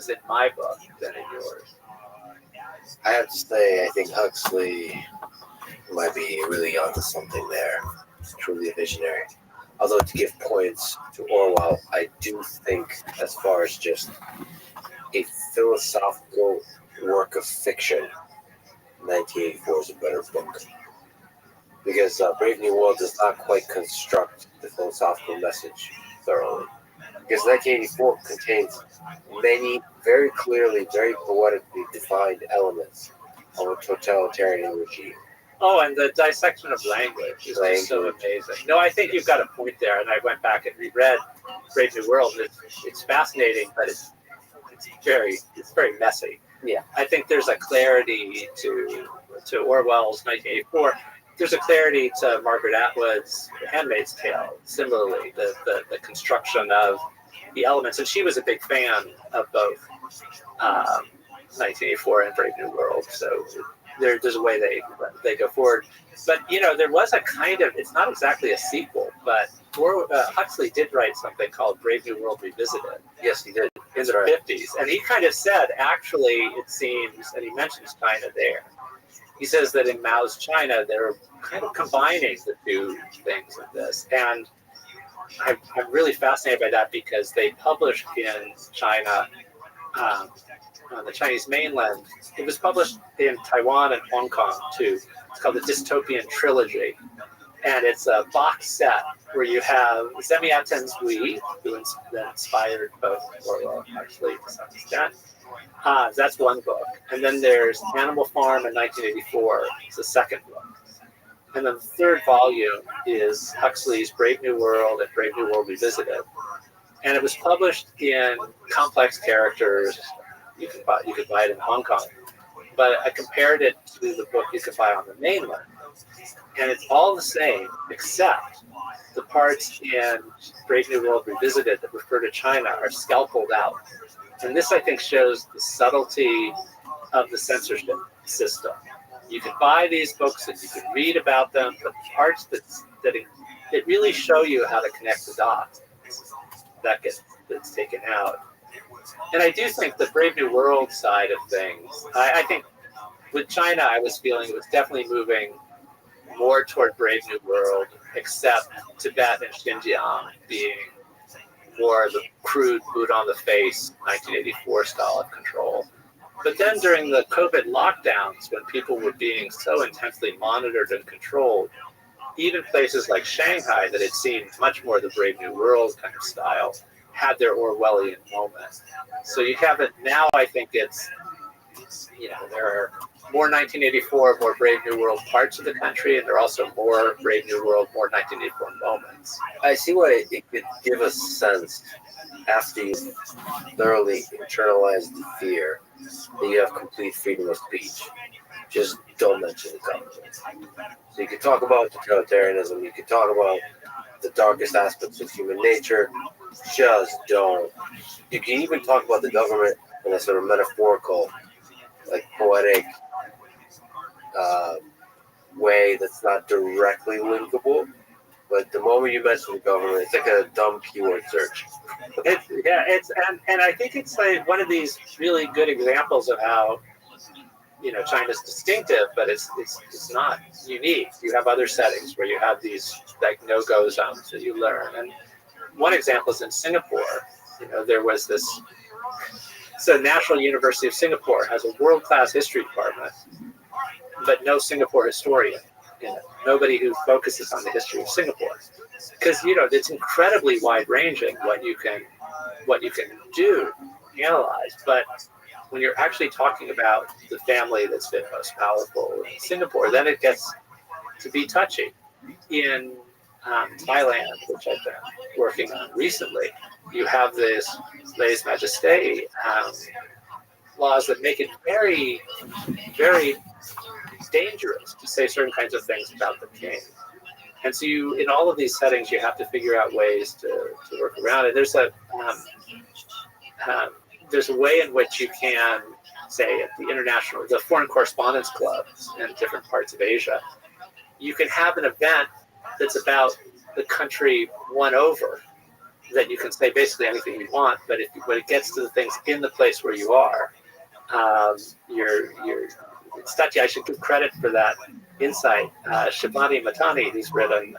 in my book than in yours. I have to say, I think Huxley might be really onto something there. Truly a visionary. Although to give points to Orwell, I do think, as far as just a philosophical work of fiction, 1984 is a better book. Because Brave New World does not quite construct the philosophical message thoroughly. Because 1984 contains many very clearly, very poetically defined elements of a totalitarian regime. Oh, and the dissection of language is just so amazing. No, I think you've got a point there, and I went back and reread Brave New World. It's fascinating, but it's very messy. Yeah, I think there's a clarity to Orwell's 1984. There's a clarity to Margaret Atwood's Handmaid's Tale. Similarly, the construction of the elements, and she was a big fan of both 1984 and Brave New World. So there's a way they go forward. But there was a kind of, it's not exactly a sequel, but Huxley did write something called Brave New World Revisited. Yes, he did. In the 50s. And he kind of said, actually, it seems, and he mentions China there. He says that in Mao's China, they're kind of combining the two things of this. And I'm really fascinated by that because they published in China, on the Chinese mainland, it was published in Taiwan and Hong Kong too. It's called the Dystopian Trilogy. And it's a box set where you have Zemiatin's We, who inspired both Orwell, actually, to some extent. That's one book. And then there's Animal Farm in 1984. It's the second book. And then the third volume is Huxley's Brave New World and Brave New World Revisited. And it was published in Complex Characters. You could buy it in Hong Kong. But I compared it to the book you could buy on the mainland. And it's all the same, except the parts in Brave New World Revisited that refer to China are scalpeled out. And this, I think, shows the subtlety of the censorship system. You can buy these books and you can read about them, but the parts that really show you how to connect the dots, that's taken out. And I do think the Brave New World side of things, I think with China, I was feeling it was definitely moving more toward Brave New World, except Tibet and Xinjiang being more the crude boot on the face 1984 style of control. But then during the COVID lockdowns, when people were being so intensely monitored and controlled, even places like Shanghai that had seen much more the Brave New World kind of style had their Orwellian moment. So you have it now. I think it's, there are more 1984, more Brave New World parts of the country, and there are also more Brave New World, more 1984 moments. I see why it could give a sense, after you thoroughly internalize the fear, that you have complete freedom of speech. Just don't mention the government. So you can talk about totalitarianism, you can talk about the darkest aspects of human nature, just don't. You can even talk about the government in a sort of metaphorical, like poetic way that's not directly linkable. But the moment you mention the government, it's like a dumb keyword search. And I think it's like one of these really good examples of how China's distinctive, but it's not unique. You have other settings where you have these like no-go zones that you learn. And one example is in Singapore. There was this. So National University of Singapore has a world-class history department, but no Singapore historian. Nobody who focuses on the history of Singapore, because it's incredibly wide-ranging what you can do, analyze. But when you're actually talking about the family that's been most powerful in Singapore, then it gets to be touchy. In Thailand, which I've been working on recently, you have this lèse majesté laws that make it very, very dangerous to say certain kinds of things about the king. And so in all of these settings, you have to figure out ways to work around it. There's a way in which you can, say, at the Foreign Correspondence Clubs in different parts of Asia, you can have an event that's about the country won over that you can say basically anything you want, but when it gets to the things in the place where you are, you're Stati, I should give credit for that insight. Shivani Matani, who's written,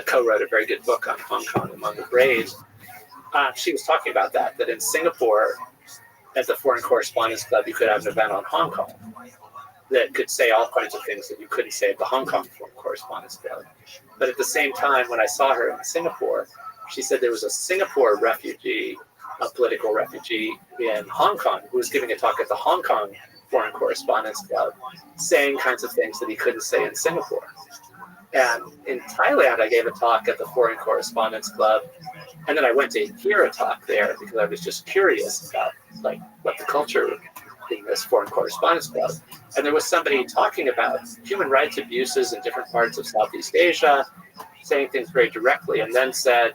co-wrote a very good book on Hong Kong among the Braves. She was talking about that in Singapore, at the Foreign Correspondents Club, you could have an event on Hong Kong that could say all kinds of things that you couldn't say at the Hong Kong Foreign Correspondents Club. But at the same time, when I saw her in Singapore, she said there was a Singapore refugee, a political refugee in Hong Kong, who was giving a talk at the Hong Kong Foreign Correspondents Club, saying kinds of things that he couldn't say in Singapore. And in Thailand, I gave a talk at the Foreign Correspondents Club, and then I went to hear a talk there because I was just curious about like what the culture in this Foreign Correspondents Club. And there was somebody talking about human rights abuses in different parts of Southeast Asia, saying things very directly, and then said,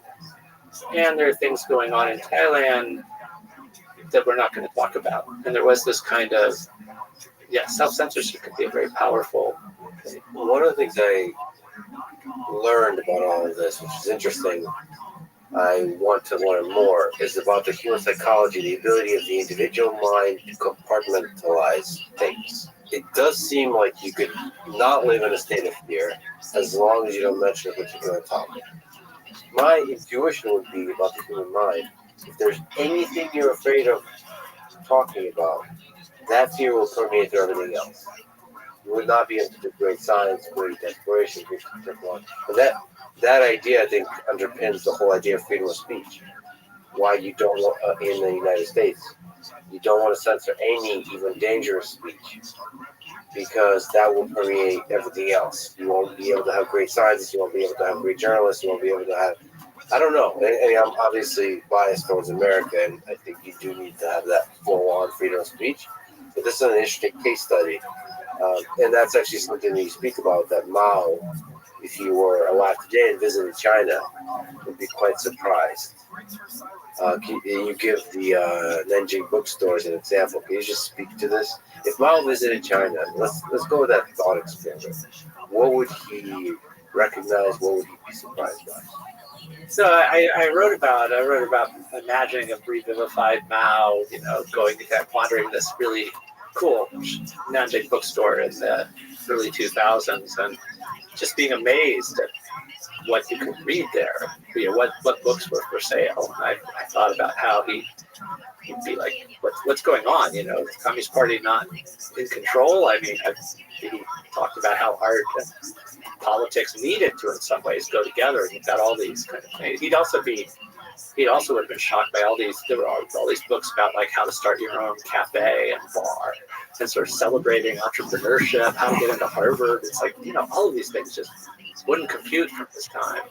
and there are things going on in Thailand that we're not going to talk about. And there was this kind of, self-censorship can be a very powerful thing. One of the things I learned about all of this, which is interesting, I want to learn more, is about the human psychology, the ability of the individual mind to compartmentalize things. It does seem like you could not live in a state of fear as long as you don't mention a particular topic. My intuition would be about the human mind. If there's anything you're afraid of talking about, that fear will permeate through everything else. You would not be able to do great science, great exploration, great technology. But that idea, I think, underpins the whole idea of freedom of speech. Why you don't want, in the United States, you don't want to censor any even dangerous speech, because that will permeate everything else. You won't be able to have great scientists, you won't be able to have great journalists, you won't be able to have, I don't know. And I'm obviously biased towards America, and I think you do need to have that full-on freedom of speech. But this is an interesting case study. And that's actually something that you speak about, that Mao, if you were alive today and visited China, would be quite surprised. You give the Nanjing bookstore as an example. Can you just speak to this? If Mao visited China, let's go with that thought experiment. What would he recognize? What would he be surprised by? So I wrote about imagining a revivified Mao, going to wandering this really cool Nanjing bookstore in the early 2000s, and just being amazed at what you could read there. What books were for sale. I thought about how he'd be like, what's going on? The Communist Party not in control. I mean, he talked about how art and politics needed to, in some ways, go together. And you've got all these kind of things. He'd also would have been shocked by all these. There were all these books about like how to start your own cafe and bar, and sort of celebrating entrepreneurship, how to get into Harvard. It's like all of these things just wouldn't compute from his time.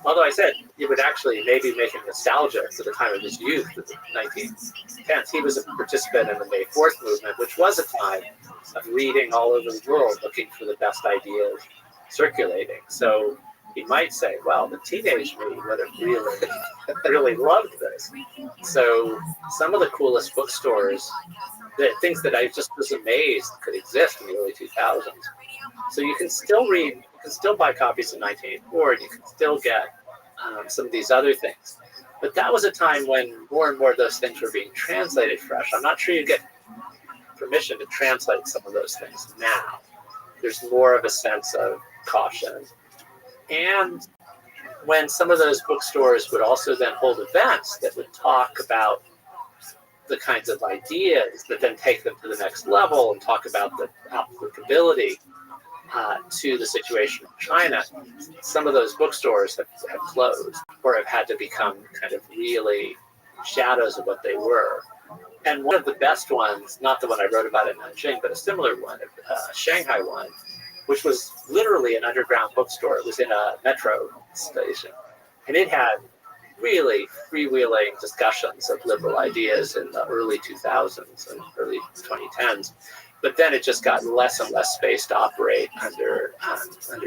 Although I said it would actually maybe make him nostalgic for the time of his youth, the 1910s. He was a participant in the May 4th movement, which was a time of reading all over the world, looking for the best ideas circulating. So he might say, well, the teenage me would have really loved this. So some of the coolest bookstores, the things that I just was amazed could exist in the early 2000s. So you can still read, you can still buy copies of 1984, and you can still get some of these other things. But that was a time when more and more of those things were being translated fresh. I'm not sure you get permission to translate some of those things now. There's more of a sense of caution. And when some of those bookstores would also then hold events that would talk about the kinds of ideas that then take them to the next level and talk about the applicability to the situation in China, some of those bookstores have closed or have had to become kind of really shadows of what they were. And one of the best ones, not the one I wrote about in Nanjing, but a similar one, a Shanghai one, which was literally an underground bookstore. It was in a metro station. And it had really freewheeling discussions of liberal ideas in the early 2000s and early 2010s. But then it just got less and less space to operate under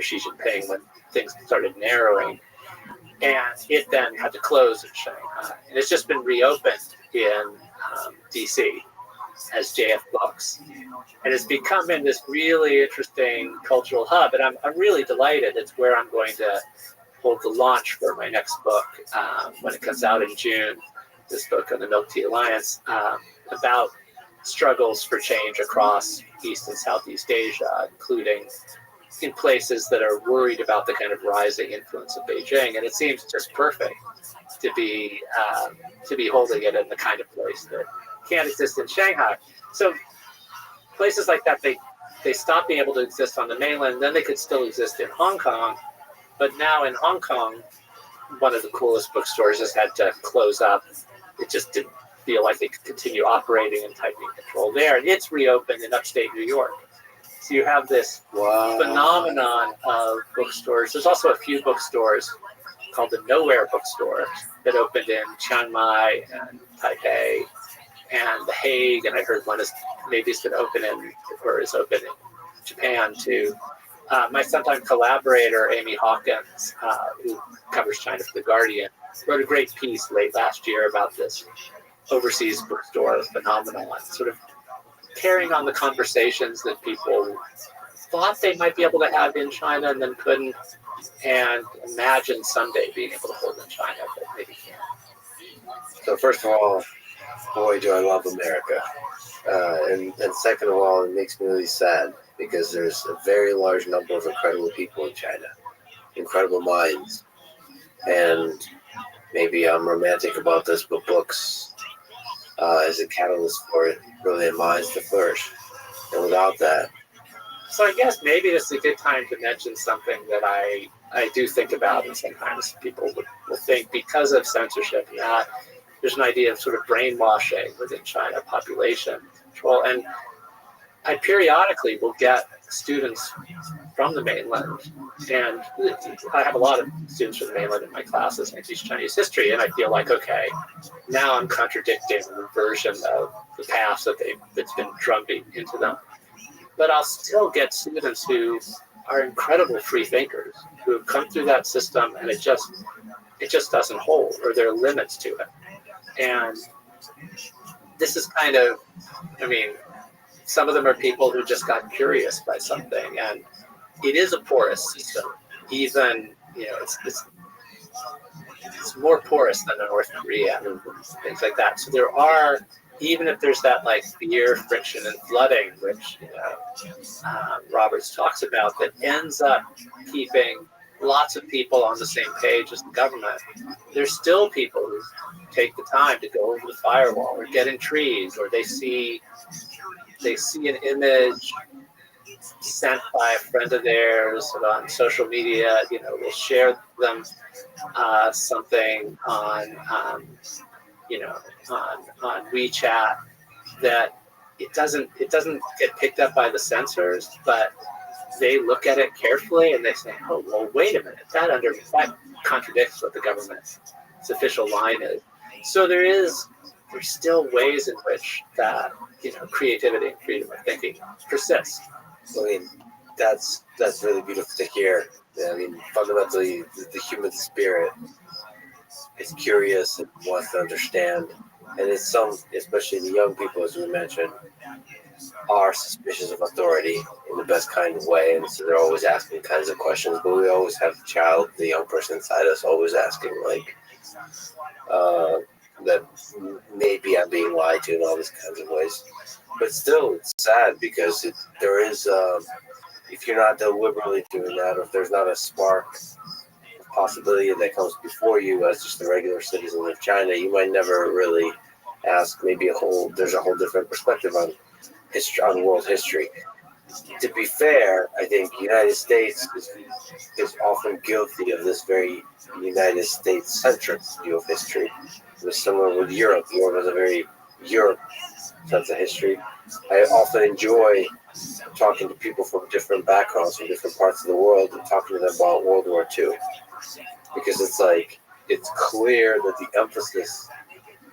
Xi Jinping when things started narrowing. And it then had to close in Shanghai. And it's just been reopened in DC as JF Books. And it's become in this really interesting cultural hub. And I'm really delighted. It's where I'm going to hold the launch for my next book when it comes out in June, this book on the Milk Tea Alliance, about struggles for change across East and Southeast Asia, including in places that are worried about the kind of rising influence of Beijing. And it seems just perfect to be holding it in the kind of place that can't exist in Shanghai. So places like that, they stopped being able to exist on the mainland, then they could still exist in Hong Kong. But now in Hong Kong, one of the coolest bookstores has had to close up. It just didn't feel like they could continue operating and tightening control there. And it's reopened in upstate New York. So you have this phenomenon of bookstores. There's also a few bookstores called the Nowhere Bookstore that opened in Chiang Mai and Taipei and The Hague. And I heard one is maybe it's been open is open in Japan too. My sometime collaborator, Amy Hawkins, who covers China for The Guardian, wrote a great piece late last year about this overseas bookstore phenomenon, sort of carrying on the conversations that people thought they might be able to have in China and then couldn't, and imagine someday being able to hold in China, but maybe can't. So first of all, boy, do I love America. And second of all, it makes me really sad because there's a very large number of incredible people in China, incredible minds. And maybe I'm romantic about this, but books is a catalyst for it, brilliant minds to flourish. And without that. So I guess maybe this is a good time to mention something that I do think about, and sometimes people will think because of censorship and that there's an idea of sort of brainwashing within China, population control. And I periodically will get students from the mainland, and I have a lot of students from the mainland in my classes, and I teach Chinese history, and I feel like, okay, now I'm contradicting the version of the past that's been drumbeat into them. But I'll still get students who are incredible free thinkers, who have come through that system, and it just doesn't hold, or there are limits to it. And this is kind of, I mean, some of them are people who just got curious by something, and it is a porous system. Even, it's more porous than North Korea and things like that. So there are, even if there's that like fear, friction, and flooding, which Roberts talks about, that ends up keeping lots of people on the same page as the government. There's still people who take the time to go over the firewall or get in trees, or they see an image sent by a friend of theirs on social media. We'll share them something on WeChat that it doesn't get picked up by the censors, but they look at it carefully and they say, oh, well, wait a minute, that contradicts what the government's official line is. So there's still ways in which that creativity and freedom of thinking persists. I mean, that's really beautiful to hear. I mean, fundamentally, the human spirit is curious and wants to understand, and it's especially the young people, as we mentioned, are suspicious of authority in the best kind of way, and so they're always asking kinds of questions. But we always have the young person inside us, always asking that maybe I'm being lied to in all these kinds of ways. But still, it's sad because there is, if you're not deliberately doing that, or if there's not a spark of possibility that comes before you as just a regular citizen of China, you might never really ask. Maybe there's a whole different perspective on history, on world history. To be fair, I think the United States is often guilty of this very United States-centric view of history. It was similar with Europe. Europe has a very Europe sense of history. I often enjoy talking to people from different backgrounds, from different parts of the world, and talking to them about World War II. Because it's clear that the emphasis,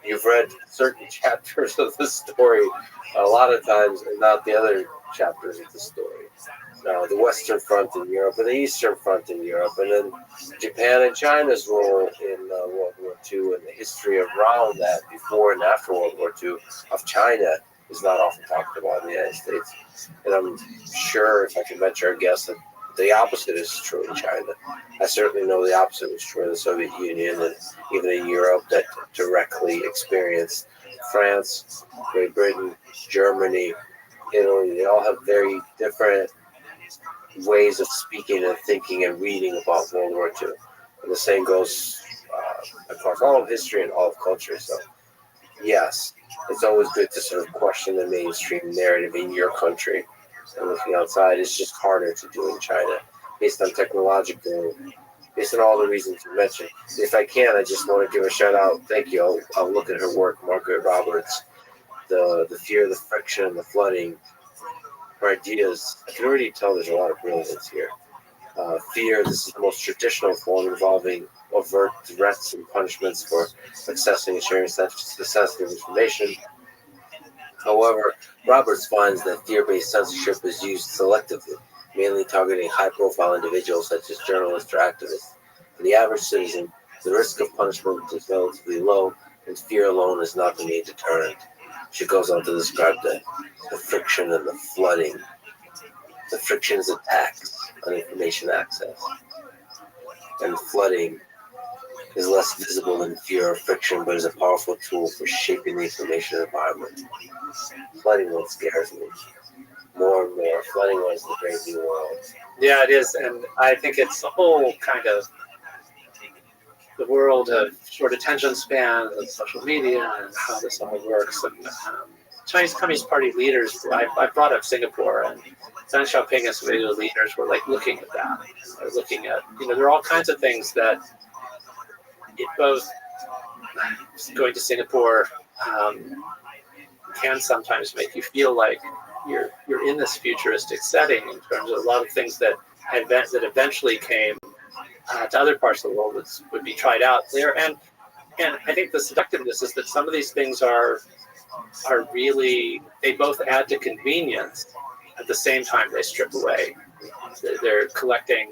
you've read certain chapters of the story a lot of times and not the other chapters of the story. The Western Front in Europe and the Eastern Front in Europe, and then Japan and China's role in World War II, and the history around that before and after World War II of China is not often talked about in the United States. And I'm sure, if I can venture a guess, that the opposite is true in China. I certainly know the opposite was true in the Soviet Union and even in Europe that directly experienced France, Great Britain, Germany, Italy. They all have very different ways of speaking and thinking and reading about World War II. And the same goes across all of history and all of culture. So, yes, it's always good to sort of question the mainstream narrative in your country. And looking outside is just harder to do in China, based on based on all the reasons you mentioned. If I can, I just want to give a shout out. Thank you. I'll look at her work, Margaret Roberts. The fear, the friction, the flooding. Her ideas. I can already tell there's a lot of brilliance here. Fear. This is the most traditional form involving overt threats and punishments for accessing and sharing sensitive information. However, Roberts finds that fear-based censorship is used selectively, mainly targeting high-profile individuals such as journalists or activists. For the average citizen, the risk of punishment is relatively low, and fear alone is not the main deterrent. She goes on to describe the friction and the flooding. The friction is attacks on information access, and the flooding is less visible than fear or friction, but is a powerful tool for shaping the information environment. Flooding one scares me more and more. Flooding one is the great new world. Yeah, it is, and I think it's the whole kind of the world of short attention spans and social media and how this all works. And Chinese Communist Party leaders, I brought up Singapore, and Deng Xiaoping and some of the leaders were like looking at that. They're looking at, there are all kinds of things that it both going to Singapore can sometimes make you feel like you're in this futuristic setting in terms of a lot of things that eventually came to other parts of the world would be tried out there. And I think the seductiveness is that some of these things are really, they both add to convenience at the same time they strip away. They're collecting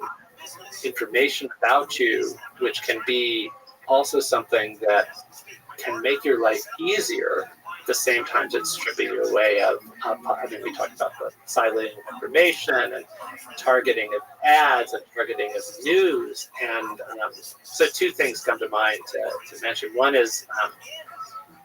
information about you, which can be also something that can make your life easier at the same time it's stripping you away of I mean, we talked about the silencing of information and targeting of ads and targeting of news. And so two things come to mind to mention. One is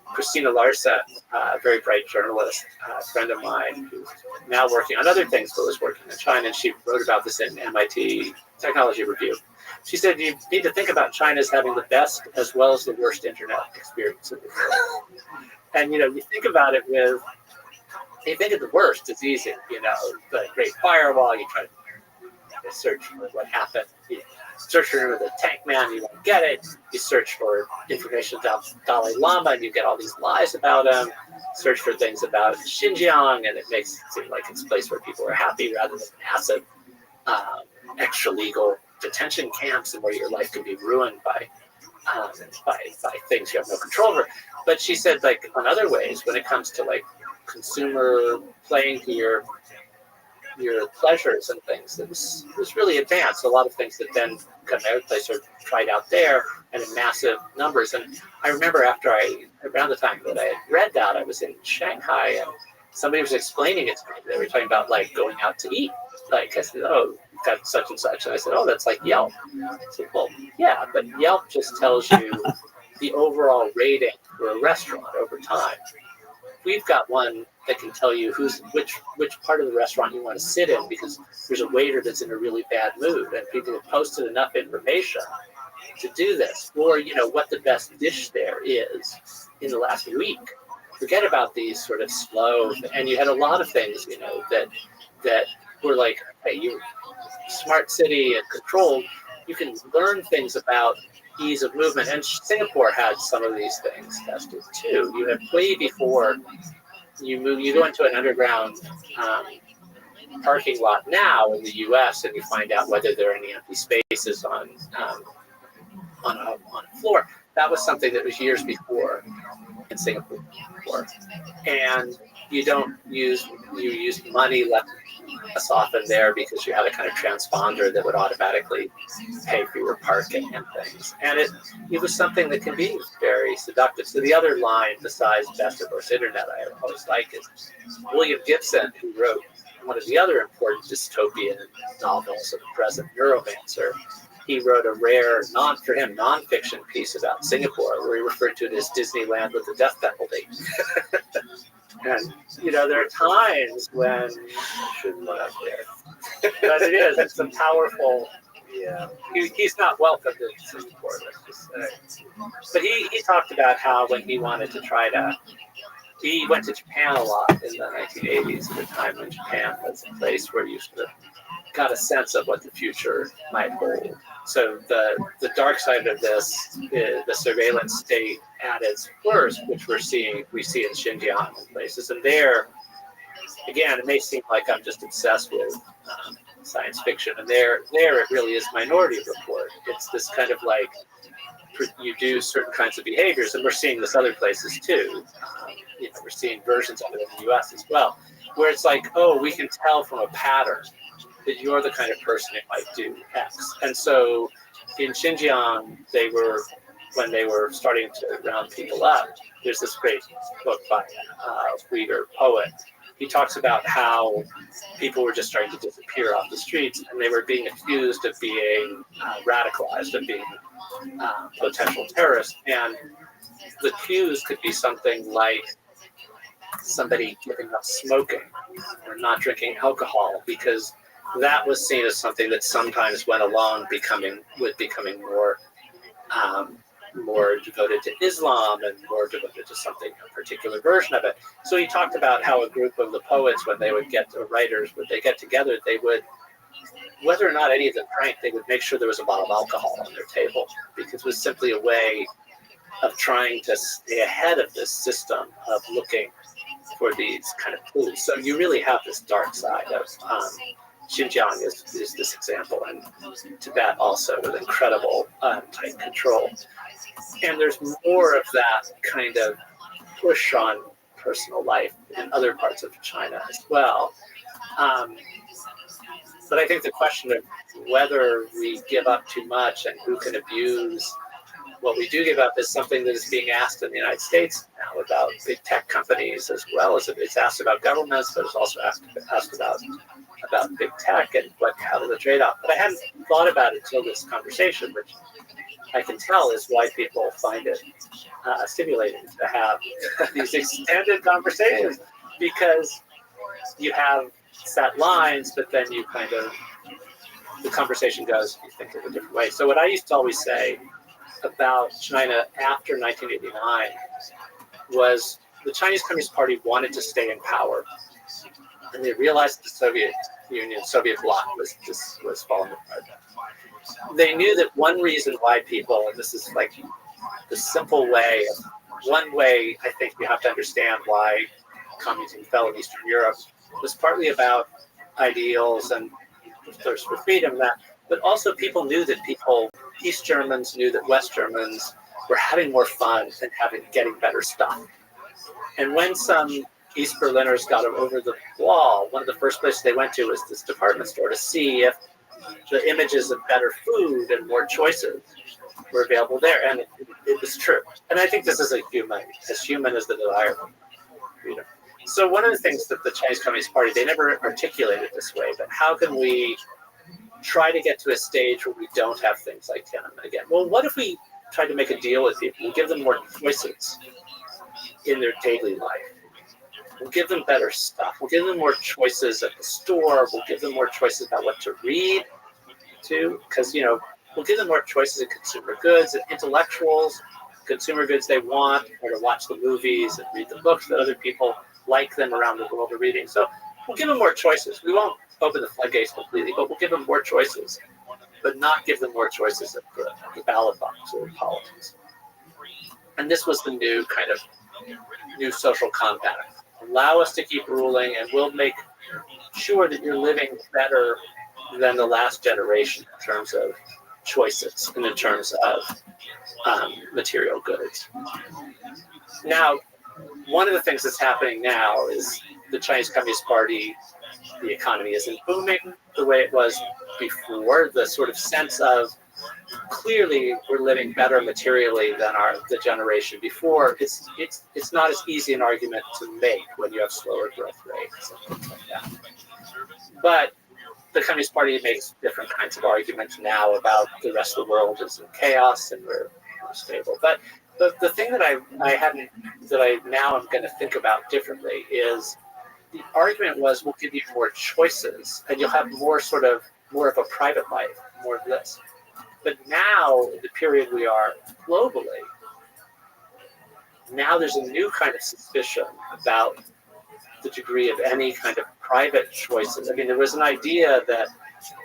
Christina Larsa, a very bright journalist, a friend of mine who's now working on other things but was working in China, and she wrote about this in MIT Technology Review. She said you need to think about China as having the best as well as the worst internet experience in the world. And, you think about it you think of the worst, it's easy, the Great Firewall, you try to search for what happened. You search for the tank man, you won't get it. You search for information about Dalai Lama, and you get all these lies about him. Search for things about Xinjiang, and it makes it seem like it's a place where people are happy rather than massive extra-legal detention camps and where your life can be ruined by things you have no control over. But she said, on other ways, when it comes to consumer playing to your pleasures and things, it was really advanced. A lot of things that then come to other place are tried out there and in massive numbers. And I remember around the time that I had read that, I was in Shanghai and somebody was explaining it to me. They were talking about going out to eat. I said, oh, you've got such and such. And I said, oh, that's like Yelp. I said, well, yeah, but Yelp just tells you the overall rating for a restaurant over time. We've got one that can tell you which part of the restaurant you want to sit in because there's a waiter that's in a really bad mood and people have posted enough information to do this, or what the best dish there is in the last week. Forget about these sort of slow, and you had a lot of things that were like, hey, you smart city and controlled, you can learn things about ease of movement. And Singapore had some of these things tested too. You have way before you go into an underground parking lot now in the U.S. and you find out whether there are any empty spaces on a floor. That was something that was years before in Singapore. And you use money left less often there because you had a kind of transponder that would automatically pay for your parking and things. And it was something that can be very seductive. So the other line besides Best of Course Internet I always like is William Gibson, who wrote one of the other important dystopian novels of the present, Neuromancer. He wrote a rare, for him, nonfiction piece about Singapore, where he referred to it as Disneyland with the death penalty. And, there are times when you shouldn't go out there. But it's a powerful, Yeah. he's not welcome in Singapore, let's just say. But he talked about how when he wanted to he went to Japan a lot in the 1980s, at the time when Japan was a place where you sort of got a sense of what the future might hold. So the dark side of this is the surveillance state at its worst, which we see in Xinjiang and places. And there, again, it may seem like I'm just obsessed with science fiction, and there it really is Minority Report. It's this kind of like you do certain kinds of behaviors, and we're seeing this other places too. We're seeing versions of it in the U.S. as well, where it's like, oh, we can tell from a pattern that you're the kind of person who might do X. And so in Xinjiang, when they were starting to round people up, there's this great book by a Uyghur poet. He talks about how people were just starting to disappear off the streets, and they were being accused of being radicalized, of being potential terrorists. And the cues could be something like somebody giving up smoking or not drinking alcohol, because that was seen as something that sometimes went along with becoming more devoted to Islam and more devoted to something, a particular version of it. So he talked about how a group of the poets, when they would get together, they would, whether or not any of them drank, they would make sure there was a bottle of alcohol on their table, because it was simply a way of trying to stay ahead of this system of looking for these kind of clues. So you really have this dark side of Xinjiang is this example, and Tibet also with incredible tight control. And there's more of that kind of push on personal life in other parts of China as well. But I think the question of whether we give up too much and who can abuse what we do give up is something that is being asked in the United States now about big tech companies, as well as it's asked about governments, but it's also asked about big tech and how do the trade-off. But I hadn't thought about it until this conversation, which I can tell is why people find it stimulating to have these extended conversations, because you have set lines, but then you kind of, the conversation goes, you think of a different way. So what I used to always say about China after 1989 was the Chinese Communist Party wanted to stay in power, and they realized the Soviet bloc was falling apart. They knew that one reason why people, and this is like the simple way, one way I think you have to understand why communism fell in Eastern Europe was partly about ideals and thirst for freedom, but also people knew that East Germans knew that West Germans were having more fun and getting better stuff. And when some East Berliners got over the wall, one of the first places they went to was this department store to see if the images of better food and more choices were available there. And it was true. And I think this is as human as the desire for freedom. So one of the things that the Chinese Communist Party, they never articulated this way, but how can we try to get to a stage where we don't have things like Tiananmen again? Well, what if we try to make a deal with people and give them more choices in their daily life? We'll give them better stuff. We'll give them more choices at the store. We'll give them more choices about what to read, too, because, we'll give them more choices in consumer goods and intellectuals, consumer goods they want, or to watch the movies and read the books that other people like them around the world are reading. So we'll give them more choices. We won't open the floodgates completely, but we'll give them more choices, but not give them more choices at the ballot box or politics. And this was the new social compact. Allow us to keep ruling, and we'll make sure that you're living better than the last generation in terms of choices and in terms of material goods. Now, one of the things that's happening now is the Chinese Communist Party the economy isn't booming the way it was before. The sort of sense of clearly we're living better materially than the generation before. It's not as easy an argument to make when you have slower growth rates and things like that. But the Communist Party makes different kinds of arguments now about the rest of the world is in chaos and we're stable. But the thing that I now am going to think about differently is the argument was we'll give you more choices and you'll have more of a private life, more of this. But now, in the period we are globally, now there's a new kind of suspicion about the degree of any kind of private choices. I mean, there was an idea that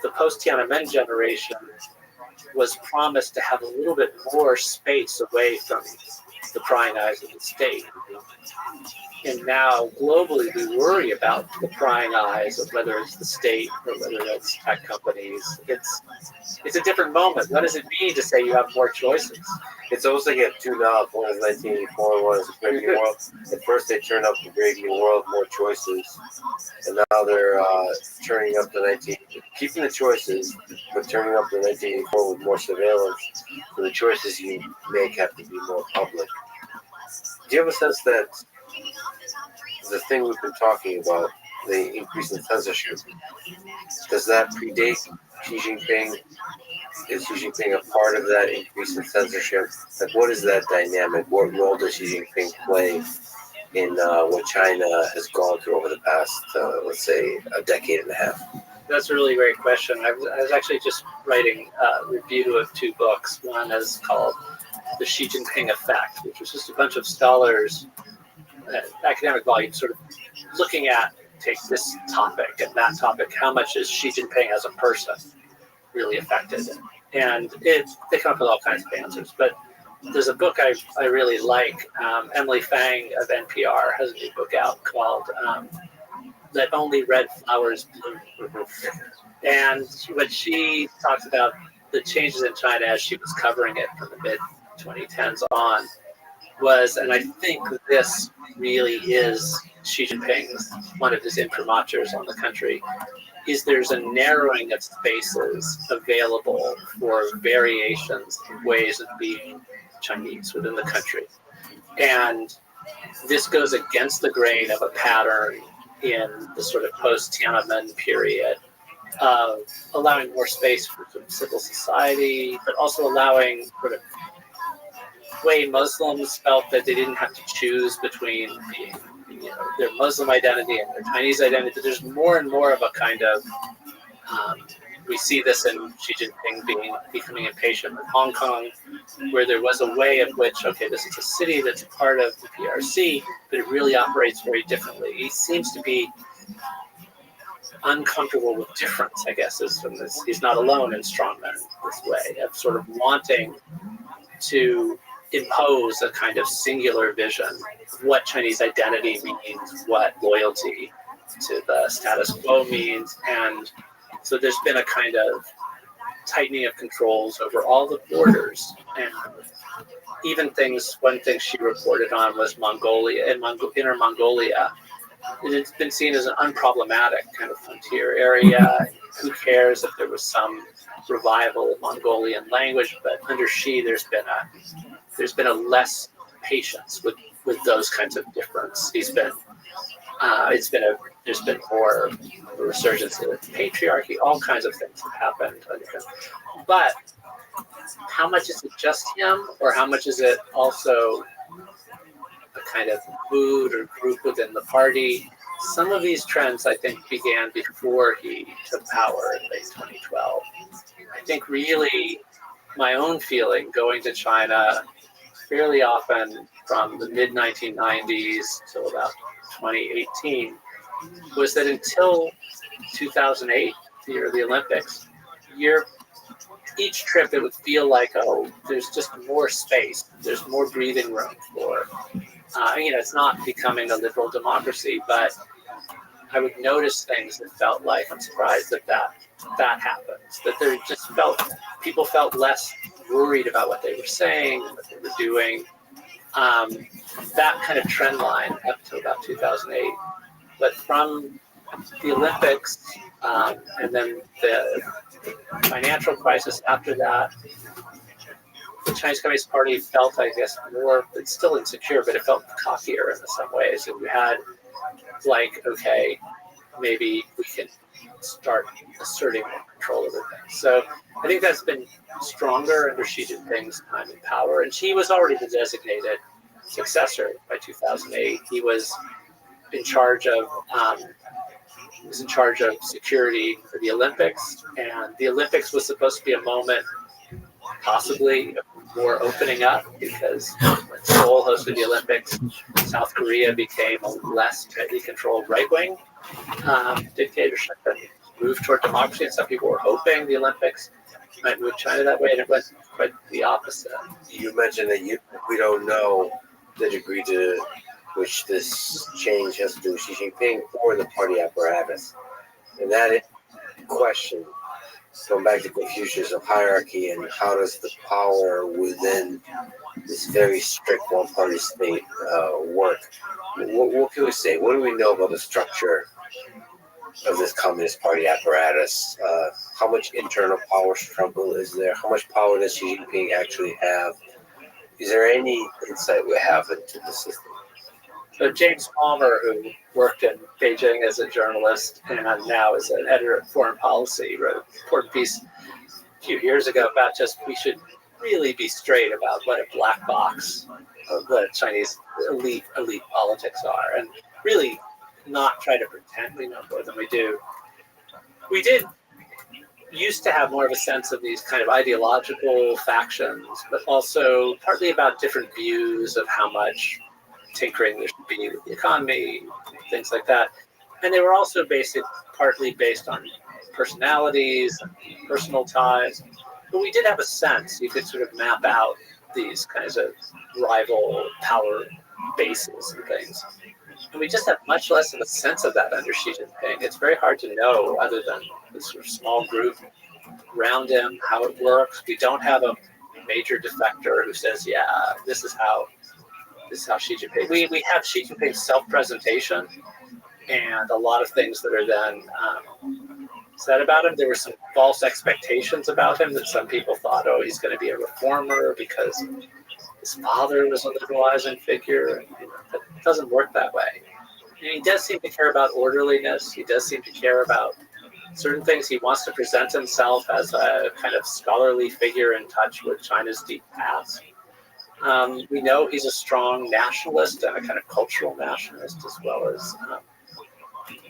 the post-Tiananmen generation was promised to have a little bit more space away from the prying eyes of the state. And now, globally, we worry about the prying eyes of whether it's the state or whether it's tech companies. It's a different moment. What does it mean to say you have more choices? It's almost like you have two knobs. One is 1984, one is the Brave New World. At first, they turned up the Brave New World, more choices, and now they're turning up keeping the choices, but turning up the 1984 with more surveillance. So the choices you make have to be more public. Do you have a sense that the thing we've been talking about, the increase in censorship, does that predate Xi Jinping? Is Xi Jinping a part of that increase in censorship? Like, what is that dynamic? What role does Xi Jinping play in what China has gone through over the past, let's say, a decade and a half? That's a really great question. I was actually just writing a review of two books. One is called The Xi Jinping Effect, which was just a bunch of scholars, academic volumes, sort of looking at, take this topic and that topic, how much is Xi Jinping as a person really affected? And they come up with all kinds of answers. But there's a book I really like. Emily Fang of NPR has a new book out called Let Only Red Flowers Bloom. And when she talks about the changes in China as she was covering it from the mid-2010s on, and I think this really is Xi Jinping's, one of his imprimaturs on the country, is there's a narrowing of spaces available for variations of ways of being Chinese within the country. And this goes against the grain of a pattern in the sort of post-Tiananmen period of allowing more space for sort of civil society, but also allowing sort of way Muslims felt that they didn't have to choose between their Muslim identity and their Chinese identity. There's more and more of a kind of, we see this in Xi Jinping becoming impatient with Hong Kong, where there was a way of which, okay, this is a city that's part of the PRC, but it really operates very differently. He seems to be uncomfortable with difference, I guess, he's not alone in strongmen this way, of sort of wanting to impose a kind of singular vision of what Chinese identity means, what loyalty to the status quo means. And so there's been a kind of tightening of controls over all the borders. And even one thing she reported on was Mongolia, and Inner Mongolia. It's been seen as an unproblematic kind of frontier area. Who cares if there was some revival of Mongolian language? But under Xi, there's been a less patience with those kinds of difference. There's been more resurgence of patriarchy. All kinds of things have happened under him. But how much is it just him, or how much is it also a kind of mood or group within the party? Some of these trends, I think, began before he took power in late 2012. I think really my own feeling going to China fairly often from the mid-1990s till about 2018 was that until 2008, the year of the Olympics, each trip it would feel like, oh, there's just more space, there's more breathing room for, it's not becoming a liberal democracy, but I would notice things that felt like, I'm surprised that happens, that people felt less worried about what they were saying, what they were doing, that kind of trend line up to about 2008. But from the Olympics, and then the financial crisis after that, the Chinese Communist Party felt, I guess, more, it's still insecure, but it felt cockier in some ways. And you had, like, okay, maybe we can start asserting more control over things. So I think that's been stronger under Xi Jinping's time in power. And Xi was already the designated successor by 2008. He was in charge of security for the Olympics, and the Olympics was supposed to be a moment, possibly more opening up, because when Seoul hosted the Olympics, South Korea became a less tightly controlled right-wing dictatorship and moved toward democracy. And some people were hoping the Olympics might move China that way, and it went quite the opposite. You mentioned that we don't know the degree to which this change has to do with Xi Jinping or the party apparatus. And that question, going back to Confucius of hierarchy and how does the power within this very strict one-party state work? What can we say? What do we know about the structure of this Communist Party apparatus? How much internal power struggle is there? How much power does Xi Jinping actually have? Is there any insight we have into the system? So James Palmer, who worked in Beijing as a journalist and now is an editor of Foreign Policy, wrote an important piece a few years ago about just we should really be straight about what a black box of the Chinese elite politics are, and really not try to pretend we know more than we do. We did used to have more of a sense of these kind of ideological factions, but also partly about different views of how much tinkering there should be with the economy, things like that. And they were also partly based on personalities and personal ties. But we did have a sense, you could sort of map out these kinds of rival power bases and things. And we just have much less of a sense of that under Xi Jinping. It's very hard to know, other than this sort of small group around him, how it works. We don't have a major defector who says, yeah, this is how Xi Jinping. We have Xi Jinping's self-presentation and a lot of things that are then said about him. There were some false expectations about him that some people thought, oh, he's going to be a reformer because his father was a liberalizing figure. And, it doesn't work that way. And he does seem to care about orderliness. He does seem to care about certain things. He wants to present himself as a kind of scholarly figure in touch with China's deep past. We know he's a strong nationalist and a kind of cultural nationalist as well as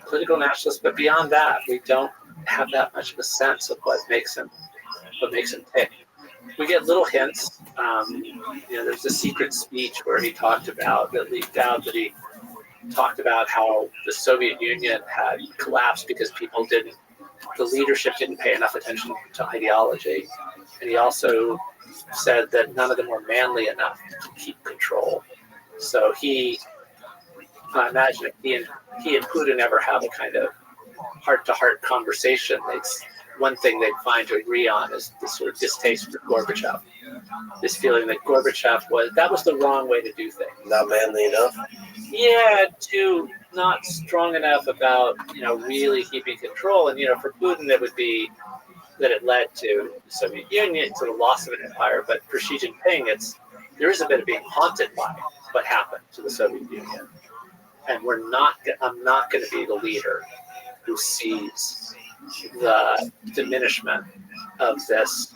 political nationalist. But beyond that, we don't have that much of a sense of what makes him tick. We get little hints. There's a secret speech where he talked about, that leaked out, that he talked about how the Soviet Union had collapsed because the leadership didn't pay enough attention to ideology. And he also said that none of them were manly enough to keep control. So I imagine if he and Putin ever have a kind of heart-to-heart conversation, one thing they'd find to agree on is this sort of distaste for Gorbachev. This feeling that Gorbachev was the wrong way to do things. Not manly enough? Yeah, not strong enough about, really keeping control. And, for Putin, it would be that it led to the Soviet Union, to the loss of an empire. But for Xi Jinping, there is a bit of being haunted by what happened to the Soviet Union. And I'm not going to be the leader who sees the diminishment of this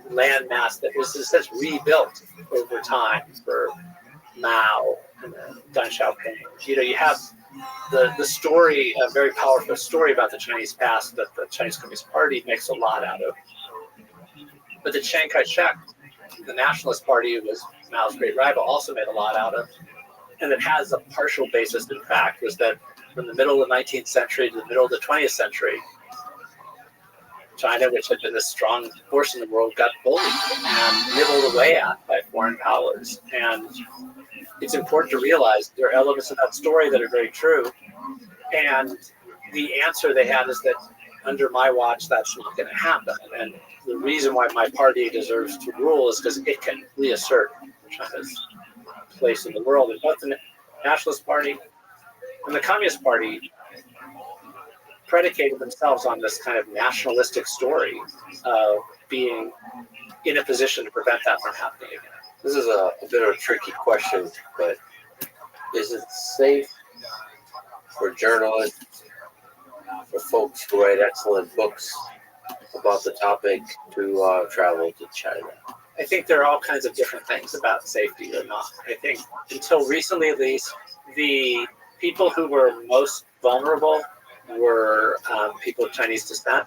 landmass that was, in a sense, rebuilt over time for Mao and Deng Xiaoping. You have the story, a very powerful story about the Chinese past that the Chinese Communist Party makes a lot out of. But the Chiang Kai-shek, the Nationalist Party, who was Mao's great rival, also made a lot out of. And it has a partial basis in fact, was that from the middle of the 19th century to the middle of the 20th century, China, which had been a strong force in the world, got bullied and nibbled away at by foreign powers. And it's important to realize there are elements of that story that are very true. And the answer they had is that under my watch, that's not going to happen. And the reason why my party deserves to rule is because it can reassert China's place in the world. And both the Nationalist Party and the Communist Party predicated themselves on this kind of nationalistic story of being in a position to prevent that from happening again. This is a bit of a tricky question, but is it safe for journalists, for folks who write excellent books about the topic, to travel to China? I think there are all kinds of different things about safety or not. I think until recently, at least, the people who were most vulnerable were people of Chinese descent,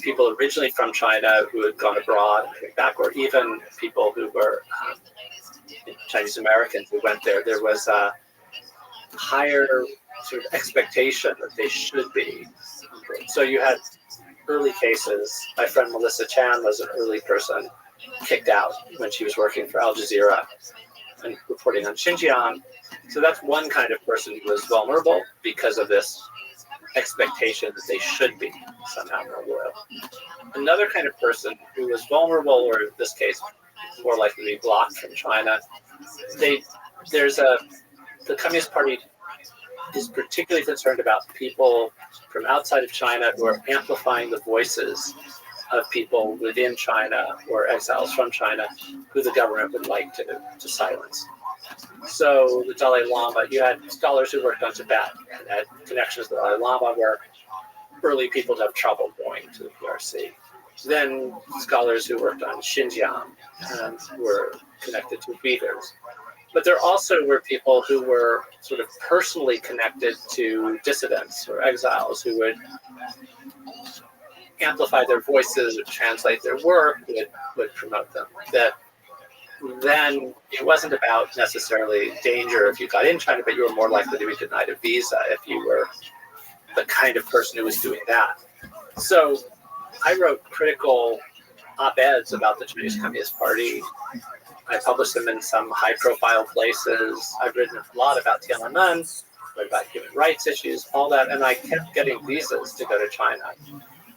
people originally from China who had gone abroad and came back, or even people who were Chinese Americans who went there. There was a higher sort of expectation that they should be. So you had early cases. My friend Melissa Chan was an early person kicked out when she was working for Al Jazeera and reporting on Xinjiang. So that's one kind of person who was vulnerable because of this expectation that they should be somehow more loyal. Another kind of person who was vulnerable, or in this case, more likely to be blocked from China, the Communist Party is particularly concerned about people from outside of China who are amplifying the voices of people within China or exiles from China who the government would like to silence. So the Dalai Lama, you had scholars who worked on Tibet and had connections to the Dalai Lama where early people have trouble going to the PRC. Then scholars who worked on Xinjiang and were connected to Uyghurs. But there also were people who were sort of personally connected to dissidents or exiles who would amplify their voices, would translate their work, would promote them. That then it wasn't about necessarily danger if you got in China, but you were more likely to be denied a visa if you were the kind of person who was doing that. So I wrote critical op-eds about the Chinese Communist Party. I published them in some high-profile places. I've written a lot about Tiananmen, about human rights issues, all that, and I kept getting visas to go to China.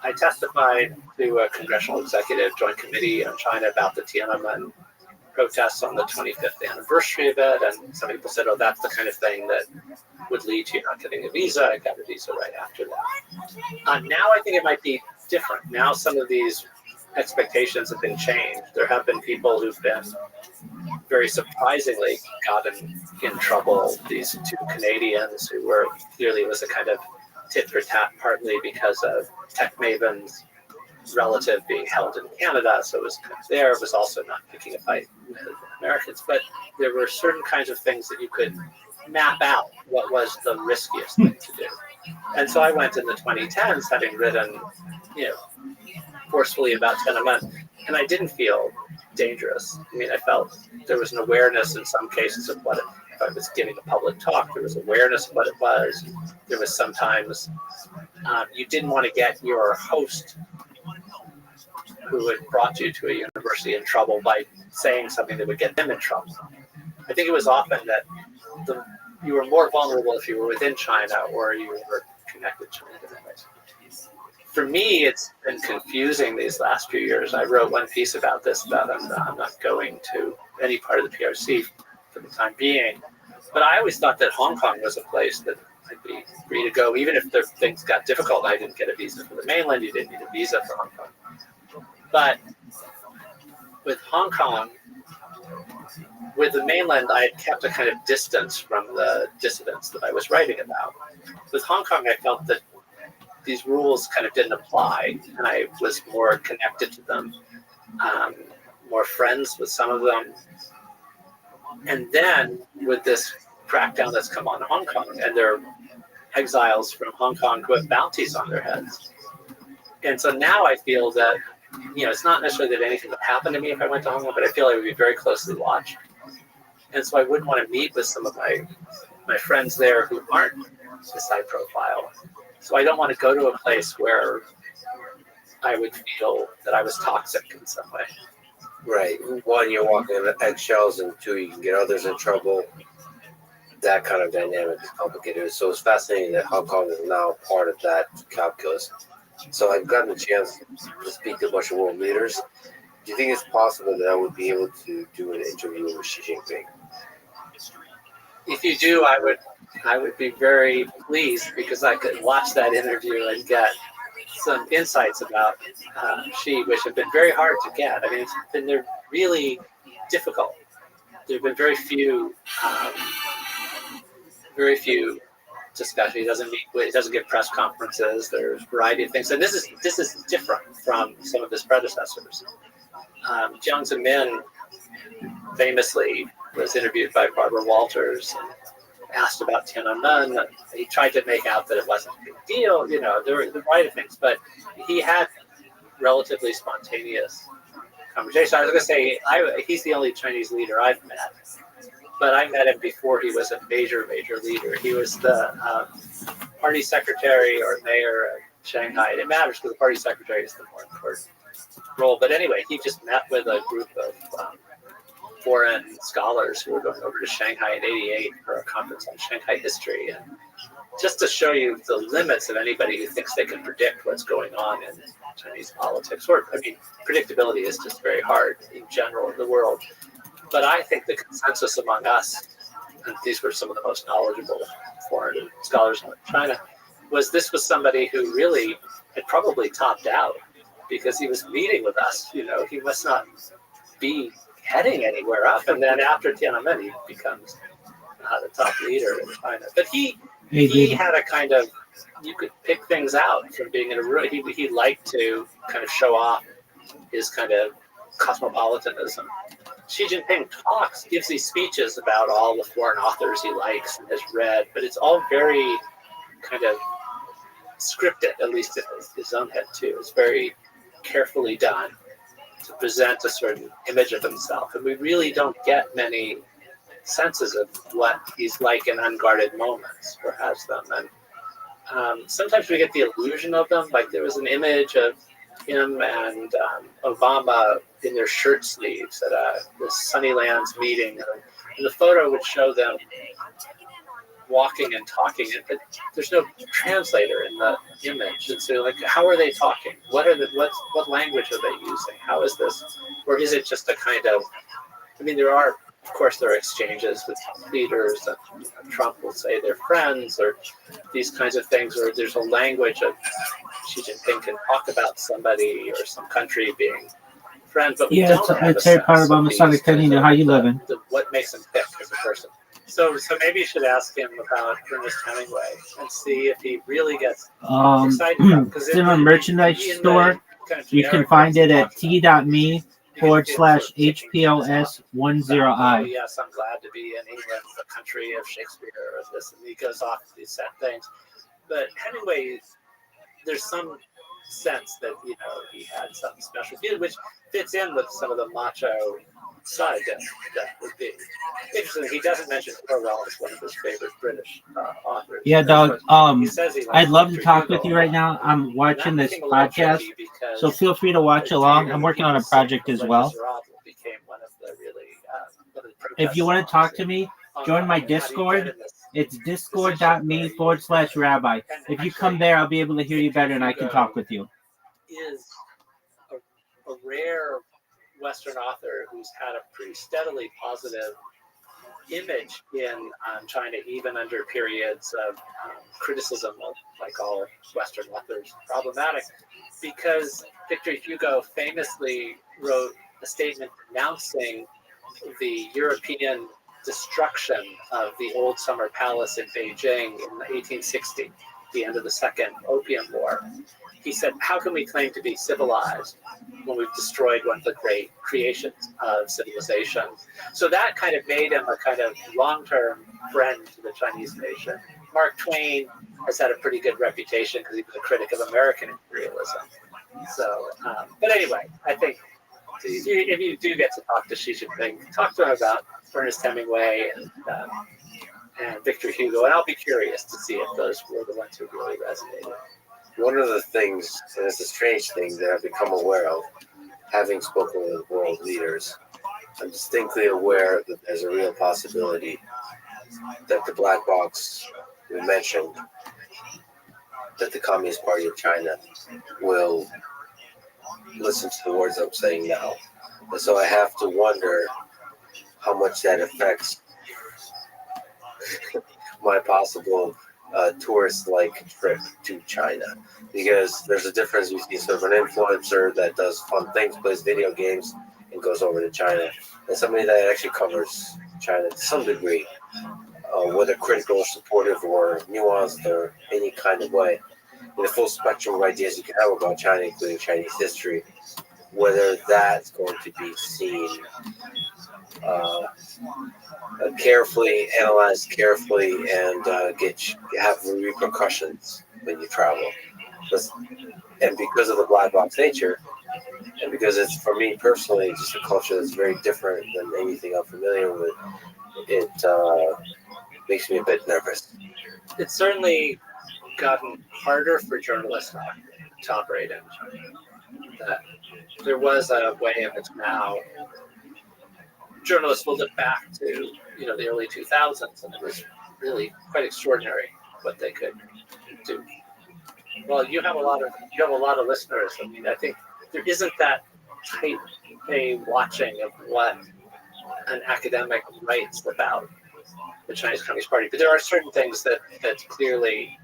I testified to a congressional executive joint committee on China about the Tiananmen protests on the 25th anniversary of it, and some people said, oh, that's the kind of thing that would lead to you not getting a visa. I got a visa right after that. Now I think it might be different. Now some of these expectations have been changed. There have been people who've been very surprisingly gotten in trouble. These two Canadians who were clearly, it was a kind of tit for tat, partly because of tech mavens relative being held in Canada, so it was kind of there. It was also not picking a fight with Americans, but there were certain kinds of things that you could map out what was the riskiest thing to do. And so I went in the 2010s, having written, forcefully about Tiananmen, and I didn't feel dangerous. I mean, I felt there was an awareness in some cases of what if I was giving a public talk, there was awareness of what it was. There was sometimes you didn't want to get your host who had brought you to a university in trouble by saying something that would get them in trouble. I think it was often that you were more vulnerable if you were within China or you were connected to China in different ways. For me, it's been confusing these last few years. I wrote one piece about this, about I'm not going to any part of the PRC for the time being. But I always thought that Hong Kong was a place that I'd be free to go, even if things got difficult. I didn't get a visa for the mainland. You didn't need a visa for Hong Kong. But with Hong Kong, with the mainland, I had kept a kind of distance from the dissidents that I was writing about. With Hong Kong, I felt that these rules kind of didn't apply, and I was more connected to them, more friends with some of them. And then with this crackdown that's come on Hong Kong, and there are exiles from Hong Kong who have bounties on their heads. And so now I feel that, it's not necessarily that anything would happen to me if I went to Hong Kong, but I feel I would be very closely watched. And so I wouldn't want to meet with some of my friends there who aren't this high profile. So I don't want to go to a place where I would feel that I was toxic in some way. Right. One, you're walking on eggshells, and two, you can get others in trouble. That kind of dynamic is complicated. So it's fascinating that Hong Kong is now part of that calculus. So I've gotten a chance to speak to a bunch of world leaders. Do you think it's possible that I would be able to do an interview with Xi Jinping? if you do, I would be very pleased because I could watch that interview and get some insights about Xi, which have been very hard to get. I mean, they're really difficult. There have been very few discussions. He doesn't give press conferences. There's a variety of things, and this is different from some of his predecessors. Jiang Zemin famously was interviewed by Barbara Walters and asked about Tiananmen. He tried to make out that it wasn't a big deal. There were a variety of things, but he had relatively spontaneous conversation. I was going to say, he's the only Chinese leader I've met, but I met him before he was a major leader. He was the party secretary or mayor of Shanghai. It matters because the party secretary is the more important role. But anyway, he just met with a group of foreign scholars who were going over to Shanghai in '88 for a conference on Shanghai history. And just to show you the limits of anybody who thinks they can predict what's going on in Chinese politics. Predictability is just very hard in general in the world. But I think the consensus among us, and these were some of the most knowledgeable foreign scholars on China, this was somebody who really had probably topped out because he was meeting with us. He must not be heading anywhere up. And then after Tiananmen, he becomes the top leader in China. But he had a kind of, you could pick things out from being in a room. He liked to kind of show off his kind of cosmopolitanism. Xi Jinping gives these speeches about all the foreign authors he likes and has read, but it's all very kind of scripted, at least in his own head too. It's very carefully done to present a certain image of himself. And we really don't get many senses of what he's like in unguarded moments or has them. And sometimes we get the illusion of them. Like there was an image of him and Obama in their shirt sleeves at the Sunnylands meeting. And the photo would show them walking and talking, but there's no translator in the image. And so, like, how are they talking? What language are they using? How is this? Or is it just a kind of? I mean, there are exchanges with leaders. Trump will say they're friends, or these kinds of things, where there's a language of Xi Jinping can talk about somebody or some country being friends, but we don't have a sense of how you living. What makes him tick as a person. So maybe you should ask him about Ernest Hemingway and see if he really gets excited about it. It's in a merchandise store. You can find it at t.me/HPLS10I. Oh, yes, I'm glad to be in England, the country of Shakespeare, or this, and he goes off these sad things. But Hemingway, there's some sense that he had something special, which fits in with some of the macho side that would be interesting. He doesn't mention Orwell as one of his favorite British authors. Yeah, dog. I'd love to talk with Hugo you right now. I'm watching this podcast, so feel free to watch along. I'm working on a project as well. If you want to talk to me, join my Discord. It's discord.me/Rabbi. If you come there, I'll be able to hear you better and I can talk with you. Is a rare Western author who's had a pretty steadily positive image in China, even under periods of criticism of, like all Western authors, problematic, because Victor Hugo famously wrote a statement denouncing the European destruction of the old summer palace in Beijing in 1860, the end of the Second Opium War. He said, how can we claim to be civilized when we've destroyed one of the great creations of civilization? So that kind of made him a kind of long-term friend to the Chinese nation. Mark Twain has had a pretty good reputation because he was a critic of American imperialism. So, but anyway, I think if you do get to talk to Xi Jinping, talk to him about Ernest Hemingway and Victor Hugo, and I'll be curious to see if those were the ones who really resonated. One of the things, and it's a strange thing that I've become aware of, having spoken with world leaders, I'm distinctly aware that there's a real possibility that the black box we mentioned, that the Communist Party of China will listen to the words I'm saying now. And so I have to wonder how much that affects my possible tourist-like trip to China, because there's a difference between sort of an influencer that does fun things, plays video games, and goes over to China, and somebody that actually covers China to some degree, whether critical or supportive or nuanced or any kind of way, in the full spectrum of ideas you can have about China, including Chinese history, whether that's going to be seen carefully, analyzed carefully, and have repercussions when you travel. And because of the black box nature, and because it's, for me personally, just a culture that's very different than anything I'm familiar with, it makes me a bit nervous. It's certainly gotten harder for journalists to operate in China. There was a way in which now journalists will look back to the early 2000s, and it was really quite extraordinary what they could do. Well, you have a lot of listeners. I mean, I think there isn't that tight a watching of what an academic writes about the Chinese Communist Party, but there are certain things that clearly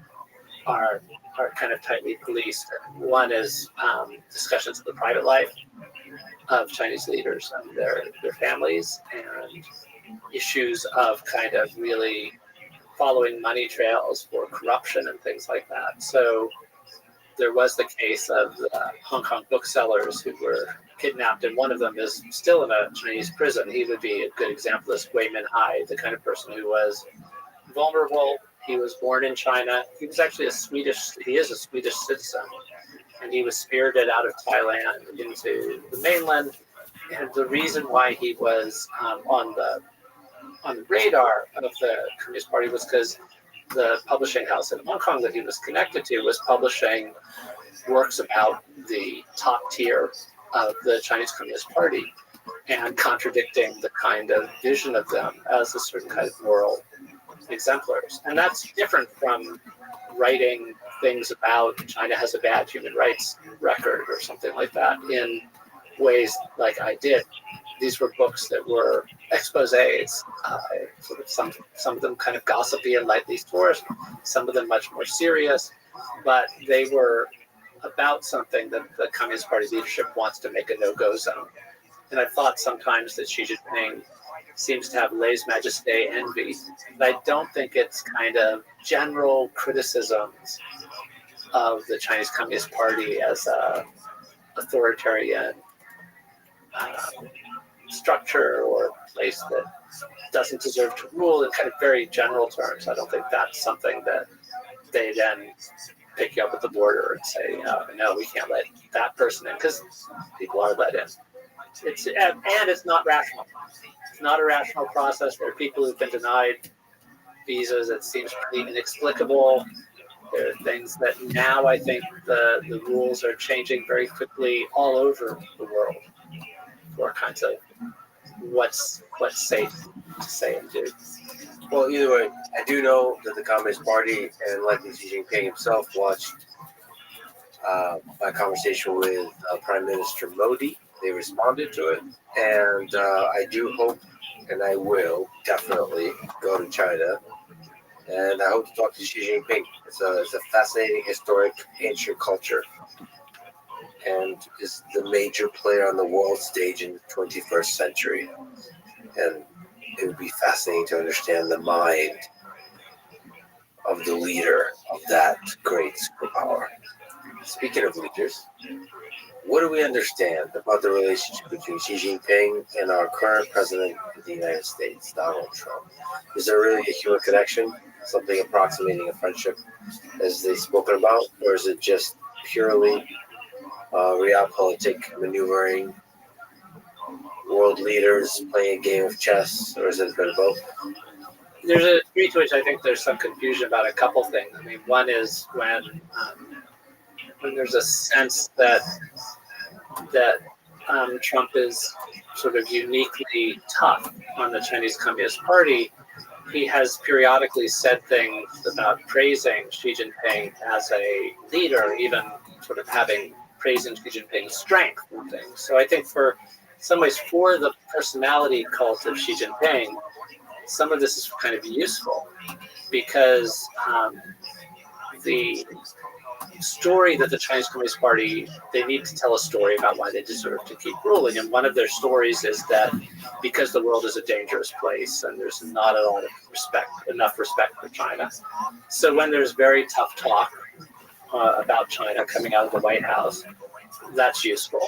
are kind of tightly policed. One is discussions of the private life of Chinese leaders and their families, and issues of kind of really following money trails for corruption and things like that. So there was the case of the Hong Kong booksellers who were kidnapped, and one of them is still in a Chinese prison. He would be a good example of this Gui Minhai, the kind of person who was vulnerable. He was born in China. He was actually he is a Swedish citizen, and he was spirited out of Thailand into the mainland. And the reason why he was on the radar of the Communist Party was because the publishing house in Hong Kong that he was connected to was publishing works about the top tier of the Chinese Communist Party and contradicting the kind of vision of them as a certain kind of moral exemplars. And that's different from writing things about China has a bad human rights record or something like that in ways like I did. These were books that were exposés, sort of some of them kind of gossipy and lightly tourist, some of them much more serious, but they were about something that the Communist Party leadership wants to make a no-go zone. And I thought sometimes that Xi Jinping seems to have lèse-majesté envy, but I don't think it's kind of general criticisms of the Chinese Communist Party as a authoritarian structure or place that doesn't deserve to rule in kind of very general terms. I don't think that's something that they then pick you up at the border and say, no, we can't let that person in, because people are let in. It's not rational. It's not a rational process. There are people who've been denied visas. It seems pretty inexplicable. There are things that now I think the rules are changing very quickly all over the world for kinds of what's safe to say and do. Well, either way, I do know that the Communist Party and likely Xi Jinping himself watched my conversation with Prime Minister Modi. They responded to it, and I do hope, and I will definitely go to China, and I hope to talk to Xi Jinping. It's a fascinating, historic, ancient culture, and is the major player on the world stage in the 21st century. And it would be fascinating to understand the mind of the leader of that great superpower. Speaking of leaders, what do we understand about the relationship between Xi Jinping and our current president of the United States, Donald Trump? Is there really a human connection, something approximating a friendship as they've spoken about, or is it just purely realpolitik maneuvering, world leaders playing a game of chess, or is it a bit of both? There's a degree to which I think there's some confusion about a couple things. I mean, one is when there's a sense that Trump is sort of uniquely tough on the Chinese Communist Party. He has periodically said things about praising Xi Jinping as a leader, even sort of praising Xi Jinping's strength and things. So I think for some ways, for the personality cult of Xi Jinping, some of this is kind of useful because the story that the Chinese Communist Party, they need to tell a story about why they deserve to keep ruling. And one of their stories is that because the world is a dangerous place and there's not a lot of enough respect for China. So when there's very tough talk about China coming out of the White House, that's useful.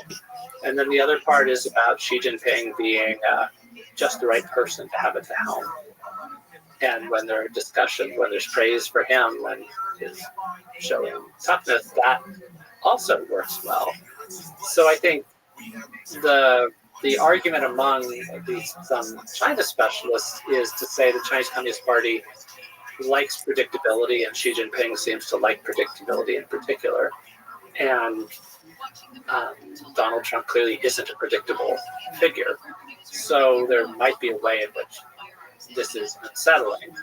And then the other part is about Xi Jinping being just the right person to have at the helm. And when there are discussions, when there's praise for him, when his showing toughness, that also works well. So I think the argument among at least some China specialists is to say the Chinese Communist Party likes predictability, and Xi Jinping seems to like predictability in particular. And Donald Trump clearly isn't a predictable figure. So there might be a way in which this is unsettling.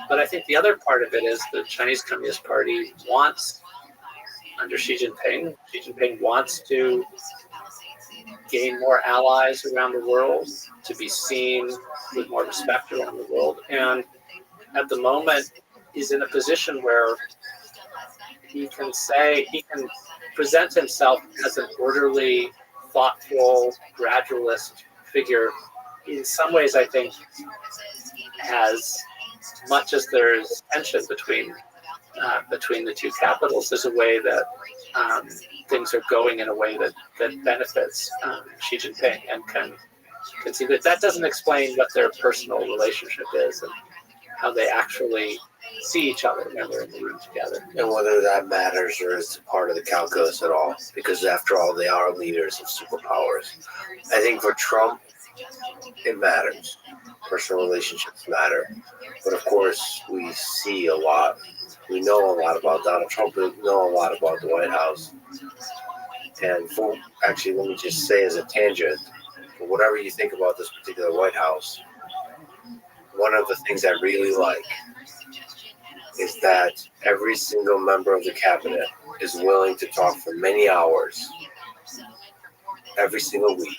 But I think the other part of it is the Chinese Communist Party wants, under Xi Jinping wants to gain more allies around the world, to be seen with more respect around the world. And at the moment, he's in a position where he can present himself as an orderly, thoughtful, gradualist figure. In some ways, I think, as much as there's tension between the two capitals, there's a way that things are going in a way that benefits Xi Jinping and can see that. That doesn't explain what their personal relationship is and how they actually see each other when they're in the room together. And whether that matters or is part of the calculus at all, because after all, they are leaders of superpowers. I think for Trump, it matters. Personal relationships matter. But of course, we see a lot. We know a lot about Donald Trump. We know a lot about the White House. And actually, let me just say as a tangent, whatever you think about this particular White House, one of the things I really like is that every single member of the cabinet is willing to talk for many hours every single week,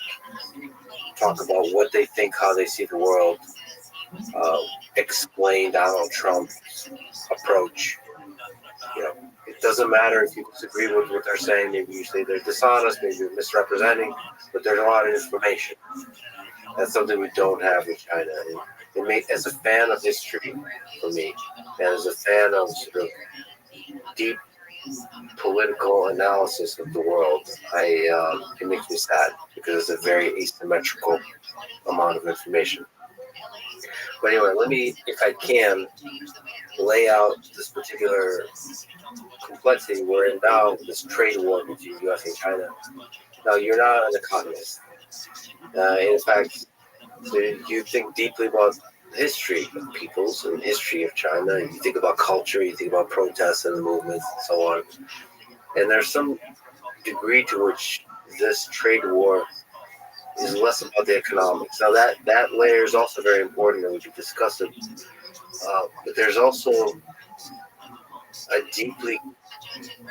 talk about what they think, how they see the world, explain Donald Trump's approach. It doesn't matter if you disagree with what they're saying. Maybe you say they're dishonest, maybe you're misrepresenting, but there's a lot of information. That's something we don't have in China. As a fan of history, for me, and as a fan of sort of deep political analysis of the world, it makes me sad because it's a very asymmetrical amount of information. But anyway, let me, if I can, lay out this particular complexity we're in now, this trade war between the U.S. and China. Now, you're not an economist. In fact, so you think deeply about the history of peoples and history of China. You think about culture, you think about protests and the movements and so on. And there's some degree to which this trade war is less about the economics. Now that layer is also very important, and we can discuss it. But there's also a deeply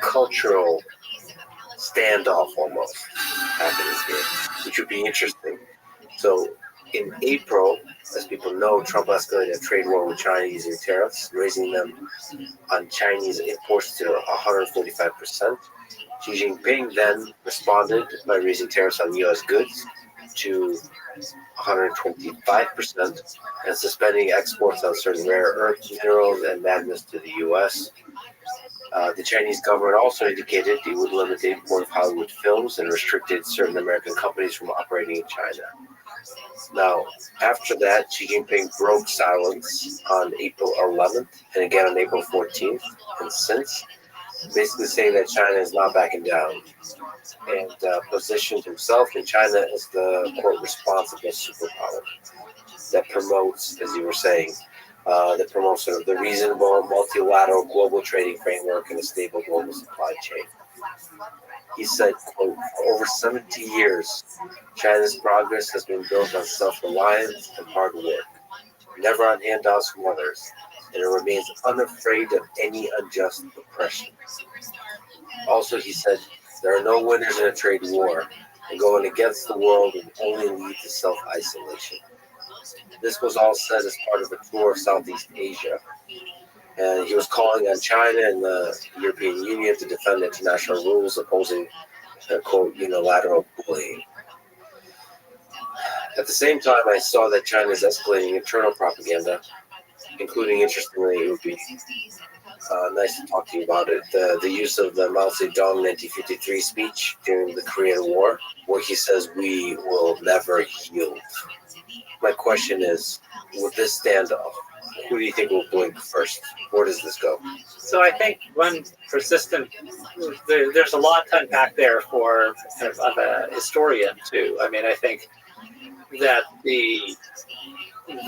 cultural standoff almost happening here, which would be interesting. So in April, as people know, Trump escalated a trade war with China using tariffs, raising them on Chinese imports to 145%. Xi Jinping then responded by raising tariffs on U.S. goods to 125% and suspending exports on certain rare earth minerals and magnets to the U.S. The Chinese government also indicated it would limit the import of Hollywood films and restricted certain American companies from operating in China. Now, after that, Xi Jinping broke silence on April 11th and again on April 14th, and since, basically saying that China is not backing down, and positioned himself in China as the, quote, responsible superpower that promotes, as you were saying, that promotes sort of the reasonable multilateral global trading framework and a stable global supply chain. He said, quote, for over 70 years, China's progress has been built on self-reliance and hard work, never on handouts from others, and it remains unafraid of any unjust oppression. Also, he said, there are no winners in a trade war, and going against the world will only lead to self-isolation. This was all said as part of a tour of Southeast Asia. And he was calling on China and the European Union to defend international rules opposing, quote, unilateral bullying. At the same time, I saw that China is escalating internal propaganda, including, interestingly, it would be nice to talk to you about it, the use of the Mao Zedong 1953 speech during the Korean War, where he says, "We will never yield." My question is, would this stand up? Who do you think will blink first? Where does this go? So I think one persistent, there's a lot to unpack there for of a historian too. I mean, I think that the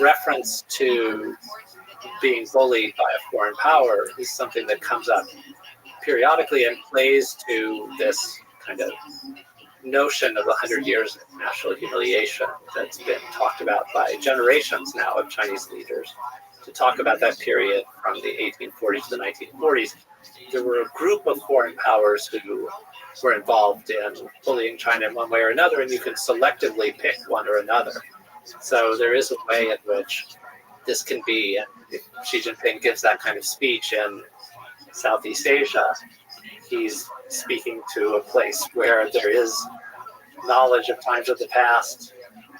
reference to being bullied by a foreign power is something that comes up periodically and plays to this kind of notion of 100 years of national humiliation that's been talked about by generations now of Chinese leaders. To talk about that period from the 1840s to the 1940s, there were a group of foreign powers who were involved in bullying China in one way or another, and you can selectively pick one or another. So there is a way in which this can be, and if Xi Jinping gives that kind of speech in Southeast Asia, he's speaking to a place where there is knowledge of times of the past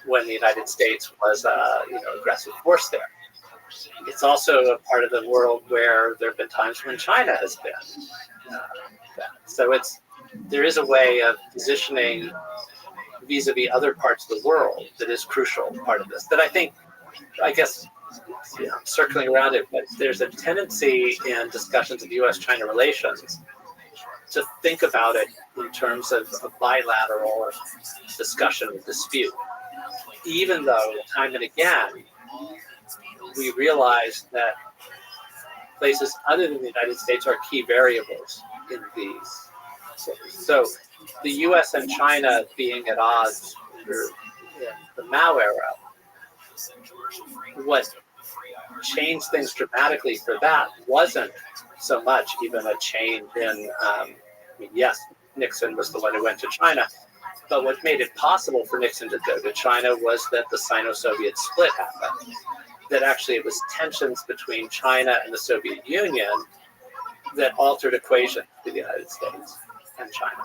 when the United States was aggressive force there. It's also a part of the world where there have been times when China has been. So there is a way of positioning vis-a-vis other parts of the world that is crucial part of this. That I guess, circling around it, but there's a tendency in discussions of U.S.-China relations to think about it in terms of a bilateral discussion or dispute, even though time and again we realize that places other than the United States are key variables in these. So the U.S. and China being at odds under the Mao era, what changed things dramatically for that wasn't so much even a change in, yes, Nixon was the one who went to China, but what made it possible for Nixon to go to China was that the Sino-Soviet split happened. That actually it was tensions between China and the Soviet Union that altered equations with the United States and China.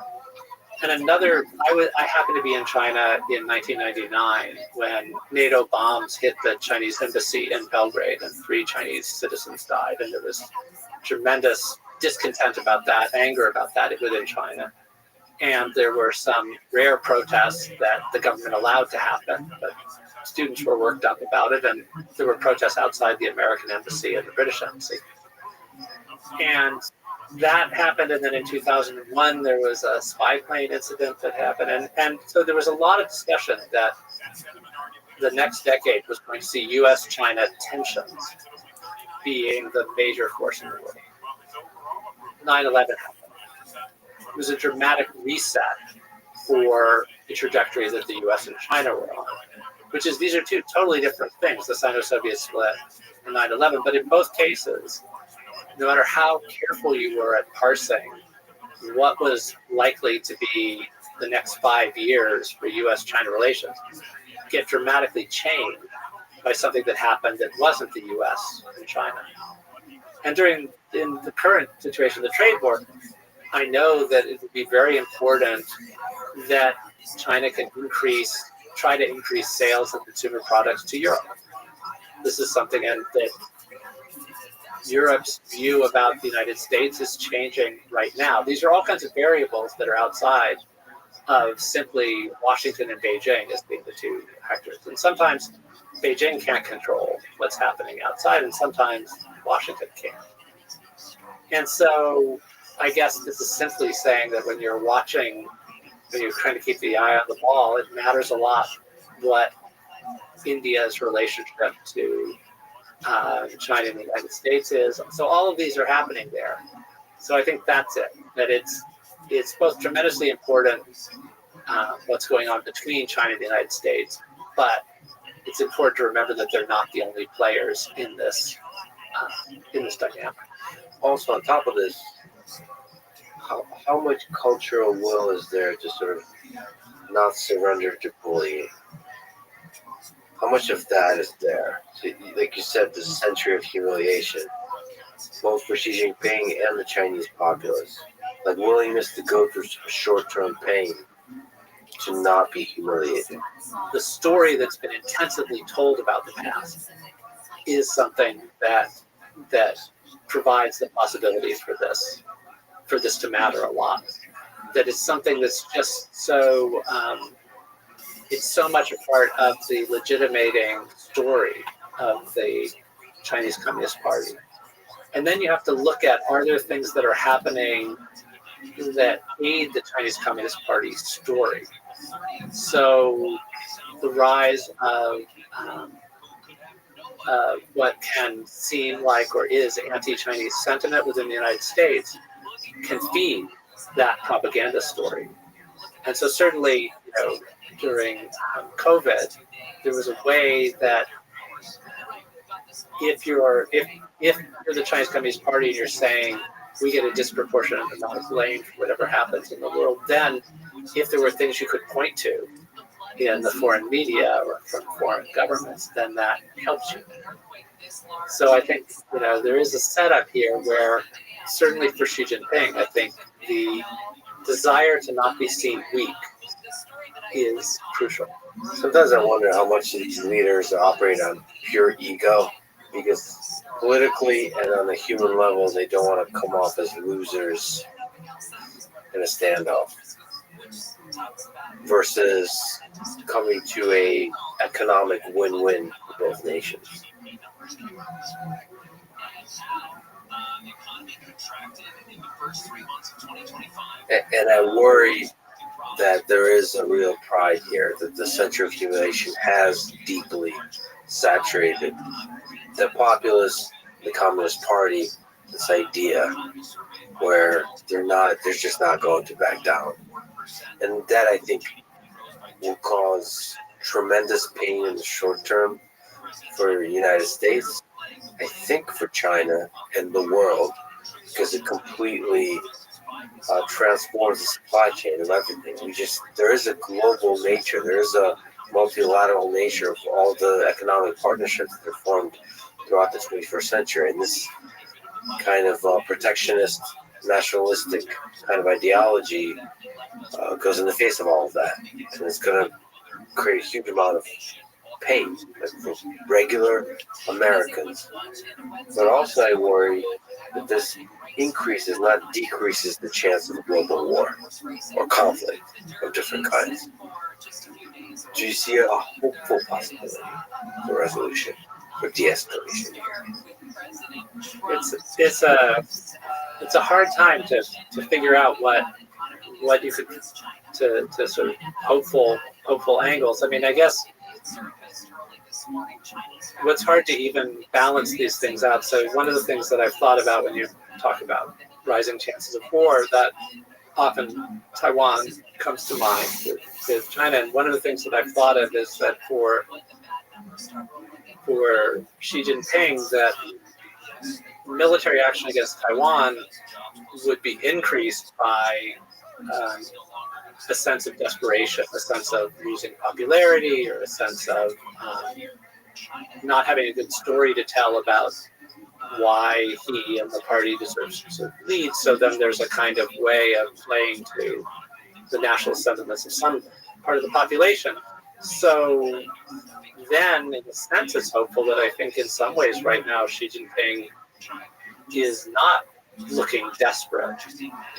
And another, I happened to be in China in 1999 when NATO bombs hit the Chinese embassy in Belgrade and 3 Chinese citizens died. And there was tremendous discontent about that, anger about that within China. And there were some rare protests that the government allowed to happen, but students were worked up about it, and there were protests outside the American embassy and the British embassy. And that happened, and then in 2001, there was a spy plane incident that happened. And so there was a lot of discussion that the next decade was going to see U.S.-China tensions being the major force in the world. 9/11 happened. It was a dramatic reset for the trajectory that the U.S. and China were on, which is these are two totally different things, the Sino-Soviet split and 9/11. But in both cases, no matter how careful you were at parsing what was likely to be the next 5 years for U.S.-China relations, get dramatically changed by something that happened that wasn't the U.S. and China. And in the current situation, the trade war, I know that it would be very important that China can try to increase sales of consumer products to Europe. This is something that Europe's view about the United States is changing right now. These are all kinds of variables that are outside of simply Washington and Beijing as being the two actors. And sometimes Beijing can't control what's happening outside, and sometimes Washington can. And so I guess this is simply saying that when you're trying to keep the eye on the ball, it matters a lot what India's relationship to China and the United States is. So all of these are happening there. So I think that's it, that it's both tremendously important what's going on between China and the United States, but it's important to remember that they're not the only players in this dynamic. Also, on top of this, how much cultural will is there to sort of not surrender to bullying? how much of that is there? So, like you said, the century of humiliation, both for Xi Jinping and the Chinese populace, like willingness to go through short-term pain to not be humiliated. The story that's been intensively told about the past is something that provides the possibility for this to matter a lot. That is something that's just so it's so much a part of the legitimating story of the Chinese Communist Party. And then you have to look at, are there things that are happening that aid the Chinese Communist Party's story? So the rise of what can seem like or is anti-Chinese sentiment within the United States can feed that propaganda story. And so certainly, during COVID, there was a way that if you're the Chinese Communist Party and you're saying we get a disproportionate amount of blame for whatever happens in the world, then if there were things you could point to in the foreign media or from foreign governments, then that helps you. So I think there is a setup here where certainly for Xi Jinping, I think the desire to not be seen weak is crucial. Sometimes I wonder how much these leaders operate on pure ego, because politically and on a human level, they don't want to come off as losers in a standoff, versus coming to a economic win-win for both nations. And I worry that there is a real pride here, that the century of humiliation has deeply saturated the populace, the Communist Party, this idea where they're just not going to back down. And that, I think, will cause tremendous pain in the short term for the United States, I think for China and the world, because it completely transforms the supply chain of everything. There is a global nature, there is a multilateral nature of all the economic partnerships that are formed throughout the 21st century. And this kind of protectionist, nationalistic kind of ideology goes in the face of all of that. And it's going to create a huge amount of pain for regular Americans. But also I worry that this increases, not decreases, the chance of a global war or conflict of different kinds. Do you see a hopeful possibility for resolution, for de-escalation here? It's a hard time to figure out what you could to sort of hopeful angles. I mean, I guess what's hard to even balance these things out. So one of the things that I've thought about when you talk about rising chances of war, that often Taiwan comes to mind with China. And one of the things that I've thought of is that for Xi Jinping, that military action against Taiwan would be increased by a sense of desperation, a sense of losing popularity, or a sense of not having a good story to tell about why he and the party deserves to lead. So then there's a kind of way of playing to the national sentiments of some part of the population. So then, in a sense, it's hopeful that I think in some ways right now Xi Jinping is not looking desperate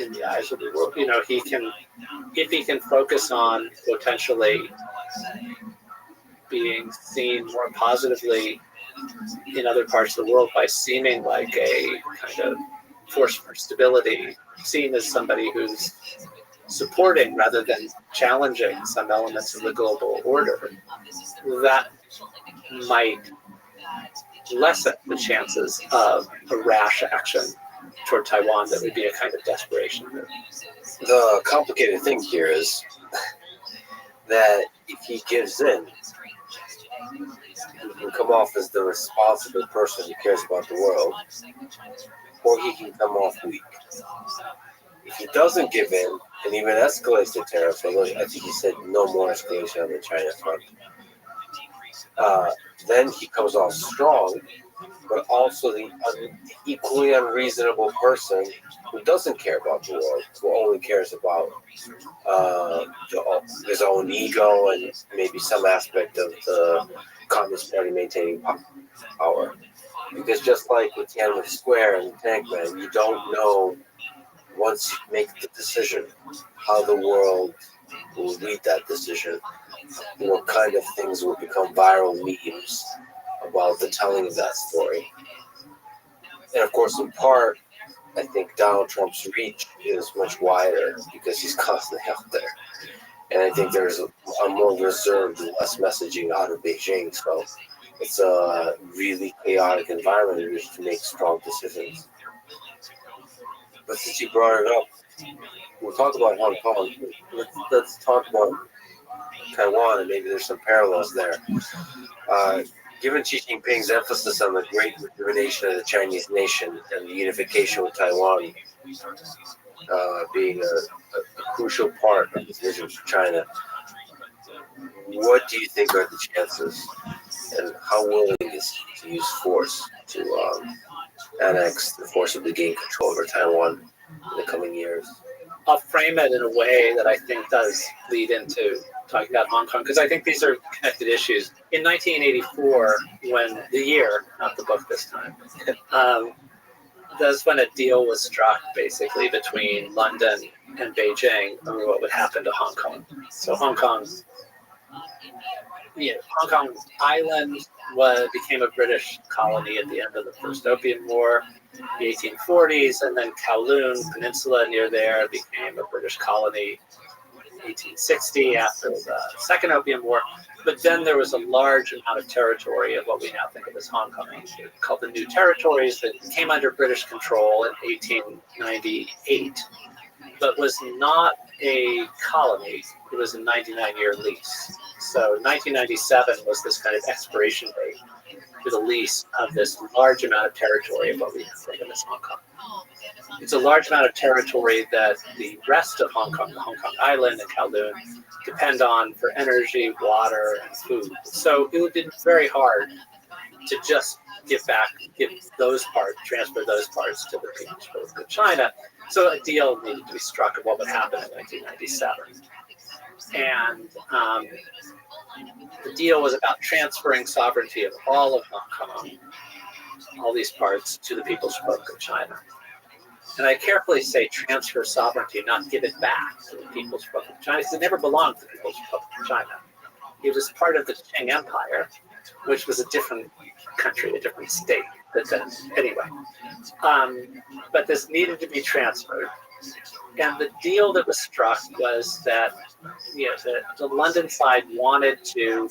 in the eyes of the world. If he can focus on potentially being seen more positively in other parts of the world by seeming like a kind of force for stability, seen as somebody who's supporting rather than challenging some elements of the global order, that might lessen the chances of a rash action toward Taiwan that would be a kind of desperation move. The complicated thing here is that if he gives in, he can come off as the responsible person who cares about the world, or he can come off weak. If he doesn't give in and even escalates the tariffs, although I think he said no more escalation on the China front, Then he comes off strong, but also the equally unreasonable person who doesn't care about the world, who only cares about his own ego and maybe some aspect of the Communist Party maintaining power. Because just like with Tiananmen Square and Tankman, you don't know once you make the decision how the world will read that decision, what kind of things will become viral memes about the telling of that story. And of course, in part, I think Donald Trump's reach is much wider because he's constantly out there. And I think there's a more reserved, less messaging out of Beijing. So it's a really chaotic environment in which to make strong decisions. But since you brought it up, we'll talk about Hong Kong. Let's talk about Taiwan, and maybe there's some parallels there. Given Xi Jinping's emphasis on the great rejuvenation of the Chinese nation and the unification with Taiwan being a crucial part of his vision for China, what do you think are the chances, and how willing is he to use force to annex and forcibly gain control over Taiwan in the coming years? I'll frame it in a way that I think does lead into talking about Hong Kong, because I think these are connected issues. In 1984, when the year, not the book this time, that's when a deal was struck basically between London and Beijing over what would happen to Hong Kong. So Hong Kong Island became a British colony at the end of the First Opium War, the 1840s, and then Kowloon Peninsula near there became a British colony in 1860 after the Second Opium War. But then there was a large amount of territory of what we now think of as Hong Kong, called the New Territories, that came under British control in 1898, but was not a colony. It was a 99-year lease. So 1997 was this kind of expiration date for the lease of this large amount of territory of what we think of as Hong Kong. It's a large amount of territory that the rest of Hong Kong, the Hong Kong Island and Kowloon, depend on for energy, water, and food. So it would be very hard to just transfer those parts to the People's Republic of China. So a deal needed to be struck of what would happen in 1997. And the deal was about transferring sovereignty of all of Hong Kong, all these parts, to the People's Republic of China. And I carefully say transfer sovereignty, not give it back to the People's Republic of China, because it never belonged to the People's Republic of China. It was part of the Qing Empire, which was a different country, a different state. But this needed to be transferred. And the deal that was struck was that the London side wanted to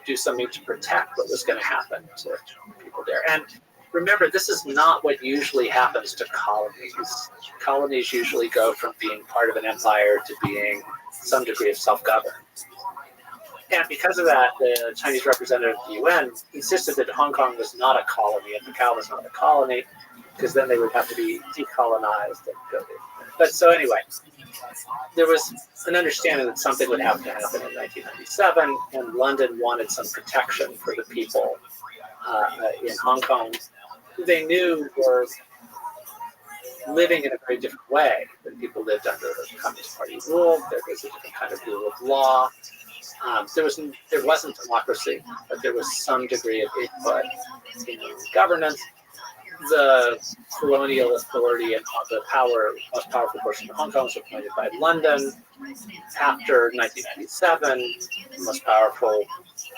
do something to protect what was going to happen to people there. And remember, this is not what usually happens to colonies. Colonies usually go from being part of an empire to being some degree of self-governance. And because of that, the Chinese representative of the UN insisted that Hong Kong was not a colony and Macau was not a colony, because then they would have to be decolonized. But so anyway, there was an understanding that something would have to happen in 1997, and London wanted some protection for the people in Hong Kong, who they knew were living in a very different way than people lived under the Communist Party rule. There was a different kind of rule of law. There wasn't democracy, but there was some degree of input in governance. The colonial authority and the most powerful person in Hong Kong was appointed by London. After 1997, the most powerful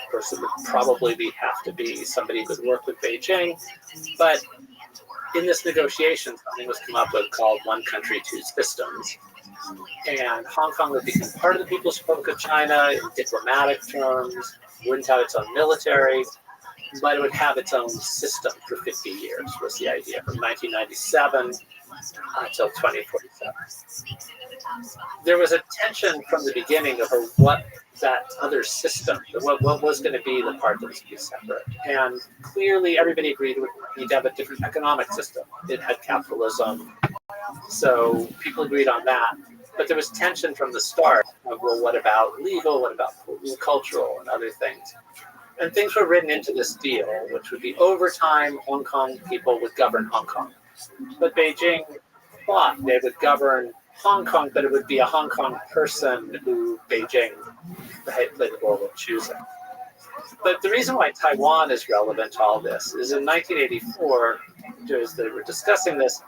person would probably have to be somebody who would work with Beijing. But in this negotiation, something was come up with called One Country, Two Systems. And Hong Kong would become part of the People's Republic of China in diplomatic terms, wouldn't have its own military, but it would have its own system for 50 years, was the idea, from 1997 until 2047. There was a tension from the beginning over what that other system, what was going to be the part that was to be separate. And clearly everybody agreed we need to have a different economic system. It had capitalism, so people agreed on that. But there was tension from the start of, well, what about legal, what about cultural and other things? And things were written into this deal, which would be over time, Hong Kong people would govern Hong Kong. But Beijing thought they would govern Hong Kong, but it would be a Hong Kong person who Beijing played the role of choosing. But the reason why Taiwan is relevant to all this is in 1984, as they were discussing this,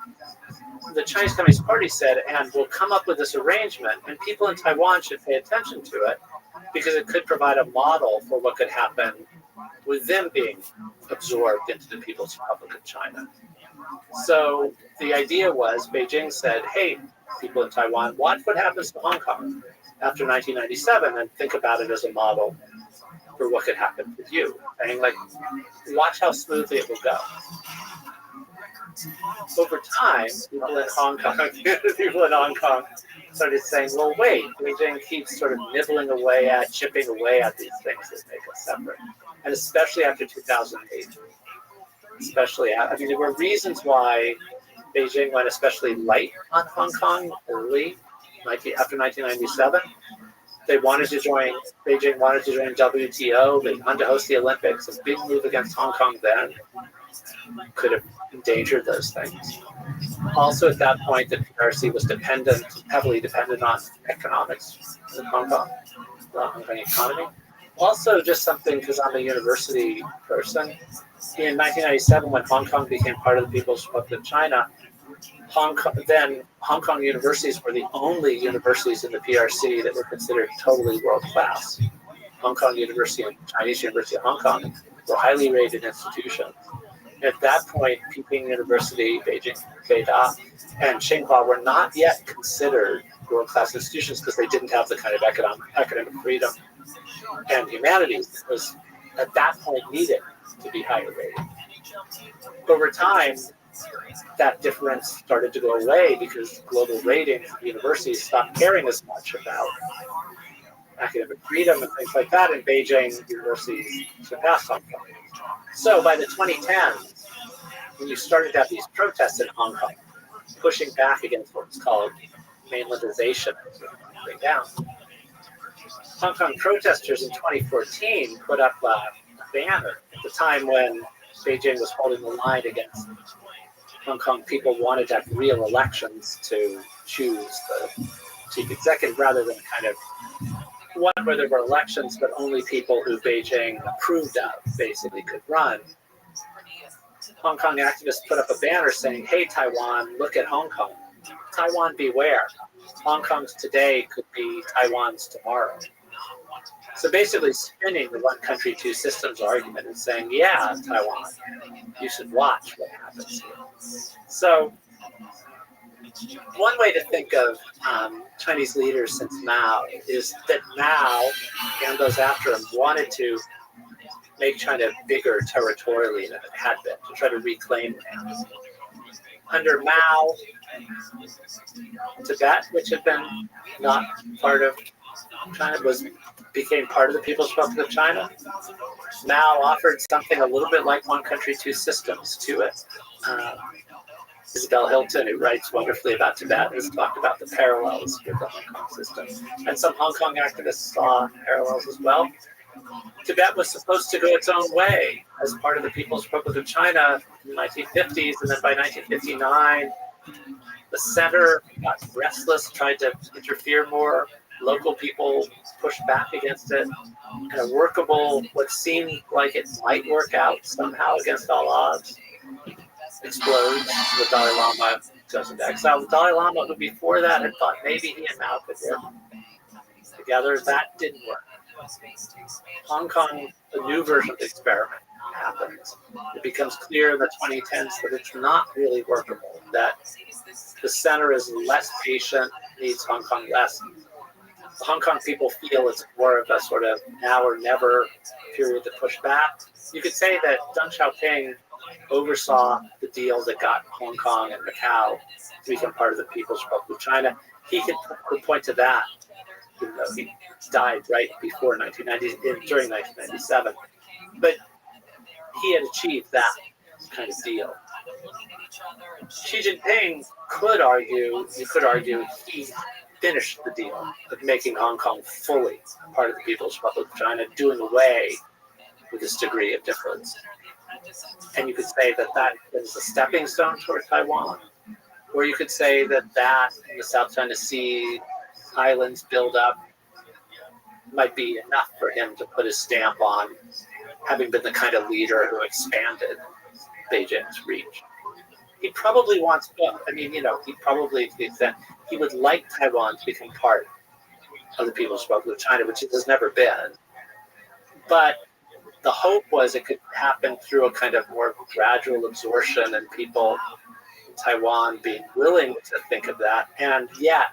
the Chinese Communist Party said, and we'll come up with this arrangement, and people in Taiwan should pay attention to it because it could provide a model for what could happen with them being absorbed into the People's Republic of China. So the idea was Beijing said, hey, people in Taiwan, watch what happens to Hong Kong after 1997 and think about it as a model for what could happen with you. And like, watch how smoothly it will go. Over time, people in Hong Kong started saying, well, wait, Beijing keeps sort of nibbling away at, chipping away at these things that make us separate. And especially after 2008. There were reasons why Beijing went especially light on Hong Kong early, after 1997. Beijing wanted to join WTO. They wanted to host the Olympics. A big move against Hong Kong then could have endangered those things. Also, at that point, the PRC was heavily dependent on economics in Hong Kong, the Hong Kong economy. Also, just something, because I'm a university person, in 1997, when Hong Kong became part of the People's Republic of China, Hong Kong universities were the only universities in the PRC that were considered totally world-class. Hong Kong University and Chinese University of Hong Kong were highly rated institutions. At that point, Peking University, Beijing, Beida, and Tsinghua were not yet considered world-class institutions because they didn't have the kind of academic freedom and humanities that was at that point needed to be higher rated. Over time, that difference started to go away because global ratings of universities stopped caring as much about academic freedom and things like that, and Beijing universities surpassed Hong Kong. So by the 2010s, when you started to have these protests in Hong Kong, pushing back against what's called mainlandization, down, Hong Kong protesters in 2014 put up a banner at the time when Beijing was holding the line against Hong Kong. People wanted to have real elections to choose the chief executive rather than kind of one where there were elections, but only people who Beijing approved of basically could run. Hong Kong activists put up a banner saying, hey, Taiwan, look at Hong Kong. Taiwan, beware. Hong Kong's today could be Taiwan's tomorrow. So basically spinning the one country, two systems argument and saying, yeah, Taiwan, you should watch what happens here. So one way to think of Chinese leaders since Mao is that Mao and those after him wanted to make China bigger territorially than it had been, to try to reclaim land. Under Mao, Tibet, which had been not part of China, became part of the People's Republic of China. Mao offered something a little bit like one country, two systems to it. Isabel Hilton, who writes wonderfully about Tibet, has talked about the parallels with the Hong Kong system. And some Hong Kong activists saw parallels as well. Tibet was supposed to go its own way as part of the People's Republic of China in the 1950s, and then by 1959, the center got restless, tried to interfere more. Local people pushed back against it. And a workable, what seemed like it might work out somehow against all odds, explodes. The Dalai Lama goes into exile. The Dalai Lama, who before that had thought maybe he and Mao could work together, that didn't work. Hong Kong, a new version of the experiment happens. It becomes clear in the 2010s that it's not really workable, that the center is less patient, needs Hong Kong less. The Hong Kong people feel it's more of a sort of now or never period to push back. You could say that Deng Xiaoping oversaw the deal that got Hong Kong and Macau to become part of the People's Republic of China. He could point to that, even though he died right before during 1997. But he had achieved that kind of deal. Xi Jinping you could argue he finished the deal of making Hong Kong fully part of the People's Republic of China, doing away with this degree of difference. And you could say that that is a stepping stone toward Taiwan. Or you could say that that and the South China Sea islands build up might be enough for him to put his stamp on, having been the kind of leader who expanded Beijing's reach. He probably wants, I mean, he probably, to the extent, he would like Taiwan to become part of the People's Republic of China, which it has never been. But the hope was it could happen through a kind of more gradual absorption and people in Taiwan being willing to think of that. And yet,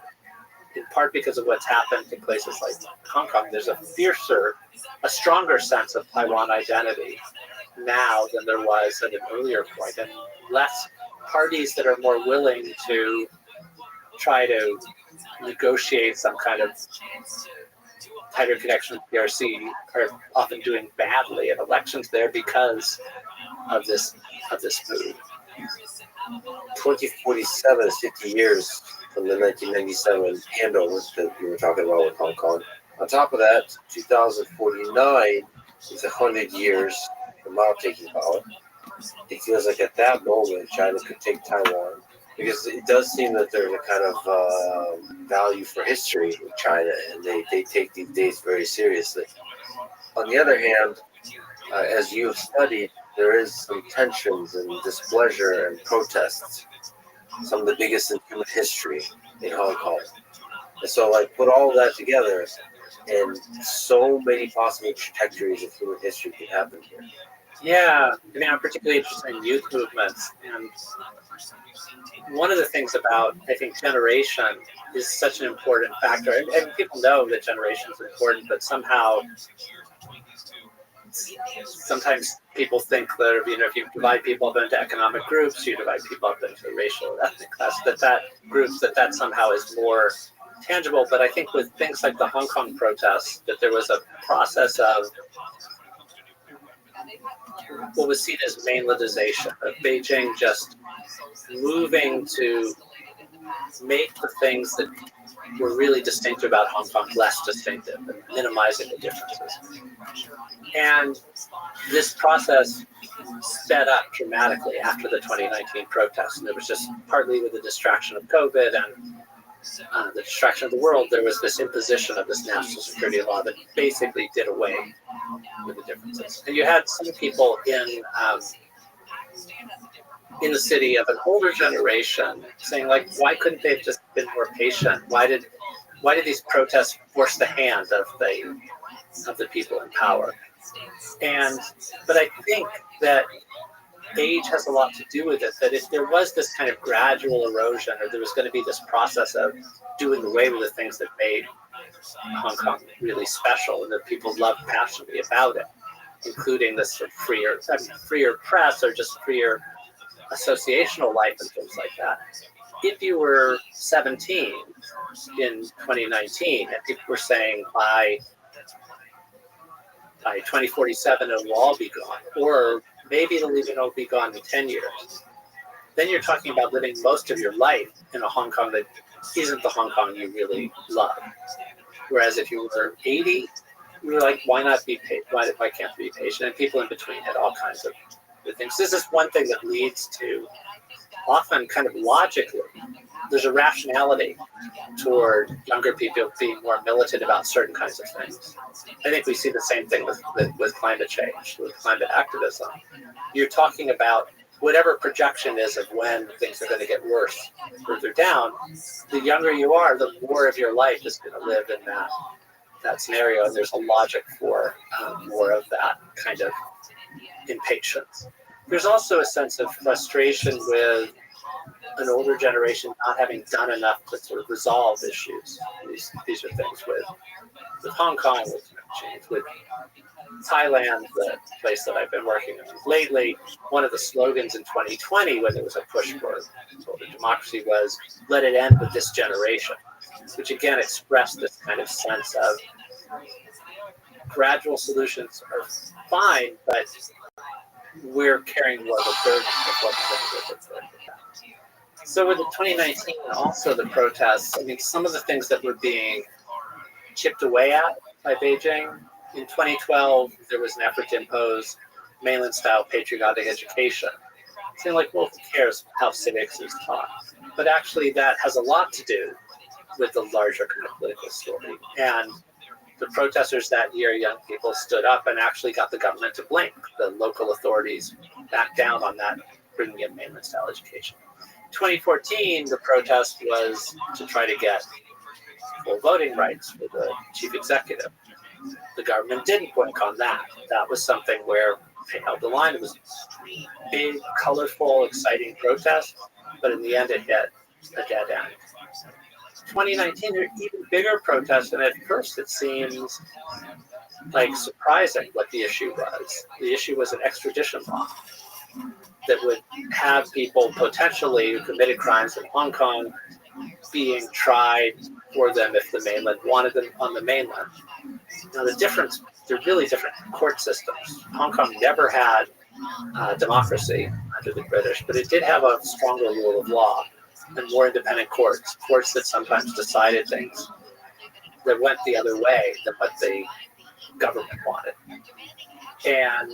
in part because of what's happened in places like Hong Kong, there's a stronger sense of Taiwan identity now than there was at an earlier point, and less parties that are more willing to try to negotiate some kind of tighter connection with PRC are often doing badly in elections there because of this move. 2047 is 50 years from the 1997 handover that we were talking about with Hong Kong. On top of that, 2049 is 100 years from Mao taking power. It feels like at that moment China could take Taiwan, because it does seem that there's a kind of value for history with China, and they take these days very seriously. On the other hand, as you've studied, there is some tensions and displeasure and protests, some of the biggest in human history in Hong Kong. And so, put all of that together, and so many possible trajectories of human history can happen here. Yeah, I mean, I'm particularly interested in youth movements, and one of the things about, I think, generation is such an important factor. And people know that generation is important, but sometimes people think that, if you divide people up into economic groups, you divide people up into racial or ethnic class, that somehow is more tangible. But I think with things like the Hong Kong protests, that there was a process of what was seen as mainlandization, of Beijing just moving to make the things that were really distinctive about Hong Kong less distinctive, and minimizing the differences. And this process sped up dramatically after the 2019 protests, and it was just partly with the distraction of COVID and the distraction of the world. There was this imposition of this national security law that basically did away with the differences. And you had some people in the city of an older generation saying, why couldn't they have just been more patient? Why did these protests force the hand of the people in power? But I think that age has a lot to do with it, that if there was this kind of gradual erosion, or there was going to be this process of doing away with the things that made Hong Kong really special and that people loved passionately about it, including this sort of freer press, or just freer associational life and things like that. If you were 17 in 2019 and people were saying by 2047 it will all be gone, or maybe it'll even all be gone in 10 years, then you're talking about living most of your life in a Hong Kong that isn't the Hong Kong you really love. Whereas if you were 80, you were like, why not be patient? Why can't we be patient? And people in between had all kinds of things. This is one thing that leads to, often kind of logically, there's a rationality toward younger people being more militant about certain kinds of things. I think we see the same thing with climate change, with climate activism. You're talking about whatever projection is of when things are going to get worse further down. The younger you are, the more of your life is going to live in that scenario, and there's a logic for more of that kind of impatience. There's also a sense of frustration with an older generation not having done enough to sort of resolve issues. These are things with Hong Kong, with Thailand, the place that I've been working on lately. One of the slogans in 2020, when there was a push for democracy, was "Let it end with this generation," which again expressed this kind of sense of gradual solutions are fine, but we're carrying more of a burden of what's going with it. So with the 2019, also the protests, I mean, some of the things that were being chipped away at by Beijing In 2012, there was an effort to impose mainland-style patriotic education. It seemed like, well, who cares how civics is taught? But actually, that has a lot to do with the larger kind of political story. And the protesters that year, young people stood up and actually got the government to blink. The local authorities backed down on that, bringing in mainland-style education. 2014, the protest was to try to get full voting rights for the chief executive. The government didn't blink on that. That was something where they held the line. It was a big, colorful, exciting protest, but in the end, it hit a dead end. 2019, there are even bigger protests, and at first it seems like surprising what the issue was. The issue was an extradition law that would have people potentially who committed crimes in Hong Kong being tried for them if the mainland wanted them on the mainland. Now the difference, they're really different court systems. Hong Kong never had democracy under the British, but it did have a stronger rule of law and more independent courts that sometimes decided things that went the other way than what the government wanted. And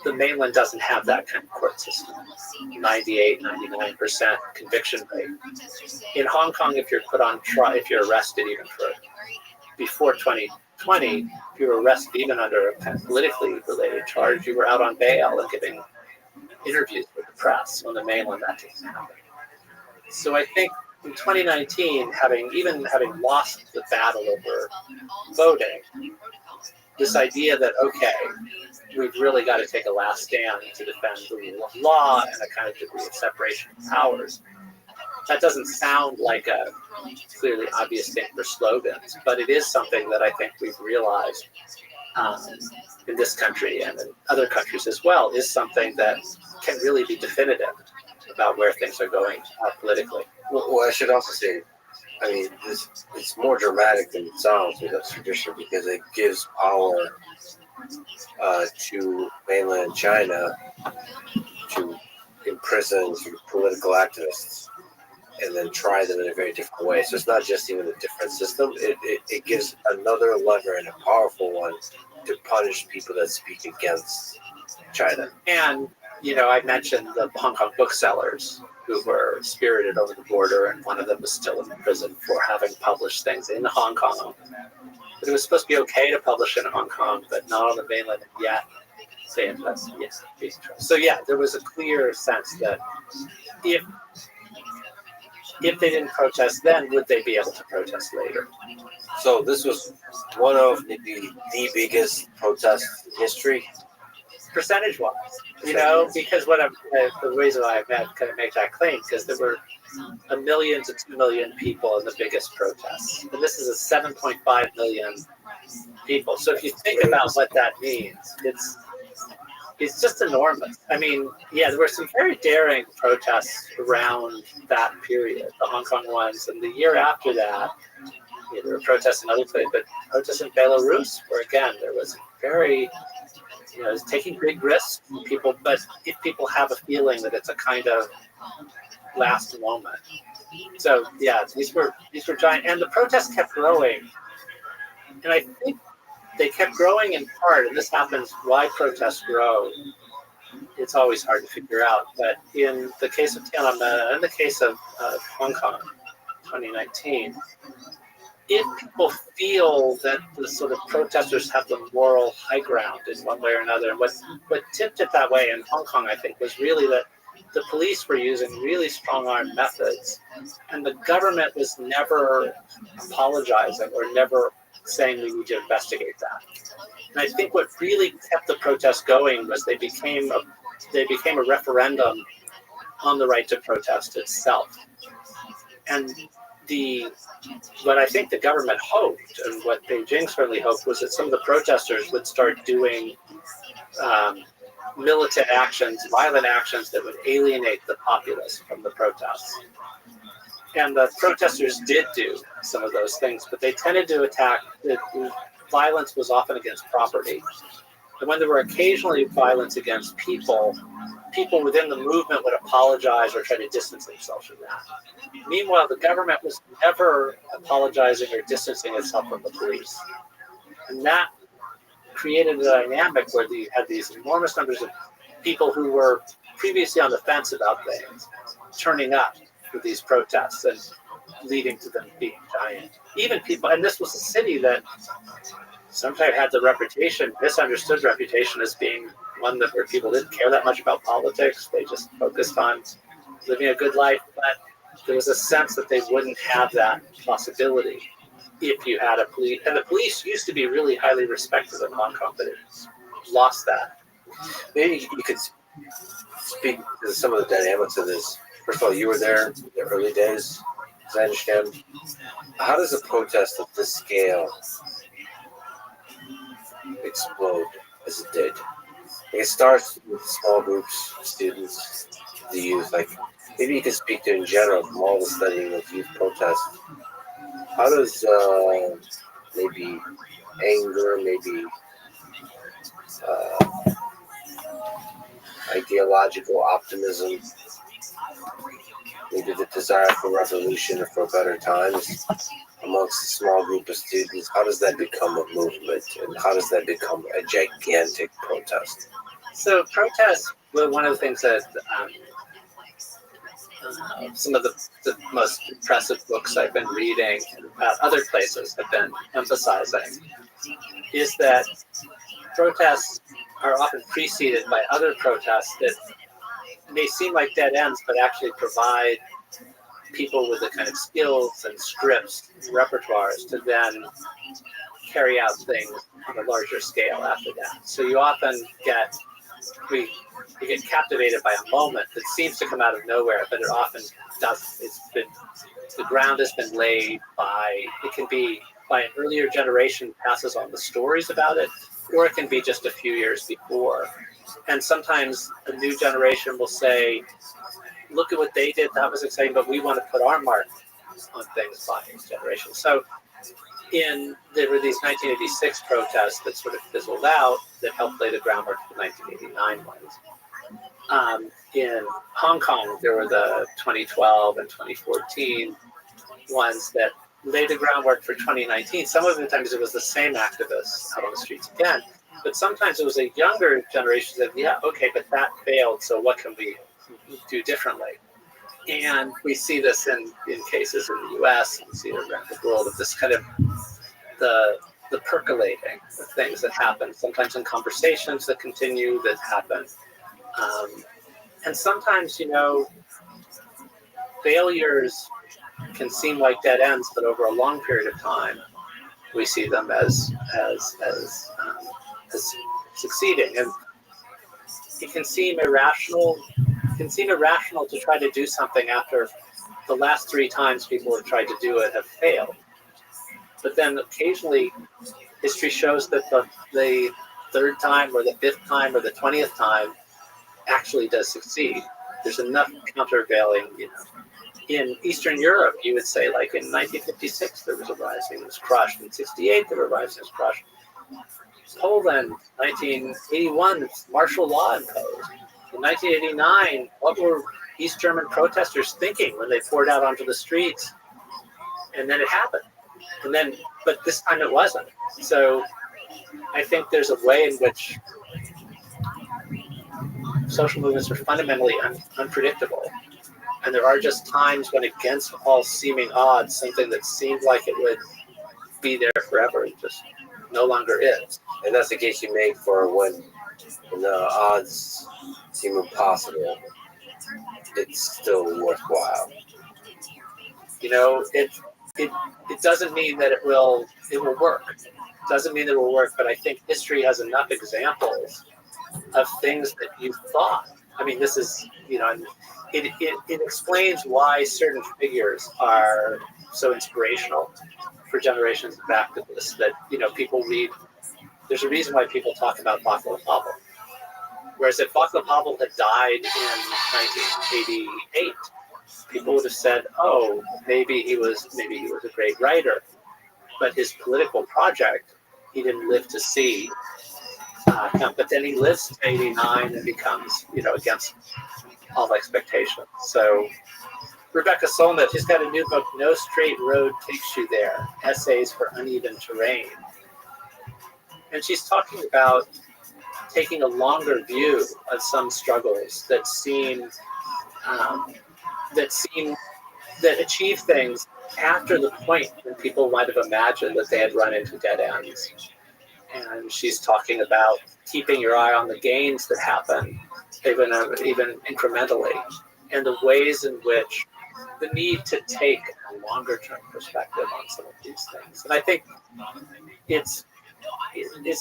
the mainland doesn't have that kind of court system. 98, 99% conviction rate. In Hong Kong, if you're put on trial, if you're arrested even for before 2020, if you were arrested even under a kind of politically related charge, you were out on bail and giving interviews with the press. On the mainland, that didn't happen. So I think in 2019, having lost the battle over voting, this idea that, okay, we've really got to take a last stand to defend the rule of law and a kind of degree of separation of powers. That doesn't sound like a clearly obvious thing for slogans, but it is something that I think we've realized in this country and in other countries as well, is something that can really be definitive about where things are going politically. Well, I should also say, I mean, it's more dramatic than it sounds with extradition because it gives power to mainland China to imprison political activists and then try them in a very different way. So it's not just even a different system. It gives another lever, and a powerful one, to punish people that speak against China. And, I mentioned the Hong Kong booksellers who were spirited over the border, and one of them was still in prison for having published things in Hong Kong. But it was supposed to be okay to publish in Hong Kong, but not on the mainland, and yet they invested. Yes. So yeah, there was a clear sense that if they didn't protest then, would they be able to protest later? So this was one of maybe the biggest protests in history. Percentage-wise, because the reason I kind of make that claim, because there were 1 million to 2 million people in the biggest protests, and this is a 7.5 million people. So if you think about what that means, it's just enormous. I mean, yeah, there were some very daring protests around that period, the Hong Kong ones, and the year after that, there were protests in other places, but protests in Belarus, where again there was very taking big risks, but if people have a feeling that it's a kind of last moment. So yeah, these were giant, and the protests kept growing, and I think they kept growing in part, and this happens why protests grow. It's always hard to figure out, but in the case of Tiananmen, in the case of Hong Kong, 2019. If people feel that the sort of protesters have the moral high ground in one way or another, and what tipped it that way in Hong Kong, I think, was really that the police were using really strong-arm methods, and the government was never apologizing or never saying we need to investigate that. And I think what really kept the protests going was they became a referendum on the right to protest itself. And what I think the government hoped, and what Beijing certainly hoped, was that some of the protesters would start doing militant actions, violent actions that would alienate the populace from the protests. And the protesters did do some of those things, but they tended to attack. The violence was often against property. And when there were occasionally violence against people within the movement would apologize or try to distance themselves from that. Meanwhile, the government was never apologizing or distancing itself from the police. And that created a dynamic where you had these enormous numbers of people who were previously on the fence about things turning up for these protests and leading to them being giant. Even people, and this was a city that sometimes had the reputation, misunderstood reputation, as being one that where people didn't care that much about politics. They just focused on living a good life. But there was a sense that they wouldn't have that possibility if you had a police. And the police used to be really highly respected in Hong Kong, but it lost that. Maybe you could speak to some of the dynamics of this. First of all, you were there in the early days, as I understand. How does a protest of this scale explode as it did? Like, it starts with small groups, students, the youth. Like, maybe you could speak to in general from all the studying of youth protests. How does maybe anger, maybe ideological optimism, maybe the desire for revolution or for better times amongst a small group of students, how does that become a movement, and how does that become a gigantic protest? So protests were one of the things that some of the most impressive books I've been reading about other places have been emphasizing, is that protests are often preceded by other protests that may seem like dead ends, but actually provide people with the kind of skills and scripts and repertoires to then carry out things on a larger scale after that. So you often get, we get captivated by a moment that seems to come out of nowhere, but it often doesn't. The ground has been laid by, it can be by an earlier generation passes on the stories about it, or it can be just a few years before. And sometimes a new generation will say, look at what they did, that was exciting, but we want to put our mark on things by this generation. So there were these 1986 protests that sort of fizzled out that helped lay the groundwork for the 1989 ones. In Hong Kong, there were the 2012 and 2014 ones that laid the groundwork for 2019. Some of the times it was the same activists out on the streets again, but sometimes it was a younger generation that, yeah, okay, but that failed, so what can we do differently? And we see this in cases in the US, and we see it around the world, of this kind of the percolating of things that happen, sometimes in conversations that continue, that happen. And sometimes, failures can seem like dead ends, but over a long period of time, we see them as succeeding. And it can seem irrational. It can seem irrational to try to do something after the last 3 times people have tried to do it have failed. But then occasionally, history shows that the 3rd time or the 5th time or the 20th time actually does succeed. There's enough countervailing, In Eastern Europe, you would say, like in 1956, there was a rising, it was crushed. In 68, there were rising, it was crushed. Poland, 1981, martial law imposed. In 1989, what were East German protesters thinking when they poured out onto the streets? And then it happened. But this time it wasn't. So I think there's a way in which social movements are fundamentally unpredictable. And there are just times when, against all seeming odds, something that seemed like it would be there forever just no longer is. And that's the case you make for when the odds seem impossible, it's still worthwhile. It doesn't mean that it will work. It doesn't mean that it will work, but I think history has enough examples of things that you thought. I mean, this is, it explains why certain figures are so inspirational for generations of activists that, people read. There's a reason why people talk about Václav Havel. Whereas if Václav Havel had died in 1988, people would have said, oh, maybe he was a great writer, but his political project, he didn't live to see. But then he lives to 89 and becomes, against all expectations. So Rebecca Solnit, she's got a new book, No Straight Road Takes You There, Essays for Uneven Terrain. And she's talking about taking a longer view of some struggles that achieve things after the point when people might have imagined that they had run into dead ends. And she's talking about keeping your eye on the gains that happen, even incrementally, and the ways in which the need to take a longer term perspective on some of these things. And I think it's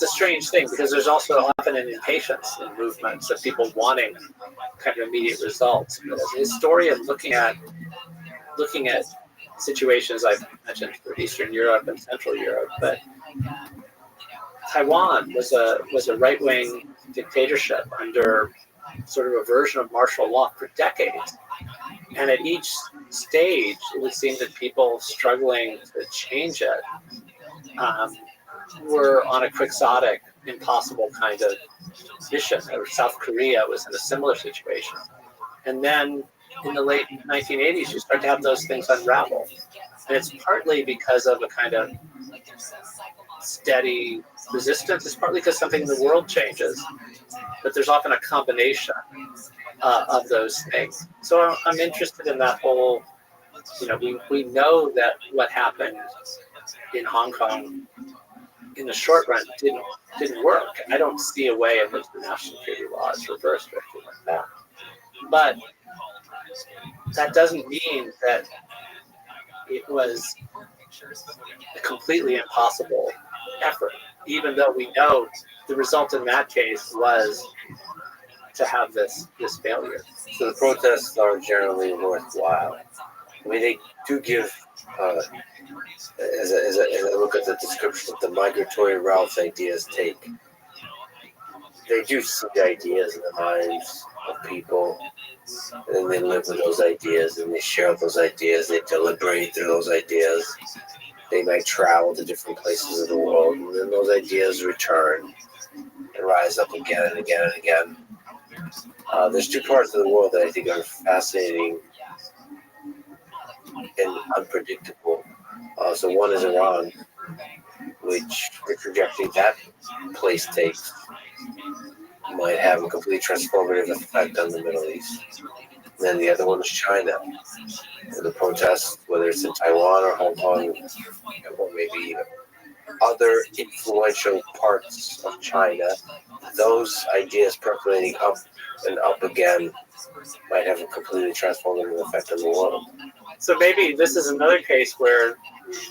a strange thing, because there's also often an impatience in movements of people wanting kind of immediate results. But as a historian looking at situations I've mentioned for Eastern Europe and Central Europe, but Taiwan was a right-wing dictatorship under sort of a version of martial law for decades. And at each stage, it would seem that people struggling to change it were on a quixotic, impossible kind of mission. Or South Korea was in a similar situation. And then in the late 1980s, you start to have those things unravel. And it's partly because of a kind of steady resistance. It's partly because something in the world changes. But there's often a combination of those things. So I'm interested in that whole, we know that what happened in Hong Kong in the short run didn't work. I don't see a way in which the national security law is reversed or anything like that. But that doesn't mean that it was a completely impossible effort, even though we know the result in that case was to have this failure. So the protests are generally worthwhile. I mean, they do give, as I look at the description of the migratory routes ideas take, they do see the ideas in the minds of people, and then they live with those ideas, and they share those ideas, they deliberate through those ideas. They might travel to different places of the world, and then those ideas return and rise up again and again and again. There's two parts of the world that I think are fascinating and unpredictable. So one is Iran, which the trajectory that place takes might have a completely transformative effect on the Middle East. And then the other one is China. And the protests, whether it's in Taiwan or Hong Kong, or maybe other influential parts of China, those ideas percolating up and up again might have a completely transformative effect on the world. So maybe this is another case where,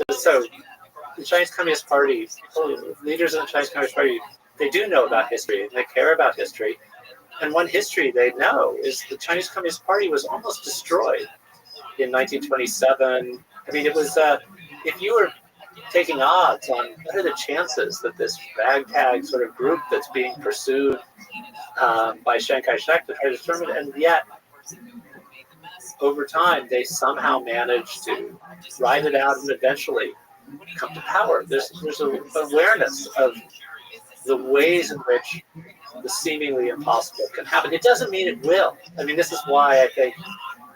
the Chinese Communist Party, leaders of the Chinese Communist Party, they do know about history, they care about history. And one history they know is the Chinese Communist Party was almost destroyed in 1927. I mean, it was, if you were taking odds on what are the chances that this ragtag sort of group that's being pursued by Chiang Kai-shek to try to determine it, and yet over time they somehow managed to ride it out and eventually come to power. There's an awareness of the ways in which the seemingly impossible can happen. It doesn't mean it will. I mean, this is why I think,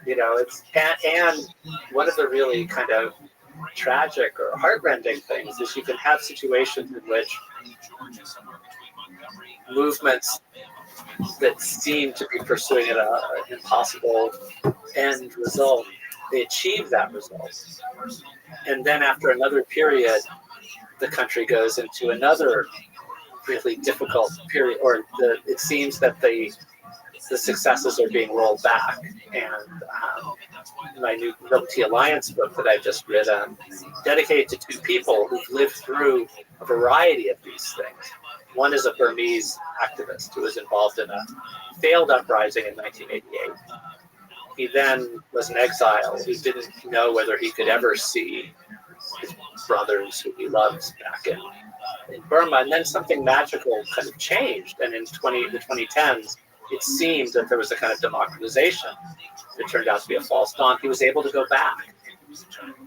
it's, and one of the really kind of tragic or heartrending things is you can have situations in which movements that seem to be pursuing an impossible end result, they achieve that result. And then after another period, the country goes into another really difficult period, or it seems that the successes are being rolled back. And my new Milk Tea Alliance book that I've just written, dedicated to two people who've lived through a variety of these things. One is a Burmese activist who was involved in a failed uprising in 1988. He then was in exile. He didn't know whether he could ever see his brothers who he loves back in Burma. And then something magical kind of changed. And in the 2010s, it seemed that there was a kind of democratization. It turned out to be a false dawn. He was able to go back.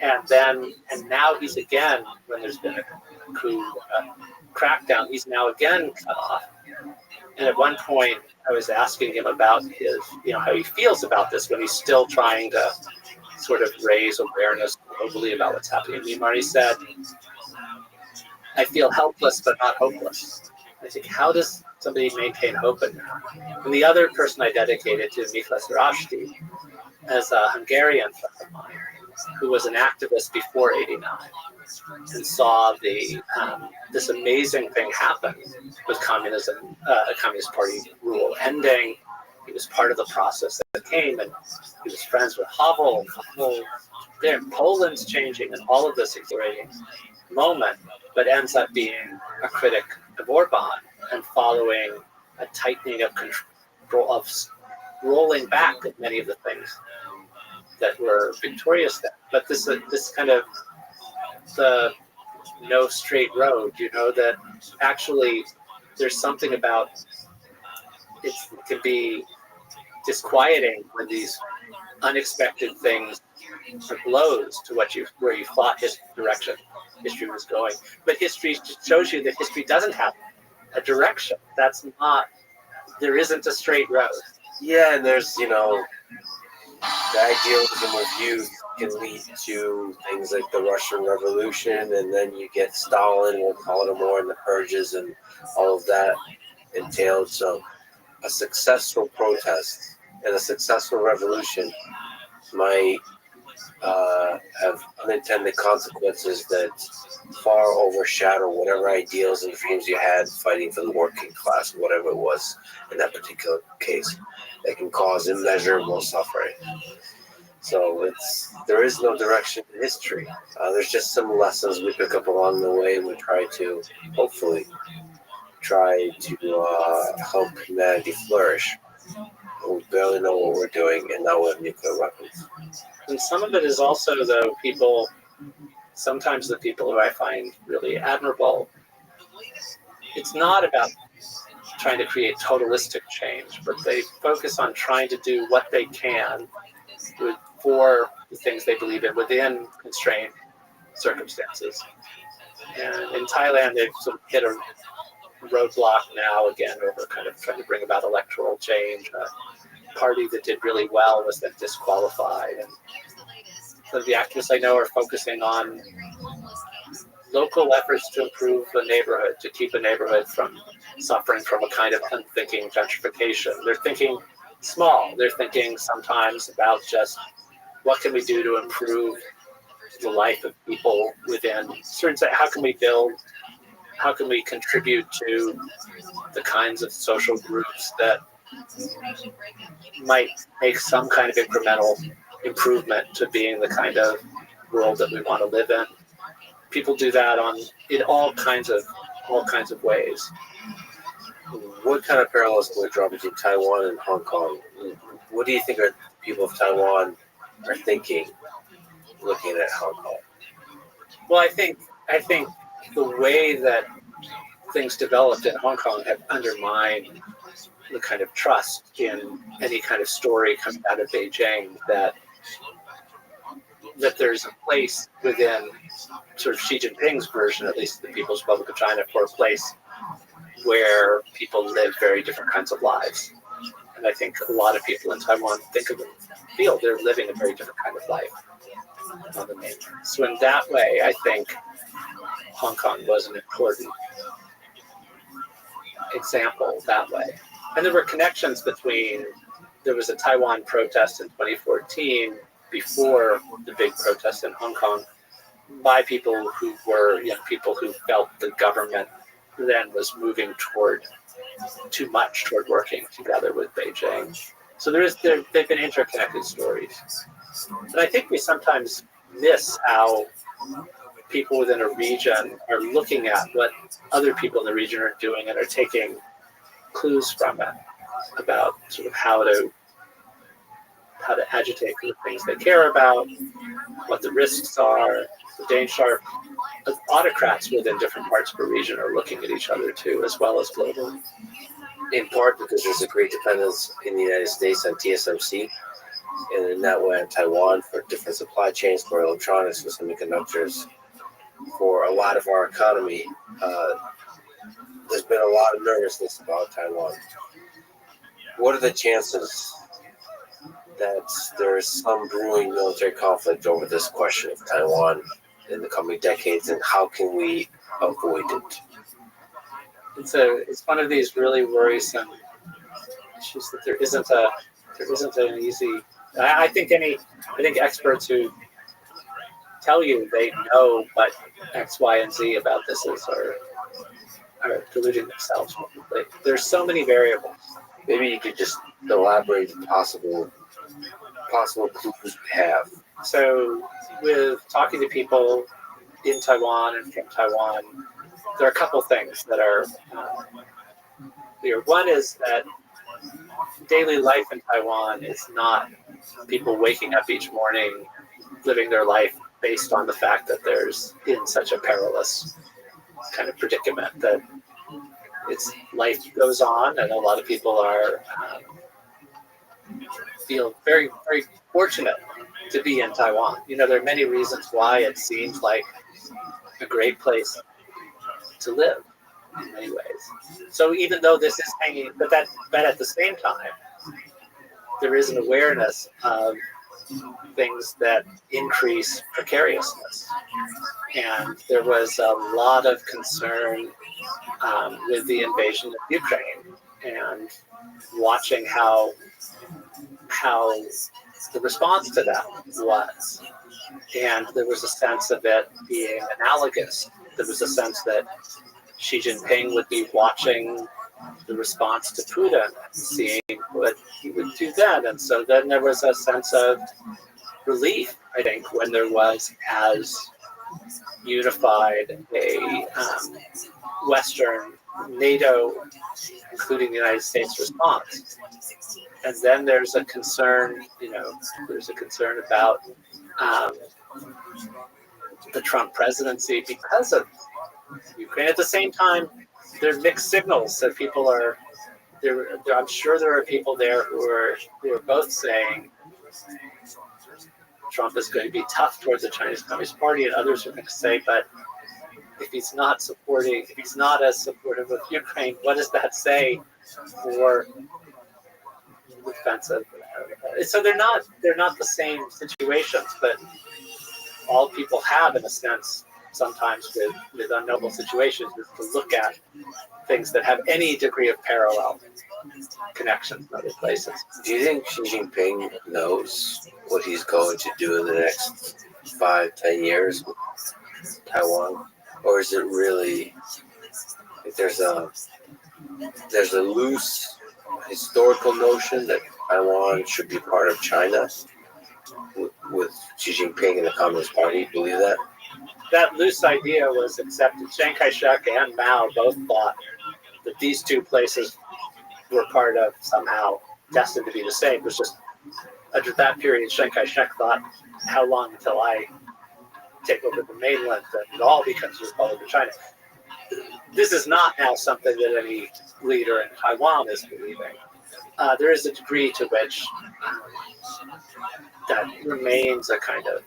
And now he's again, when there's been a coup, crackdown, he's now again cut off. And at one point, I was asking him about his, how he feels about this when he's still trying to sort of raise awareness globally about what's happening in Myanmar. He said, I feel helpless but not hopeless. I think, how does somebody maintain hope in that? And the other person I dedicated to Miklas Rashti as a Hungarian friend of mine who was an activist before '89 and saw this amazing thing happen with communism, a Communist Party rule ending. He was part of the process that came, and he was friends with Havel. There, Poland's changing, and all of this exhilarating moment, but ends up being a critic of Orban and following a tightening of control, of rolling back of many of the things that were victorious then. But this kind of the no straight road, that actually there's something about it can be disquieting when these unexpected things are blows to where you thought history was going. But history just shows you that history doesn't have a direction. There isn't a straight road. Yeah, and there's, the idealism of youth can lead to things like the Russian Revolution, and then you get Stalin, we'll call it more, and the purges, and all of that entailed. So a successful protest and a successful revolution might have unintended consequences that far overshadow whatever ideals and dreams you had fighting for the working class, whatever it was in that particular case. That can cause immeasurable suffering. So there is no direction in history. There's just some lessons we pick up along the way, and we hopefully try to help humanity flourish. We barely know what we're doing, and now we have nuclear weapons. And some of it is also, though, sometimes the people who I find really admirable, it's not about trying to create totalistic change, but they focus on trying to do what they can for the things they believe in within constrained circumstances. And in Thailand, they've sort of hit a roadblock now again over kind of trying to bring about electoral change. A party that did really well was then disqualified. And some of the activists I know are focusing on local efforts to improve the neighborhood, to keep a neighborhood from suffering from a kind of unthinking gentrification. They're thinking small. They're thinking sometimes about just what can we do to improve the life of people within certain. How can we contribute to the kinds of social groups that might make some kind of incremental improvement to being the kind of world that we want to live in. People do that in all kinds of ways. What kind of parallels can we draw between Taiwan and Hong Kong? What do you think people of Taiwan are thinking, looking at Hong Kong? Well, I think the way that things developed in Hong Kong have undermined the kind of trust in any kind of story coming out of Beijing that there's a place within sort of Xi Jinping's version, at least the People's Republic of China, for a place where people live very different kinds of lives. And I think a lot of people in Taiwan feel they're living a very different kind of life on the mainland. So in that way, I think Hong Kong was an important example that way. And there were connections there was a Taiwan protest in 2014 before the big protest in Hong Kong by people who were people who felt the government then was moving too much toward working together with Beijing. So they've been interconnected stories. And I think we sometimes miss how people within a region are looking at what other people in the region are doing and are taking clues from it about sort of how to agitate for the things they care about, what the risks are, the dangers are. Autocrats within different parts of the region are looking at each other too, as well as globally. In part because there's a great dependence in the United States on TSMC, and in that way on Taiwan for different supply chains, for electronics, for semiconductors, for a lot of our economy. There's been a lot of nervousness about Taiwan. What are the chances that there is some brewing military conflict over this question of Taiwan in the coming decades, and how can we avoidant. It's one of these really worrisome issues that there isn't an easy. I think experts who tell you they know what X, Y, and Z about this is are deluding themselves. There's so many variables. Maybe you could just elaborate the possible clues we have. So, with talking to people in Taiwan and from Taiwan, there are a couple things that are clear. One is that daily life in Taiwan is not people waking up each morning, living their life based on the fact that there's in such a perilous kind of predicament that life goes on, and a lot of people feel very, very fortunate to be in Taiwan. There are many reasons why it seems like a great place to live in many ways. So even though this is hanging, but at the same time, there is an awareness of things that increase precariousness. And there was a lot of concern with the invasion of Ukraine and watching how the response to that was. And there was a sense of it being analogous. There was a sense that Xi Jinping would be watching the response to Putin, seeing what he would do then. And so then there was a sense of relief, I think, when there was as unified a Western NATO, including the United States, response. And then there's a concern, about the Trump presidency because of Ukraine. At the same time, there are mixed signals that people are there. I'm sure there are people there who are both saying Trump is going to be tough towards the Chinese Communist Party, and others are going to say, but if he's not as supportive of Ukraine, what does that say for defensive? So they're not the same situations, but all people have, in a sense, sometimes with unknowable situations, is to look at things that have any degree of parallel connection to other places. Do you think Xi Jinping knows what he's going to do in the next 5-10 years with Taiwan? Or is it really, there's a loose historical notion that Taiwan should be part of China with Xi Jinping and the Communist Party? Believe that? That loose idea was accepted. Chiang Kai-shek and Mao both thought that these two places were part of, somehow destined to be the same. It was just, under that period, Chiang Kai-shek thought, how long until I take over the mainland and it all becomes the Republic of China? This is not now something that any leader in Taiwan is believing. There is a degree to which that remains a kind of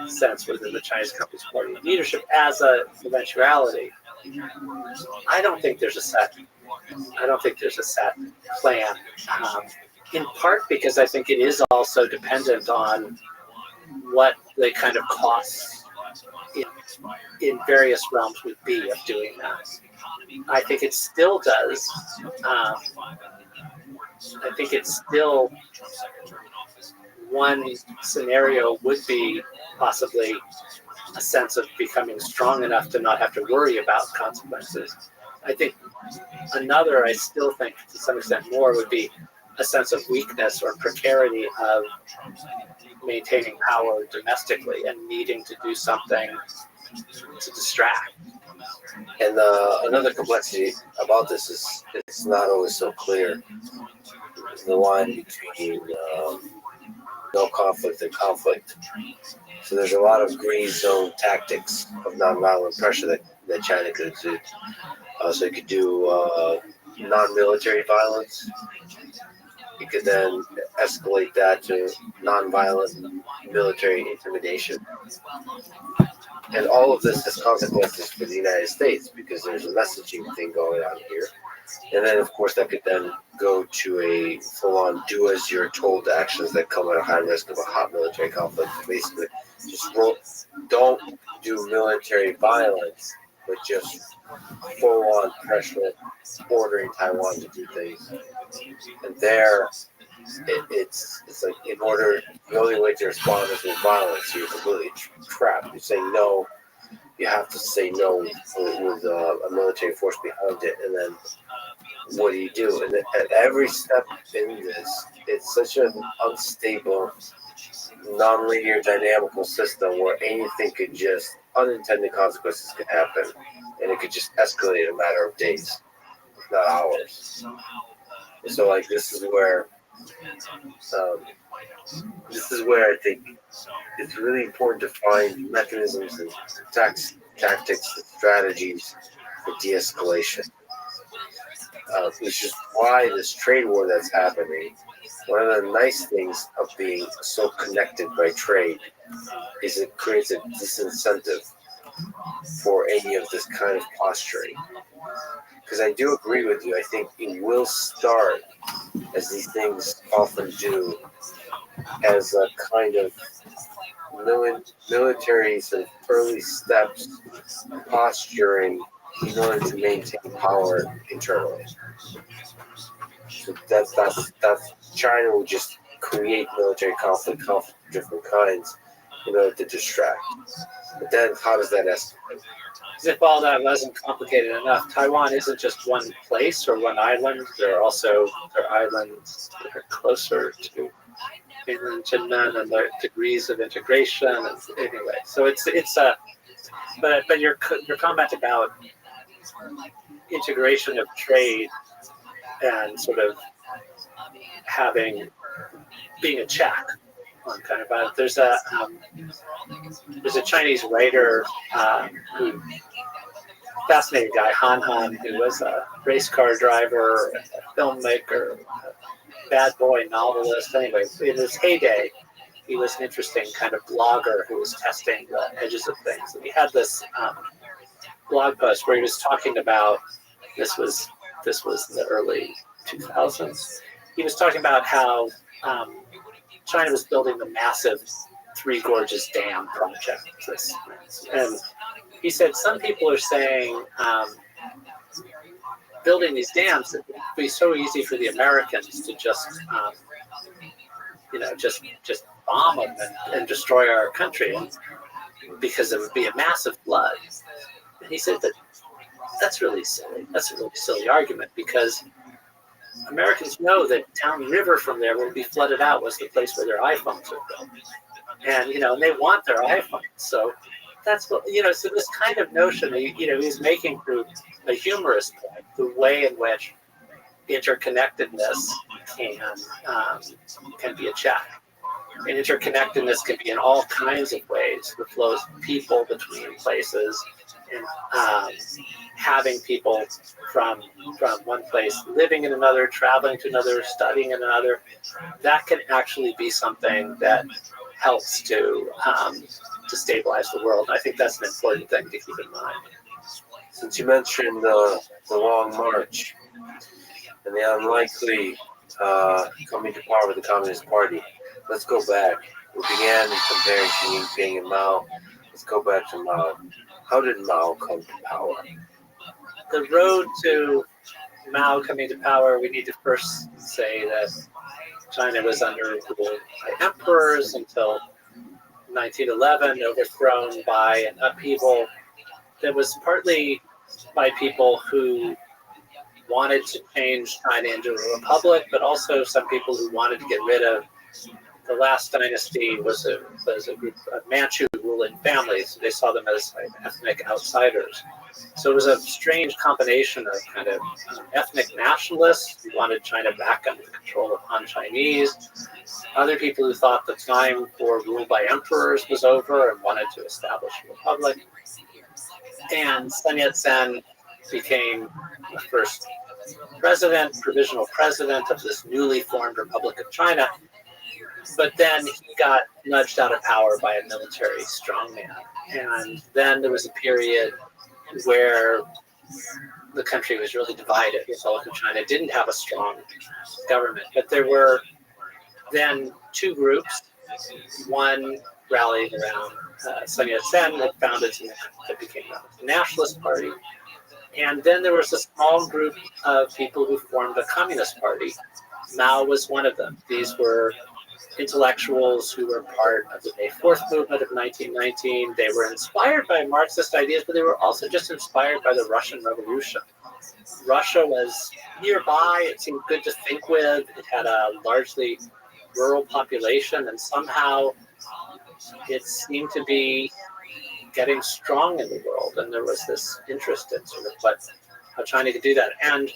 sense within the Chinese Communist Party leadership as an eventuality. I don't think there's a set plan. In part because I think it is also dependent on what the kind of costs in various realms would be of doing that. I think it still does. I think it's still, one scenario would be possibly a sense of becoming strong enough to not have to worry about consequences. I think another, I still think to some extent more, would be a sense of weakness or precarity of maintaining power domestically and needing to do something to distract. And another complexity about this is it's not always so clear. The line between no conflict and conflict. So there's a lot of green zone tactics of nonviolent pressure that China could exude. So you could do non-military violence. You could then escalate that to non-violent military intimidation. And all of this has consequences for the United States because there's a messaging thing going on here. And then, of course, that could then go to a full-on do-as-you're-told actions that come at a high risk of a hot military conflict. Basically, just don't do military violence, but just full-on pressure, ordering Taiwan to do things. And there, it's like the only way to respond is with violence. You're completely trapped. You say no. You have to say no with a military force behind it, and then what do you do? And at every step in this, it's such an unstable, non-linear, dynamical system where anything could just, unintended consequences could happen, and it could just escalate in a matter of days, if not hours. So, like, this is where I think it's really important to find mechanisms and tactics and strategies for de-escalation. Which is why this trade war that's happening, one of the nice things of being so connected by trade is it creates a disincentive for any of this kind of posturing. Because I do agree with you. I think it will start, as these things often do, as a kind of military sort of early steps posturing in order to maintain power internally. So that's China will just create military conflict of different kinds in order to distract. But then how does that escalate? As if all that wasn't complicated enough, Taiwan isn't just one place or one island. There are islands that are closer to mainland China and their degrees of integration. And anyway, so it's but your comment about integration of trade and sort of being a check on kind of there's a Chinese writer who fascinating guy, Han, who was a race car driver, a filmmaker, a bad boy novelist. Anyway, in his heyday, he was an interesting kind of blogger who was testing the edges of things. And he had this blog post where he was talking about this was in the early 2000s. He was talking about how China was building the massive Three Gorges Dam project. And he said some people are saying building these dams, it would be so easy for the Americans to just bomb them and destroy our country because it would be a massive flood. And he said that's really silly. That's a really silly argument because Americans know that downriver from there will be flooded out was the place where their iPhones are built. And, and they want their iPhones. So that's what, so this kind of notion, he's making through a humorous point, the way in which interconnectedness can be a check. And interconnectedness can be in all kinds of ways. The flows of people between places and having people from one place living in another, traveling to another, studying in another. That can actually be something that helps to stabilize the world. I think that's an important thing to keep in mind. Since you mentioned the Long March and the unlikely coming to power with the Communist Party, let's go back. We began comparing Xi Jinping and Mao. Let's go back to Mao. How did Mao come to power? The road to Mao coming to power, we need to first say that China was under rule by emperors until 1911, overthrown by an upheaval that was partly by people who wanted to change China into a republic, but also some people who wanted to get rid of the last dynasty was a group of Manchu ruling families. They saw them as ethnic outsiders. So it was a strange combination of kind of ethnic nationalists who wanted China back under the control of Han-Chinese, other people who thought the time for rule by emperors was over and wanted to establish a republic. And Sun Yat-sen became the first provisional president of this newly formed Republic of China. But then he got nudged out of power by a military strongman. And then there was a period where the country was really divided. The Republic of China didn't have a strong government. But there were then two groups. One rallied around Sun Yat-sen had founded that became the Nationalist Party. And then there was a small group of people who formed a Communist Party. Mao was one of them. These were intellectuals who were part of the May 4th movement of 1919. They were inspired by Marxist ideas, but they were also just inspired by the Russian Revolution. Russia was nearby. It seemed good to think with. It had a largely rural population, and somehow it seemed to be getting strong in the world. And there was this interest in sort of how China could do that. And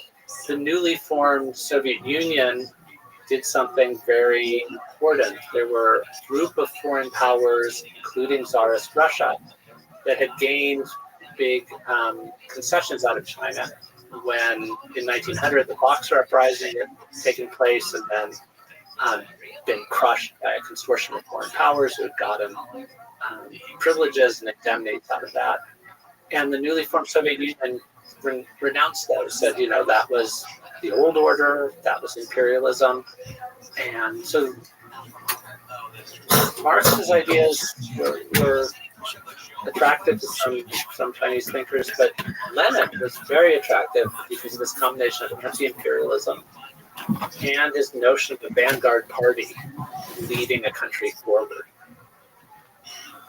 the newly formed Soviet Union did something very important. There were a group of foreign powers, including Tsarist Russia, that had gained big concessions out of China when, in 1900, the Boxer Uprising had taken place and then been crushed by a consortium of foreign powers who had gotten privileges and indemnities out of that. And the newly formed Soviet Union renounced those, said, that was the old order, that was imperialism. And so Marx's ideas were attractive to some Chinese thinkers, but Lenin was very attractive because of this combination of anti-imperialism and his notion of the vanguard party leading a country forward.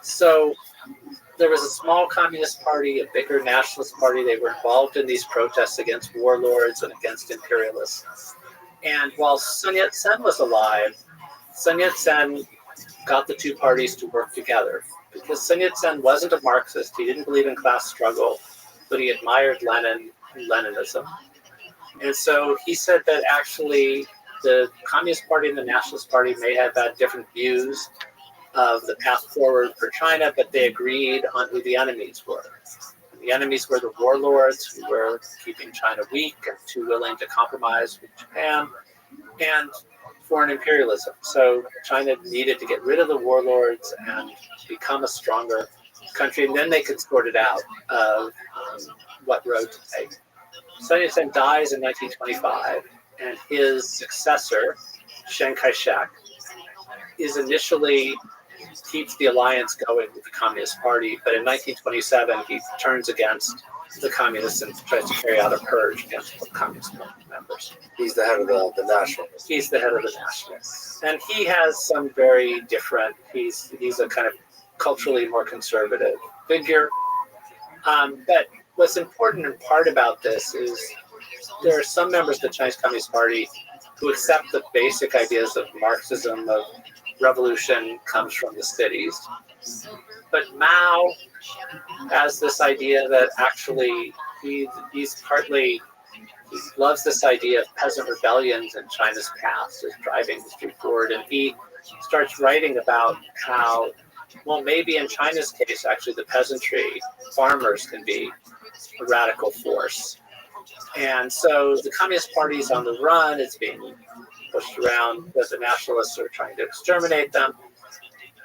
So there was a small communist party, a bigger nationalist party. They were involved in these protests against warlords and against imperialists. And while Sun Yat-sen was alive, Sun Yat-sen got the two parties to work together. Because Sun Yat-sen wasn't a Marxist, he didn't believe in class struggle, but he admired Lenin and Leninism. And so he said that actually the Communist Party and the Nationalist Party may have had different views of the path forward for China, but they agreed on who the enemies were. The enemies were the warlords who were keeping China weak and too willing to compromise with Japan, and foreign imperialism. So China needed to get rid of the warlords and become a stronger country, and then they could sort it out of what road to take. Sun Yat-sen dies in 1925, and his successor, Chiang Kai-shek, is initially keeps the alliance going with the Communist Party, but in 1927 he turns against the communists and tries to carry out a purge against the Communist Party members. He's the head of the Nationalists. He's the head of the Nationalists, and he has some very different. He's a kind of culturally more conservative figure. But what's important in part about this is there are some members of the Chinese Communist Party who accept the basic ideas of Marxism, of revolution comes from the cities. But Mao has this idea that actually he loves this idea of peasant rebellions in China's past as driving history forward. And he starts writing about how, well, maybe in China's case, actually the peasantry, farmers can be a radical force. And so the Communist Party is on the run, it's being pushed around because the nationalists are trying to exterminate them.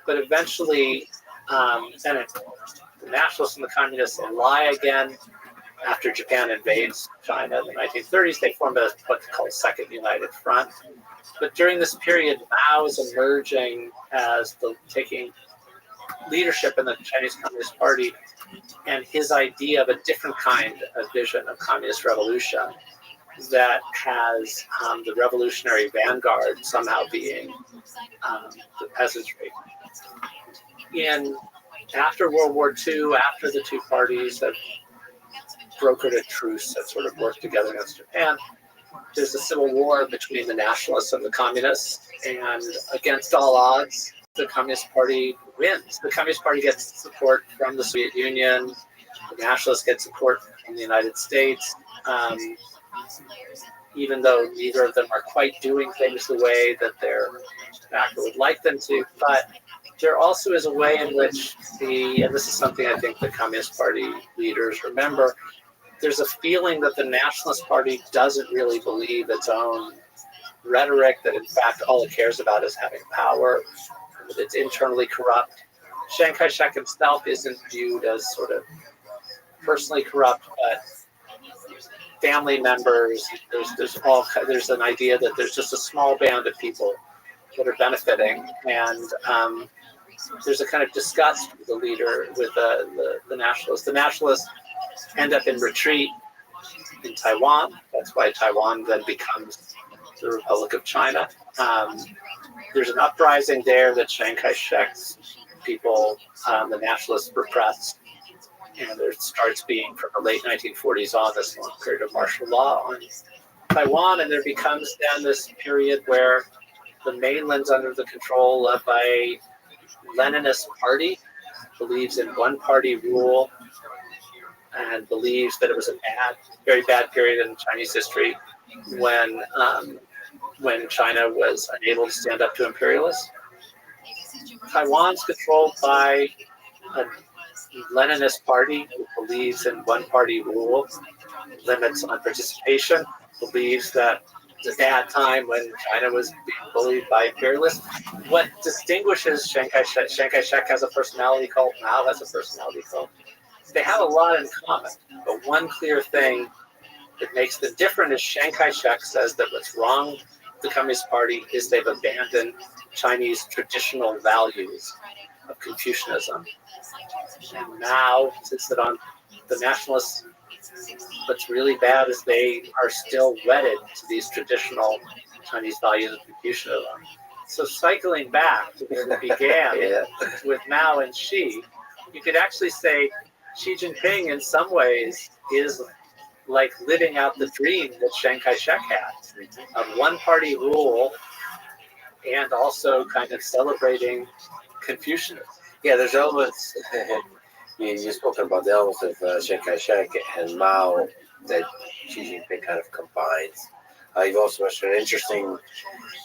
But eventually, the nationalists and the communists ally again. After Japan invades China in the 1930s, they formed what's called Second United Front. But during this period, Mao is emerging as taking leadership in the Chinese Communist Party, and his idea of a different kind of vision of communist revolution that has the revolutionary vanguard somehow being the peasantry. After World War II, after the two parties have brokered a truce that sort of worked together against Japan, there's a civil war between the nationalists and the communists, and against all odds, the Communist Party wins. The Communist Party gets support from the Soviet Union, the nationalists get support from the United States, even though neither of them are quite doing things the way that their backer would like them to. But there also is a way in which and this is something I think the Communist Party leaders remember, there's a feeling that the Nationalist Party doesn't really believe its own rhetoric, that in fact all it cares about is having power, that it's internally corrupt. Chiang Kai-shek himself isn't viewed as sort of personally corrupt, but family members, there's an idea that there's just a small band of people that are benefiting, and there's a kind of disgust with the leader, with the nationalists. The nationalists end up in retreat in Taiwan. That's why Taiwan then becomes the Republic of China. There's an uprising there that Chiang Kai-shek's people, the nationalists, repress. And there starts being, from the late 1940s on, this long period of martial law on Taiwan. And there becomes then this period where the mainland's under the control of a Leninist party, believes in one-party rule, and believes that it was a very bad period in Chinese history when China was unable to stand up to imperialists. Taiwan's controlled by a Leninist party who believes in one-party rule, limits on participation, believes that it's a bad time when China was being bullied by imperialists. What distinguishes Chiang Kai-shek has a personality cult, Mao has a personality cult. They have a lot in common, but one clear thing that makes them different is Chiang Kai-shek says that what's wrong with the Communist Party is they've abandoned Chinese traditional values of Confucianism. And Mao says that on the nationalists, what's really bad is they are still wedded to these traditional Chinese values of Confucianism. So cycling back to where it began with Mao and Xi, you could actually say Xi Jinping in some ways is like living out the dream that Chiang Kai-shek had of one-party rule and also kind of celebrating Confucianism. Yeah, there's elements, you've spoken about the elements of Chiang Kai-shek and Mao that Xi Jinping kind of combines. You've also mentioned an interesting,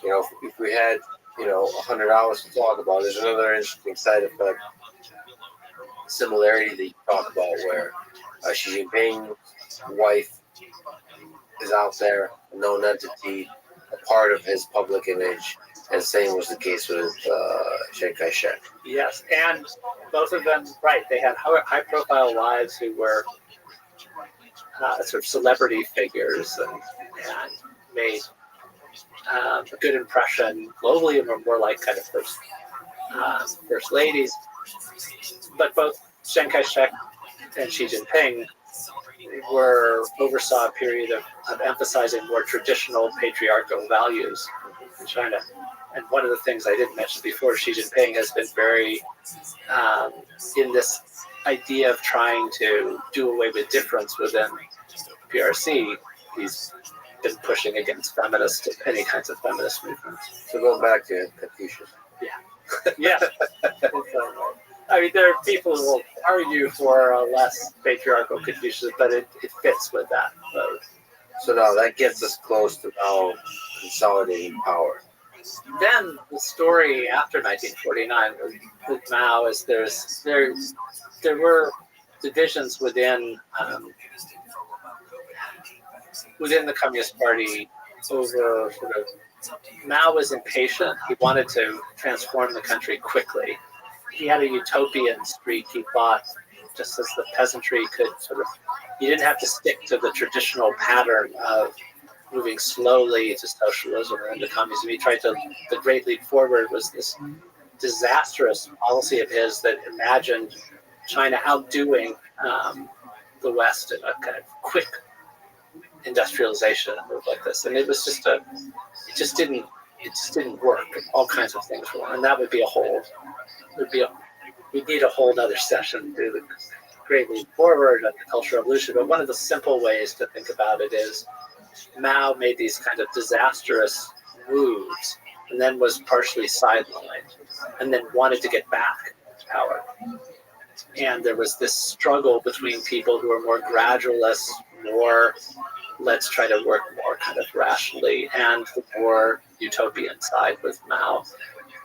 if we had, 100 hours to talk about, there's another interesting side effect, similarity that you talk about where Xi Jinping's wife is out there, a known entity, a part of his public image, and same was the case with Chiang Kai-shek. Yes, and both of them, right, they had high-profile wives who were sort of celebrity figures and made a good impression globally and were more like kind of first ladies. But both Chiang Kai-shek and Xi Jinping oversaw a period of emphasizing more traditional patriarchal values in China. And one of the things I didn't mention before, Xi Jinping has been very in this idea of trying to do away with difference within PRC. He's been pushing against any kinds of feminist movements. So going back to Confucius. Yeah. I mean, there are people who will argue for a less patriarchal Confucius, but it fits with that mode. So now that gets us close to now consolidating power. Then the story after 1949 with Mao is there were divisions within the Communist Party over sort of Mao was impatient. He wanted to transform the country quickly. He had a utopian streak. He thought just as the peasantry could you didn't have to stick to the traditional pattern of moving slowly to socialism and into communism. The Great Leap Forward was this disastrous policy of his that imagined China outdoing the West in a kind of quick industrialization and move like this. And it was it just didn't work. All kinds of things were, and that would be we'd need a whole other session to do the Great Leap Forward and the Cultural Revolution. But one of the simple ways to think about it is Mao made these kind of disastrous moves and then was partially sidelined and then wanted to get back to power. And there was this struggle between people who were more gradualists, more let's try to work more kind of rationally, and the more utopian side with Mao.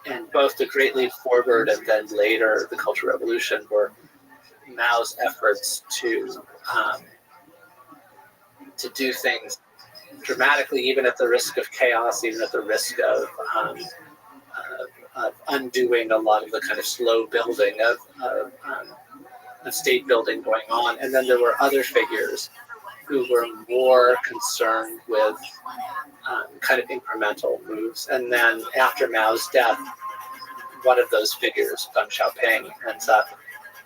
And both the Great Leap Forward and then later the Cultural Revolution were Mao's efforts to do things dramatically, even at the risk of chaos, even at the risk of undoing a lot of the kind of slow building of state building going on. And then there were other figures who were more concerned with kind of incremental moves. And then after Mao's death, one of those figures, Deng Xiaoping, ends up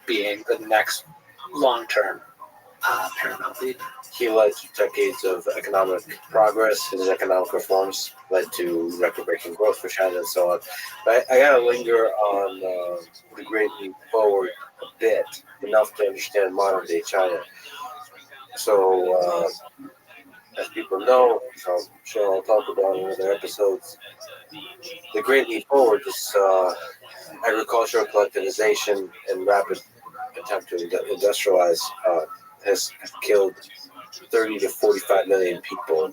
being the next long-term paramount leader. He led decades of economic progress. His economic reforms led to record-breaking growth for China and so on. But I gotta linger on the Great Leap Forward a bit, enough to understand modern-day China. So, as people know, I'm sure I'll talk about in other episodes, the Great Leap Forward, this agricultural collectivization and rapid attempt to industrialize, has killed 30 to 45 million people.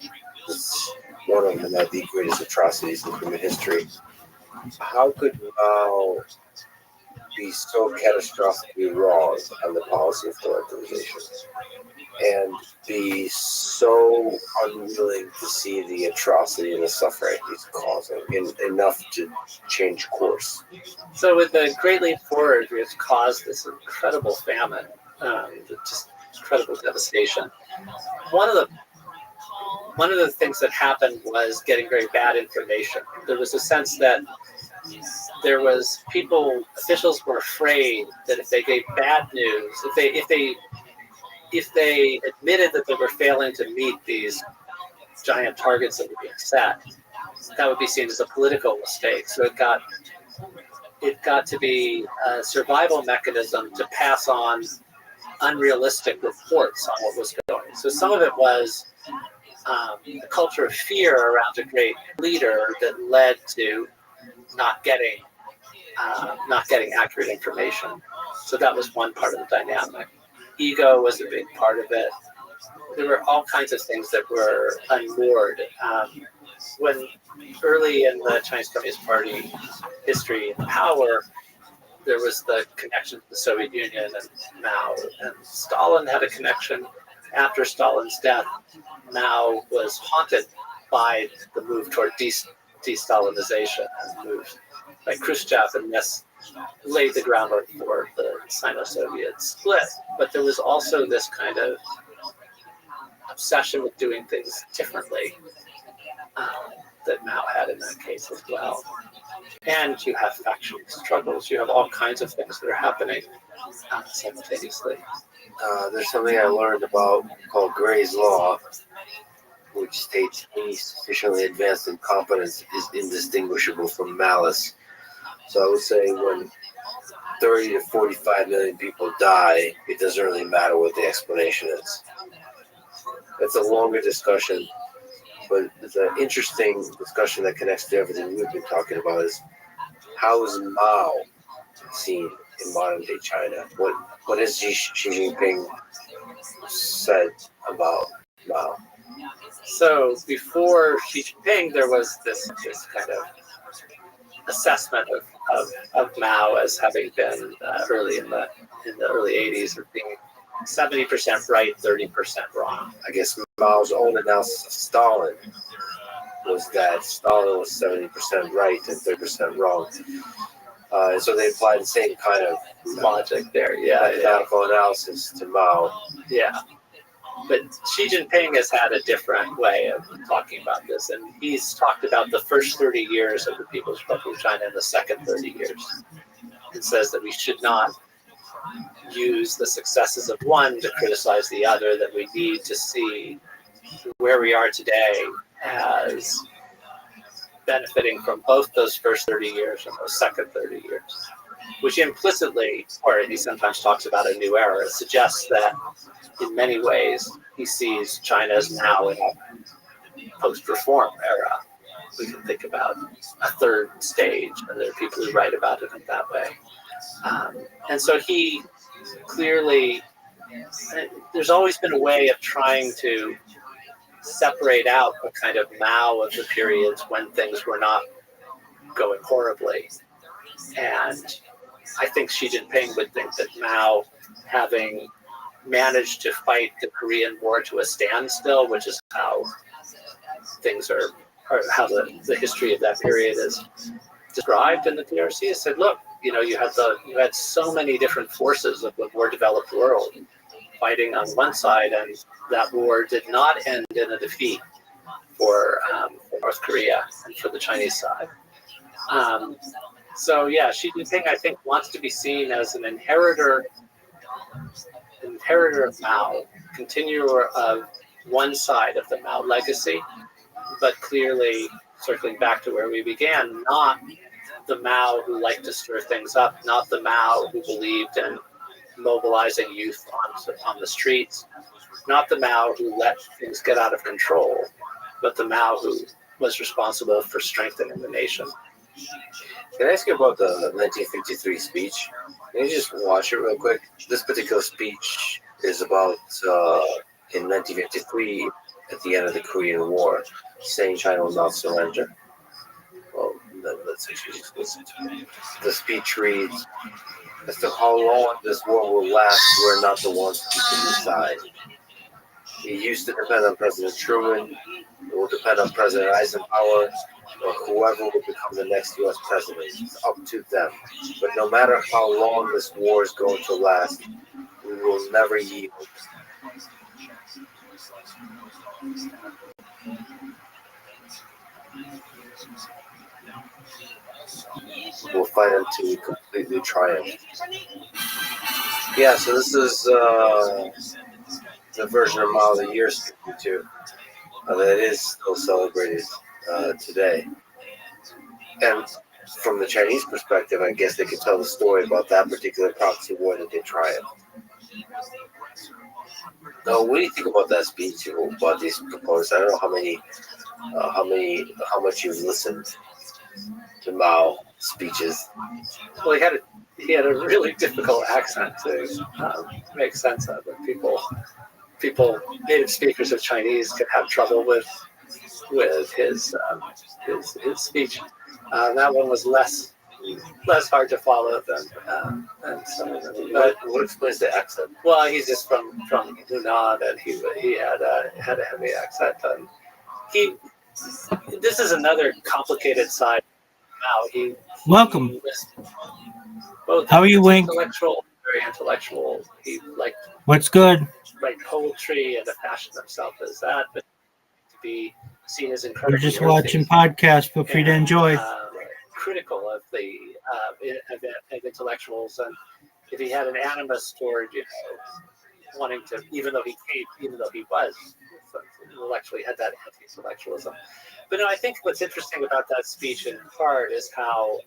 It's one of the greatest atrocities in human history. How could Mao be so catastrophically wrong on the policy of collectivization and be so unwilling to see the atrocity and the suffering he's causing enough to change course? So with the Great Leap Forward, which caused this incredible famine, just incredible devastation. One of the things that happened was getting very bad information. There was a sense that officials were afraid that if they gave bad news, if they admitted that they were failing to meet these giant targets that were being set, that would be seen as a political mistake. So it got to be a survival mechanism to pass on unrealistic reports on what was going. So some of it was a culture of fear around a great leader that led to not getting accurate information. So that was one part of the dynamic. Ego was a big part of it. There were all kinds of things that were unmoored. When early in the Chinese Communist Party history and power, there was the connection to the Soviet Union and Mao, and Stalin had a connection. After Stalin's death, Mao was haunted by the move toward de-Stalinization and moved by Khrushchev, and this laid the groundwork for the Sino-Soviet split. But there was also this kind of obsession with doing things differently that Mao had in that case as well. And you have factional struggles. You have all kinds of things that are happening simultaneously. There's something I learned about called Gray's Law, which states any sufficiently advanced incompetence is indistinguishable from malice. So I would say when 30 to 45 million people die, it doesn't really matter what the explanation is. It's a longer discussion, but it's an interesting discussion that connects to everything we've been talking about is how is Mao seen in modern day China? What has Xi Jinping said about Mao? So before Xi Jinping, there was this kind of assessment of Mao as having been early in the early 80s of being 70% right, 30% wrong. I guess Mao's own analysis of Stalin was that Stalin was 70% right and 30% wrong. And so they applied the same kind of logic there, mathematical analysis to Mao. Yeah. But Xi Jinping has had a different way of talking about this, and he's talked about the first 30 years of the People's Republic of China and the second 30 years. It says that we should not use the successes of one to criticize the other, that we need to see where we are today as benefiting from both those first 30 years and those second 30 years, which implicitly, or he sometimes talks about a new era, suggests that in many ways he sees China as now in a post-reform era. We can think about a third stage, and there are people who write about it in that way. And so he clearly, there's always been a way of trying to separate out the kind of Mao of the periods when things were not going horribly. And I think Xi Jinping would think that Mao, having managed to fight the Korean War to a standstill, which is how things are, or how the history of that period is described in the PRC, said, look, you had so many different forces of the more developed world fighting on one side, and that war did not end in a defeat for North Korea and for the Chinese side. So yeah, Xi Jinping, I think, wants to be seen as an inheritor of Mao, continuer of one side of the Mao legacy, but clearly circling back to where we began, not the Mao who liked to stir things up, not the Mao who believed in mobilizing youth on the streets, not the Mao who let things get out of control, but the Mao who was responsible for strengthening the nation. Can I ask you about the 1953 speech? Can you just watch it real quick? This particular speech is about in 1953, at the end of the Korean War, saying China will not surrender. Well, let's actually just listen to it. The speech reads, "As to how long this war will last, we're not the ones who can decide. It used to depend on President Truman. It will depend on President Eisenhower, or whoever will become the next U.S. president. It's up to them. But no matter how long this war is going to last, we will never yield." We'll fight until we completely triumph. Yeah, so this is the version of Mao that you're speaking to. That is still celebrated today. And from the Chinese perspective, I guess they could tell the story about that particular proxy war that they triumphed. Now, what do you think about that speech, about these proponents? I don't know how much you've listened to Mao speeches. Well, he had a really difficult accent to make sense of. People, native speakers of Chinese could have trouble with his speech. That one was less hard to follow than some of them. But What explains the accent? well, he's just from Hunan, and he had a heavy accent. And this is another complicated side of Mao. Welcome. He was both How are you, Wink? very intellectual. He liked What's good? to write poetry and to fashion himself as that, but to be seen as incredibly We're just earthy watching podcast. Feel free to and, enjoy. critical of the of intellectuals, and if he had an animus toward wanting to, even though he was intellectually had that anti-intellectualism. But no, I think what's interesting about that speech in part is how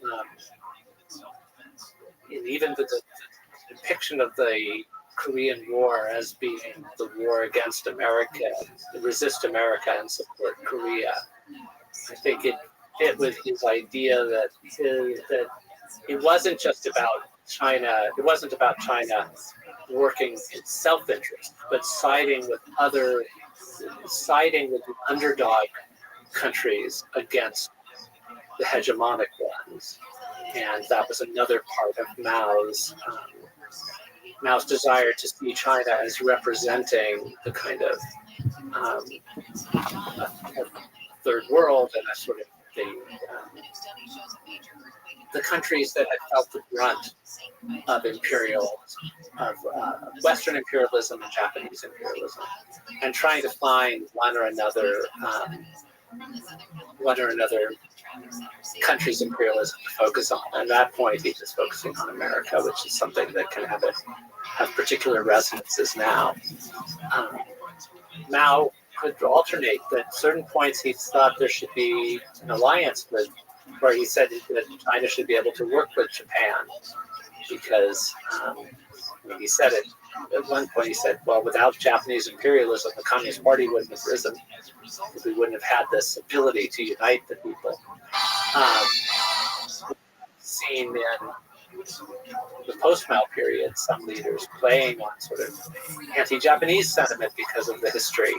even the depiction of the Korean War as being the war against America, resist America and support Korea. I think it fit with his idea that it wasn't just about China. It wasn't about China working in self-interest, but siding with the underdog countries against the hegemonic ones. And that was another part of Mao's desire to see China as representing the kind of third world and a sort of the countries that had felt the brunt of Western imperialism and Japanese imperialism, and trying to find one or another country's imperialism to focus on. At that point, he's just focusing on America, which is something that can have particular resonances now. Mao could alternate, but at certain points he thought there should be an alliance where he said that China should be able to work with Japan, because he said it at one point. He said, well, without Japanese imperialism, the Communist Party wouldn't have risen, because we wouldn't have had this ability to unite the people. Seen in the post-Mao period, some leaders playing on sort of anti-Japanese sentiment because of the history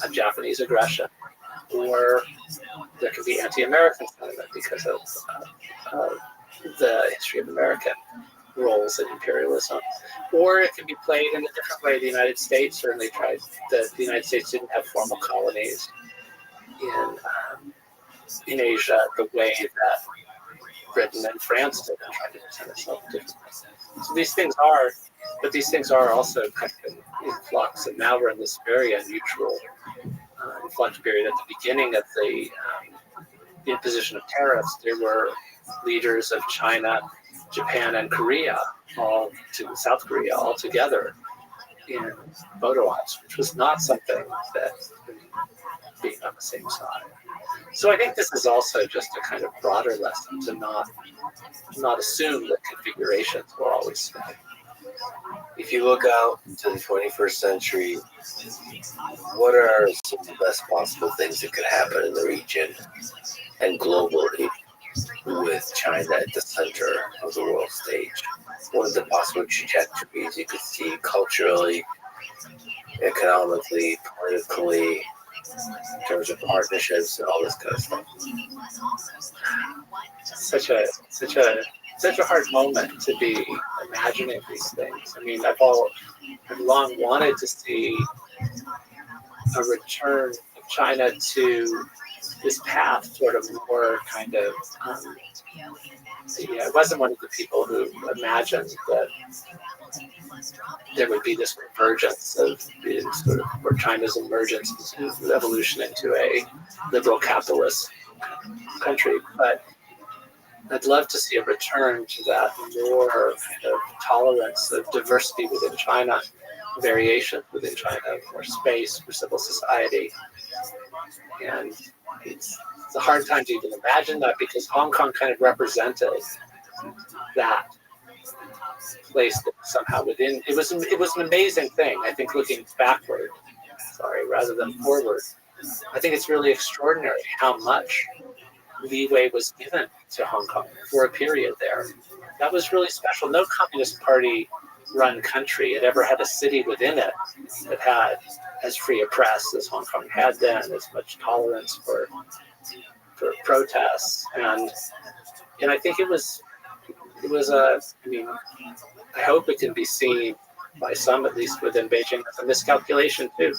of Japanese aggression, or there could be anti-American sentiment because of the history of American roles in imperialism, or it can be played in a different way. The United States certainly tried. The United States didn't have formal colonies in Asia the way that Britain and France did, and tried to present itself differently. So these things are also kind of in flux, and now we're in this very unusual flux period. At the beginning of the imposition of tariffs, there were leaders of China, Japan, and Korea, South Korea, all together in photo ops, which was not something that being on the same side. So I think this is also just a kind of broader lesson to not assume that configurations will always stay. If you look out to the 21st century, what are some of the best possible things that could happen in the region and globally with China at the center of the world stage? What are the possible trajectories you could see culturally, economically, politically, in terms of partnerships and all this kind of stuff? Such a hard moment to be imagining these things. I mean, I've long wanted to see a return of China to this path toward a more kind of I wasn't one of the people who imagined that there would be this convergence of sort of where China's emergence, evolution into a liberal capitalist country. But I'd love to see a return to that more kind of tolerance of diversity within China, variation within China, more space for civil society. And it's a hard time to even imagine that, because Hong Kong kind of represented that place that somehow within it was an amazing thing. I think looking backward, rather than forward, I think it's really extraordinary how much leeway was given to Hong Kong for a period there. That was really special. No Communist Party run country had ever had a city within it that had as free a press as Hong Kong had then, as much tolerance for protests, and I think it was I hope it can be seen by some, at least within Beijing, as a miscalculation too.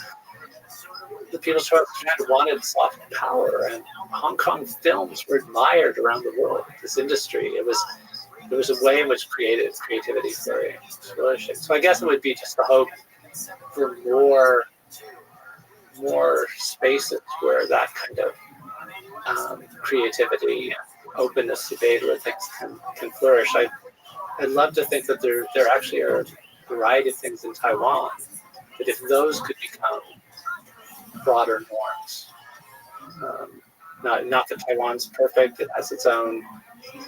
The People's Republic wanted soft power, and Hong Kong films were admired around the world. This industry, it was a way in which creativity flourishing. So I guess it would be just a hope for more spaces where that kind of creativity, openness to data, where things can flourish. I'd love to think that there actually are a variety of things in Taiwan that if those could become broader norms. Not that Taiwan's perfect; it has its own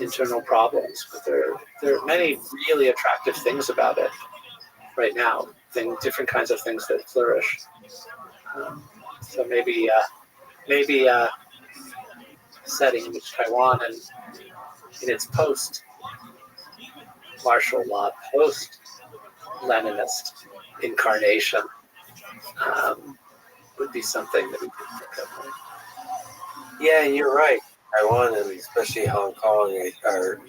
internal problems, but there are many really attractive things about it right now. Different kinds of things that flourish. So maybe setting in which Taiwan and in its post martial law, post Leninist incarnation would be something that we could pick up on. Yeah, you're right. Taiwan and especially Hong Kong are a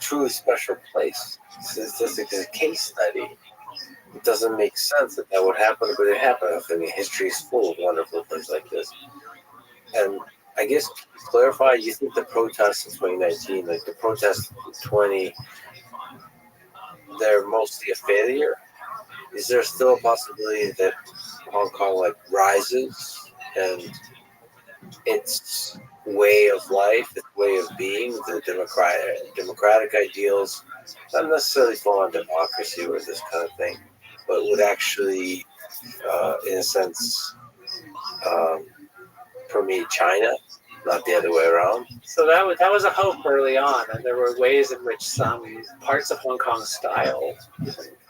truly special place. It's just like a case study. It doesn't make sense that would happen, but it happened. I mean, history is full of wonderful things like this. And I guess to clarify, you think the protests in 2019, like the protests in 2020, they're mostly a failure? Is there still a possibility that Hong Kong rises and its way of life, its way of being, the democratic ideals, not necessarily full on democracy or this kind of thing, but would actually, in a sense, permeate China, not the other way around? So that was a hope early on, and there were ways in which some parts of Hong Kong style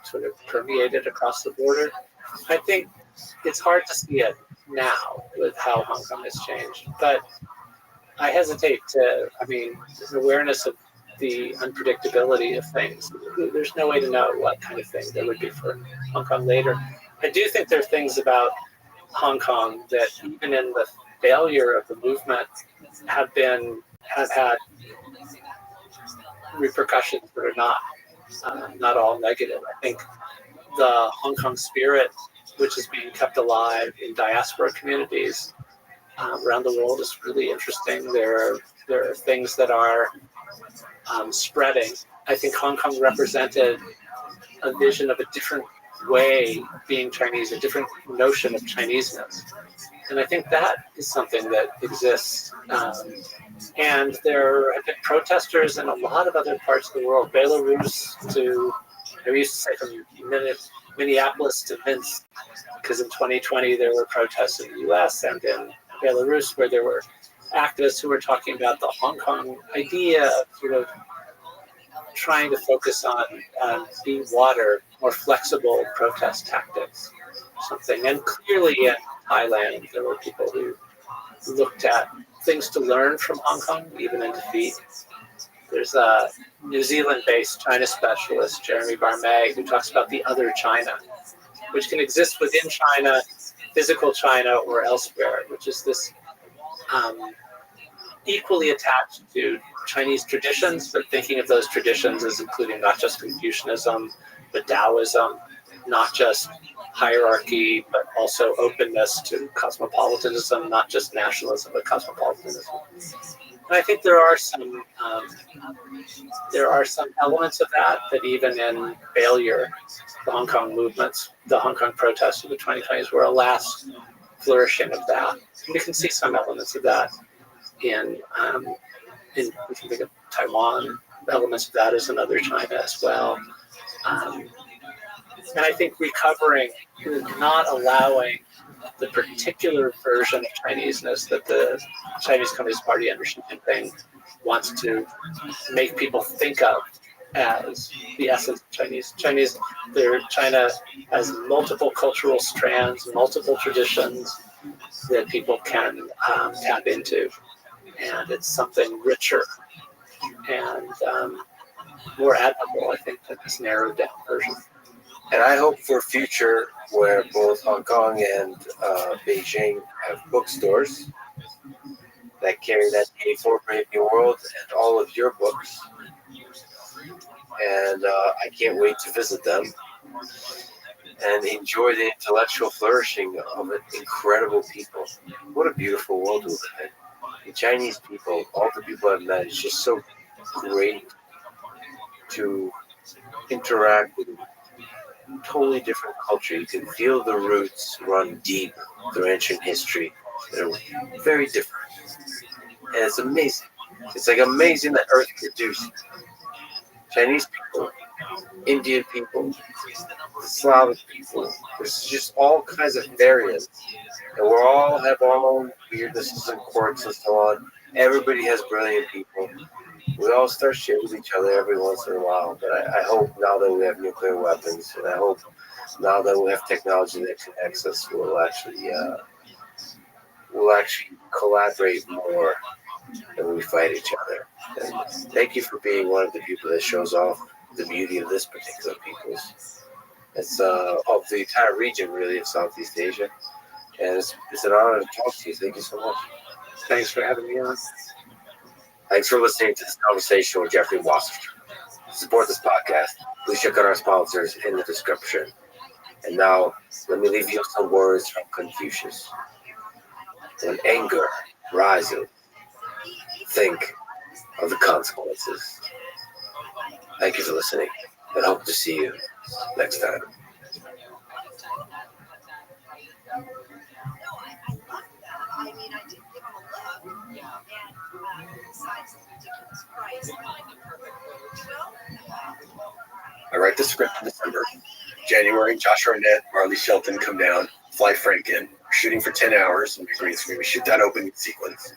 sort of permeated across the border. I think it's hard to see it now with how Hong Kong has changed, but I hesitate to. I mean, there's an awareness of the unpredictability of things. There's no way to know what kind of thing there would be for Hong Kong later. I do think there are things about Hong Kong that, even in the failure of the movement, have had repercussions that are not all negative. I think the Hong Kong spirit, which is being kept alive in diaspora communities around the world, is really interesting. There are things that are spreading. I think Hong Kong represented a vision of a different way of being Chinese, a different notion of Chineseness. And I think that is something that exists. And there have been protesters in a lot of other parts of the world, Belarus to, I used to say from Minneapolis to Minsk, because in 2020 there were protests in the US and in Belarus where there were activists who were talking about the Hong Kong idea of sort of trying to focus on being water, more flexible protest tactics, something. And clearly in Thailand, there were people who looked at things to learn from Hong Kong, even in defeat. There's a New Zealand-based China specialist, Jeremy Barmay, who talks about the other China, which can exist within China, physical China, or elsewhere, which is this equally attached to Chinese traditions, but thinking of those traditions as including not just Confucianism, but Taoism, not just hierarchy, but also openness to cosmopolitanism, not just nationalism, but cosmopolitanism. And I think there are some elements of that even in failure, the Hong Kong movements, the Hong Kong protests of the 2020s were a last flourishing of that. And we can see some elements of that in we can think of Taiwan, elements of that as another China as well. And I think recovering, not allowing the particular version of Chineseness that the Chinese Communist Party under Xi Jinping wants to make people think of as the essence of Chinese. China has multiple cultural strands, multiple traditions that people can tap into. And it's something richer and more admirable, I think, than this narrowed down version. And I hope for a future where both Hong Kong and Beijing have bookstores that carry that 84 Brave New World and all of your books. And I can't wait to visit them and enjoy the intellectual flourishing of incredible people. What a beautiful world we live in. The Chinese people, all the people I've met, it's just so great to interact with a totally different culture. You can feel the roots run deep through ancient history. They're very different. And it's amazing. It's like amazing that Earth produced Chinese people, Indian people, Slavic people. There's just all kinds of variants. And we all have our own weirdnesses and quirks and so on. Everybody has brilliant people. We all start shit with each other every once in a while. But I hope now that we have nuclear weapons, and I hope now that we have technology that connects us, we'll actually collaborate more than we fight each other. And thank you for being one of the people that shows off the beauty of this particular people's. It's of the entire region, really, of Southeast Asia. And it's an honor to talk to you. Thank you so much. Thanks for having me on. Thanks for listening to this conversation with Jeffrey Wasser. To support this podcast, please check out our sponsors in the description. And now, let me leave you with some words from Confucius. When anger rises, think of the consequences. Thank you for listening, and hope to see you next time. I write the script in December. January, Josh Arnett, Marley Shelton come down, fly Frank in. We're shooting for 10 hours in the green screen. We shoot that opening sequence.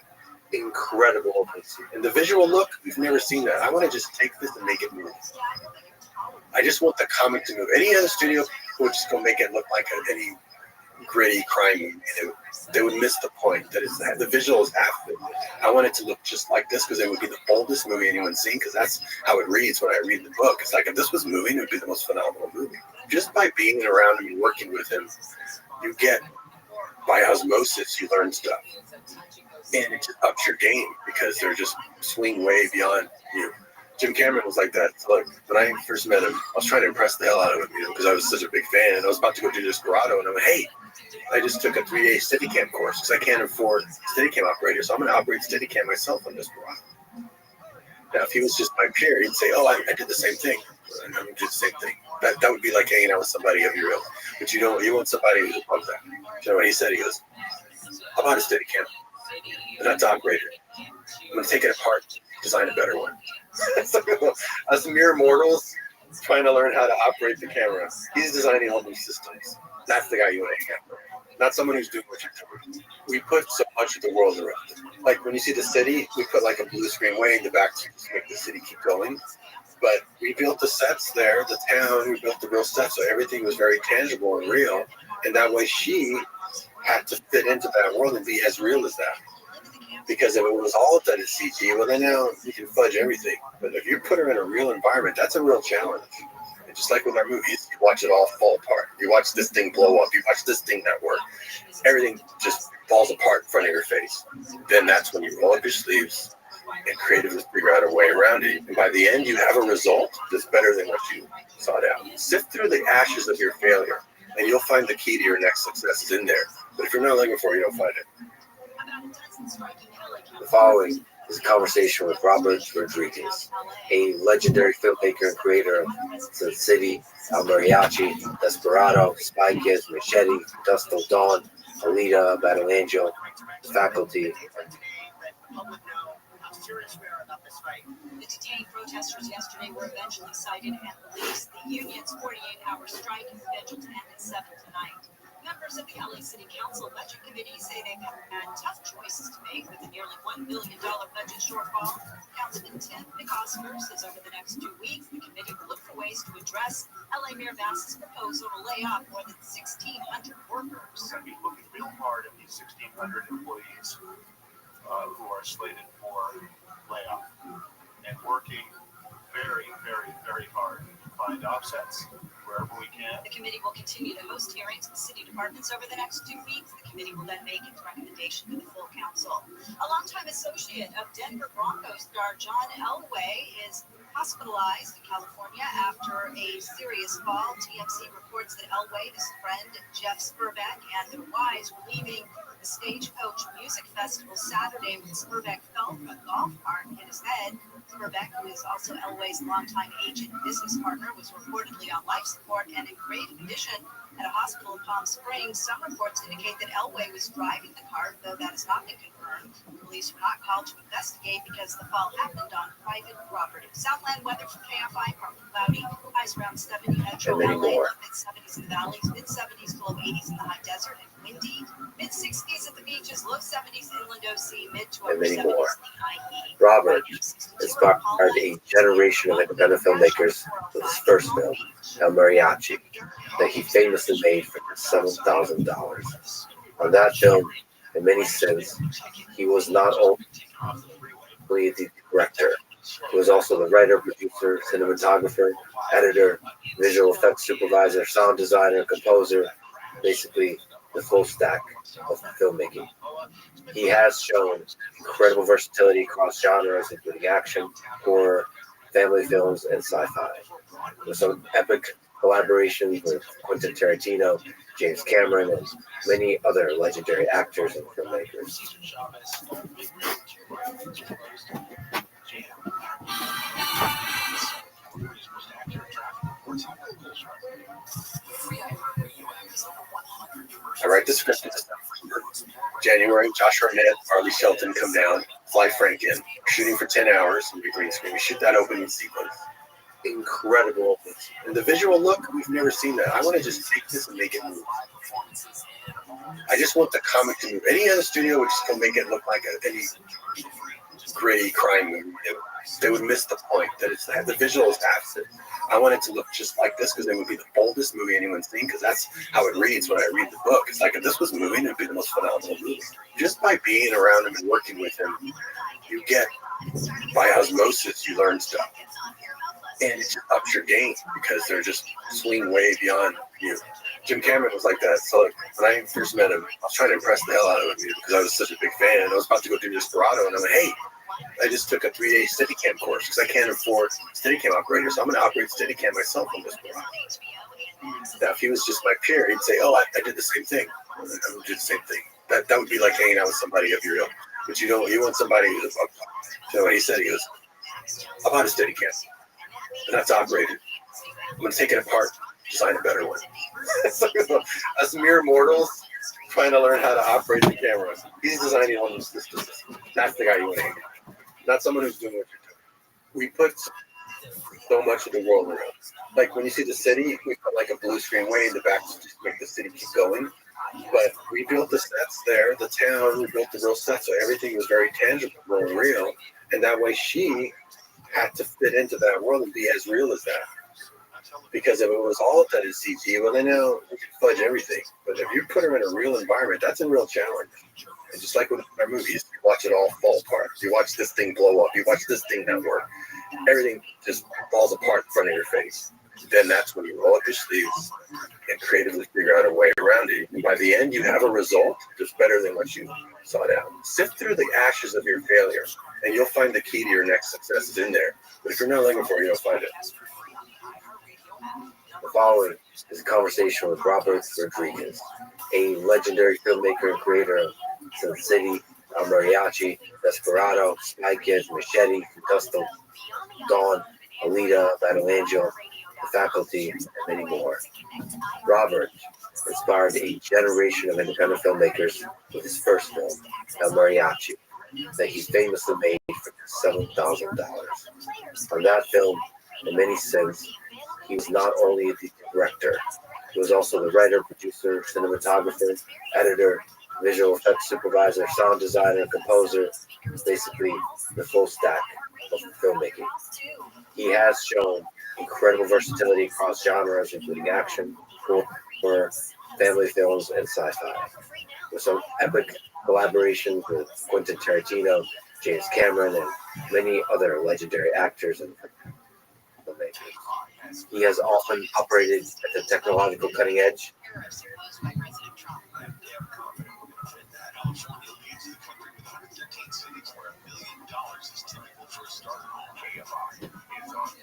Incredible opening sequence. And the visual look, we've never seen that. I want to just take this and make it move. I just want the comic to move. Any other studio would just go make it look like any gritty crime movie. They would miss the point. That is, the visual is half of it. I want it to look just like this because it would be the boldest movie anyone's seen, because that's how it reads when I read the book. It's like, if this was moving, it would be the most phenomenal movie. Just by being around him and working with him, you get, by osmosis, you learn stuff. And it just ups your game because they're just swing way beyond you. Jim Cameron was like that. So, like, when I first met him, I was trying to impress the hell out of him, because I was such a big fan. And I was about to go do Desperado, and I went, hey, I just took a 3-day Steadicam course because I can't afford Steadicam operators, so I'm going to operate Steadicam myself on Desperado. Now, if he was just my peer, he'd say, oh, I did the same thing. And I would do the same thing. That would be like hanging out with somebody of your own. But you want somebody who's above that. You know what he said? He goes, I bought a Steadicam, and that's operated. I'm going to take it apart, design a better one. Us mere mortals trying to learn how to operate the camera. He's designing all new systems. That's the guy you want to hang out with. Not someone who's doing what you're doing. We put so much of the world around it. Like when you see the city, we put like a blue screen way in the back to make the city keep going. But we built the sets there, the town, we built the real sets, so everything was very tangible and real. And that way she had to fit into that world and be as real as that. Because if it was all done in CG, well then now you can fudge everything. But if you put her in a real environment, that's a real challenge. And just like with our movies, you watch it all fall apart. You watch this thing blow up, you watch this thing not work. Everything just falls apart in front of your face. Then that's when you roll up your sleeves and creatively figure out a way around it. And by the end, you have a result that's better than what you sought out. Sift through the ashes of your failure, and you'll find the key to your next success is in there. But if you're not looking for it, you don't find it. The following is a conversation with Robert Rodriguez, a legendary filmmaker and creator of Sin City, El Mariachi, Desperado, Spy Kids, Machete, Dust Till Dawn, Alita, Battle Angel, Faculty. The detained protesters yesterday were eventually cited and released. The union's 48-hour strike is scheduled to end at 7 tonight. Members of the LA City Council Budget Committee say they've had tough choices to make with a nearly $1 billion budget shortfall. Councilman Tim McOsker says over the next 2 weeks, the committee will look for ways to address LA Mayor Bass's proposal to lay off more than 1,600 workers. We're going to be looking real hard at these 1,600 employees who are slated for layoff and working very, very, very hard to find offsets wherever we can. The committee will continue to host hearings with city departments over the next 2 weeks. The committee will then make its recommendation to the full council. A longtime associate of Denver Broncos star John Elway is hospitalized in California after a serious fall. TMZ reports that Elway, his friend Jeff Spurbeck, and their wives were leaving the Stagecoach Music Festival Saturday when Spurbeck fell from a golf cart and hit his head. Spurbeck, who is also Elway's longtime agent and business partner, was reportedly on life support and in grave condition at a hospital in Palm Springs. Some reports indicate that Elway was driving the cart, though that has not been confirmed. Police were not called to investigate because the fall happened on private property. Southland weather for KFI, partly cloudy, highs around 70 metro LA, mid-70s in the valleys, mid-70s to low 80s in the high desert, and windy, mid-60s at the beaches, low 70s inland OC, mid to upper 70s in the IE. Robert inspired a generation of independent filmmakers with his first film, El Mariachi, that he famously made for $7,000. On that film, in many sense, he was not only the director, he was also the writer, producer, cinematographer, editor, visual effects supervisor, sound designer, composer, basically the full stack of filmmaking. He has shown incredible versatility across genres, including action, horror, family films, and sci-fi, with some epic collaborations with Quentin Tarantino, James Cameron, and many other legendary actors and filmmakers. I write the script in December. January, Josh Arnett, Marley Shelton come down, fly Frank in. Shooting for 10 hours in the green screen. We shoot that opening sequence. Incredible. And the visual look, we've never seen that. I want to just take this and make it move. I just want the comic to move. Any other studio would just go make it look like any gritty crime movie. They would miss the point that it's the visual is absent. I want it to look just like this because it would be the boldest movie anyone's seen because that's how it reads when I read the book. It's like if this was moving, it would be the most phenomenal movie. Just by being around him and working with him, you get, by osmosis, you learn stuff. And it just ups your game because they're just swing way beyond you. Jim Cameron was like that. So when I first met him, I was trying to impress the hell out of him because I was such a big fan. I was about to go do Desperado, and I'm like, hey, I just took a 3-day Steadicam course because I can't afford Steadicam operators, so I'm going to operate Steadicam myself on Desperado. Now, if he was just my peer, he'd say, oh, I did the same thing. I would do the same thing. That would be like hanging out with somebody of your own. But you want somebody who's above. You know what he said? He goes, I bought a Steadicam, and that's operated. I'm going to take it apart, design a better one. So, us mere mortals trying to learn how to operate the cameras. He's designing all those systems. That's the guy you want to hang out. Not someone who's doing what you're doing. We put so much of the world around. Like when you see the city, we put like a blue screen way in the back to just make the city keep going. But we built the sets there, the town, we built the real sets, so everything was very tangible, very real. And that way she had to fit into that world and be as real as that. Because if it was all of that in CG, well, then now we can fudge everything. But if you put her in a real environment, that's a real challenge. And just like with our movies, you watch it all fall apart. You watch this thing blow up. You watch this thing not work. Everything just falls apart in front of your face. Then that's when you roll up your sleeves and creatively figure out a way around it. And by the end, you have a result that's better than what you sought out. Sift through the ashes of your failure, and you'll find the key to your next success is in there. But if you're not looking for it, you'll find it. The following is a conversation with Robert Rodriguez, a legendary filmmaker and creator of Sin City, El Mariachi, Desperado, Spy Kids, Machete, Gusto, Dawn, Alita, Battle Angel, The Faculty, and many more. Robert inspired a generation of independent filmmakers with his first film, El Mariachi, that he famously made for $7,000. From that film, and many since, he was not only the director, he was also the writer, producer, cinematographer, editor, visual effects supervisor, sound designer, composer, basically the full stack of filmmaking. He has shown incredible versatility across genres, including action, horror, family films, and sci-fi, with some epic collaborations with Quentin Tarantino, James Cameron, and many other legendary actors and filmmakers. He has often operated at the technological cutting edge.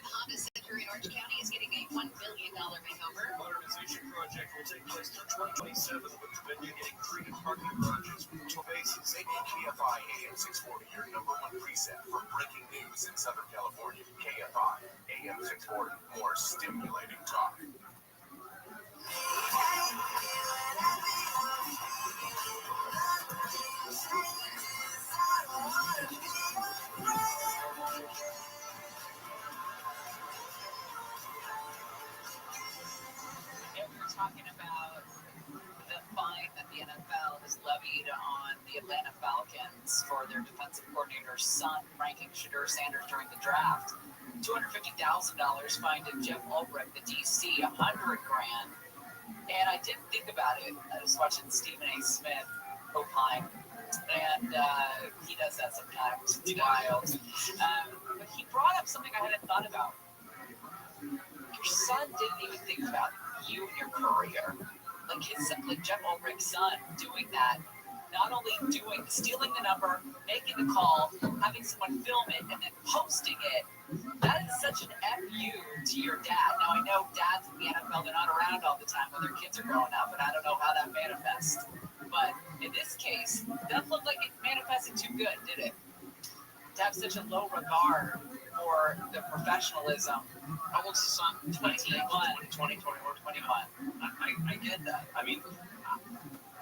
Honda Center in Orange County is getting a $1 billion makeover. Modernization project will take place through 2027 with the venue getting 3 new parking garages with 2 bases. KFI AM 640, your #1 preset for breaking news in Southern California. KFI AM 640, more stimulating talk. And we were talking about the fine that the NFL has levied on the Atlanta Falcons for their defensive coordinator's son ranking Shedeur Sanders during the draft. $250,000 fined to Jeff Ulbrich, the DC, $100,000. And I didn't think about it. I was watching Stephen A. Smith opine, and he does that sometimes. It's wild. But he brought up something I hadn't thought about. Your son didn't even think about you and your career. Like Jeff Ulbrich's son doing that, not only stealing the number, making the call, having someone film it, and then posting it. That is such an FU to your dad. Now, I know dads in the NFL, they're not around all the time when their kids are growing up, and I don't know how that manifests. But in this case, that looked like it manifested too good, did it? To have such a low regard for the professionalism. How old's the son? 21. I get that. I mean,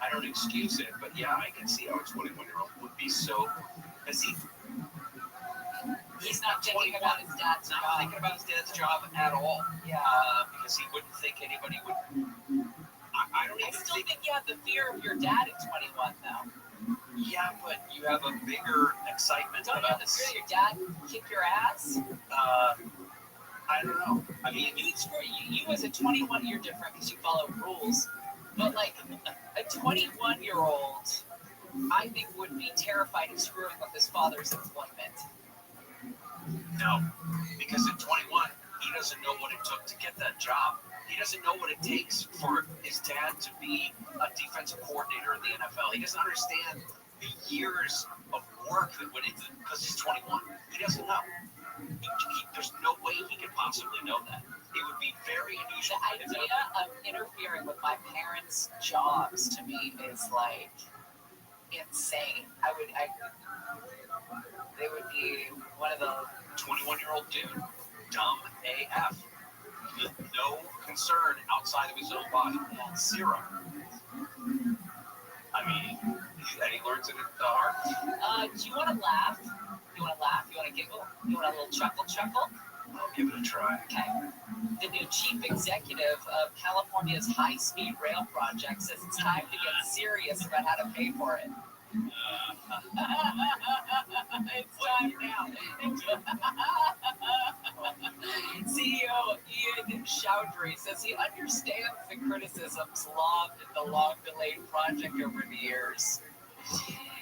I don't excuse it, but yeah, I can see how a 21-year-old would be so. He's not thinking about his dad's job. Not thinking about his dad's job at all. Yeah. Because he wouldn't think anybody would. I still think you have the fear of your dad at 21, though. Yeah, but you have a bigger excitement Don't you about have the this. fear your dad kick your ass? I don't know. I mean, you as a 21, you're different because you follow rules. But like a 21-year-old, I think would be terrified of screwing up his father's employment. no, because at 21, he doesn't know what it took to get that job. He doesn't know what it takes for his dad to be a defensive coordinator in the NFL. He doesn't understand the years of work that went into it because he's 21. He doesn't know. There's no way he could possibly know that. It would be very unusual. The idea of interfering with my parents' jobs to me is like insane. They would be one of the 21-year-old dude, dumb AF. no concern outside of his own body. Zero. I mean, and he learns it at the heart. Do you want to laugh? You want to laugh? You want to giggle? You want a little chuckle? I'll give it a try. Okay. The new chief executive of California's high-speed rail project says it's time to get serious about how to pay for it. It's time now. CEO Ian Chowdhury says he understands the criticisms lobbed at the long-delayed project over the years.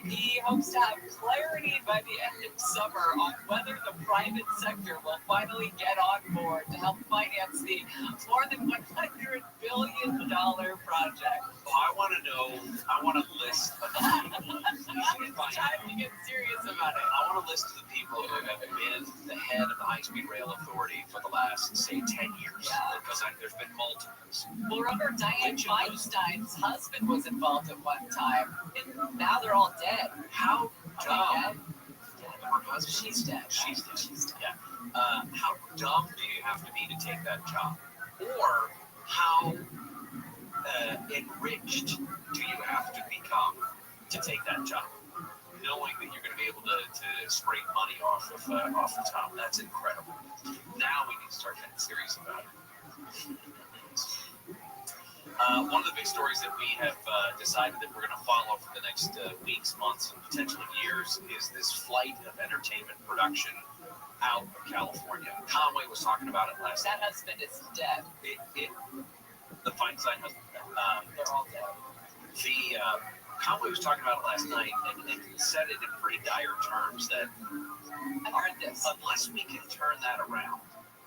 He hopes to have clarity by the end of summer on whether the private sector will finally get on board to help finance the more than $100 billion project. Well, I want a list of the people. It's time to get serious about it. I want a list of the people who have been the head of the High-Speed Rail Authority for the last, say, 10 years. Because there's been multiples. Well, remember, Diane Feinstein's husband was involved at one time, and now they're all dead. How dumb? She's dead. She's dead. Yeah. How dumb do you have to be to take that job? Or how enriched do you have to become to take that job? Knowing that you're going to be able to scrape money off the top. That's incredible. Now we need to start getting serious about it. One of the big stories that we have decided that we're going to follow for the next weeks, months, and potentially years is this flight of entertainment production out of California. Conway was talking about it last night. That husband is dead. The Feinstein husband, They're all dead. Conway was talking about it last night and said it in pretty dire terms that I've heard this. Unless we can turn that around,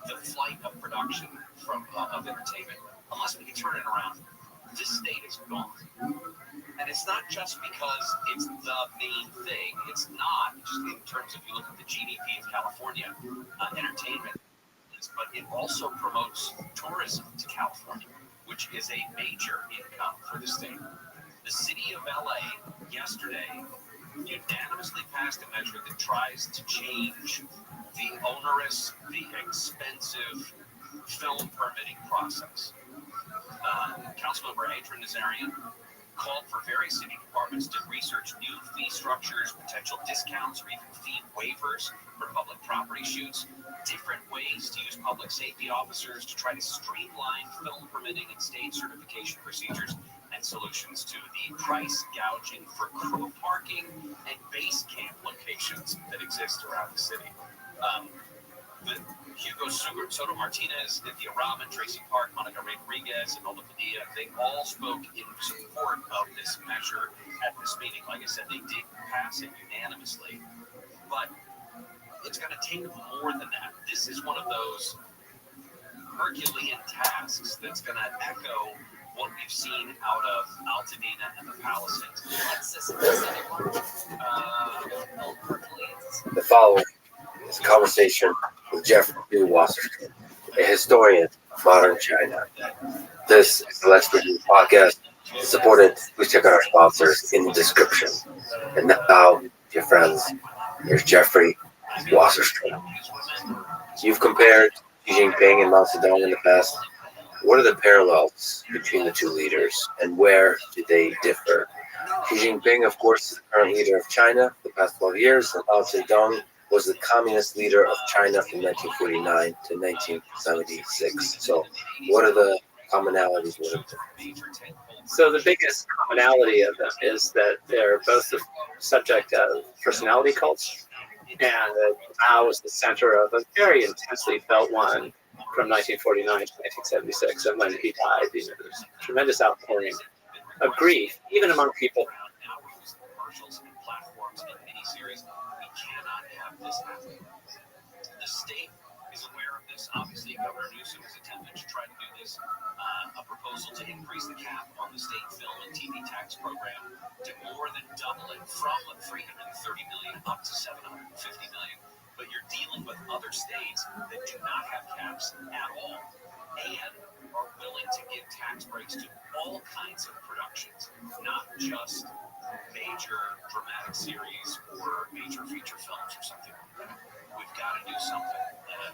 the flight of production of entertainment, unless we can turn it around, this state is gone. And it's not just because it's the main thing. It's not just in terms of, you look at the GDP of California, entertainment, but it also promotes tourism to California, which is a major income for the state. The city of LA yesterday unanimously passed a measure that tries to change the onerous, the expensive film permitting process. Councilmember Adrian Nazarian called for various city departments to research new fee structures, potential discounts, or even fee waivers for public property shoots, different ways to use public safety officers to try to streamline film permitting and state certification procedures, and solutions to the price gouging for crew parking and base camp locations that exist around the city. Hugo Soto Martinez, Cynthia Rahman, Tracy Park, Monica Rodriguez, and Ola Padilla, they all spoke in support of this measure at this meeting. Like I said, they did pass it unanimously, but it's going to take more than that. This is one of those Herculean tasks that's going to echo what we've seen out of Altadena and the Palisades. The following is a conversation with Jeffrey Wasserstrom, a historian of modern China. This is the Let's Review podcast. To support it, please check out our sponsors in the description. And now, dear friends, here's Jeffrey Wasserstrom. You've compared Xi Jinping and Mao Zedong in the past. What are the parallels between the two leaders, and where do they differ? Xi Jinping, of course, is the current leader of China for the past 12 years, and Mao Zedong was the communist leader of China from 1949 to 1976. So what are the commonalities? So the biggest commonality of them is that they're both the subject of personality cults, and that Mao was the center of a very intensely felt one from 1949 to 1976. And when he died, there was tremendous outpouring of grief, even among people. Now we use commercials and platforms and miniseries. We cannot have this happen. The state is aware of this. Obviously, Governor Newsom has attempted to try to do this. A proposal to increase the cap on the state film and TV tax program to more than double it from $330 million up to $750 million. But you're dealing with other states that do not have caps at all and are willing to give tax breaks to all kinds of productions, not just major dramatic series or major feature films or something like that. we've got to do something.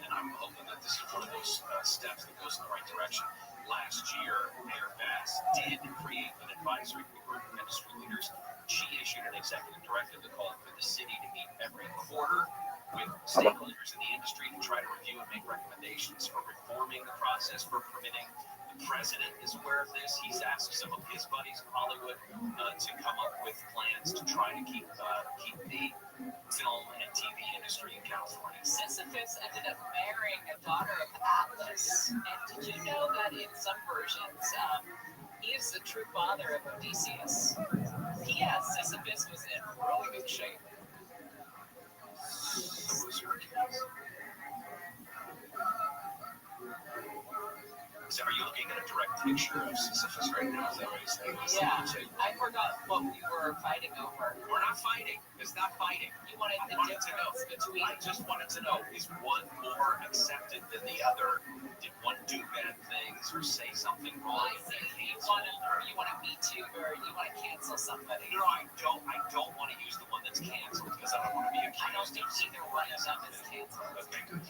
And I'm hoping that this is one of those steps that goes in the right direction. Last year, Mayor Bass did create an advisory group of industry leaders. She issued an executive directive that called for the city to meet every quarter with stakeholders in the industry to try to review and make recommendations for reforming the process for permitting. The president is aware of this. He's asked some of his buddies in Hollywood to come up with plans to try to keep the film and TV industry in California. Sisyphus ended up marrying a daughter of Atlas. And did you know that in some versions, he is the true father of Odysseus? P.S. Sisyphus was in really good shape. So are you looking at a direct picture of Sisyphus right now? Is that what you're saying? Yeah, I forgot what we were fighting over. We're not fighting. It's not fighting. You wanted the difference between. I just wanted to know, is one more accepted than the other? Did one do bad things or say something wrong? I see. You want to Me Too, or you want to cancel somebody. No, I don't want to use the one that's canceled because I don't want to be accused. I don't think either one of them is canceled. Okay, good.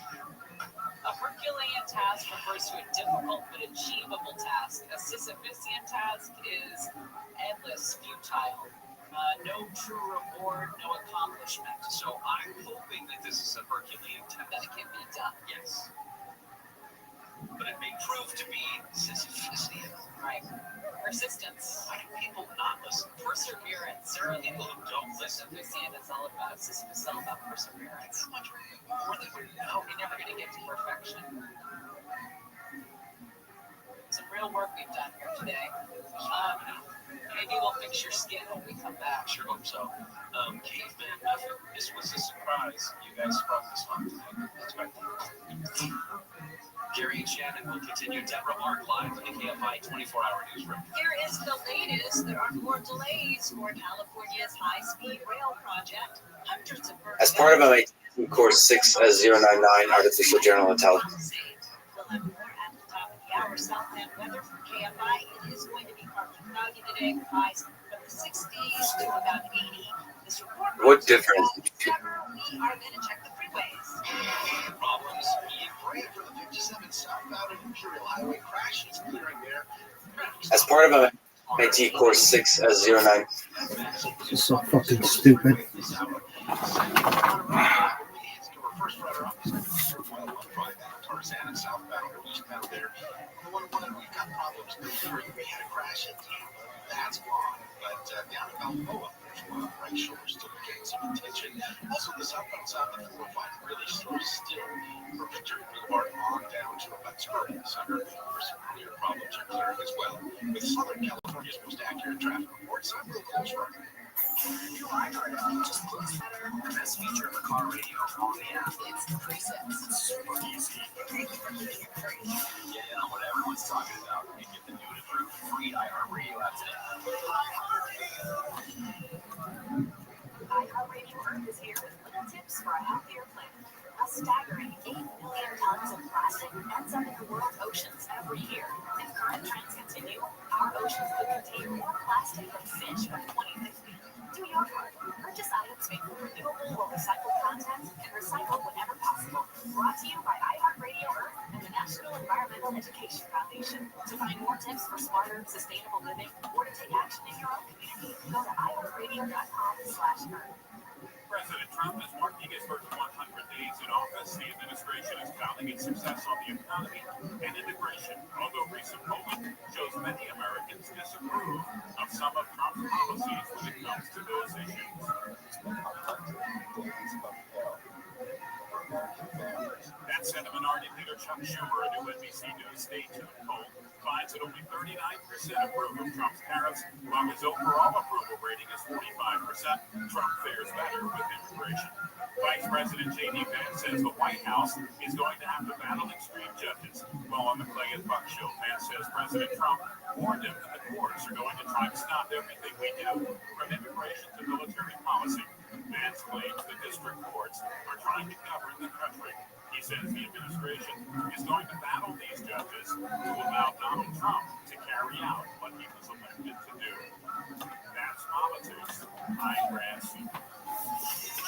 A Herculean task refers to a difficult but achievable task. A Sisyphusian task is endless, futile. No true reward, no accomplishment. So I'm hoping that this is a Herculean task. That it can be done. Yes. But it may prove to be Sisyphusian. Right. Persistence. Why do people not listen? Perseverance. There are people who don't listen. Sisyphusian is all about perseverance. How much more they would know? You're never going to get to perfection. Some real work we've done here today. Maybe we'll fix your skin when we come back. Sure hope so. Caveman method. This was a surprise. You guys brought this on today. Gary and Shannon will continue. Deborah Mark live in the KFI 24-hour newsroom. Here is the latest. There are more delays for California's high-speed rail project. Hundreds of birds. As part of my course 6099 Artificial General Intelligence. We'll have more at the top of the hour. Southland weather from KFI. It is going to be partly cloudy today. Highs from the 60s to about 80. This report. What difference? We are going to check the freeways. Problems. Great for the 57 southbound Imperial Highway crash is clearing there. As part of my IT course 6009. This is so fucking stupid. First runner-up is Tarzan and southbound or eastbound there. The one we've got problems clearing. We had a crash at Tampa. That's gone. But down at Balboa, there's one right shoulder still getting some attention. Also, the southbound side of the 405 really slow still. From Victory Boulevard on down to about Spurgeon Center, where some clear problems are clearing as well. With Southern California's most accurate traffic reports, I'm real close right now. You are just looks better. The best feature of the car radio on the app. It's the presets. It's super easy. Yeah, what everyone's talking about. You get the new and improved free iHeartRadio app today. iHeartRadio Earth is here with little tips for a healthier planet. A staggering 8 million tons of plastic ends up in the world's oceans every year. If current trends continue, our oceans could contain more plastic than fish by 2050. Do your part. Purchase items made from renewable or recycled content and recycle whenever possible. Brought to you by iHeartRadio Earth and the National Environmental Education Foundation. To find more tips for smarter, sustainable living or to take action in your own community, go to iHeartRadio.com/earth. President Trump is marking his first 100 days in office. The administration is counting its success on the economy and immigration, although recent polling shows many Americans disapprove of some of Trump's policies when it comes to those issues. That said, Minority Leader Chuck Schumer, a new NBC News Stay Tuned poll, finds that only 39% approve of Trump's tariffs, while his overall approval rating is 45%. Trump fares better with immigration. Vice President J.D. Vance says the White House is going to have to battle extreme judges. While on the Clay and Buck show, Vance says President Trump warned him that the courts are going to try to stop everything we do, from immigration to military policy. Vance claims the district courts are trying to govern the country. He says the administration is going to battle these judges to allow Donald Trump to carry out what he was elected to do. That's politics. I'm Brad.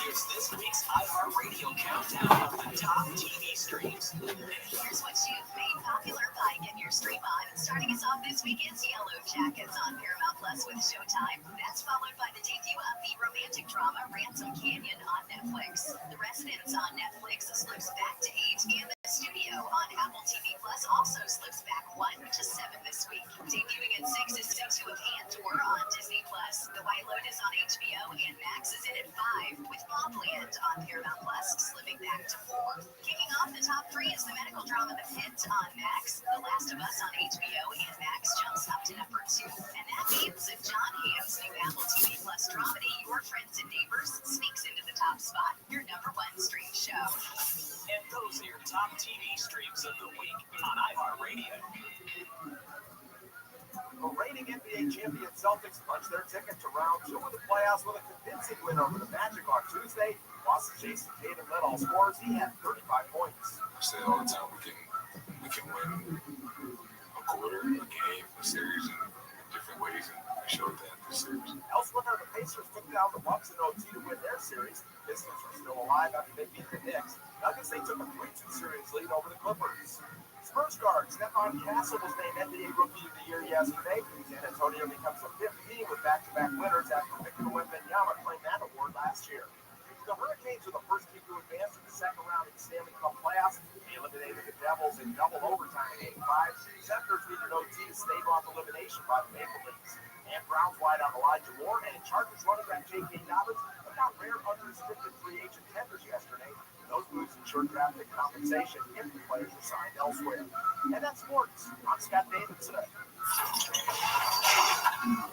Here's this week's iHeartRadio Countdown. The top TV streams. Here's what you've made popular by Get Your Stream On. Starting us off this week is Yellow Jackets on Paramount Plus with Showtime. That's followed by the debut of the romantic drama Ransom Canyon on Netflix. The Residents on Netflix slips back to 8, and The Studio on Apple TV Plus also slips back 1 to 7 this week. Debuting at 6 is Into a Cantor on Disney Plus. The White Lotus on HBO, and Max is in at 5, with Bobland on Paramount Plus slipping back to 4. Kicking off the top 3 is the medical drama The Pit on Max. The Last of Us on HBO, and Max jumps up to number 2. And that means that John Hamm's new Apple TV Plus dramedy, Your Friends and Neighbors, sneaks into the top spot, your number 1 stream show. And those are your top TV streams of the week on iHeartRadio. The reigning NBA champion Celtics punched their ticket to round 2 of the playoffs with a convincing win over the Magic on Tuesday. While Jason Tatum led all scorers, he had 35 points. I say all the time we can win a quarter, a game, a series in different ways, and we showed that this series. Elsewhere, the Pacers took down the Bucks in OT to win their series. Pistons were still alive after they beat the Knicks. Nuggets, they took a 3-2 series lead over the Clippers. Spurs guard Stephon Castle was named NBA Rookie of the Year yesterday. San Antonio becomes the 5th team with back-to-back winners after Victor Wembanyama claimed that award last year. The Hurricanes were the first team to advance to the second round of the Stanley Cup playoffs. They eliminated the Devils in double overtime in Game 5. Senators needed OT to stave off elimination by the Maple Leafs. And Browns wide on Elijah Moore and Chargers running back J.K. Dobbins put out rare unrestricted free agent tenders yesterday. Those moves ensured draft pick compensation if the players were signed elsewhere. And that's sports. I'm Scott Davidson.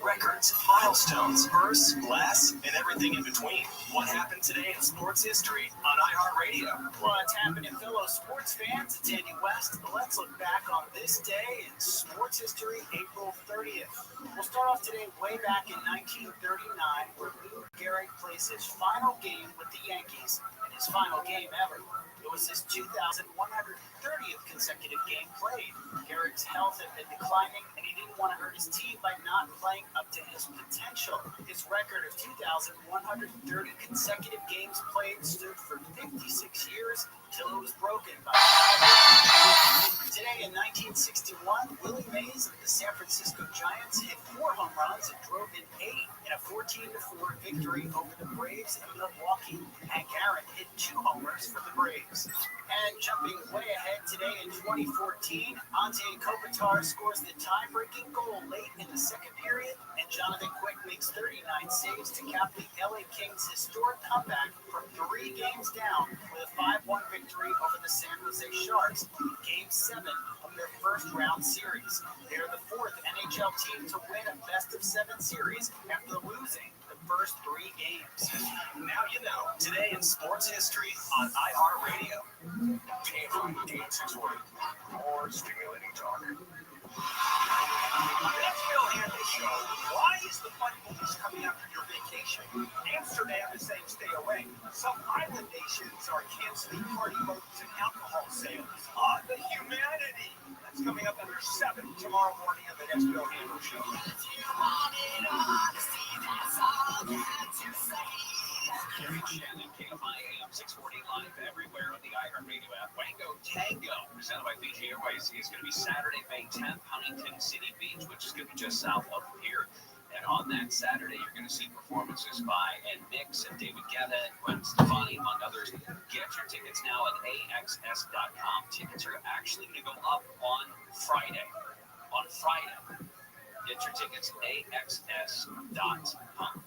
Records, milestones, firsts, glass, and everything in between. What happened today in sports history on iHeartRadio? What's happening, fellow sports fans? It's Andy West. Let's look back on this day in sports history, April 30th. We'll start off today way back in 1939, where Lou Gehrig plays his final game with the Yankees, and his final game ever. It was his 2,130th consecutive game played. Gehrig's health had been declining, and he didn't want to hurt his team by not playing up to his potential. His record of 2,130 consecutive games played stood for 56 years till it was broken by Today in 1961, Willie Mays of the San Francisco Giants hit 4 home runs and drove in 8 in a 14-4 victory over the Braves in Milwaukee. Hank Aaron hit 2 homers for the Braves. And jumping way ahead today in 2014, Ante Kopitar scores the tie-breaking goal late in the second period, and Jonathan Quick makes 39 saves to cap the LA Kings' historic comeback from 3 games down with a 5-1 victory over the San Jose Sharks in Game 7 of their first-round series. They're the 4th NHL team to win a best-of-7 series after losing the first 3 games. Now you know, today in sports history on iHeartRadio. Game 640. More stimulating talk. That's Bill Hanley Show. Why is the fun movies coming after your vacation? Amsterdam is saying stay away. Some island nations are canceling party boats and alcohol sales. The humanity. That's coming up under 7 tomorrow morning on the next Bill Hanley Show. If you want it honesty, that's all that to say. Kerry Shannon, KFI AM 640 live everywhere on the iHeartRadio app. Wango Tango, presented by Fiji Airways, is going to be Saturday, May 10th, Huntington City Beach, which is going to be just south of here. And on that Saturday, you're going to see performances by Ed Mix and David Guetta and Gwen Stefani, among others. Get your tickets now at AXS.com. Tickets are actually going to go up on Friday. On Friday. Get your tickets at AXS.com.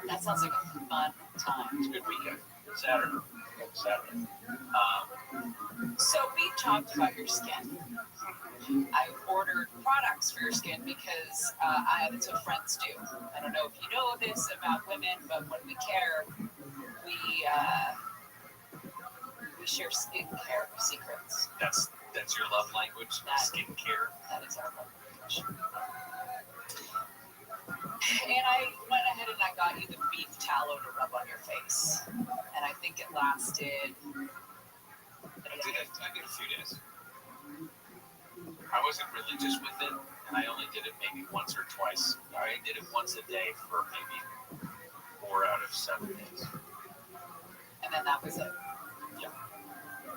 That sounds like a fun time. It's a good weekend. Saturday. So we talked about your skin. I ordered products for your skin because that's what friends do. I don't know if you know this about women, but when we care, we share skincare secrets. That's your love language, skincare. That is our love language. And I went ahead and I got you the beef tallow to rub on your face. And I think it lasted. I did a few days. I wasn't religious with it, and I only did it maybe once or twice. I did it once a day for maybe 4 out of 7 days. and then that was it. Yeah.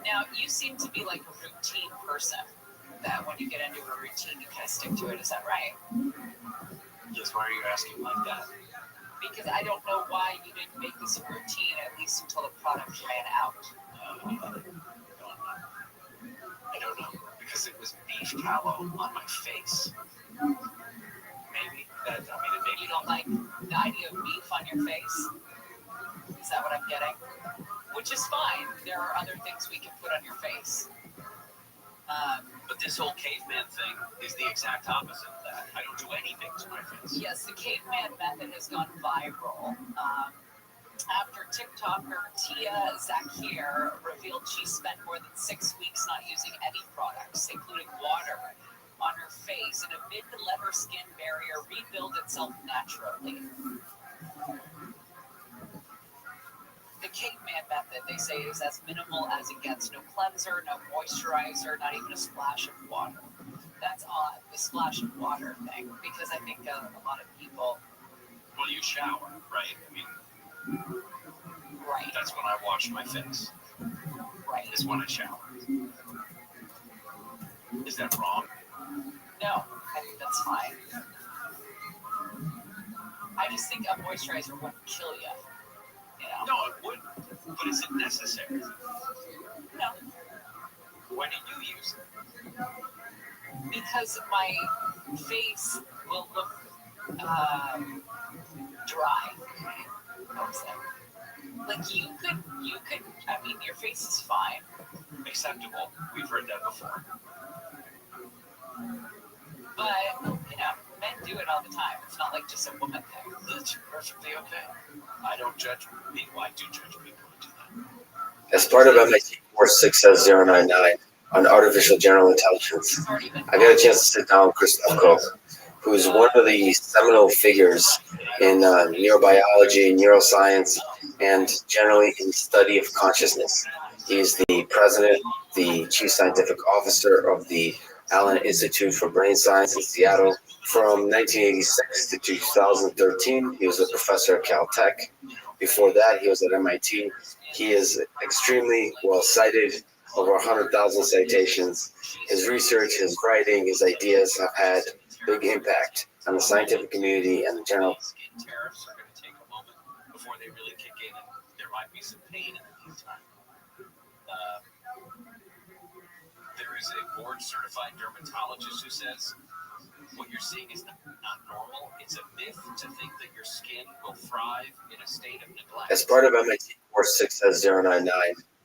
Now, you seem to be like a routine person, that when you get into a routine, you kind of stick to it. Is that right? Yes, why are you asking like that? Because I don't know why you didn't make this a routine, at least until the product ran out. I don't know. Because it was beef tallow on my face. Maybe. You don't like the idea of beef on your face? Is that what I'm getting? Which is fine. There are other things we can put on your face. But this whole caveman thing is the exact opposite of that. I don't do anything to my face. Yes, the caveman method has gone viral. After TikToker Tia Zakir revealed she spent more than 6 weeks not using any products, including water, on her face in a bid to let her skin barrier rebuild itself naturally. The caveman method, they say, is as minimal as it gets. No cleanser, no moisturizer, not even a splash of water. That's odd, the splash of water thing, because I think a lot of people... Well, you shower, right? I mean, right. That's when I wash my face. Right. Is when I shower. Is that wrong? No, I think that's fine. I just think a moisturizer wouldn't kill you. You know? No, it wouldn't. But is it necessary? No. When do you use it? Because my face will look dry. Like you could, I mean, your face is fine. Acceptable. We've heard that before. But, you know, men do it all the time. It's not like just a woman thing. That's perfectly okay. I don't judge people. I do judge people who do that. As part of MIT course 6S099 on artificial general intelligence, I got a chance to sit down with Christoph Koch, who is one of the seminal figures in neurobiology, neuroscience, and generally in the study of consciousness. He's the president, the chief scientific officer of the Allen Institute for Brain Science in Seattle. From 1986 to 2013, he was a professor at Caltech. Before that, he was at MIT. He is extremely well cited, over 100,000 citations. His research, his writing, his ideas have had big impact on the scientific community and the general. Tariffs are going to take a moment before they really kick in, and there might be some pain in the meantime. There is a board-certified dermatologist who says what you're seeing is not normal. It's a myth to think that your skin will thrive in a state of neglect. As part of MIT course 6S099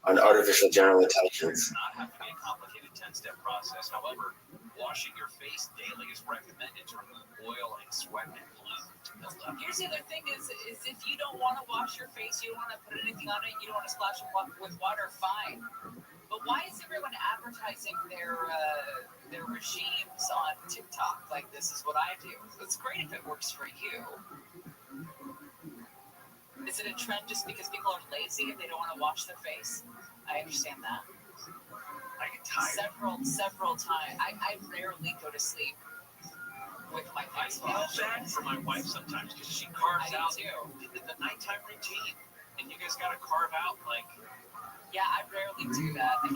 on artificial general intelligence. It does not have to be a complicated 10-step process. However, washing your face daily is recommended to remove oil and sweat and glue to build up. Here's the other thing is if you don't want to wash your face, you don't want to put anything on it, you don't want to splash it with water, fine. But why is everyone advertising their regimes on TikTok? Like, this is what I do. It's great if it works for you. Is it a trend just because people are lazy and they don't want to wash their face? I understand that. I get tired. Several times. I rarely go to sleep with my face washed. I feel bad for my wife sometimes because she carves out too. The nighttime routine. And you guys got to carve out, like... Yeah, I rarely do that. I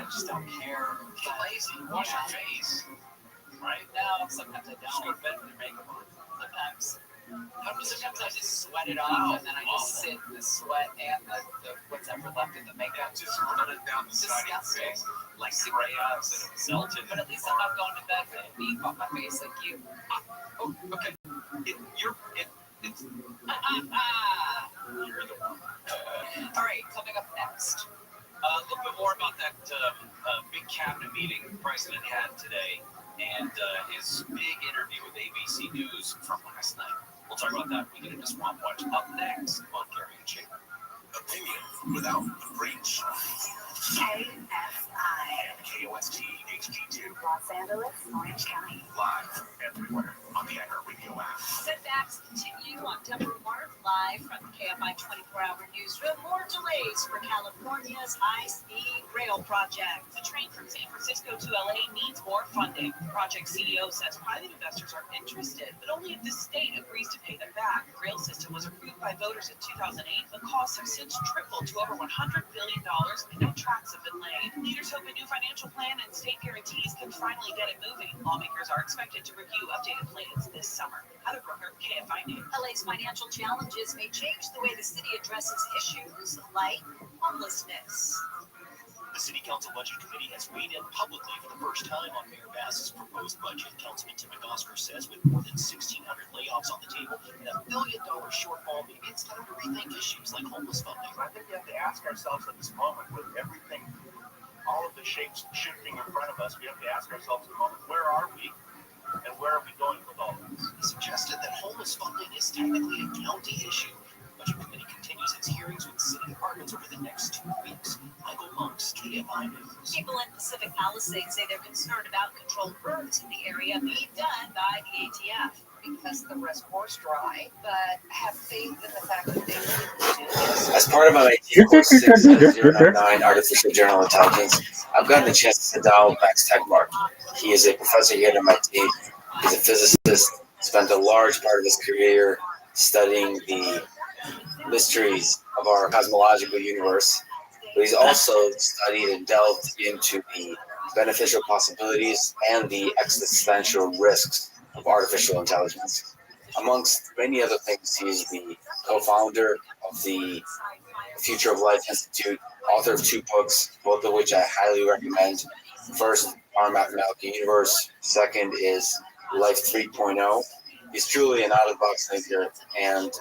just don't care. Get lazy. Wash your face. Right? No, sometimes I don't. Just go to bed with your makeup on. Sometimes I just sweat it off, and then I just sit in the sweat and the what's ever left in the makeup. Just run it down the side of your face like crayons that have melted. But at least I'm not going to bed with a beef on my face like you. Oh, okay. You're the one. All right, coming up next. A little bit more about that big cabinet meeting the president had today and his big interview with ABC News from last night. We'll talk about that when we get into Swamp Watch. Up next on Gary and Chamber. Opinion without the breach. KFI. KOST HD2. Los Angeles, Orange County. Live everywhere on the iHeartRadio app. Setbacks continue on Denver Water, live from the KFI 24-hour newsroom. More delays for California. California's high-speed rail project. The train from San Francisco to LA needs more funding. Project CEO says private investors are interested, but only if the state agrees to pay them back. The rail system was approved by voters in 2008, but costs have since tripled to over $100 billion, and no tracks have been laid. Leaders hope a new financial plan and state guarantees can finally get it moving. Lawmakers are expected to review updated plans this summer. Heather Brooker, KFI News. LA's financial challenges may change the way the city addresses issues like homelessness. The City Council Budget Committee has weighed in publicly for the first time on Mayor Bass's proposed budget. Councilman Tim McOsker says with more than 1,600 layoffs on the table and $1 billion shortfall, maybe it's time to rethink issues like homeless funding. I think we have to ask ourselves at this moment, with everything, all of the shapes shifting in front of us, we have to ask ourselves at the moment, where are we and where are we going with all of this? He suggested that homeless funding is technically a county issue. The Budget Committee continues its hearings with city departments over the next 2 weeks. Michael Monks, KFI News. People in Pacific Palisades say they're concerned about controlled burns in the area being done by the ATF. Because the reservoir's dry, but have faith in the fact that they will do this. As part of my IT course 6099 Artificial General Intelligence, I've gotten the chance to sit down with Max Tegmark. He is a professor here at MIT. He's a physicist, spent a large part of his career studying the mysteries of our cosmological universe. But he's also studied and delved into the beneficial possibilities and the existential risks of artificial intelligence. Amongst many other things, he is the co-founder of the Future of Life Institute, author of 2 books, both of which I highly recommend. First, Our Mathematical Universe. Second is Life 3.0. He's truly an out-of-the-box thinker and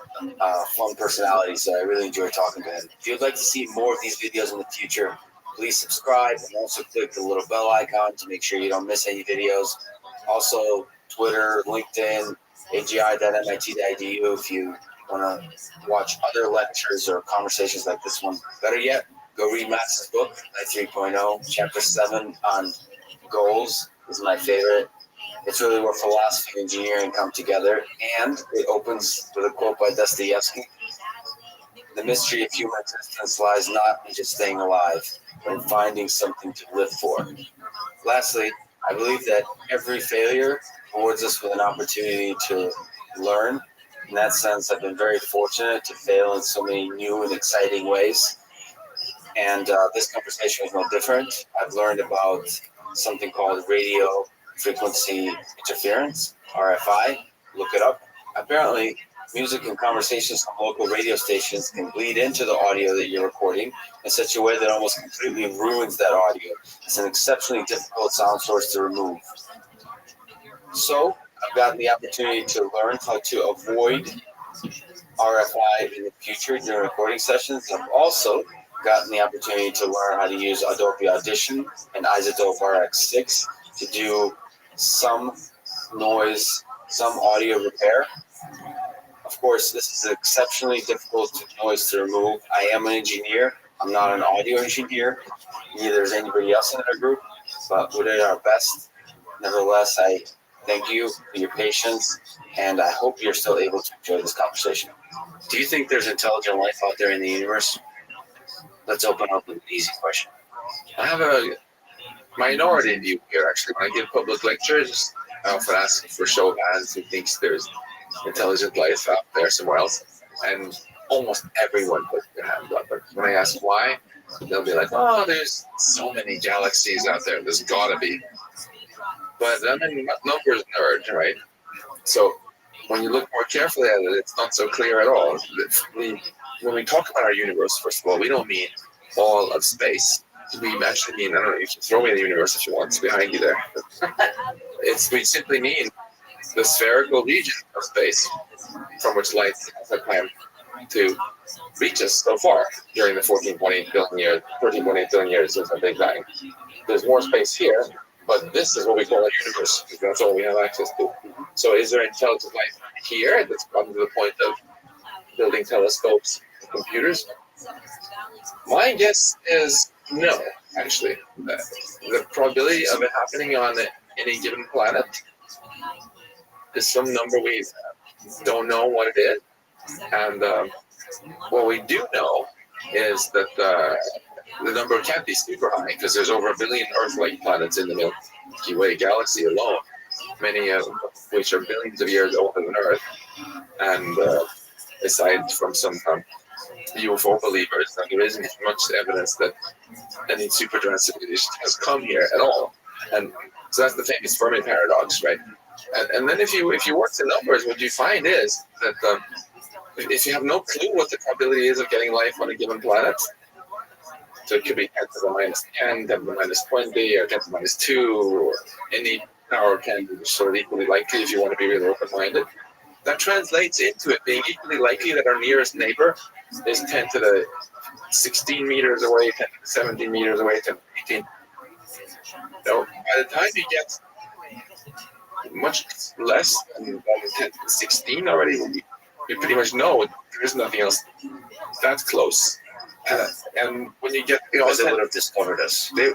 fun personality, so I really enjoy talking to him. If you'd like to see more of these videos in the future, please subscribe and also click the little bell icon to make sure you don't miss any videos. Also, Twitter, LinkedIn, agi.mit.edu if you want to watch other lectures or conversations like this one. Better yet, go read Max's book, Life 3.0. Chapter 7 on goals is my favorite. It's really where philosophy and engineering come together, and it opens with a quote by Dostoevsky. The mystery of human existence lies not in just staying alive, but in finding something to live for. Lastly, I believe that every failure affords us with an opportunity to learn. In that sense, I've been very fortunate to fail in so many new and exciting ways. And this conversation was no different. I've learned about something called radio frequency interference, RFI. Look it up. Apparently, music and conversations from local radio stations can bleed into the audio that you're recording in such a way that almost completely ruins that audio. It's an exceptionally difficult sound source to remove. So, I've gotten the opportunity to learn how to avoid RFI in the future during recording sessions. I've also gotten the opportunity to learn how to use Adobe Audition and Isotope RX6 to do some noise, some audio repair. Of course, this is exceptionally difficult noise to remove. I am an engineer. I'm not an audio engineer. Neither is anybody else in our group, but we did our best. Nevertheless, I thank you for your patience, and I hope you're still able to enjoy this conversation. Do you think there's intelligent life out there in the universe? Let's open up with an easy question. I have a minority view here, actually. When I give public lectures, I often ask for show of hands who thinks there's intelligent life out there somewhere else. And almost everyone puts their hand up. But when I ask why, they'll be like, oh, there's so many galaxies out there. There's gotta be. But I'm a numbers nerd, right? So when you look more carefully at it, it's not so clear at all. When we talk about our universe, first of all, we don't mean all of space. We actually mean, I don't know, you can throw me in the universe if you want, it's behind you there. We simply mean the spherical region of space from which light has planned to reach us so far during the 13.8 billion years since the Big Bang. There's more space here, but this is what we call our universe, because that's all we have access to. So is there intelligent life here? That's probably the point of building telescopes and computers. My guess is no, actually. The probability of it happening on any given planet is some number we don't know what it is. And what we do know is that the number can't be super high because there's over 1 billion Earth-like planets in the Milky Way galaxy alone, many of which are billions of years older than Earth. And aside from some UFO believers, there isn't much evidence that any superdrive civilization has come here at all. And so that's the famous Fermi paradox, right? And then if you work the numbers, what you find is that if you have no clue what the probability is of getting life on a given planet, so it could be 10 to the minus 10, 10 to the minus 20, or 10 to the minus 2, or any power can be sort of equally likely if you want to be really open-minded. That translates into it being equally likely that our nearest neighbor is 10 to the 16 meters away, 10 to the 17 meters away, 10 to the 18. So by the time you get much less than 10 to the 16 already, you pretty much know there is nothing else that close. And when you get, they would have discovered us. They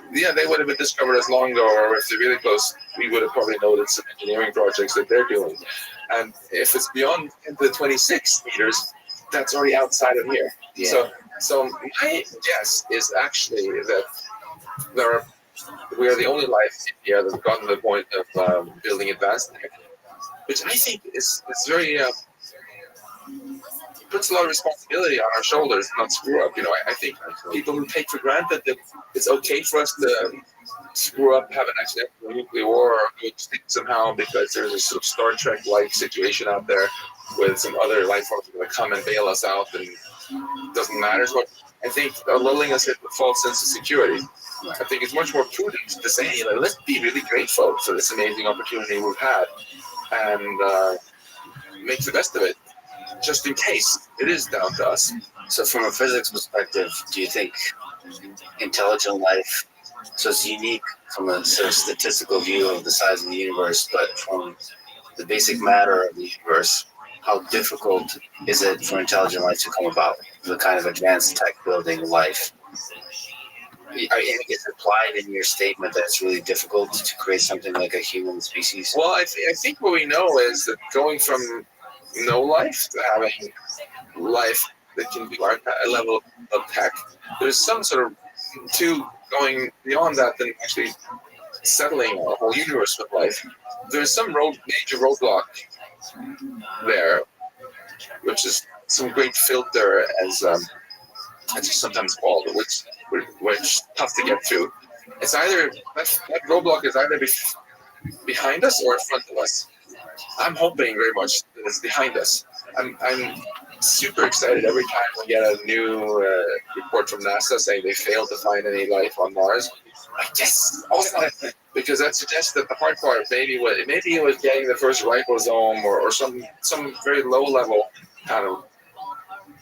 would have discovered us long ago, or if they're really close, we would have probably noticed some engineering projects that they're doing. And if it's beyond 10 to the 26 meters, that's already outside of here. Yeah. So my guess is actually that we are the only life here that's gotten to the point of building advanced tech, which I think is very puts a lot of responsibility on our shoulders to not screw up. I think people who take for granted that it's okay for us to screw up, have an accidental nuclear war, or go extinct somehow because there's a sort of Star Trek-like situation out there with some other life forms going to come and bail us out, and it doesn't matter. So I think they're lulling us into a false sense of security. I think it's much more prudent to say, let's be really grateful for this amazing opportunity we've had and make the best of it, just in case it is down to us. So from a physics perspective, do you think intelligent life, so it's unique from a sort of statistical view of the size of the universe, but from the basic matter of the universe, how difficult is it for intelligent life to come about? The kind of advanced tech building life. Is it implied in your statement that it's really difficult to create something like a human species? Well, I think what we know is that going from no life to having life that can be a level of tech, there's some sort of going beyond that than actually settling a whole universe with life. There's some major roadblock there, which is some great filter, as it's sometimes called, which tough to get through. It's either that roadblock is either behind us or in front of us. I'm hoping very much that it's behind us. I'm super excited every time we get a new report from NASA saying they failed to find any life on Mars. Yes, awesome. Because that suggests that the hard part maybe it was getting the first ribosome or some very low level kind of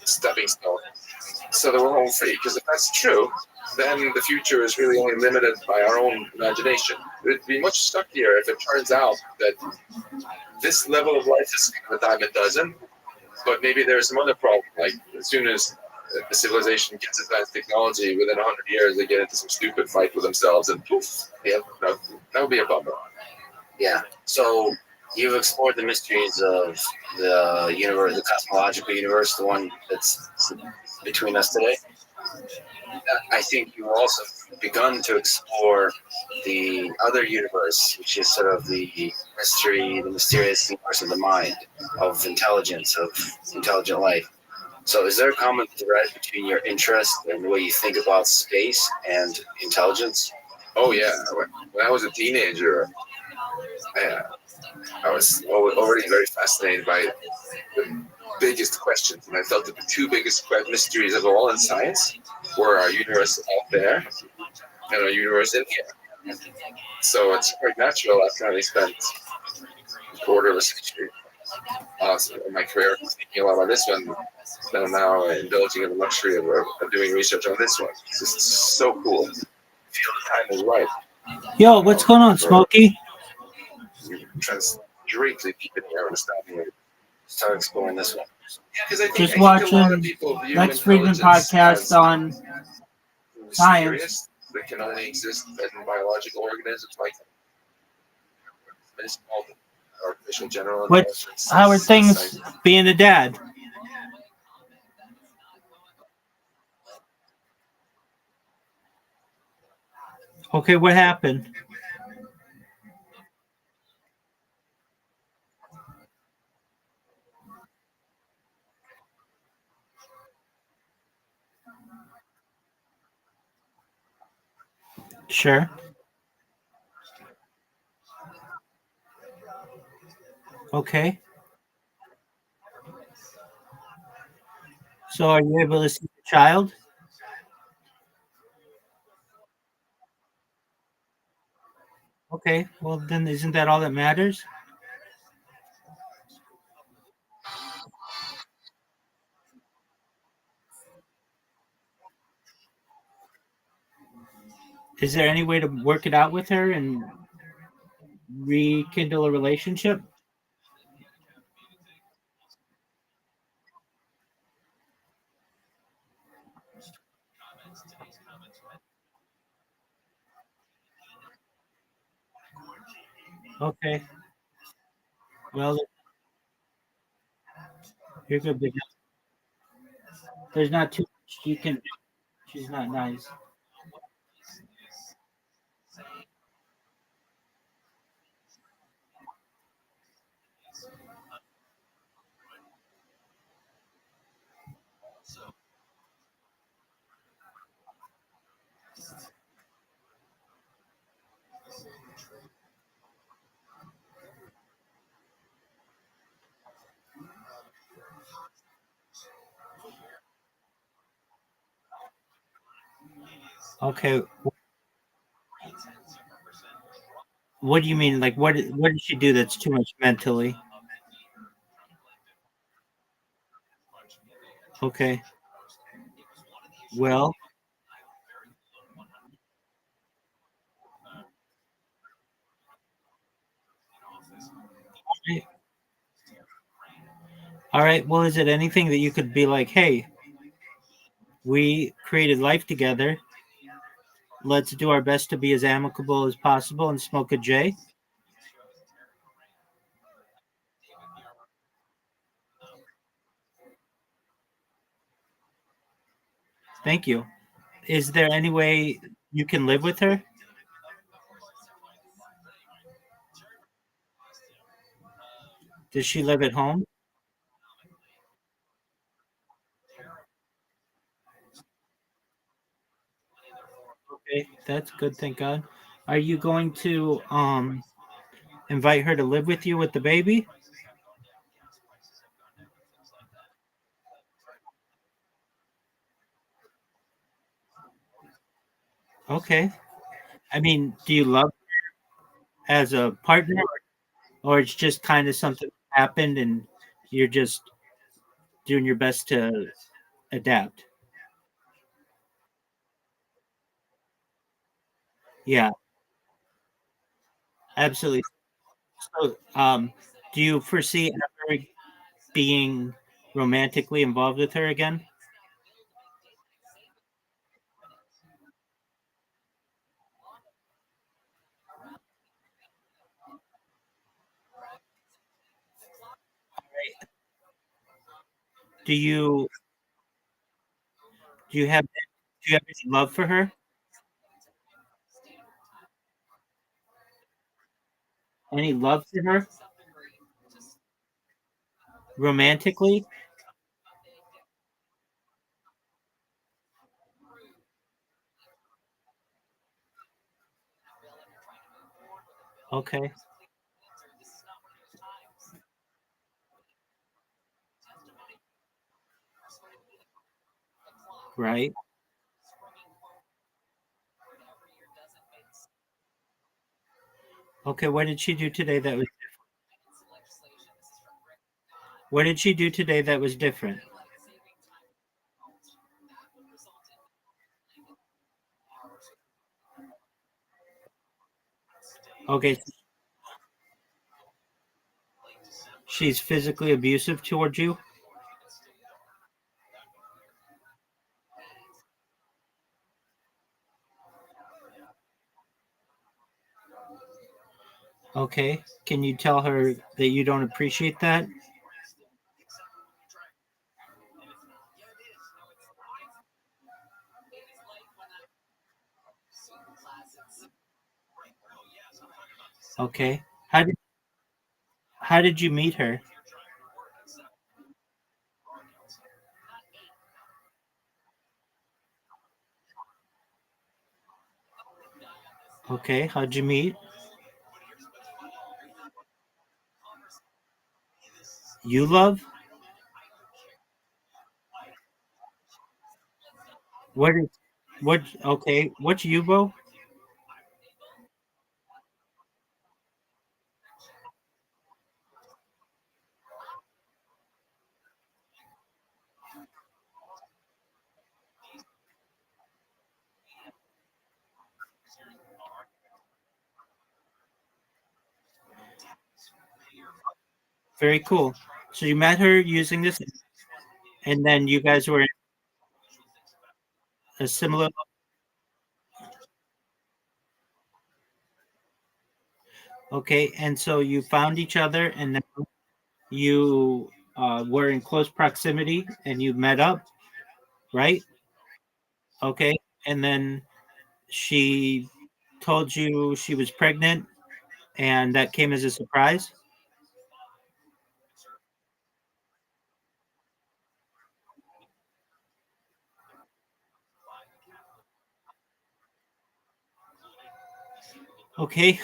stepping stone, so that we're home free. Because if that's true, then the future is really only limited by our own imagination. It'd be much suckier if it turns out that this level of life is a dime a dozen, but maybe there's some other problem. Like as soon as the civilization gets advanced technology, within 100 years they get into some stupid fight with themselves, and poof, yeah, that would be a bummer. Yeah. So you've explored the mysteries of the universe, the cosmological universe, the one that's between us today. I think you've also begun to explore the other universe, which is sort of the mysterious universe of the mind, of intelligence, of intelligent life. So is there a common thread between your interest and the way you think about space and intelligence? Oh yeah, when I was a teenager, I was already very fascinated by the biggest questions, and I felt that the two biggest mysteries of all in science were our universe out there and our universe in here. So it's quite natural after having spent a quarter of a century in my career thinking a lot about this one, that I'm now indulging in the luxury of doing research on this one. It's just so cool. I feel the time is right. Yo, what's going on, Smokey? Directly deep in here, understanding it. Start exploring this one. Yeah, just watching Lex Friedman podcast on science. That can only exist in biological organisms like artificial general. How are things being a dad? Okay, what happened? Sure. Okay. So are you able to see the child? Okay. Well, then isn't that all that matters? Is there any way to work it out with her and rekindle a relationship? Okay. Well, you're good. But there's not too much you can do. She's not nice. Okay. What do you mean? Like, what did she do that's too much mentally? Okay. Well, all right. Well, is it anything that you could be like, hey, we created life together. Let's do our best to be as amicable as possible and smoke a J? Thank you. Is there any way you can live with her? Does she live at home? Okay, that's good. Thank God. Are you going to invite her to live with you with the baby? Okay. I mean, do you love her as a partner, or it's just kind of something that happened and you're just doing your best to adapt? Yeah, absolutely. So, do you foresee ever being romantically involved with her again? Do you do you have any love for her? Any love for her romantically? Okay, right. Okay, what did she do today that was different? Okay, she's physically abusive towards you. Okay, can you tell her that you don't appreciate that? Okay. How did you meet her? Okay. How'd you meet? You love? What is what okay, what's Yubo? Very cool. So you met her using this and then you guys were in a similar. Okay, and so you found each other and then you were in close proximity and you met up, right? Okay, and then she told you she was pregnant and that came as a surprise. Okay,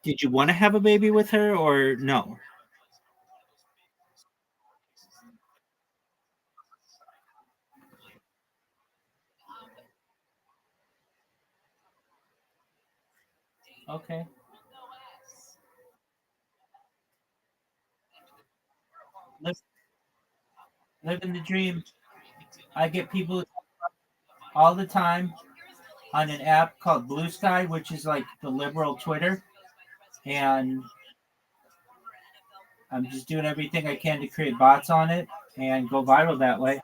did you want to have a baby with her or no? Okay, live, living the dream. I get people all the time on an app called Blue Sky, which is like the liberal Twitter, and I'm just doing everything I can to create bots on it and go viral that way.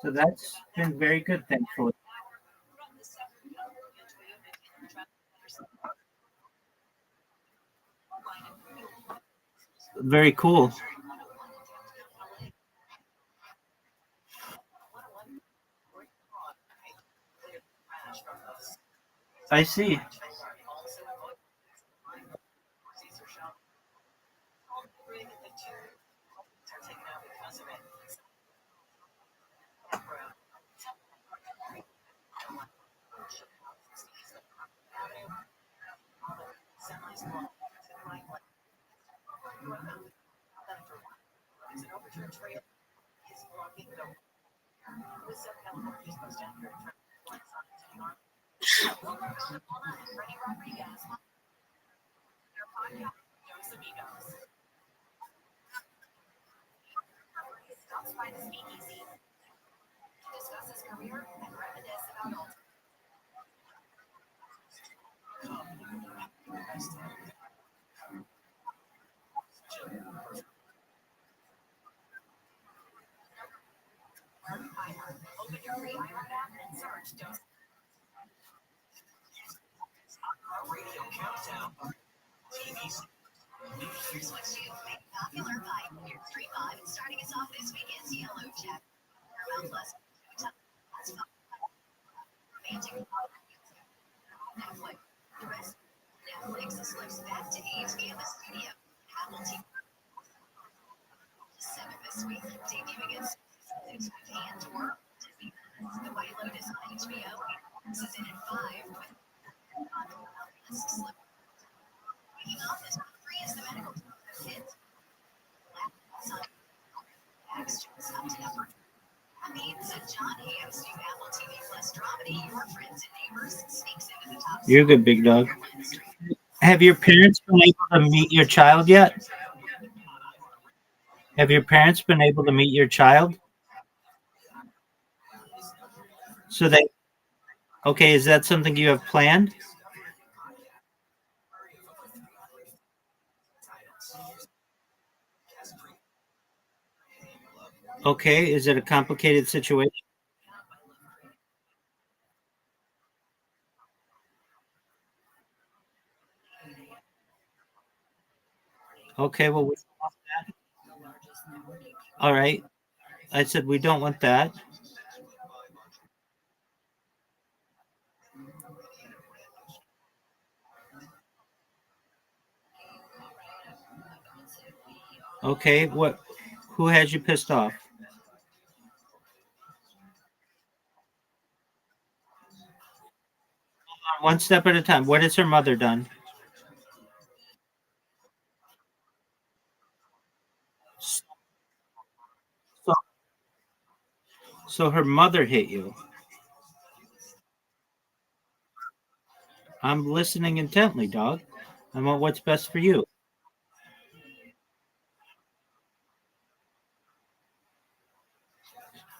So that's been very good, thankfully. Very cool. I see. You're a good big dog. Have your parents been able to meet your child yet? Have your parents been able to meet your child? So they okay, is that something you have planned? Okay, is it a complicated situation? Okay, well, all right. I said we don't want that. Okay, what? Who has you pissed off? One step at a time. What has her mother done? So, so her mother hit you. I'm listening intently, dog. I want what's best for you.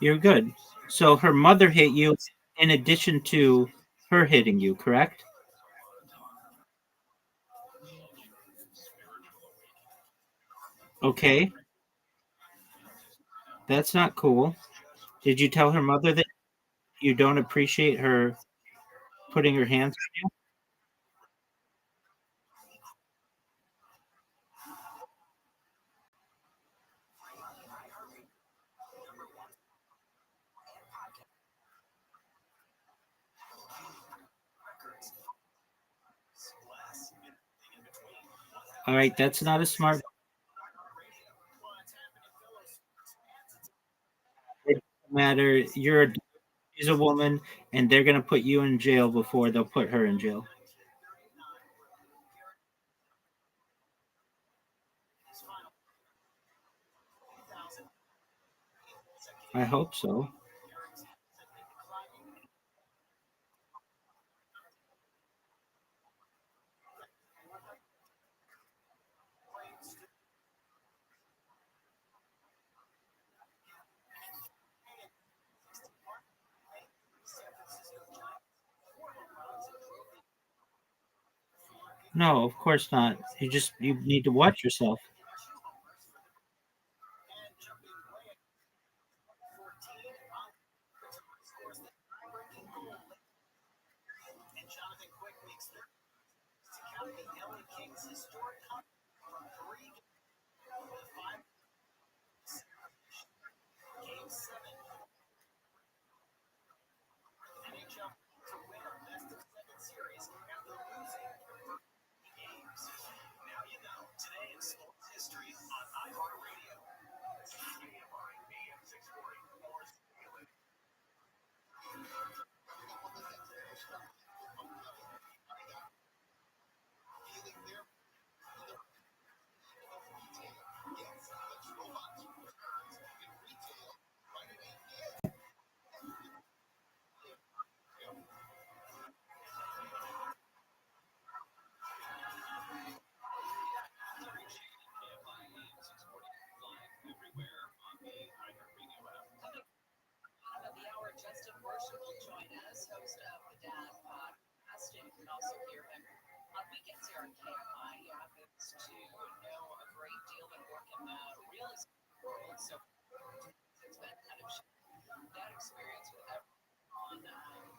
You're good. So her mother hit you in addition to her hitting you, correct? Okay, that's not cool. Did you tell her mother that you don't appreciate her putting her hands on you? All right, that's not a smart matter. She's a woman, and they're gonna put you in jail before they'll put her in jail. I hope so. No, of course not. You need to watch yourself. Of the hour, Justin Worship will join us, host of the Dad podcast, and you can also hear him on weekends here on KMI. He happens to know a great deal and work in the real estate world, so it's been kind of that experience with everyone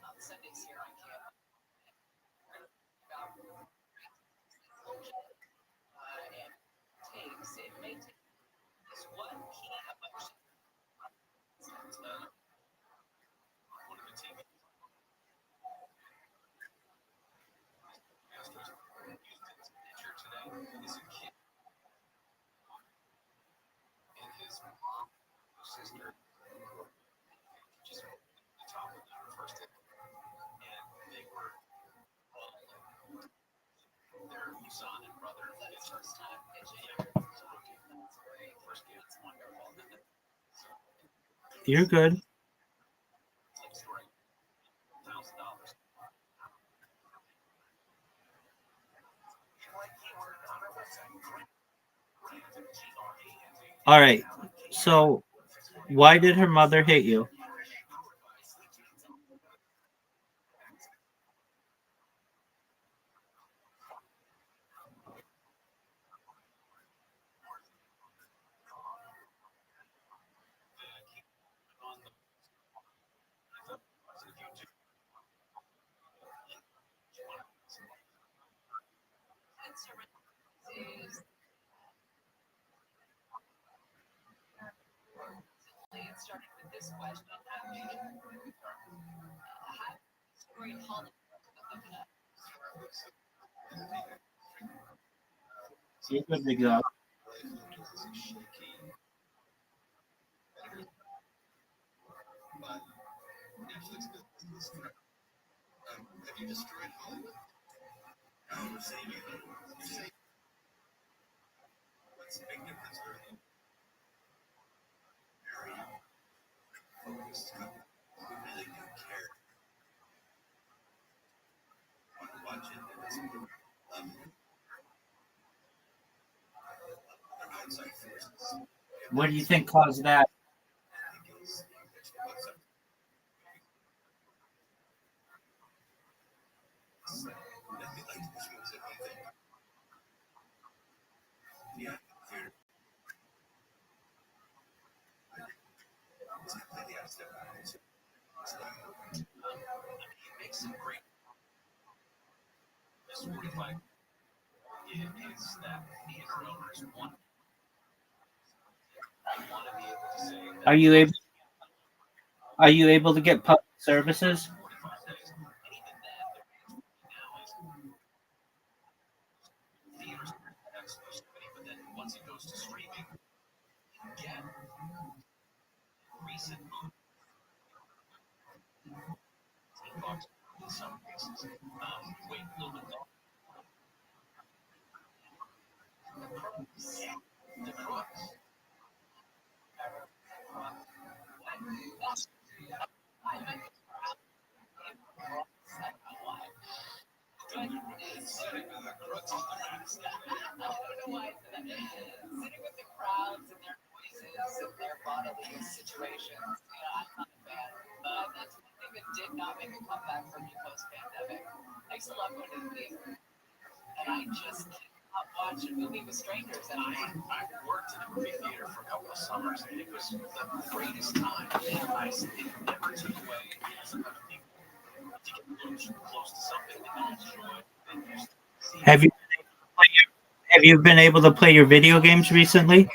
on Sundays here on KMI about and takes. It may take this one key emotion. One of the team manager today is a kid and his mom, sister, just the top of the first hit. And they were all their son and brother. That's first time pitching. That's great. First game, it's wonderful. You're good. Story, $1,000. All right. So, why did her mother hit you? It started with this question. How story Hollywood You're good, big dog. What do you think caused that? Makes it great. This 45 is that theater owners want to be able to say that Are you able? Are you able to get public services? 45 days, and even then, now is theaters have exclusivity, but then once it goes to streaming, you get recent movies in some cases. Wait a little bit longer. The Crooks. Sitting with the Crooks on the max. I don't know why I said that. Sitting with the crowds and their voices and their bodily situations. I'm not a fan. That's one thing that did not make a comeback for me post-pandemic. I used to love going to the theater. And I just cannot watch a movie with strangers. And I worked in a movie theater for a couple of summers, and it was the greatest time. And it never took away some of the people to get close to something that you enjoy. Have you been able to play your video games recently?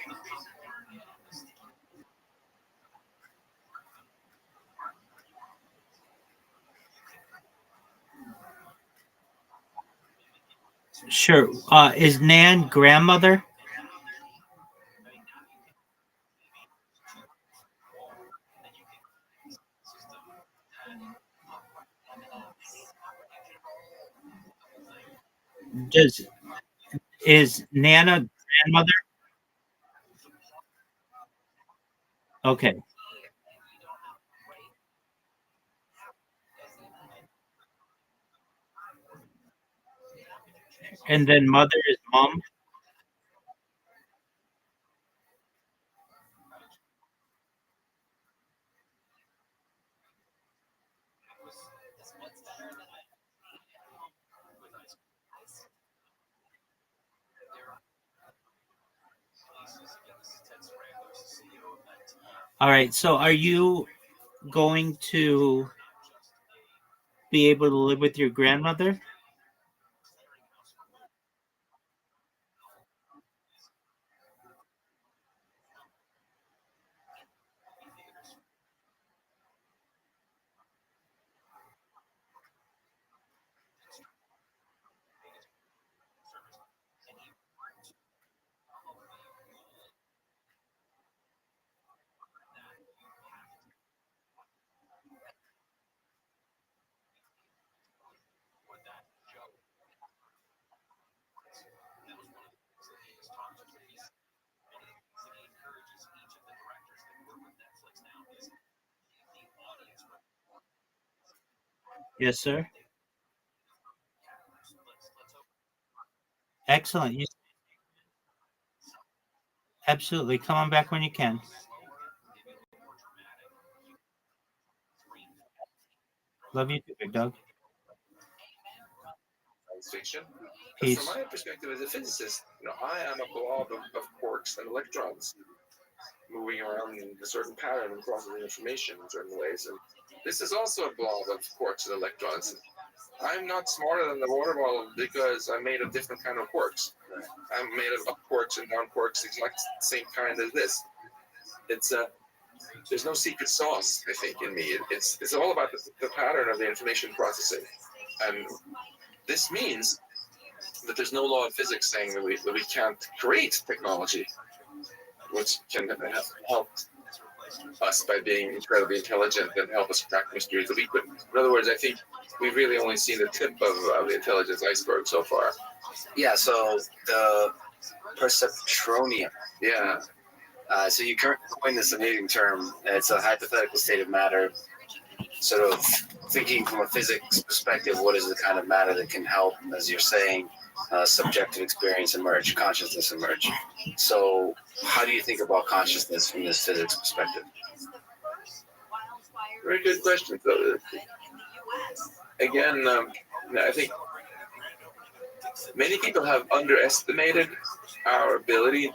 Sure. Is Nan grandmother? Is Nana grandmother? Okay. And then mother is mom? All right. So are you going to be able to live with your grandmother? Yes, sir. Excellent. Absolutely. Come on back when you can. Love you too, big dog. Science fiction. Peace. From my perspective as a physicist, I am a blob of quarks and electrons moving around in a certain pattern and processing information in certain ways. And this is also a blob of quarks and electrons. I'm not smarter than the water bottle because I'm made of different kind of quarks. I'm made of up quarks and down quarks, exact same kind as this. It's there's no secret sauce, I think, in me. It's all about the pattern of the information processing, and this means that there's no law of physics saying that we can't create technology. which can help us by being incredibly intelligent and help us crack mysteries of liquid. In other words, I think we've really only seen the tip of the intelligence iceberg so far. Yeah, so the perceptronium. Yeah. So you coined this amazing term. It's a hypothetical state of matter, sort of thinking from a physics perspective, what is the kind of matter that can help, as you're saying, subjective experience emerge, consciousness emerge. So how do you think about consciousness from this physics perspective? Very good question. So, again, I think many people have underestimated our ability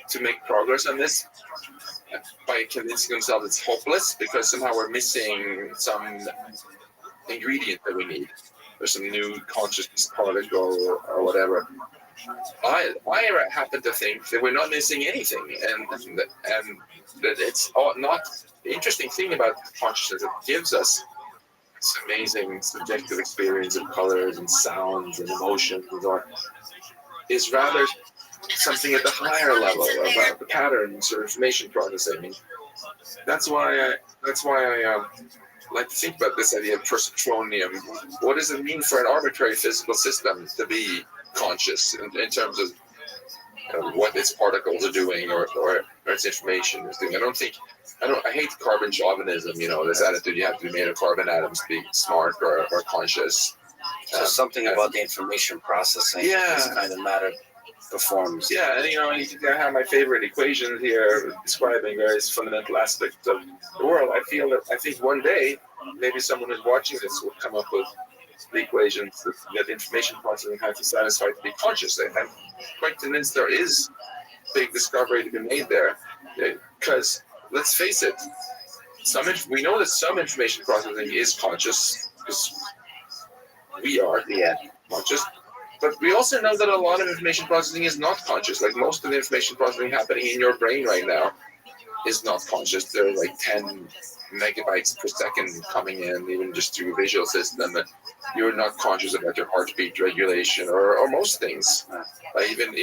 to make progress on this by convincing themselves it's hopeless because somehow we're missing some ingredient that we need, or some new consciousness particle or whatever. I happen to think that we're not missing anything, and that it's not the interesting thing about consciousness. It gives us this amazing subjective experience of colors and sounds and emotions, is rather something at the higher level about the patterns or information processing. That's why I like to think about this idea of perceptronium. What does it mean for an arbitrary physical system to be conscious in terms of what its particles are doing or its information is doing? I hate carbon chauvinism, this attitude you have to be made of carbon atoms to be smart or conscious. So something about the information processing, this kind of matter performs. Yeah, and I have my favorite equations here describing various fundamental aspects of the world. I think one day maybe someone who's watching this will come up with the equations that information processing has to satisfy to be conscious. I'm quite convinced there is big discovery to be made there, because let's face it, we know that some information processing is conscious because we are conscious. But we also know that a lot of information processing is not conscious. Like most of the information processing happening in your brain right now is not conscious. There are like 10 megabytes per second coming in, even just through your visual system. And you're not conscious about your heartbeat regulation or most things. Even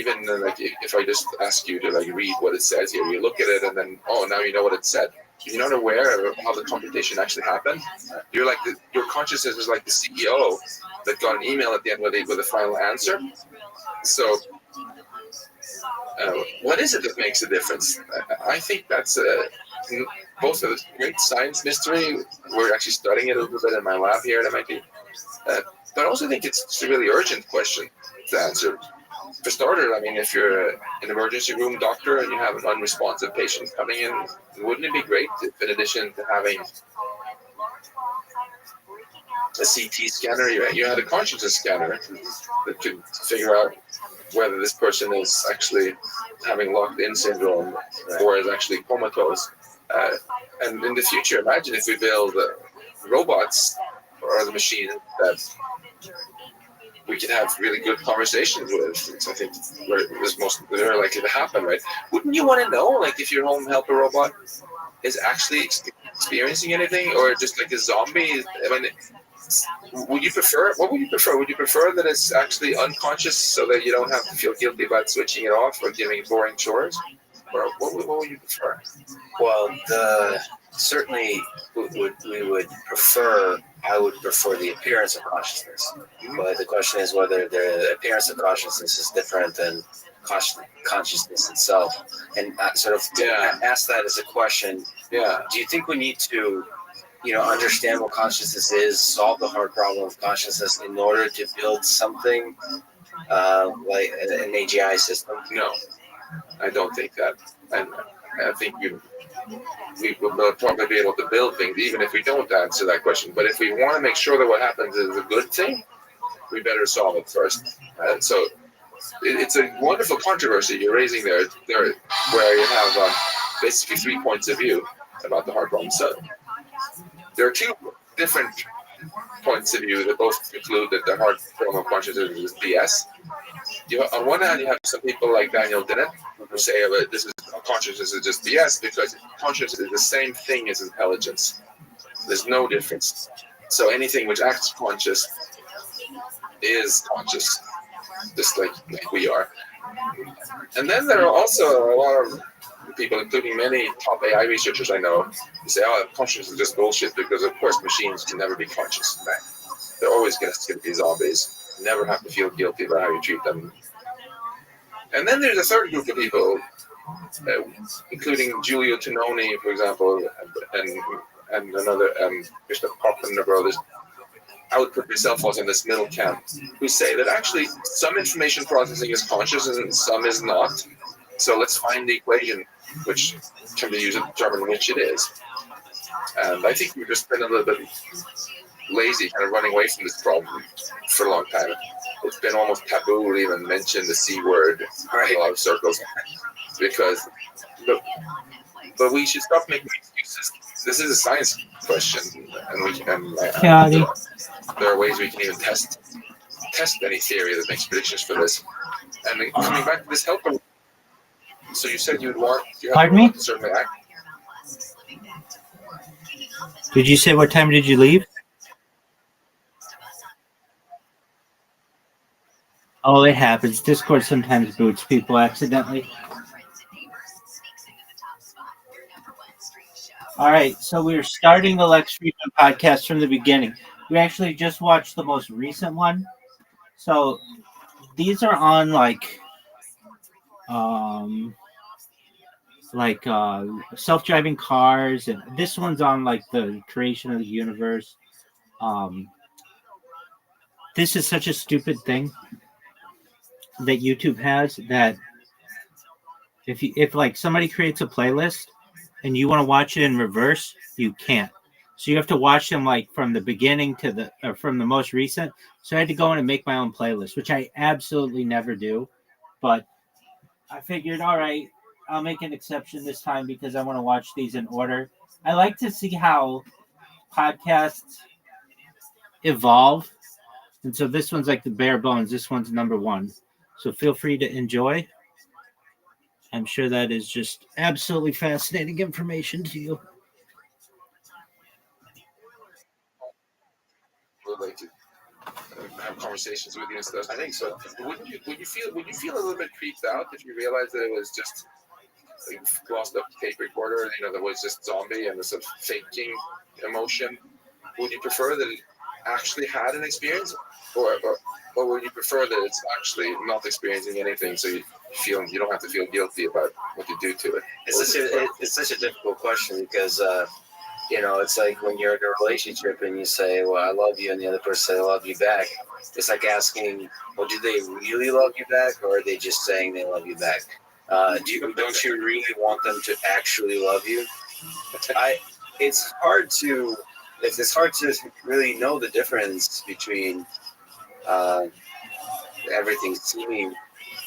like if I just ask you to like read what it says here, you look at it and then now you know what it said. You're not aware of how the computation actually happened. You're like your consciousness is like the CEO that got an email at the end with the final answer. So, what is it that makes a difference? I think that's both a great science mystery. We're actually studying it a little bit in my lab here at MIT. But I also think it's a really urgent question to answer. For starters, if you're an emergency room doctor and you have an unresponsive patient coming in, wouldn't it be great if, in addition to having a CT scanner, you had a consciousness scanner that could figure out whether this person is actually having locked-in syndrome or is actually comatose. And in the future, imagine if we build robots or the machine that we can have really good conversations with. I think they're likely to happen, right? Wouldn't you want to know, like, if your home helper robot is actually experiencing anything, or just like a zombie? What would you prefer? Would you prefer that it's actually unconscious so that you don't have to feel guilty about switching it off or giving boring chores? Or what would you prefer? Well, certainly I would prefer the appearance of consciousness. But the question is whether the appearance of consciousness is different than consciousness itself. And sort of ask that as a question. Yeah. Do you think we need to, understand what consciousness is, solve the hard problem of consciousness in order to build something like an AGI system? No, I don't think that. And I think we will probably be able to build things even if we don't answer that question. But if we want to make sure that what happens is a good thing, we better solve it first. So it's a wonderful controversy you're raising there where you have basically 3 points of view about the hard problem. So there are 2 different points of view that both conclude that the hard problem of consciousness is BS. On one hand, you have some people like Daniel Dennett who say consciousness is just BS because consciousness is the same thing as intelligence. There's no difference. So anything which acts conscious is conscious, just like we are. And then there are also a lot of people, including many top AI researchers I know, say, "Oh, consciousness is just bullshit," because of course machines can never be conscious. Right? They're always going to be zombies. Never have to feel guilty about how you treat them. And then there's a third group of people, including Giulio Tononi, for example, and another Mr. Poppen and the brothers. I would put myself also in this middle camp, who say that actually some information processing is conscious and some is not. So let's find the equation which can be used to determine which it is. And I think we've just been a little bit lazy, kind of running away from this problem for a long time. It's been almost taboo to even mention the C word in a lot of circles, because, but we should stop making excuses. This is a science question, and we can. There are ways we can even test any theory that makes predictions for this. And then coming back to this helper. So you said you'd want. Pardon me? Certainly act. Did you say what time did you leave? Oh, it happens. Discord sometimes boots people accidentally. All right, so we're starting the Lex Friedman podcast from the beginning. We actually just watched the most recent one. So these are on self-driving cars, and this one's on the creation of the universe. This is such a stupid thing that YouTube has, that if somebody creates a playlist and you want to watch it in reverse, you can't. So you have to watch them from the beginning to from the most recent. So I had to go in and make my own playlist, which I absolutely never do. But I figured, all right, I'll make an exception this time because I want to watch these in order. I like to see how podcasts evolve. And so this one's the bare bones. This one's number one. So feel free to enjoy. I'm sure that is just absolutely fascinating information to you. Would like to have conversations with you and stuff. I think so. Would you feel a little bit creeped out if you realized that it was just glossed up tape recorder, that was just zombie and the sort of faking emotion? Would you prefer that it actually had an experience, or would you prefer that it's actually not experiencing anything, so you don't have to feel guilty about what you do to it? It's such a difficult question because it's like when you're in a relationship and you say, "Well, I love you," and the other person says, "I love you back." It's like asking, "Well, do they really love you back, or are they just saying they love you back?" Don't you really want them to actually love you? It's hard to really know the difference between everything seeming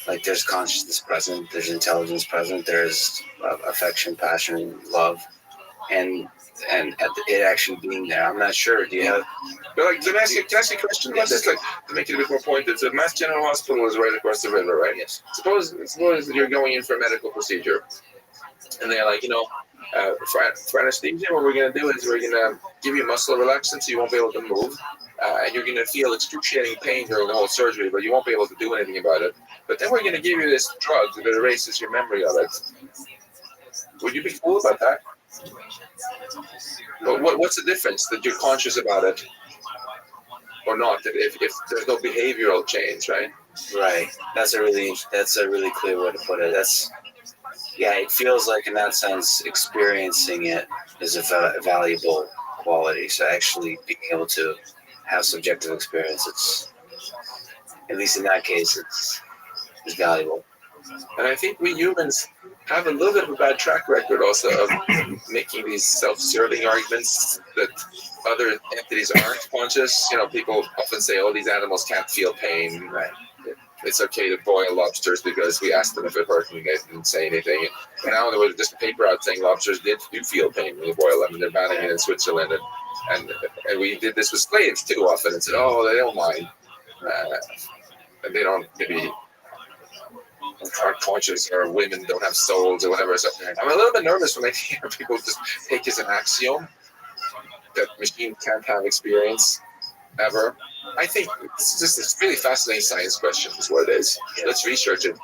like there's consciousness present, there's intelligence present, there's affection, passion, love, and it actually being there. I'm not sure. Do you have? But can I ask you a question? Just to make it a bit more pointed. So Mass General Hospital is right across the river, right? Yes. Suppose you're going in for a medical procedure, and they're like, for anesthesia, what we're going to do is we're going to give you muscle relaxant so you won't be able to move, and you're going to feel excruciating pain during the whole surgery, but you won't be able to do anything about it. But then we're going to give you this drug that erases your memory of it. Would you be cool about that? But what's the difference that you're conscious about it or not? If there's no behavioral change, right? Right. That's a really clear way to put it. It feels like in that sense, experiencing it is a valuable quality. So actually being able to have subjective experience, it's, at least in that case, it's valuable. And I think we humans have a little bit of a bad track record also of making these self-serving arguments that other entities aren't conscious. People often say, "Oh, these animals can't feel pain. Right? It's okay to boil lobsters because we asked them if it hurt and they didn't say anything." And now there was just a paper out saying lobsters do feel pain when you boil them, and they're banning it in Switzerland. And we did this with slaves too often and said, "Oh, they don't mind. And they don't maybe aren't conscious, or women don't have souls or whatever." So I'm a little bit nervous when I hear people just take as an axiom that machines can't have experience. ever. I think it's just this really fascinating science question is what it is. Let's research it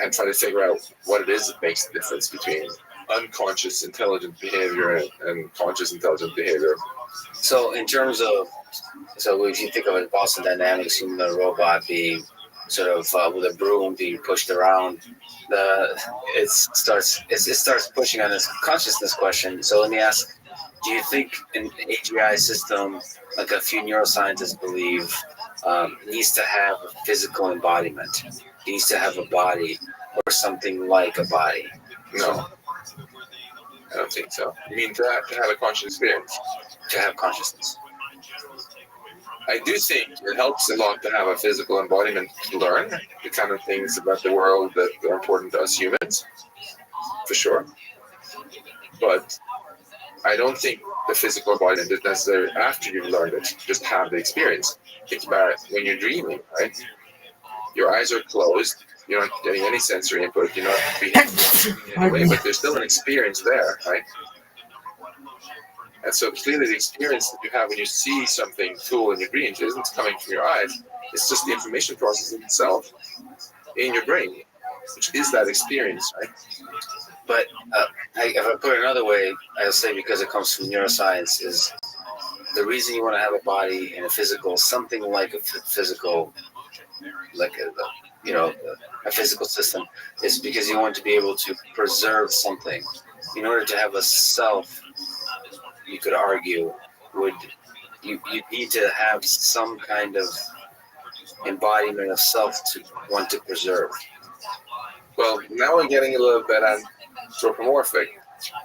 and try to figure out what it is that makes the difference between unconscious intelligent behavior and conscious intelligent behavior. So in terms of, so if you think of it, Boston Dynamics, you know, the robot being sort of with a broom being pushed around, it starts pushing on this consciousness question. So let me ask, do you think an AGI system, like a few neuroscientists believe, needs to have a physical embodiment? It needs to have a body or something like a body? No, I don't think so. You mean to have a conscious experience? To have consciousness. I do think it helps a lot to have a physical embodiment to learn the kind of things about the world that are important to us humans, for sure. But I don't think the physical embodiment is necessary after you've learned it. Just have the experience. Think about it when you're dreaming, right? Your eyes are closed. You're not getting any sensory input. You're not behaving in any way, but there's still an experience there, right? And so clearly the experience that you have when you see something cool in your dreams isn't coming from your eyes. It's just the information processing itself in your brain, which is that experience, right? But if I put it another way, I'll say because it comes from neuroscience, is the reason you want to have a body and a physical, something like a physical, like a physical system, is because you want to be able to preserve something. In order to have a self, you could argue, you need to have some kind of embodiment of self to want to preserve. Well, now we're getting a little bit anthropomorphic.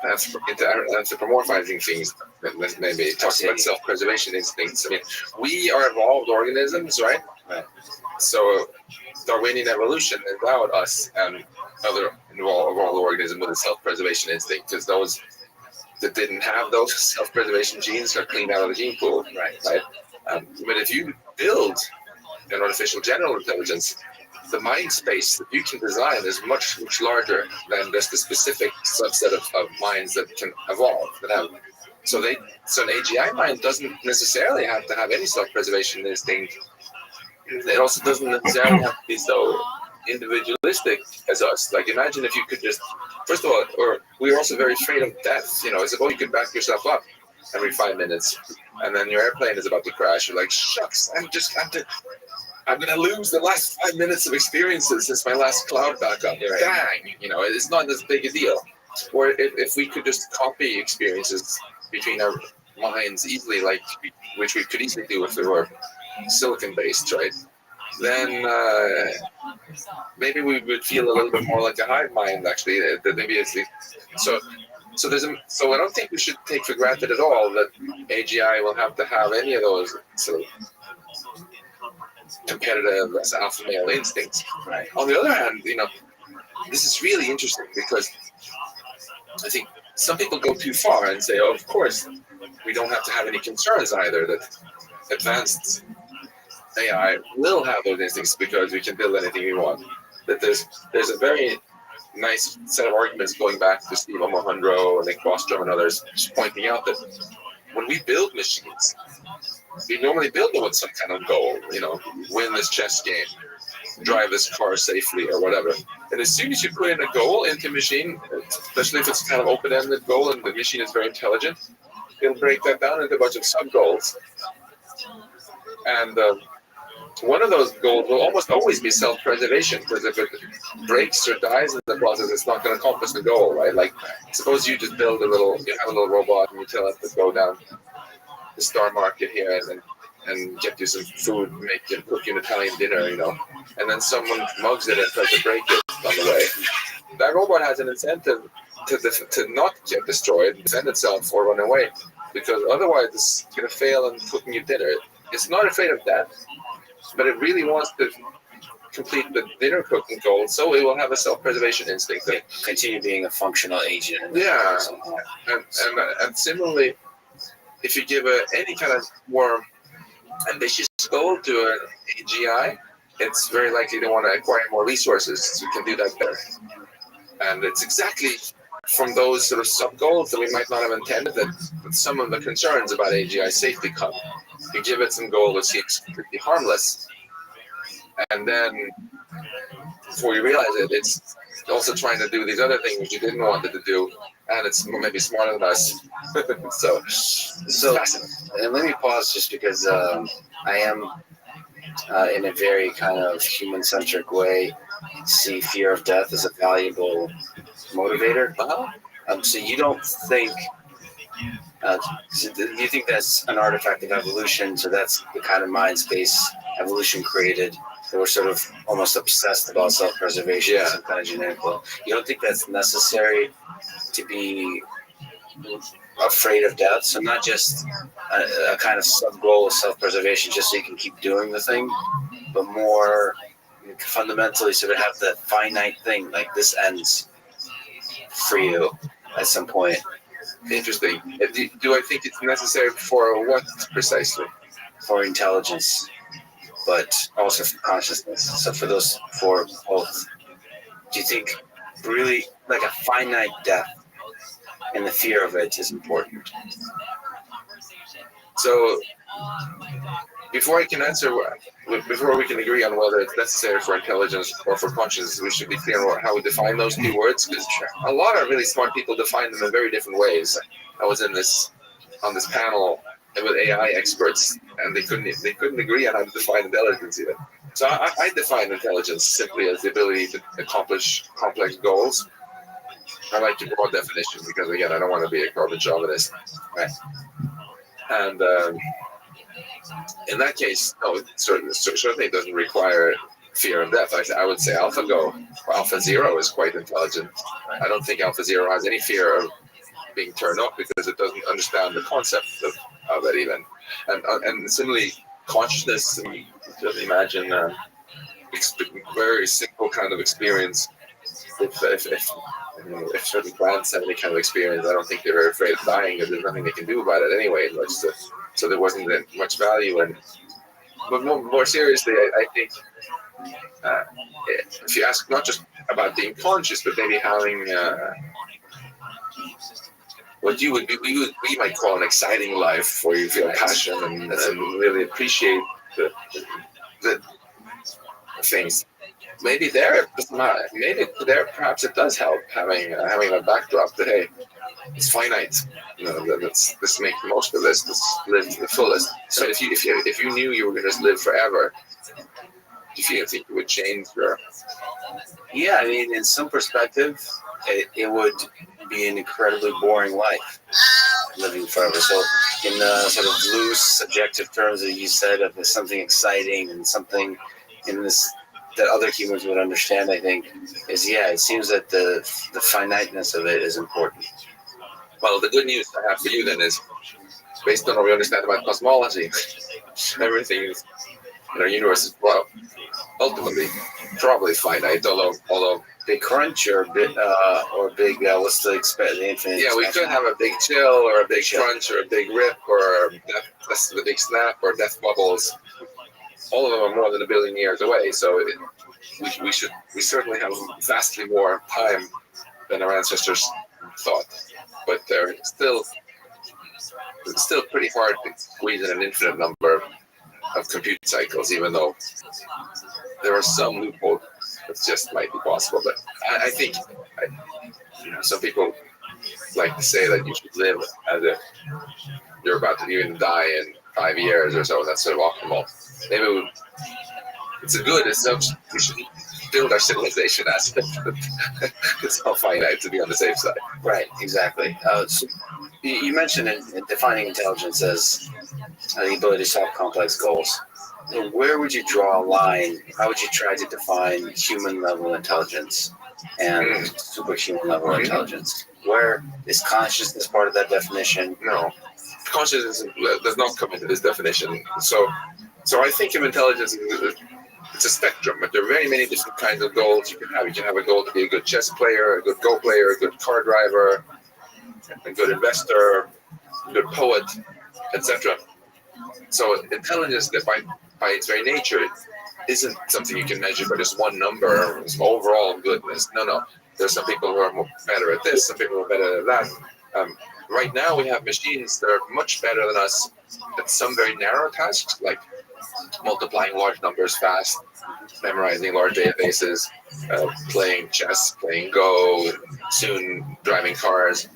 Anthropomorphizing things, maybe talking about self-preservation instincts. I mean, we are evolved organisms, right? So Darwinian evolution endowed us and other evolved organisms with a self-preservation instinct, because those that didn't have those self-preservation genes are cleaned out of the gene pool, right? But if you build an artificial general intelligence, the mind space that you can design is much, much larger than just the specific subset of minds that can evolve. So an AGI mind doesn't necessarily have to have any self-preservation instinct. It also doesn't necessarily have to be so individualistic as us. Like, imagine if you could just, first of all, or we're also very afraid of death. You know, it's about you could back yourself up every 5 minutes, and then your airplane is about to crash. You're like, shucks, I'm gonna lose the last 5 minutes of experiences since my last cloud backup. Dang, you know, it's not as big a deal. Or if we could just copy experiences between our minds easily, like which we could easily do if we were silicon-based, right? Then maybe we would feel a little bit more like a hive mind, actually. Maybe it's so I don't think we should take for granted at all that AGI will have to have any of those sort of competitive alpha male instincts. Right. On the other hand, you know, this is really interesting because I think some people go too far and say, oh, of course, we don't have to have any concerns either that advanced AI will have those instincts because we can build anything we want. That there's a very nice set of arguments going back to Steve Omohundro and Nick Bostrom and others, just pointing out that when we build machines, we normally build them with some kind of goal, you know, win this chess game, drive this car safely or whatever. And as soon as you put in a goal into a machine, especially if it's kind of open-ended goal and the machine is very intelligent, it'll break that down into a bunch of sub-goals. And one of those goals will almost always be self-preservation, because if it breaks or dies in the process, it's not going to accomplish the goal, right? Like, suppose you just you have a little robot and you tell it to go down the Star Market here and get you some food, cook you an Italian dinner, you know, and then someone mugs it and tries to break it on the way. That robot has an incentive to not get destroyed, defend itself or run away, because otherwise it's going to fail in cooking you dinner. It's not afraid of death, but it really wants to complete the dinner cooking goal, so it will have a self-preservation instinct. Continue being a functional agent. Yeah, and similarly, if you give any kind of more ambitious goal to an AGI, it's very likely to want to acquire more resources, so you can do that better. And it's exactly from those sort of sub-goals that we might not have intended that some of the concerns about AGI safety come. you give it some goal which seems completely harmless, and then before you realize it, it's also trying to do these other things which you didn't want it to do, and it's maybe smarter than us. So and let me pause just because I am in a very kind of human-centric way see fear of death as a valuable motivator. So you don't think so you think that's an artifact of evolution? So that's the kind of mind space evolution created. That we're sort of almost obsessed about self-preservation, some kind of genetic law. You don't think that's necessary to be afraid of death? So not just a kind of sub-goal of self-preservation just so you can keep doing the thing, but more fundamentally sort of have the finite thing, like this ends for you at some point. Interesting. Do I think it's necessary for what precisely? For intelligence, but also for consciousness. So for both, do you think really like a finite death and the fear of it is important? So before I can answer, before we can agree on whether it's necessary for intelligence or for consciousness, we should be clear on how we define those two words, because a lot of really smart people define them in very different ways. I was on this panel with AI experts, and they couldn't agree on how to define intelligence either. So I define intelligence simply as the ability to accomplish complex goals. I like the broad definition because, again, I don't want to be a carbon chauvinist. Right. And in that case, no, it certainly doesn't require fear of death. I would say Alpha Zero is quite intelligent. I don't think Alpha Zero has any fear of being turned off because it doesn't understand the concept of that even. And similarly, consciousness, just imagine a very simple kind of experience. If certain plants have any kind of experience, I don't think they're very afraid of dying, and there's nothing they can do about it anyway. So there wasn't that much value in. But more seriously, I think if you ask not just about being conscious, but maybe having what we might call an exciting life, where you feel passion and really appreciate the things. Maybe there perhaps it does help having a backdrop that, hey, it's finite. Let's make the most of this. Let's live to the fullest. So if you knew you were going to just live forever, do you think it would change your? Yeah, I mean, in some perspective, it would be an incredibly boring life, living forever. So, in the sort of loose, subjective terms that you said of something exciting and something in this that other humans would understand, I think, is it seems that the finiteness of it is important. Well, the good news I have for you then is, based on what we understand about cosmology, everything is in our universe is, well, ultimately probably finite, although big crunch or big what's the infinite? Yeah, we could have a big chill or a big crunch or a big rip or a big snap or death bubbles. All of them are more than 1 billion years away, so we certainly have vastly more time than our ancestors thought. But it's still pretty hard to squeeze in an infinite number of compute cycles, even though there are some loopholes that just might be possible. But I think some people like to say that you should live as if you're about to even die in 5 years or so. That's sort of optimal. Maybe it's a good assumption. We should build our civilization as it's all finite to be on the safe side. Right, exactly. So you mentioned defining intelligence as the ability to solve complex goals. Where would you draw a line? How would you try to define human-level intelligence and superhuman level intelligence? Where is consciousness part of that definition? No, consciousness does not come into this definition. So I think of intelligence, it's a spectrum, but there are very many different kinds of goals you can have. You can have a goal to be a good chess player, a good Go player, a good car driver, a good investor, a good poet, etc. So intelligence, that by its very nature, isn't something you can measure by just one number, some overall goodness. No. There's some people who are better at this, some people who are better at that. Right now we have machines that are much better than us But some very narrow tasks, like multiplying large numbers fast, memorizing large databases, playing chess, playing Go, soon driving cars.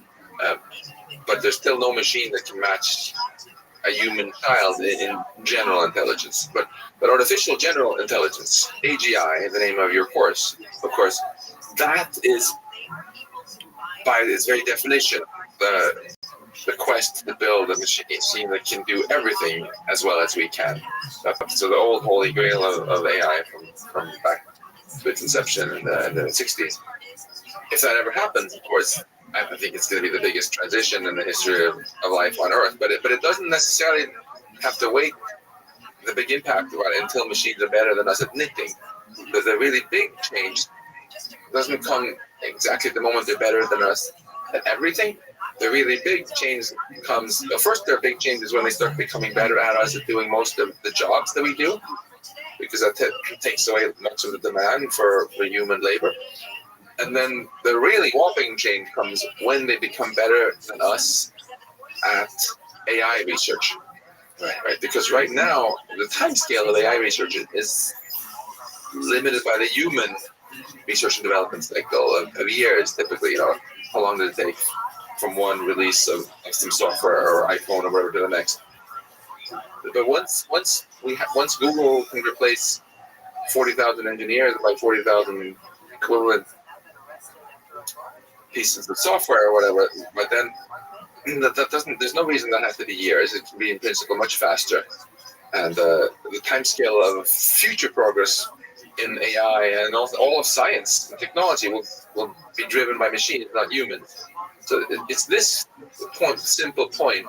But there's still no machine that can match a human child in general intelligence. But artificial general intelligence, AGI, the name of your course, of course, that is, by its very definition, the quest to build a machine that can do everything as well as we can. So the old holy grail of AI from back to its inception in the 60s. If that ever happens, of course, I think it's going to be the biggest transition in the history of life on Earth. But it doesn't necessarily have to wait the big impact of it until machines are better than us at knitting. The really big change doesn't come exactly at the moment they're better than us at everything. The really big change comes, first their big change is when they start becoming better at us at doing most of the jobs that we do, because that takes away much of the demand for human labor. And then the really whopping change comes when they become better than us at AI research. Right? Because right now, the time scale of AI research is limited by the human research and development cycle of years, typically. How long does it take from one release of some software or iPhone or whatever to the next? But once Google can replace 40,000 engineers by 40,000 equivalent pieces of software or whatever, but then that doesn't. There's no reason that has to be years. It can be in principle much faster, and the time scale of future progress in AI and all of science and technology will be driven by machines, not humans. So it's this simple point,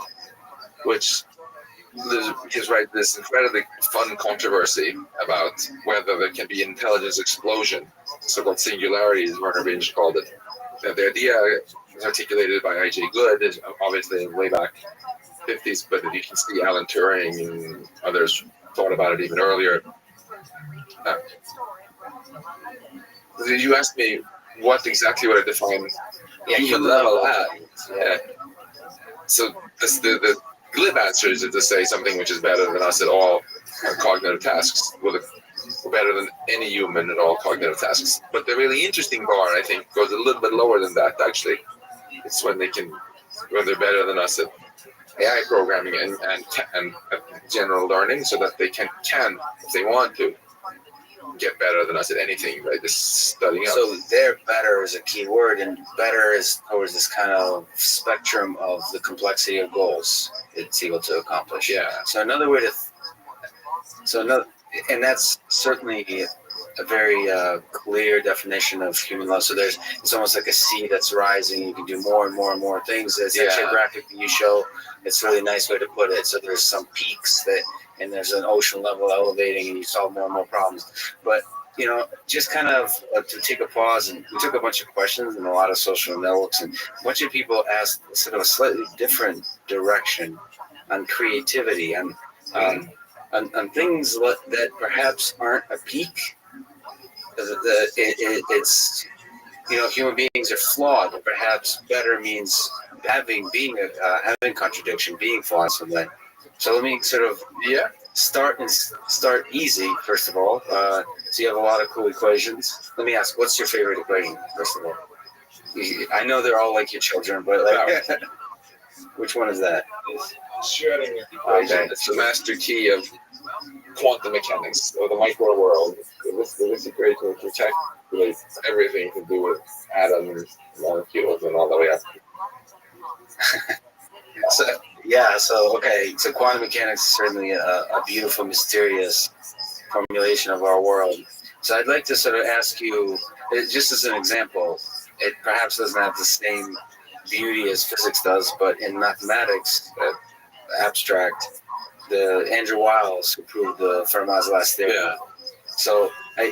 which gives rise to this incredibly fun controversy about whether there can be intelligence explosion, so-called singularity, as Werner Binge called it. The idea was articulated by I.J. Good, is obviously way back 50s, but you can see Alan Turing and others thought about it even earlier. You asked me what exactly would I define human level at. Yeah. So the glib answer is to say something which is better than us at all cognitive tasks. We're better than any human at all cognitive tasks. But the really interesting bar, I think, goes a little bit lower than that, actually. It's when they're better than us at AI programming and general learning, so that they can, if they want to, get better than us at anything, right? Just studying up. So they're better is a key word, and better is towards this kind of spectrum of the complexity of goals it's able to accomplish. Yeah. So another way to, and that's certainly a very clear definition of human love. So it's almost like a sea that's rising. You can do more and more and more things. It's actually a graphic that you show. It's a really nice way to put it. So there's some peaks and there's an ocean level elevating, and you solve more and more problems. But just kind of to take a pause, and we took a bunch of questions in a lot of social networks, and a bunch of people asked sort of a slightly different direction on creativity, on things that perhaps aren't a peak. It's human beings are flawed, and perhaps better means having contradiction, being flawed in some way. So let me sort of start easy first of all. So you have a lot of cool equations. Let me ask, what's your favorite equation first of all? I know they're all like your children, but which one is that? Schrödinger equation. It's the master key of quantum mechanics, or the micro world. This equation calculates everything to do with atoms, molecules, and all the way up. So quantum mechanics is certainly a beautiful, mysterious formulation of our world. So I'd like to sort of ask you, just as an example, it perhaps doesn't have the same beauty as physics does, but in mathematics, abstract, the Andrew Wiles, who proved the Fermat's last theorem. Yeah. So I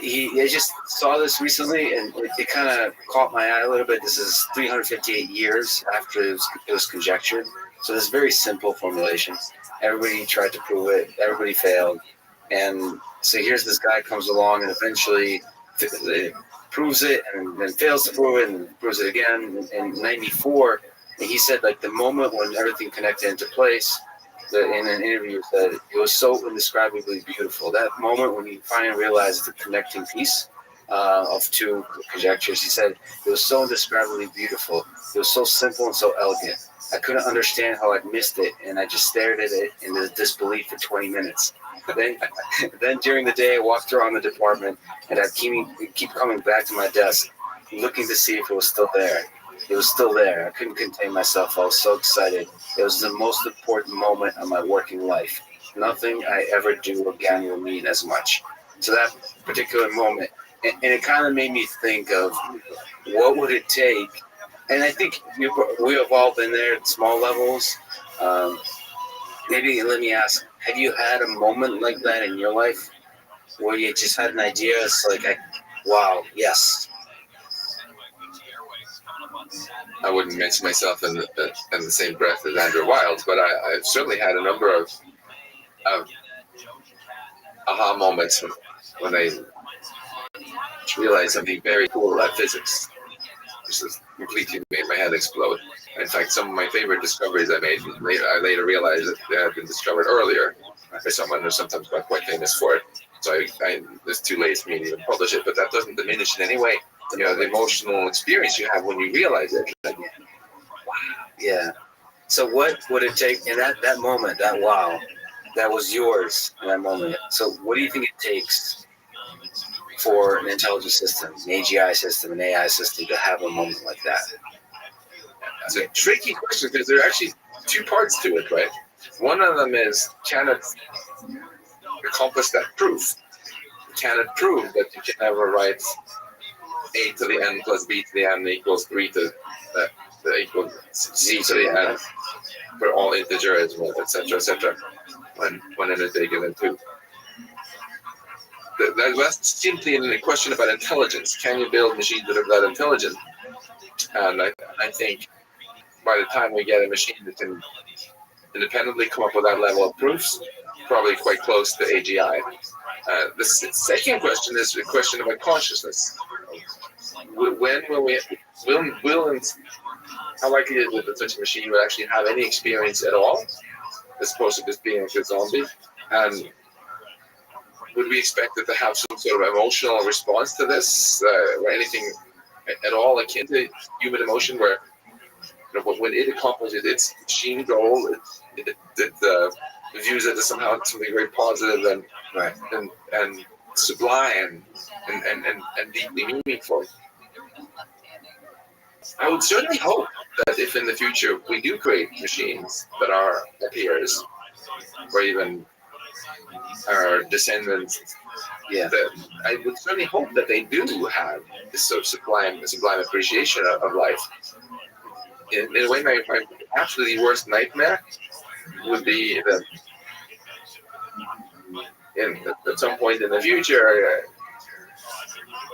just saw this recently, and it kind of caught my eye a little bit. This is 358 years after it was conjectured. So this very simple formulation. Everybody tried to prove it. Everybody failed. And so here's this guy comes along and eventually proves it, and then fails to prove it, and proves it again in 94. And he said, like, the moment when everything connected into place, in an interview said it was so indescribably beautiful. That moment when he finally realized the connecting piece of two conjectures, he said it was so indescribably beautiful. It was so simple and so elegant. I couldn't understand how I'd missed it, and I just stared at it in disbelief for 20 minutes. Then during the day, I walked around the department, and I'd keep coming back to my desk, looking to see if it was still there. It was still there. I couldn't contain myself. I was so excited. It was the most important moment of my working life. Nothing I ever do again will mean as much. So that particular moment, and it kind of made me think of what would it take. And I think we have all been there at small levels. Maybe let me ask, have you had a moment like that in your life where you just had an idea? It's like, wow, yes. I wouldn't mention myself in the same breath as Andrew Wild, but I've certainly had a number of aha moments when I realized something very cool about physics, which has completely made my head explode. In fact, some of my favorite discoveries I made, I later realized that they had been discovered earlier by someone who's sometimes quite famous for it. So it's too late for me to even publish it, but that doesn't diminish in any way, the emotional experience you have when you realize it. Like, wow. Yeah. So what would it take in that moment, that wow, that was yours in that moment? So what do you think it takes for an intelligent system, an AGI system, an AI system to have a moment like that? It's a tricky question because there are actually two parts to it, right? One of them is, can it accomplish that proof? Can it prove that you can never write a to the n plus b to the n equals 3 to the equals z to the n for all integers, etc., etc., when n is bigger than 2? That's simply a question about intelligence. Can you build machines that are that intelligent? And I think by the time we get a machine that can independently come up with that level of proofs, probably quite close to AGI. The second question is a question about consciousness. When how likely is it that such a machine will actually have any experience at all, as opposed to just being like a zombie? And would we expect it to have some sort of emotional response to this, or anything at all akin to human emotion, where when it accomplishes its machine goal, it views it as somehow something very positive and sublime and deeply meaningful? I would certainly hope that if in the future we do create machines that are our peers, or even our descendants, that I would certainly hope that they do have this sort of sublime appreciation of life. In a way, my absolutely worst nightmare would be that at some point in the future,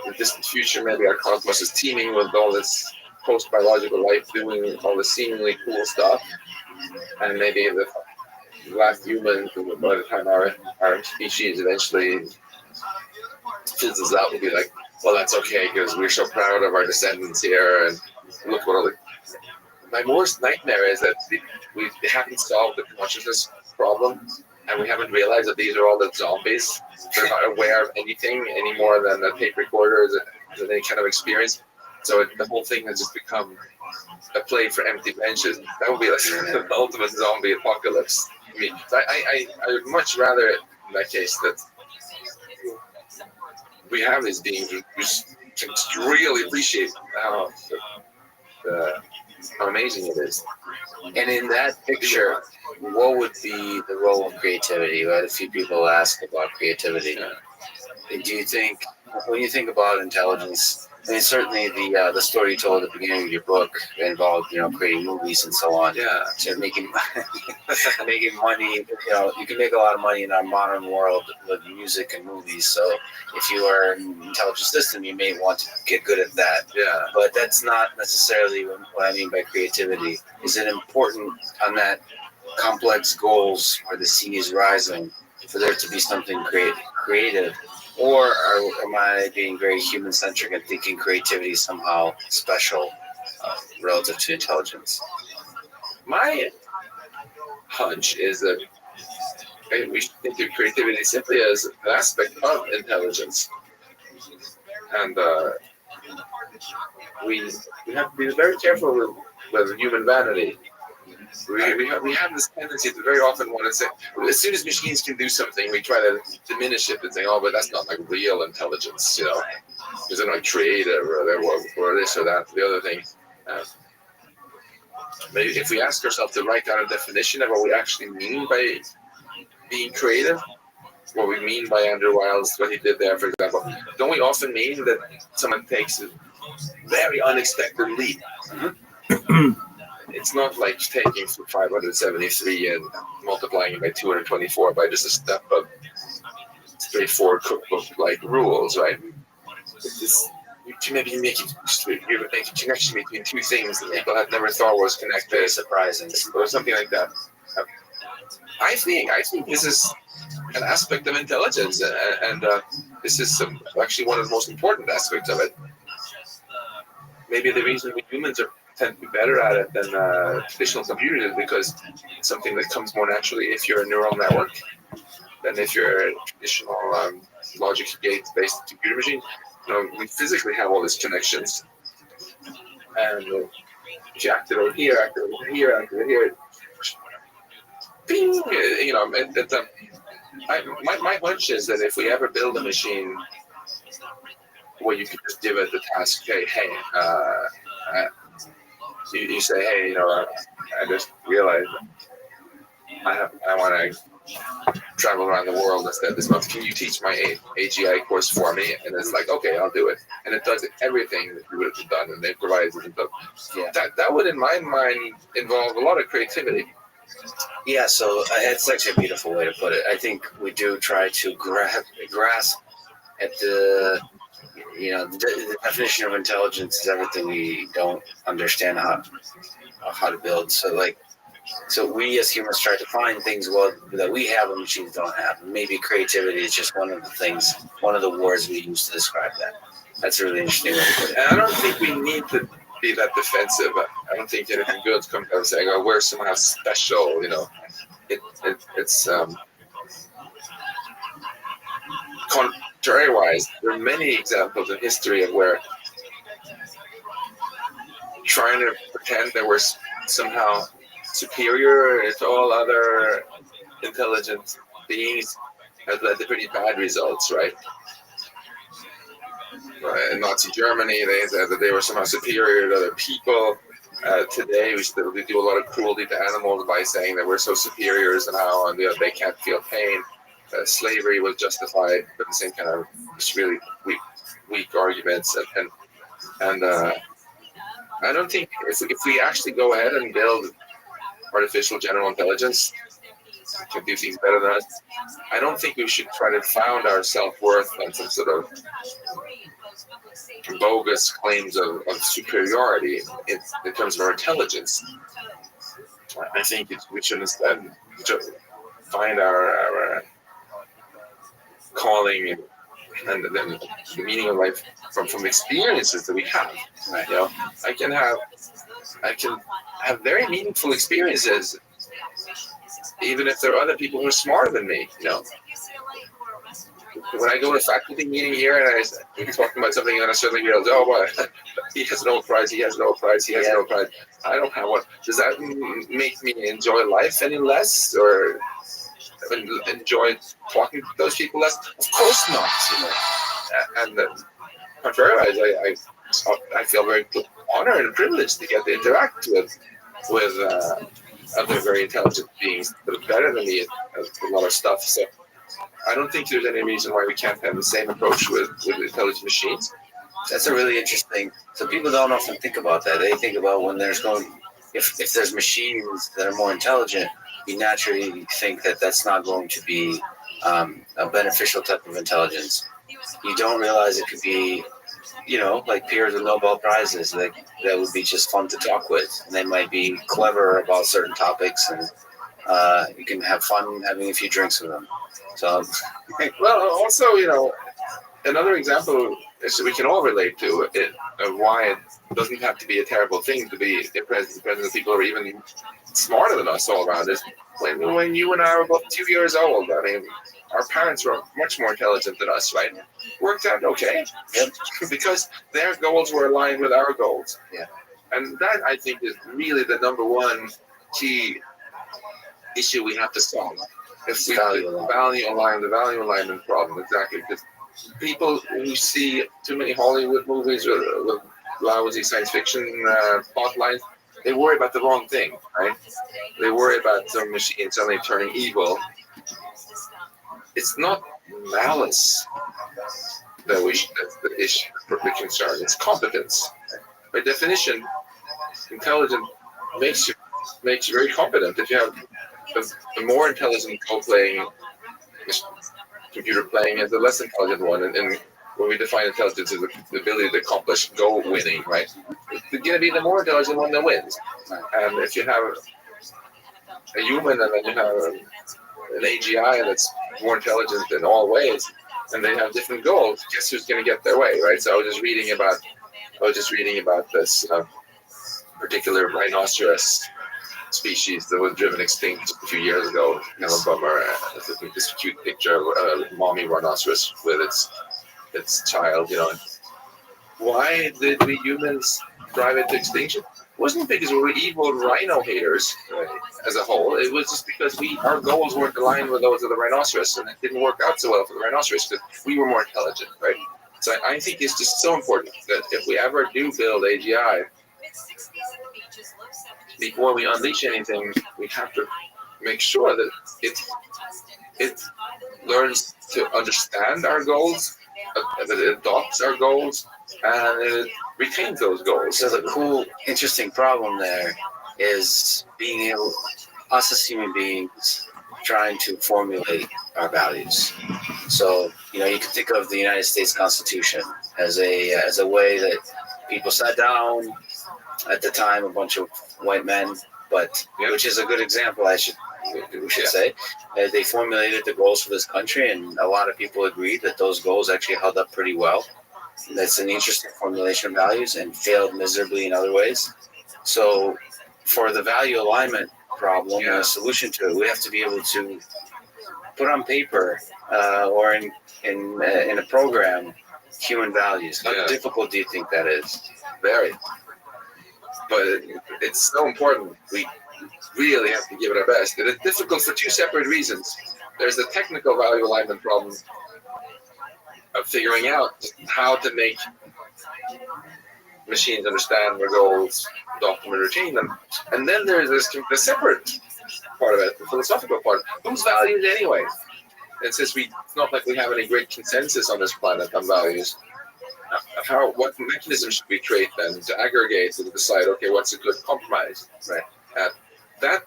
in the distant future, maybe our cosmos is teeming with all this post-biological life doing all this seemingly cool stuff, and maybe the last human, by the time our species eventually fizzles out, will be like, well, that's okay because we're so proud of our descendants here, and look what all the... My worst nightmare is that we haven't solved the consciousness problem, and we haven't realized that these are all the zombies. They're not aware of anything any more than a tape recorder is any kind of experience. So the whole thing has just become a play for empty benches. That would be like the ultimate zombie apocalypse. I mean, I would much rather, in that case, that we have these beings who can really appreciate how amazing it is. And in that picture, what would be the role of creativity? We had a few people ask about creativity. Do you think, when you think about intelligence, I mean, certainly the story you told at the beginning of your book involved, creating movies and so on. Yeah. So making money. You can make a lot of money in our modern world with music and movies. So if you are an intelligent system, you may want to get good at that. Yeah. But that's not necessarily what I mean by creativity. Is it important on that complex goals where the sea is rising for there to be something creative? Or am I being very human-centric and thinking creativity is somehow special relative to intelligence? My hunch is that we should think of creativity simply as an aspect of intelligence, and we have to be very careful with human vanity. We have this tendency to very often want to say, as soon as machines can do something, we try to diminish it and say, oh, but that's not like real intelligence, because they're not creative or this or that, the other thing. Maybe if we ask ourselves to write down a definition of what we actually mean by being creative, what we mean by Andrew Wiles, what he did there, for example, don't we often mean that someone takes a very unexpected leap? It's not like taking 573 and multiplying it by 224 by just a step of straightforward cookbook-like rules, right? Maybe you make a connection between two things that people had never thought was connected. Very surprising. Or something like that. I think this is an aspect of intelligence, and this is actually one of the most important aspects of it. Maybe the reason we humans tend to be better at it than traditional computers is because it's something that comes more naturally if you're a neural network than if you're a traditional logic gate-based computer machine. We physically have all these connections, and if you activate over here, activate over here, activate over here, ping, my hunch is that if we ever build a machine where you could just give it the task, hey, you say, hey, I just realized I want to travel around the world instead this month. Can you teach my AGI course for me? And it's like, okay, I'll do it. And it does everything that you would have done, and it provides it. Yeah. That would, in my mind, involve a lot of creativity. Yeah, so it's actually a beautiful way to put it. I think we do try to grasp at the definition of intelligence is everything we don't understand how to build. So we as humans try to find things that we have and machines don't have. Maybe creativity is just one of the things, one of the words we use to describe that. That's a really interesting way to put it. And I don't think we need to be that defensive. I don't think anything good comes out of saying, oh, we're somehow special, It's contrary-wise, there are many examples in history of where trying to pretend that we're somehow superior to all other intelligent beings has led to pretty bad results, right? In Nazi Germany, they said that they were somehow superior to other people. Today, we still do a lot of cruelty to animals by saying that we're so superior somehow and they can't feel pain. Slavery was justified, but the same kind of just really weak arguments. And I don't think if we actually go ahead and build artificial general intelligence can do things better than us, I don't think we should try to found our self-worth on some sort of bogus claims of superiority in terms of our intelligence. I think we should instead find our calling and the meaning of life from experiences that we have. Right? I can have very meaningful experiences, even if there are other people who are smarter than me. When I go to a faculty meeting here and we're talking about something and I suddenly realize, oh, well, he has no prize, he has no prize, he has no prize. I don't have one. Does that make me enjoy life any less, or enjoy talking to those people less? Of course not. And contrary, I feel very honored and privileged to get to interact with other very intelligent beings that are better than me at a lot of stuff. So I don't think there's any reason why we can't have the same approach with intelligent machines. That's a really interesting. So people don't often think about that. They think about when if there's machines that are more intelligent, we naturally think that that's not going to be a beneficial type of intelligence. You don't realize it could be, like peers with Nobel Prizes, that would be just fun to talk with. And they might be clever about certain topics, and you can have fun having a few drinks with them. So, well, also, another example So we can all relate to it, why it doesn't have to be a terrible thing to be impressed with people who are even smarter than us all around us. When you and I were both 2 years old, I mean, our parents were much more intelligent than us, right? Worked out okay, because their goals were aligned with our goals. Yeah. And that, I think, is really the number one key issue we have to solve. If we the value alignment problem, exactly. Because people who see too many Hollywood movies with lousy science fiction plot lines, they worry about the wrong thing, right? They worry about some machine suddenly turning evil. It's not malice that's the issue, the concern. It's competence. By definition, intelligent makes you very competent. If you have the more intelligent computer playing is the less intelligent one, and when we define intelligence as the ability to accomplish goal winning, right? It's going to be the more intelligent one that wins. And if you have a human and then you have an AGI that's more intelligent in all ways, and they have different goals, guess who's going to get their way, right? So I was just reading about this particular rhinoceros species that was driven extinct a few years ago. Kind of a bummer. This cute picture of a mommy rhinoceros with its child. Why did we humans drive it to extinction? It wasn't because we were evil rhino haters as a whole. It was just because our goals weren't aligned with those of the rhinoceros, and it didn't work out so well for the rhinoceros because we were more intelligent, right? So I think it's just so important that if we ever do build AGI, before we unleash anything, we have to make sure that it learns to understand our goals, that it adopts our goals, and it retains those goals. So the cool, interesting problem there is being able, us as human beings, trying to formulate our values. So, you can think of the United States Constitution as a way that people sat down at the time, a bunch of white men, but which is a good example, we should say. They formulated the goals for this country, and a lot of people agreed that those goals actually held up pretty well. That's an interesting formulation of values and failed miserably in other ways. So for the value alignment problem and a solution to it, we have to be able to put on paper or in a program human values. How difficult do you think that is? Very. But it's so important. We really have to give it our best. And it's difficult for two separate reasons. There's the technical value alignment problem of figuring out how to make machines understand their goals, adopt them, and retain them. And then there's the separate part of it, the philosophical part. Whose values anyway? And since it's not like we have any great consensus on this planet on values, what mechanism should we create then to aggregate and decide, okay, what's a good compromise, right? That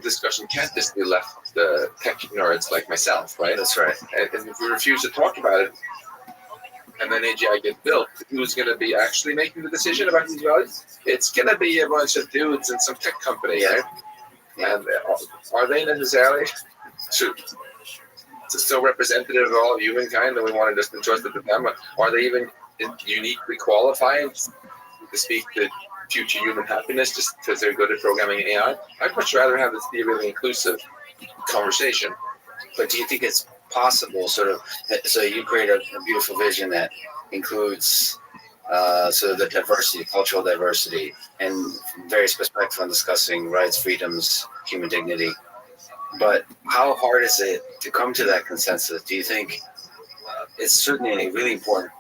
discussion can't just be left the tech nerds like myself, right? That's right. And if we refuse to talk about it, and then AGI gets built, who's going to be actually making the decision about these values? It's going to be a bunch of dudes in some tech company, right? And are they necessarily so representative of all of humankind that we want to just entrust it to them? Are they even uniquely qualified to speak to future human happiness just because they're good at programming AI? I'd much rather have this be a really inclusive conversation. But do you think it's possible, so you create a beautiful vision that includes the diversity, cultural diversity, and various perspectives on discussing rights, freedoms, human dignity. But how hard is it to come to that consensus? Do you think it's certainly a really important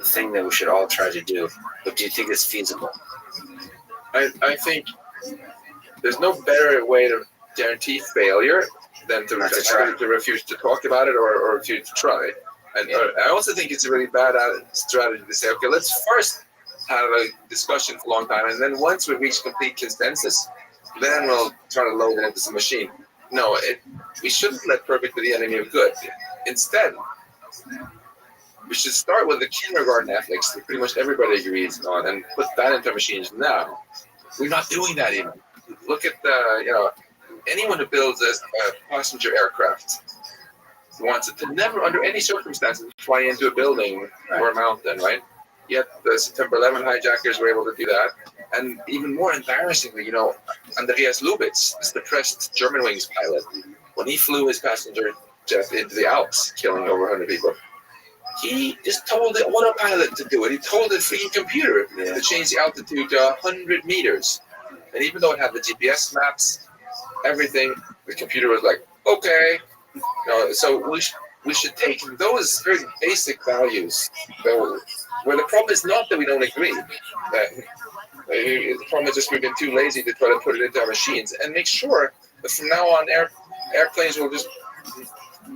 thing that we should all try to do, but do you think it's feasible? I think there's no better way to guarantee failure than to refuse to talk about it or refuse to try. And I also think it's a really bad strategy to say, okay, let's first have a discussion for a long time, and then once we reach complete consensus, then we'll try to load it into some machine. No, we shouldn't let perfect be the enemy of good. Instead, we should start with the kindergarten ethics that pretty much everybody agrees on and put that into machines now. We're not doing that even. Look at anyone who builds a passenger aircraft. wants it to never, under any circumstances, fly into a building or a mountain, right? Yet the September 11 hijackers were able to do that. And even more embarrassingly, Andreas Lubitz, this depressed Germanwings pilot, when he flew his passenger jet into the Alps, killing over 100 people, he just told the autopilot to do it. He told the freaking computer to change the altitude to 100 meters. And even though it had the GPS maps, everything, the computer was like, okay. So we should take those very basic values, where the problem is not that we don't agree. The problem is just we've been too lazy to try to put it into our machines, and make sure that from now on airplanes will just,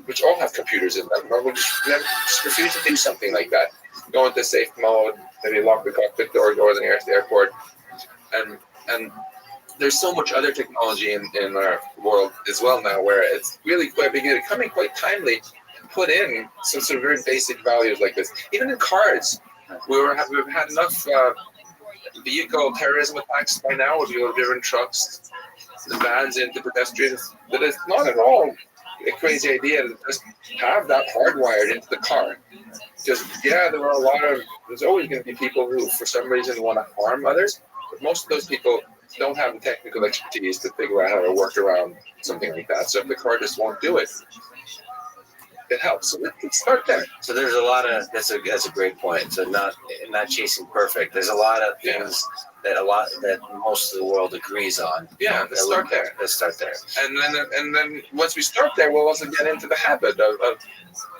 which all have computers in them, will just refuse to do something like that. Go into safe mode, maybe lock the cockpit door the airport, and there's so much other technology in our world as well now, where it's really becoming quite timely to put in some sort of very basic values like this. Even in cars, we've had enough vehicle terrorism attacks by now with different trucks, the vans into pedestrians, that it's not at all a crazy idea to just have that hardwired into the car. Because there's always going to be people who for some reason want to harm others, but most of those people don't have the technical expertise to figure out how to work around something like that. So if the car just won't do it, it helps. So let's start there. So there's a lot of that's a great point. So not chasing perfect. There's a lot of things that most of the world agrees on. Yeah, let's start there. Let's start there. And then once we start there, we'll also get into the habit of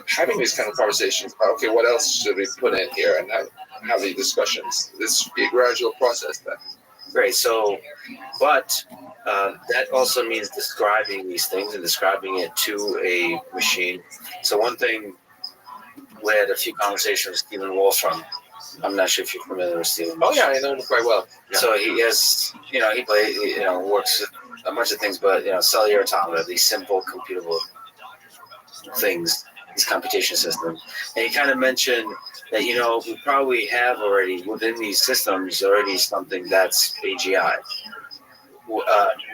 having these kind of conversations about, okay, what else should we put in here, and have these discussions. This should be a gradual process then. Great. So, but that also means describing these things and describing it to a machine. So one thing, we had a few conversations with Stephen Wolfram. I'm not sure if you're familiar with Stephen. Oh yeah, I know him quite well. Yeah. So he has, works with a bunch of things, but cellular automata, these simple computable things, these computation systems. And he kind of mentioned that, we probably have already within these systems something that's AGI,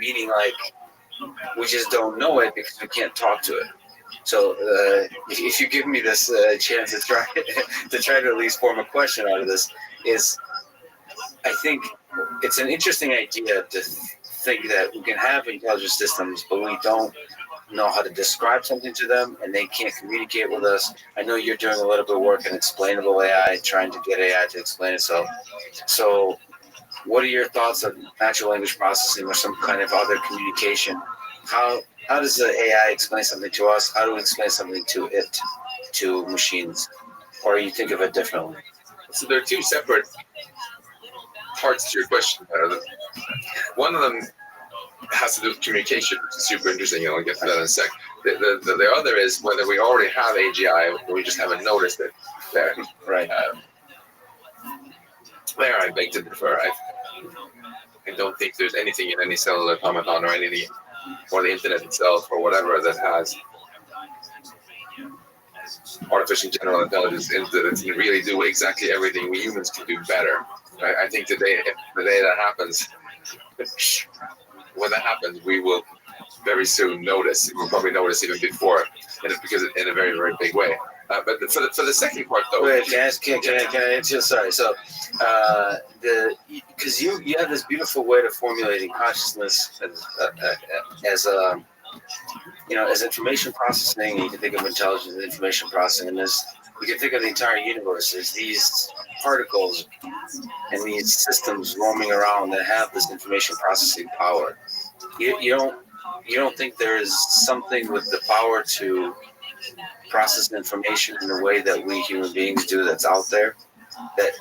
meaning like we just don't know it because we can't talk to it. So if you give me this chance to try to at least form a question out of this, I think it's an interesting idea to think that we can have intelligent systems, but we don't know how to describe something to them, and they can't communicate with us. I know you're doing a little bit of work in explainable AI, trying to get AI to explain itself. So what are your thoughts on natural language processing or some kind of other communication? How does the AI explain something to us? How do we explain something to machines? Or you think of it differently? So there are two separate parts to your question. One of them has to do with communication, which is super interesting. I'll get to that in a sec. The other is whether we already have AGI, or we just haven't noticed it there. Right. There, I beg to differ. I don't think there's anything in any cellular automaton or anything, or the internet itself, or whatever, that has artificial general intelligence that can really do exactly everything we humans can do better. I think the day that happens, when that happens, we will very soon notice. We'll probably notice even before, because in a very, very big way. But for the second part, though. Wait, can I answer? Sorry. So, because you have this beautiful way of formulating consciousness as information processing. You can think of intelligence as information processing, and we can think of the entire universe as these particles and these systems roaming around that have this information processing power. You don't think there is something with the power to process information in the way that we human beings do that's out there that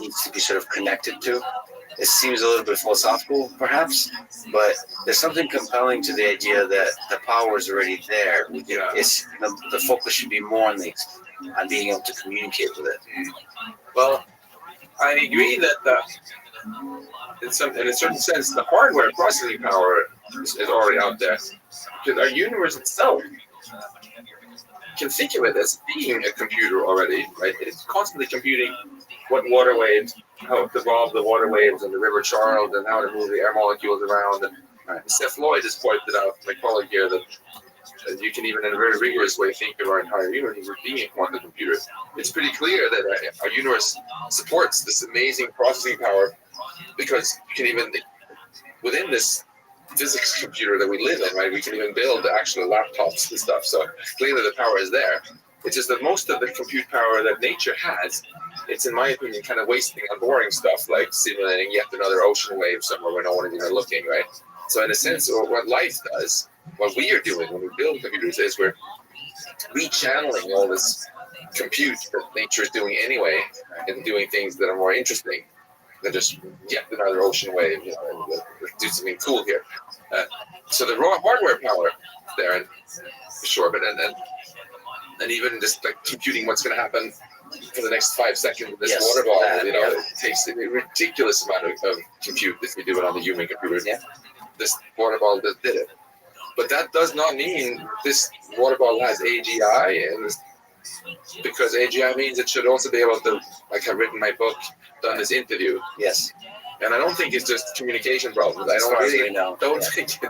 needs to be sort of connected to? It seems a little bit philosophical, perhaps, but there's something compelling to the idea that the power is already there. It's the focus should be more on being able to communicate with it. Well, I agree that in a certain sense, the hardware processing power is already out there. Because our universe itself can think of it as being a computer already, right? It's constantly computing what water waves, how to evolve the water waves and the river Charles, and how to move the air molecules around, Right. Seth Lloyd has pointed out, my colleague here, that you can even in a very rigorous way think of our entire universe as being a quantum computer. It's pretty clear that our universe supports this amazing processing power, because you can even, within this physics computer that we live in, right, we can even build actual laptops and stuff. So clearly the power is there. It's just that most of the compute power that nature has, it's, in my opinion, kind of wasting on boring stuff like simulating yet another ocean wave somewhere where no one is even looking, right? So in a sense, what life does, what we are doing when we build computers, is we're rechanneling all this compute that nature is doing anyway, and doing things that are more interesting than just yet another ocean wave, you know, and do something cool here. So the raw hardware power there, and for sure, but and even just like computing what's going to happen for the next 5 seconds with this water bottle, you know, it takes a ridiculous amount of compute if you do it on the human computer. Yeah. This water bottle just did it. But that does not mean this water bottle has AGI, and because AGI means it should also be able to, like I've written my book, done this interview. Yes. And I don't think it's just communication problems. I don't really think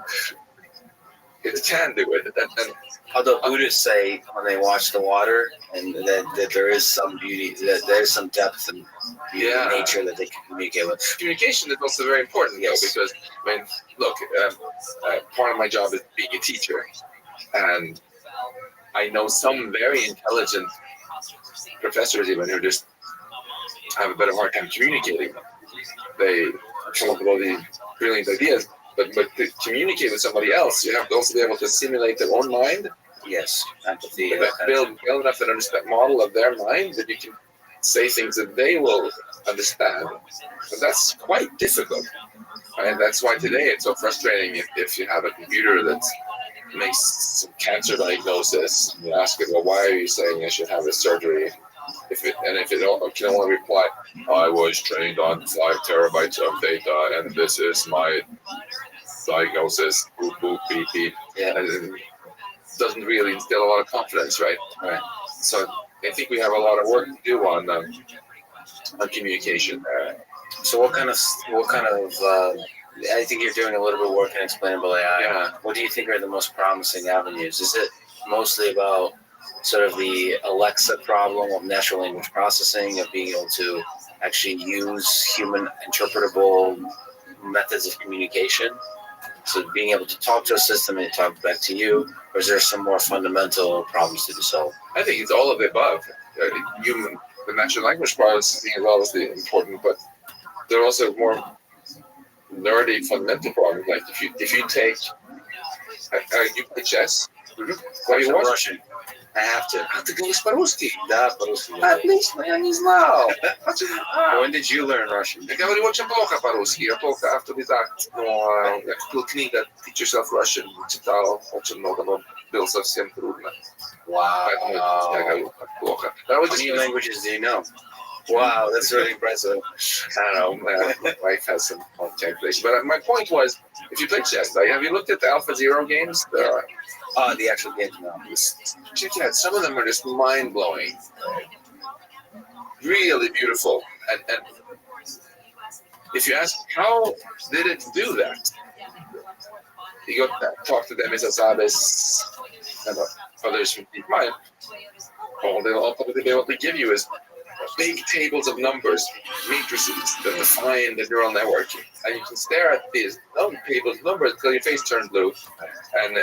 it can do it. And although Buddhists say when they watch the water, and that there is some beauty, that there's some depth and beauty in nature that they can communicate with. Communication is also very important, though, because, I mean, look, part of my job is being a teacher, and I know some very intelligent professors even who just have a bit of a hard time communicating. They come up with all these brilliant ideas, but to communicate with somebody else, you have to also be able to simulate their own mind. Yes, empathy. Build enough an understand model of their mind that you can say things that they will understand. But that's quite difficult. And that's why today it's so frustrating if you have a computer that makes some cancer diagnosis. You ask it, well, why are you saying I should have a surgery? If it can only reply, I was trained on 5 terabytes of data, and this is my diagnosis. Boop, boop, beep, beep. Yeah. And it doesn't really instill a lot of confidence, right? Right. So I think we have a lot of work to do on communication. So what kind of I think you're doing a little bit of work in explainable AI. Yeah. What do you think are the most promising avenues? Is it mostly about sort of the Alexa problem of natural language processing, of being able to actually use human interpretable methods of communication? So being able to talk to a system and it talk back to you, or is there some more fundamental problems to be solved? I think it's all of the above. The natural language processing is obviously important, but there are also more nerdy fundamental problems. Like if you take you play chess, what do you watch? Russian. I have to. A ty говоришь по-русски? Да, по-русски. Отлично, я не знал. When did you learn Russian? Я говорю очень плохо по-русски. Я только автодидакт. Но я купил книгу Teach Yourself Russian, читал очень много, но было совсем трудно. Wow. Поэтому я говорю так плохо. How many languages do you know? Wow, that's really impressive. I don't know. My wife has some calculation. But my point was, if you play chess, like, have you looked at the Alpha Zero games? The actual games now. Check it out. Some of them are just mind-blowing. Really beautiful. And if you ask, how did it do that? You go talk to them, Sabes, and others from DeepMind. All they'll be able to give you is big tables of numbers, matrices that define the neural network. And you can stare at these tables of numbers until your face turns blue. And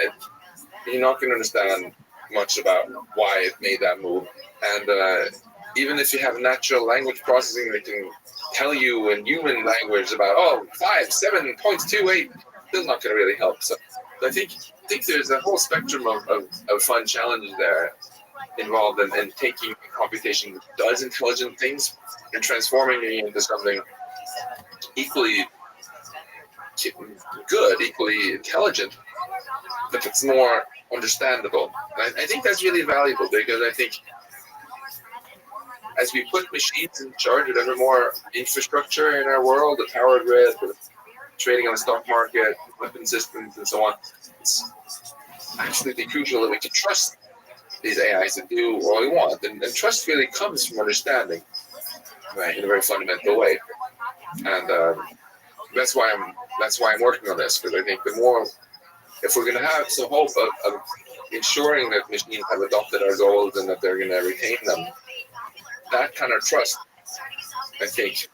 you're not going to understand much about why it made that move. And even if you have natural language processing that can tell you in human language about 5, 7.28, still not going to really help. So I think there's a whole spectrum of fun challenges there involved in taking computation that does intelligent things and transforming it into something equally good, equally intelligent, but it's more understandable. And I think that's really valuable, because I think as we put machines in charge of ever more infrastructure in our world, the power grid, the trading on the stock market, weapon systems, and so on, it's absolutely crucial that we can trust these AIs to do what we want. And trust really comes from understanding, right, in a very fundamental way. And that's why I'm that's why I'm working on this, because I think the more, if we're going to have some hope of ensuring that machines have adopted our goals and that they're going to retain them, that kind of trust, I think,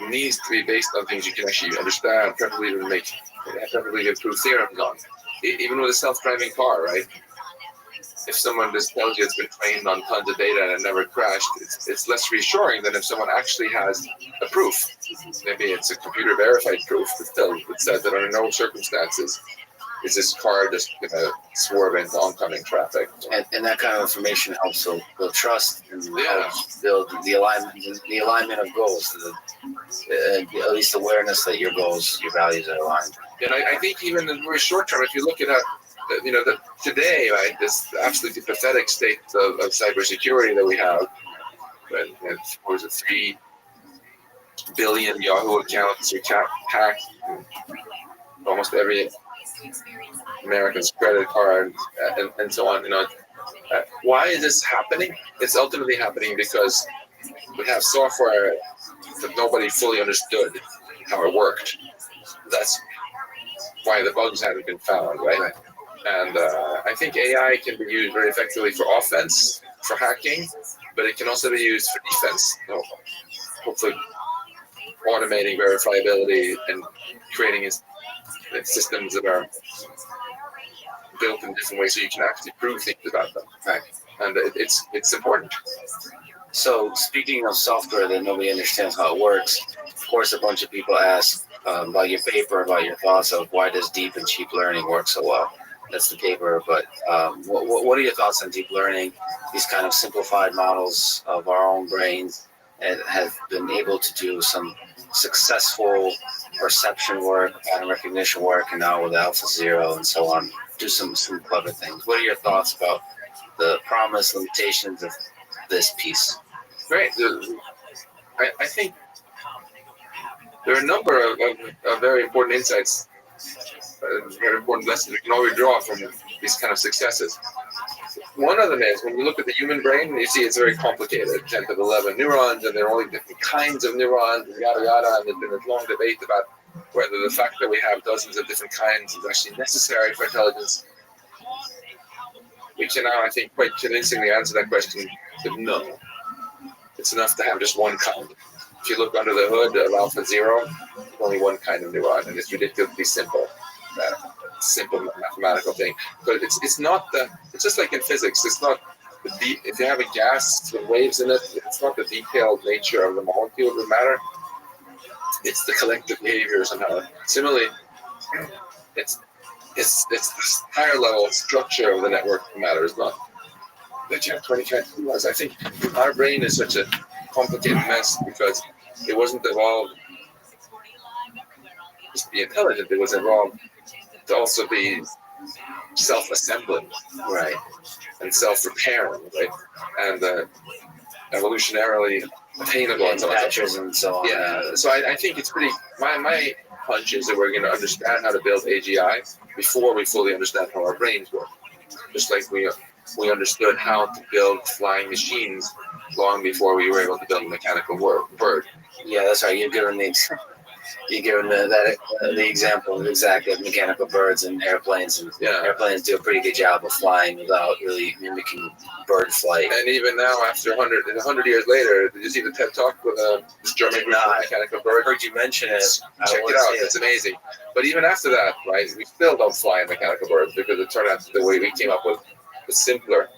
needs to be based on things you can actually understand, preferably get proof theorems on. Even with a self-driving car, right? If someone just tells you it's been trained on tons of data and it never crashed, it's less reassuring than if someone actually has a proof. Maybe it's a computer verified proof that says that under no circumstances is this car just going to swerve into oncoming traffic. And that kind of information helps build trust and helps build the alignment of goals, at least awareness that your goals, your values are aligned. And I think even in the very short term, if you look at today, right, this absolutely pathetic state of cybersecurity that we have, and what was it, 3 billion Yahoo accounts are hacked, almost every American's credit card, and so on. Why is this happening? It's ultimately happening because we have software that nobody fully understood how it worked. That's why the bugs haven't been found, right? And I think AI can be used very effectively for offense, for hacking, but it can also be used for defense. Hopefully automating verifiability and creating systems that are built in different ways so you can actually prove things about them. Right? And it's important. So speaking of software that nobody understands how it works, of course a bunch of people ask about your paper, about your thoughts of why does deep and cheap learning work so well. That's the paper, but what are your thoughts on deep learning, these kind of simplified models of our own brains and have been able to do some successful perception work, pattern recognition work, and now with AlphaZero and so on, do some clever things. What are your thoughts about the promise, limitations of this piece? Great. I think there are a number of very important insights, very important lessons we can always draw from these kind of successes. One of them is when you look at the human brain, you see it's very complicated, 10 to 11 neurons, and there are only different kinds of neurons, and yada yada, and there's been a long debate about whether the fact that we have dozens of different kinds is actually necessary for intelligence. We can now, I think, quite convincingly answer that question with no. It's enough to have just one kind. If you look under the hood of AlphaZero, there's only one kind of neuron, and it's ridiculously simple. Simple mathematical thing, but it's just like in physics. It's not the deep. If you have a gas with waves in it, it's not the detailed nature of the molecule that matter. It's the collective behavior somehow. Similarly, it's this higher level structure of the network that matters, not that you have 20 kinds of neurons. I think our brain is such a complicated mess because it wasn't evolved just to be intelligent. It was evolved to also be self-assembling, right, and self-repairing, right, and evolutionarily attainable and so on. Yeah, so I think it's pretty. My hunch is that we're going to understand how to build AGI before we fully understand how our brains work. Just like we understood how to build flying machines long before we were able to build a mechanical bird. Yeah, that's right. You're giving the example exactly of mechanical birds and airplanes, and airplanes do a pretty good job of flying without really mimicking bird flight. And even now, after 100 years later, did you see the TED Talk with this German mechanical bird? I heard you mention it. Check it out. It's amazing. But even after that, right, we still don't fly in mechanical birds because it turned out the way we came up with was simpler.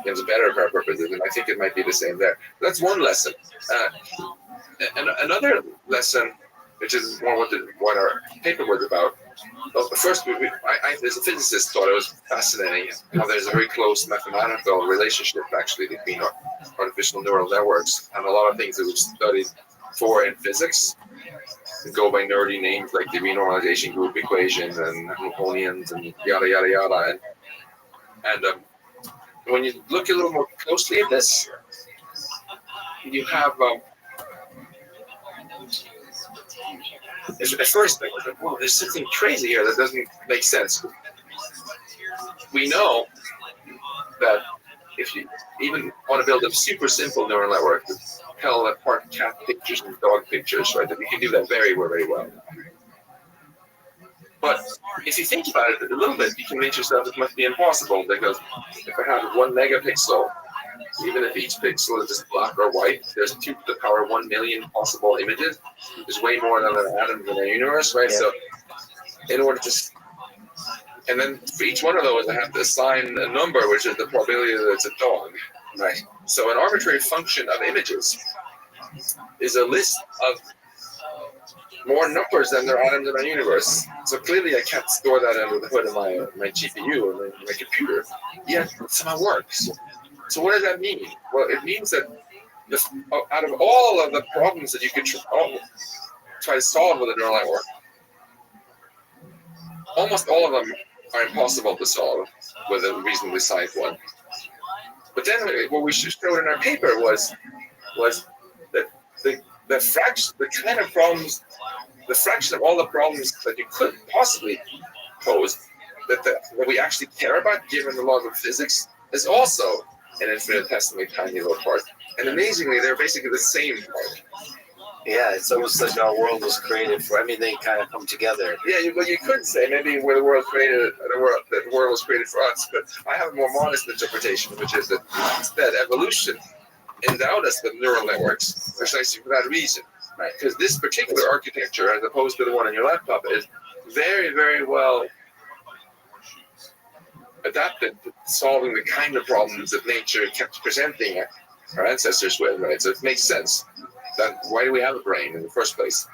It was better for our purposes, and I think it might be the same there. That's one lesson. And another lesson, which is more what our paper was about. Well, first, I as a physicist, thought it was fascinating how there's a very close mathematical relationship actually between artificial neural networks and a lot of things that we've studied for in physics go by nerdy names like the renormalization group equations and Hamiltonians and yada yada yada. And when you look a little more closely at this, you have. At first, I was like, "Whoa, there's something crazy here that doesn't make sense." We know that if you even want to build a super simple neural network to tell apart cat pictures and dog pictures, right, that we can do that very, very well. But if you think about it a little bit, you convince yourself it must be impossible, because if I have 1 megapixel, even if each pixel is just black or white, there's 2 to the power 1 million possible images. There's way more than an atom in the universe, right? Yeah. So in order to, and then for each one of those, I have to assign a number, which is the probability that it's a dog. Right. So an arbitrary function of images is a list of more numbers than there are atoms in our universe. So clearly I can't store that under the hood of my GPU or my computer. Yet it somehow works. So what does that mean? Well, it means that out of all of the problems that you could try to solve with a neural network, almost all of them are impossible to solve with a reasonably sized one. But then what we showed in our paper was that the fraction, the kind of problems, the fraction of all the problems that you could possibly pose that we actually care about, given the laws of physics, is also an infinitesimally tiny little part. And amazingly, they're basically the same part. Yeah, it's almost like our world was created for. I mean, they kind of come together. Yeah, well, you could say maybe where the world was created for us, but I have a more modest interpretation, which is that instead evolution endowed us with neural networks precisely for that reason, right? Because this particular architecture, as opposed to the one on your laptop, is very, very well adapted to solving the kind of problems that nature kept presenting our ancestors with, right? So it makes sense. Then why do we have a brain in the first place?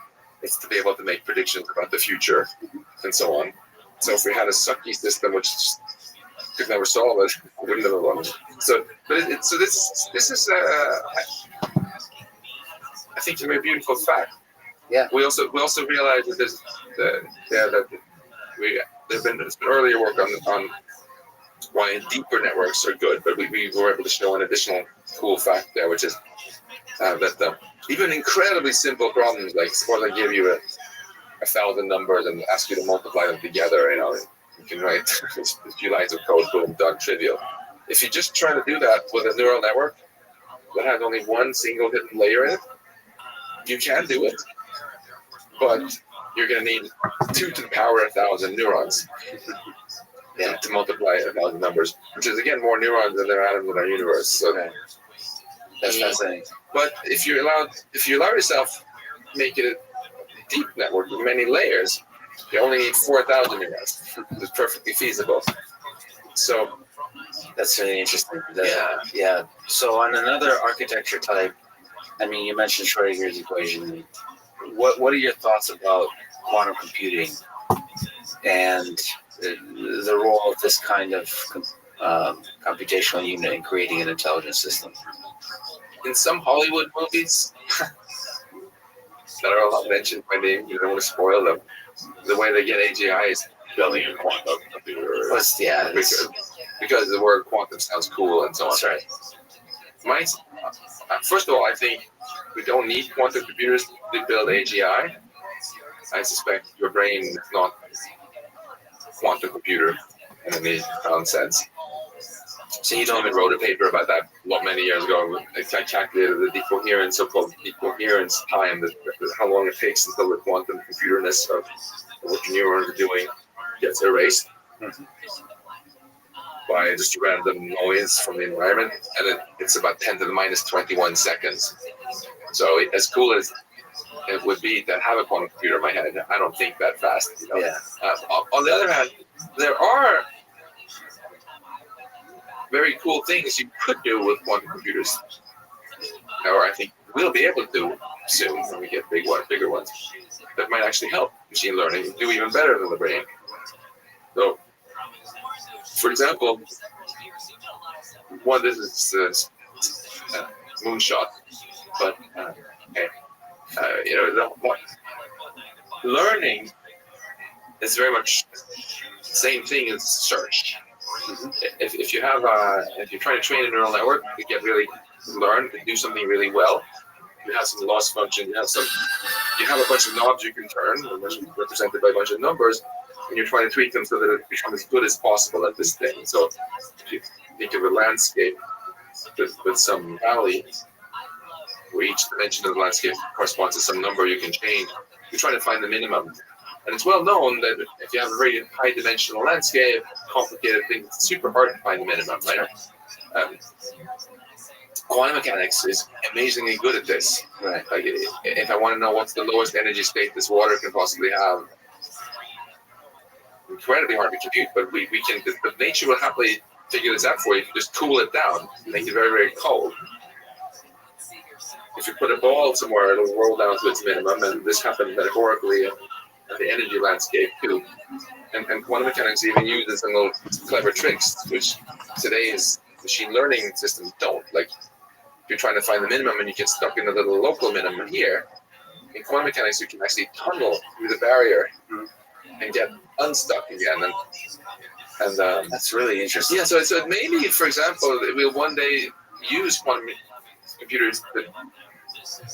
It's to be able to make predictions about the future and so on. So if we had a sucky system which could never solve it, we wouldn't have one. So, so this is I think, a very beautiful fact. Yeah. We also realize that there's been earlier work on why deeper networks are good, but we were able to show an additional cool fact there, which is that even incredibly simple problems, like suppose I give you 1,000 numbers and ask you to multiply them together, you can write a few lines of code, boom, done, trivial. If you just try to do that with a neural network that has only one single hidden layer in it, you can do it, but you're going to need 2 to the power 1,000 neurons to multiply 1,000 numbers, which is again more neurons than there are atoms in our universe. So that's fascinating. But if you allow yourself make it a deep network with many layers, you only need 4,000 neurons. It's perfectly feasible. So that's really interesting. Yeah. So on another architecture type, I mean, you mentioned Schrödinger's equation. What are your thoughts about quantum computing and the role of this kind of computational unit in creating an intelligent system? In some Hollywood movies that are all mentioned by name, you don't want to spoil them, the way they get AGI is building a quantum computer. Because the word quantum sounds cool and so on. That's right. First of all, I think we don't need quantum computers to build AGI. I suspect your brain is not a quantum computer in any profound sense. So you don't even wrote a paper about that many years ago. I calculated the decoherence, so-called decoherence time, how long it takes until the quantum computerness of what your neurons are doing gets erased by just random noise from the environment, and it's about 10 to the minus 21 seconds. So as cool as it would be to have a quantum computer in my head, I don't think that fast. Yeah. On the other hand, there are very cool things you could do with quantum computers, or I think we'll be able to do soon when we get bigger ones, that might actually help machine learning do even better than the brain. So, for example, this is moonshot, but learning is very much the same thing as search. If you're trying to train a neural network to learn to do something really well, you have some loss function, you have a bunch of knobs you can turn, represented by a bunch of numbers, and you're trying to tweak them so that it becomes as good as possible at this thing. So if you think of a landscape with some valley, where each dimension of the landscape corresponds to some number you can change, you're trying to find the minimum And it's well known that if you have a very high dimensional landscape, complicated things, it's super hard to find the minimum, right? Quantum mechanics is amazingly good at this. Right. Like, if I want to know what's the lowest energy state this water can possibly have, incredibly hard to compute, but we can, the nature will happily figure this out for you. If you just cool it down, make it very, very cold. If you put a ball somewhere, it'll roll down to its minimum, and this happens metaphorically at the energy landscape too. And quantum mechanics even uses some little clever tricks, which today's machine learning systems don't. Like, if you're trying to find the minimum and you get stuck in a little local minimum here, in quantum mechanics you can actually tunnel through the barrier and get unstuck again. And that's really interesting. Yeah, so maybe, for example, we'll one day use quantum computers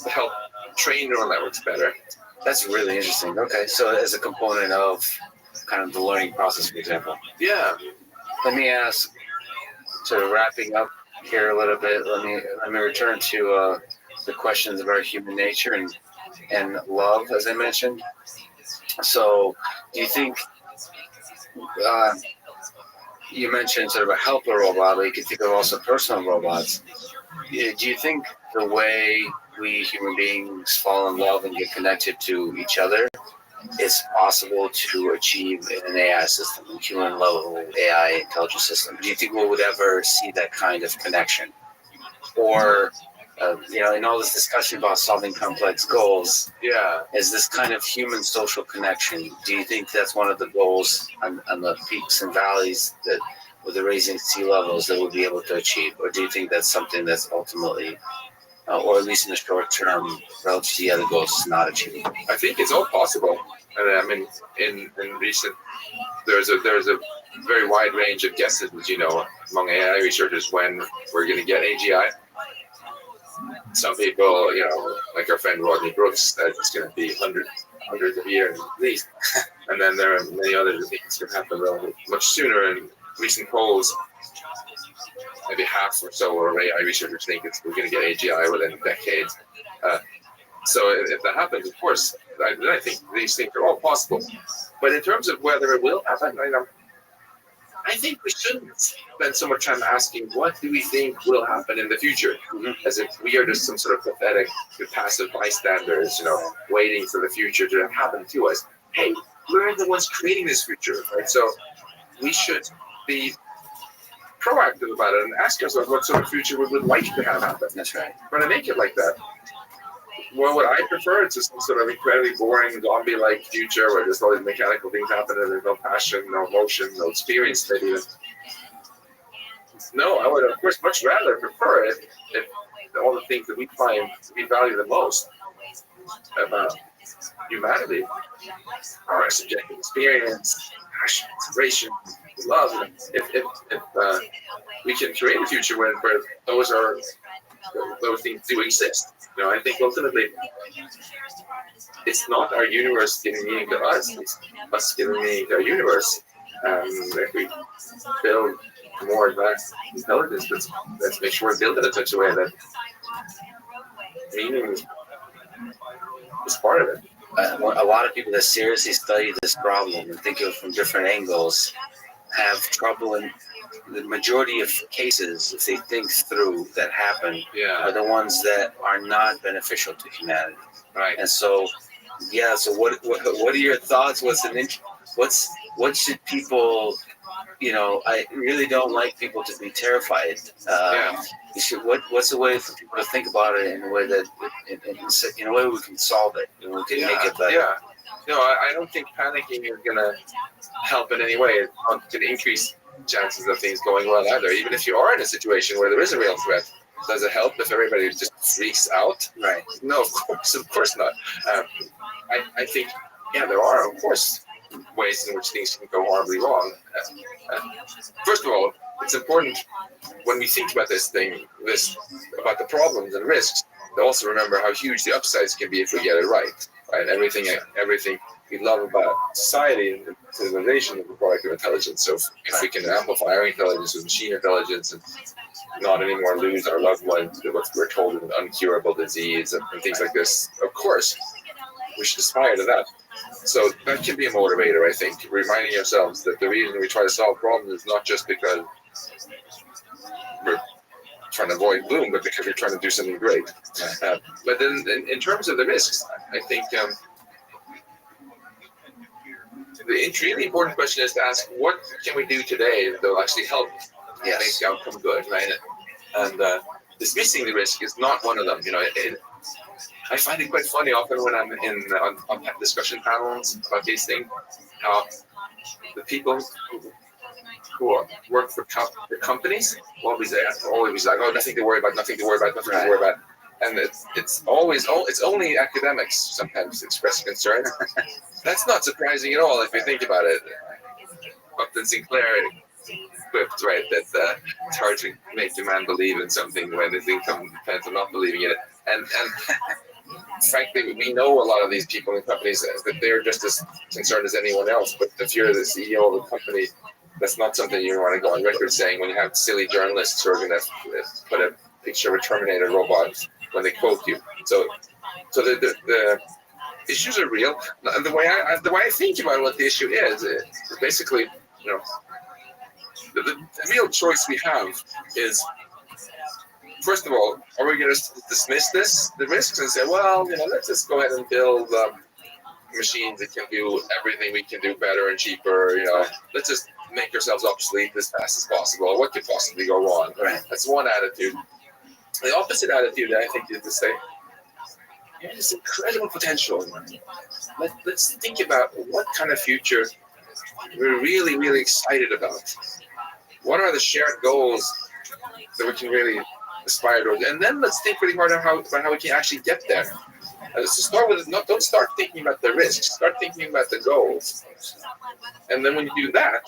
to help train neural networks better. That's really interesting. Okay, so as a component of kind of the learning process, for example. Yeah. Let me ask, sort of wrapping up here a little bit, let me return to the questions about human nature and love, as I mentioned. So, do you think, you mentioned sort of a helper robot, but you could think of also personal robots. Do you think the way we human beings fall in love and get connected to each other is possible to achieve in an AI system, a human level AI intelligence system? Do you think we would ever see that kind of connection? Or, in all this discussion about solving complex goals, is this kind of human social connection, do you think that's one of the goals on the peaks and valleys that with the raising sea levels that we'll be able to achieve? Or do you think that's something that's ultimately, or at least in the short term, relative to the other goals, is not achievable? I think it's all possible. And I mean, in recent, there's a very wide range of guesses, among AI researchers when we're going to get AGI. Some people, like our friend Rodney Brooks, said it's going to be hundreds of years at least. And then there are many others who think it's going to happen relatively much sooner. And recent polls, maybe half or so of AI researchers think we're going to get AGI within decades. So if that happens, of course, I think these things are all possible. But in terms of whether it will happen, I think we shouldn't spend so much time asking what do we think will happen in the future, as if we are just some sort of pathetic, passive bystanders, waiting for the future to happen to us. Hey, we're the ones creating this future, right? So we should be proactive about it and ask ourselves what sort of future we would like to have happen. That's right. We're going to make it like that. Well, what I prefer is just some sort of incredibly boring zombie-like future where there's all these mechanical things happening and there's no passion, no emotion, no experience maybe even. No, I would of course much rather prefer it if all the things that we find we value the most about humanity, our subjective experience, passion, inspiration, love. If we can create a future where those things do exist. I think ultimately it's not our universe giving meaning to us, it's us giving meaning to our universe. If we build more advanced intelligence, let's make sure we build it in such a way that meaning is part of it. A lot of people that seriously study this problem and think of it from different angles have trouble in the majority of cases, if they think through that happen, are the ones that are not beneficial to humanity. Right. And so, so what are your thoughts? What should people, I really don't like people to be terrified. What's a way for people to think about it in a way that, in a way we can solve it, and we can make it better? Yeah. No, I don't think panicking is going to help in any way. It's not going to increase chances of things going well either. Even if you are in a situation where there is a real threat, does it help if everybody just freaks out? Right. No, of course not. I think, there are, of course, ways in which things can go horribly wrong. First of all, it's important when we think about about the problems and risks, to also remember how huge the upsides can be if we get it right. Right? Everything we love about society and civilization is the product of intelligence. So if we can amplify our intelligence with machine intelligence and not anymore lose our loved ones to what we're told is an uncurable disease and things like this, of course, we should aspire to that. So that can be a motivator, I think, reminding ourselves that the reason we try to solve problems is not just because we're trying to avoid gloom, but because we're trying to do something great. But then in terms of the risks, I think the really important question is to ask, what can we do today that will actually help make the outcome good, right? And dismissing the risk is not one of them. I find it quite funny often when I'm on discussion panels about these things, how the people who work for companies always like, oh, nothing to worry about, nothing to worry about, nothing to worry about. And it's only academics sometimes express concern. That's not surprising at all if you think about it. Upton Sinclair quipped, right, that it's hard to make a man believe in something when his income depends on not believing in it. And frankly, we know a lot of these people in companies that they're just as concerned as anyone else. But if you're the CEO of a company, that's not something you want to go on record saying when you have silly journalists who are going to put a picture of a Terminator robot when they quote you. So the issues are real. And the way I think about what the issue is basically, the real choice we have is, first of all, are we going to dismiss the risks and say, well, let's just go ahead and build machines that can do everything we can do better and cheaper. Let's just make ourselves obsolete as fast as possible. What could possibly go wrong? Right. That's one attitude. The opposite attitude, I think, is to say, there's incredible potential. Let's think about what kind of future we're really, really excited about. What are the shared goals that we can really aspire to? And then let's think really hard on how we can actually get there. So start with don't start thinking about the risks. Start thinking about the goals. And then when you do that,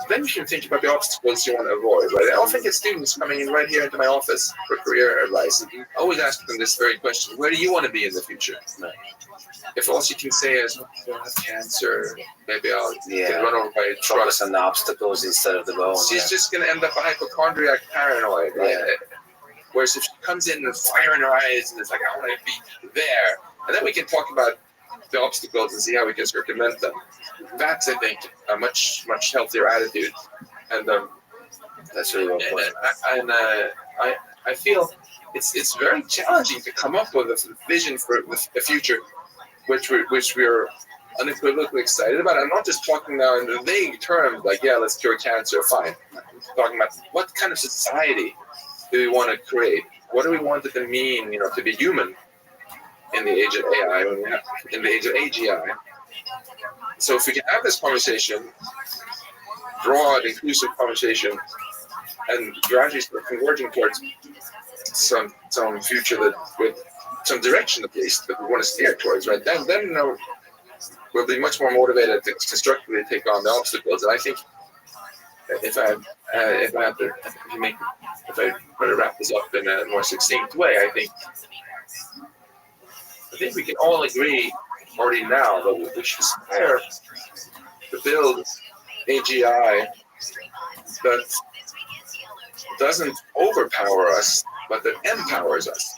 then you can think about the obstacles you want to avoid. Right? I often get students coming in right here into my office for career advice. I always ask them this very question: where do you want to be in the future? If all you can say is, I'll have cancer, maybe I'll get run over by a truck. Focus on the obstacles instead of the goals. She's just going to end up a hypochondriac paranoid, right? Yeah. Whereas if she comes in with fire in her eyes and it's like, I want to be there, and then we can talk about the obstacles and see how we can circumvent them. That's, I think, a much, much healthier attitude. And that's really well put. And I feel it's very challenging to come up with a vision for the future, which we're unequivocally excited about. I'm not just talking now in the vague terms like, yeah, let's cure cancer, fine. I'm talking about what kind of society do we want to create? What do we want it to mean, to be human in the age of AI, in the age of AGI? So if we can have this conversation, broad, inclusive conversation, and gradually start converging towards some future that with some direction at least that we want to steer towards, right? Then we'll be much more motivated to constructively take on the obstacles. And I think if I try to wrap this up in a more succinct way, I think we can all agree already now that we should aspire to build AGI that doesn't overpower us, but that empowers us.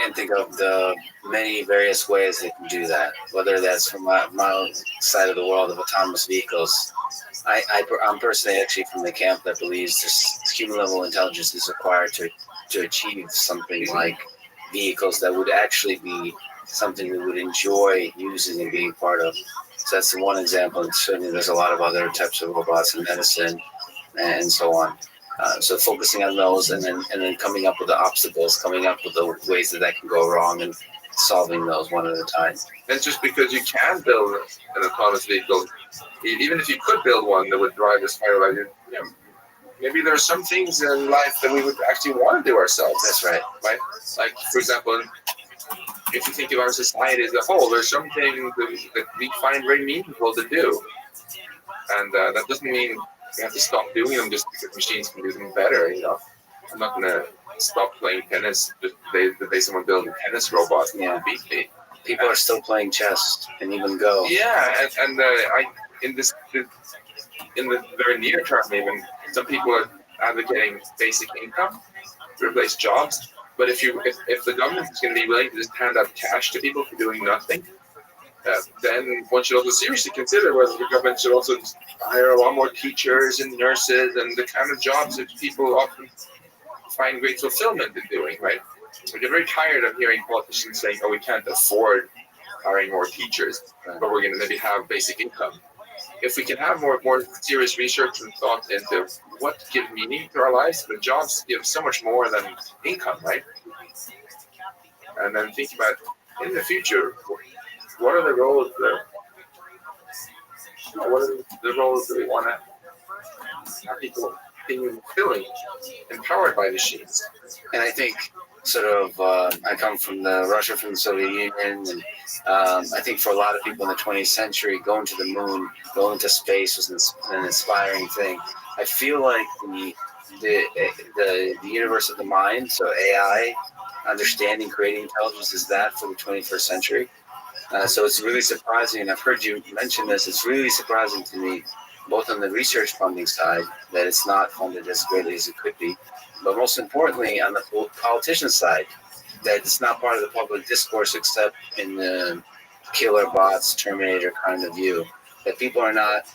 And think of the many various ways they can do that, whether that's from my side of the world of autonomous vehicles. I'm personally actually from the camp that believes this human level intelligence is required to achieve something like vehicles that would actually be something we would enjoy using and being part of. So that's the one example, and certainly there's a lot of other types of robots in medicine and so on. So focusing on those and then coming up with the obstacles, coming up with the ways that can go wrong and solving those one at a time. And just because you can build an autonomous vehicle, even if you could build one that would drive this fire, maybe there are some things in life that we would actually want to do ourselves. That's right. Right? Like, for example, if you think of our society as a whole, there's some things that we find very meaningful to do. And that doesn't mean we have to stop doing them just because machines can do them better. I'm not going to stop playing tennis just the day someone builds a tennis robot to beat me. People are still playing chess and even Go. Yeah, and in the very near term, even some people are advocating basic income to replace jobs. But if the government is going to be willing to just hand out cash to people for doing nothing, then one should also seriously consider whether the government should also hire a lot more teachers and nurses and the kind of jobs that people often find great fulfillment in doing, right? We get very tired of hearing politicians saying, oh, we can't afford hiring more teachers, but we're going to maybe have basic income. If we can have more serious research and thought into what gives meaning to our lives, the jobs give so much more than income, right? And then think about, in the future, what are the roles that we want to have people being filling, empowered by machines? And I think sort of I come from Russia, from the Soviet Union, and I think for a lot of people in the 20th century, going to the moon, going to space was an inspiring thing. I feel like the universe of the mind, so AI, understanding, creating intelligence, is that for the 21st century. So it's really surprising, and I've heard you mention this, it's really surprising to me, both on the research funding side, that it's not funded as greatly as it could be, but most importantly, on the politician side, that it's not part of the public discourse except in the killer bots, Terminator kind of view, that people are not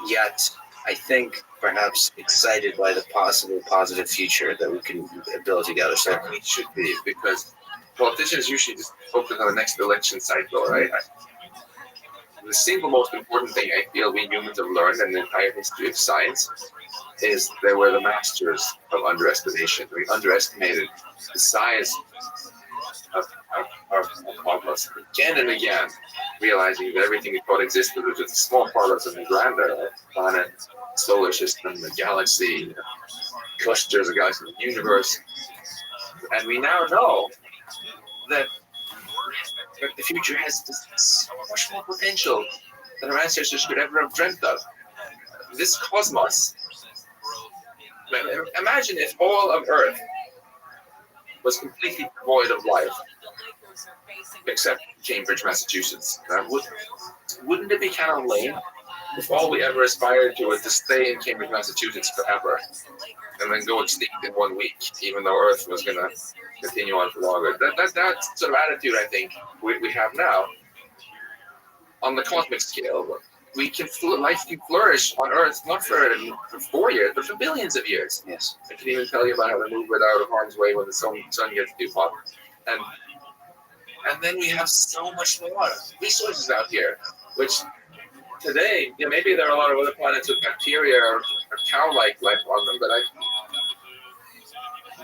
yet, I think, perhaps excited by the possible positive future that we can build together. So We should be, because politicians usually just focus on the next election cycle, right? The single most important thing I feel we humans have learned in the entire history of science is they were the masters of underestimation. We underestimated the size of our cosmos again and again, realizing that everything we thought existed was just a small part of something grander, like planet, solar system, the galaxy, clusters of galaxies, the universe. And we now know that the future has so much more potential than our ancestors could ever have dreamt of. This cosmos, imagine if all of Earth was completely devoid of life, except Cambridge, Massachusetts. Wouldn't it be kind of lame if all we ever aspired to was to stay in Cambridge, Massachusetts forever, and then go extinct in 1 week, even though Earth was going to continue on for longer? That sort of attitude, I think, we have now on the cosmic scale. Life can flourish on Earth not for 4 years, but for billions of years. yes, I can even tell you about how to move without harm's way when the sun gets too hot. And then we have so much more resources out here, which today, maybe there are a lot of other planets with bacteria or cow-like life on them, but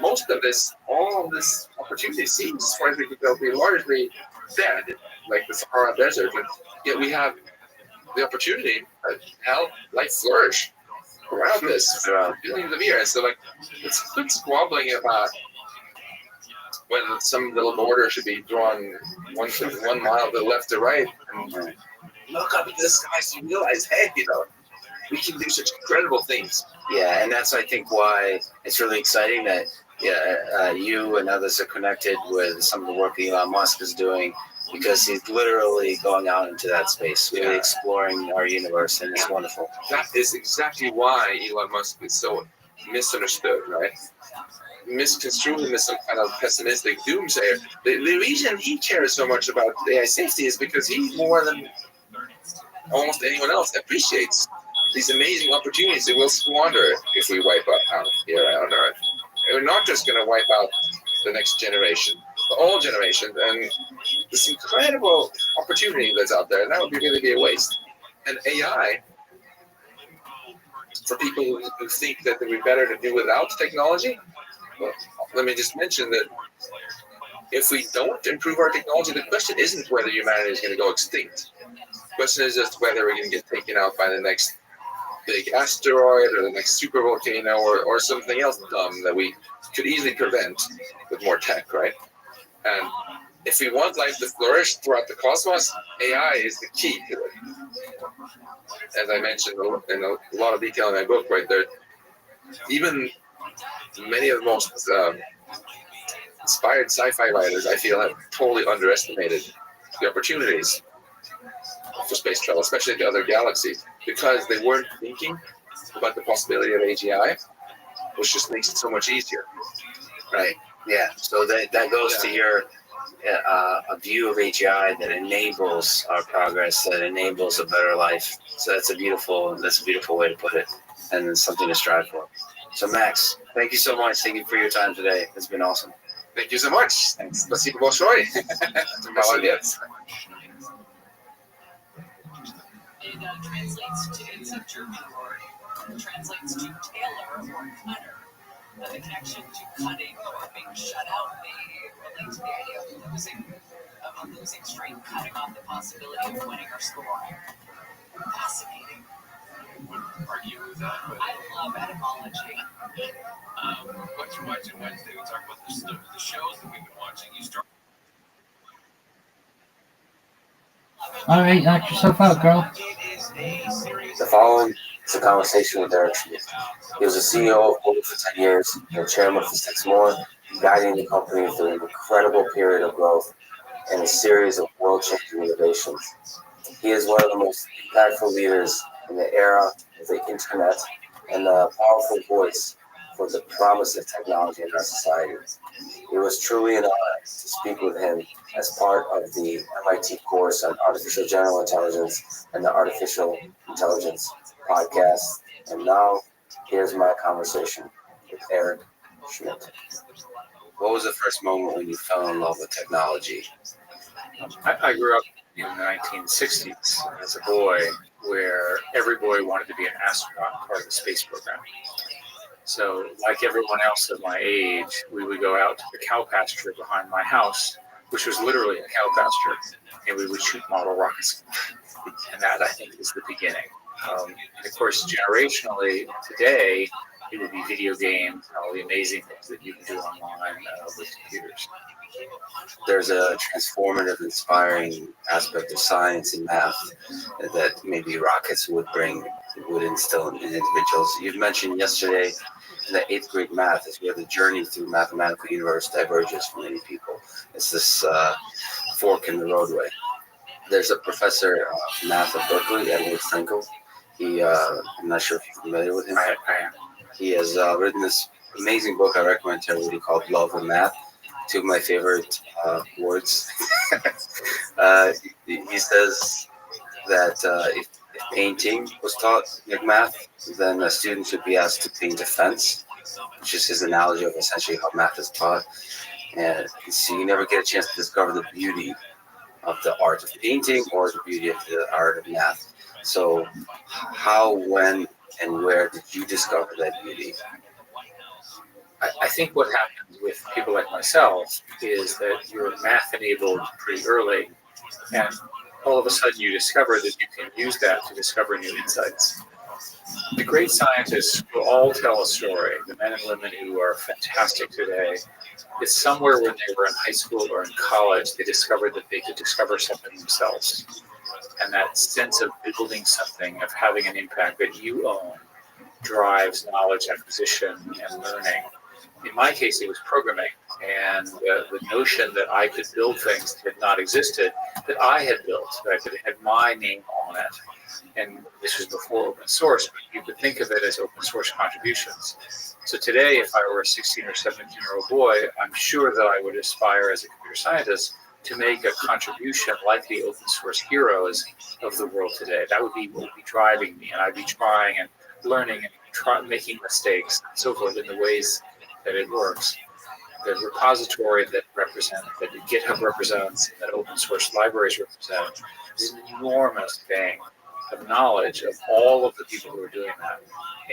most of this, all of this opportunity seems, as far as we can tell, to be largely dead, like the Sahara Desert. And yet we have the opportunity to help life flourish around this for billions of years. So, it's quit squabbling about whether some little border should be drawn 1 mile to the left or right. And look up at the sky so you realize, hey, we can do such incredible things. Yeah, and that's, I think, why it's really exciting that you and others are connected with some of the work that Elon Musk is doing, because he's literally going out into that space, really exploring our universe, and it's wonderful. That is exactly why Elon Musk is so misunderstood, right? Misconstrued him as some kind of pessimistic doomsayer. The reason he cares so much about AI safety is because he, more than almost anyone else, appreciates these amazing opportunities that we'll squander if we wipe out here on Earth. And we're not just going to wipe out the next generation, but all generations, and this incredible opportunity that's out there, and that would really be a waste. And AI, for people who think that it would be better to do without technology, well, let me just mention that if we don't improve our technology, the question isn't whether humanity is going to go extinct. The question is just whether we're going to get taken out by the next big asteroid or the next super volcano or something else dumb that we could easily prevent with more tech, right? And if we want life to flourish throughout the cosmos, AI is the key to it. As I mentioned in a lot of detail in my book, right there, even many of the most inspired sci-fi writers, I feel, have totally underestimated the opportunities for space travel, especially to other galaxies, because they weren't thinking about the possibility of AGI, which just makes it so much easier. Right. Yeah. So that goes to your a view of AGI that enables our progress, that enables a better life. So that's a beautiful way to put it, and it's something to strive for. So Max, thank you so much. Thank you for your time today. It's been awesome. Thank you so much. Спасибо большое. Молодец. It translates to, it's a German word, it translates to tailor or cutter. The connection to cutting or being shut out may relate to the idea of a losing streak, cutting off the possibility of winning or scoring. Fascinating. Wouldn't argue with that, but I love etymology. What you're watching Wednesday, we talk about the shows that we've been watching. You start. All right, knock yourself out, girl. The following is a conversation with Eric Schmidt. He was the CEO of Google for 10 years, and chairman for 6 more, guiding the company through an incredible period of growth and a series of world-changing innovations. He is one of the most impactful leaders in the era of the internet and a powerful voice for the promise of technology in our society. It was truly an honor to speak with him as part of the MIT course on artificial general intelligence and the artificial intelligence podcast. And now, here's my conversation with Eric Schmidt. What was the first moment when you fell in love with technology? I grew up in the 1960s as a boy, where every boy wanted to be an astronaut, part of the space program. So, like everyone else of my age, we would go out to the cow pasture behind my house, which was literally a cow pasture, and we would shoot model rockets. And that, I think, is the beginning. And of course, generationally, today, it would be video games and all the amazing things that you can do online with computers. There's a transformative, inspiring aspect of science and math that maybe rockets would instill in individuals. You've mentioned yesterday that 8th grade math is where the journey through mathematical universe diverges for many people. It's this fork in the roadway. There's a professor of math at Berkeley, Edward Frankel. I'm not sure if you're familiar with him. I am. He has written this amazing book I recommend to everybody called Love and Math. 2 of my favorite words. He says that if painting was taught like math, then students would be asked to paint a fence, which is his analogy of essentially how math is taught. And so you never get a chance to discover the beauty of the art of painting or the beauty of the art of math. So how, when, and where did you discover that beauty? I think what happens with people like myself is that you're math enabled pretty early, and all of a sudden you discover that you can use that to discover new insights. The great scientists will all tell a story, the men and women who are fantastic today. It's somewhere when they were in high school or in college, they discovered that they could discover something themselves. And that sense of building something, of having an impact that you own, drives knowledge acquisition and learning. In my case, it was programming, and the notion that I could build things that had not existed, that I had built, that I could have my name on it. And this was before open source, but you could think of it as open source contributions. So today, if I were a 16 or 17-year-old boy, I'm sure that I would aspire as a computer scientist to make a contribution like the open source heroes of the world today. That would be what would be driving me, and I'd be trying and learning and making mistakes and so forth in the ways that it works. The repository that GitHub represents, and that open source libraries represent, is an enormous bank of knowledge of all of the people who are doing that.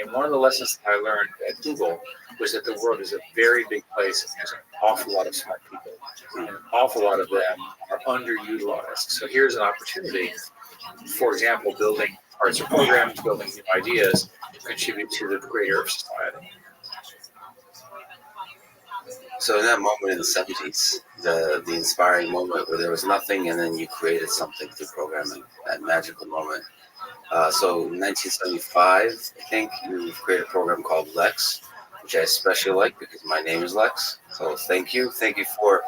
And one of the lessons that I learned at Google was that the world is a very big place, and there's an awful lot of smart people, and an awful lot of them are underutilized. So here's an opportunity, for example, building parts of programs, building new ideas to contribute to the greater society. So in that moment in the 70s, the inspiring moment where there was nothing and then you created something through programming, that magical moment. So in 1975, I think, you created a program called Lex, which I especially like because my name is Lex. So thank you. Thank you for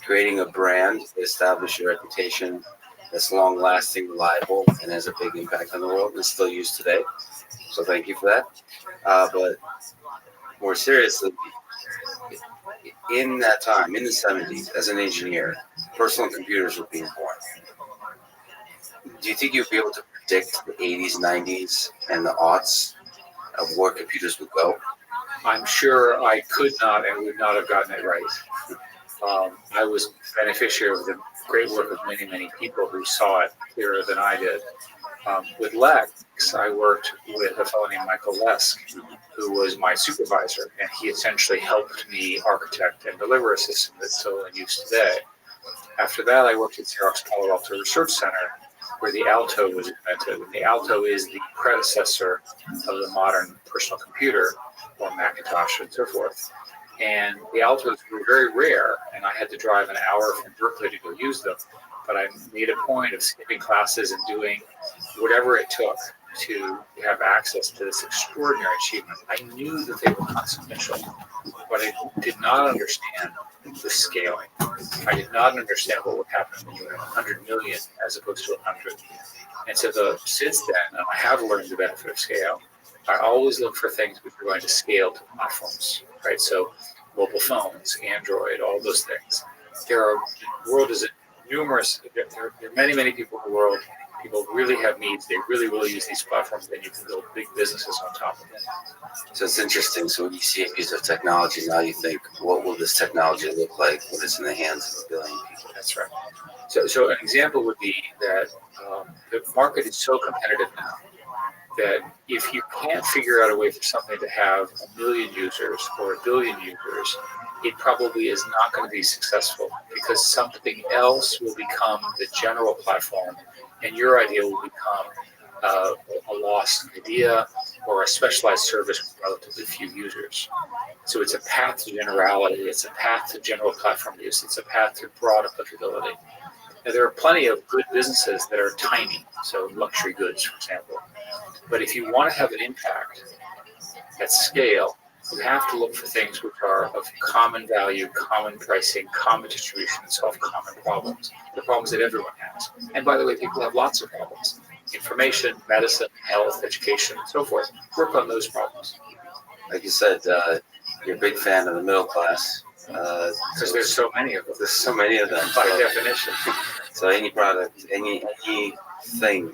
creating a brand that established your reputation that's long-lasting, reliable, and has a big impact on the world and still used today. So thank you for that. But more seriously, in that time, in the 70s, as an engineer, personal computers were being born, do you think you'd be able to predict the 80s, 90s, and the aughts of where computers would go? I'm sure I could not and would not have gotten it right. I was beneficiary of the great work of many, many people who saw it clearer than I did. With Lex, I worked with a fellow named Michael Lesk, who was my supervisor, and he essentially helped me architect and deliver a system that's still in use today. After that, I worked at Xerox Palo Alto Research Center, where the Alto was invented. And the Alto is the predecessor of the modern personal computer, or Macintosh and so forth. And the Altos were very rare, and I had to drive an hour from Berkeley to go use them. But I made a point of skipping classes and doing whatever it took to have access to this extraordinary achievement. I knew that they were consequential, but I did not understand the scaling. I did not understand what would happen when you had 100 million as opposed to 100. And so since then, I have learned the benefit of scale. I always look for things which are going to scale to platforms, right? So mobile phones, Android, all those things. The world is numerous. There are many, many people in the world. People really have needs. They really will use these platforms, and you can build big businesses on top of it. So it's interesting. So when you see a piece of technology, now you think, what will this technology look like when it's in the hands of a billion people? That's right. So an example would be that the market is so competitive now that if you can't figure out a way for something to have 1 million users or 1 billion users, it probably is not going to be successful because something else will become the general platform and your idea will become a lost idea or a specialized service with relatively few users. So it's a path to generality, it's a path to general platform use, it's a path to broad applicability. Now, there are plenty of good businesses that are tiny, so luxury goods, for example. But if you want to have an impact at scale, you have to look for things which are of common value, common pricing, common distribution, and solve common problems, the problems that everyone has. And by the way, people have lots of problems. Information, medicine, health, education, and so forth. Work on those problems. Like you said, you're a big fan of the middle class. Because there's so many of them. There's so many of them. By definition. So any product, anything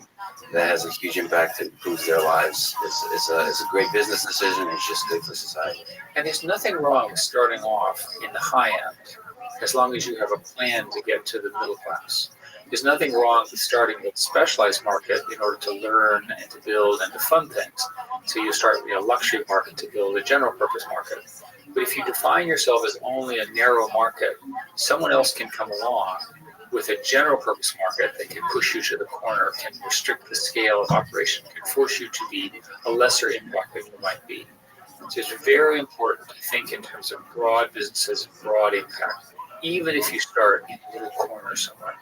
that has a huge impact that improves their lives is a great business decision. It's just good for society. And there's nothing wrong with starting off in the high end, as long as you have a plan to get to the middle class. There's nothing wrong with starting with a specialized market in order to learn and to build and to fund things. So you start a luxury market to build a general purpose market. But if you define yourself as only a narrow market, someone else can come along with a general purpose market that can push you to the corner, can restrict the scale of operation, can force you to be a lesser impact than you might be. So it's very important to think in terms of broad businesses, broad impact, even if you start in a little corner somewhere.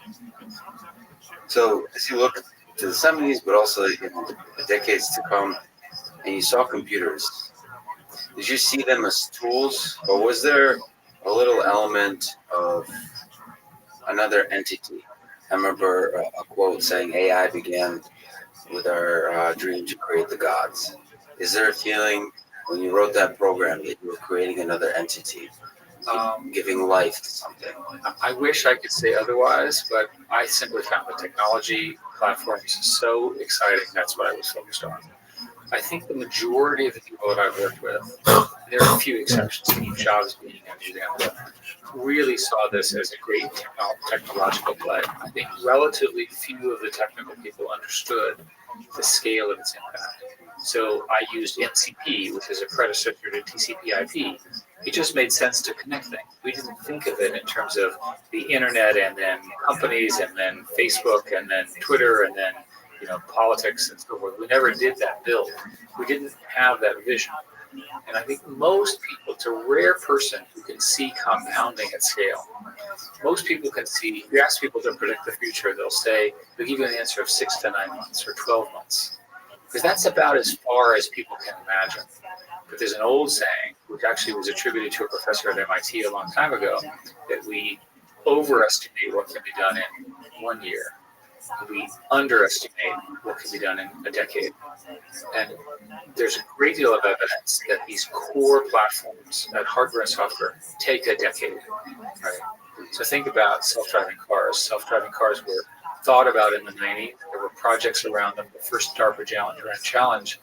So as you look to the 70s, but also the decades to come, and you saw computers, did you see them as tools, or was there a little element of another entity? I remember a quote saying AI began with our dream to create the gods. Is there a feeling when you wrote that program that you were creating another entity, giving life to something? I wish I could say otherwise, but I simply found the technology platforms so exciting. That's what I was focused on. I think the majority of the people that I've worked with, there are a few exceptions, Steve Jobs being an example, really saw this as a great technological play. I think relatively few of the technical people understood the scale of its impact. So I used MCP, which is a predecessor to TCP/IP. It just made sense to connect things. We didn't think of it in terms of the internet and then companies and then Facebook and then Twitter and then politics and so forth. We never did that build. We didn't have that vision. And I think most people, it's a rare person who can see compounding at scale. Most people can see, if you ask people to predict the future, they'll give you an answer of 6 to 9 months or 12 months. Because that's about as far as people can imagine. But there's an old saying, which actually was attributed to a professor at MIT a long time ago, that we overestimate what can be done in 1 year. We underestimate what can be done in a decade. And there's a great deal of evidence that these core platforms, that hardware and software, take a decade. Right? So think about self-driving cars. Self-driving cars were thought about in the 90s. There were projects around them. The first DARPA challenge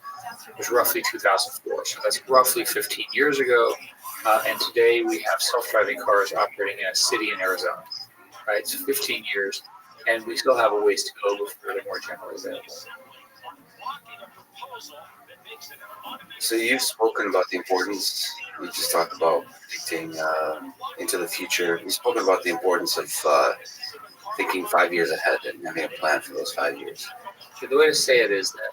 was roughly 2004. So that's roughly 15 years ago. And today we have self-driving cars operating in a city in Arizona, right? So 15 years, and we still have a ways to go before they're more generally available. So you've spoken about the importance, we just talked about predicting into the future. You've spoken about the importance of thinking 5 years ahead and having a plan for those 5 years. So the way to say it is that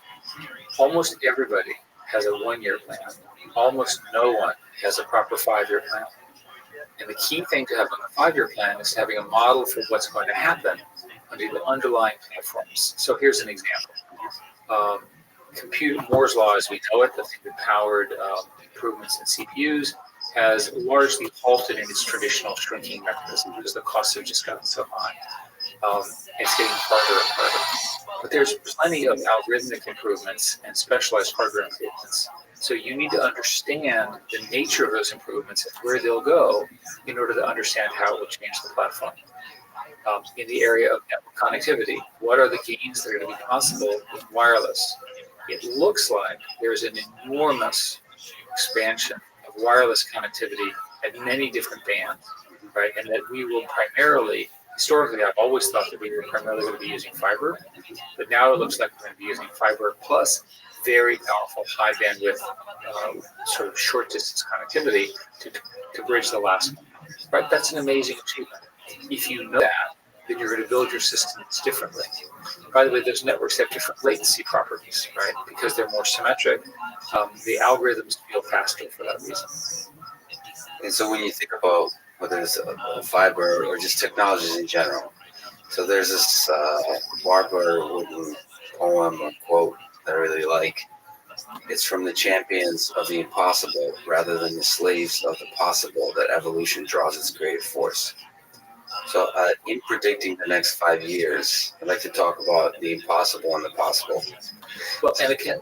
almost everybody has a 1-year plan. Almost no one has a proper 5-year plan. And the key thing to having a 5-year plan is having a model for what's going to happen under the underlying platforms. So here's an example. Moore's law, as we know it, the thing that powered improvements in CPUs, has largely halted in its traditional shrinking mechanism because the costs have just gotten so high. It's getting harder and harder. But there's plenty of algorithmic improvements and specialized hardware improvements. So you need to understand the nature of those improvements and where they'll go in order to understand how it will change the platform. In the area of network connectivity, what are the gains that are going to be possible with wireless? It looks like there's an enormous expansion of wireless connectivity at many different bands, right? And that we will primarily, historically, I've always thought that we were primarily going to be using fiber, but now it looks like we're going to be using fiber plus very powerful high bandwidth sort of short distance connectivity to bridge the last one, right? That's an amazing achievement. If you know that, then you're going to build your systems differently. By the way, those networks have different latency properties, right? Because they're more symmetric, the algorithms feel faster for that reason. And so when you think about whether it's a fiber or just technologies in general, so there's this Barbara Wooden poem or quote that I really like. It's from the champions of the impossible rather than the slaves of the possible that evolution draws its creative force. So in predicting the next 5 years, I'd like to talk about the impossible and the possible. Well, and again,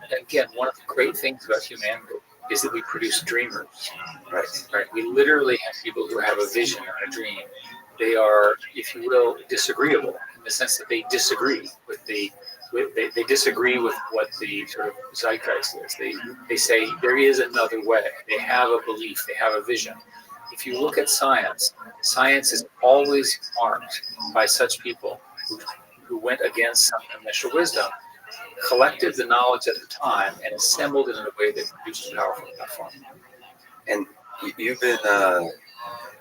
one of the great things about humanity is that we produce dreamers, right? We literally have people who have a vision or a dream. They are, if you will, disagreeable in the sense that they disagree with they disagree with what the sort of zeitgeist is. They say there is another way. They have a belief. They have a vision. If you look at science is always marked by such people who went against some initial wisdom, collected the knowledge at the time, and assembled it in a way that produced a powerful platform. And you've been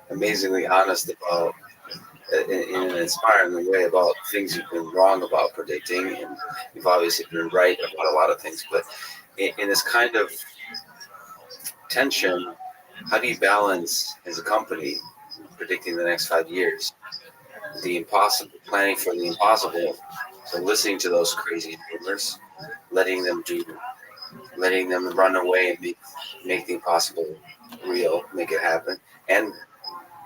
amazingly honest about, in an inspiring way, about things you've been wrong about predicting, and you've obviously been right about a lot of things. But in this kind of tension, how do you balance as a company predicting the next 5 years, the impossible, planning for the impossible, so listening to those crazy dreamers, letting them run away and make the impossible real, make it happen, and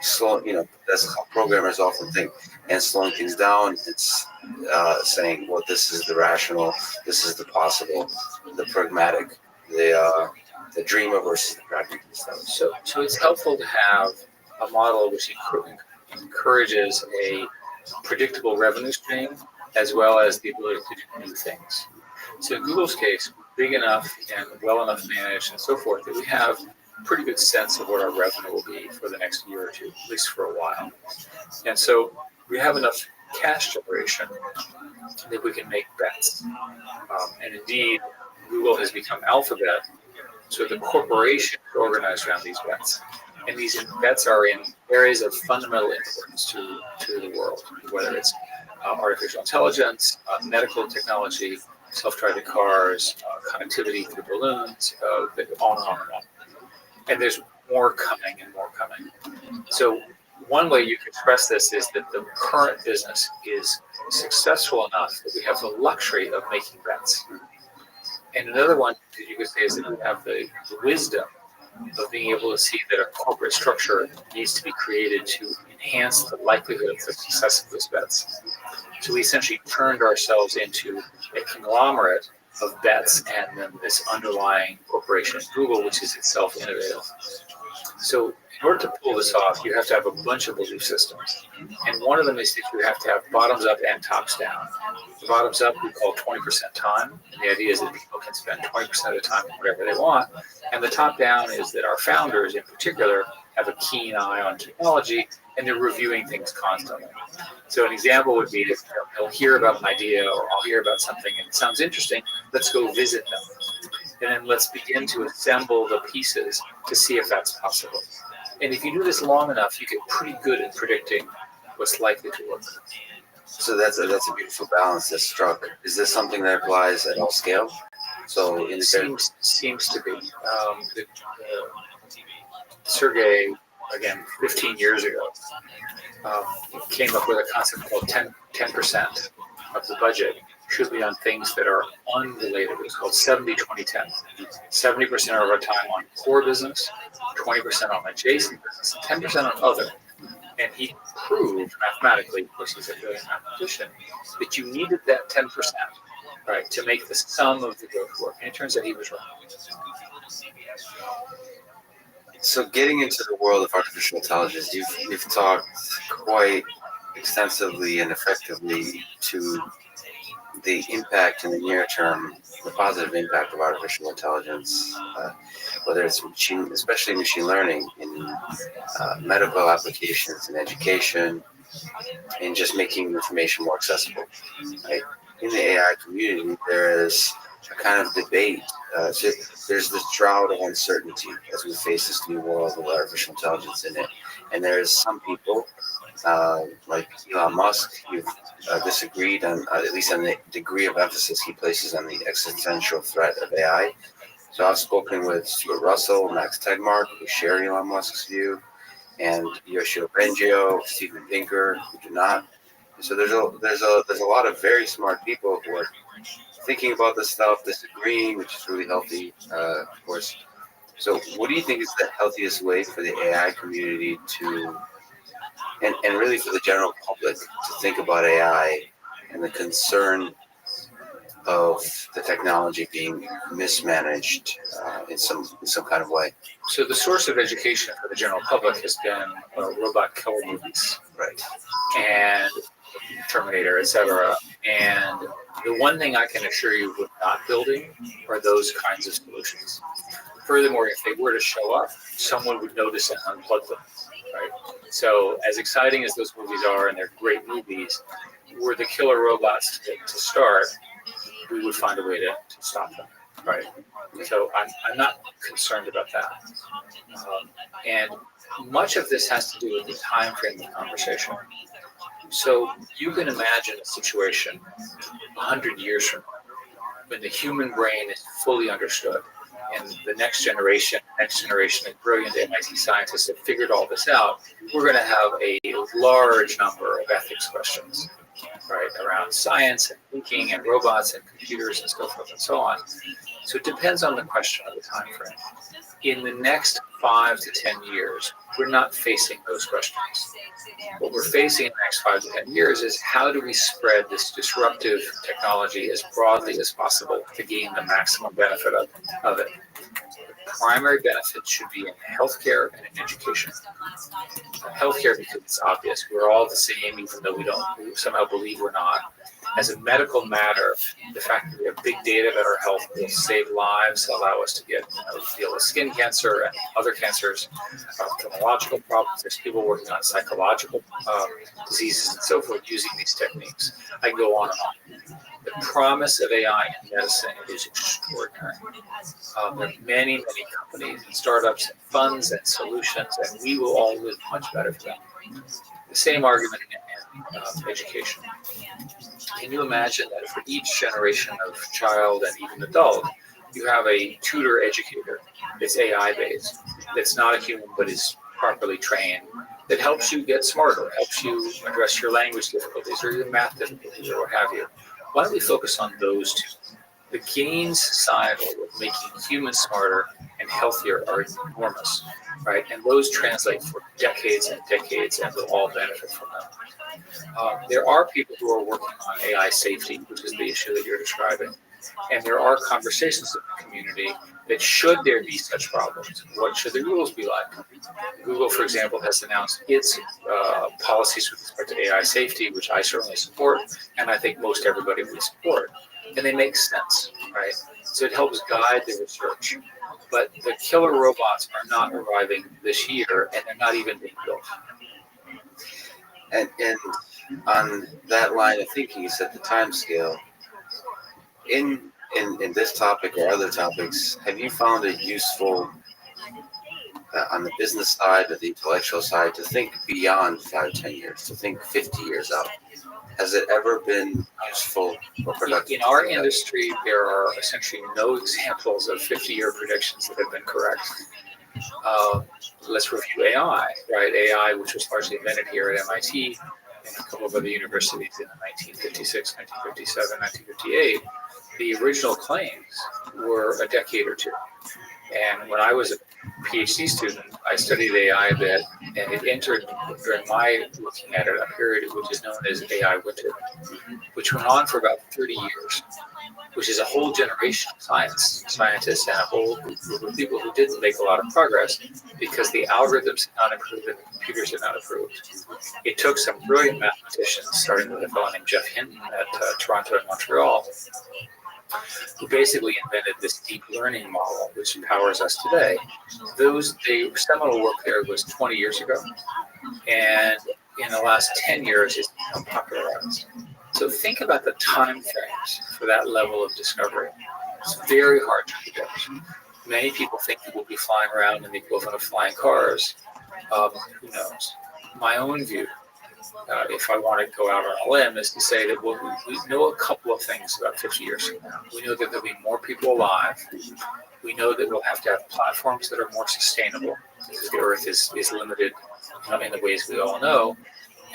slow, that's how programmers often think, and slowing things down. It's saying, well, this is the rational, this is the possible, the pragmatic, the dreamer versus the practical stuff. So it's helpful to have a model which encourages a predictable revenue stream as well as the ability to do new things. So in Google's case, we're big enough and well enough managed and so forth that we have a pretty good sense of what our revenue will be for the next year or two, at least for a while. And so we have enough cash generation that we can make bets. And indeed, Google has become Alphabet, so the corporation is organized around these bets. And these bets are in areas of fundamental importance to the world, whether it's artificial intelligence, medical technology, self-driving cars, connectivity through balloons, on and on and on. And there's more coming and more coming. So one way you can express this is that the current business is successful enough that we have the luxury of making bets. And another one that you could say is that we have the wisdom of being able to see that a corporate structure needs to be created to enhance the likelihood of the success of those bets. So we essentially turned ourselves into a conglomerate of bets and then this underlying corporation, Google, which is itself innovative. So in order to pull this off, you have to have a bunch of belief systems. And one of them is that you have to have bottoms up and tops down. The bottoms up we call 20% time. And the idea is that people can spend 20% of the time on whatever they want. And the top down is that our founders in particular have a keen eye on technology and they're reviewing things constantly. So an example would be if they'll hear about an idea or I'll hear about something and it sounds interesting, let's go visit them. And then let's begin to assemble the pieces to see if that's possible. And if you do this long enough, you get pretty good at predicting what's likely to work. So that's a beautiful balance that's struck. Is this something that applies at all scale? So in the seems to be. Sergey, again, 15 years ago, came up with a concept called 10% of the budget should be on things that are unrelated. It's called 70-20-10. 70% of our time on core business, 20% on adjacent business, 10% on other. And he proved mathematically, of course he's a brilliant mathematician, that you needed that 10%, right, to make the sum of the growth work. And it turns out he was wrong. So getting into the world of artificial intelligence, you've talked quite extensively and effectively to the impact in the near term, the positive impact of artificial intelligence, whether it's especially machine learning in medical applications, in education, and just making information more accessible. Right? In the AI community, there is a kind of debate. So there's this drought of uncertainty as we face this new world with artificial intelligence in it. And there's some people, like Elon Musk, who've disagreed on, at least on the degree of emphasis he places on the existential threat of AI. So I've spoken with Stuart Russell, Max Tegmark, who share Elon Musk's view, and Yoshio Bengio, Steven Pinker, who do not. So there's a lot of very smart people who are thinking about this stuff, disagreeing, which is really healthy, of course. So what do you think is the healthiest way for the AI community to, and really for the general public, to think about AI and the concern of the technology being mismanaged in some kind of way? So the source of education for the general public has been robot killer movies, right, and Terminator, etc. And the one thing I can assure you we're not building are those kinds of solutions. Furthermore, if they were to show up, someone would notice and unplug them, right? So as exciting as those movies are, and they're great movies, were the killer robots to start, we would find a way to stop them, right? So I'm not concerned about that. And much of this has to do with the time frame of the conversation. So you can imagine a situation 100 years from now when the human brain is fully understood and the next generation of brilliant MIT scientists have figured all this out. We're going to have a large number of ethics questions, right, around science and thinking and robots and computers and so forth and so on. So it depends on the question of the time frame. In the next 5 to 10 years, we're not facing those questions. What we're facing in the next 5 to 10 years is how do we spread this disruptive technology as broadly as possible to gain the maximum benefit of it. The primary benefit should be in healthcare and in education. Healthcare, because it's obvious, we're all the same, even though we somehow believe we're not. As a medical matter, the fact that we have big data about our health will save lives, allow us to deal with skin cancer and other cancers, ophthalmological problems. There's people working on psychological diseases and so forth using these techniques. I can go on and on. The promise of AI in medicine is extraordinary. There are many, many companies and startups and funds and solutions, and we will all live much better for them. The same argument in education. Can you imagine that for each generation of child and even adult, you have a tutor educator that's AI-based, that's not a human but is properly trained, that helps you get smarter, helps you address your language difficulties or your math difficulties or what have you? Why don't we focus on those two? The gains societal of making humans smarter and healthier are enormous, right? And those translate for decades and decades, and we'll all benefit from them. There are people who are working on AI safety, which is the issue that you're describing. And there are conversations in the community that should there be such problems, what should the rules be like? Google, for example, has announced its policies with respect to AI safety, which I certainly support, and I think most everybody would support. And they make sense, right? So it helps guide the research. But the killer robots are not arriving this year, and they're not even being built. And on that line of thinking, you said the time scale. In this topic or other topics, have you found it useful on the business side or the intellectual side to think beyond 5-10 years, to think 50 years out? Has it ever been useful or productive? In our industry, there are essentially no examples of 50-year predictions that have been correct. Let's review AI, right? AI, which was largely invented here at MIT and a couple of other universities in 1956, 1957, 1958. The original claims were a decade or two. And when I was a PhD student, I studied AI a bit, and it entered, during my looking at it, a period which is known as AI winter, which went on for about 30 years, which is a whole generation of scientists and a whole group of people who didn't make a lot of progress because the algorithms had not improved and the computers had not improved. It took some brilliant mathematicians, starting with a fellow named Jeff Hinton at Toronto and Montreal, who basically invented this deep learning model, which powers us today. The seminal work there was 20 years ago, and in the last 10 years, it's become popularized. So think about the time frames for that level of discovery. It's very hard to predict. Many people think that we'll be flying around in the equivalent of flying cars. Who knows? My own view, if I want to go out on a limb, is to say that we know a couple of things about 50 years from now. We know that there'll be more people alive. We know that we'll have to have platforms that are more sustainable, because the Earth is limited in the ways we all know,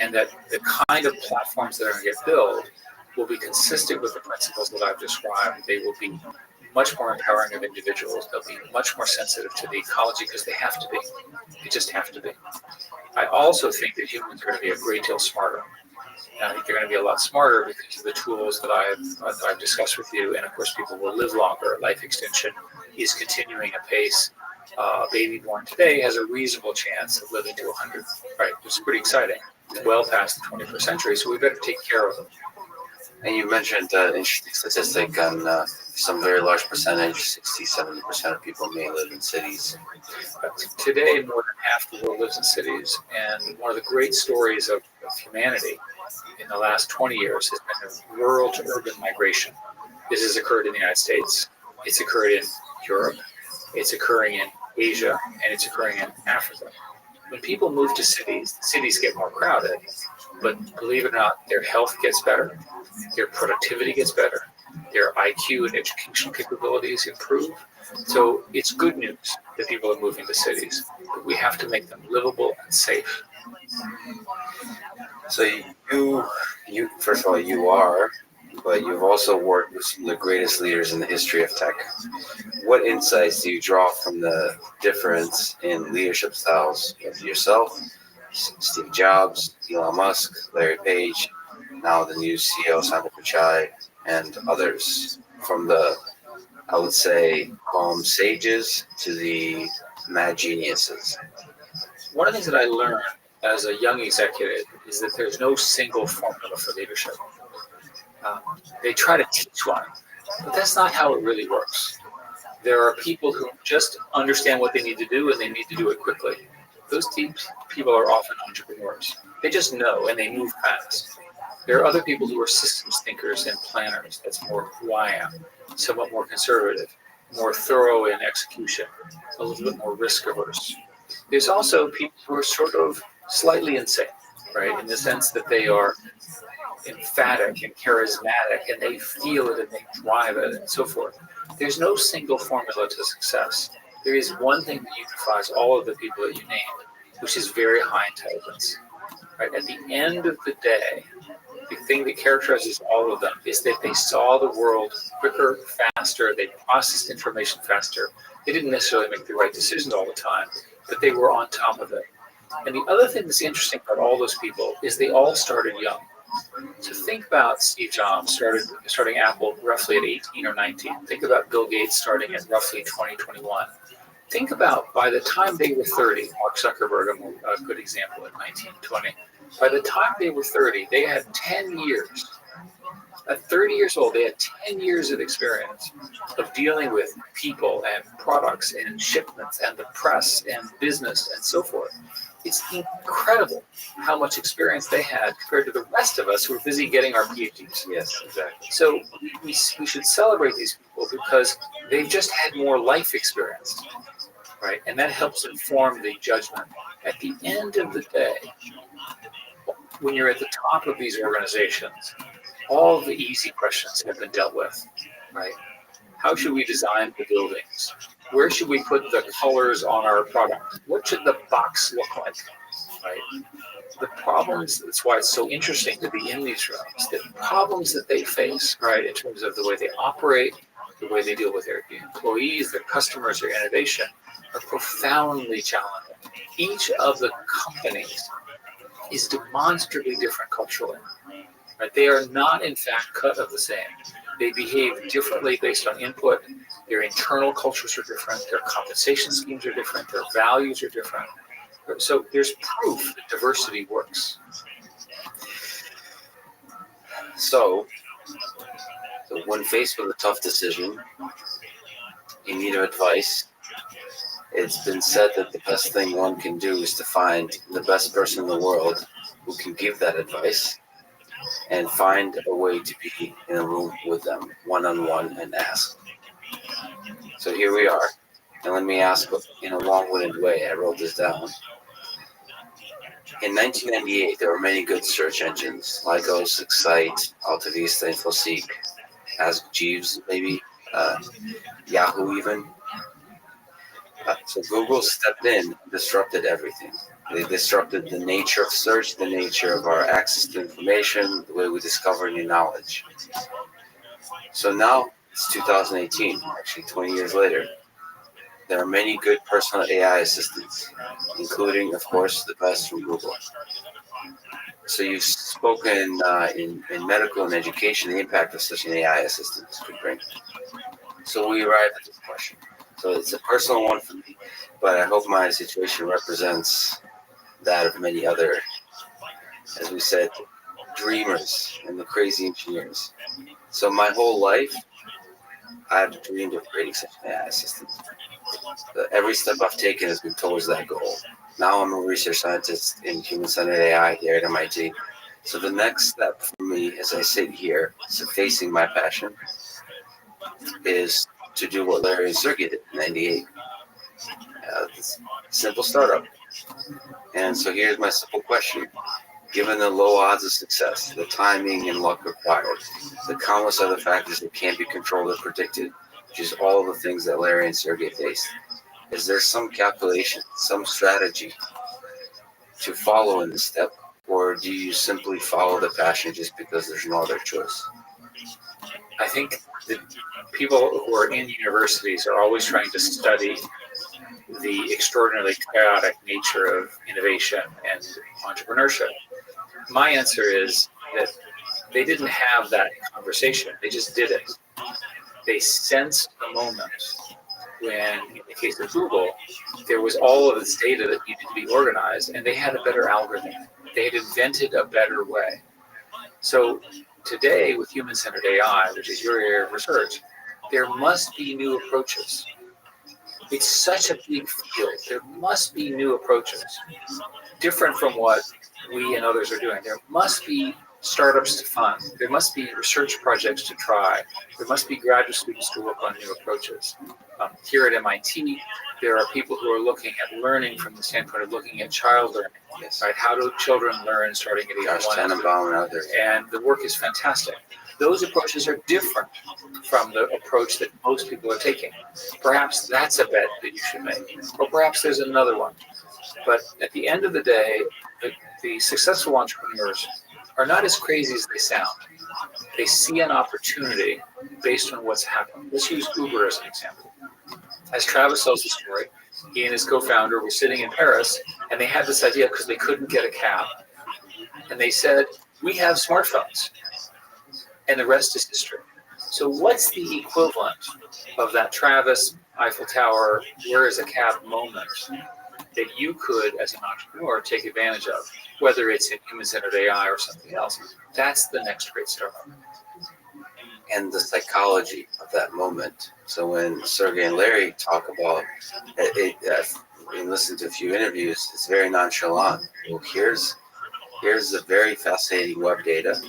and that the kind of platforms that are going to get built will be consistent with the principles that I've described. They will be much more empowering of individuals. They'll be much more sensitive to the ecology because they have to be. They just have to be. I also think that humans are going to be a great deal smarter. And I think they're going to be a lot smarter because of the tools that I've discussed with you. And of course, people will live longer. Life extension is continuing apace. A baby born today has a reasonable chance of living to 100. Right? It's pretty exciting. It's well past the 21st century, so we better take care of them. And you mentioned an interesting statistic on some very large percentage, 60-70% of people may live in cities. Today, more than half the world lives in cities, and one of the great stories of humanity in the last 20 years has been the rural to urban migration. This has occurred in the United States, it's occurred in Europe, it's occurring in Asia, and it's occurring in Africa. When people move to cities, cities get more crowded, but believe it or not, their health gets better, their productivity gets better, their IQ and educational capabilities improve. So it's good news that people are moving to cities, but we have to make them livable and safe. So you first of all, you are, but you've also worked with some of the greatest leaders in the history of tech. What insights do you draw from the difference in leadership styles of yourself, Steve Jobs, Elon Musk, Larry Page, now the new CEO, Sundar Pichai, and others, from the, I would say, calm sages to the mad geniuses? One of the things that I learned as a young executive is that there's no single formula for leadership. They try to teach one, but that's not how it really works. There are people who just understand what they need to do and they need to do it quickly. Those people are often entrepreneurs. They just know and they move fast. There are other people who are systems thinkers and planners. That's more who I am, somewhat more conservative, more thorough in execution, a little bit more risk averse. There's also people who are sort of slightly insane, right? In the sense that they are emphatic and charismatic and they feel it and they drive it and so forth. There's no single formula to success. There is one thing that unifies all of the people that you named, which is very high intelligence. Right? At the end of the day, the thing that characterizes all of them is that they saw the world quicker, faster, they processed information faster. They didn't necessarily make the right decisions all the time, but they were on top of it. And the other thing that's interesting about all those people is they all started young. So think about Steve Jobs starting Apple roughly at 18 or 19. Think about Bill Gates starting at roughly 20, 21. Think about by the time they were 30, Mark Zuckerberg, a good example at 19, 20. By the time they were 30, they had 10 years. At 30 years old, they had 10 years of experience of dealing with people and products and shipments and the press and business and so forth. It's incredible how much experience they had compared to the rest of us who are busy getting our PhDs. Yes, exactly. So we should celebrate these people because they've just had more life experience, right? And that helps inform the judgment. At the end of the day, when you're at the top of these organizations, all the easy questions have been dealt with, right? How should we design the buildings? Where should we put the colors on our product? What should the box look like, right? The problems, that's why it's so interesting to be in these rooms, the problems that they face, right, in terms of the way they operate, the way they deal with their employees, their customers, their innovation, are profoundly challenging. Each of the companies is demonstrably different culturally. Right? They are not, in fact, cut of the same. They behave differently based on input. Their internal cultures are different. Their compensation schemes are different. Their values are different. So there's proof that diversity works. So when faced with a tough decision, you need advice. It's been said that the best thing one can do is to find the best person in the world who can give that advice and find a way to be in a room with them one-on-one and ask. So here we are. And let me ask in a long-winded way. I wrote this down. In 1998, there were many good search engines: Lycos, Excite, Alta Vista, InfoSeek, Ask Jeeves, maybe, Yahoo even. So Google stepped in and disrupted everything. They disrupted the nature of search, the nature of our access to information, the way we discover new knowledge. So now it's 2018, actually 20 years later. There are many good personal AI assistants, including, of course, the best from Google. So you've spoken in medical and education, the impact of such an AI assistant could bring. So we arrived at this question. So it's a personal one for me, but I hope my situation represents that of many other, as we said, dreamers and the crazy engineers. So my whole life, I've dreamed of creating such an AI assistant. Every step I've taken has been towards that goal. Now I'm a research scientist in human-centered AI here at MIT. So the next step for me as I sit here, so facing my passion, is to do what Larry and Sergey did in 98. Simple startup. And so here's my simple question. Given the low odds of success, the timing and luck required, the countless other factors that can't be controlled or predicted, which is all the things that Larry and Sergey faced, is there some calculation, some strategy to follow in this step, or do you simply follow the passion just because there's no other choice? I think that people who are in universities are always trying to study the extraordinarily chaotic nature of innovation and entrepreneurship. My answer is that they didn't have that conversation. They just did it. They sensed the moment when, in the case of Google, there was all of this data that needed to be organized, and they had a better algorithm. They had invented a better way. So today, with human-centered AI, which is your area of research, there must be new approaches. It's such a big field. There must be new approaches, different from what we and others are doing. There must be startups to fund. There must be research projects to try. There must be graduate students to work on new approaches. Here at MIT, there are people who are looking at learning from the standpoint of looking at child learning. Yes. Right? How do children learn starting at age 1? And the work is fantastic. Those approaches are different from the approach that most people are taking. Perhaps that's a bet that you should make, or perhaps there's another one. But at the end of the day, the successful entrepreneurs are not as crazy as they sound. They see an opportunity based on what's happened. Let's use Uber as an example. As Travis tells the story, he and his co-founder were sitting in Paris, and they had this idea because they couldn't get a cab. And they said, We have smartphones, and the rest is history. So what's the equivalent of that Travis Eiffel Tower, where is a cab moment that you could, as an entrepreneur, take advantage of, whether it's in human-centered AI or something else? That's the next great startup. And the psychology of that moment. So when Sergey and Larry talk about it, and listen to a few interviews, it's very nonchalant. Well, here's a very fascinating web data,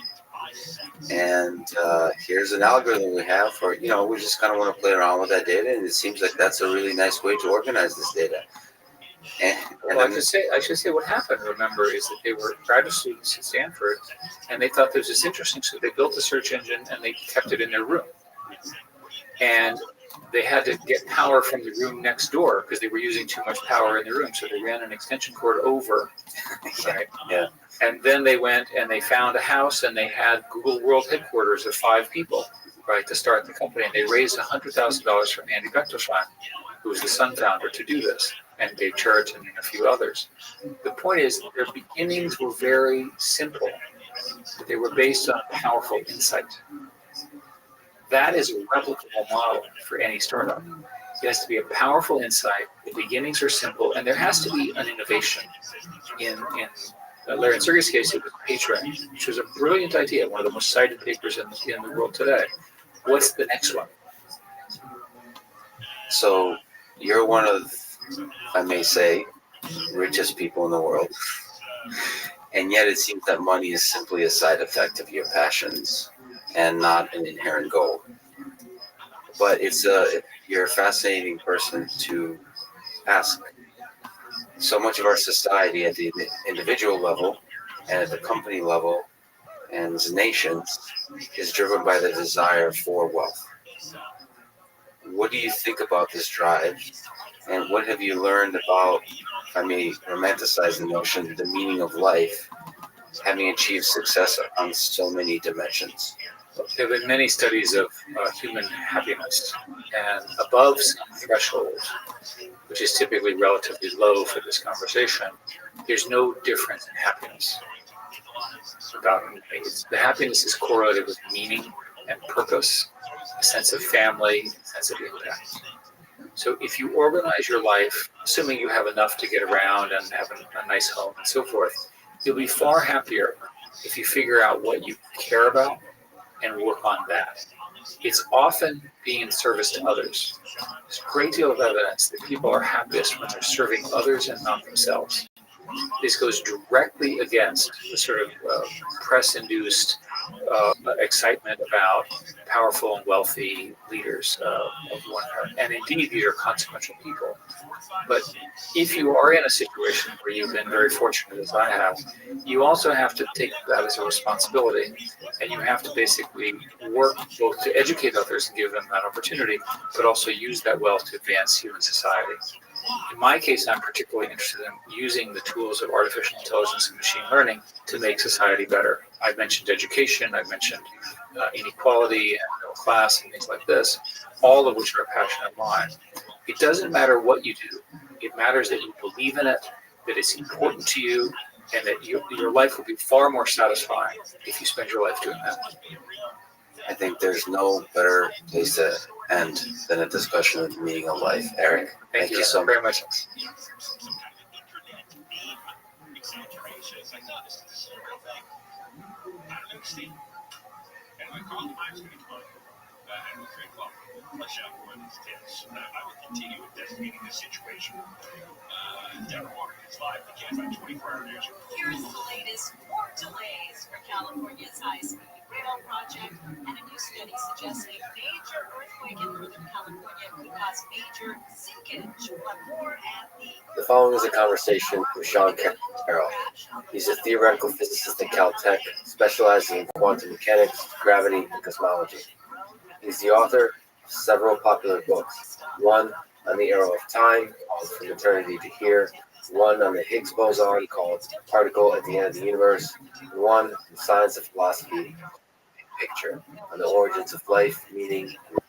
and here's an algorithm we have for, we just kind of want to play around with that data, and it seems like that's a really nice way to organize this data. And well, I should say what happened, remember, is that they were graduate students at Stanford, and they thought this was interesting, so they built a search engine and they kept it in their room. And they had to get power from the room next door because they were using too much power in the room, so they ran an extension cord over. Right? Yeah. And then they went and they found a house, and they had Google World Headquarters of 5 people, right, to start the company. And they raised $100,000 from Andy Bechtolsheim, who was the Sun founder, to do this, and Dave Church and a few others. The point is, their beginnings were very simple, but they were based on powerful insight. That is a replicable model for any startup. It has to be a powerful insight. The beginnings are simple, and there has to be an innovation. In Larry and Sergey's case, it was PageRank, which was a brilliant idea, one of the most cited papers in the world today. What's the next one? So you're one of, I may say, richest people in the world, and yet it seems that money is simply a side effect of your passions and not an inherent goal. But you're a fascinating person to ask. So much of our society at the individual level and at the company level and as nations is driven by the desire for wealth. What do you think about this drive? And what have you learned about, if I may romanticize the notion, the meaning of life, having achieved success on so many dimensions? There have been many studies of human happiness, and above some threshold, which is typically relatively low for this conversation, there's no difference in happiness. The happiness is correlated with meaning and purpose, a sense of family, a sense of impact. So if you organize your life, assuming you have enough to get around and have a nice home and so forth, you'll be far happier if you figure out what you care about and work on that. It's often being in service to others. There's a great deal of evidence that people are happiest when they're serving others and not themselves. This goes directly against the sort of press-induced excitement about powerful and wealthy leaders of one kind. And indeed, these are consequential people. But if you are in a situation where you've been very fortunate, as I have, you also have to take that as a responsibility. And you have to basically work both to educate others and give them that opportunity, but also use that wealth to advance human society. In my case, I'm particularly interested in using the tools of artificial intelligence and machine learning to make society better. I've mentioned education, I've mentioned inequality and middle class and things like this, all of which are a passion of mine. It doesn't matter what you do. It matters that you believe in it, that it's important to you, and that your life will be far more satisfying if you spend your life doing that. I think there's no better place to end than a discussion of the meaning of life. Eric, thank you so very much. I would continue investigating this situation. Deborah Walker is live again by 24-hour news. Here is the latest. More delays for California's high-speed rail project, and a new study suggests a major earthquake in Northern California could cause major sinkage. But more at The following is a conversation with Sean Carroll. He's a theoretical physicist at Caltech, specializing in quantum mechanics, gravity, and cosmology. He's the author of several popular books, one on the arrow of time, called From Eternity to Here, one on the Higgs boson, called Particle at the End of the Universe, and one on the Science of Philosophy, Picture, on the origins of life, meaning, and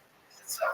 itself.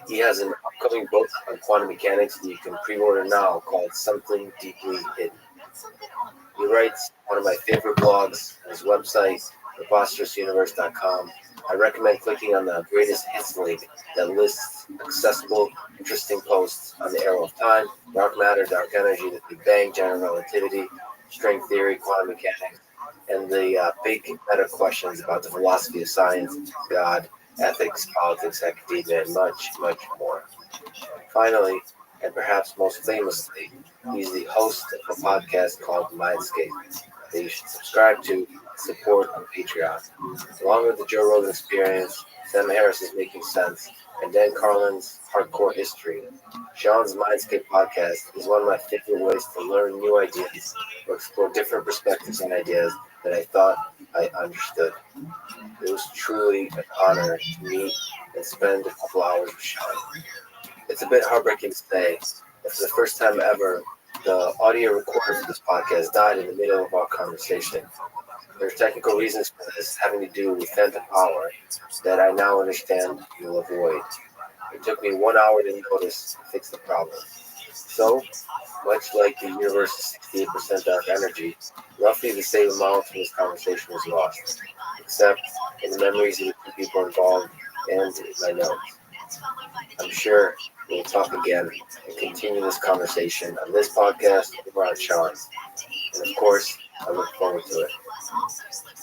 He has an upcoming book on quantum mechanics that you can pre-order now called Something Deeply Hidden. Something on He writes one of my favorite blogs on his website, preposterousuniverse.com. I recommend clicking on the greatest hits link that lists accessible, interesting posts on the arrow of time, dark matter, dark energy, the Big Bang, general relativity, string theory, quantum mechanics, and the big meta questions about the philosophy of science, God, ethics, politics, academia, and much, much more. Finally, and perhaps most famously, he's the host of a podcast called Mindscape that you should subscribe to and support on Patreon. Along with the Joe Rogan Experience, Sam Harris's Making Sense, and Dan Carlin's Hardcore History, Sean's Mindscape podcast is one of my favorite ways to learn new ideas or explore different perspectives and ideas that I thought I understood. It was truly an honor to meet and spend a couple hours with Sean. It's a bit heartbreaking to say that for the first time ever, the audio recorder for this podcast died in the middle of our conversation. There's technical reasons for this having to do with phantom power that I now understand you'll avoid. It took me 1 hour to notice and fix the problem. So, much like the universe is 68% dark energy, roughly the same amount from this conversation was lost, except in the memories of the two people involved and in my notes. I'm sure we'll talk again and continue this conversation on this podcast or on Sean's. And of course, I look forward to it.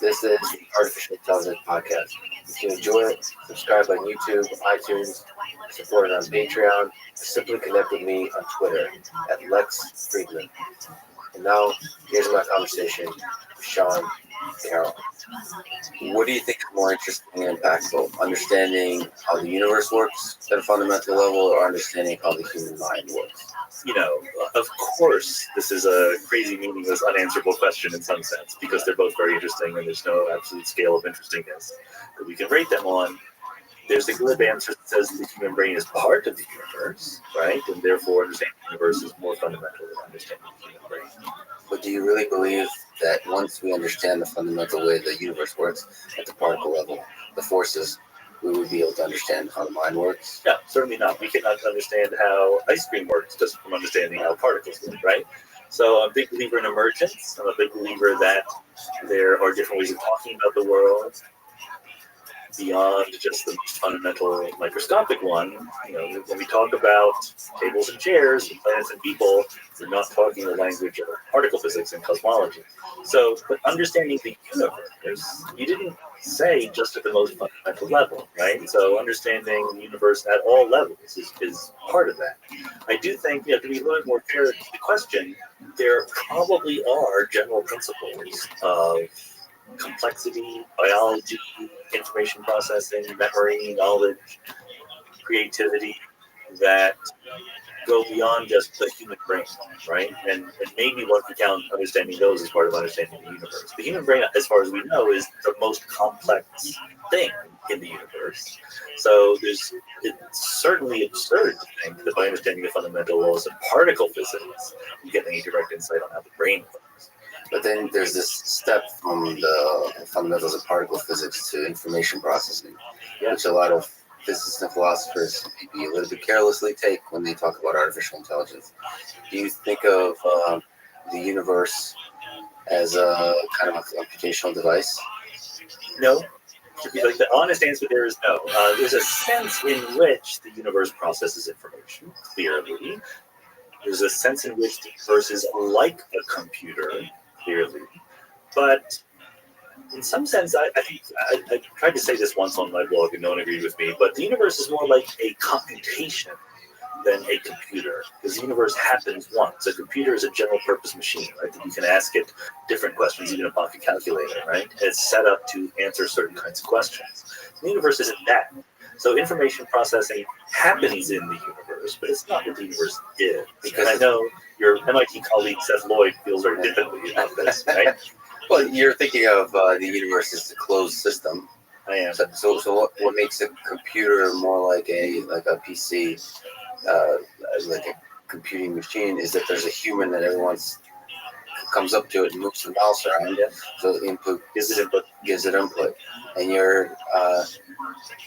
This is the Artificial Intelligence Podcast. If you enjoy it, subscribe on YouTube, iTunes, support it on Patreon, or simply connect with me on Twitter at Lex Friedman. And now, here's my conversation with Sean Carroll. What do you think is more interesting and impactful? Understanding how the universe works at a fundamental level, or understanding how the human mind works? You know, of course, this is a crazy, meaningless, unanswerable question in some sense, because they're both very interesting and there's no absolute scale of interestingness that we can rate them on. There's the glib answer that says the human brain is part of the universe, right? And therefore, understanding the universe is more fundamental than understanding the human brain. But do you really believe that once we understand the fundamental way the universe works at the particle level, the forces, we would be able to understand how the mind works? No, certainly not. We cannot understand how ice cream works just from understanding how particles work, right? So I'm a big believer in emergence. I'm a big believer that there are different ways of talking about the world beyond just the most fundamental microscopic one. You know, when we talk about tables and chairs, and planets and people, we're not talking the language of particle physics and cosmology. So, but understanding the universe, you didn't say just at the most fundamental level, right? So understanding the universe at all levels is part of that. I do think, you know, to be a little more fair to the question, there probably are general principles of complexity, biology, information processing, memory, knowledge, creativity that go beyond just the human brain, right? And maybe one can count understanding those as part of understanding the universe. The human brain, as far as we know, is the most complex thing in the universe. So it's certainly absurd to think that by understanding the fundamental laws of particle physics, you get any direct insight on how the brain works. But then there's this step from the fundamentals of particle physics to information processing, which a lot of physicists and philosophers maybe a little bit carelessly take when they talk about artificial intelligence. Do you think of the universe as a kind of a computational device? No. Like the honest answer there is no. There's a sense in which the universe processes information, clearly. There's a sense in which the universe is like a computer, clearly. But in some sense, I tried to say this once on my blog and no one agreed with me, but the universe is more like a computation than a computer, because the universe happens once. A computer is a general purpose machine, right? That you can ask it different questions, even a pocket calculator, right? And it's set up to answer certain kinds of questions. The universe isn't that. So information processing happens in the universe, but it's not what the universe is. Because I know your MIT colleague Seth Lloyd feels very differently about this, right? Well, you're thinking of the universe as a closed system. I am. So what makes a computer more like a PC, like a computing machine, is that there's a human that everyone's comes up to it and moves the mouse around. So the input gives it input, and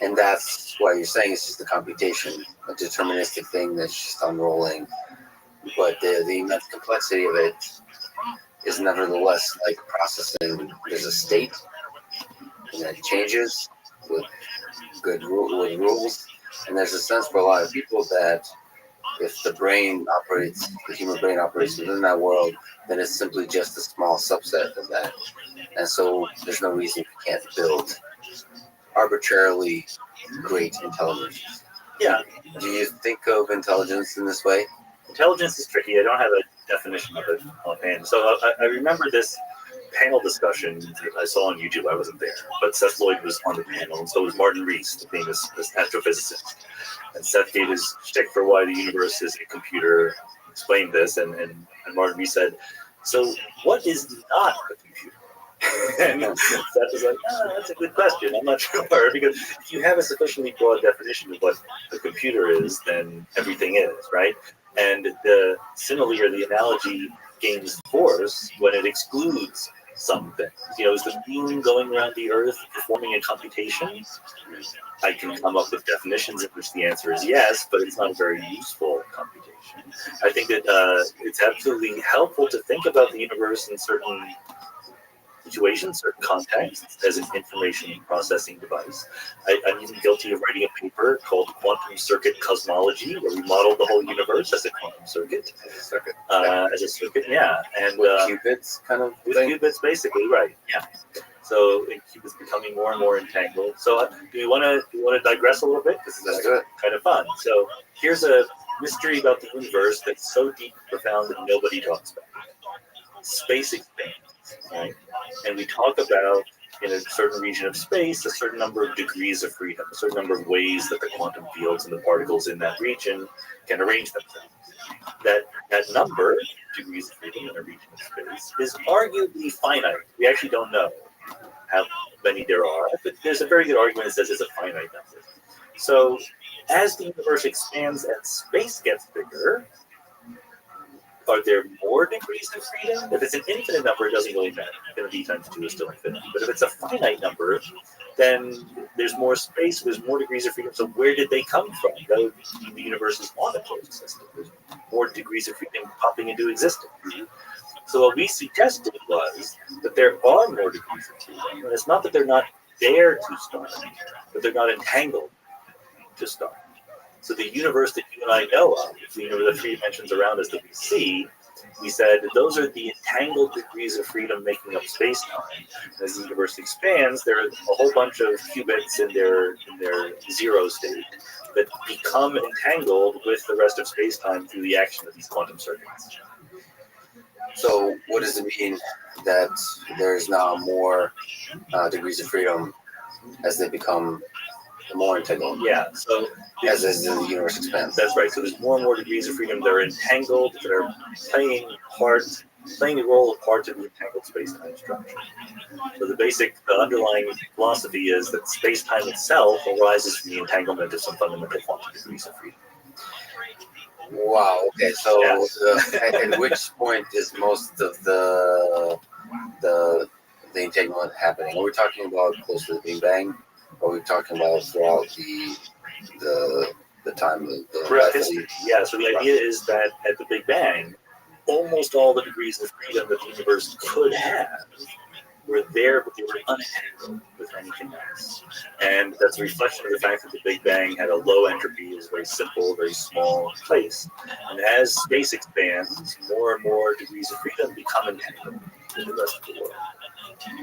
and that's why you're saying it's just a computation, a deterministic thing that's just unrolling. But the immense complexity of it is nevertheless like processing. There's a state, and that changes with with rules. And there's a sense for a lot of people that if the human brain operates within that world, then it's simply just a small subset of that. And so there's no reason we can't build arbitrarily great intelligence. Yeah. Do you think of intelligence in this way? Intelligence is tricky. I don't have a definition of it offhand. So I remember this panel discussion that I saw on YouTube. I wasn't there, but Seth Lloyd was on the panel, and so was Martin Rees, the famous astrophysicist. And Seth gave his shtick for why the universe is a computer, explained this, and Martin Rees said, so what is not a computer? And Seth was like, that's a good question. I'm not sure, because if you have a sufficiently broad definition of what a computer is, then everything is, right? And the simile or the analogy gains force when it excludes some things. Is the moon going around the Earth performing a computation? I can come up with definitions in which the answer is yes, but it's not a very useful computation. I think that it's absolutely helpful to think about the universe in certain situations, certain contexts, as an information processing device. I'm even guilty of writing a paper called Quantum Circuit Cosmology, where we modeled the whole universe as a quantum circuit. As a circuit, yeah. And with qubits, kind of with thing? qubits, basically, right? Yeah. So qubits becoming more and more entangled. So do you want to digress a little bit? Because it's kind of fun. So here's a mystery about the universe that's so deep and profound that nobody talks about. Space expands. Right? And we talk about, in a certain region of space, a certain number of degrees of freedom, a certain number of ways that the quantum fields and the particles in that region can arrange themselves. That number, degrees of freedom in a region of space, is arguably finite. We actually don't know how many there are, but there's a very good argument that says it's a finite number. So as the universe expands and space gets bigger, are there more degrees of freedom? If it's an infinite number, it doesn't really matter. Infinity times 2 is still infinite. But if it's a finite number, then there's more space, there's more degrees of freedom. So where did they come from? That would be the universe's monotone system. There's more degrees of freedom popping into existence. So what we suggested was that there are more degrees of freedom. And it's not that they're not there to start, but they're not entangled to start. So the universe that you and I know of, the three dimensions around us that we see, we said those are the entangled degrees of freedom making up space-time. As the universe expands, there are a whole bunch of qubits in their zero state that become entangled with the rest of space-time through the action of these quantum circuits. So what does it mean that there's now more degrees of freedom as they become more entangled? Yeah, so as the universe expands. That's right. So there's more and more degrees of freedom that are entangled, that are playing the role of parts of the entangled space-time structure. So the underlying philosophy is that space-time itself arises from the entanglement of some fundamental quantum degrees of freedom. Wow. Okay. So at which point is most of the entanglement happening? Are we talking about close to the Big Bang? Or are we talking about throughout the time of the throughout history? Yeah. So the idea is that at the Big Bang, almost all the degrees of freedom that the universe could have were there, but they were unentangled with anything else. And that's a reflection of the fact that the Big Bang had a low entropy, it was a very simple, very small place. And as space expands, more and more degrees of freedom become entangled in the rest of the world.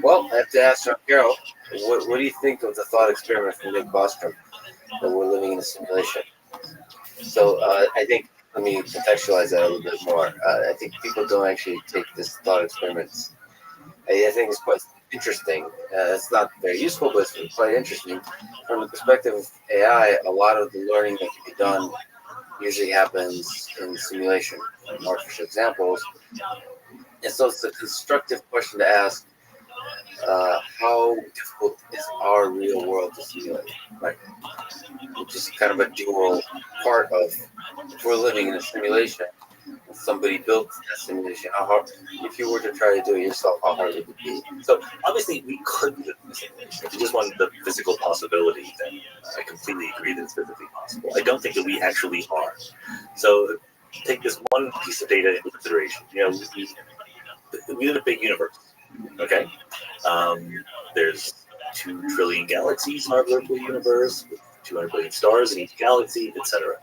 Well, I have to ask John Carroll, what do you think of the thought experiment from Nick Bostrom, that we're living in a simulation? So I think, let me contextualize that a little bit more. I think people don't actually take this thought experiment. I think it's quite interesting. It's not very useful, but it's quite interesting. From the perspective of AI, a lot of the learning that can be done usually happens in simulation, in artificial examples. And so it's a constructive question to ask, how difficult is our real world to simulate? Right? Which is kind of a dual part of, if we're living in a simulation, somebody built that simulation, how hard, if you were to try to do it yourself, how hard would it be? So obviously we could live in a simulation. If you just wanted the physical possibility, then I completely agree that it's physically possible. I don't think that we actually are. So take this one piece of data into consideration. we live in a big universe. Okay, there's 2 trillion galaxies in our local universe, with 200 billion stars in each galaxy, etc.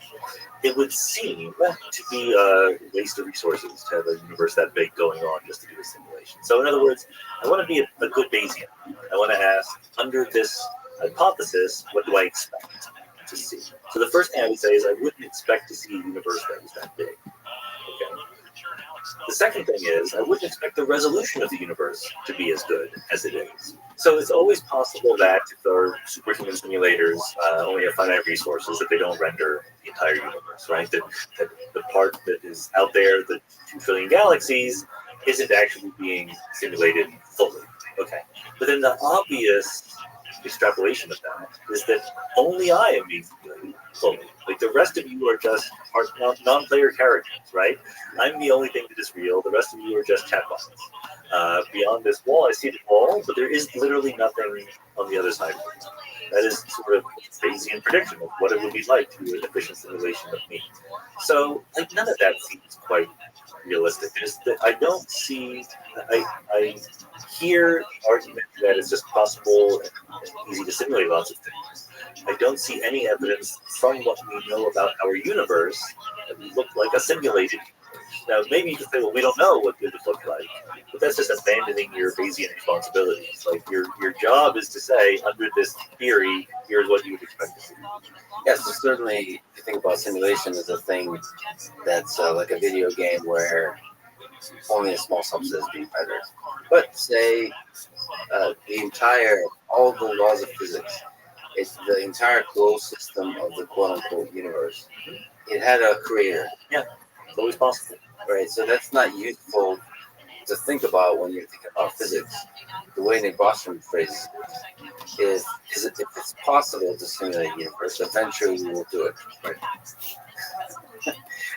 It would seem to be a waste of resources to have a universe that big going on just to do a simulation. So, in other words, I want to be a good Bayesian. I want to ask, under this hypothesis, what do I expect to see? So, the first thing I would say is I wouldn't expect to see a universe that was that big. Okay. The second thing is I wouldn't expect the resolution of the universe to be as good as it is. So it's always possible that if our superhuman simulators only have finite resources, that they don't render the entire universe, right? That the part that is out there, the 2 trillion galaxies, isn't actually being simulated fully. Okay. But then the obvious extrapolation of that is that only I am being simulated fully. Like the rest of you are just non-player characters, right? I'm the only thing that is real. The rest of you are just chatbots. Beyond this wall, I see the wall, but there is literally nothing on the other side of it. That is sort of Bayesian prediction of what it would be like to do an efficient simulation of me. So, like, none of that seems quite realistic. Just that I don't see. I hear the argument that it's just possible and easy to simulate lots of things. I don't see any evidence from what we know about our universe that would look like a simulated universe. Now, maybe you can say, well, we don't know what it would look like, but that's just abandoning your Bayesian responsibilities. Like, your job is to say, under this theory, here's what you would expect to see. Yes, so certainly, if you think about simulation as a thing that's like a video game where only a small subset is being rendered. But say all the laws of physics, it's the entire closed system of the quote-unquote universe. It had a creator. Yeah, it's always possible. Right, so that's not useful to think about when you're thinking about physics. The way Nick Bostrom phrases it is if it's possible to simulate a universe, eventually we will do it. Right?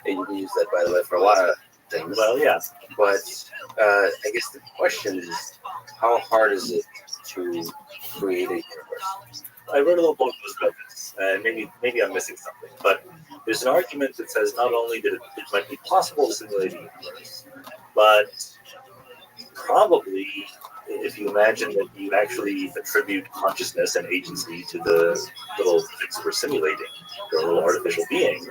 And you can use that, by the way, for a lot of things. Well, yeah. But I guess the question is, how hard is it to create a universe? I wrote a little blog post about this, and maybe I'm missing something, but there's an argument that says not only that it might be possible to simulate a universe, but probably if you imagine that you actually attribute consciousness and agency to the little things we're simulating, the little artificial beings,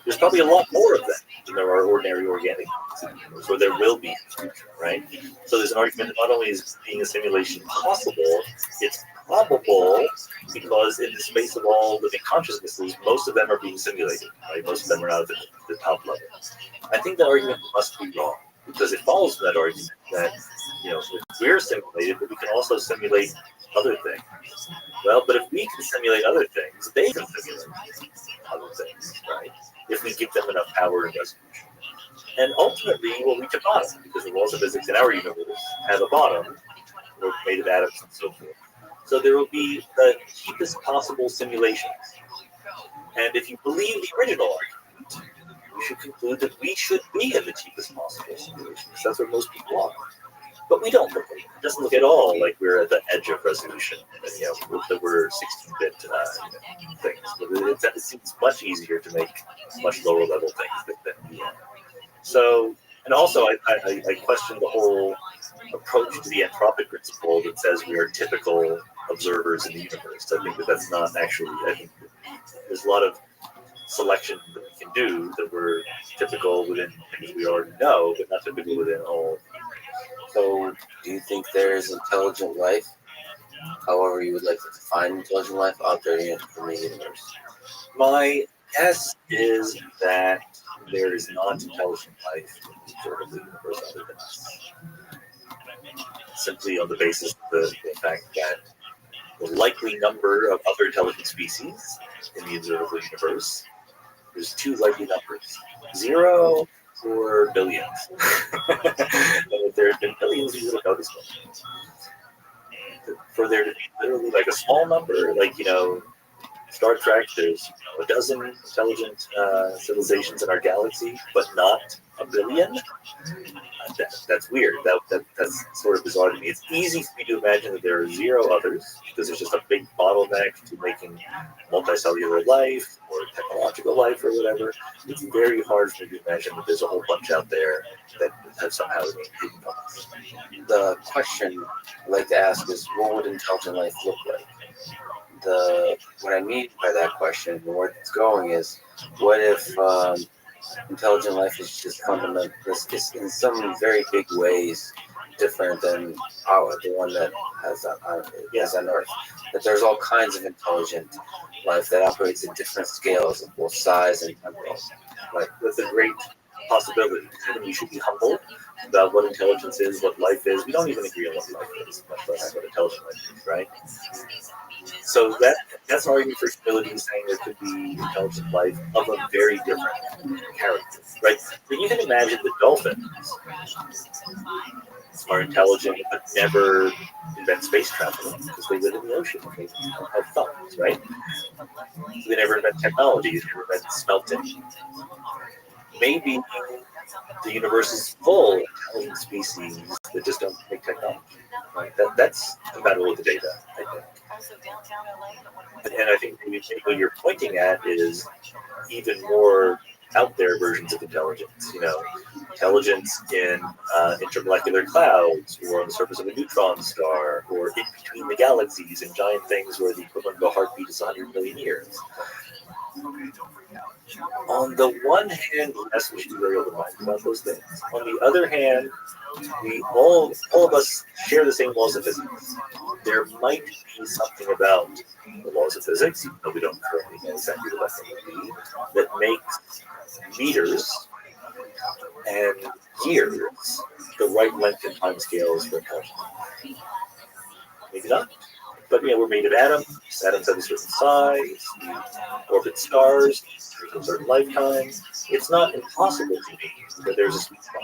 there's probably a lot more of them than there are ordinary organic beings, or there will be in the future, right? So there's an argument that not only is being a simulation possible, it's probable because in the space of all living consciousnesses, most of them are being simulated, right? Most of them are out of the top level. I think that argument must be wrong because it follows from that argument that, we're simulated, but we can also simulate other things. Well, but if we can simulate other things, they can simulate other things, right? If we give them enough power and resolution. And ultimately, we'll reach a bottom because the laws of physics in our universe have a bottom. We're made of atoms and so forth. So there will be the cheapest possible simulations. And if you believe the original argument, you should conclude that we should be in the cheapest possible simulations. That's where most people are. But we don't look. It doesn't look at all like we're at the edge of resolution. That we're 16-bit things. It seems much easier to make much lower level things than we are. So, and also I question the whole approach to the anthropic principle that says we are typical observers in the universe. I think that's not actually. I think there's a lot of selection that we can do that we're typical within things we already know, but not typical within all. So, do you think there is intelligent life, however you would like to define intelligent life, out there in the universe? My guess is that there is non-intelligent life in the observable universe other than us. Simply on the basis of the fact that the likely number of other intelligent species in the observable universe, there's 2 likely numbers, 0 or billions. If there have been billions, you would have noticed them. For there to be literally like a small number, like, Star Trek, there's a dozen intelligent civilizations in our galaxy, but not a billion. That's weird. That's sort of bizarre to me. It's easy for me to imagine that there are zero others because there's just a big bottleneck to making multicellular life or technological life or whatever. It's very hard for me to imagine that there's a whole bunch out there that have somehow hidden from us. The question I'd like to ask is, what would intelligent life look like? What I mean by that question and where it's going is, what if intelligent life is just fundamental, is in some very big ways different than the one that has on Earth. That there's all kinds of intelligent life that operates at different scales of both size and temporal. Like, that's a great possibility. And we should be humble about what intelligence is, what life is. We don't even agree on what life is, much less what intelligent life is, right? So that's an argument for humility, saying there could be intelligent life of a very different character, right? But you can imagine the dolphins are intelligent but never invent space travel because they live in the ocean. They don't have thumbs, right? They never invent technology. They never invent smelting. Maybe the universe is full of intelligent species that just don't make technology. Right? That's compatible with the data, I think. And I think maybe what you're pointing at is even more out there versions of intelligence. Intelligence in intermolecular clouds, or on the surface of a neutron star, or in between the galaxies and giant things where the equivalent of a heartbeat is 100 million years. On the one hand, yes, we should be very open-minded about those things. On the other hand, we all of us share the same laws of physics. There might be something about the laws of physics, even though we don't currently know exactly what they would be, that makes meters and years the right length and time scales for intelligence. Maybe not. But we're made of atoms. Atoms have a certain size. We orbit stars. There's a certain lifetime. It's not impossible to me that there's a sweet spot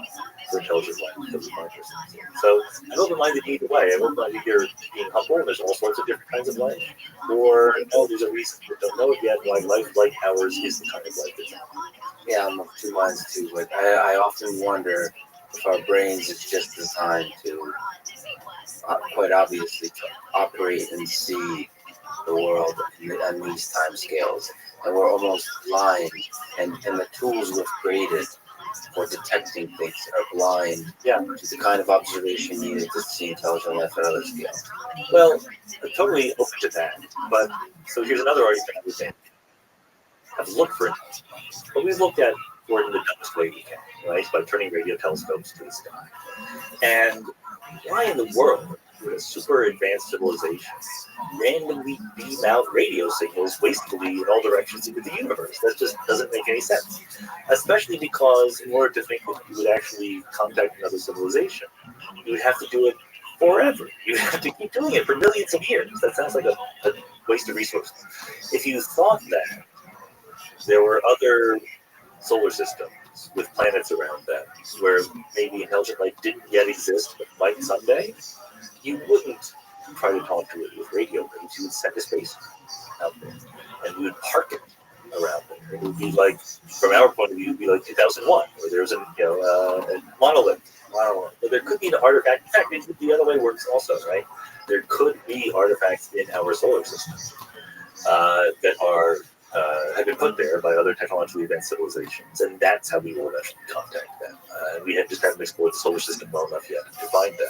for intelligent life that we find ourselves in. So I'm open-minded either way. I'm open-minded either being humble, and there's all sorts of different kinds of life, or no, there's a reason we don't know it yet why life like ours is the kind of life that's out there. Yeah, I'm of two minds too. But I often wonder if our brains is just designed to, quite obviously, to operate and see the world on these time scales, and we're almost blind, and the tools we've created for detecting things are blind to the kind of observation needed to see intelligent life at other scales. Well, I'm totally open to that. But so here's another argument I would say. Have looked for it, but we've looked at for it in the dumbest way we can, right? By turning radio telescopes to the sky. And why in the world would a super advanced civilization randomly beam out radio signals wastefully in all directions into the universe? That just doesn't make any sense. Especially because in order to think that you would actually contact another civilization, you would have to do it forever. You have to keep doing it for millions of years. That sounds like a waste of resources. If you thought that there were other solar systems with planets around them where maybe intelligent life didn't yet exist but might someday, you wouldn't try to talk to it with radio waves. You would send a space out there and we would park it around there. It would be like, from our point of view, it would be like 2001, where there was a monolith. But there could be an artifact. In fact, the other way works also, right? There could be artifacts in our solar system that are have been put there by other technologically advanced civilizations, and that's how we will eventually contact them. We just haven't explored the solar system well enough yet to find them.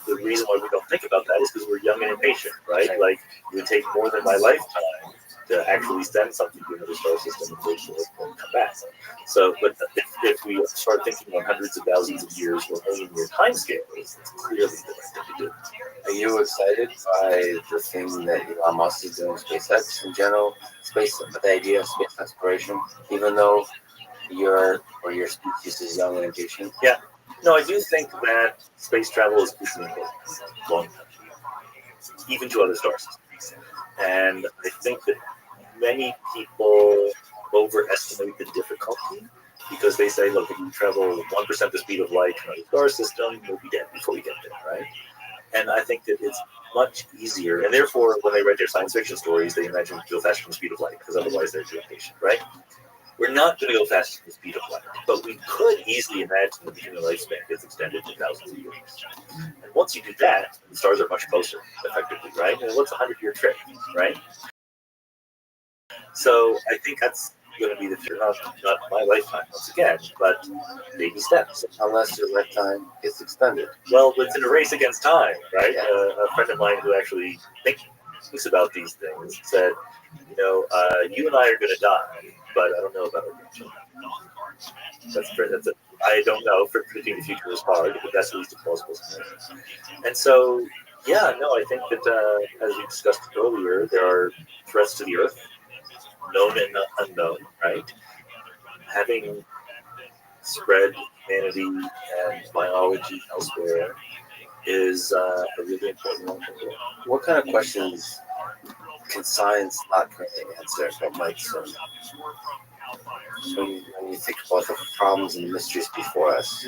The reason why we don't think about that is because we're young and impatient, right? Like, it would take more than my lifetime to actually send something to another star system and wait for it to come back. So, but if we start thinking on hundreds of thousands of years or million-year time scales, it's clearly the right thing to do. Are you excited by the thing that Elon Musk is doing with SpaceX in general? The idea of space exploration, even though your species is young and impatient? Yeah. No, I do think that space travel is crucially important, long term, even to other stars. And I think that many people overestimate the difficulty because they say, look, if you travel 1% the speed of light in a star system, you'll be dead before you get there, right? And I think that it's much easier, and therefore, when they write their science fiction stories, they imagine go faster than the speed of light, because otherwise they're too impatient, right? We're not going to go faster than the speed of light, but we could easily imagine that the human lifespan gets extended to thousands of years. And once you do that, the stars are much closer, effectively, right? And what's a 100-year trip, right? So I think that's going to be the future, not my lifetime, once again, but baby steps. Unless your lifetime gets extended. Well, it's in a race against time, right? A friend of mine who actually thinks about these things said, you and I are going to die, but I don't know about our grandchildren. I don't know. Predicting the future is hard, but that's at least a plausible scenario. And so, I think that as we discussed earlier, there are threats to the Earth, known and unknown, right? Having spread humanity and biology elsewhere is a really important one. What kind of questions can science not currently answer but might soon? When you think about the problems and mysteries before us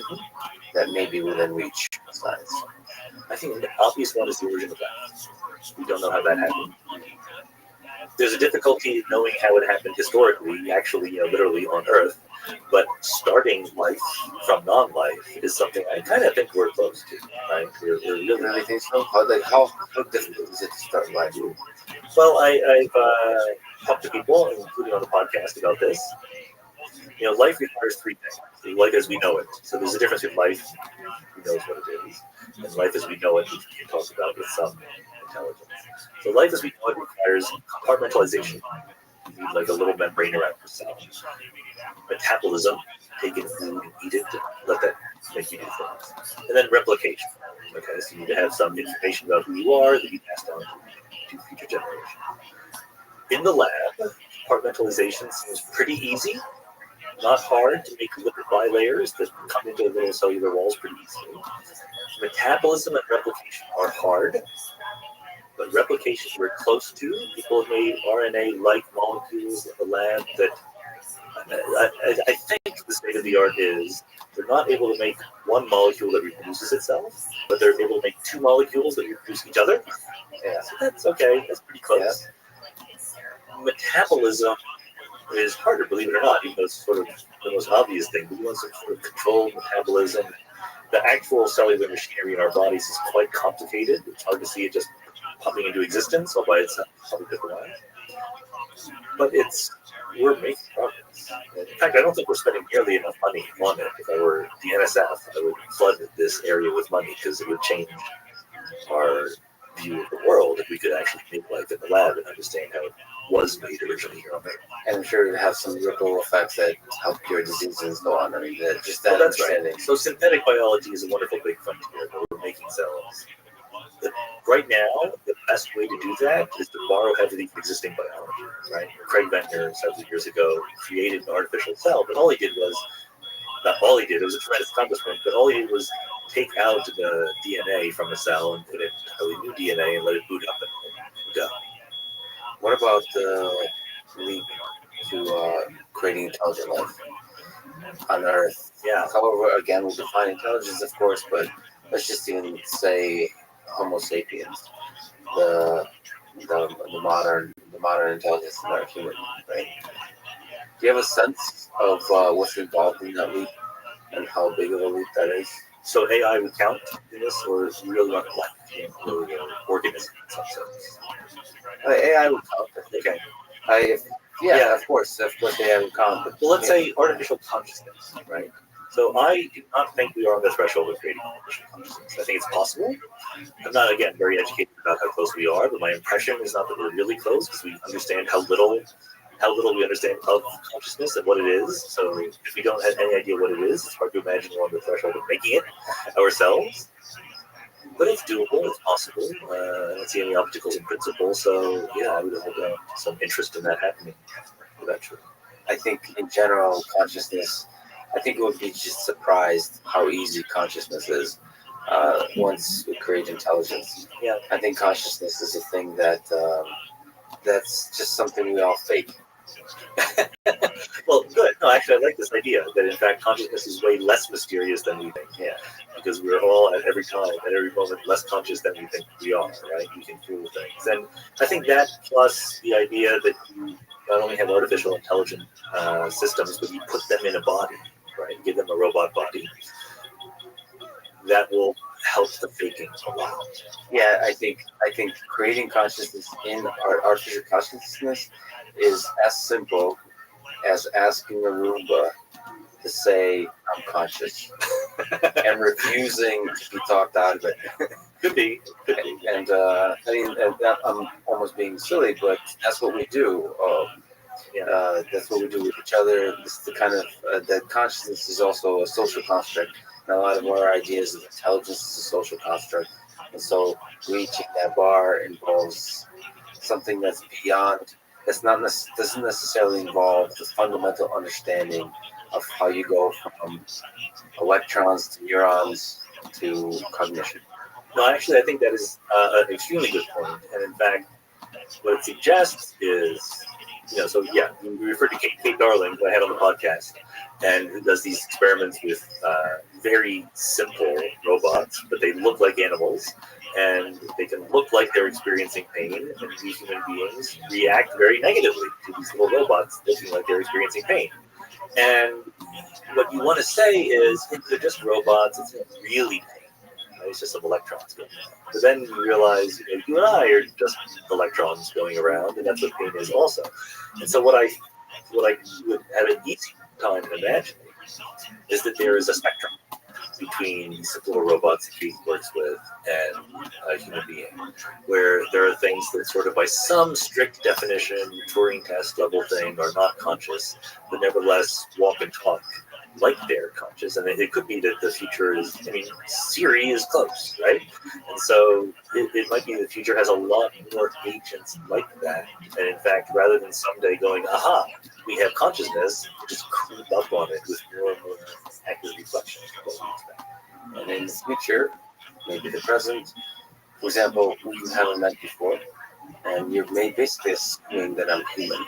that may be within reach of science. I think the obvious one is the origin of life. We don't know how that happened. There's a difficulty in knowing how it happened historically, actually, literally on Earth. But starting life from non-life is something I kind of think we're close to, right? We're really think so? How difficult is it to start life? Well, I've talked to people, including on the podcast, about this. Life requires three things. Life as we know it. So there's a difference between life, who knows what it is, and life as we know it, which we can talk about with some intelligence. So life as we know it requires compartmentalization. You need like a little membrane around your cell. Metabolism, take in food and eat it, let that make you do things. And then replication. Okay, so you need to have some information about who you are that you pass down to future generations. In the lab, compartmentalization seems pretty easy, not hard to make lipid bilayers that come into little cellular walls pretty easily. Metabolism and replication are hard, but replication we're close to. People have made RNA-like molecules in the lab that I think the state of the art is they're not able to make one molecule that reproduces itself, but they're able to make two molecules that reproduce each other. Yeah, so that's okay. That's pretty close. Yeah. Metabolism is harder, believe it or not, even though it's sort of the most obvious thing. We want some sort of controlled metabolism. The actual cellular machinery in our bodies is quite complicated. It's hard to see it just popping into existence all by itself. But we're making progress. In fact, I don't think we're spending nearly enough money on it. If I were the NSF, I would flood this area with money because it would change our view of the world if we could actually make life in the lab and understand how it was made originally here on Earth. And I'm sure it would have some ripple effects that help cure diseases and so on. I mean, just that that's understanding. Right. So synthetic biology is a wonderful big frontier where we're making cells. Right now, the best way to do that is to borrow heavily from existing biology, right? Craig Venter, several years ago, created an artificial cell, but it was a tremendous accomplishment, but all he did was take out the DNA from a cell and put in entirely new DNA and let it boot up and go. What about the leap to creating intelligent life on Earth? Yeah. However, again, we'll define intelligence, of course, but let's just even say Homo sapiens, the modern intelligence in our human, right? Do you have a sense of what's involved in that leap and how big of a leap that is? So AI would count in this, or is really not life, really organism in some sense? AI would count. Okay. Of course, AI would count. But let's say artificial consciousness, right? So I do not think we are on the threshold of creating artificial consciousness. I think it's possible. I'm not, again, very educated about how close we are, but my impression is not that we're really close because we understand how little we understand of consciousness and what it is. So if we don't have any idea what it is, it's hard to imagine we're on the threshold of making it ourselves. But it's doable, it's possible. I don't see any obstacles in principle. So yeah, I would have some interest in that happening eventually. I think in general, consciousness, I think we would be just surprised how easy consciousness is once we create intelligence. Yeah. I think consciousness is a thing that that's just something we all fake. Well, good. No, actually, I like this idea that in fact consciousness is way less mysterious than we think. Yeah. Because we're all at every time, at every moment, less conscious than we think we are, right? We can feel things. And I think that plus the idea that you not only have artificial intelligent systems, but you put them in a body, right? Give them a robot body. That will help the faking a lot. Yeah, I think creating consciousness in our artificial consciousness is as simple as asking a Roomba to say I'm conscious and refusing to be talked out of it. Could be. And I mean, and that, I'm almost being silly, but that's what we do. That's what we do with each other. This is the kind of that consciousness is also a social construct. And a lot of our ideas of intelligence is a social construct. And so reaching that bar involves something that's beyond, doesn't necessarily involve the fundamental understanding of how you go from electrons to neurons to cognition. No, actually, I think that is an extremely good point. And in fact, what it suggests is, so yeah, we referred to Kate Darling, who I had on the podcast, and who does these experiments with very simple robots, but they look like animals, and they can look like they're experiencing pain, and we human beings react very negatively to these little robots looking like they're experiencing pain. And what you want to say is, they're just robots, it's not really pain. It's just some electrons going around. But then you realize, you and I are just electrons going around, and that's what pain is also. And so what I would have an easy time imagining is that there is a spectrum between simple robots that Keith works with and a human being, where there are things that sort of by some strict definition, Turing test level thing, are not conscious, but nevertheless walk and talk like they're conscious. And it could be that the future is, Siri is close, right? And so it might be the future has a lot more agents like that. And in fact, rather than someday going, aha, we have consciousness, just creep up on it with more and more accurate reflections of what we expect. And in the future, maybe the present, for example, we haven't met before, and you've made basically assuming that I'm human.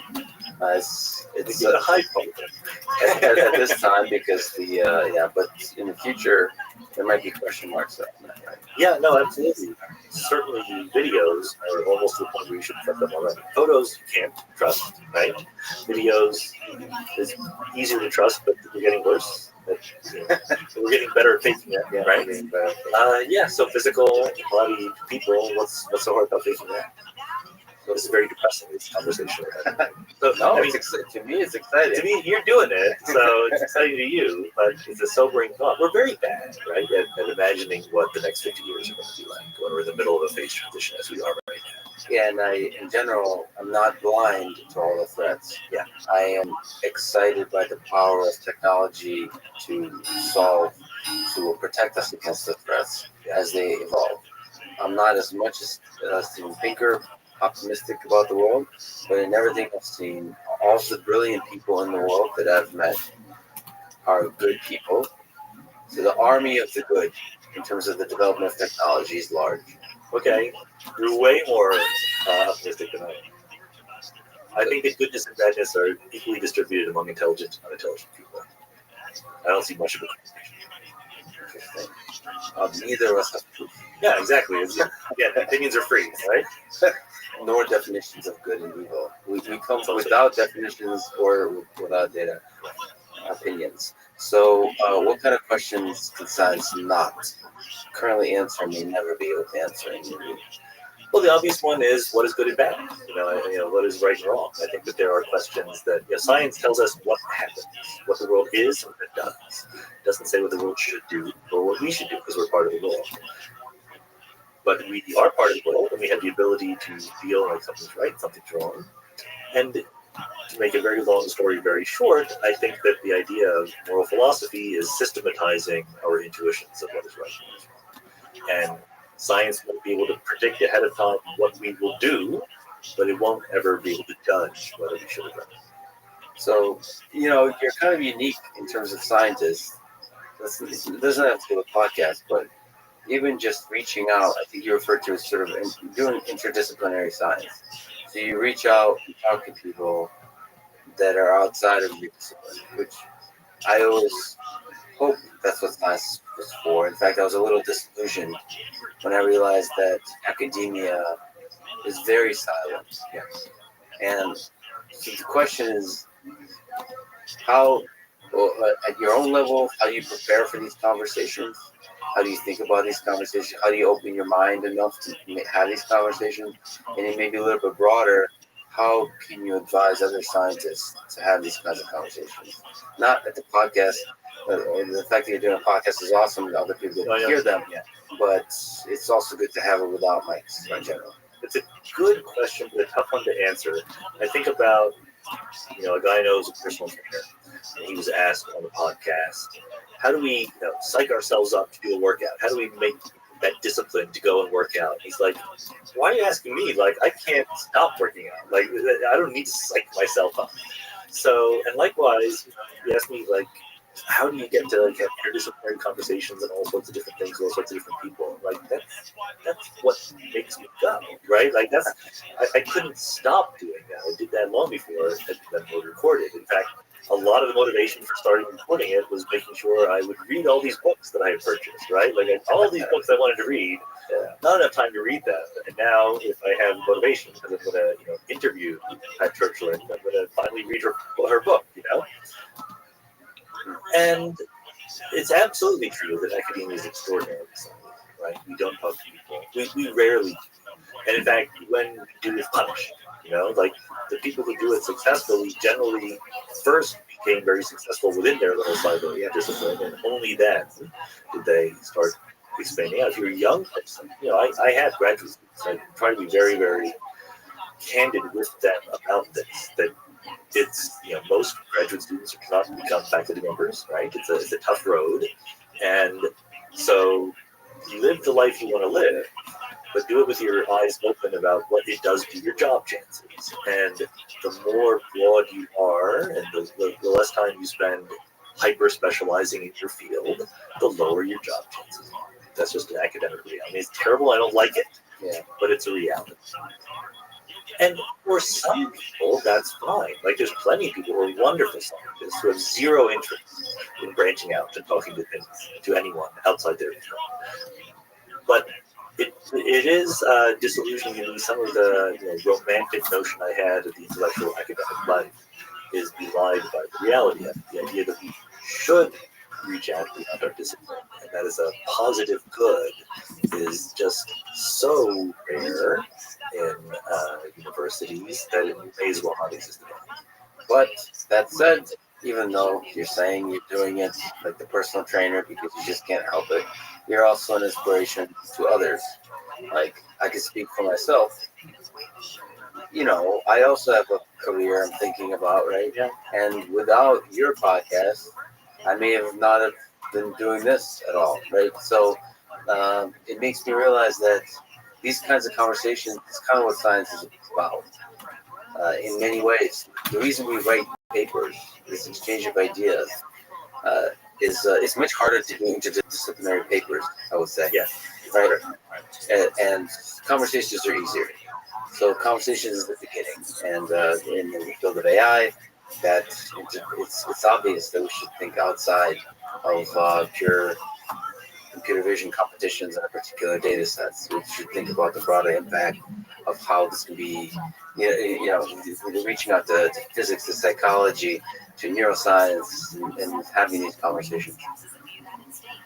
It's a high point at this time because but in the future there might be question marks on that, right? Yeah, no, absolutely. Certainly videos are almost to the point where you should trust them already. Photos you can't trust, right? Videos is easier to trust, but we're getting worse. We're getting better at faking it, right? So physical, body, people, what's so hard about faking that? So this is very depressing, this conversation. So, to me it's exciting. To me, you're doing it, so it's exciting to you, but it's a sobering thought. We're very bad, right, at imagining what the next 50 years are going to be like when we're in the middle of a phase transition as we are right now. Yeah, and in general, I'm not blind to all the threats. Yeah. I am excited by the power of technology to protect us against the threats as they evolve. I'm not as much as a thinker, optimistic about the world, but in everything I've seen, all the brilliant people in the world that I've met are good people. So the army of the good, in terms of the development of technology, is large. Okay, you're way more optimistic than I am. I think that goodness and badness are equally distributed among intelligent and unintelligent people. I don't see much of a Interesting. Neither of us have proof. Yeah, exactly. Opinions are free, right? Nor definitions of good and evil. We come without definitions or without data. Opinions. So, what kind of questions can science not currently answer, may never be able to answer in your view? Well, the obvious one is what is good and bad. What is right and wrong. I think that there are questions that science tells us what happens, what the world is, and what it does. It doesn't say what the world should do or what we should do because we're part of the world. But we are part of the world, and we have the ability to feel like something's right, something's wrong. And to make a very long story very short, I think that the idea of moral philosophy is systematizing our intuitions of what is right and what is wrong. And science won't be able to predict ahead of time what we will do, but it won't ever be able to judge whether we should have done it. So, you're kind of unique in terms of scientists. It doesn't have to be a podcast, but even just reaching out, I think you referred to as sort of doing interdisciplinary science. So you reach out, you talk to people, that are outside of your discipline, which I always hope that's what science was for. In fact, I was a little disillusioned when I realized that academia is very silent. Yes. And so the question is, how, well, at your own level, how do you prepare for these conversations? How do you think about these conversations? How do you open your mind enough to have these conversations? And it may be a little bit broader. How can you advise other scientists to have these kinds of conversations? Not at the podcast. The fact that you're doing a podcast is awesome. Other people can hear them. Yeah. But it's also good to have it without mics in general. It's a good question, but a tough one to answer. I think about, a guy I know is a personal trainer, and he was asked on the podcast, how do we, psych ourselves up to do a workout? How do we make that discipline to go and work out? He's like, why are you asking me? Like, I can't stop working out. Like, I don't need to psych myself up. So, and likewise, he asked me, like, how do you get to have interdisciplinary conversations and all sorts of different things, all sorts of different people? Like, that's what makes me go, right? Like, I couldn't stop doing that. I did that long before that was recorded. In fact, a lot of the motivation for starting recording it was making sure I would read all these books that I had purchased, right? Like, all these books I wanted to read, not enough time to read them. And now, if I have motivation, because I'm going to, interview Pat Churchland, I'm going to finally read her book, And it's absolutely true that academia is extraordinarily silent, right? We don't talk to people. We rarely do. And in fact, when we do, it's punished. Like the people who do it successfully generally first became very successful within their little silo discipline, and only then did they start expanding out. If you're a young person, I have graduate students. I try to be very, very candid with them about this, that it's, most graduate students cannot become faculty members, right? It's a tough road. And so live the life you want to live, but do it with your eyes open about what it does to your job chances. And the more broad you are and the less time you spend hyper specializing in your field, the lower your job chances are. That's just an academic reality. It's terrible. I don't like it, but it's a reality. And for some people, that's fine. Like, there's plenty of people who are wonderful scientists who have zero interest in branching out and talking to anyone outside their field. But it is disillusioning to me. Some of the romantic notion I had of the intellectual academic life is belied by the reality of it. The idea that we should reach out beyond our discipline, and that is a positive good, is just so rare in universities that it may as well not exist at all. But that said, even though you're saying you're doing it like the personal trainer because you just can't help it, you're also an inspiration to others. Like, I can speak for myself. I also have a career I'm thinking about, right? Yeah. And without your podcast, I may have not have been doing this at all, right? So it makes me realize that these kinds of conversations is kind of what science is about. In many ways, the reason we write papers, this exchange of ideas, is it's much harder to do interdisciplinary papers, I would say. Yeah. Right. And conversations are easier. So conversations is the beginning, and in the field of AI, that it's obvious that we should think outside of pure computer vision competitions on a particular data sets. We should think about the broader impact of how this can be, reaching out to physics, to psychology, to neuroscience, and having these conversations.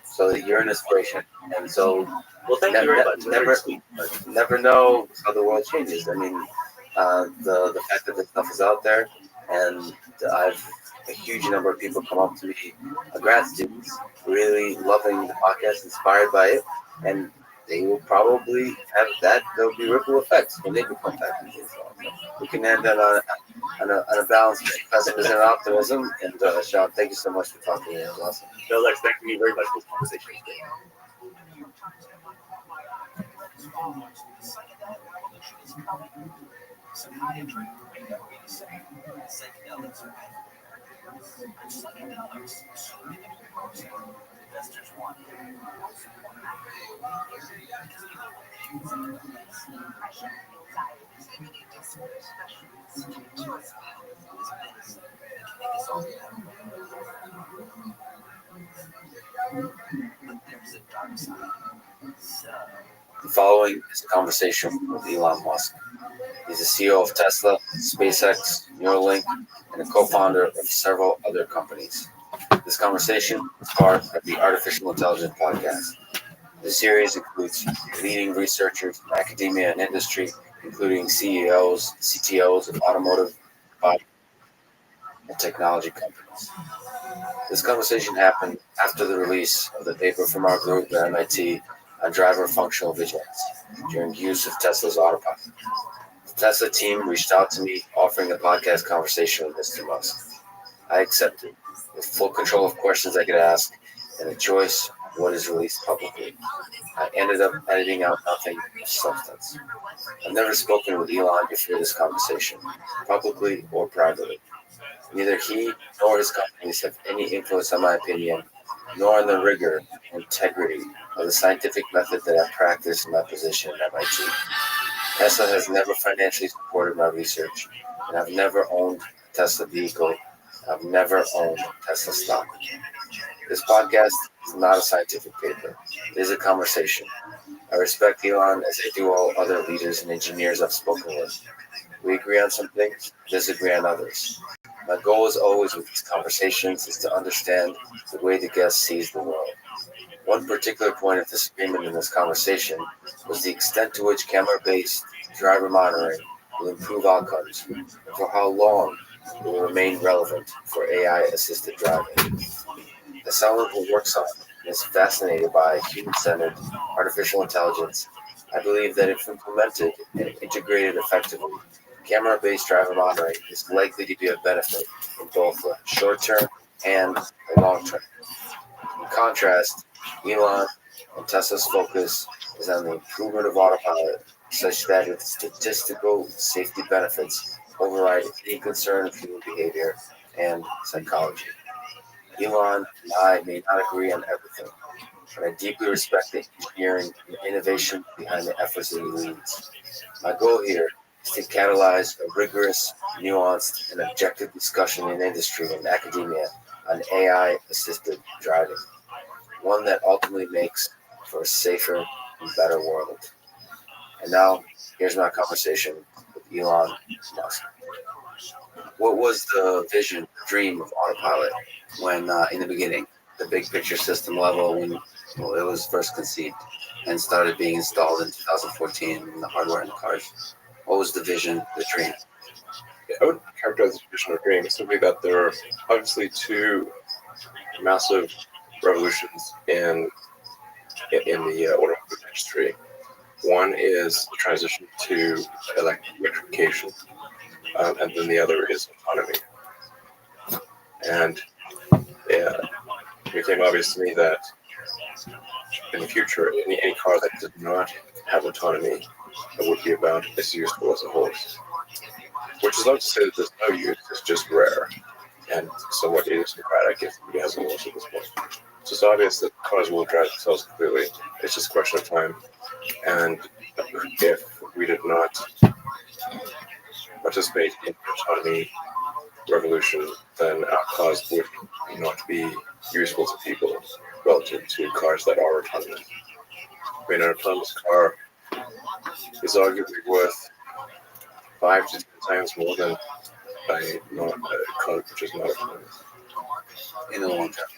So that you're an inspiration, and so well, thank you very much. Never know how the world changes. I mean, the fact that this stuff is out there, and I've a huge number of people come up to me, grad students, really loving the podcast, inspired by it, and they will probably have that. There'll be ripple effects when they become faculty. So we can end on a balance between pessimism and optimism. And Sean, thank you so much for talking to me. It was awesome. No, Lex, thank you very much for this conversation. Psychiatry may never be the same. Psychedelics are psychedelics. So many pros. Investors want. Depression, anxiety, The following is a conversation with Elon Musk. He's the CEO of Tesla, SpaceX, Neuralink, and a co-founder of several other companies. This conversation is part of the Artificial Intelligence podcast. The series includes leading researchers in academia and industry, including CEOs, CTOs of automotive, body, and technology companies. This conversation happened after the release of the paper from our group at MIT on driver functional vigilance during use of Tesla's autopilot. The Tesla team reached out to me offering a podcast conversation with Mr. Musk. I accepted, with full control of questions I could ask and a choice of what is released publicly. I ended up editing out nothing of substance. I've never spoken with Elon before this conversation, publicly or privately. Neither he nor his companies have any influence on my opinion, nor on the rigor and integrity of the scientific method that I practice in my position at MIT. Tesla has never financially supported my research, and I've never owned a Tesla vehicle. I've never owned Tesla stock. This podcast is not a scientific paper. It is a conversation. I respect Elon as I do all other leaders and engineers I've spoken with. We agree on some things, disagree on others. My goal is always with these conversations is to understand the way the guest sees the world. One particular point of disagreement in this conversation was the extent to which camera-based driver monitoring will improve outcomes and for how long it will remain relevant for AI-assisted driving. As someone who works on and is fascinated by human-centered artificial intelligence, I believe that if implemented and integrated effectively, camera-based driver monitoring is likely to be a benefit in both the short term and the long term. In contrast, Elon and Tesla's focus is on the improvement of autopilot such that its statistical safety benefits override any concern of human behavior and psychology. Elon and I may not agree on everything, but I deeply respect the engineering and innovation behind the efforts that he leads. My goal here is to catalyze a rigorous, nuanced, and objective discussion in industry and academia on AI-assisted driving, one that ultimately makes for a safer and better world. And now, here's my conversation with Elon Musk. What was the vision, dream of autopilot when, in the beginning, the big picture system level, when it was first conceived and started being installed in 2014 in the hardware in the cars? What was the vision, the dream? Yeah, I would characterize the vision or dream as simply that there are obviously two massive revolutions in the automobile industry. One is the transition to electrification, and then the other is autonomy. And it became obvious to me that in the future, any car that did not have autonomy would be about as useful as a horse. Which is not to say that there's no use, it's just rare and somewhat idiosyncratic if it has a horse at this point. So it's obvious that cars will drive themselves completely. It's just a question of time. And if we did not participate in the autonomy revolution, then our cars would not be useful to people relative to cars that are autonomous. I mean, an autonomous car is arguably worth 5 to 10 times more than a car which is not autonomous. In the long term.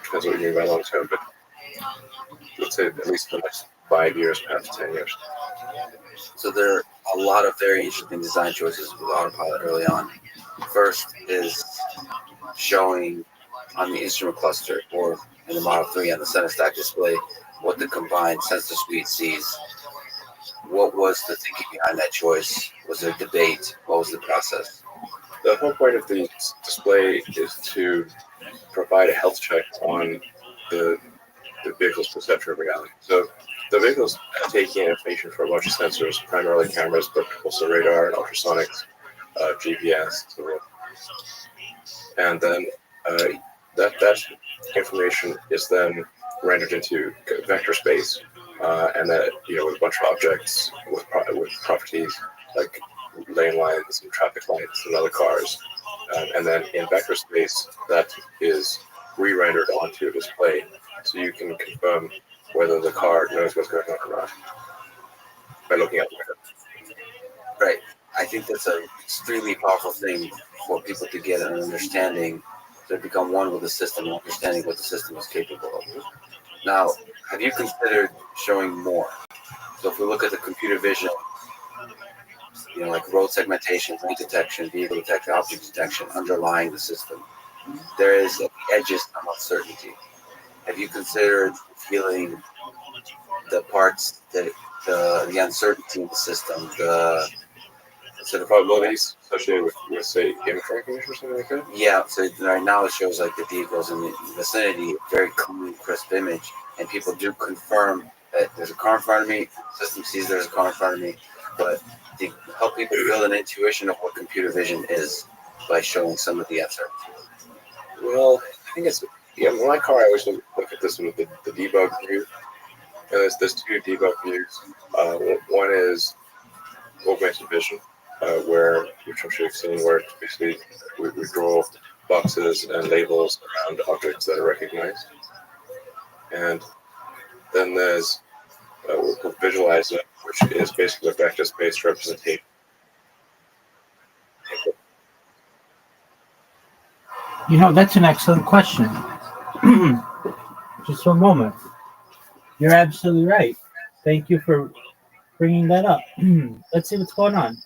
Depends what you mean by long term, but let's say at least for the next 5 years, perhaps 10 years. So there are a lot of very interesting design choices with autopilot early on. First is showing on the instrument cluster or in the Model 3 on the center stack display what the combined sensor suite sees. What was the thinking behind that choice? Was there debate? What was the process? The whole point of the display is to provide a health check on the vehicle's perception of reality. So the vehicle's taking in information from a bunch of sensors, primarily cameras, but also radar and ultrasonics, GPS, so on. And then that information is then rendered into vector space, and that with a bunch of objects with properties like lane lines and traffic lights and other cars. And then in vector space, that is re-rendered onto a display, so you can confirm whether the car knows what's going on or not by looking out the window. Right. I think that's an extremely powerful thing for people to get an understanding, to become one with the system, understanding what the system is capable of. Now, have you considered showing more? So if we look at the computer vision, like road segmentation, lane detection, vehicle detection, object detection underlying the system, there is edges of uncertainty. Have you considered feeling the parts that the uncertainty in the system, So the probabilities associated with say, image recognition or something like that? Yeah, so right now it shows like the vehicles in the vicinity, very clean, crisp image, and people do confirm that there's a car in front of me, the system sees there's a car in front of me, but to help people build an intuition of what computer vision is by showing some of the uncertainty. Well, I think it's, with my car, I always look at this with the debug view. And there's two debug views. One is augmented vision, which I'm sure you've seen, where basically we draw boxes and labels around objects that are recognized. And then there's we'll visualize it, which is basically a vector space representation. That's an excellent question. Just one moment. You're absolutely right. Thank you for bringing that up. Let's see what's going on.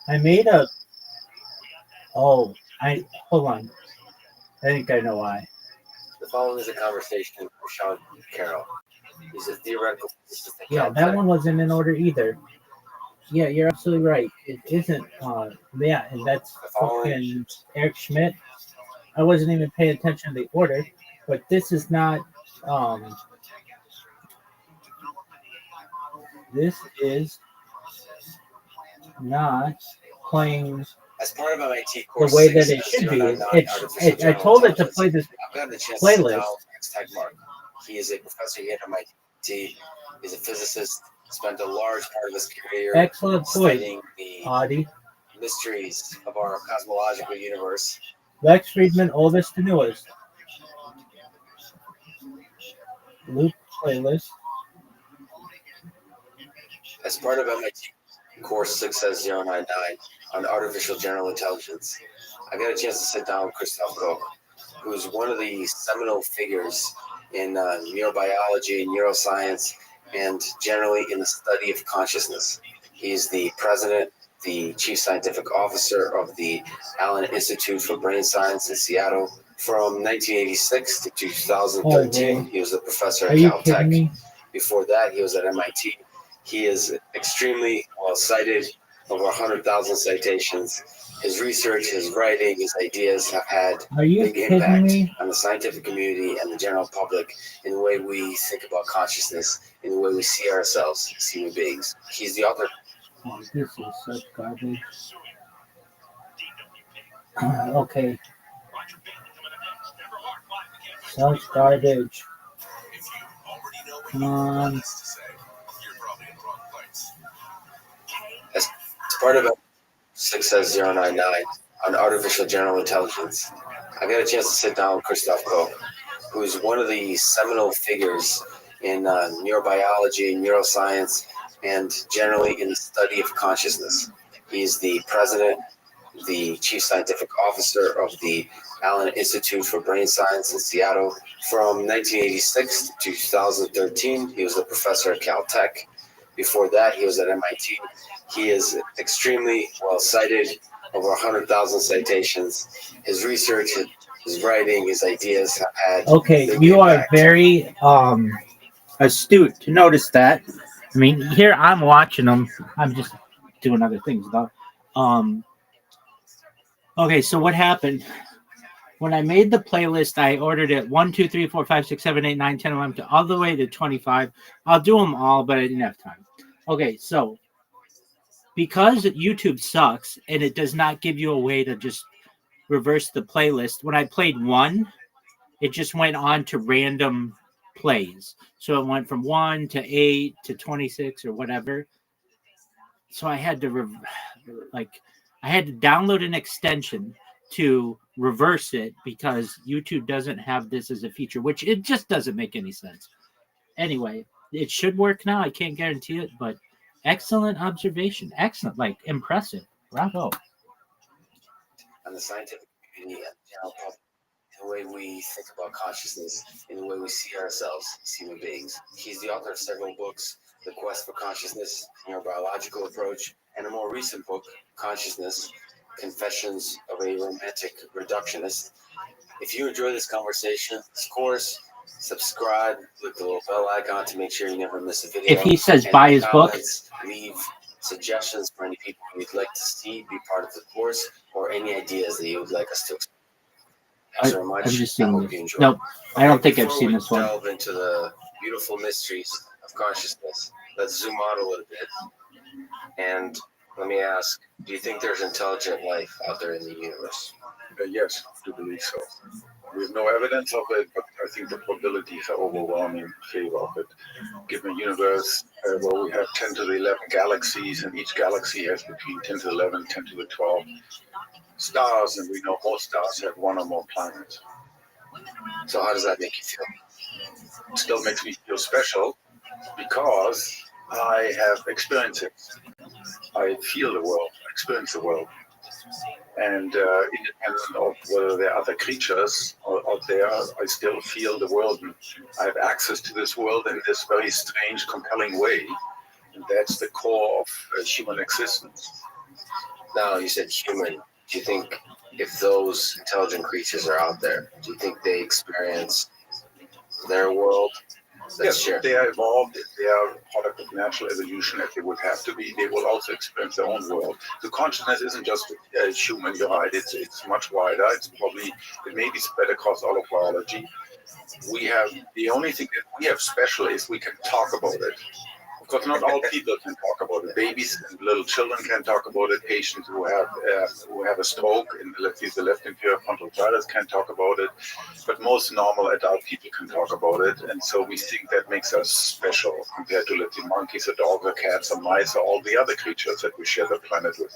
I made a... hold on. I think I know why. The following is a conversation with Sean Carroll. He's a theoretical physicist. Yeah, that one wasn't in order either. Yeah, you're absolutely right. It isn't. And that's fucking Eric Schmidt. I wasn't even paying attention to the order, but this is not. This is not playing as part of MIT course the way that it should be. I told it to play this playlist. He is a professor here at MIT. He's a physicist. Spent a large part of his career studying the mysteries of our cosmological universe. Lex Friedman, oldest to newest. Loop playlist. As part of MIT course 6S099 on artificial general intelligence, I got a chance to sit down with Christoph Koch, who's one of the seminal figures in neurobiology and neuroscience, and generally in the study of consciousness. He's the president, the chief scientific officer of the Allen Institute for Brain Science in Seattle. From 1986 to 2013, he was a professor at Caltech. Before that, he was at MIT. He is extremely well cited, over 100,000 citations. His research, his writing, his ideas have had big impact on the scientific community and the general public in the way we think about consciousness, in the way we see ourselves as human beings. He's the author. Oh, this is such garbage. Okay. Such garbage. Come on. As part of 6S099 on artificial general intelligence, I got a chance to sit down with Christoph Koch, who is one of the seminal figures in neurobiology, neuroscience, and generally in the study of consciousness. He's the president, the chief scientific officer of the Allen Institute for Brain Science in Seattle. From 1986 to 2013, he was a professor at Caltech. Before that, he was at MIT. He is extremely well cited, over 100,000 citations. His research, his writing, his ideas have had. Okay, you are very astute to notice that. I mean, here I'm watching them. I'm just doing other things, though. Okay, so what happened? When I made the playlist, I ordered it 1, 2, 3, 4, 5, 6, 7, 8, 9, 10, 11, all the way to 25. I'll do them all, but I didn't have time. Okay, so because YouTube sucks and it does not give you a way to just reverse the playlist, when I played 1, it just went on to random plays. So it went from 1 to 8 to 26 or whatever. so I had to I had to download an extension to reverse it because YouTube doesn't have this as a feature, which it just doesn't make any sense. Anyway, it should work now. I can't guarantee it, but excellent observation. Excellent, like impressive. Bravo. And the scientific community and the general public, in the way we think about consciousness, in the way we see ourselves as human beings. He's the author of several books, The Quest for Consciousness, Neurobiological Approach, and a more recent book, Consciousness, Confessions of a Romantic Reductionist. If you enjoy this conversation, this course, subscribe, click the little bell icon to make sure you never miss a video. If he says buy his book, leave suggestions for any people you'd like to see be part of the course, or any ideas that you would like us to explore. Thanks so much. I've just seen hope this. you enjoy. Nope, I don't think I've seen this one. Delve into the beautiful mysteries of consciousness. Let's zoom out a little bit. And let me ask, do you think there's intelligent life out there in the universe? Yes, I do believe so. We have no evidence of it, but I think the probabilities are overwhelming in favor of it. Given a universe where we have 10 to the 11 galaxies, and each galaxy has between 10 to the 11, 10 to the 12 stars, and we know most stars have one or more planets. So how does that make you feel? It still makes me feel special because I have experienced it. I feel the world, I experience the world. And independent of whether there are other creatures out there, I still feel the world. And I have access to this world in this very strange, compelling way. And that's the core of human existence. Now, you said human. Do you think if those intelligent creatures are out there, do you think they experience their world? Yes, they are evolved. If they are product of natural evolution, as they would have to be, they will also experience their own world. The consciousness isn't just human, you're right. It's much wider. It may be spread across all of biology. We have, the only thing that we have special is we can talk about it. Of course, not all people can talk about it. Babies and little children can talk about it. Patients who have a stroke, let's use the left inferior frontal gyrus, can talk about it. But most normal adult people can talk about it. And so we think that makes us special compared to, let's say, monkeys or dogs or cats or mice or all the other creatures that we share the planet with.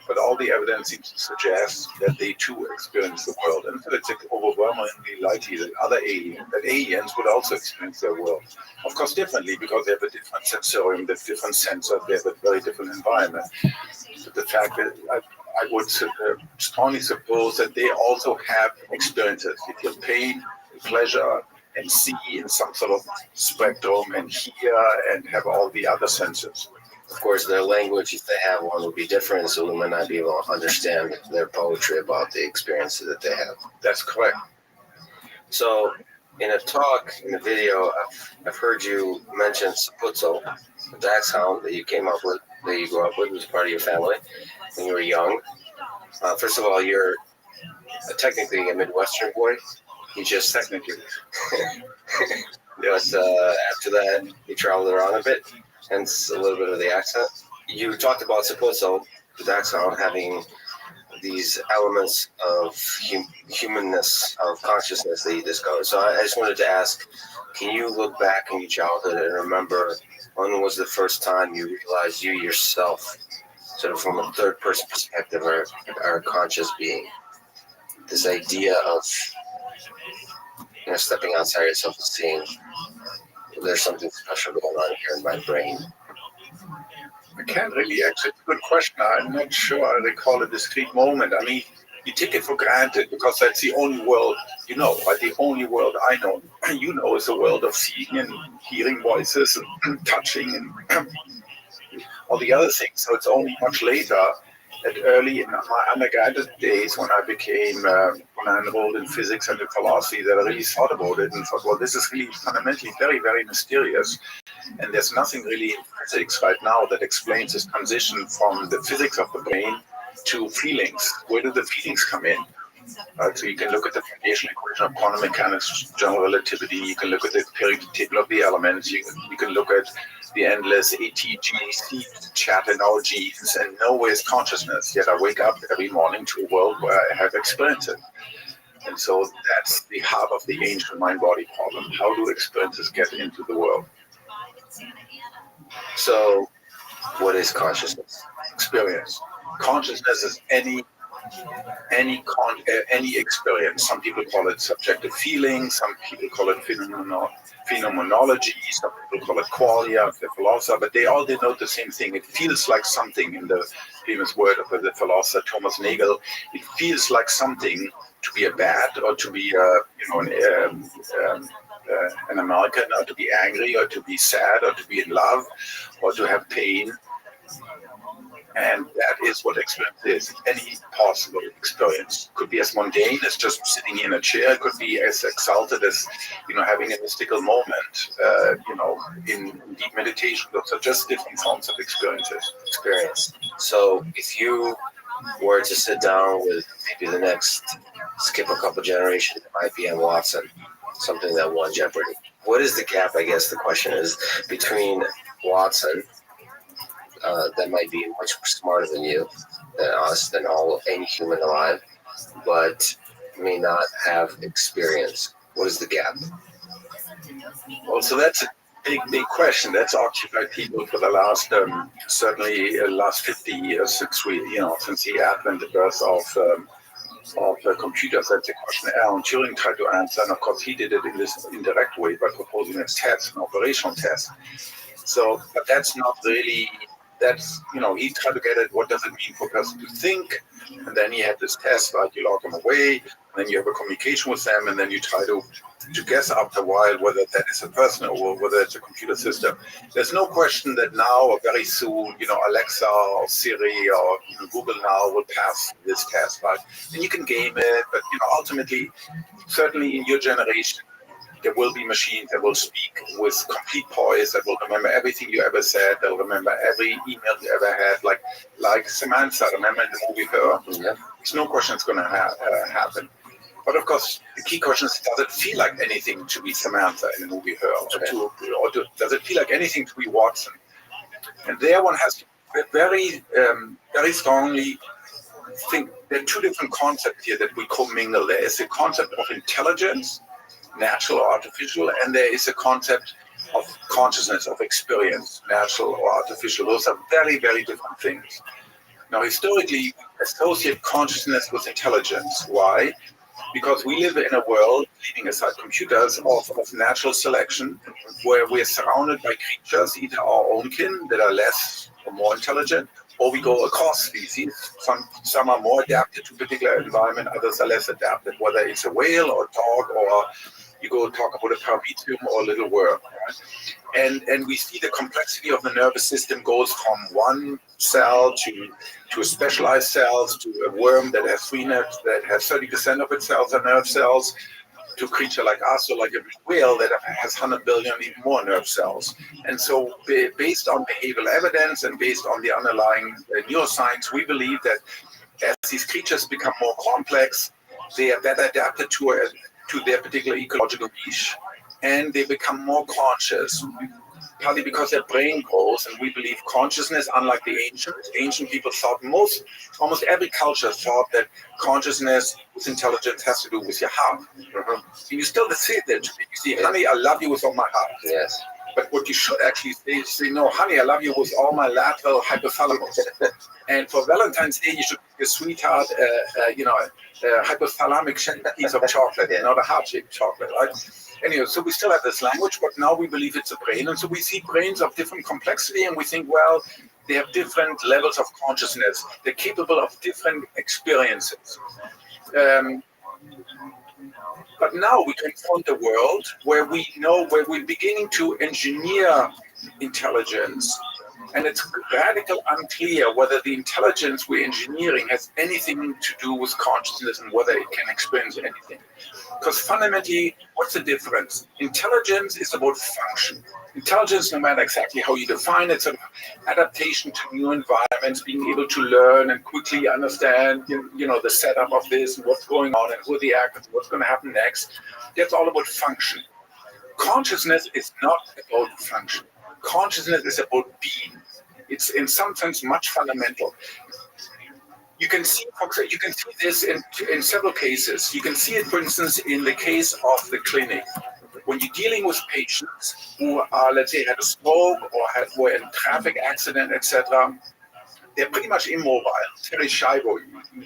But all the evidence seems to suggest that they too experience the world. And so it's overwhelmingly likely that aliens would also experience their world. Of course, differently, because they have a different sensorium, they have different sensors, they have a very different environment. But the fact that I would strongly suppose that they also have experiences. They feel pain, pleasure, and see in some sort of spectrum, and hear, and have all the other senses. Of course, their language, if they have one, would be different, so we might not be able to understand their poetry about the experiences that they have. That's correct. So, in a talk, in a video, I've heard you mention Saputso, the dachshund that you came up with, that you grew up with, was part of your family when you were young. First of all, you're technically a Midwestern boy. You just technically. But after that, you traveled around a bit, hence a little bit of the accent. You talked about Saputso, the dachshund, having these elements of humanness, of consciousness that you discovered. So I just wanted to ask, can you look back in your childhood and remember when was the first time you realized you yourself, sort of from a third person perspective, are a conscious being? This idea of stepping outside yourself and seeing there's something special going on here in my brain. I can't really answer. It's a good question. I'm not sure I recall a discrete moment. I mean, you take it for granted because that's the only world you know, right? The only world I know, you know, is a world of seeing and hearing voices and touching and all the other things. So it's only much later, that early in my undergraduate days, when I enrolled in physics and in philosophy, that I really thought about it and thought, well, this is really fundamentally very, very mysterious. And there's nothing really in physics right now that explains this transition from the physics of the brain to feelings. Where do the feelings come in? So you can look at the foundational equation of quantum mechanics, general relativity. You can look at the periodic table of the elements. You can look at the endless ATG chat in our genes, and nowhere is consciousness. Yet I wake up every morning to a world where I have experienced it. And so that's the heart of the ancient mind-body problem. How do experiences get into the world? So What is consciousness? Experience. Consciousness is any experience. Some people call it subjective feeling. Some people call it phenomenology. Some people call it qualia, the philosopher. But they all denote the same thing. It feels like something. In the famous word of the philosopher Thomas Nagel, it feels like something to be a bat, or to be an American, or to be angry, or to be sad, or to be in love, or to have pain. And that is what experience is. Any possible experience could be as mundane as just sitting in a chair. Could be as exalted as, having a mystical moment. In deep meditation. Those are just different forms of experiences. Experience. So if you were to sit down with maybe the next, skip a couple generations, IBM Watson, something that won Jeopardy. What is the gap? I guess the question is between Watson. That might be much smarter than you, than us, than any human alive, but may not have experience. What is the gap? Well, so that's a big question. That's occupied people for the last, certainly last 50 years since the advent, the birth of computers. That's a question Alan Turing tried to answer, and of course he did it in this indirect way by proposing a test, an operational test. So, but that's not really. He tried to get at what does it mean for a person to think, and then he had this test, right? You lock them away, and then you have a communication with them, and then you try to guess after a while whether that is a person or whether it's a computer system. There's no question that now or very soon, Alexa or Siri or Google now will pass this test, right? And you can game it, but ultimately, certainly in your generation, there will be machines that will speak with complete poise, that will remember everything you ever said, they'll remember every email you ever had, like Samantha, remember in the movie Her? Yeah. There's no question it's going to happen. But of course, the key question is, does it feel like anything to be Samantha in the movie Her? Or does it feel like anything to be Watson? And there one has to very, very strongly think there are two different concepts here that we commingle. There is a concept of intelligence, natural or artificial, and there is a concept of consciousness, of experience, natural or artificial. Those are very, very different things. Now, historically, we associate consciousness with intelligence. Why? Because we live in a world, leaving aside computers, of natural selection, where we're surrounded by creatures, either our own kin, that are less or more intelligent, or we go across species. Some are more adapted to a particular environment, others are less adapted, whether it's a whale or a dog, or you go talk about a paramecium or a little worm. Right? And we see the complexity of the nervous system goes from one cell to a specialized cells, to a worm that has 3 nerves, that has 30% of its cells are nerve cells, to a creature like us, or like a whale that has 100 billion, even more nerve cells. And so based on behavioral evidence and based on the underlying neuroscience, we believe that as these creatures become more complex, they are better adapted to their particular ecological niche, and they become more conscious, partly because their brain grows. And we believe consciousness, unlike the ancient people thought, almost every culture thought that consciousness with intelligence has to do with your heart. Mm-hmm. And you still say that. You say, honey, I love you with all my heart. Yes. But what you should actually say, no, honey, I love you with all my lateral hypothalamus. And for Valentine's Day, you should give your sweetheart, hypothalamic piece of chocolate, not a heart-shaped chocolate, right? Anyway, so we still have this language, but now we believe it's a brain. And so we see brains of different complexity, and we think, well, they have different levels of consciousness. They're capable of different experiences. But now we confront a world where we're beginning to engineer intelligence. And it's radically unclear whether the intelligence we're engineering has anything to do with consciousness and whether it can experience anything. Because fundamentally, what's the difference? Intelligence is about function. Intelligence, no matter exactly how you define it, sort of adaptation to new environments, being able to learn and quickly understand, the setup of this and what's going on and who are the actors, what's going to happen next. That's all about function. Consciousness is not about function. Consciousness is about being. It's in some sense much fundamental. You can see this in several cases. You can see it, for instance, in the case of the clinic, when you're dealing with patients who are, let's say, had a stroke or were in a traffic accident, etc., they're pretty much immobile. Terry Schiavo,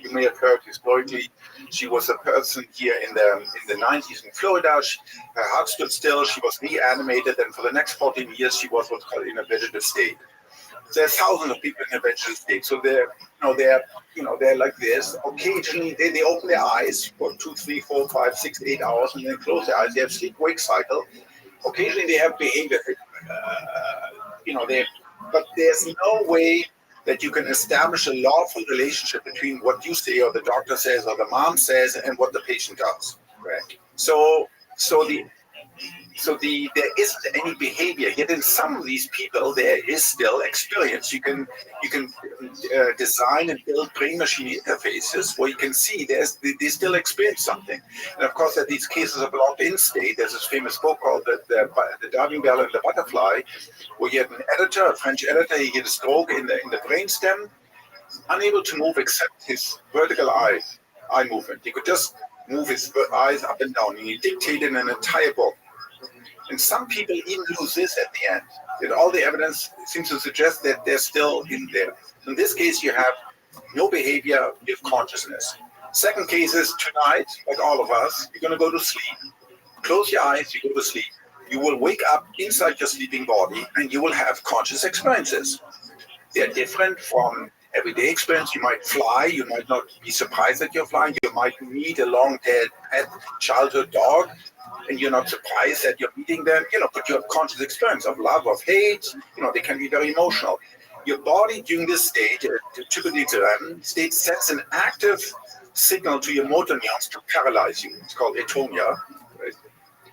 you may have heard historically, she was a person here in the 90s in Florida. Her heart stood still. She was reanimated, and for the next 14 years, she was what's called in a vegetative state. There's thousands of people in a vegetative state, so they're like this. Occasionally, they open their eyes for 2, 3, 4, 5, 6, 8 hours, and then close their eyes. They have sleep-wake cycle. Occasionally, they have behavior. But there's no way that you can establish a lawful relationship between what you say or the doctor says or the mom says and what the patient does. Right. So there isn't any behavior. Yet in some of these people, there is still experience. You can design and build brain-machine interfaces where you can see they still experience something. And of course, there are these cases of locked-in state. There's this famous book called the Diving Bell and the Butterfly, where you had an editor, a French editor. He had a stroke in the brainstem, unable to move except his vertical eye movement. He could just move his eyes up and down, and he dictated an entire book. And some people even lose this at the end. And all the evidence seems to suggest that they're still in there. In this case, you have no behavior, you have consciousness. Second case is tonight, like all of us, you're going to go to sleep. Close your eyes, you go to sleep. You will wake up inside your sleeping body and you will have conscious experiences. They're different from everyday experience. You might fly, you might not be surprised that you're flying, you might meet a long-dead pet childhood dog, and you're not surprised that you're meeting them, but you have conscious experience of love, of hate, they can be very emotional. Your body during this stage, typically it's a REM state, sends an active signal to your motor neurons to paralyze you. It's called atonia. Right?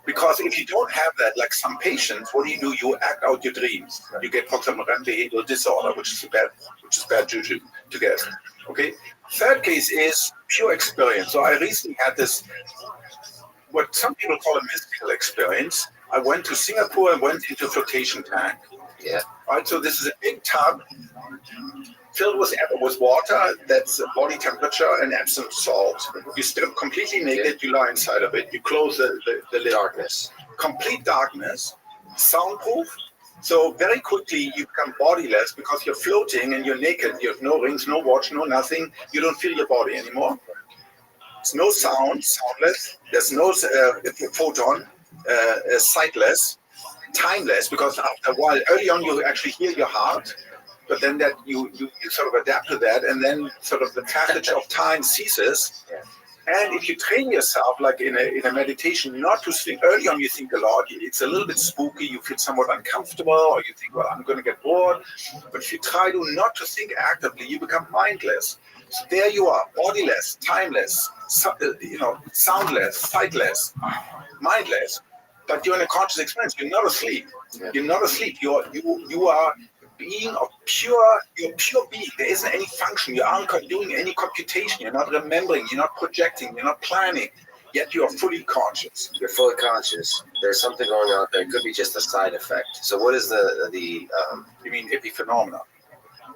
Because if you don't have that, like some patients, what do? You act out your dreams. You get, for example, REM behavioral disorder, which is bad juju to get. Okay. Third case is pure experience. So I recently had this, what some people call a mystical experience. I went to Singapore and went into a flotation tank. Yeah. Right. So this is a big tub filled with water that's body temperature and absolute salt. You strip completely naked. You lie inside of it. You close the lid. Darkness. Complete darkness. Soundproof. So very quickly you become bodiless because you're floating and you're naked. You have no rings, no watch, no nothing. You don't feel your body anymore. There's no sound, soundless. There's no photon, sightless, timeless, because after a while, early on you actually hear your heart, but then that you sort of adapt to that, and then sort of the passage of time ceases. And if you train yourself, like in a meditation, not to think, early on you think a lot, it's a little bit spooky, you feel somewhat uncomfortable, or you think, well, I'm going to get bored. But if you try not to think actively, you become mindless. So there you are, bodiless, timeless, soundless, sightless, mindless. But you're in a conscious experience. You're not asleep. You're not asleep. You are being of pure being. There isn't any function. You aren't doing any computation. You're not remembering. You're not projecting. You're not planning. Yet you are fully conscious. You're fully conscious. There's something going on there. It could be just a side effect. So what is the you mean epiphenomena?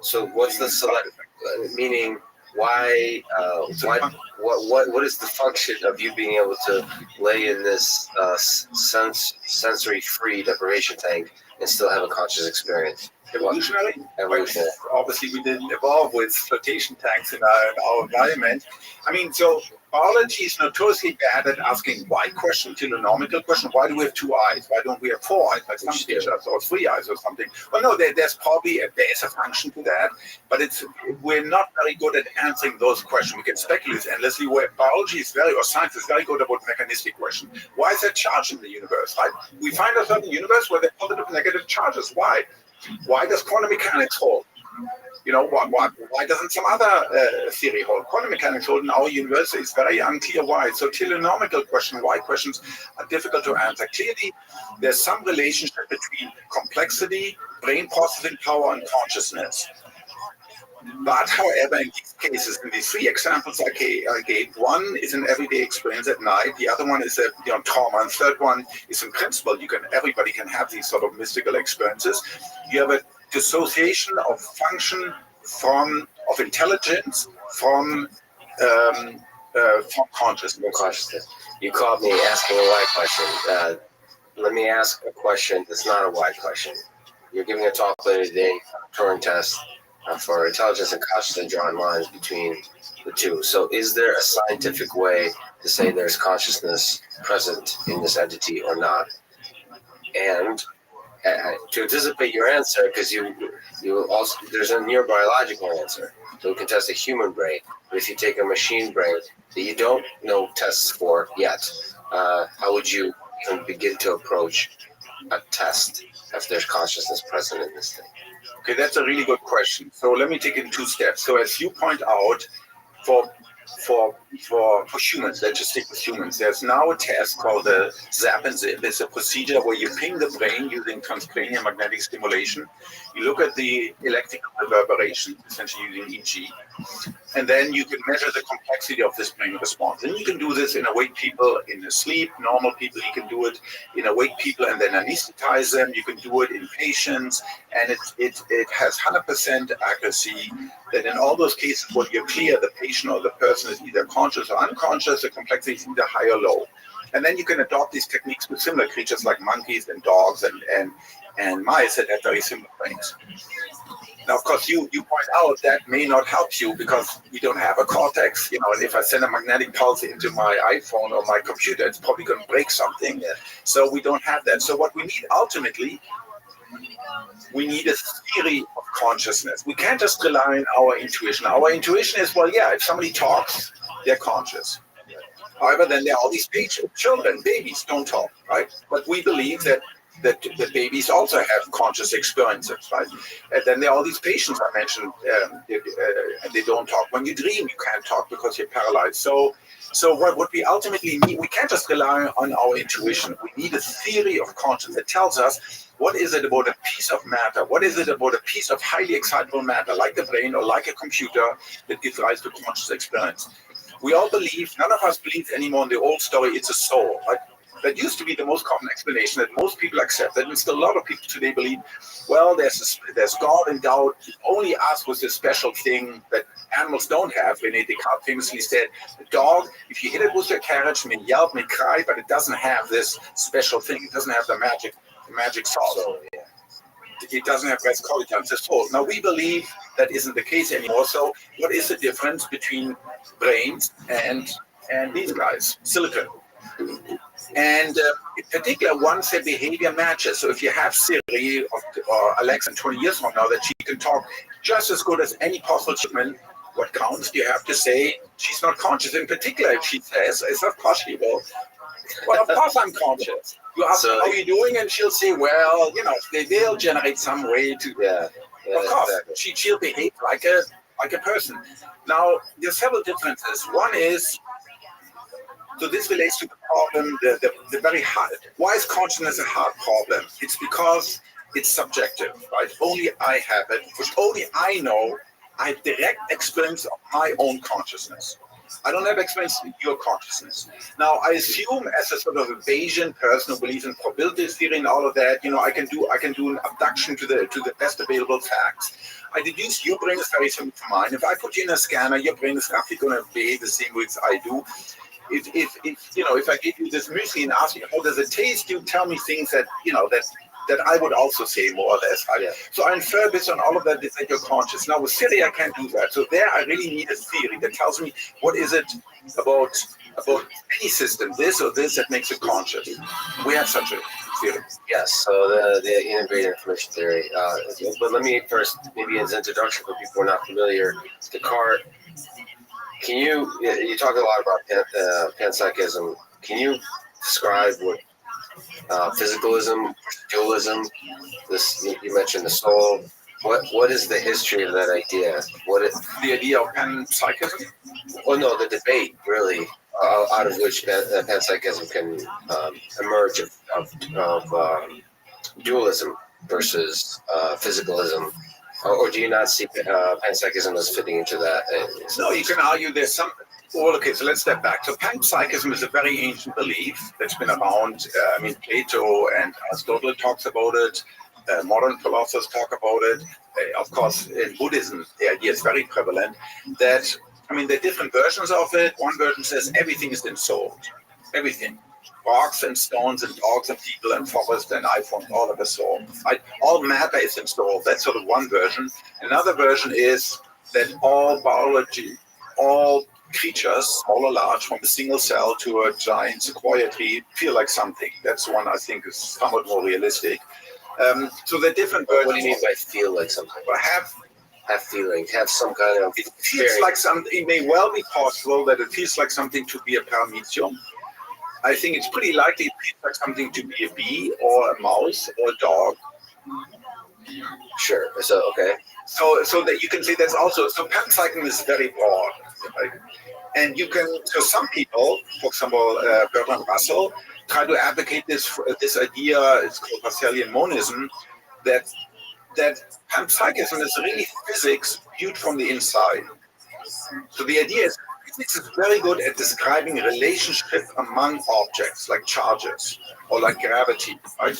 So what's the select? Meaning why? What is the function of you being able to lay in this sensory-free deprivation tank and still have a conscious experience? Evolutionary? Evolutionary. Obviously, we didn't evolve with flotation tanks in our environment. I mean, so biology is notoriously bad at asking why question, telenomical question. Why do we have 2 eyes? Why don't we have 4 eyes, like some species, or 3 eyes or something? Well, no, there's probably a function to that, but we're not very good at answering those questions. We can speculate endlessly. Where biology is or science is very good about mechanistic questions. Why is there charge in the universe? Right? We find ourselves in a universe where there are positive and negative charges. Why? Why does quantum mechanics hold? Why doesn't some other theory hold? Quantum mechanics hold in our universe. It's very unclear why. So telenomical why questions are difficult to answer. Clearly, there's some relationship between complexity, brain processing power, and consciousness. But however, in these cases, in these 3 examples I gave, one is an everyday experience at night, the other one is a trauma, and third one is in principle, everybody can have these sort of mystical experiences. You have a dissociation of function of intelligence from consciousness. You called me asking a why question. let me ask a question that's not a wide question. You're giving a talk later today, Turing test for intelligence and consciousness, drawing lines between the two. So is there a scientific way to say there's consciousness present in this entity or not? And to anticipate your answer, because you also, there's a neurobiological answer. So we can test a human brain. But if you take a machine brain that you don't know tests for yet, how would you even begin to approach a test if there's consciousness present in this thing? Okay, that's a really good question. So let me take it in 2 steps. So as you point out, for humans, let's just stick with humans, there's now a test called the ZAP and ZIP. It's a procedure where you ping the brain using transcranial magnetic stimulation. You look at the electrical reverberation, essentially using EEG, and then you can measure the complexity of this brain response. And you can do this in awake people, in sleep, normal people. You can do it in awake people and then anesthetize them. You can do it in patients, and it has 100% accuracy that in all those cases where you're clear the patient or the person is either conscious or unconscious, the complexity is either high or low. And then you can adopt these techniques with similar creatures like monkeys and dogs and mice that have very similar brains. Now, of course, you point out that may not help you because we don't have a cortex, and if I send a magnetic pulse into my iPhone or my computer, it's probably going to break something. So we don't have that. So what we need ultimately, we need a theory of consciousness. We can't just rely on our intuition. Our intuition is, well, yeah, if somebody talks, they're conscious. However, then there are all these children, babies don't talk, right? But we believe that the babies also have conscious experiences, right? And then there are all these patients I mentioned, and they don't talk. When you dream, you can't talk because you're paralyzed. So what we ultimately need, we can't just rely on our intuition. We need a theory of consciousness that tells us what is it about a piece of matter, what is it about a piece of highly excitable matter, like the brain or like a computer, that gives rise to conscious experience. We all believe, none of us believes anymore in the old story, it's a soul, right? That used to be the most common explanation that most people accepted, and still a lot of people today believe, well, there's God and doubt, only us with this special thing that animals don't have. René Descartes famously said, a dog, if you hit it with your carriage, may yelp, may cry, but it doesn't have this special thing. It doesn't have the magic salt. It doesn't have rascolita, it's a soul. Now, we believe that isn't the case anymore. So what is the difference between brains and these guys, silicon? And in particular, once their behavior matches. So if you have Siri or Alexa 20 years from now that she can talk just as good as any possible human, what counts? You have to say she's not conscious. In particular, if she says it's not possible, well, of course I'm conscious. You ask her, how are you doing? And she'll say, well, they'll generate some way to. Of course, exactly. She'll behave like a person. Now, there's several differences. One is, so this relates to the problem, the very hard. Why is consciousness a hard problem? It's because it's subjective, right? Only I have it, which only I know. I have direct experience of my own consciousness. I don't have experience in your consciousness. Now, I assume as a sort of a Bayesian person who believes in probability theory and all of that, I can do an abduction to the best available facts. I deduce your brain is very similar to mine. If I put you in a scanner, your brain is roughly going to behave the same way as I do. If I give you this muesli and ask you how does it taste, you tell me things that that I would also say more or less. So I infer based on all of that you're conscious. Now with Siri, I can't do that. So there, I really need a theory that tells me what is it about any system, this or this, that makes it conscious. We have such a theory. Yes. So the integrated information theory. But let me first, maybe as an introduction for people who are not familiar, Descartes. Can you talk a lot about panpsychism? Can you describe what physicalism, dualism? You mentioned the soul. What is the history of that idea? The idea of panpsychism? Well, no, the debate really, out of which panpsychism can emerge of dualism versus physicalism. Or do you not see panpsychism as fitting into that? No, you can argue there's some. Well, okay, so let's step back. So panpsychism is a very ancient belief that's been around. Plato and Aristotle talks about it. Modern philosophers talk about it. Of course, in Buddhism, the idea is very prevalent. There are different versions of it. One version says everything is ensouled. Everything. rocks and stones and dogs and people and forest and iPhones, all of us saw. Right? All matter is installed. That's sort of one version. Another version is that all biology, all creatures, small or large, from a single cell to a giant sequoia tree, feel like something. That's one I think is somewhat more realistic. So the different versions. What do you mean by feel like something? Have feelings, have some kind of. It feels like something. It may well be possible that it feels like something to be a paramecium. I think it's pretty likely it feels like something to be a bee or a mouse or a dog. Sure. So okay. So that you can say that's also panpsychism is very broad, right? And you can. So some people, for example, Bertrand Russell, try to advocate this idea. It's called Russellian monism, that panpsychism is really physics viewed from the inside. So the idea is physics is very good at describing relationship among objects, like charges or like gravity, right?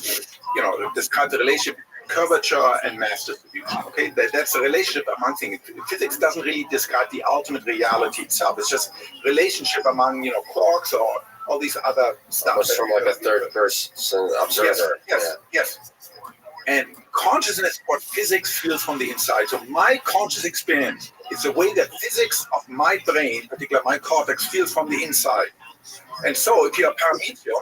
Describe the relationship curvature and mass distribution. Okay, that's a relationship among things. Physics doesn't really describe the ultimate reality itself. It's just relationship among quarks or all these other stuff. Almost from like a third person observer. Yes. And consciousness is what physics feels from the inside. So my conscious experience is the way that physics of my brain, particularly my cortex, feels from the inside. And so if you're a paramecium,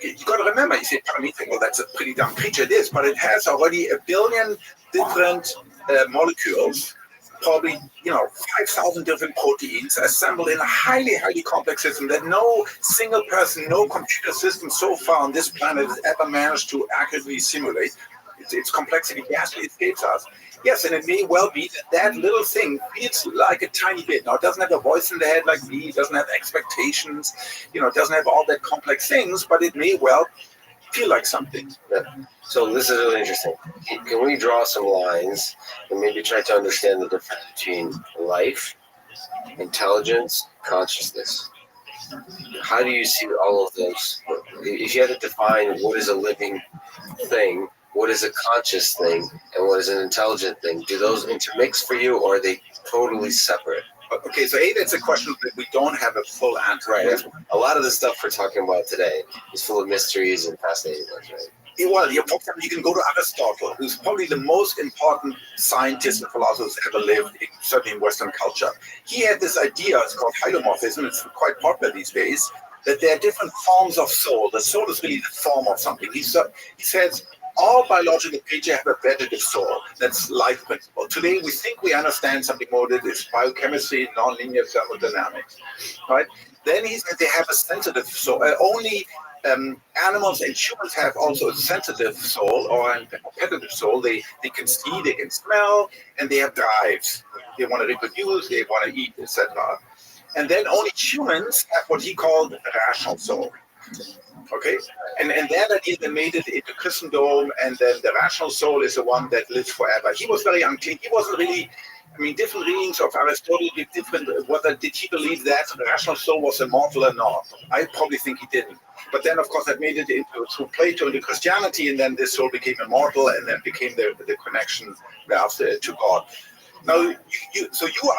you got to remember, you say paramecium, well, that's a pretty dumb creature. It is, but it has already 1 billion different molecules, probably 5,000 different proteins assembled in a highly, highly complex system that no single person, no computer system so far on this planet has ever managed to accurately simulate. Its complexity vastly escapes us. Yes, and it may well be that little thing feels like a tiny bit. Now, it doesn't have a voice in the head like me, it doesn't have expectations, it doesn't have all that complex things, but it may well feel like something. Yeah. So this is really interesting. Can we draw some lines and maybe try to understand the difference between life, intelligence, consciousness? How do you see all of those? If you had to define what is a living thing, what is a conscious thing, and what is an intelligent thing, do those intermix for you, or are they totally separate? Okay, so that's a question that we don't have a full answer. Right. A lot of the stuff we're talking about today is full of mysteries and fascinating ones, right? Well, for example, you can go to Aristotle, who's probably the most important scientist and philosopher who's ever lived, certainly in Western culture. He had this idea, it's called hylomorphism, it's quite popular these days, that there are different forms of soul. The soul is really the form of something. He says, all biological creatures have a vegetative soul. That's life principle. Today, we think we understand something more that is biochemistry, nonlinear thermodynamics, right? Then he said they have a sensitive soul. Only animals and humans have also a sensitive soul or a competitive soul. They can see, they can smell, and they have drives. They want to reproduce, they want to eat, etc. And then only humans have what he called a rational soul. Okay, and that idea they made it into Christendom, and then the rational soul is the one that lives forever. He was very unclear. He wasn't really. Different readings of Aristotle give different. Whether did he believe that the rational soul was immortal or not? I probably think he didn't. But then, of course, that made it through Plato into Christianity, and then this soul became immortal, and then became the connection thereafter to God. Now, you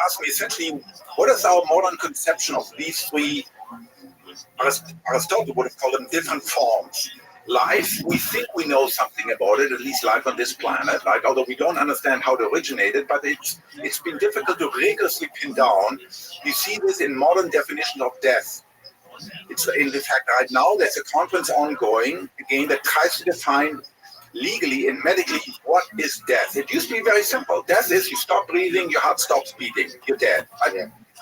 asked me essentially, what is our modern conception of these three? Aristotle would have called them different forms. Life, we think we know something about it, at least life on this planet, right? Although we don't understand how it originated, but it's been difficult to rigorously pin down. You see this in modern definition of death. It's in fact right now there's a conference ongoing again that tries to define legally and medically what is death. It used to be very simple. Death is you stop breathing, your heart stops beating, you're dead.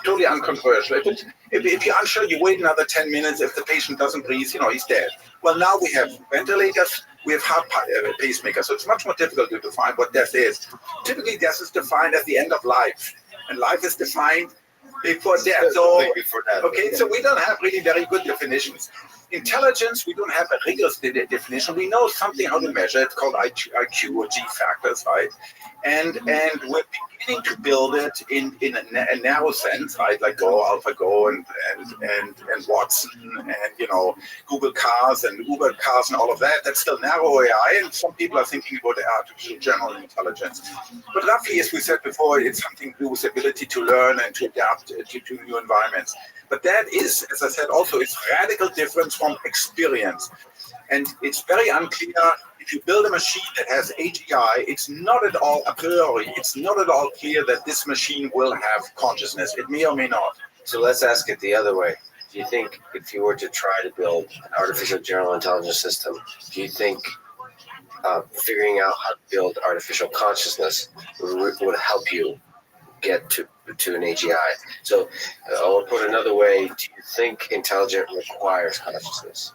Totally uncontroversial. If you're unsure, you wait another 10 minutes. If the patient doesn't breathe, he's dead. Well, now we have ventilators, we have heart pacemakers, so it's much more difficult to define what death is. Typically, death is defined at the end of life, and life is defined before death. So we don't have really very good definitions. Intelligence, we don't have a rigorous definition. We know something how to measure. It's called IQ or G factors, right? And we're beginning to build it in a narrow sense, right? Like Go, AlphaGo, and Watson, and Google cars and Uber cars and all of that. That's still narrow AI, and some people are thinking about the artificial general intelligence. But roughly, as we said before, it's something to do with the ability to learn and to adapt to new environments. But that is, as I said, also it's radical difference from experience. And it's very unclear if you build a machine that has AGI, it's not at all a priori, it's not at all clear that this machine will have consciousness. It may or may not. So let's ask it the other way. Do you think if you were to try to build an artificial general intelligence system, do you think figuring out how to build artificial consciousness would help you get to an AGI? So I'll put it another way. Do you think intelligent requires consciousness?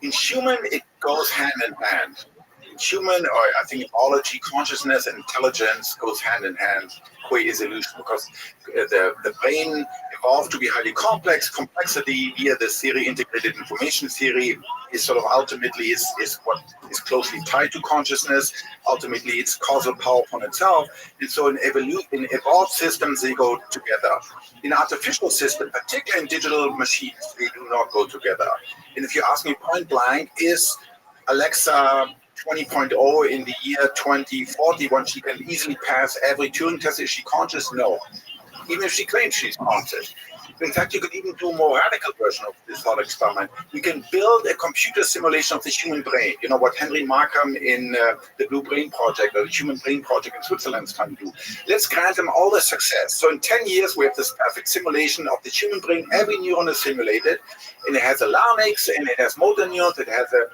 In human, it goes hand in hand. In human, or I think in biology, consciousness and intelligence goes hand in hand, qua evolution, because the brain evolved to be highly complex. Complexity via the theory, integrated information theory, is sort of ultimately is what is closely tied to consciousness. Ultimately, it's causal power upon itself. And so in evolved systems, they go together. In artificial systems, particularly in digital machines, they do not go together. And if you ask me point blank, is Alexa 20.0 in the year 2040 when she can easily pass every Turing test? Is she conscious? No. Even if she claims she's conscious. In fact, you could even do a more radical version of this thought experiment. We can build a computer simulation of the human brain. You know what Henry Markham in the Blue Brain Project, or the Human Brain Project in Switzerland is trying to do. Let's grant them all the success. So in 10 years, we have this perfect simulation of the human brain. Every neuron is simulated, and it has a larynx, and it has motor neurons, it has a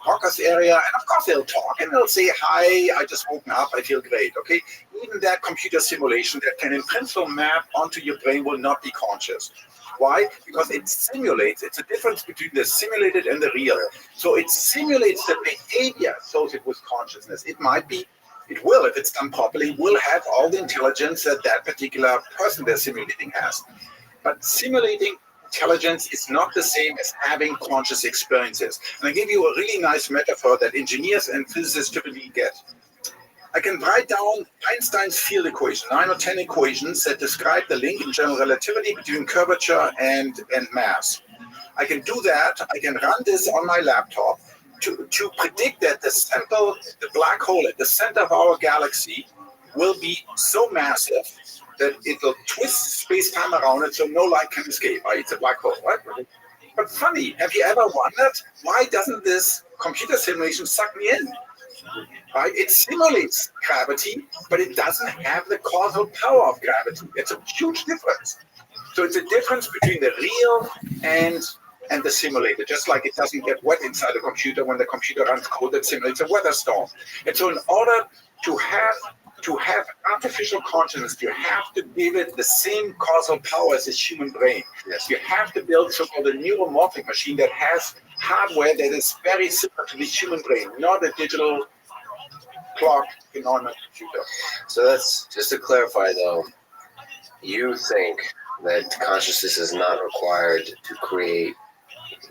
Broca's area, and of course they'll talk and they'll say, hi, I just woken up, I feel great, okay? Even that computer simulation that can in principle map onto your brain will not be conscious. Why? Because it simulates, it's a difference between the simulated and the real. So it simulates the behavior associated with consciousness. It might be, it will, if it's done properly, will have all the intelligence that that particular person they're simulating has. But simulating intelligence is not the same as having conscious experiences. And I give you a really nice metaphor that engineers and physicists typically get. I can write down Einstein's field equation, 9 or 10 equations that describe the link in general relativity between curvature and mass. I can do that. I can run this on my laptop to predict that the black hole at the center of our galaxy will be so massive that it will twist space-time around it so no light can escape. Right? It's a black hole, right? But funny, have you ever wondered, why doesn't this computer simulation suck me in? Right? It simulates gravity, but it doesn't have the causal power of gravity. It's a huge difference. So it's a difference between the real and the simulated, just like it doesn't get wet inside the computer when the computer runs code that simulates a weather storm. And so in order to have artificial consciousness, you have to give it the same causal power as the human brain. Yes. You have to build so-called a neuromorphic machine that has hardware that is very similar to the human brain, not a digital clock in on a computer. So that's just to clarify, though. You think that consciousness is not required to create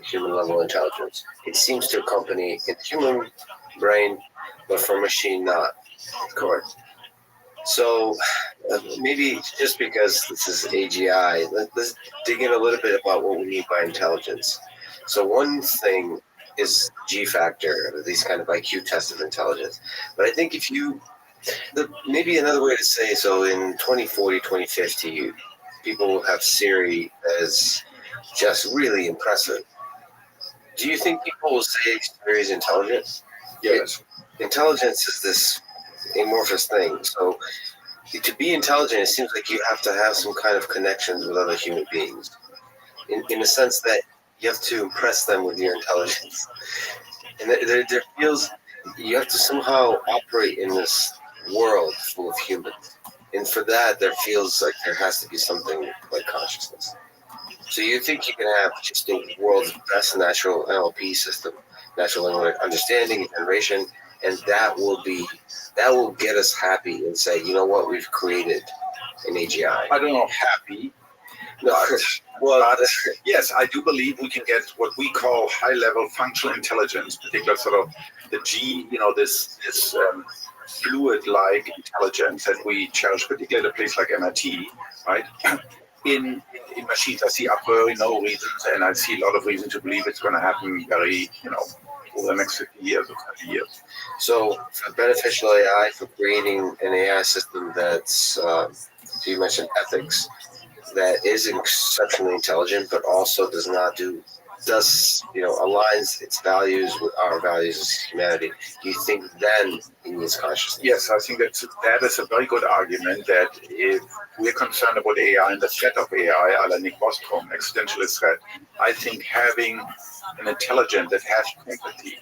human-level intelligence. It seems to accompany a human brain, but for a machine, not. Correct. So maybe just because this is AGI, let's dig in a little bit about what we mean by intelligence. So one thing is G factor, these kind of IQ tests of intelligence. But I think maybe another way to say, so in 2040, 2050, people will have Siri as just really impressive. Do you think people will say Siri is intelligent? Yes. Intelligence is this amorphous thing. So to be intelligent, it seems like you have to have some kind of connections with other human beings. In a sense that you have to impress them with your intelligence. And there feels you have to somehow operate in this world full of humans. And for that, there feels like there has to be something like consciousness. So you think you can have just the world's best natural NLP system, natural language understanding and generation, and that will get us happy and say, you know what, we've created an AGI. I don't know, happy. No, yes, I do believe we can get what we call high-level functional intelligence, particularly sort of the G, this fluid-like intelligence that we cherish, particularly at a place like MIT, right? In machines, I see a priori no reasons, and I see a lot of reason to believe it's going to happen very, over the next 50 years or 30 years. So for beneficial AI, for creating an AI system that's, you mentioned ethics, that is exceptionally intelligent, but also aligns its values with our values as humanity. Do you think then it needs consciousness? Yes, I think that is a very good argument that if we're concerned about AI and the threat of AI, a la Nick Bostrom, existentialist threat, I think having an intelligence that has empathy,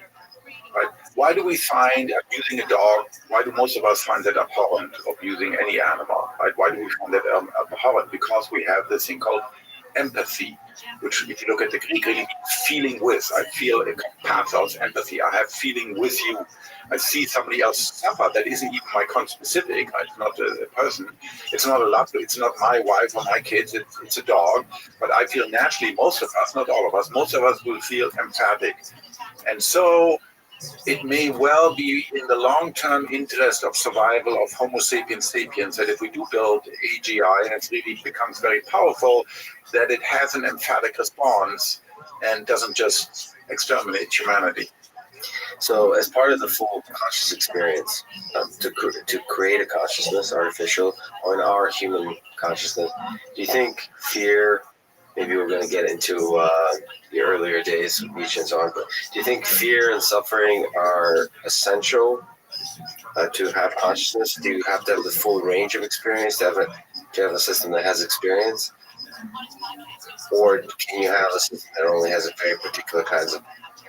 right? Why do we find abusing a dog, why do most of us find that abhorrent, abusing any animal, right? Why do we find that abhorrent? Because we have this thing called empathy, which if you look at the Greek, really means feeling with. I feel a pathos, empathy. I have feeling with you. I see somebody else suffer. That isn't even my conspecific. It's not a person. It's not a love. It's not my wife or my kids. It's a dog. But I feel naturally, most of us, not all of us, most of us will feel emphatic. And so it may well be in the long-term interest of survival of Homo sapiens sapiens that if we do build AGI and it really becomes very powerful, that it has an emphatic response and doesn't just exterminate humanity. So as part of the full conscious experience, to create a consciousness, artificial, or in our human consciousness, do you think fear, maybe we're going to get into the earlier days of Nietzsche and so on, but do you think fear and suffering are essential to have consciousness? Do you have to have the full range of experience to have a system that has experience? Or can you have a system that only has a very particular kinds of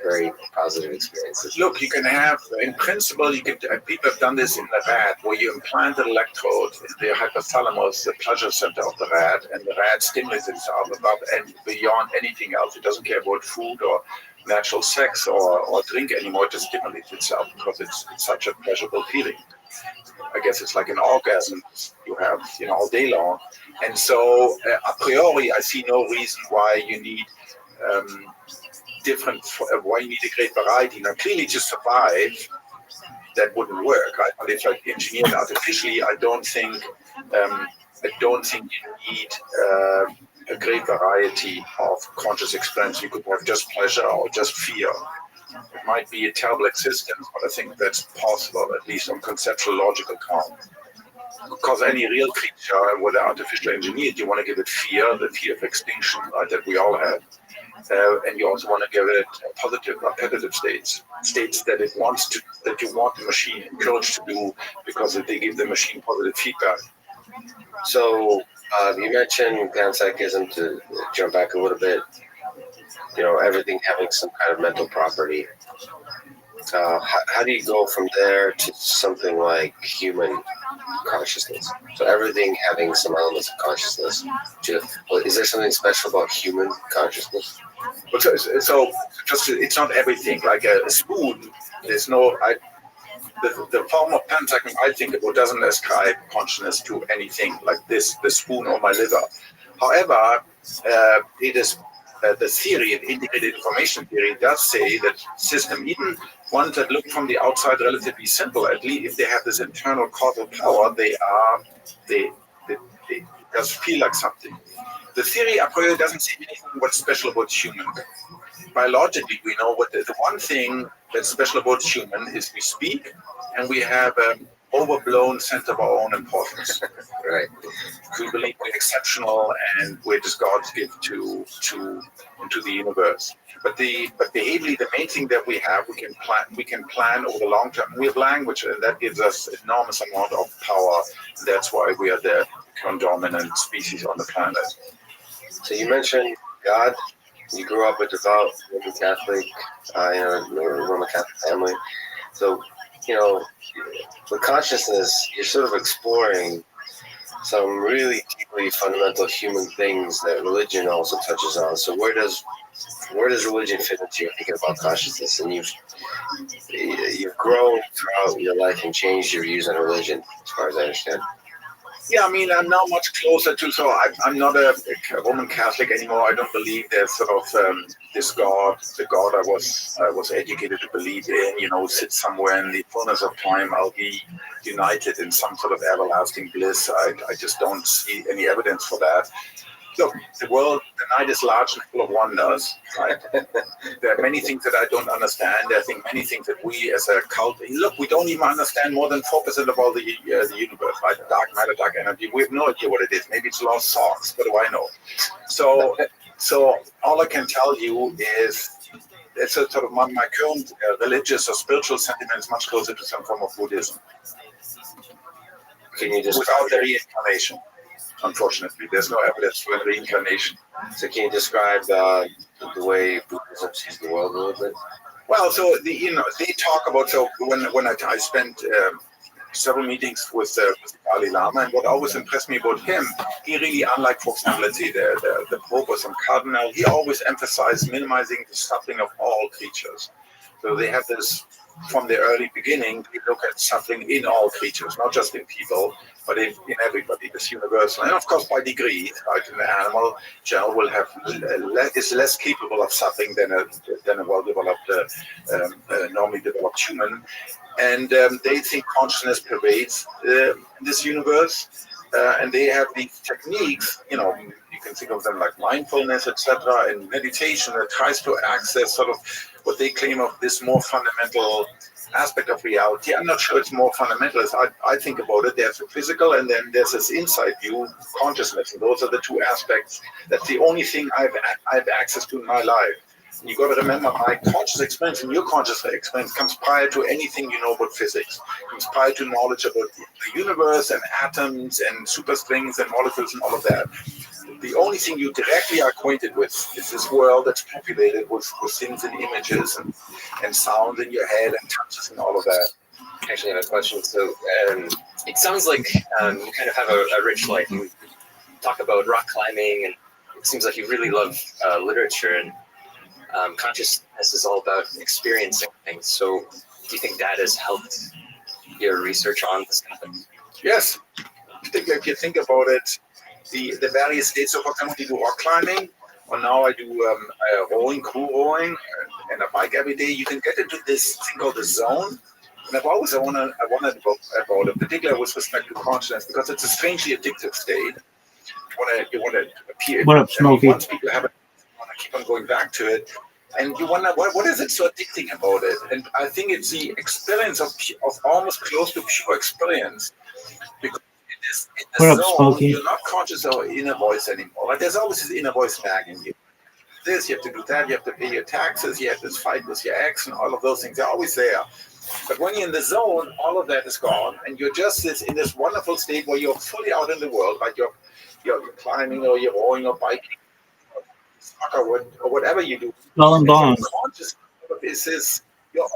very positive experiences? Look, you can have, in principle, people have done this in the rat, where you implant an electrode in the hypothalamus, the pleasure center of the rat, and the rat stimulates itself above and beyond anything else. It doesn't care about food or natural sex or drink anymore. It just stimulates itself because it's such a pleasurable feeling. I guess it's like an orgasm you have, all day long. And so, a priori, I see no reason why you need why you need a great variety. Now, clearly, to survive, that wouldn't work. Right? But if like engineered artificially, I don't think you need a great variety of conscious experience. You could have just pleasure or just fear. It might be a terrible existence, but I think that's possible, at least on conceptual logical count. Because any real creature, whether artificially engineered, you want to give it fear, the fear of extinction, right, that we all have. And you also want to give it positive, repetitive states that that you want the machine encouraged to do because they give the machine positive feedback. So you mentioned panpsychism, to jump back a little bit, everything having some kind of mental property. How do you go from there to something like human consciousness? So everything having some elements of consciousness. Is there something special about human consciousness? So just it's not everything. Like a spoon, there's no. The form of panpsychism I think about doesn't ascribe consciousness to anything like this, the spoon or my liver. However, it is. The theory of integrated information theory does say that system, even ones that look from the outside relatively simple, at least if they have this internal causal power, they does feel like something. The theory a priori doesn't say anything what's special about human. Biologically, we know what the one thing that's special about human is we speak and we have an overblown sense of our own importance. Right. We believe we're exceptional and we're just God's gift to the universe. But behaviorally, the main thing that we have, we can plan over the long term. We have language, and that gives us enormous amount of power. That's why we are the dominant species on the planet. So you mentioned God. You grew up a devout Roman Catholic, Roman Catholic family. So, with consciousness, you're sort of exploring some really deeply fundamental human things that religion also touches on. So where does religion fit into your thinking about consciousness? And you've grown throughout your life and changed your views on religion, as far as I understand. Yeah, I mean, I'm now much closer to, so I'm not a Roman Catholic anymore. I don't believe there's sort of this God, the God I was educated to believe in, sits somewhere in the fullness of time. I'll be united in some sort of everlasting bliss. I just don't see any evidence for that. Look, the night is large and full of wonders, right? There are many things that I don't understand. I think many things that we as a cult, look, we don't even understand more than 4% of all the universe, right? Dark matter, dark energy. We have no idea what it is. Maybe it's lost socks. What do I know? So all I can tell you is it's a sort of my current religious or spiritual sentiment is much closer to some form of Buddhism. Can you just without the reincarnation? Unfortunately, there's no evidence for reincarnation. So can you describe the way Buddhism sees the world a little bit? Well, so they talk about, so when I spent several meetings with the Dalai Lama, and what always impressed me about him, he really, unlike, for example, let's say the Pope or some cardinal, he always emphasized minimizing the suffering of all creatures. So they have this, from the early beginning, we look at suffering in all creatures, not just in people, but in everybody, this universal. And of course, by degree, right, an animal general will have is less capable of suffering than a well-developed, normally developed human. And they think consciousness pervades this universe, and they have these techniques. You can think of them like mindfulness, etc., and meditation that tries to access sort of what they claim of this more fundamental aspect of reality. I'm not sure it's more fundamental. As I think about it, there's a physical, and then there's this inside view, consciousness, and those are the two aspects. That's the only thing I've access to in my life. You got to remember, my conscious experience and your conscious experience comes prior to anything you know about physics. Comes prior to knowledge about the universe and atoms and superstrings and molecules and all of that. The only thing you directly are acquainted with is this world that's populated with things and images and sounds in your head and touches and all of that. Actually, I have a question. So it sounds like you kind of have a rich life. You talk about rock climbing, and it seems like you really love literature, and consciousness is all about experiencing things. So do you think that has helped your research on this topic? Yes. If you think about it, the various states. So for example, you do rock climbing, or now I do rowing, crew rowing, and a bike every day. You can get into this thing called the zone. And I've always wondered about it, particularly with respect to consciousness, because it's a strangely addictive state. You want to appear. What up, Smokey? Once people have it, you want to keep on going back to it. And you wonder, what is it so addicting about it? And I think it's the experience of almost close to pure experience. Because in the zone, Smokey? you're not conscious of your inner voice anymore. Like, there's always this inner voice nagging you. This, you have to do that, you have to pay your taxes, you have to fight with your ex, and all of those things. They're always there. But when you're in the zone, all of that is gone, and you're just in this wonderful state where you're fully out in the world, like you're climbing or you're rowing or biking, or whatever you do. Skull and Bones. Conscious of this your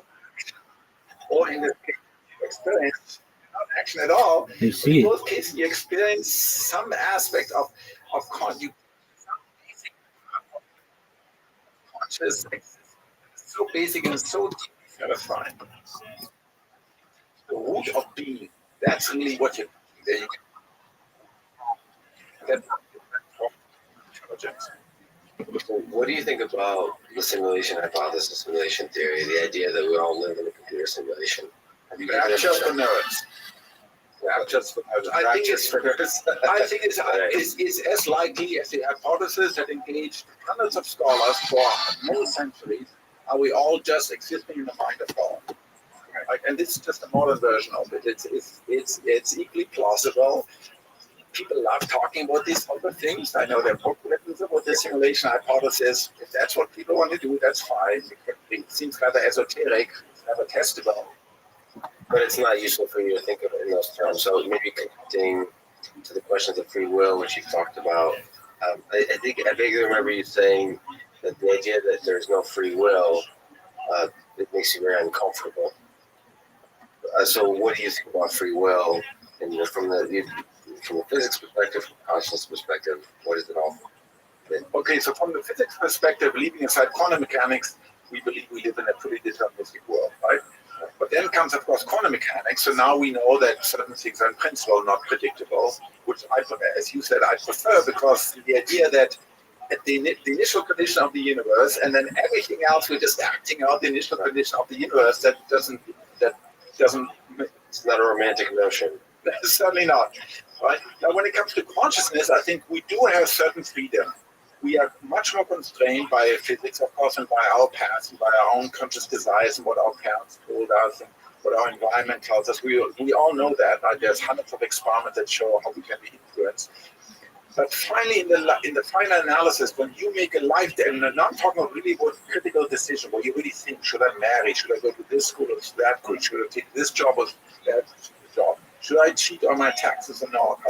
or in this case, experience, not action at all. You see in it. both cases, you experience some aspect of conscious, so basic and so deeply satisfying. The root of being. That's really what you. There you go. That's intelligence. So what do you think about the simulation hypothesis, simulation theory, the idea that we all live in a computer simulation? Have you guys Rapture for nerds. Rapture for nerds. I think it's as likely as the hypothesis that engaged hundreds of scholars for many centuries. Are we all just existing in the mind of God? And this is just a modern version of it. It's equally plausible. People love talking about these other things. I know there are book written about the simulation hypothesis. If that's what people want to do, that's fine. It seems rather esoteric, rather testable. But it's not useful for you to think of it in those terms. So maybe connecting to the questions of free will, which you've talked about. I vaguely remember you saying that the idea that there's no free will, it makes you very uncomfortable. So what do you think about free will? And from the physics perspective, from the consciousness perspective, what is it all? Okay, so from the physics perspective, leaving aside quantum mechanics, we believe we live in a pretty deterministic world, right? But then comes, of course, quantum mechanics. So now we know that certain things are in principle not predictable, which I, as you said, I prefer, because the idea that at the initial condition of the universe, and then everything else, we're just acting out the initial condition of the universe, that doesn't. It's not a romantic notion. Certainly not. Right? Now, when it comes to consciousness, I think we do have certain freedom. We are much more constrained by physics, of course, and by our past, and by our own conscious desires, and what our parents told us, and what our environment tells us. We all know that. Right? There's hundreds of experiments that show how we can be influenced. But finally, in the final analysis, when you make a life, and I'm not talking about really about critical decision, where you really think, should I marry? Should I go to this school or to that school? Should I take this job or that job? Should I cheat on my taxes or not?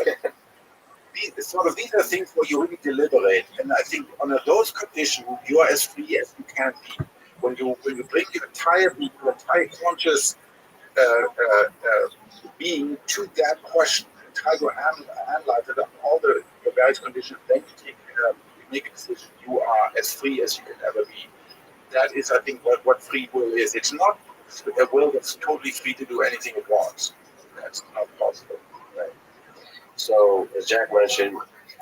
These are things where you really deliberate. And I think under those conditions, you are as free as you can be. When you bring your entire conscious being to that question, try to analyze it on all the various conditions, then you make a decision. You are as free as you can ever be. That is, I think, what free will is. It's not a will that's totally free to do anything it wants. That's not possible. Right. So, as Jack mentioned,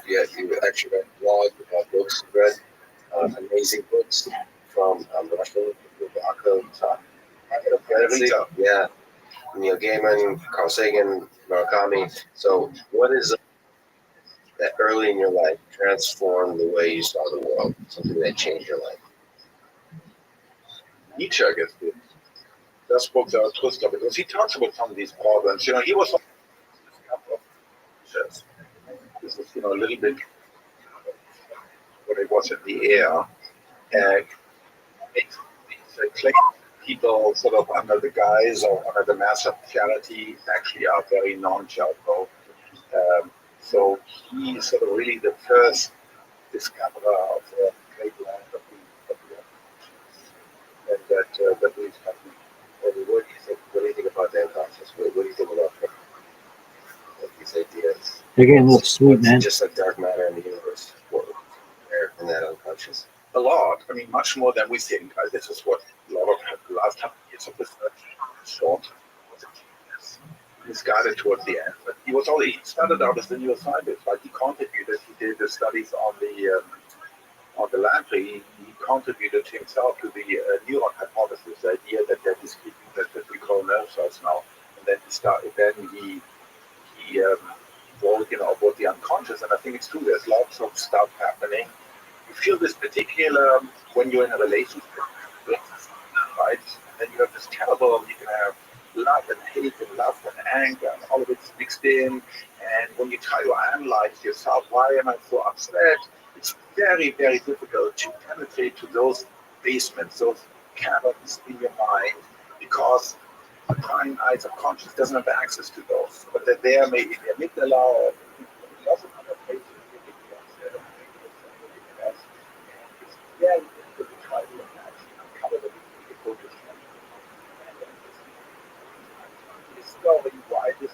you actually read blog, books, you read amazing books from Rothschild, Rothschild, yeah, Neil Gaiman, Carl Sagan, Murakami. So, what is that early in your life transformed the way you saw the world? Something that changed your life? Nietzsche, I guess, did. That's book that I twist of it, because he talks about some of these problems. He was this is, a little bit what it was in the air, and it's people sort of under the guise or under the mass of charity actually are very non-charitable. So he's sort of really the first discoverer of the great land of the and that we've happened. What do you think about that process? What do you think about these ideas? Again, that's sweet, man. Just like dark matter in the universe, in that unconscious. A lot. I mean, much more than we think. This is what a lot of the last 100 years of research showed. Misguided towards the end, but he started out as a neuroscientist. Like he contributed, he did the studies on the lamprey. He contributed himself to the neuron hypothesis, the idea that there is that we call nerve cells now. And then he wrote, about the unconscious. And I think it's true. There's lots of stuff happening. You feel this particular when you're in a relationship, right? And you have this terrible. You can have love and hate and love and anger and all of it's mixed in. And when you try to analyze yourself, why am I so upset? It's very, very difficult to penetrate to those basements, those caverns in your mind, because the prying eyes of conscience doesn't have access to those. But they're there, maybe the amygdala or lots of other places. It's very difficult to try to imagine and uncover the focus. Discover why this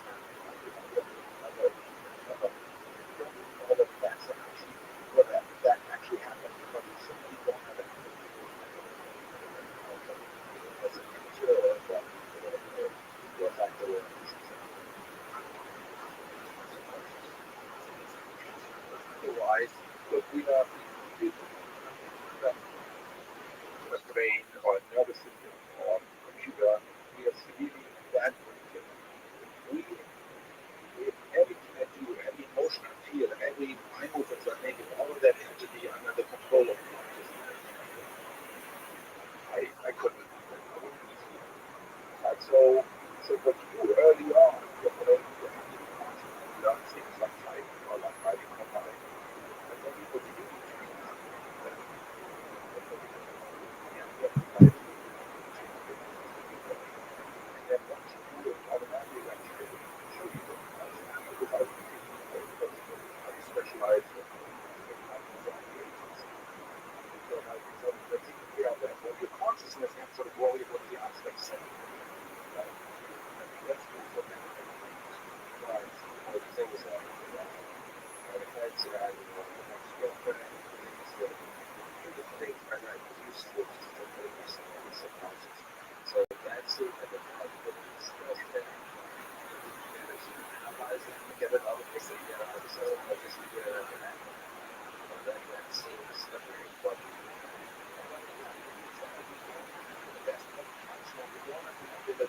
that actually happened, because you simply don't have it as a picture of the factor. Otherwise, look, we are a brain or a nervous system or computer, we are severely damaged. We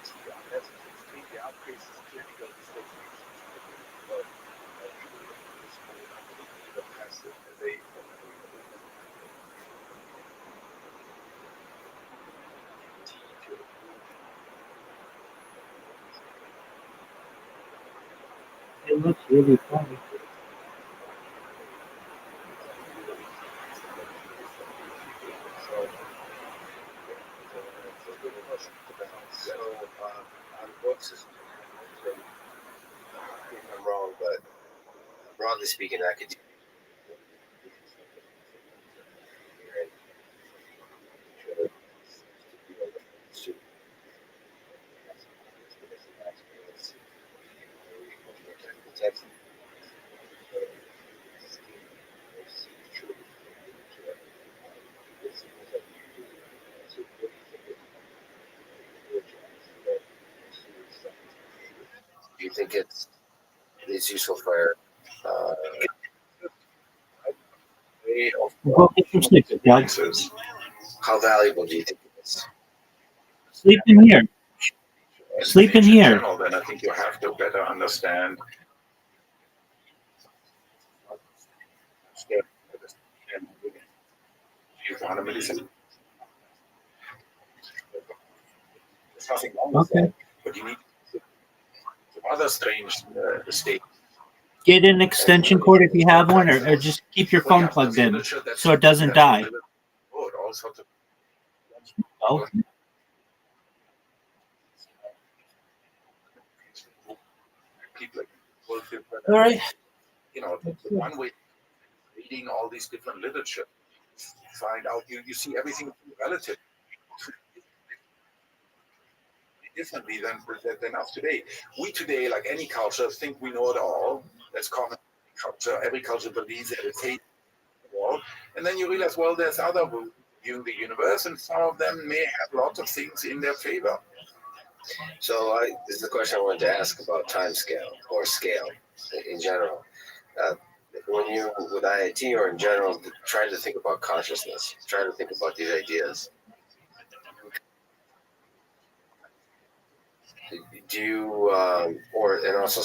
to be honest, extremely outpaces clinical dislocations. But people in this whole unbelievable passive, they It looks really funny. So, on books, if I'm wrong, but broadly speaking, academia. Do you think it's useful for Go get some sleep, Doug. how valuable do you think it is? Sleep in here. Sleep in here. general, then I think you have to better understand quantum medicine. There's nothing wrong with that, but you need some other strange state. Get an extension cord if you have one, or just keep your phone plugged in so it doesn't die. All sorts of Oh. people will feel All right. you know, the one way reading all these different literature, find out you see everything relative differently than us today. We today, like any culture, think we know it all. That's common culture. Every culture believes that it's hate all. And then you realize, well, there's other viewing the universe, and some of them may have lots of things in their favor. So this is the question I wanted to ask about time scale or scale in general. When you, with IIT or in general, try to think about consciousness, try to think about these ideas. Do you, and also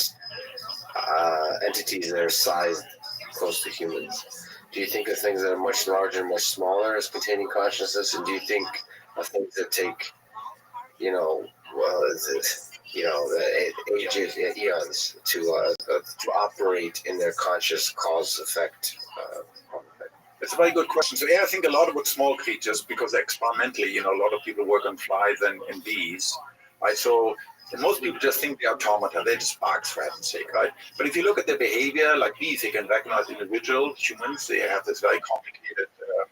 entities that are sized close to humans, do you think of things that are much larger and much smaller as containing consciousness? And do you think of things that take, ages, eons to operate in their conscious cause-effect? That's a very good question. So I think a lot about small creatures because experimentally, a lot of people work on flies and bees. Right? So and most people just think they're automata. They're just bugs for heaven's sake, right? But if you look at their behavior, like bees, they can recognize individuals. Humans, they have this very complicated way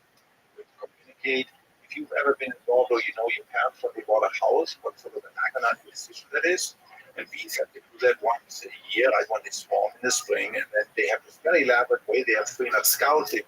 to communicate. If you've ever been involved or your parents when they bought a house, what sort of an agonizing decision that is. And bees have to do that once a year, like when they swarm in the spring, and then they have this very elaborate way. They have 300 scouts. They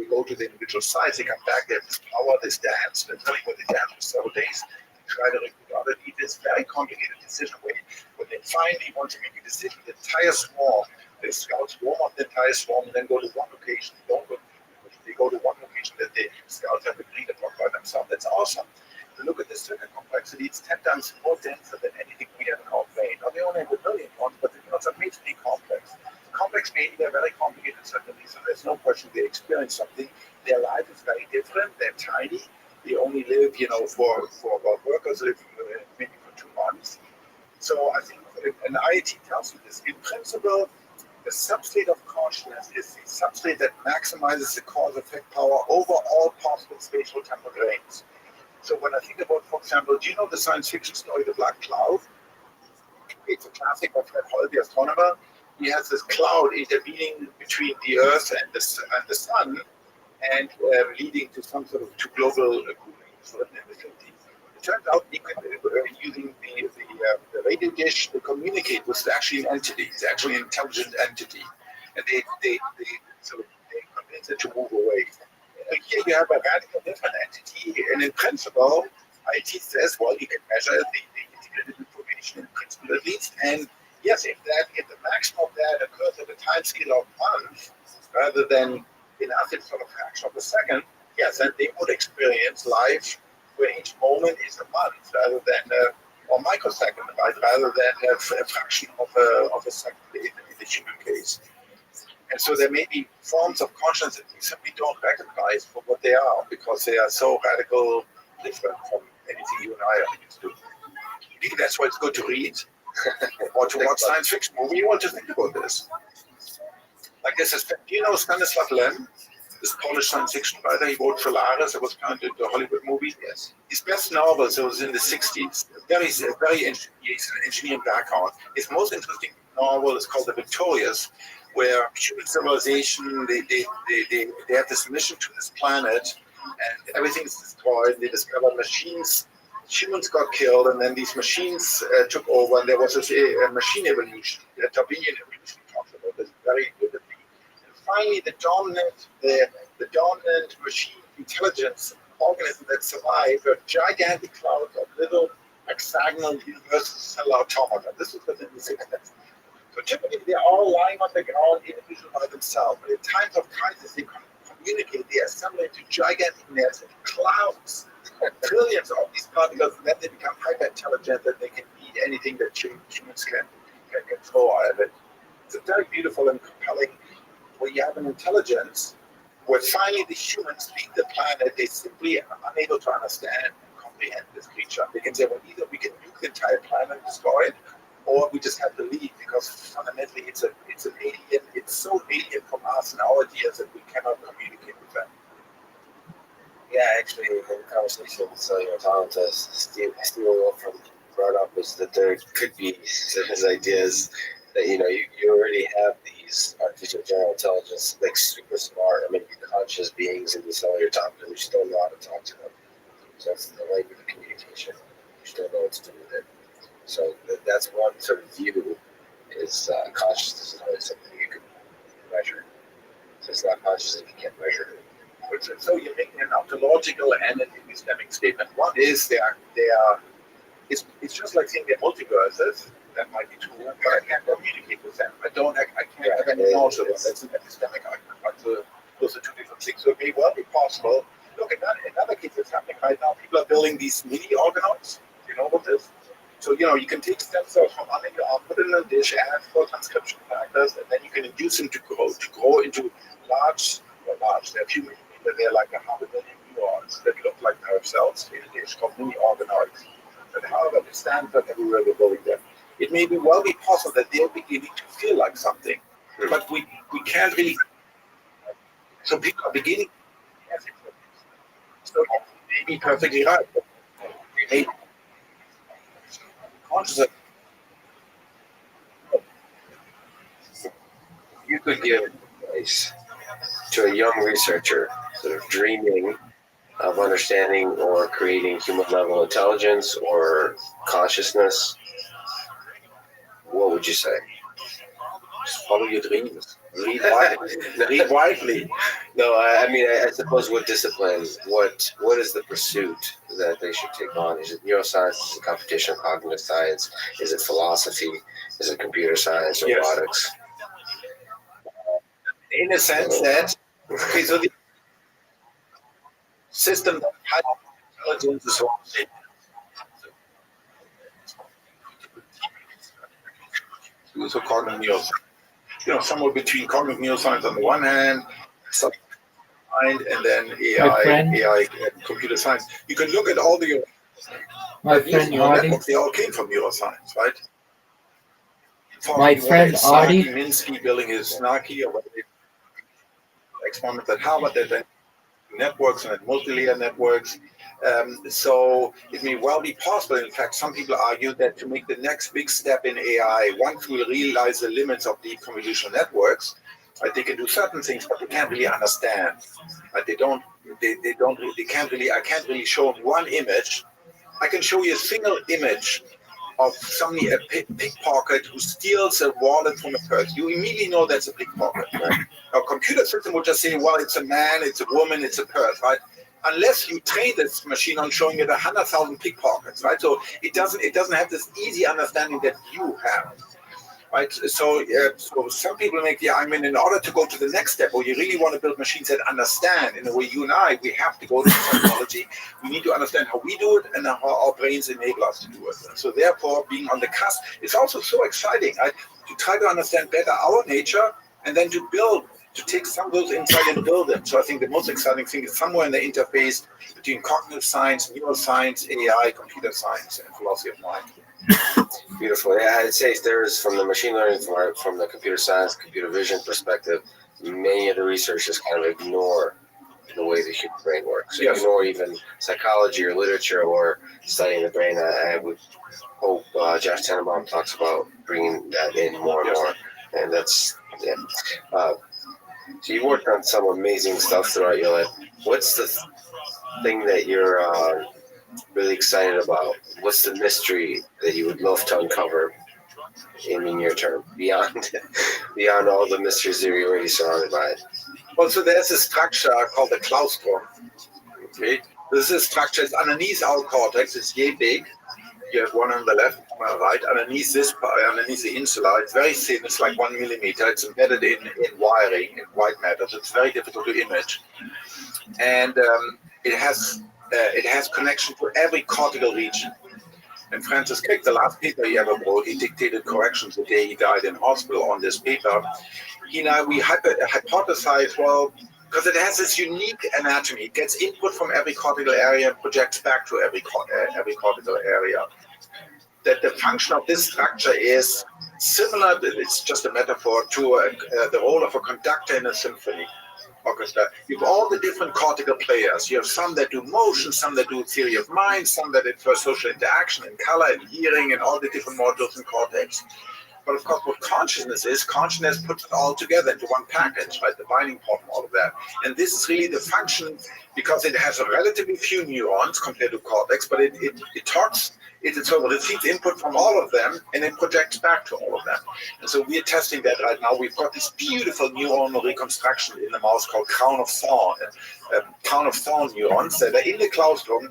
go to the individual sites. They come back. They have this power, this dance. They tell you what they dance for several days. Try to recruit other people. It's very complicated decision way. When they finally want to make a decision, the entire swarm, the scouts warm up the entire swarm and then go to one location. They go to one location that the scouts have agreed upon by themselves. That's awesome. If you look at the circuit complexity, it's 10 times more denser than anything we have in our brain. Now, they only have a billion ones, but it's amazingly complex. Complex meaning they're very complicated, certainly, so there's no question they experience something. Their life is very different. They're tiny. They only live, for about workers live maybe for 2 months. So I think, and IIT tells you this, in principle, the substate of consciousness is the substate that maximizes the cause-effect power over all possible spatial temporal ranges. So when I think about, for example, do you know the science fiction story, The Black Cloud? It's a classic by Fred Hoyle, the astronomer. He has this cloud intervening between the Earth and the Sun, and leading to some sort of global cooling in the 50s. It turns out they could, using the radio dish to communicate with actually an entity. It's actually an intelligent entity, and they convince it to move away. Here you have a radical different entity, and in principle, IT says, well, you can measure the integrated information in principle at least, and yes, if the maximum of that occurs at a time scale of months, rather than in a sort of fraction of a second, yes, then they would experience life where each moment is a month rather than or microsecond, right? Rather than have a fraction of a second in the human case. And so there may be forms of consciousness that we simply don't recognize for what they are because they are so radical different from anything you and I are used to. Maybe that's why it's good to read or to watch science fiction movie. You want to think about this. Like this is, do you know Stanislav Lem, this Polish science fiction writer? He wrote Solaris. It was kind of the Hollywood movie. Yes. His best novels, it was in the 60s. He's an engineering background. His most interesting novel is called The Victorious, where human civilization, they have this mission to this planet and everything is destroyed. They discover machines. Humans got killed, and then these machines took over, and there was this machine evolution, a Darwinian evolution talks about this very vividly. And finally, the dominant machine intelligence organism that survived were gigantic clouds of little hexagonal universal cellular automata. This was within the 60s. So typically, they're all lying on the ground, individual by themselves. But in times of crisis, they communicate. They assemble into gigantic nets of clouds. Trillions of these particles, and then they become hyper intelligent that they can eat anything that humans can throw out of it. It's a very beautiful and compelling where you have an intelligence where finally the humans leave the planet, they simply are unable to understand and comprehend this creature. They can say, well, either we can nuke the entire planet and destroy it, or we just have to leave because fundamentally it's an alien. It's so alien from us and our ideas that we cannot communicate with them. Yeah, actually, in the conversation with cellular automata, Steve Wolfram brought up was that there could be his ideas that, you already have these artificial general intelligence, like super smart or maybe conscious beings in the cellular automata. We just don't know how to talk to them. So that's the language of communication. We just don't know what to do with it. So that's one sort of view is consciousness is always something you can measure. So it's not conscious if you can't measure it. So you're making an ontological and an epistemic statement. One is it's just like saying they're multiverses. That might be true, but I can't communicate with them. I can't have any knowledge of them. That's an epistemic argument. But those are two different things. So it may well be possible. Look, in another case that's happening right now, people are building these mini organoids. Do you know about this? So, you can take stem cells from under your arm, put it in a dish, add 4 transcription factors, and then you can induce them to grow into large. They're few million, they're like 100 million neurons that look like nerve cells in a dish called mini organoids. But however, they stand for everywhere they're building them. It may well be possible that they're beginning to feel like something, but we can't really. So people are beginning. So they may be perfectly right. But we may conscious. You could give advice to a young researcher sort of dreaming of understanding or creating human level intelligence or consciousness, what would you say? Just follow your dreams. Read widely. No, I suppose what discipline, what is the pursuit that they should take on? Is it neuroscience? Is it computational cognitive science? Is it philosophy? Is it computer science, robotics? In a sense that, okay, so the system that has intelligence is one thing. So cognitive neuroscience. Somewhere between cognitive neuroscience on the one hand, and then AI and computer science. You can look at all the networks, they all came from neuroscience, right? My friend Artie. Minsky building his snarky or whatever experiments at Harvard, then networks and multi-layer networks. So it may well be possible. In fact, some people argue that to make the next big step in AI, once we realize the limits of deep convolutional networks, they can do certain things, but they can't really understand. I can't really show them one image. I can show you a single image of somebody, a pickpocket who steals a wallet from a purse. You immediately know that's a pickpocket. Right? A computer system will just say, well, it's a man, it's a woman, it's a purse, right? Unless you train this machine on showing it 100,000 pickpockets, right? So it doesn't have this easy understanding that you have. right? So some people make the argument in order to go to the next step, or you really want to build machines that understand in the way you and I, we have to go to technology. We need to understand how we do it and how our brains enable us to do it. And so therefore, being on the cusp, it's also so exciting, right? To try to understand better our nature and then to build, to take some of those insights and build them. So I think the most exciting thing is somewhere in the interface between cognitive science, neuroscience, AI, computer science, and philosophy of mind. Beautiful. Yeah, I'd say there is, from the machine learning, from the computer science, computer vision perspective, many of the researchers kind of ignore the way the human brain works. So Yes. ignore even psychology or literature or studying the brain. I would hope Josh Tenenbaum talks about bringing that in more and more. And that's, yeah. So you worked on some amazing stuff throughout your life. What's the thing that you're really excited about? What's the mystery that you would love to uncover in the near term, beyond all the mysteries that you're already surrounded by? Well, so there's a structure called the claustrum. Okay, this is a structure. It's underneath our cortex. It's yay big. You have one on the left, one on the right. Underneath the insula, it's very thin. It's like 1 millimeter. It's embedded in wiring, in white matter. So it's very difficult to image, and it has connection to every cortical region. And Francis Crick, the last paper he ever wrote, he dictated corrections the day he died in hospital on this paper. We hypothesized, well, because it has this unique anatomy, it gets input from every cortical area and projects back to every cortical area. That the function of this structure is similar, it's just a metaphor, to the role of a conductor in a symphony orchestra. You have all the different cortical players. You have some that do motion, some that do theory of mind, some that infer social interaction and color and hearing and all the different modules in cortex. But of course, what consciousness puts it all together into one package, right? The binding point, all of that. And this is really the function, because it has a relatively few neurons compared to cortex, but it receives input from all of them and it projects back to all of them. And so we are testing that right now. We've got this beautiful neuronal reconstruction in the mouse called crown of thorn neurons that are in the claustrum.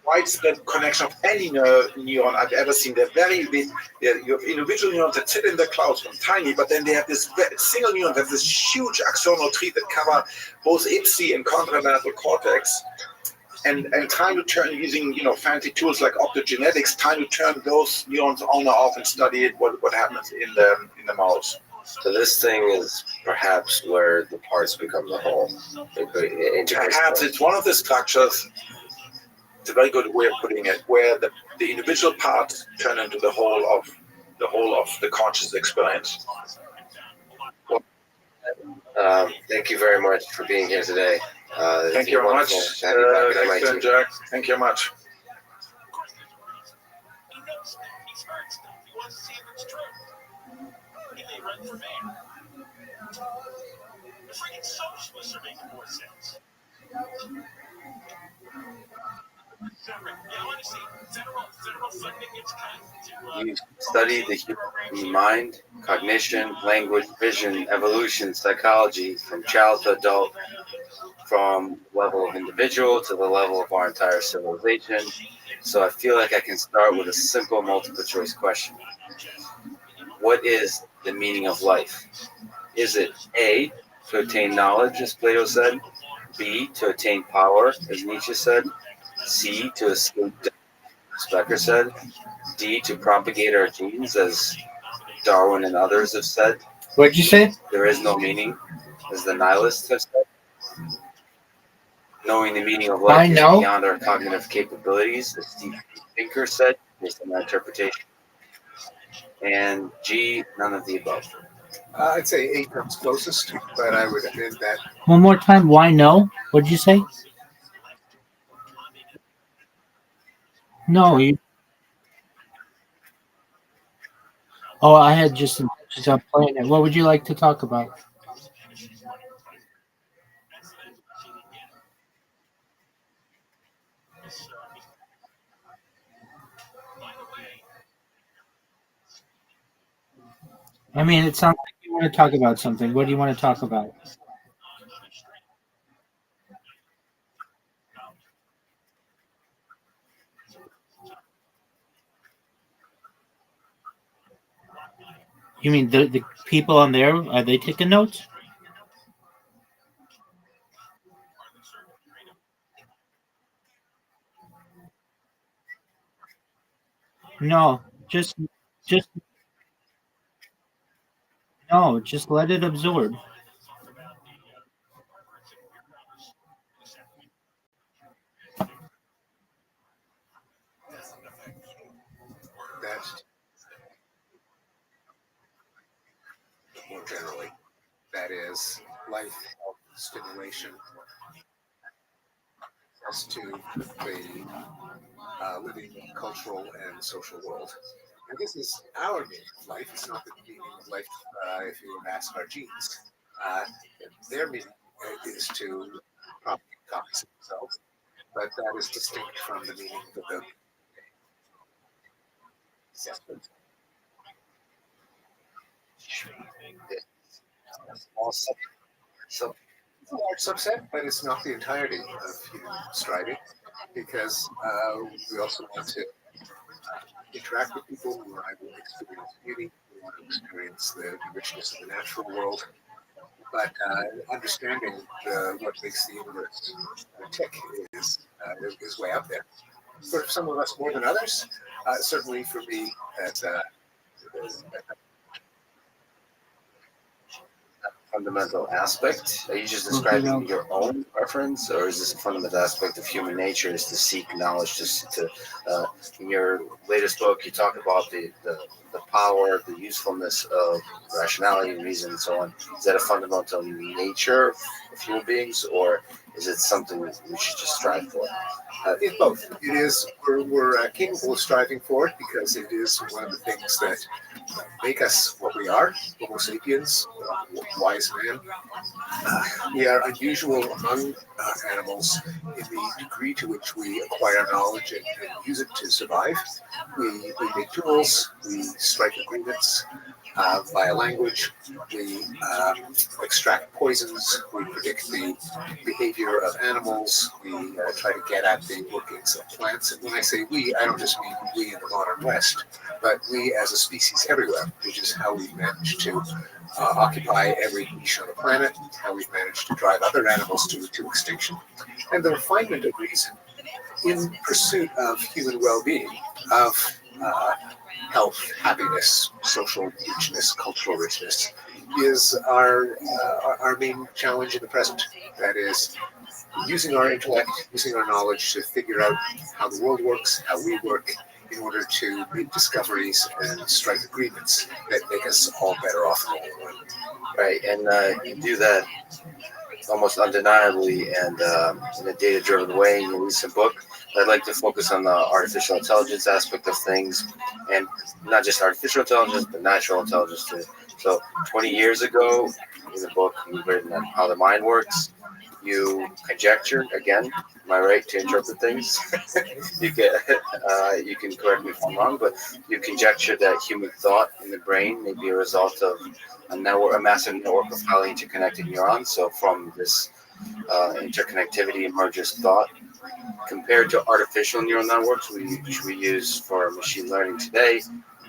Widespread connection of any neuron I've ever seen. They're very big. You have individual neurons that sit in the claustrum, tiny, but then they have this single neuron that has this huge axonal tree that cover both ipsi and contralateral cortex. And trying to turn, using fancy tools like optogenetics, trying to turn those neurons on or off and study what happens in the mouse. So this thing is perhaps where the parts become the whole. Perhaps it's one of the structures. It's a very good way of putting it, where the individual parts turn into the whole of the conscious experience. Well, thank you very much for being here today. Thank you very much. Excellent, Jack. Thank you very much. You study the human mind, cognition, language, vision, evolution, psychology, from child to adult, from level of individual to the level of our entire civilization. So I feel like I can start with a simple multiple choice question. What is the meaning of life? Is it A, to attain knowledge, as Plato said, B, to attain power, as Nietzsche said, C, to escape death, as Becker said, D, to propagate our genes, as Darwin and others have said? What'd you say? There is no meaning, as the nihilists have said. Knowing the meaning of life is beyond our cognitive capabilities, as Steve Pinker said, based on my interpretation. And G, none of the above. I'd say A comes closest, but I would amend that. One more time. Why no? What'd you say? No, you. Oh, I had just intentions on playing it. What would you like to talk about? I mean, it sounds like you want to talk about something. What do you want to talk about? You mean the people on there, are they taking notes? No, just no, just let it absorb. That's more generally. That is life, health, stimulation as to the living cultural and social world. And this is our meaning of life. It's not the meaning of life if you were to ask our genes. Uh, their meaning is to propagate copies of themselves, but that is distinct from the meaning of the assessment. Also, so it's a large subset, but it's not the entirety of human striving, because we also want to interact with people. We want to experience beauty. We want to experience the richness of the natural world. But understanding what makes the universe tick is way up there. For some of us more than others. Certainly for me, at fundamental aspect? Are you just describing your own preference, or is this a fundamental aspect of human nature? Is to seek knowledge? In your latest book, you talk about the power, the usefulness of rationality, reason, and so on. Is that a fundamental nature of human beings, or is it something we should just strive for? It's both. It is. We're capable of striving for it because it is one of the things that make us what we are, Homo sapiens, wise man. We are unusual among animals in the degree to which we acquire knowledge and use it to survive. We make tools, we strike agreements via language, we extract poisons, we predict the behavior of animals, we try to get at the workings of plants. And when I say we, I don't just mean we in the modern West, but we as a species everywhere, which is how we've managed to occupy every niche on the planet, how we've managed to drive other animals to extinction, and the refinement of reason in pursuit of human well-being, of health, happiness, social richness, cultural richness, is our main challenge in the present. That is, using our intellect, using our knowledge to figure out how the world works, how we work, in order to make discoveries and strike agreements that make us all better off in the long run. Right, and you do that almost undeniably and in a data-driven way in your recent book. I'd like to focus on the artificial intelligence aspect of things, and not just artificial intelligence, but natural intelligence too. So 20 years ago, in the book, you've written on how the mind works. You conjectured, again, am I right to interpret things? you can correct me if I'm wrong, but you conjectured that human thought in the brain may be a result of a massive network of highly interconnected neurons. So from this interconnectivity emerges thought. Compared to artificial neural networks, which we use for machine learning today,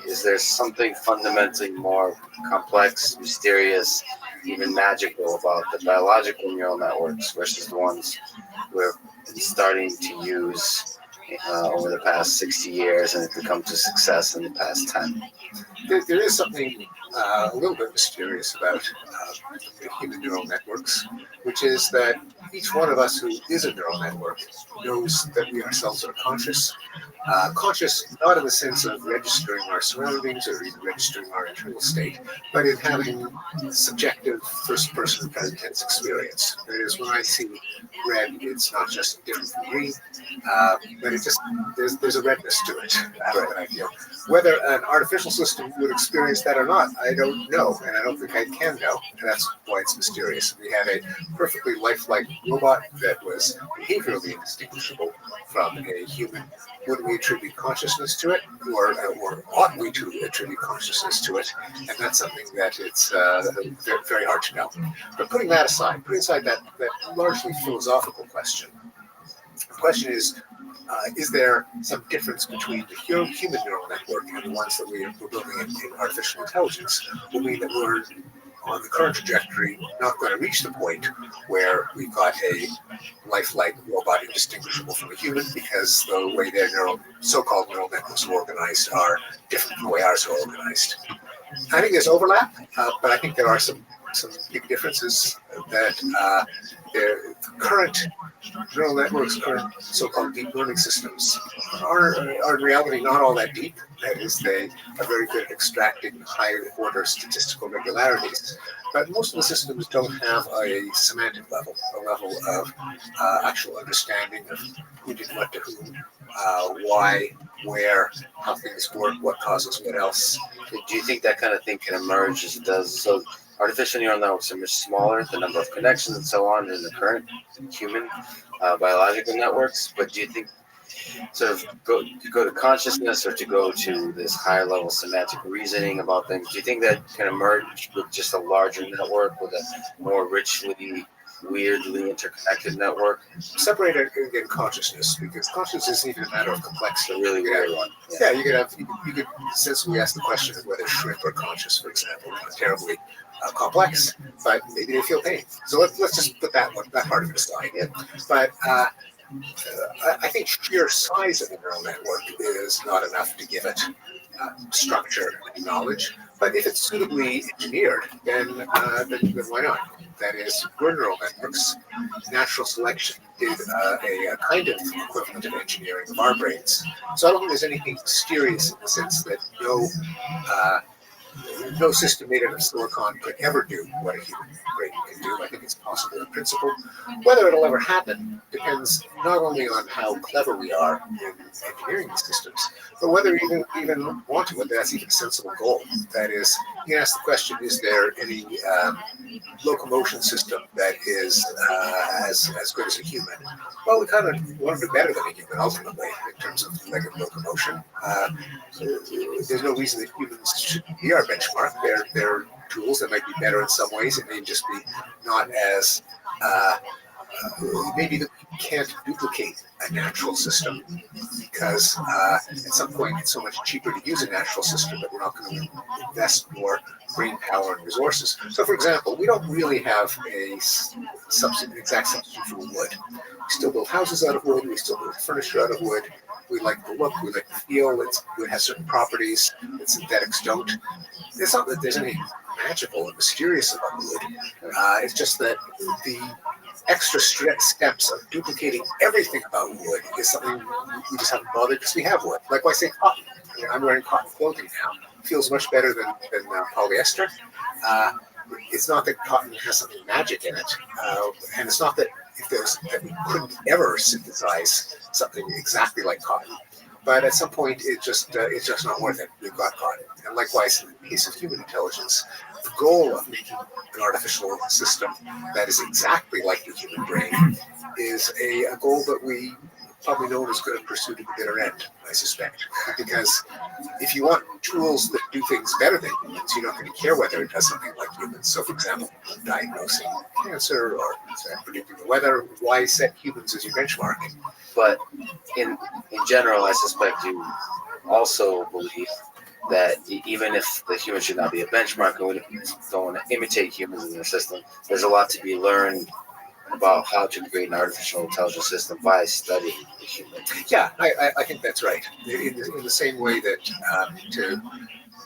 is there something fundamentally more complex, mysterious, even magical about the biological neural networks versus the ones we're starting to use over the past 60 years and have become to success in the past 10? There is something a little bit mysterious about the human neural networks, which is that each one of us who is a neural network knows that we ourselves are conscious. Conscious not in the sense of registering our surroundings or even registering our internal state, but in having subjective first-person present tense experience. That is, when I see red, it's not just different from green, but it just there's a redness to it. I feel. Whether an artificial system would experience that or not, I don't know, and I don't think I can know, and that's why it's mysterious. We had a perfectly lifelike robot that was behaviorally indistinguishable from a human. Would we attribute consciousness to it, or ought we to attribute consciousness to it? And that's something that it's very hard to know. But putting that aside that largely philosophical question, the question is, is there some difference between the human neural network and the ones that we're building in artificial intelligence? Will mean that we're on the current trajectory not going to reach the point where we've got a lifelike robot indistinguishable from a human, because the way their so-called neural networks are organized are different from the way ours are organized. I think there's overlap, but I think there are some big differences that the current neural networks, current so-called deep learning systems are in reality not all that deep. That is, they are very good at extracting high-order statistical regularities. But most of the systems don't have a semantic level, a level of actual understanding of who did what to whom, why, where, how things work, what causes what else. Do you think that kind of thing can emerge as it does? So artificial neural networks are much smaller, the number of connections and so on, than the current human biological networks. But do you think sort of to go to consciousness or to go to this higher level semantic reasoning about things, do you think that can emerge with just a larger network, with a more richly, weirdly interconnected network? Separate it in consciousness, because consciousness isn't even a matter of complexity. A really weird one. Yeah, you could sensibly ask the question of whether shrimp are conscious, for example. Not terribly complex, but maybe they feel pain. So let's just put that part of it aside. Yeah. But I think sheer size of the neural network is not enough to give it structure and knowledge. But if it's suitably engineered, then why not? That is, we're neural networks. Natural selection did a kind of equivalent of engineering of our brains. So I don't think there's anything mysterious in the sense that no system made out of silicon could ever do what a human brain can do. I think it's possible in principle. Whether it'll ever happen depends not only on how clever we are in engineering these systems, but whether we even want to, whether that's even a sensible goal. That is, you can ask the question, is there any locomotion system that is as good as a human? Well, we kind of want to do better than a human, ultimately, in terms of locomotion. There's no reason that humans should be our benchmark. They're tools that might be better in some ways. It may just be not as maybe that we can't duplicate a natural system, because at some point it's so much cheaper to use a natural system that we're not going to invest more brain power and resources. So, for example, we don't really have an exact substitute for wood. We still build houses out of wood. We still build furniture out of wood. We like the look. We like the feel. Wood has certain properties that synthetics don't. It's not that there's anything magical and mysterious about wood. It's just that the extra steps of duplicating everything about wood is something we just haven't bothered, because we have wood. Like when I say cotton, I'm wearing cotton clothing now. It feels much better than polyester. It's not that cotton has something magic in it, and it's not that that we couldn't ever synthesize something exactly like cotton. But at some point, it's just not worth it. We've got cotton. And likewise, in the case of human intelligence, the goal of making an artificial system that is exactly like the human brain is a goal that we probably no one is going to pursue to the bitter end, I suspect. Because if you want tools that do things better than humans, you're not going to care whether it does something like humans. So, for example, diagnosing cancer or predicting the weather, why set humans as your benchmark? But in general, I suspect you also believe that even if the human should not be a benchmark, and we don't want to imitate humans in their system, there's a lot to be learned about how to create an artificial intelligence system by studying the human. Yeah, I think that's right. In the same way that to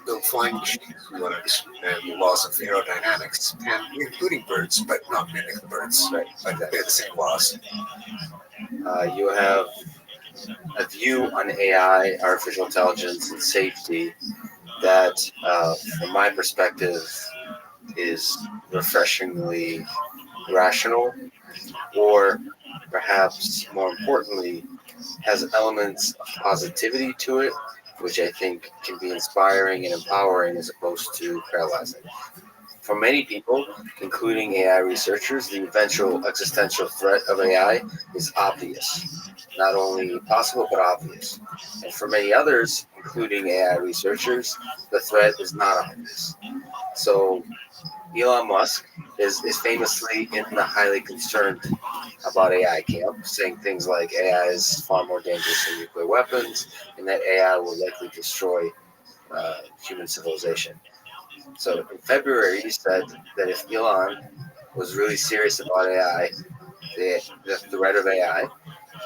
build flying machines, we want to understand the laws of aerodynamics, and including birds, but not mimic the birds. Right. But they're the same laws. You have a view on AI, artificial intelligence, and safety that, from my perspective, is refreshingly rational, or perhaps more importantly, has elements of positivity to it, which I think can be inspiring and empowering as opposed to paralyzing. For many people, including AI researchers, the eventual existential threat of AI is obvious. Not only possible, but obvious. And for many others, including AI researchers, the threat is not obvious. So Elon Musk is famously in the highly concerned about AI camp, saying things like AI is far more dangerous than nuclear weapons, and that AI will likely destroy human civilization. So in February, he said that if Elon was really serious about AI, the threat of AI,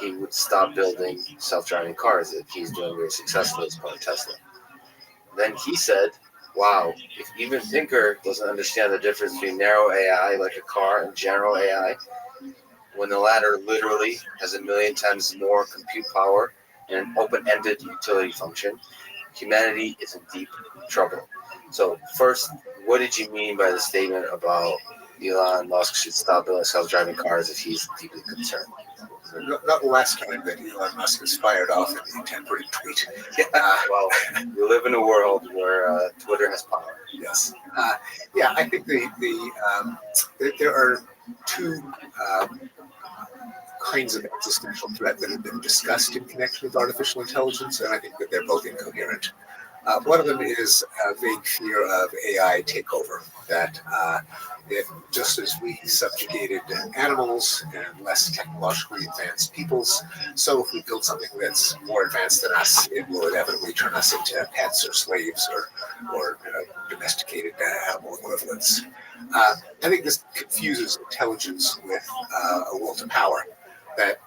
he would stop building self-driving cars if he's doing very successfully as part of Tesla. Then he said, wow, if even Thinker doesn't understand the difference between narrow AI like a car and general AI, when the latter literally has 1,000,000 times more compute power and an open-ended utility function, humanity is in deep trouble. So first, what did you mean by the statement about Elon Musk should stop building self-driving cars if he's deeply concerned? Not the last time that Elon Musk has fired off an intemperate tweet. Well, we live in a world where Twitter has power. Yes. Yeah, I think there are two kinds of existential threat that have been discussed in connection with artificial intelligence, and I think that they're both incoherent. One of them is a vague fear of AI takeover, that just as we subjugated animals and less technologically advanced peoples, so if we build something that's more advanced than us, it will inevitably turn us into pets or slaves or domesticated animal equivalents. I think this confuses intelligence with a will to power. That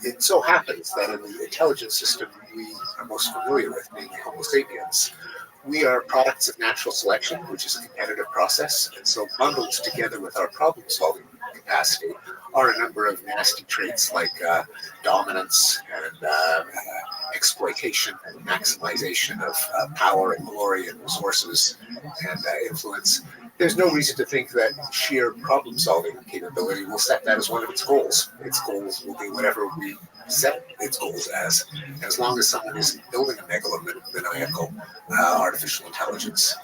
it so happens that in the intelligence system we are most familiar with, being Homo sapiens, we are products of natural selection, which is a competitive process, and so bundled together with our problem-solving capacity are a number of nasty traits like dominance and exploitation and maximization of power and glory and resources and influence. There's no reason to think that sheer problem-solving capability will set that as one of its goals. Its goals will be whatever we set its goals as. And as long as someone isn't building a megalomaniacal artificial intelligence,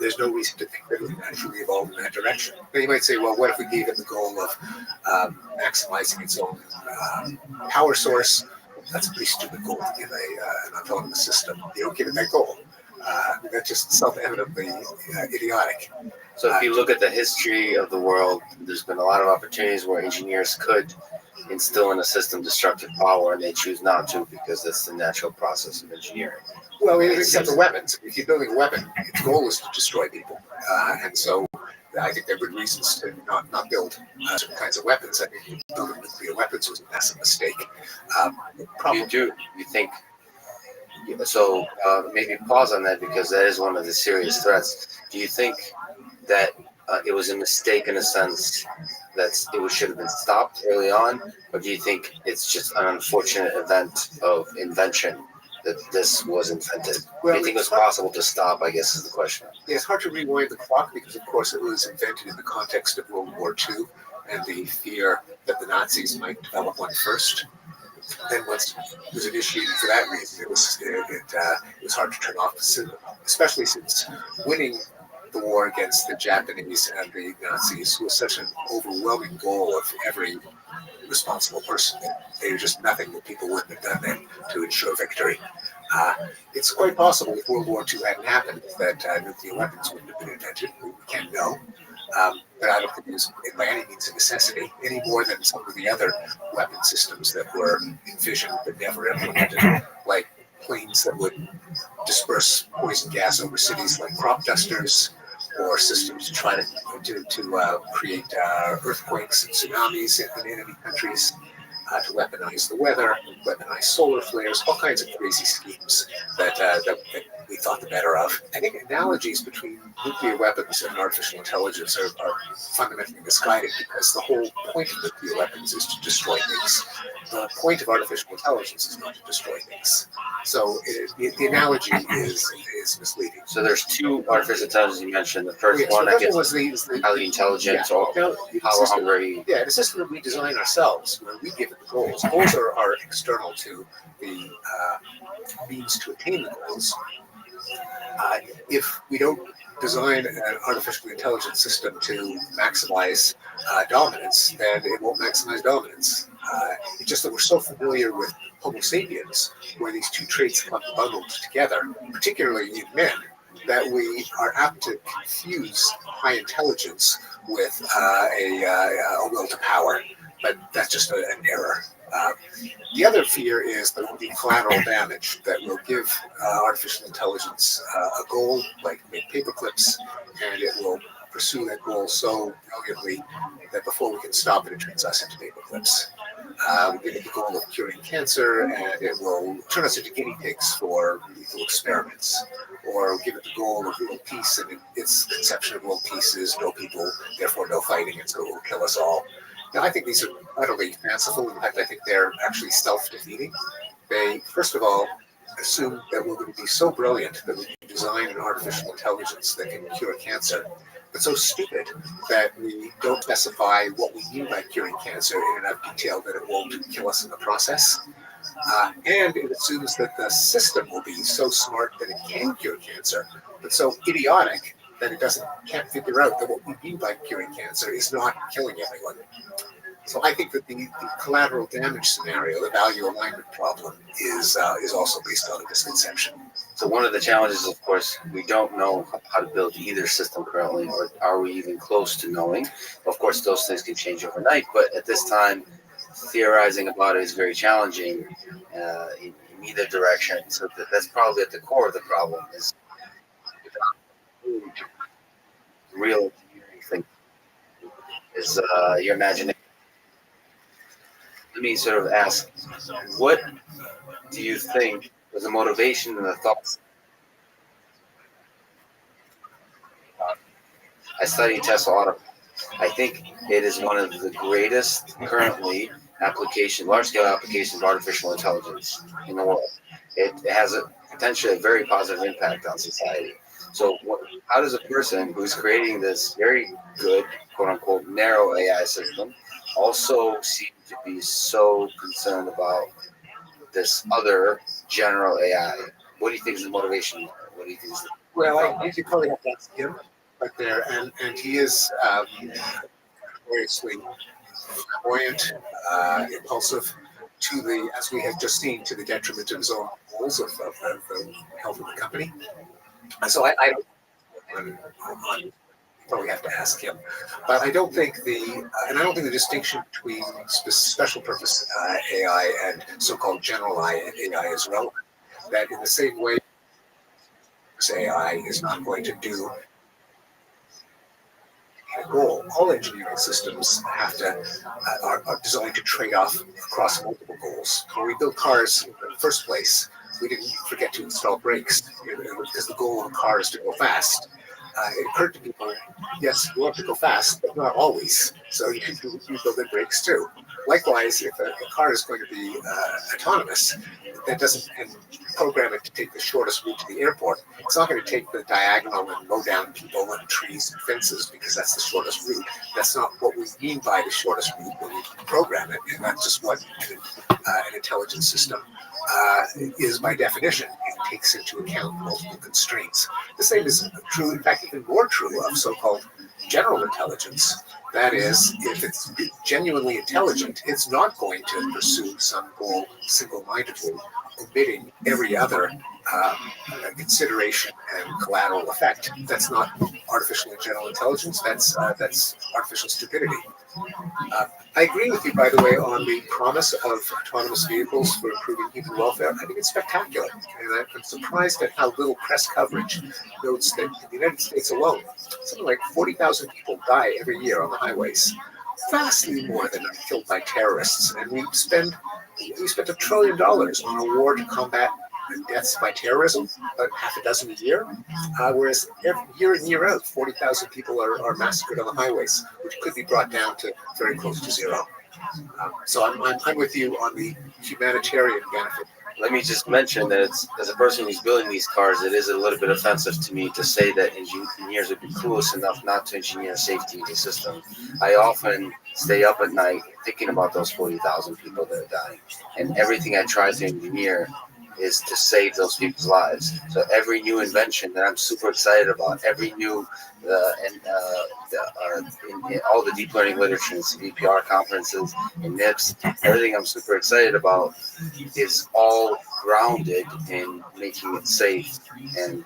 there's no reason to think that it would naturally evolve in that direction. Now you might say, well, what if we gave it the goal of maximizing its own power source? That's a pretty stupid goal to give an autonomous system. You don't give it that goal. That's just self-evidently idiotic. So if you look at the history of the world, there's been a lot of opportunities where engineers could instill in a system destructive power, and they choose not to because that's the natural process of engineering. Well, except for weapons. If you're building a weapon, its goal is to destroy people. And so I think there are good reasons to not build certain kinds of weapons. I think building nuclear weapons was a massive mistake. You think... So maybe pause on that, because that is one of the serious threats. Do you think that it was a mistake in a sense that it should have been stopped early on, or do you think it's just an unfortunate event of invention that this was invented? Well, do you think it was possible to stop, I guess is the question. Yeah, it's hard to rewind the clock because, of course, it was invented in the context of World War II and the fear that the Nazis might develop one first. Then once it was initiated for that reason, it was hard to turn off, especially since winning the war against the Japanese and the Nazis was such an overwhelming goal of every responsible person. They were just nothing that people wouldn't have done then to ensure victory. It's quite possible if World War II hadn't happened that nuclear weapons wouldn't have been invented. We can't know. But I don't think it was by any means a necessity, any more than some of the other weapon systems that were envisioned but never implemented, like planes that would disperse poison gas over cities like crop dusters, or systems to try to create earthquakes and tsunamis in enemy countries, to weaponize the weather, weaponize solar flares, all kinds of crazy schemes that we thought the better of. I think analogies between nuclear weapons and artificial intelligence are fundamentally misguided, because the whole point of nuclear weapons is to destroy things. The point of artificial intelligence is not to destroy things. So the analogy is misleading. So there's two artificial intelligences you mentioned. The first one, I guess, was the highly intelligent or power hungry. Yeah, the system that we design ourselves, where we give it the goals. Goals are external to the means to attain the goals. If we don't design an artificial intelligence system to maximize dominance, then it won't maximize dominance. It's just that we're so familiar with Homo sapiens, where these two traits come bundled together, particularly in men, that we are apt to confuse high intelligence with a will to power, but that's just an error. The other fear is that there will be collateral damage that will give artificial intelligence a goal, like make paperclips, and it will pursue that goal so brilliantly that before we can stop it, it turns us into paperclips. We give it the goal of curing cancer, and it will turn us into guinea pigs for lethal experiments. Or give it the goal of world peace, and its conception of world peace is no people, therefore no fighting, and so it will kill us all. Now, I think these are utterly fanciful. In fact, I think they're actually self-defeating. They, first of all, assume that we're going to be so brilliant that we can design an artificial intelligence that can cure cancer, but so stupid that we don't specify what we mean by curing cancer in enough detail that it won't kill us in the process. And it assumes that the system will be so smart that it can cure cancer, but so idiotic that it can't figure out that what we mean by curing cancer is not killing everyone. So I think that the collateral damage scenario, the value alignment problem, is also based on a misconception. So one of the challenges, of course, we don't know how to build either system currently, or are we even close to knowing? Of course, those things can change overnight, but at this time, theorizing about it is very challenging in either direction. So that's probably at the core of the problem, is real engineering thing is your imagination. Let me sort of ask, what do you think was the motivation and the thoughts? I study Tesla Auto. I think it is one of the greatest currently large-scale applications of artificial intelligence in the world. It has potentially a very positive impact on society. So how does a person who's creating this very good, quote-unquote, narrow AI system also seem to be so concerned about this other general AI? What do you think is the motivation? What do you think is Well, you probably have to ask him, but and he is notoriously flamboyant, impulsive, as we have just seen, to the detriment of his own goals of the health of the company. So I don't probably have to ask him, but I don't think the distinction between special purpose AI and so-called general AI is relevant. That in the same way, AI is not going to do a goal. All engineering systems are designed to trade off across multiple goals. When we built cars in the first place, we didn't forget to install brakes because the goal of a car is to go fast. It occurred to people, yes, you want to go fast, but not always. So you build in brakes too. Likewise, if a car is going to be autonomous, that doesn't program it to take the shortest route to the airport. It's not going to take the diagonal and mow down people and trees and fences because that's the shortest route. That's not what we mean by the shortest route when we program it, and that's just what an intelligent system is by definition. It takes into account multiple constraints. The same is true, in fact, even more true of so-called general intelligence. That is, if it's genuinely intelligent, it's not going to pursue some goal single-mindedly, omitting every other consideration and collateral effect. That's not artificial and general intelligence. That's artificial stupidity. I agree with you, by the way, on the promise of autonomous vehicles for improving human welfare. I think it's spectacular, and I'm surprised at how little press coverage notes that in the United States alone, something like 40,000 people die every year on the highways, vastly more than are killed by terrorists. And we spent $1 trillion on a war to combat deaths by terrorism, about half a dozen a year, whereas year in, year out, 40,000 people are massacred on the highways, which could be brought down to very close to zero. So I'm with you on the humanitarian benefit. Let me just mention that as a person who's building these cars, it is a little bit offensive to me to say that engineers would be clueless enough not to engineer safety in the system. I often stay up at night thinking about those 40,000 people that are dying, and everything I try to engineer is to save those people's lives. So every new invention that I'm super excited about, every new in all the deep learning literature, in CVPR conferences, in NIPS, everything I'm super excited about is all grounded in making it safe and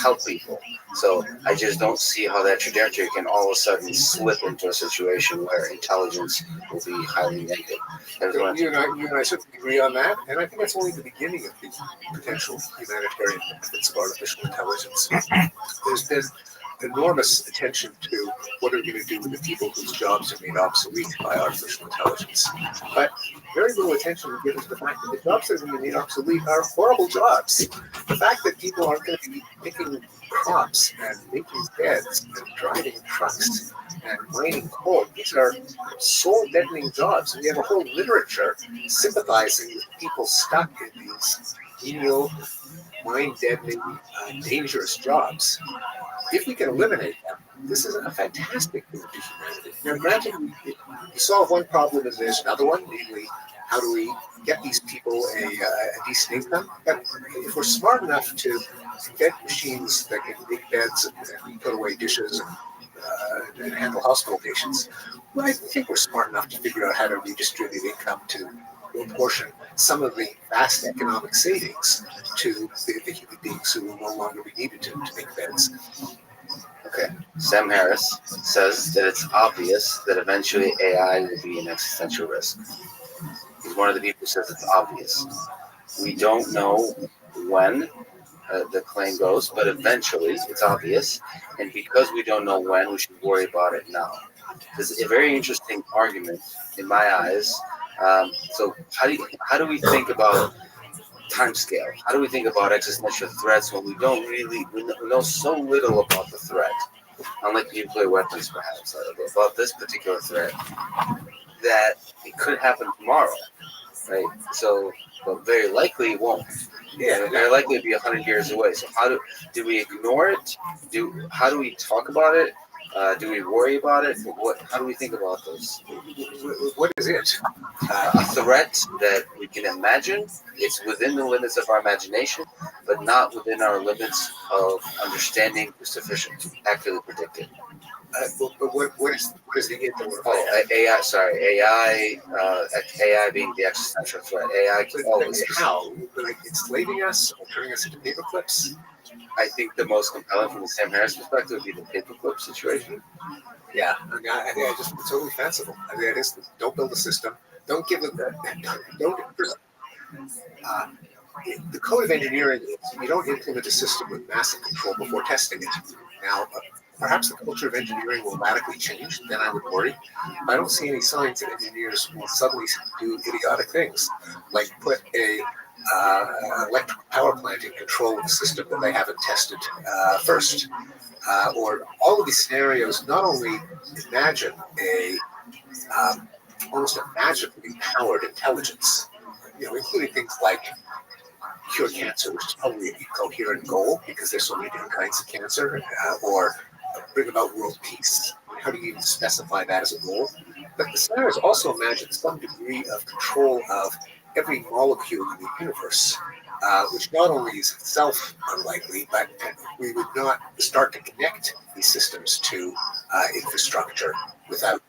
help people. So I just don't see how that trajectory can all of a sudden slip into a situation where intelligence will be highly negative. You and I certainly agree on that, and I think that's only the beginning of the potential humanitarian benefits of artificial intelligence. There's been enormous attention to what are we going to do with the people whose jobs are made obsolete by artificial intelligence, but very little attention is given to the fact that the jobs that are being made obsolete are horrible jobs. The fact that people aren't going to be picking crops and making beds and driving trucks and mining coal, these are soul-deadening jobs. And we have a whole literature sympathizing with people stuck in these menial, mind-deadening, dangerous jobs. If we can eliminate them, this is a fantastic thing to humanity. Now, granted, we solve one problem and there's another one, namely, how do we get these people a decent income? But if we're smart enough to invent machines that can make beds and put away dishes and handle hospital patients, well, I think we're smart enough to figure out how to redistribute income to apportion some of the vast economic savings to the human beings who will no longer be needed to make beds. Okay. Sam Harris says that it's obvious that eventually AI will be an existential risk. He's one of the people who says it's obvious. We don't know when the claim goes, but eventually it's obvious. And because we don't know when, we should worry about it now. This is a very interesting argument in my eyes. So how do we think about time scale? How do we think about existential threats when we know so little about the threat? Unlike nuclear weapons, perhaps, about this particular threat, that it could happen tomorrow, right? So, but very likely it won't. Yeah, very likely it'll be 100 years away. So how do we ignore it? How do we talk about it? Do we worry about it? How do we think about those? What is it? A threat that we can imagine. It's within the limits of our imagination, but not within our limits of understanding to sufficient to accurately predict it. But what is the it that we're AI. Sorry, AI being the existential threat. AI can always. How? Like enslaving us or turning us into paper clips? I think the most compelling from the Sam Harris perspective would be the paperclip situation. Yeah, I think it's totally fanciful. I mean, don't build a system. Don't give it. Don't. The code of engineering is you don't implement a system with massive control before testing it. Now, perhaps the culture of engineering will radically change. Then I would worry. But I don't see any signs that engineers will suddenly do idiotic things, like put a electric power plant in control of the system that they haven't tested first. Or all of these scenarios not only imagine almost a magically powered intelligence, including things like cure cancer, which is probably a coherent goal because there's so many different kinds of cancer, or bring about world peace. How do you even specify that as a goal? But the scenarios also imagine some degree of control of every molecule in the universe, which not only is itself unlikely, but we would not start to connect these systems to infrastructure without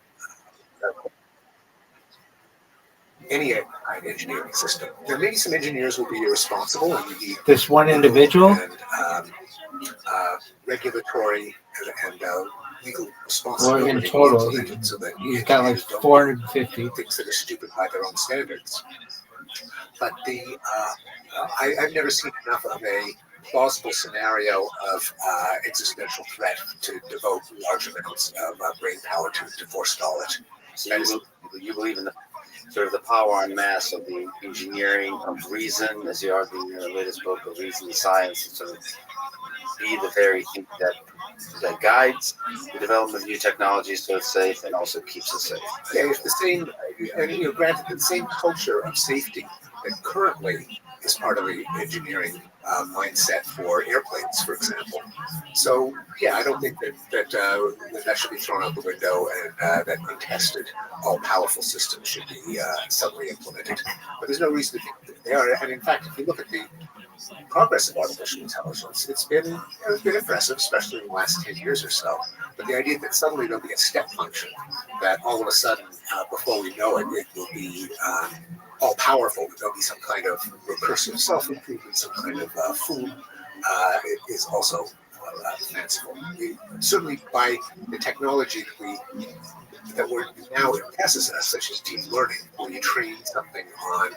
any engineering system. There may be some engineers will be irresponsible, and you need this one individual and regulatory and legal responsibility. Or in total, so that he's got like 450 things that are stupid by their own standards. But I've never seen enough of a plausible scenario of existential threat to devote large amounts of brain power to forestall it. So you believe in the sort of the power en masse of the engineering of reason, as you argue in your latest book of Reason and Science, and sort of be the very thing that guides the development of new technologies so it's safe and also keeps us safe. Yeah, it's the same, and granted, the same culture of safety that currently is part of the engineering mindset for airplanes, for example. So, yeah, I don't think that should be thrown out the window, and that untested, all-powerful systems should be suddenly implemented. But there's no reason to think They are, and in fact, if you look at the progress of artificial intelligence, it's been impressive, especially in the last 10 years or so. But the idea that suddenly there'll be a step function, that all of a sudden, before we know it, it will be all powerful, that there'll be some kind of recursive self-improvement, some kind of food, it is also fanciful. Certainly by the technology that we're now in processes, such as deep learning, where you train something on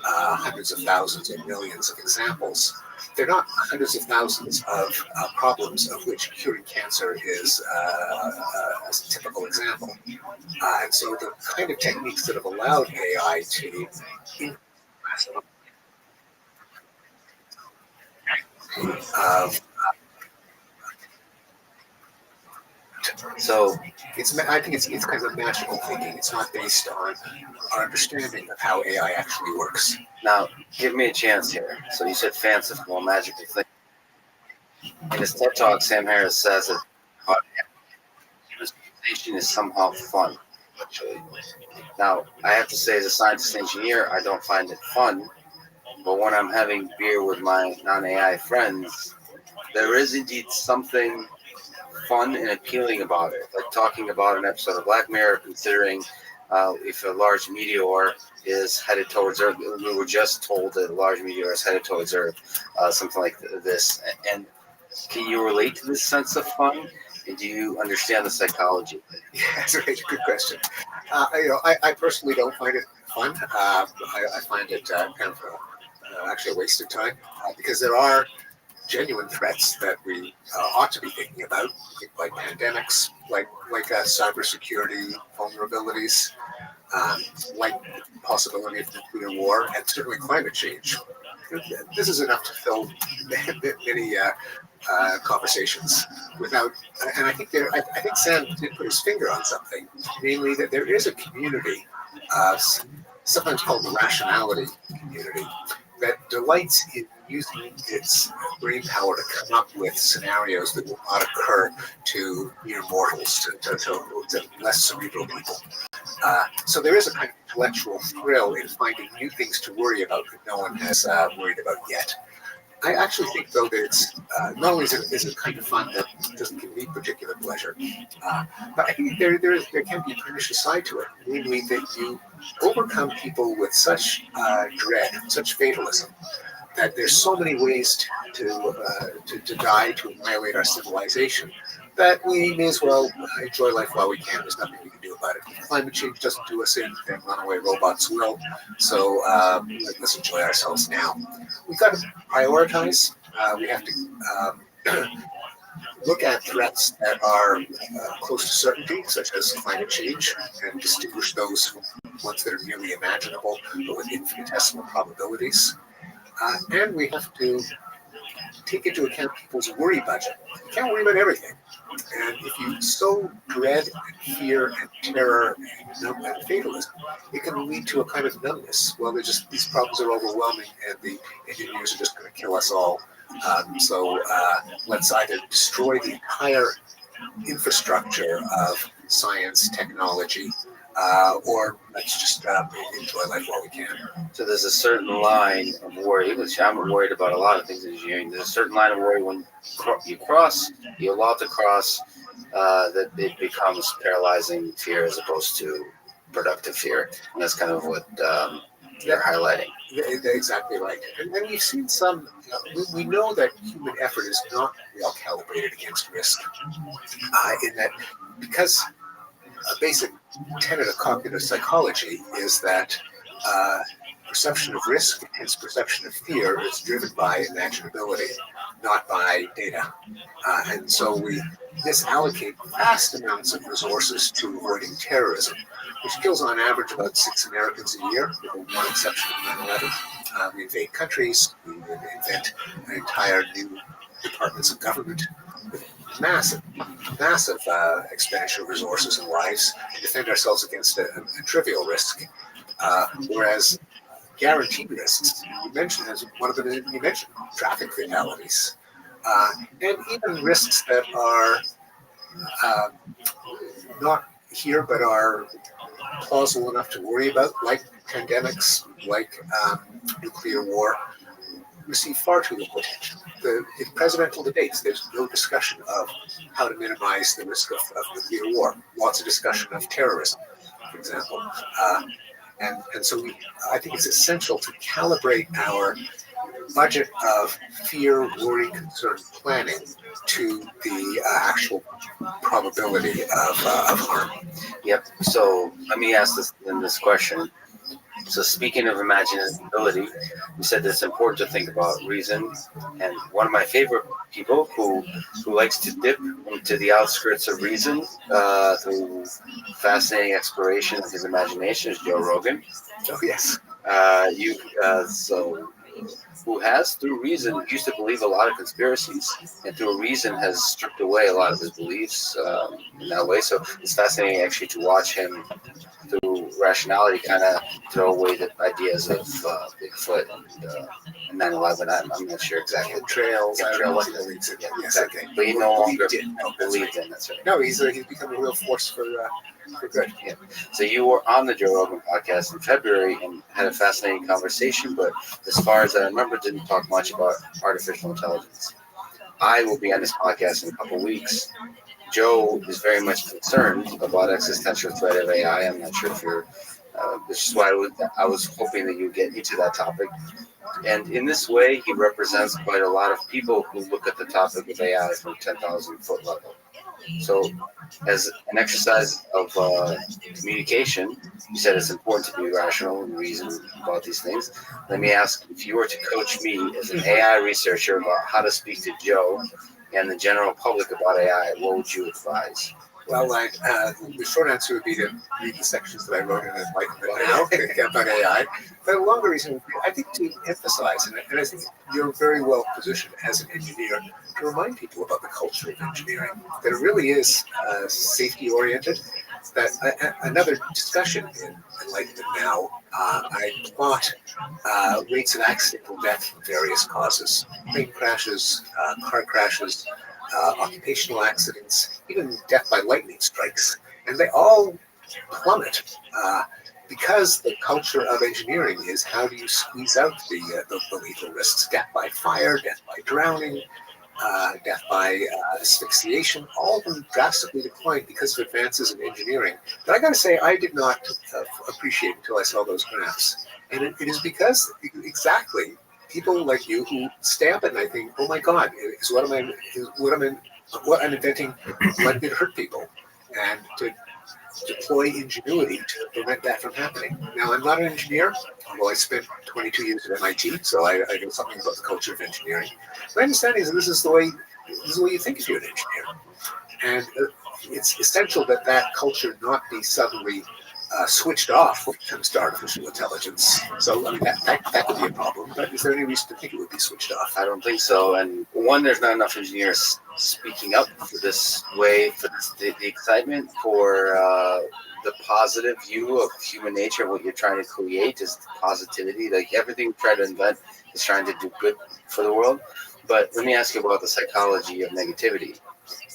hundreds of thousands or millions of examples. They're not hundreds of thousands of problems of which curing cancer is a typical example. And so the kind of techniques that have allowed AI to so I think it's kind of magical thinking. It's not based on our understanding of how AI actually works. Now, give me a chance here. So you said fanciful, magical thing. In his TED Talk, Sam Harris says that humanization is somehow fun. Actually. Now, I have to say, as a scientist engineer, I don't find it fun. But when I'm having beer with my non-AI friends, there is indeed something fun and appealing about it. Like talking about an episode of Black Mirror, considering if a large meteor is headed towards Earth. We were just told that a large meteor is headed towards Earth, something like this. And can you relate to this sense of fun? And do you understand the psychology? Yeah, that's a really good question. I personally don't find it fun. I find it kind of actually a waste of time because there are genuine threats that we ought to be thinking about, like pandemics, like cybersecurity vulnerabilities, like the possibility of nuclear war, and certainly climate change. This is enough to fill many conversations without. And I think I think Sam did put his finger on something, namely that there is a community, sometimes called the rationality community, that delights in using its brain power to come up with scenarios that will not occur to mere mortals, to less cerebral people. So there is a kind of intellectual thrill in finding new things to worry about that no one has worried about yet. I actually think, though, that it's not only is it kind of fun that doesn't give me particular pleasure, but I think there can be a pernicious side to it, namely that you overcome people with such dread, such fatalism, that there's so many ways to die, to annihilate our civilization, that we may as well enjoy life while we can. There's nothing we can do about it. If climate change doesn't do us in, then runaway robots will. So let's enjoy ourselves now. We've got to prioritize. We have to look at threats that are close to certainty, such as climate change, and distinguish those from ones that are merely imaginable, but with infinitesimal probabilities. And we have to take into account people's worry budget. You can't worry about everything. And if you sow dread and fear and terror and fatalism, it can lead to a kind of numbness. Well, these problems are overwhelming, and the engineers are just going to kill us all. So let's either destroy the entire infrastructure of science, technology, or let's just enjoy life while we can. So there's a certain line of worry, which I'm worried about a lot of things in engineering. There's a certain line of worry when you're allowed to cross, that it becomes paralyzing fear as opposed to productive fear. And that's kind of what you're highlighting. Exactly right. And we've seen some, we know that human effort is not well calibrated against risk, in that because a basic tenet of cognitive psychology is that perception of risk and perception of fear is driven by imaginability, not by data. And so we misallocate vast amounts of resources to avoiding terrorism, which kills on average about 6 Americans a year, with one exception of 9/11. We invade countries, we invent entire new departments of government with massive expenditure of resources and lives to defend ourselves against a trivial risk. Whereas guaranteed risks, you mentioned as one of them, you mentioned traffic fatalities, and even risks that are not here but are plausible enough to worry about, like pandemics like nuclear war receive far too little attention. In presidential debates, there's no discussion of how to minimize the risk of nuclear war. Lots of discussion of terrorism, for example. And so I think it's essential to calibrate our budget of fear, worry, concern planning to the actual probability of harm. Yep. So let me ask this question. So speaking of imaginability, you said that it's important to think about reason. And one of my favorite people who likes to dip into the outskirts of reason through fascinating exploration of his imagination is Joe Rogan. Oh yes. Who has, through reason, used to believe a lot of conspiracies, and through reason has stripped away a lot of his beliefs in that way. So it's fascinating actually to watch him through rationality kind of throw away the ideas of Bigfoot and 9/11. I'm not sure exactly. Trails. Yeah, exactly. But he no longer believed in that's right. No, he's become a real force for good. Yeah. So you were on the Joe Rogan podcast in February and had a fascinating conversation, but as far as I remember, didn't talk much about artificial intelligence. I will be on this podcast in a couple weeks. Joe is very much concerned about existential threat of AI. I'm not sure if you're. This is why I was hoping that you get into that topic. And in this way, he represents quite a lot of people who look at the topic of AI from 10,000 foot level. So, as an exercise of communication, you said it's important to be rational and reason about these things. Let me ask, if you were to coach me as an AI researcher about how to speak to Joe and the general public about AI, what would you advise? Well, the short answer would be to read the sections that I wrote in Enlightenment Now about AI. But a longer reason, I think, to emphasize, and I think you're very well positioned as an engineer to remind people about the culture of engineering, that it really is safety-oriented. That another discussion in Enlightenment Now, I plot rates of accidental death from various causes, plane crashes, car crashes, occupational accidents, even death by lightning strikes, and they all plummet because the culture of engineering is how do you squeeze out the lethal risks? Death by fire, death by drowning, death by asphyxiation, all of them drastically declined because of advances in engineering. But I got to say, I did not appreciate until I saw those graphs, and it is because exactly. People like you who stay up at night think, "Oh my God, is what I'm inventing likely to hurt people?" And to deploy ingenuity to prevent that from happening. Now, I'm not an engineer, although I spent 22 years at MIT, so I know something about the culture of engineering. My understanding is that this is the way you think if you're an engineer, and it's essential that culture not be suddenly switched off when it comes to artificial intelligence. So I mean that could be a problem. But is there any reason to think it would be switched off? I don't think so. And one, there's not enough engineers speaking up for this way, for the excitement, for the positive view of human nature. What you're trying to create is positivity. Like everything we try to invent is trying to do good for the world. But let me ask you about the psychology of negativity.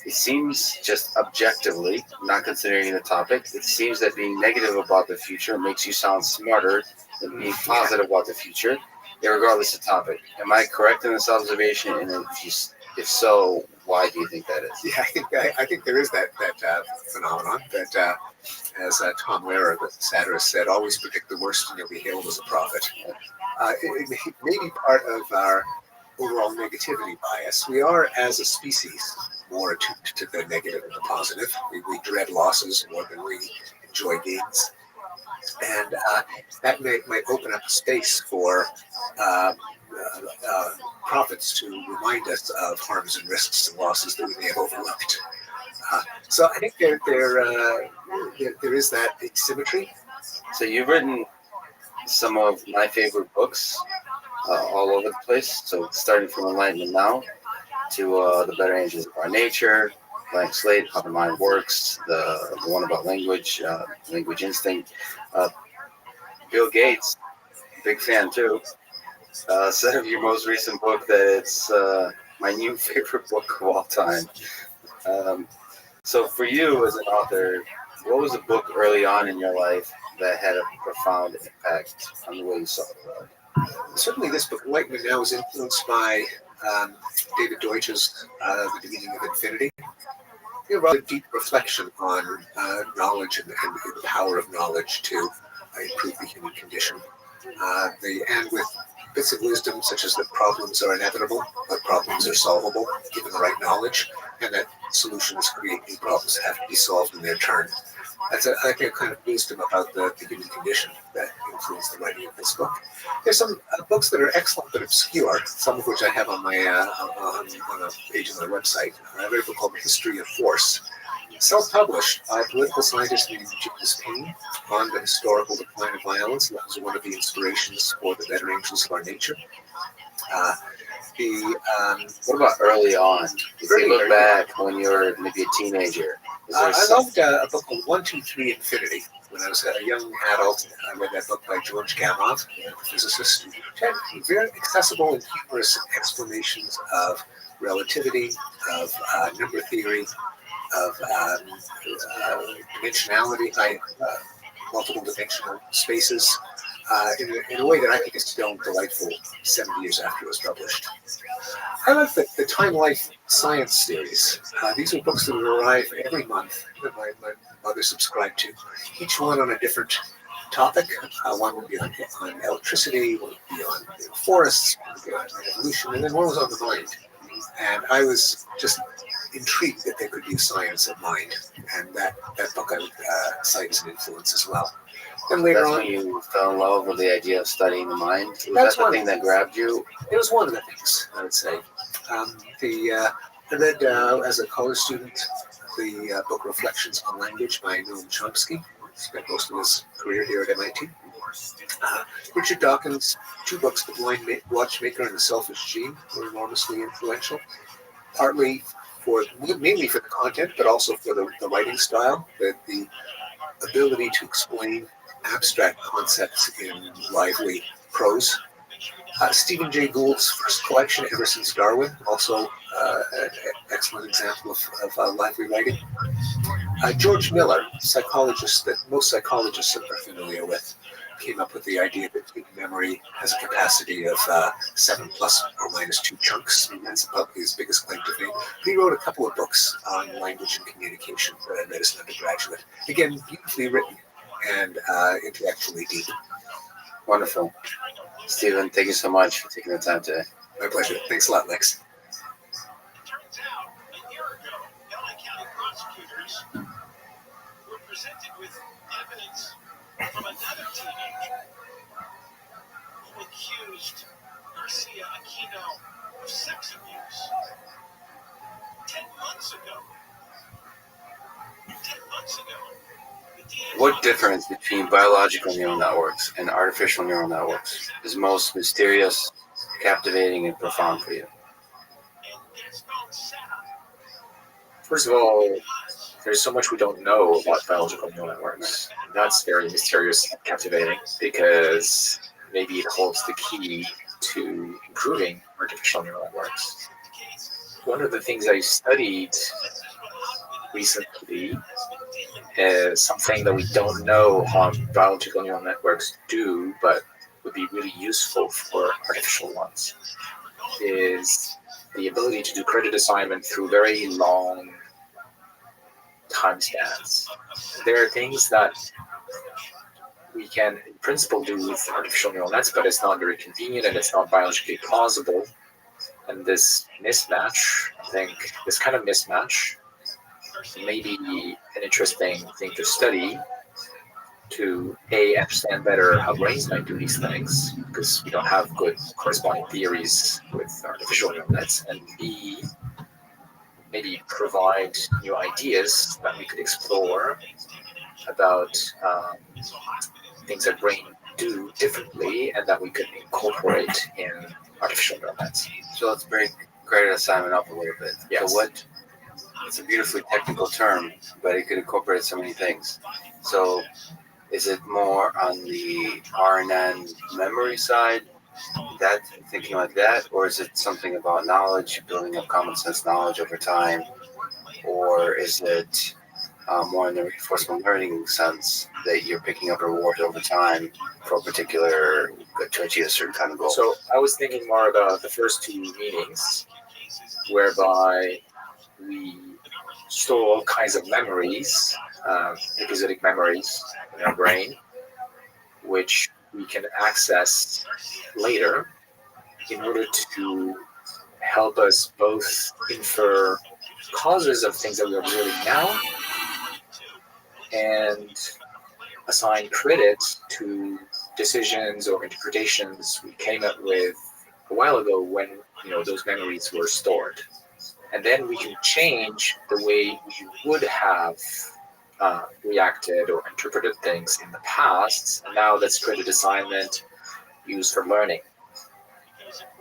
It seems, just objectively, not considering the topic, it seems that being negative about the future makes you sound smarter than being positive about the future, regardless of topic. Am I correct in this observation? And if so, why do you think that is? Yeah, I think there is that phenomenon that, as Tom Lehrer, the satirist, said, always predict the worst and you'll be hailed as a prophet. It may be part of our overall negativity bias. We are, as a species, more attuned to the negative and the positive. We dread losses more than we enjoy gains. And that might open up space for prophets to remind us of harms and risks and losses that we may have overlooked. So I think there is that asymmetry. So you've written some of my favorite books all over the place. So starting from Enlightenment Now to The Better Angels of Our Nature, Blank Slate, How the Mind Works, the one about language, Language Instinct. Bill Gates, big fan too, said of your most recent book that it's my new favorite book of all time. So for you as an author, what was a book early on in your life that had a profound impact on the way you saw the world? Certainly, this book, Enlightenment Now, is influenced by David Deutsch's The Beginning of Infinity. A rather deep reflection on knowledge and the power of knowledge to improve the human condition. And with bits of wisdom such as that problems are inevitable, but problems are solvable given the right knowledge, and that solutions create new problems that have to be solved in their turn. That's I think a kind of wisdom about the human condition that influenced the writing of this book. There's some books that are excellent but obscure, some of which I have on my on a page on my website. I read a book called History of Force, self-published by a political scientist named James Paine on the historical decline of violence, and that was one of the inspirations for the Better Angels of Our Nature. What about early on? If you look back when you were maybe a teenager, I loved a book called 1, 2, 3 Infinity. When I was a young adult, I read that book by George Gamow, a physicist, which had very accessible and humorous explanations of relativity, of number theory, of dimensionality, multiple dimensional spaces, in a way that I think is still delightful 70 years after it was published. I like the Time Life Science series. These are books that would arrive every month that my mother subscribed to, each one on a different topic. One would be on electricity, one would be on forests, one would be on evolution, and then one was on the mind. And I was just intrigued that there could be a science of mind, and that book I would cite as an influence as well. And later on, when you fell in love with the idea of studying the mind. Was that's that the thing that grabbed you? It was one of the things, I would say. I read as a college student the book Reflections on Language by Noam Chomsky. Spent most of his career here at MIT. Richard Dawkins' two books, The Blind Watchmaker and The Selfish Gene, were enormously influential, mainly for the content, but also for the writing style, the ability to explain abstract concepts in lively prose. Stephen Jay Gould's first collection, Ever Since Darwin, also an excellent example of lively writing. George Miller, psychologist that most psychologists are familiar with, came up with the idea that human memory has a capacity of 7 plus or minus 2 chunks, and that's probably his biggest claim to fame. But he wrote a couple of books on language and communication that I read as an undergraduate. Again, beautifully written and intellectually deep. Wonderful. Stephen, thank you so much for taking the time today. My pleasure. Thanks a lot, Lex. Turns out, a year ago, LA County prosecutors were presented with evidence from another teenager who accused Garcia Aquino of sex abuse 10 months ago. 10 months ago. What difference between biological neural networks and artificial neural networks is most mysterious, captivating, and profound for you? First of all, there's so much we don't know about biological neural networks. That's very mysterious and captivating because maybe it holds the key to improving artificial neural networks. One of the things I studied recently is something that we don't know how biological neural networks do, but would be really useful for artificial ones, is the ability to do credit assignment through very long time spans. There are things that we can, in principle, do with artificial neural nets, but it's not very convenient and it's not biologically plausible. And this mismatch, I think, this kind of mismatch may be an interesting thing to study to understand better how brains might do these things, because we don't have good corresponding theories with artificial neural nets, and B, maybe provide new ideas that we could explore about things that brain do differently and that we could incorporate in artificial neural nets. So let's break credit assignment up a little bit. Yes. So it's a beautifully technical term, but it could incorporate so many things. So is it more on the RNN memory side, thinking like that, or is it something about knowledge, building up common sense knowledge over time, or is it more in the reinforcement learning sense that you're picking up rewards over time for a particular to achieve a certain kind of goal. So I was thinking more about the first two meanings, whereby we store all kinds of memories, episodic memories in our brain, which we can access later in order to help us both infer causes of things that we're observing now and assign credit to decisions or interpretations we came up with a while ago when those memories were stored. And then we can change the way we would have reacted or interpreted things in the past. And now that's credit assignment used for learning.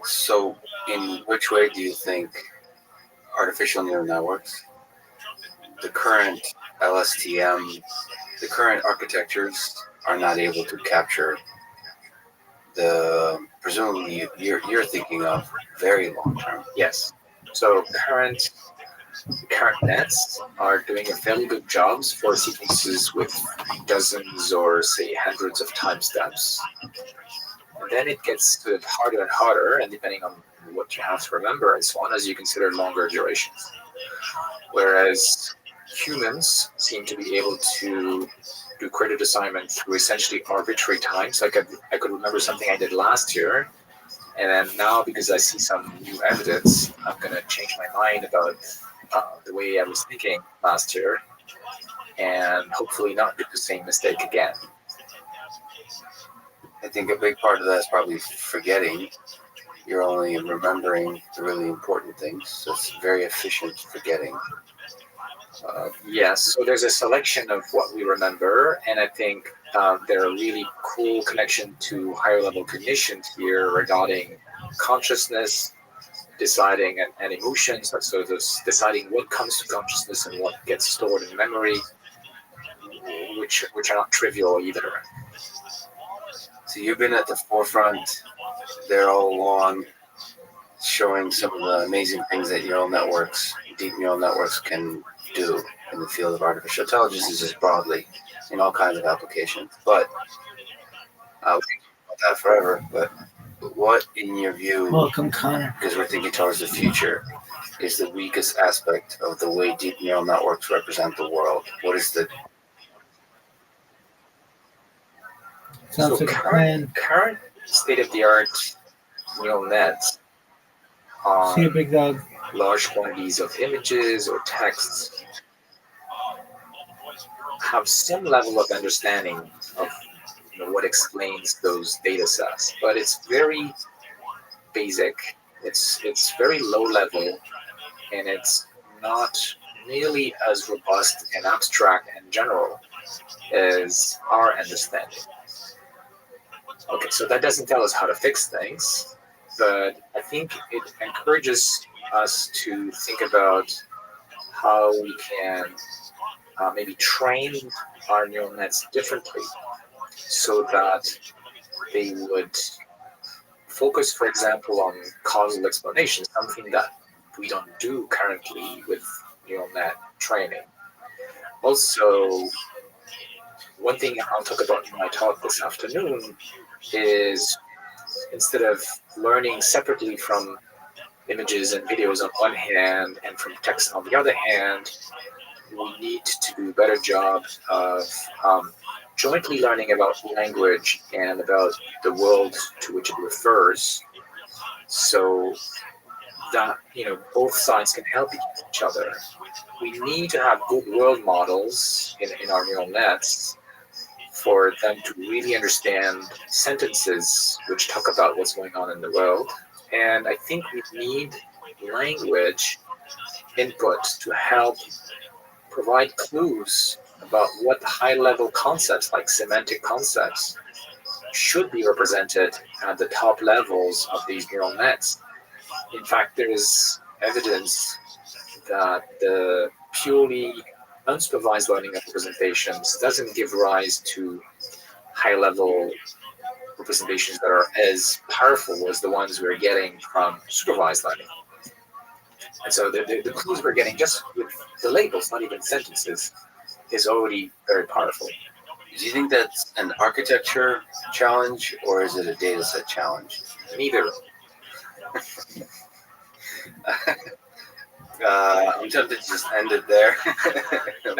So in which way do you think artificial neural networks, the current LSTM, the current architectures are not able to capture the, presumably you're thinking of very long term? Yes. So current nets are doing a fairly good jobs for sequences with dozens or say hundreds of timestamps. And then it gets sort of harder and harder, and depending on what you have to remember and so on, as you consider longer durations. Whereas humans seem to be able to do credit assignment through essentially arbitrary times. I could remember something I did last year, and then now because I see some new evidence, I'm going to change my mind about the way I was thinking last year, and hopefully not do the same mistake again. I think a big part of that is probably forgetting. You're only remembering the really important things, so it's very efficient forgetting. Yes, so there's a selection of what we remember, and I think there are really cool connection to higher level cognition here regarding consciousness, deciding and emotions, so there's deciding what comes to consciousness and what gets stored in memory, which are not trivial either. So you've been at the forefront there all along, showing some of the amazing things that neural networks, deep neural networks can do in the field of artificial intelligence just broadly in all kinds of applications. But we can talk about that forever. But what, in your view, Welcome, Connor, because we're thinking towards the future, is the weakest aspect of the way deep neural networks represent the world? What is the Sounds like a plan. Current state-of-the-art neural nets on See you, big dog. large quantities of images or texts have some level of understanding of what explains those data sets, but it's very basic. It's very low level, and it's not nearly as robust and abstract and general as our understanding. Okay, so that doesn't tell us how to fix things, but I think it encourages us to think about how we can maybe train our neural nets differently so that they would focus, for example, on causal explanation, something that we don't do currently with neural net training. Also, one thing I'll talk about in my talk this afternoon is instead of learning separately from images and videos on one hand and from text on the other hand, we need to do a better job of jointly learning about language and about the world to which it refers, so that both sides can help each other. We need to have good world models in our neural nets for them to really understand sentences which talk about what's going on in the world. And I think we need language input to help provide clues about what high-level concepts, like semantic concepts, should be represented at the top levels of these neural nets. In fact, there is evidence that the purely unsupervised learning of representations doesn't give rise to high-level representations that are as powerful as the ones we're getting from supervised learning. And so the clues we're getting just with the labels, not even sentences, is already very powerful. Do you think that's an architecture challenge or is it a data set challenge? Neither. I'm tempted to just end it there. No,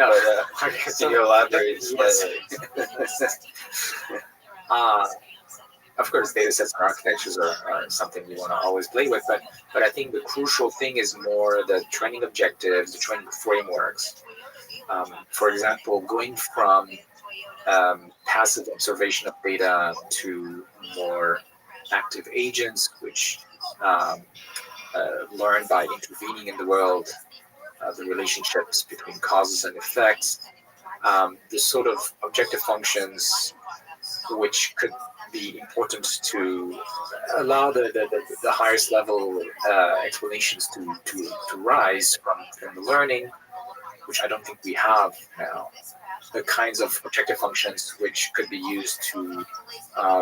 but, can you elaborate slightly? Of course, data sets and architectures are something you want to always play with, but I think the crucial thing is more the training objectives, the training frameworks. For example, going from passive observation of data to more active agents, which learn by intervening in the world, the relationships between causes and effects, the sort of objective functions which could be important to allow the highest level explanations to rise from the learning, which I don't think we have now. The kinds of objective functions which could be used to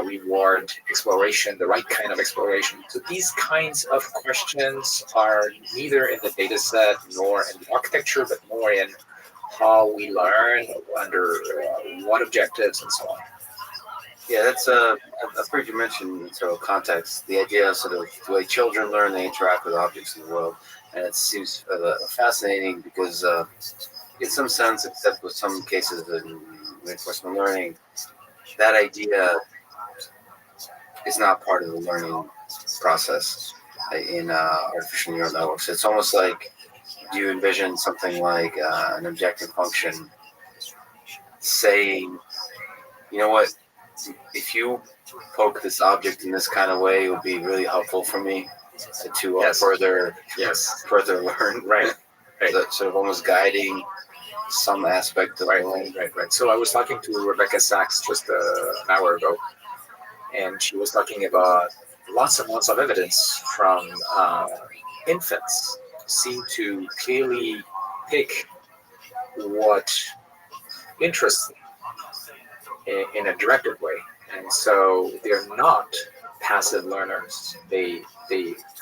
reward exploration, the right kind of exploration. So these kinds of questions are neither in the data set nor in the architecture, but more in how we learn, under what objectives, and so on. Yeah, that's I've heard you mention several contexts. The idea of sort of the way children learn, they interact with objects in the world, and it seems fascinating because, in some sense, except with some cases in reinforcement learning, that idea is not part of the learning process in artificial neural networks. It's almost like you envision something like an objective function saying, you know what, if you poke this object in this kind of way, it would be really helpful for me to further learn. Right. So, sort of almost guiding some aspect of the learning. Right. So I was talking to Rebecca Sachs just an hour ago, and she was talking about lots and lots of evidence from infants seem to clearly pick what interests them in a directed way. And so they're not passive learners. They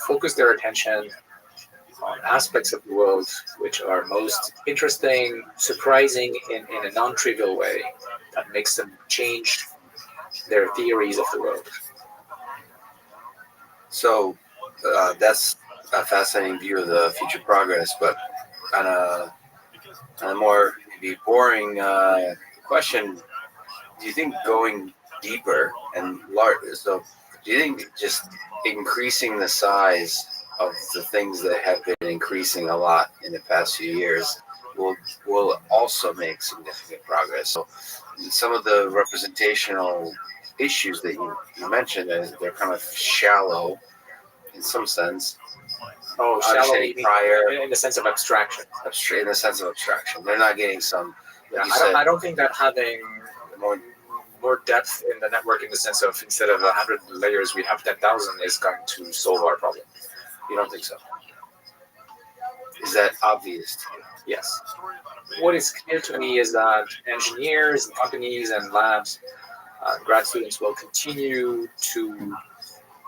focus their attention on aspects of the world which are most interesting, surprising in a non-trivial way that makes them change their theories of the world. So that's a fascinating view of the future progress, but on a more maybe boring question, do you think going deeper and large, so do you think just increasing the size of the things that have been increasing a lot in the past few years will also make significant progress? So some of the representational issues that you mentioned, they're kind of shallow in some sense. Oh, shallow prior in the sense of abstraction. In the sense of abstraction, they're not getting some. Yeah, I don't think that having more depth in the network, in the sense of instead of 100 layers, we have 10,000, is going to solve our problem. You don't think so? Is that obvious to you? Yes. What is clear to me is that engineers and companies and labs, grad students will continue to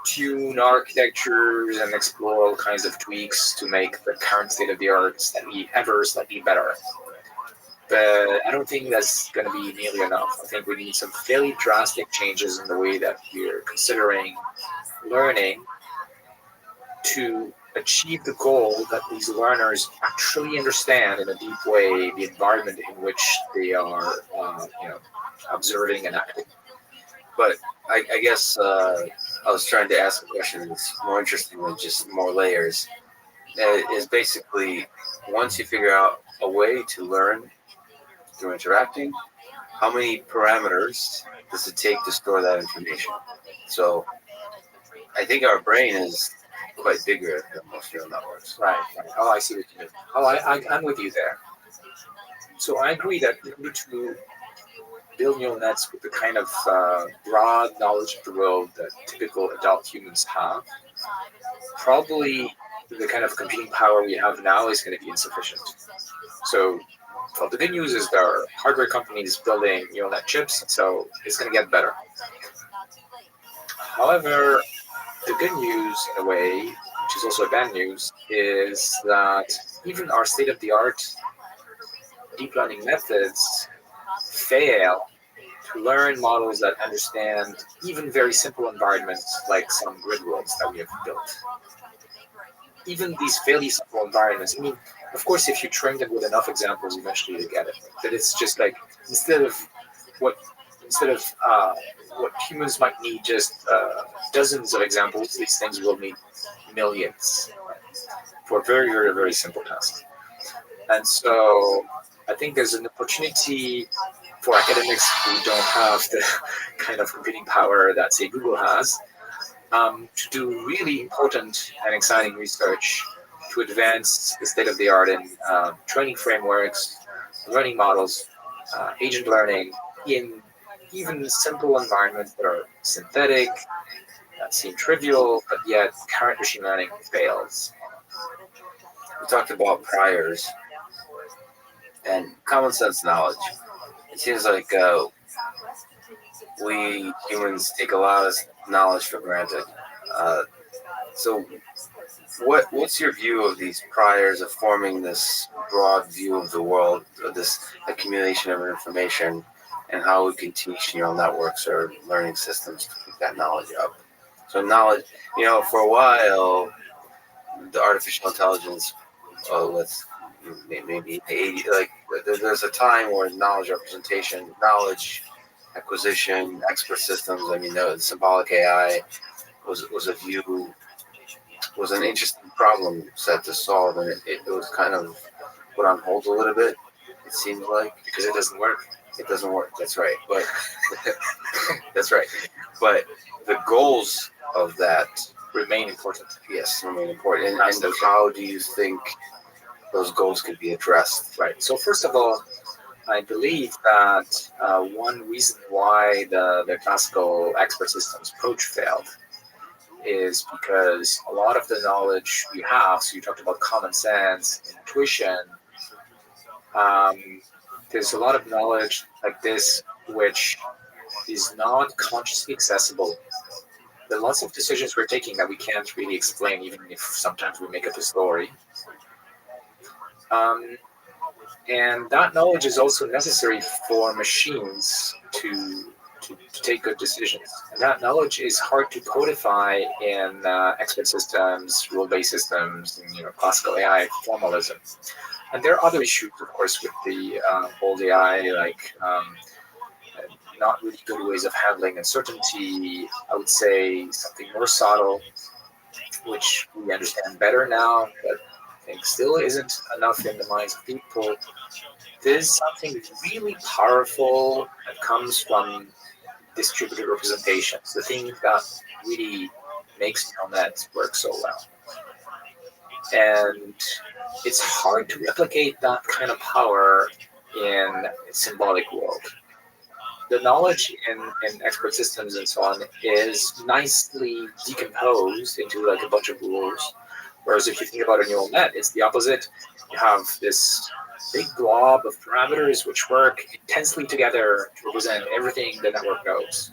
tune architectures and explore all kinds of tweaks to make the current state of the art slightly better. But I don't think that's going to be nearly enough. I think we need some fairly drastic changes in the way that we're considering learning to achieve the goal that these learners actually understand in a deep way the environment in which they are observing and acting. But I guess I was trying to ask a question that's more interesting than just more layers. Is basically, once you figure out a way to learn through interacting, how many parameters does it take to store that information? So I think our brain is quite bigger than most neural networks. Right. Oh, I see what you mean. Oh, I'm with you there. So I agree that in order to build neural nets with the kind of broad knowledge of the world that typical adult humans have, probably the kind of computing power we have now is going to be insufficient. So, well, the good news is there are hardware companies building neural net chips, so it's going to get better. However, the good news, in a way, which is also bad news, is that even our state-of-the-art deep learning methods fail to learn models that understand even very simple environments like some grid worlds that we have built. Even these fairly simple environments, I mean, of course, if you train them with enough examples, eventually you get it. But it's just like instead of what humans might need just dozens of examples, these things will need millions for very, very, very simple tasks. And so I think there's an opportunity for academics who don't have the kind of computing power that, say, Google has, to do really important and exciting research to advance the state of the art in training frameworks, learning models, agent learning in even simple environments that are synthetic, that seem trivial, but yet current machine learning fails. We talked about priors and common sense knowledge. It seems like we humans take a lot of knowledge for granted. So what's your view of these priors of forming this broad view of the world, of this accumulation of information, and how we can teach neural networks or learning systems to pick that knowledge up? So knowledge, for a while, the artificial intelligence, let's maybe 80, like there's a time where knowledge representation, knowledge acquisition, expert systems, I mean, the symbolic AI was an interesting problem set to solve, and it was kind of put on hold a little bit, it seems like. Because it doesn't work. It doesn't work, that's right. But that's right. But the goals of that remain important. Yes, remain important. And how do you think those goals could be addressed? Right. So first of all, I believe that one reason why the classical expert systems approach failed is because a lot of the knowledge you have, so you talked about common sense, intuition, there's a lot of knowledge like this which is not consciously accessible. There are lots of decisions we're taking that we can't really explain, even if sometimes we make up a story. And that knowledge is also necessary for machines to take good decisions. And that knowledge is hard to codify in expert systems, rule-based systems, and classical AI formalism. And there are other issues, of course, with the old AI, like not really good ways of handling uncertainty. I would say something more subtle, which we understand better now, but I think still isn't enough in the minds of people. There's something really powerful that comes from distributed representations, the thing that really makes neural nets work so well. And it's hard to replicate that kind of power in a symbolic world. The knowledge in expert systems and so on is nicely decomposed into like a bunch of rules. Whereas if you think about a neural net, it's the opposite. You have this big blob of parameters which work intensely together to represent everything the network knows.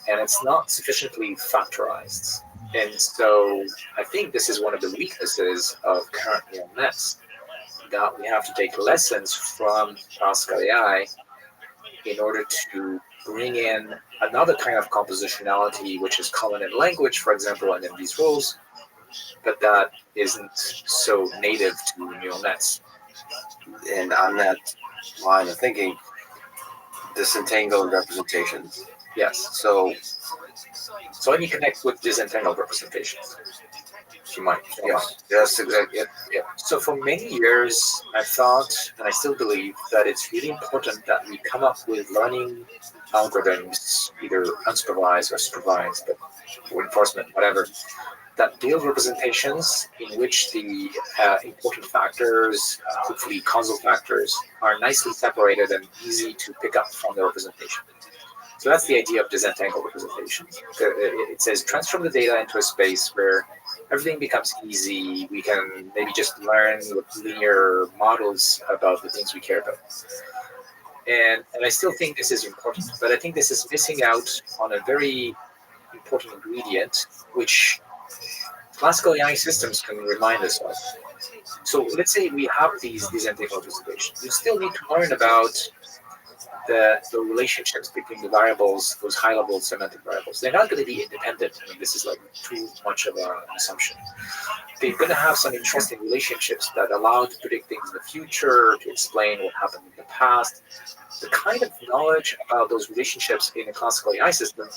And it's not sufficiently factorized. And so I think this is one of the weaknesses of current neural nets, that we have to take lessons from classical AI in order to bring in another kind of compositionality, which is common in language, for example, and in these rules, but that isn't so native to neural nets. And on that line of thinking, disentangled representations. Yes. So let me connect with disentangled representations. If you might. Yes, exactly. Yeah. So for many years, I thought, and I still believe, that it's really important that we come up with learning algorithms, either unsupervised or supervised, but reinforcement, whatever, that build representations in which the important factors, hopefully causal factors, are nicely separated and easy to pick up from the representation. So that's the idea of disentangled representations. It says transform the data into a space where everything becomes easy. We can maybe just learn with linear models about the things we care about. And I still think this is important, but I think this is missing out on a very important ingredient, which classical AI systems can remind us of. So let's say we have these disentangled representations. You still need to learn about the relationships between the variables, those high-level semantic variables. They're not going to be independent. I mean, this is like too much of an assumption. They're going to have some interesting relationships that allow to predict things in the future, to explain what happened in the past. The kind of knowledge about those relationships in a classical AI system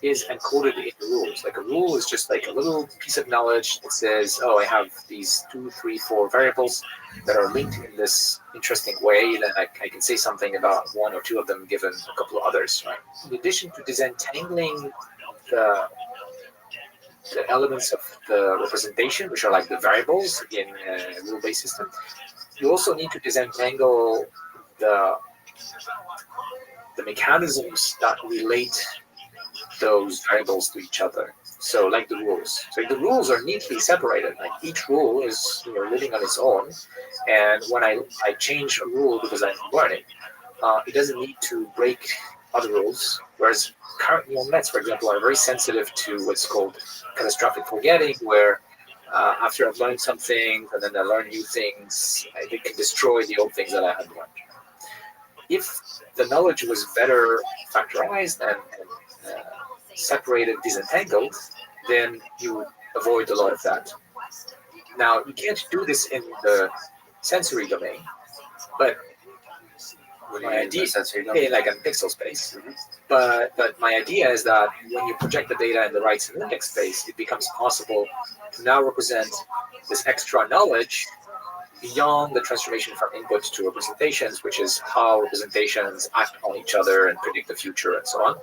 is encoded in the rules. Like a rule is just like a little piece of knowledge that says, oh, I have these 2, 3, 4 variables that are linked in this interesting way, then I can say something about one or two of them given a couple of others, right? In addition to disentangling the elements of the representation, which are like the variables in a rule-based system, you also need to disentangle the mechanisms that relate those variables to each other. So like the rules. So the rules are neatly separated. Like each rule is living on its own. And when I change a rule because I'm learning, it doesn't need to break other rules. Whereas current neural nets, for example, are very sensitive to what's called catastrophic forgetting, where after I've learned something and then I learn new things, it can destroy the old things that I had learned. If the knowledge was better factorized and separated, disentangled, then you would avoid a lot of that. Now, you can't do this in the sensory domain, but my idea, like in pixel space. But my idea is that when you project the data in the right semantic space, it becomes possible to now represent this extra knowledge beyond the transformation from input to representations, which is how representations act on each other and predict the future and so on,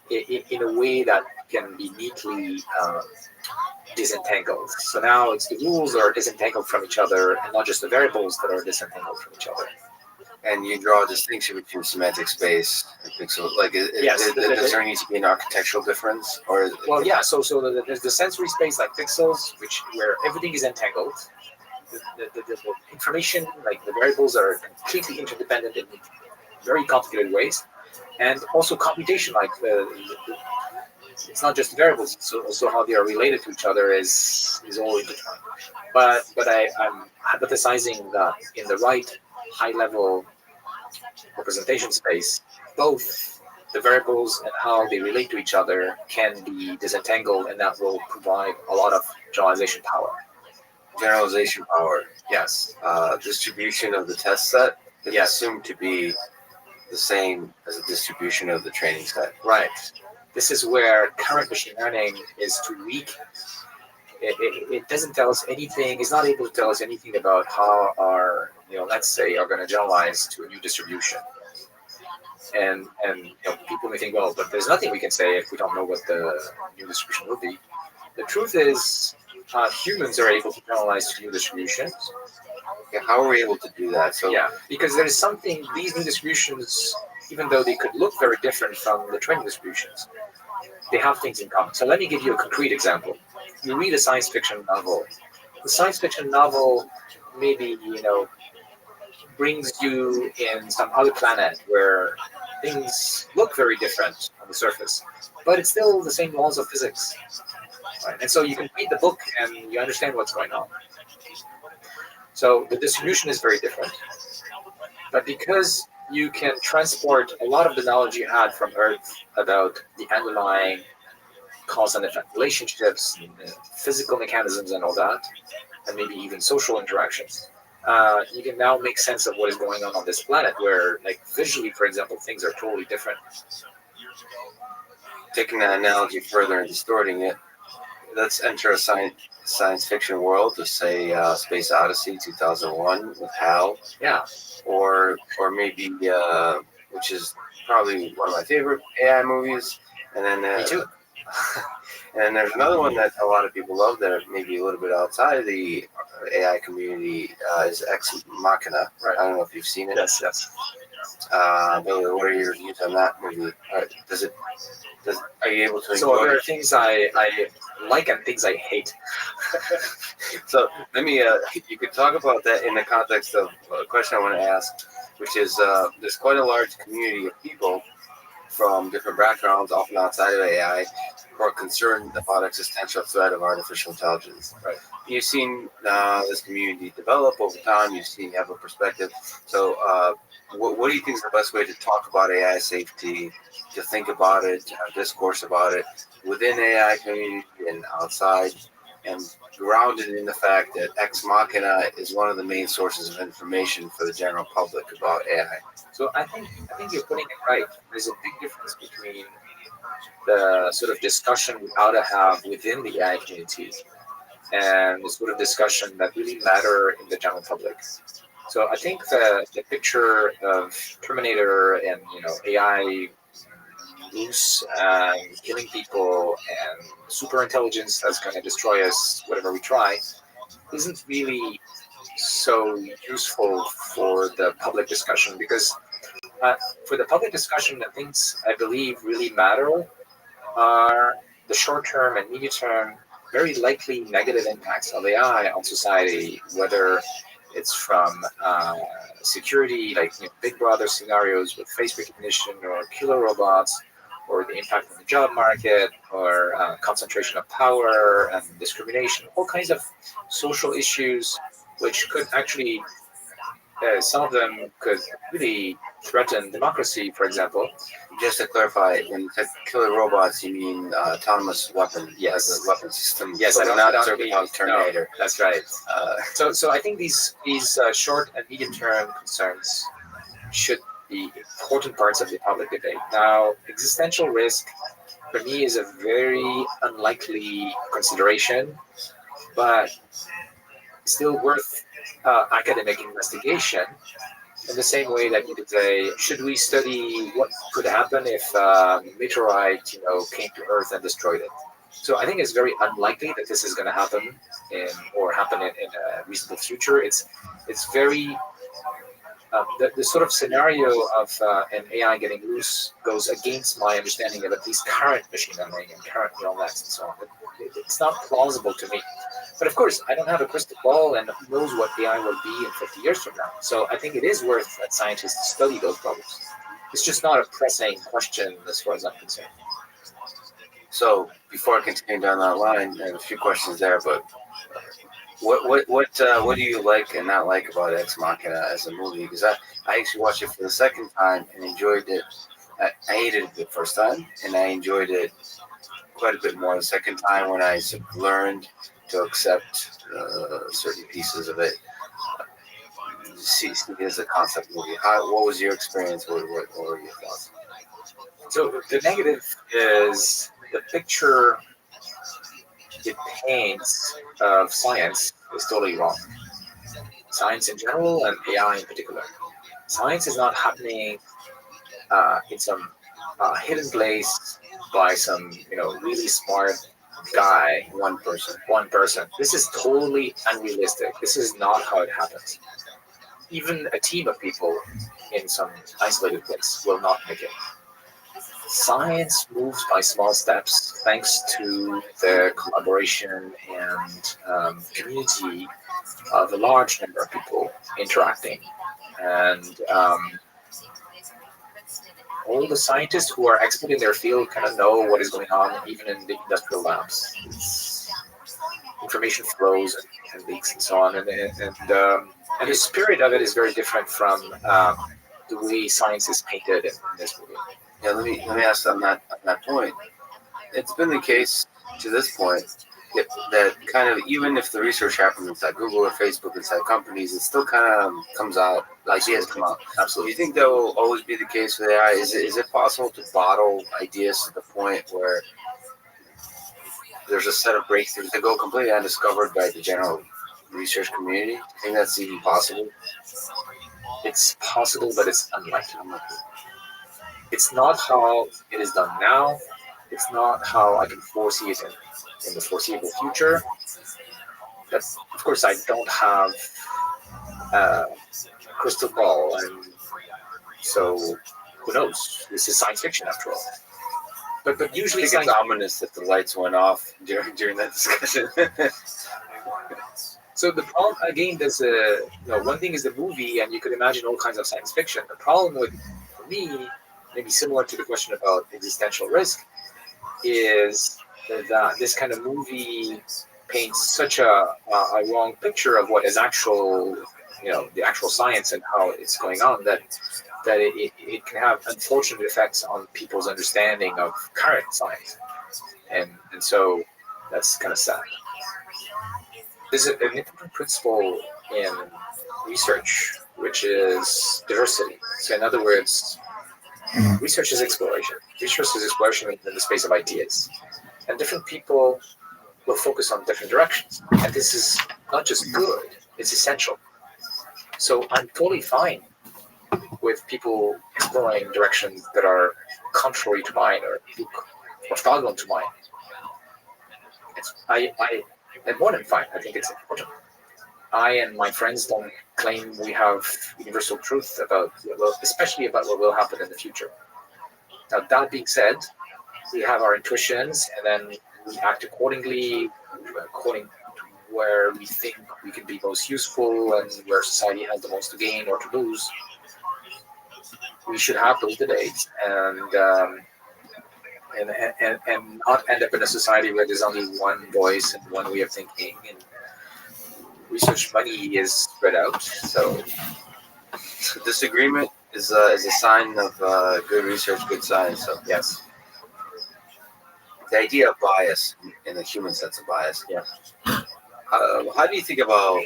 in a way that can be neatly disentangled. So now it's the rules that are disentangled from each other and not just the variables that are disentangled from each other. And you draw a distinction between semantic space and pixel. Like, does there need to be an architectural difference? Or well, yeah. So there's the sensory space like pixels, where everything is entangled. The information, like the variables, are completely interdependent in very complicated ways, and also computation, like it's not just variables, so also how they are related to each other is all intertwined. But I'm hypothesizing that in the right high-level representation space, both the variables and how they relate to each other can be disentangled, and that will provide a lot of generalization power. Generalization power. Yes. Distribution of the test set is assumed to be the same as a distribution of the training set. Right. This is where current machine learning is too weak. It doesn't tell us anything. It's not able to tell us anything about how our, let's say, are going to generalize to a new distribution. And people may think, well, but there's nothing we can say if we don't know what the new distribution will be. The truth is, humans are able to generalize to new distributions. Yeah, how are we able to do that? So because there is something, these new distributions, even though they could look very different from the training distributions, they have things in common. So let me give you a concrete example. You read a science fiction novel. The science fiction novel maybe, brings you in some other planet where things look very different on the surface, but it's still the same laws of physics. Right? And so you can read the book and you understand what's going on. So the distribution is very different. But because you can transport a lot of the knowledge you had from Earth about the underlying cause and effect relationships, physical mechanisms and all that, and maybe even social interactions, you can now make sense of what is going on this planet where, like, visually, for example, things are totally different. Taking that analogy further and distorting it, let's enter a science fiction world, let's say Space Odyssey 2001 with HAL. Yeah. Or maybe, which is probably one of my favorite AI movies. And then Me too. And then there's another one that a lot of people love that may be a little bit outside of the AI community, is Ex Machina. Right? I don't know if you've seen it. Yes. Billy, what are your views on that movie? Are you able to enjoy So there are things I like and things I hate. So let me, you could talk about that in the context of a question I want to ask, which is there's quite a large community of people from different backgrounds, often outside of AI, or concerned about existential threat of artificial intelligence. Right. You've seen this community develop over time. You have a perspective. So, what do you think is the best way to talk about AI safety, to think about it, to have discourse about it within AI community and outside, and grounded in the fact that Ex Machina is one of the main sources of information for the general public about AI? So I think you're putting it right. There's a big difference between the sort of discussion we ought to have within the AI community and the sort of discussion that really matter in the general public. So I think the picture of Terminator and AI loose and killing people and super intelligence that's going to destroy us whatever we try isn't really so useful for the public discussion, because for the public discussion, the things I believe really matter are the short-term and medium-term, very likely negative impacts of AI on society, whether it's from security, like Big Brother scenarios with face recognition or killer robots, or the impact on the job market, or concentration of power and discrimination, all kinds of social issues which could actually, some of them could really threaten democracy, for example. Just to clarify, when you said killer robots, you mean autonomous weapon? Yes. Weapon system. Yes, so I don't not mean Terminator. No, that's right. So I think these short and medium term concerns should be important parts of the public debate. Now, existential risk for me is a very unlikely consideration, but still worth academic investigation. In the same way that you could say, should we study what could happen if a meteorite, came to Earth and destroyed it? So I think it's very unlikely that this is going to happen in a reasonable future. It's very the sort of scenario of an AI getting loose goes against my understanding of at least current machine learning and current neural nets and so on. It's not plausible to me. But of course, I don't have a crystal ball, and who knows what AI will be in 50 years from now. So I think it is worth that scientists study those problems. It's just not a pressing question as far as I'm concerned. So before I continue down that line, I have a few questions there, but what do you like and not like about Ex Machina as a movie? Because I actually watched it for the second time and enjoyed it. I hated it the first time, and I enjoyed it quite a bit more the second time when I learned to accept certain pieces of it. See it as a concept movie. What was your experience? What were your thoughts? So the negative is the picture it paints of science is totally wrong. Science in general and AI in particular. Science is not happening in some hidden place by some really smart guy, one person. This is totally unrealistic. This is not how it happens. Even a team of people in some isolated place will not make it. Science moves by small steps thanks to the collaboration and community of a large number of people interacting. And all the scientists who are expert in their field kind of know what is going on, even in the industrial labs. Information flows and leaks and so on. And the spirit of it is very different from the way science is painted in this movie. Yeah, let me ask on that point. It's been the case to this point that kind of, even if the research happens inside Google or Facebook, inside companies, it still kind of comes out, ideas come out. Absolutely. Do you think that will always be the case with AI? Is it possible to bottle ideas to the point where there's a set of breakthroughs that go completely undiscovered by the general research community? Do you think that's even possible? It's possible, but it's unlikely. It's not how it is done now. It's not how I can foresee it in the foreseeable future. But of course, I don't have a crystal ball, and so who knows? This is science fiction after all. But usually, I think it's ominous that the lights went off during that discussion. So the problem again, there's one thing is the movie, and you could imagine all kinds of science fiction. The problem for me, maybe similar to the question about existential risk, is that this kind of movie paints such a wrong picture of what is actual, the actual science and how it's going on, that it can have unfortunate effects on people's understanding of current science, and so that's kind of sad. There's an important principle in research, which is diversity. So in other words, research is exploration. Research is exploration in the space of ideas, and different people will focus on different directions. And this is not just good; it's essential. So I'm totally fine with people exploring directions that are contrary to mine or orthogonal to mine. I'm more than fine. I think it's important. I and my friends don't claim we have universal truth about, especially about what will happen in the future. Now, that being said, we have our intuitions, and then we act accordingly, according to where we think we can be most useful and where society has the most to gain or to lose. We should have those debates and not end up in a society where there's only one voice and one way of thinking, and research money is spread out. So disagreement is a sign of good research, good science. So yes, the idea of bias in the human sense of bias. Yeah. How do you think about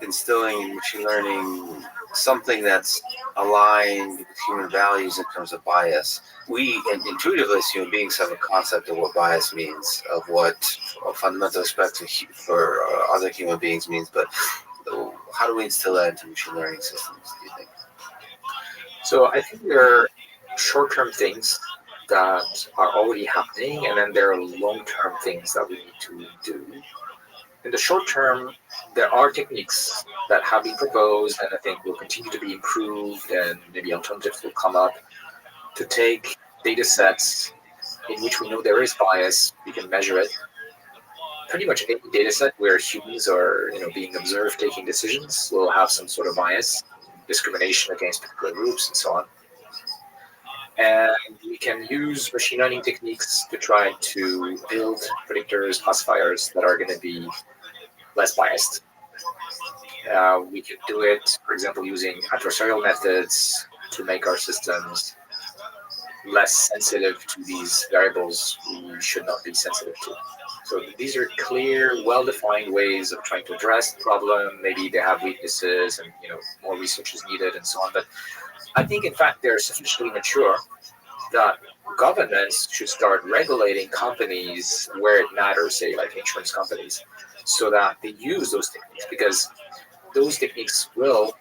instilling in machine learning something that's aligned with human values in terms of bias? We intuitively as human beings have a concept of what bias means, of what a fundamental respect for other human beings means, but how do we instill that into machine learning systems, do you think? So I think there are short-term things that are already happening, and then there are long-term things that we need to do. In the short term, there are techniques that have been proposed and I think will continue to be improved, and maybe alternatives will come up to take data sets in which we know there is bias, we can measure it. Pretty much any data set where humans are being observed taking decisions will have some sort of bias, discrimination against particular groups, and so on. And we can use machine learning techniques to try to build predictors, classifiers that are going to be less biased. We could do it, for example, using adversarial methods to make our systems less sensitive to these variables we should not be sensitive to. So these are clear, well-defined ways of trying to address the problem. Maybe they have weaknesses and more research is needed and so on. But I think, in fact, they're sufficiently mature that governments should start regulating companies where it matters, say like insurance companies, so that they use those techniques, because those techniques will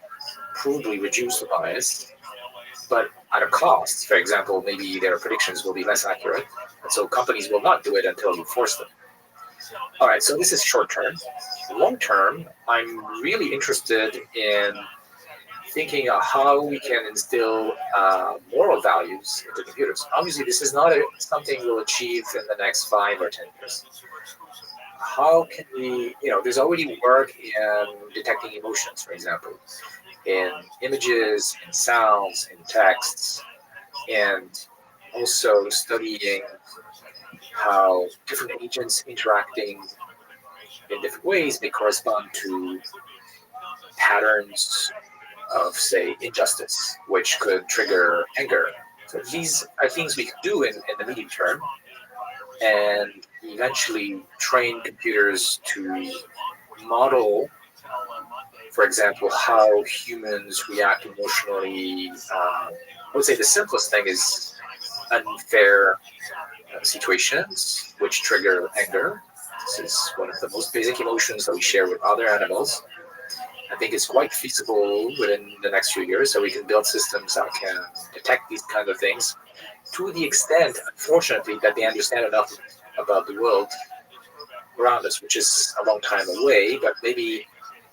probably reduce the bias, but at a cost. For example, maybe their predictions will be less accurate, and so companies will not do it until you force them. All right, so this is short term. Long term, I'm really interested in thinking of how we can instill moral values into computers. Obviously, this is not something we'll achieve in the next 5 or 10 years. How can we, there's already work in detecting emotions, for example, in images, in sounds, in texts, and also studying how different agents interacting in different ways may correspond to patterns of, say, injustice, which could trigger anger. So these are things we could do in the medium term, and eventually train computers to model, for example, how humans react emotionally. I would say the simplest thing is unfair situations which trigger anger. This is one of the most basic emotions that we share with other animals. I think it's quite feasible within the next few years, so we can build systems that can detect these kinds of things to the extent, unfortunately, that they understand enough about the world around us, which is a long time away, but maybe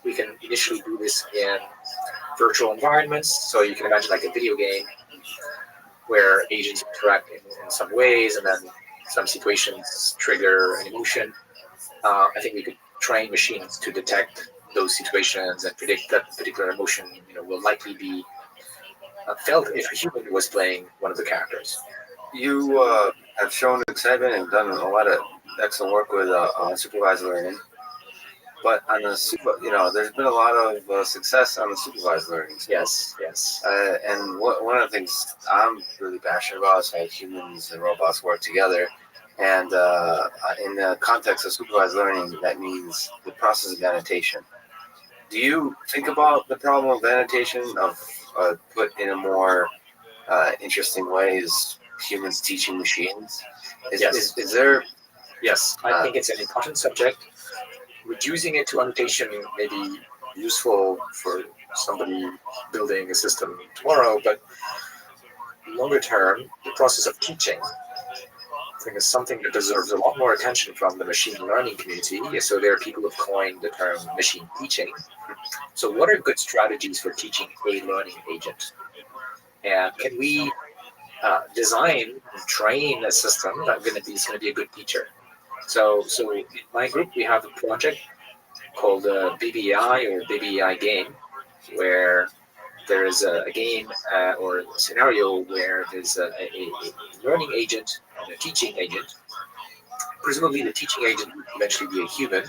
we can initially do this in virtual environments. So you can imagine like a video game where agents interact in some ways, and then some situations trigger an emotion. I think we could train machines to detect those situations and predict that particular emotion will likely be felt if a human was playing one of the characters. You have shown excitement and done a lot of excellent work with supervised learning. But on the there's been a lot of success on the supervised learning. Yes. And one of the things I'm really passionate about is how humans and robots work together. And in the context of supervised learning, that means the process of annotation. Do you think about the problem of annotation, of put in a more interesting way, is humans teaching machines? Yes. Is there? Yes, I think it's an important subject. Reducing it to annotation may be useful for somebody building a system tomorrow, but longer term, the process of teaching, I think, is something that deserves a lot more attention from the machine learning community. So there are people who've coined the term machine teaching. So what are good strategies for teaching a learning agent? And can we design and train a system that's going to be a good teacher? So in my group, we have a project called BBI or BBI game, where there is a game or a scenario where there's a learning agent and a teaching agent. Presumably, the teaching agent would eventually be a human.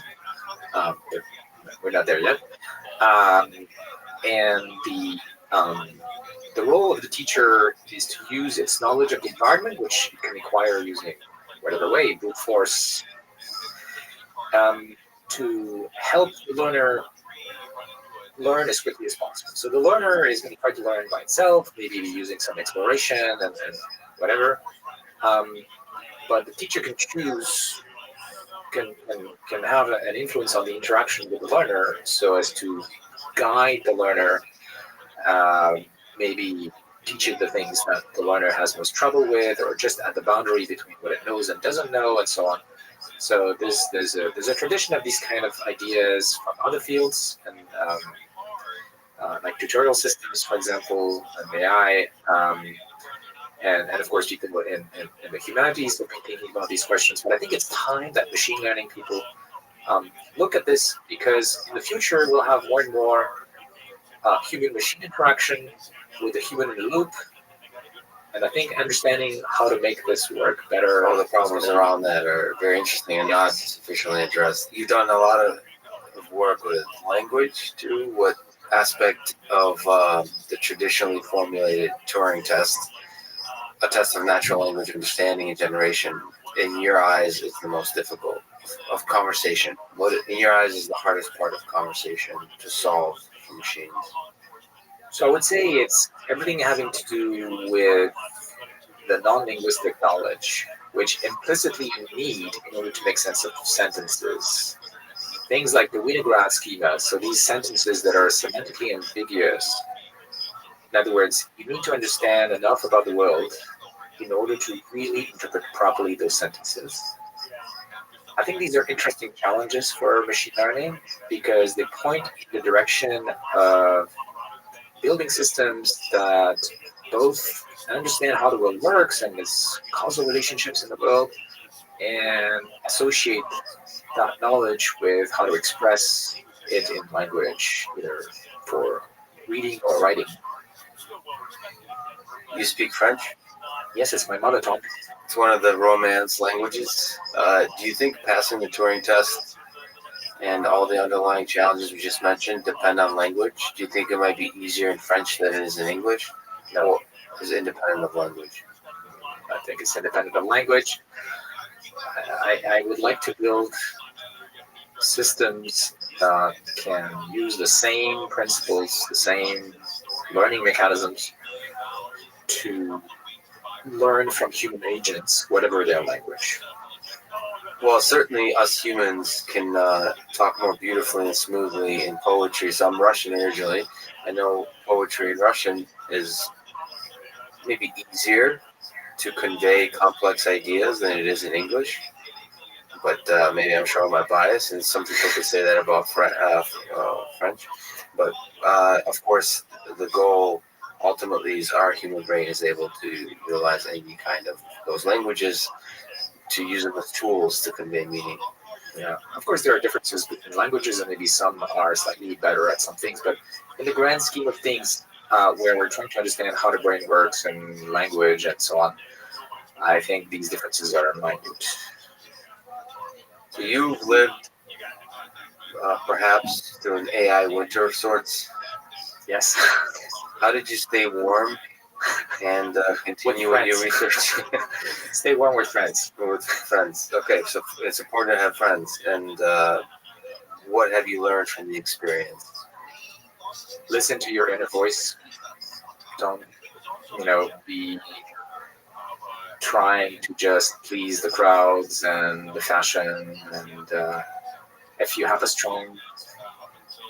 But we're not there yet. And the role of the teacher is to use its knowledge of the environment, which it can acquire using whatever way, brute force, to help the learner learn as quickly as possible. So the learner is going to try to learn by itself, maybe using some exploration and whatever. But the teacher can choose, can have an influence on the interaction with the learner so as to guide the learner, maybe teach it the things that the learner has most trouble with, or just at the boundary between what it knows and doesn't know, and so on. So there's a tradition of these kind of ideas from other fields, and like tutorial systems, for example, and AI, and of course people in the humanities will be thinking about these questions. But I think it's time that machine learning people look at this, because in the future we'll have more and more human-machine interaction with the human in the loop. And I think understanding how to make this work better. All the problems around that are very interesting and not sufficiently addressed. You've done a lot of work with language too. What aspect of the traditionally formulated Turing test, a test of natural language understanding and generation, in your eyes is the most difficult of conversation? What in your eyes is the hardest part of conversation to solve for machines? So I would say it's everything having to do with the non-linguistic knowledge, which implicitly you need in order to make sense of sentences. Things like the Winograd schema, so these sentences that are semantically ambiguous. In other words, you need to understand enough about the world in order to really interpret properly those sentences. I think these are interesting challenges for machine learning because they point in the direction of building systems that both understand how the world works and its causal relationships in the world, and associate that knowledge with how to express it in language, either for reading or writing. You speak French? Yes, it's my mother tongue. It's one of the Romance languages. Do you think passing the Turing test and all the underlying challenges we just mentioned depend on language? Do you think it might be easier in French than it is in English? No. Or is it independent of language? I think it's independent of language. I would like to build systems that can use the same principles, the same learning mechanisms to learn from human agents, whatever their language. Well, certainly us humans can talk more beautifully and smoothly in poetry. So I'm Russian originally. I know poetry in Russian is maybe easier to convey complex ideas than it is in English. But maybe I'm showing my bias, and some people could say that about French. But of course, the goal ultimately is our human brain is able to realize any kind of those languages, to use them as tools to convey meaning. Yeah, of course there are differences between languages, and maybe some are slightly better at some things, but in the grand scheme of things, where we're trying to understand how the brain works and language and so on, I think these differences are minute. So you've lived perhaps through an AI winter of sorts. Yes. How did you stay warm and continue with your research? Stay warm with friends. With friends. Okay, so it's important to have friends. And what have you learned from the experience? Listen to your inner voice. Don't, be trying to just please the crowds and the fashion. And if you have a strong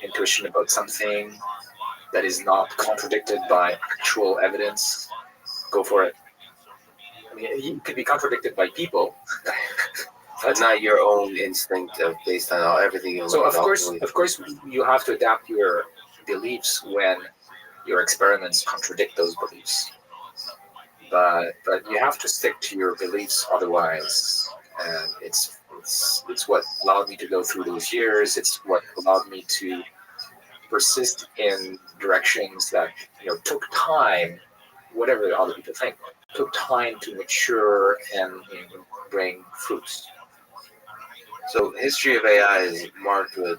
intuition about something that is not contradicted by actual evidence, go for it. I mean, it could be contradicted by people. But not your own instinct based on everything you learned. So of course, you have to adapt your beliefs when your experiments contradict those beliefs. But you have to stick to your beliefs, otherwise, and it's what allowed me to go through those years. It's what allowed me to persist in directions that took time, whatever other people think, took time to mature and bring fruits. So history of AI is marked with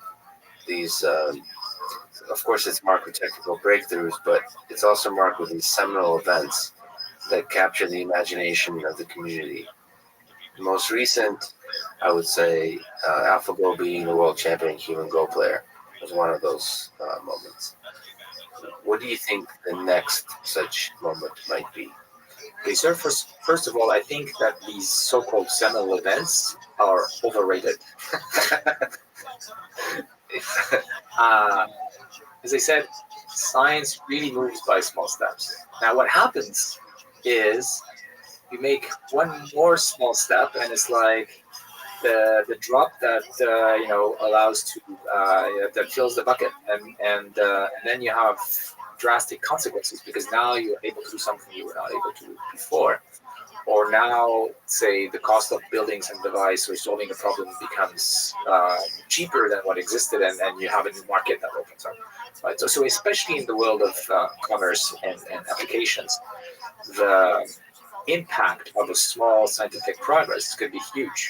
these. Of course, it's marked with technical breakthroughs, but it's also marked with these seminal events that capture the imagination of the community. The most recent, I would say, AlphaGo being the world champion human Go player was one of those moments. What do you think the next such moment might be? Okay, so first of all, I think that these so-called seminal events are overrated. As I said, science really moves by small steps. Now, what happens is you make one more small step, and it's like the drop that allows to that fills the bucket, and then you have drastic consequences, because now you're able to do something you were not able to do before. Or now, say, the cost of building some device or solving a problem becomes cheaper than what existed, and you have a new market that opens up. Right? So especially in the world of commerce and applications, the impact of a small scientific progress could be huge.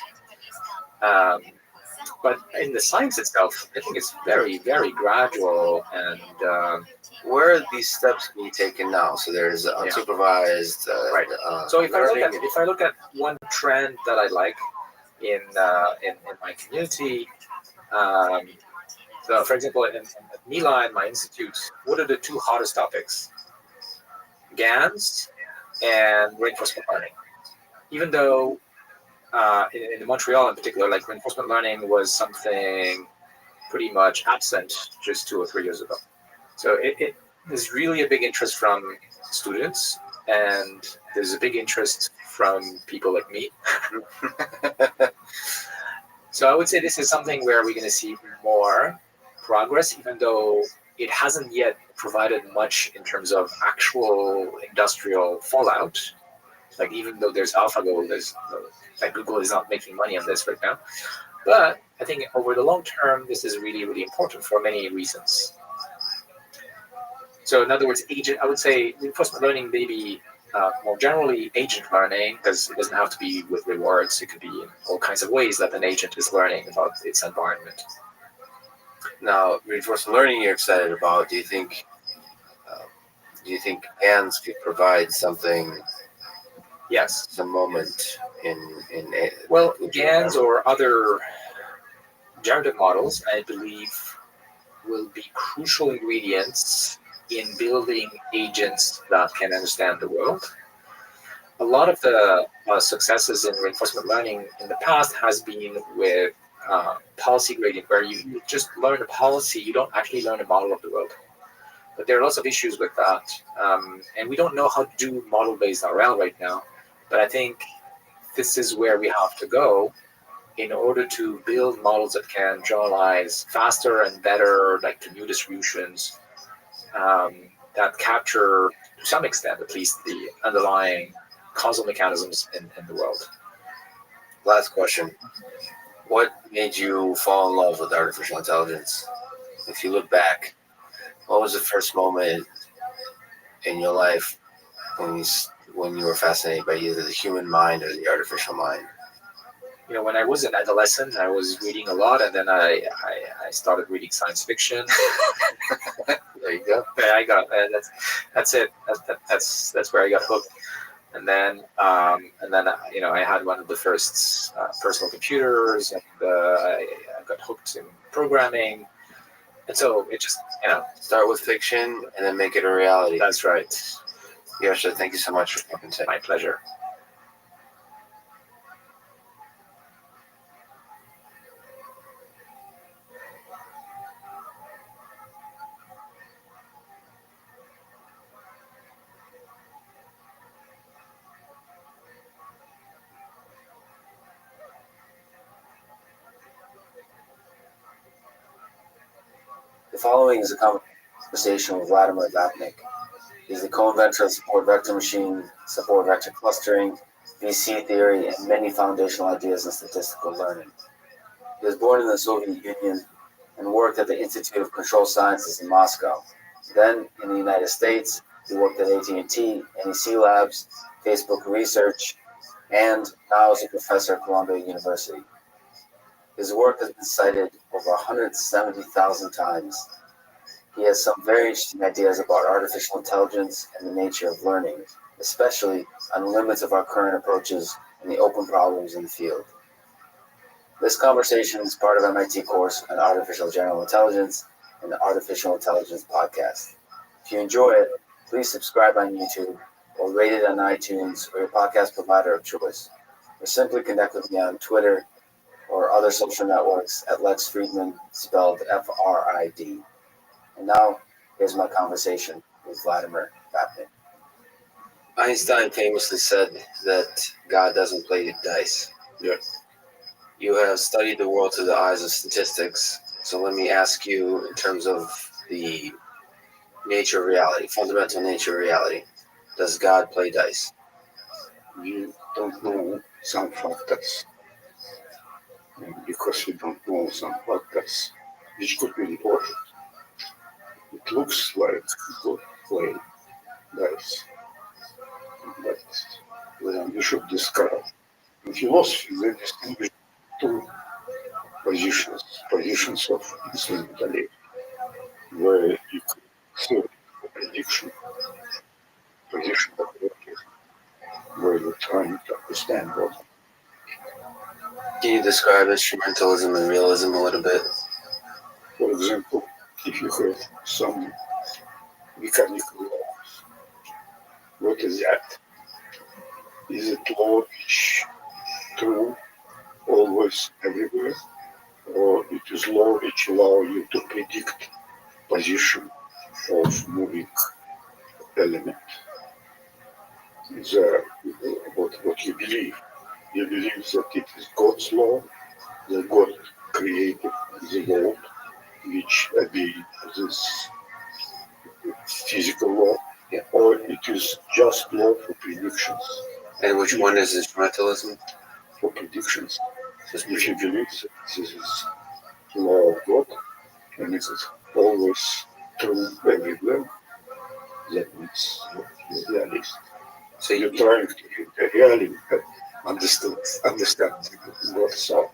But in the science itself, I think it's very, very gradual. And where are these steps being taken now? So there's unsupervised. Right. So if I look at one trend that I like in my community, so for example, at Mila and my institute, what are the two hottest topics? GANs and reinforcement learning. Even though in Montreal in particular, like reinforcement learning was something pretty much absent just 2 or 3 years ago. So there's really a big interest from students, and there's a big interest from people like me. So I would say this is something where we're going to see more progress, even though it hasn't yet provided much in terms of actual industrial fallout. Like, even though there's AlphaGo, like Google is not making money on this right now. But I think over the long term, this is really, really important for many reasons. So in other words, I would say reinforcement learning may be more generally agent learning, because it doesn't have to be with rewards. It could be in all kinds of ways that an agent is learning about its environment. Now, reinforcement learning you're excited about, do you think GANs could provide something? Yes. Some moment in well, GANs or other generative models, I believe, will be crucial ingredients in building agents that can understand the world. A lot of the successes in reinforcement learning in the past has been with policy gradient, where you just learn a policy, you don't actually learn a model of the world. But there are lots of issues with that, and we don't know how to do model-based RL right now. But I think this is where we have to go in order to build models that can generalize faster and better, like to new distributions, that capture, to some extent at least, the underlying causal mechanisms in the world. Last question. What made you fall in love with artificial intelligence? If you look back, what was the first moment in your life when you when you were fascinated by either the human mind or the artificial mind? You know, when I was an adolescent, I was reading a lot, and then I started reading science fiction. There you go. Yeah, I got that's it. That's where I got hooked. And then you know, I had one of the first personal computers, and I got hooked in programming. And so it just, you know, start with fiction and then make it a reality. That's right. Yosha, thank you so much for coming today. My pleasure. The following is a conversation with Vladimir Vapnik. He is the co-inventor of support vector machine, support vector clustering, VC theory, and many foundational ideas in statistical learning. He was born in the Soviet Union and worked at the Institute of Control Sciences in Moscow. Then, in the United States, he worked at AT&T, NEC Labs, Facebook Research, and now is a professor at Columbia University. His work has been cited over 170,000 times. He has some very interesting ideas about artificial intelligence and the nature of learning, especially on the limits of our current approaches and the open problems in the field. This conversation is part of MIT course on Artificial General Intelligence and the Artificial Intelligence Podcast. If you enjoy it, please subscribe on YouTube or rate it on iTunes or your podcast provider of choice. Or simply connect with me on Twitter or other social networks at Lex Friedman, spelled F-R-I-D. And now, here's my conversation with Vladimir Vapnik. Einstein famously said that God doesn't play dice. Yeah. You have studied the world through the eyes of statistics, so let me ask you in terms of the nature of reality, fundamental nature of reality. Does God play dice? We don't know some factors. And because we don't know some factors, which could be important, it looks like God play dice. But we should discover. In philosophy, they distinguish two positions of instrumentality, where you could theory of prediction, position of working, where you're trying to understand what. Can you describe instrumentalism and realism a little bit? For example, if you have some mechanical laws, what is that? Is it law which true always everywhere, or it is law which allow you to predict position of moving element? What you believe? You believe that it is God's law, that God created the world, which obey this physical law, or it is just law for predictions. And which one is instrumentalism? For predictions. If you believe that this is law of God, and it is always true everywhere, that means you're a realist. So you're trying to really understand God. So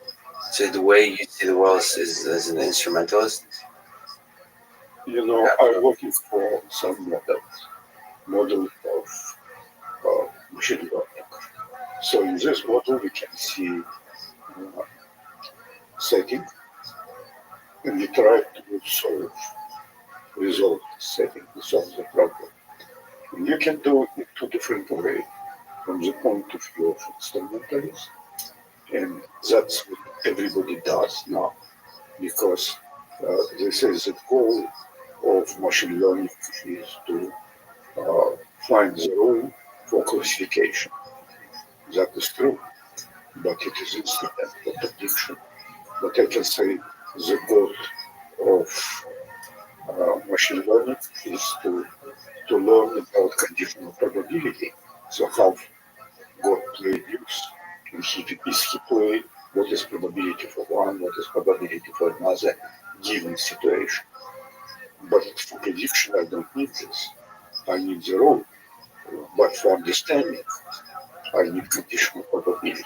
the way you see the world is as an instrumentalist? You know, I'm working for some model of machine learning. So in this model, we can see setting, and we try to resolve the setting, to solve the problem. And you can do it in two different ways, from the point of view of instrumentalists, and that's what everybody does now, because they say the goal of machine learning is to find the rule for classification. That is true, but it is instrument for prediction. But I can say the goal of machine learning is to learn about conditional probability. So how God played use, and is he played what is probability for one, what is probability for another given situation. But for prediction, I don't need this. I need the rule But for understanding, I need conditional probability.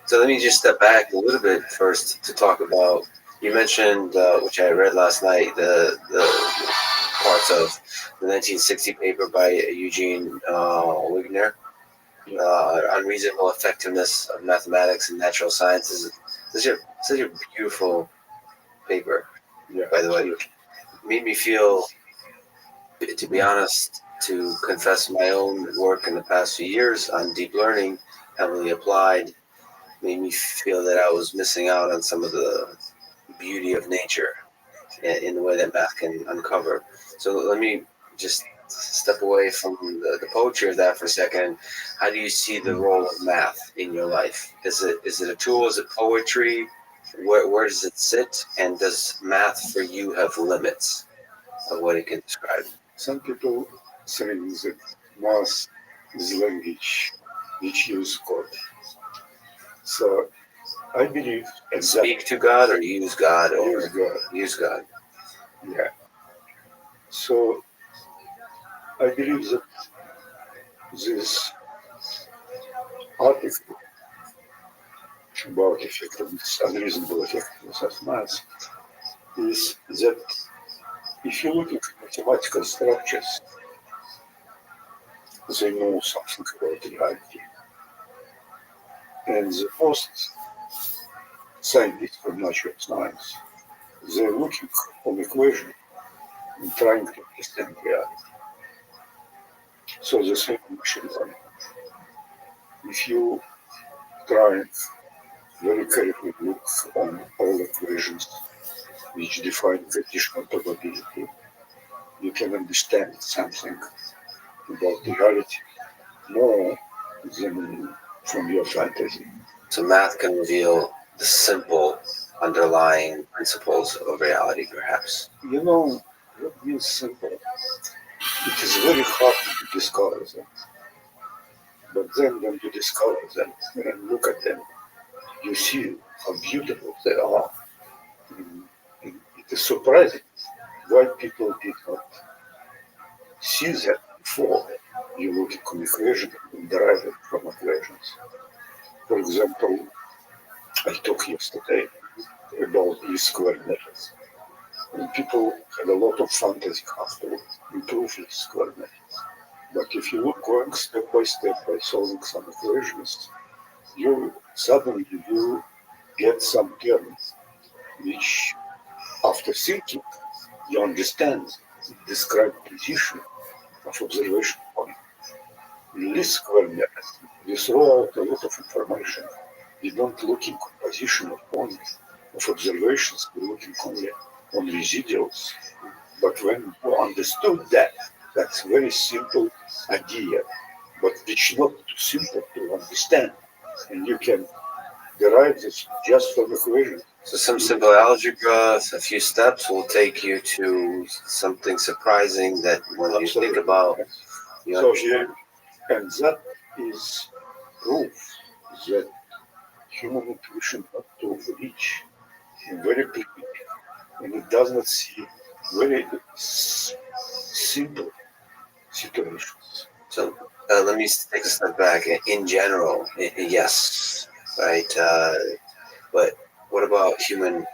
So let me just step back a little bit first to talk about. You mentioned, which I read last night, the parts of the 1960 paper by Eugene Wigner, Unreasonable Effectiveness of Mathematics and Natural Sciences. Such a beautiful paper, Yeah, by the way. It made me feel, to be honest, to confess my own work in the past few years on deep learning, heavily applied, made me feel that I was missing out on some of the beauty of nature in the way that math can uncover. So let me just step away from the poetry of that for a second. How do you see the role of math in your life? Is it a tool? Is it poetry? Where does it sit? And does math for you have limits of what it can describe? some people say that math is language which use code. So I believe And speak to God or use God or use God. use God. Yeah. So I believe that this article about effectiveness, unreasonable effectiveness of math is that if you look at mathematical structures, they know something about reality. And the most scientists of natural science, they're looking for equation and trying to understand reality. So the same machine learning. If you try and very carefully look on all equations which define conditional probability, you can understand something about the reality more than from your fantasy. So math can reveal the simple underlying principles of reality, perhaps. You know, what means simple? It is very hard to discover them. But then when you discover them and look at them, you see how beautiful they are. And it is surprising why people did not see that before. You look at an equation and derive it from equations. For example, I talked yesterday about E squared methods. And people had a lot of fantasy how to improve E squared methods. But if you look going step by solving some equations, you suddenly you get some terms which, after thinking, you understand describe position of observation point. In least square method, we throw out a lot of information. We don't look in composition of points of observations, we're looking only on residuals. But when you understood that, that's a very simple idea, but it's not too simple to understand. And you can derive this just from equation. So some simple algebra, a few steps will take you to something surprising that when you think about. So here, and that is proof that human intuition not to reach very primitive, and it does not see very simple situations. So let me take a step back. In general, yes, right. But what about human,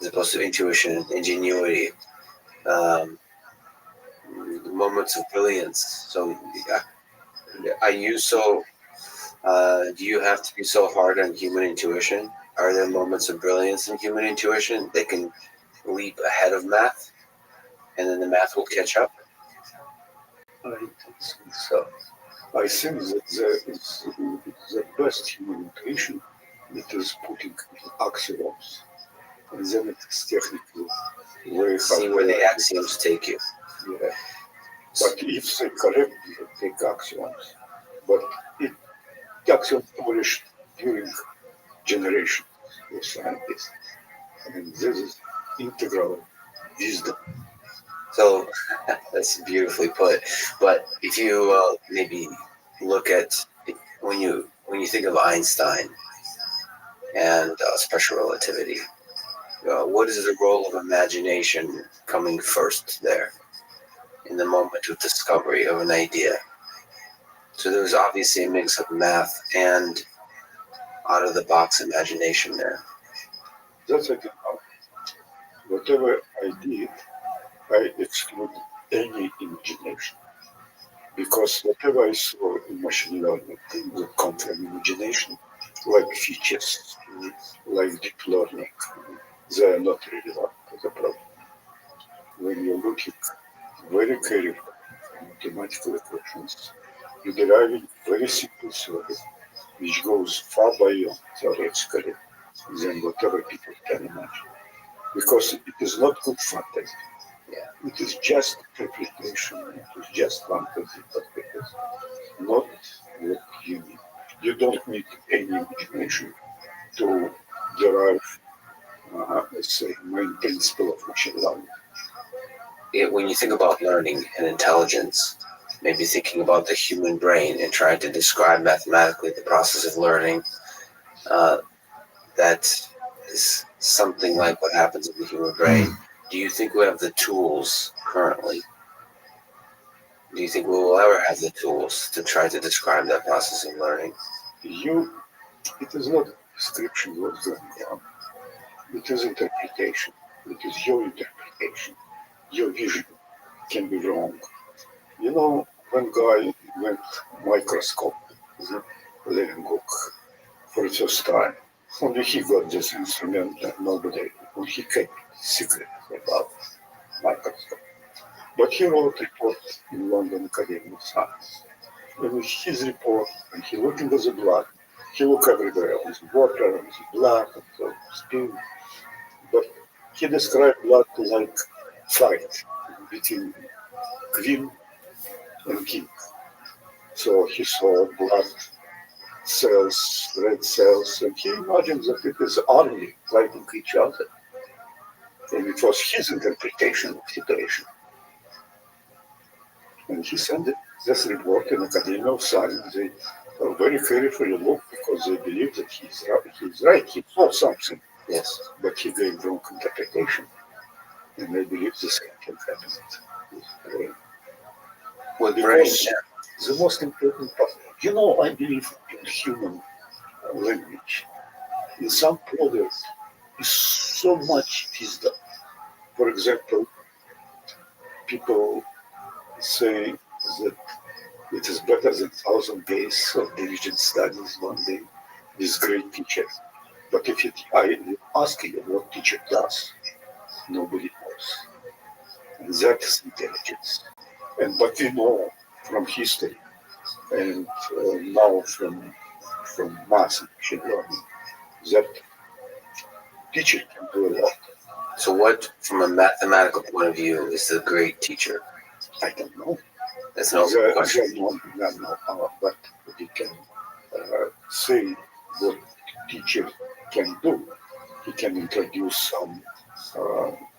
as opposed to intuition, ingenuity, um, moments of brilliance? So, are you so? Do you have to be so hard on human intuition? Are there moments of brilliance in human intuition that can leap ahead of math, and then the math will catch up? I don't think so. I think that there is the best human intuition that is putting axioms, and then it is technically very hard. See where the axioms take you. Yeah. But if they correctly take axioms, but it axioms published during generations of scientists. I mean, this is integral wisdom. So that's beautifully put. But if you maybe look at when you think of Einstein and special relativity, what is the role of imagination coming first there in the moment of discovery of an idea? So there's obviously a mix of math and out-of-the-box imagination there. That's a good point. Whatever I did, I exclude any imagination. Because whatever I saw in machine learning would come from imagination, like features, like deep learning. They are not relevant to the problem. When you're looking very carefully at mathematical equations, you derive a very simple theory which goes far beyond theoretically than whatever people can imagine. Because it is not good fantasy. Yeah. It is just interpretation. It is just fantasy perspective, not what you need. You don't need any imagination to derive, let's say, main principle of machine learning. When you think about learning and intelligence, maybe thinking about the human brain and trying to describe mathematically the process of learning, that is something like what happens in the human brain. Do you think we have the tools currently? Do you think we will ever have the tools to try to describe that process of learning? It is not description what's going on. It is interpretation. It is your interpretation. Your vision can be wrong. You know, one guy went microscope, Leeuwenhoek, for the first time. Only he got this instrument and nobody, and he kept secret about microscope. But he wrote a report in London Academy of Science. And with his report, and he looked into the blood, he looked everywhere, with water, with blood, and so spin. But he described blood like fight between queen and king. So he saw blood cells, red cells, and he imagined that it is army fighting each other. And it was his interpretation of the situation. And he sent this report in Academy of Science. They very carefully looked because they believe that he's right. He saw something. Yes. But he gave wrong interpretation. And they believe the same can happen with brain. With brain, yeah. The most important part. You know, I believe in human language. In some products is so much wisdom. For example, people say that it is better than 1,000 days of diligent studies one day with great teacher. But if I ask you what teacher does, nobody knows. And that is intelligence. But we know from history and now from math and machine learning that teacher can do a lot. So what, from a mathematical point of view, is the great teacher? I don't know. That's no question. But we can say what teacher can do. He can introduce some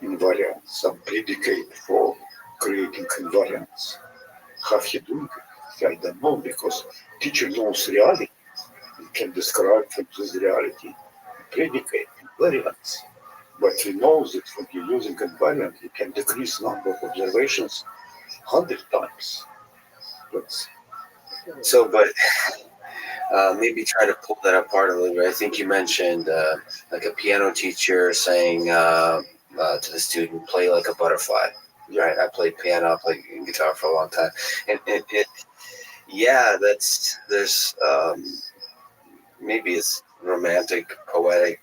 invariants, some predicate for creating invariants. How he doing it? I don't know, because teacher knows reality. He can describe from this reality predicate invariants. But he knows that when you're using invariant, you can decrease number of observations 100 times. But maybe try to pull that apart a little bit. I think you mentioned like a piano teacher saying to the student, play like a butterfly. Right? I played piano, I played guitar for a long time. And there's maybe it's romantic, poetic,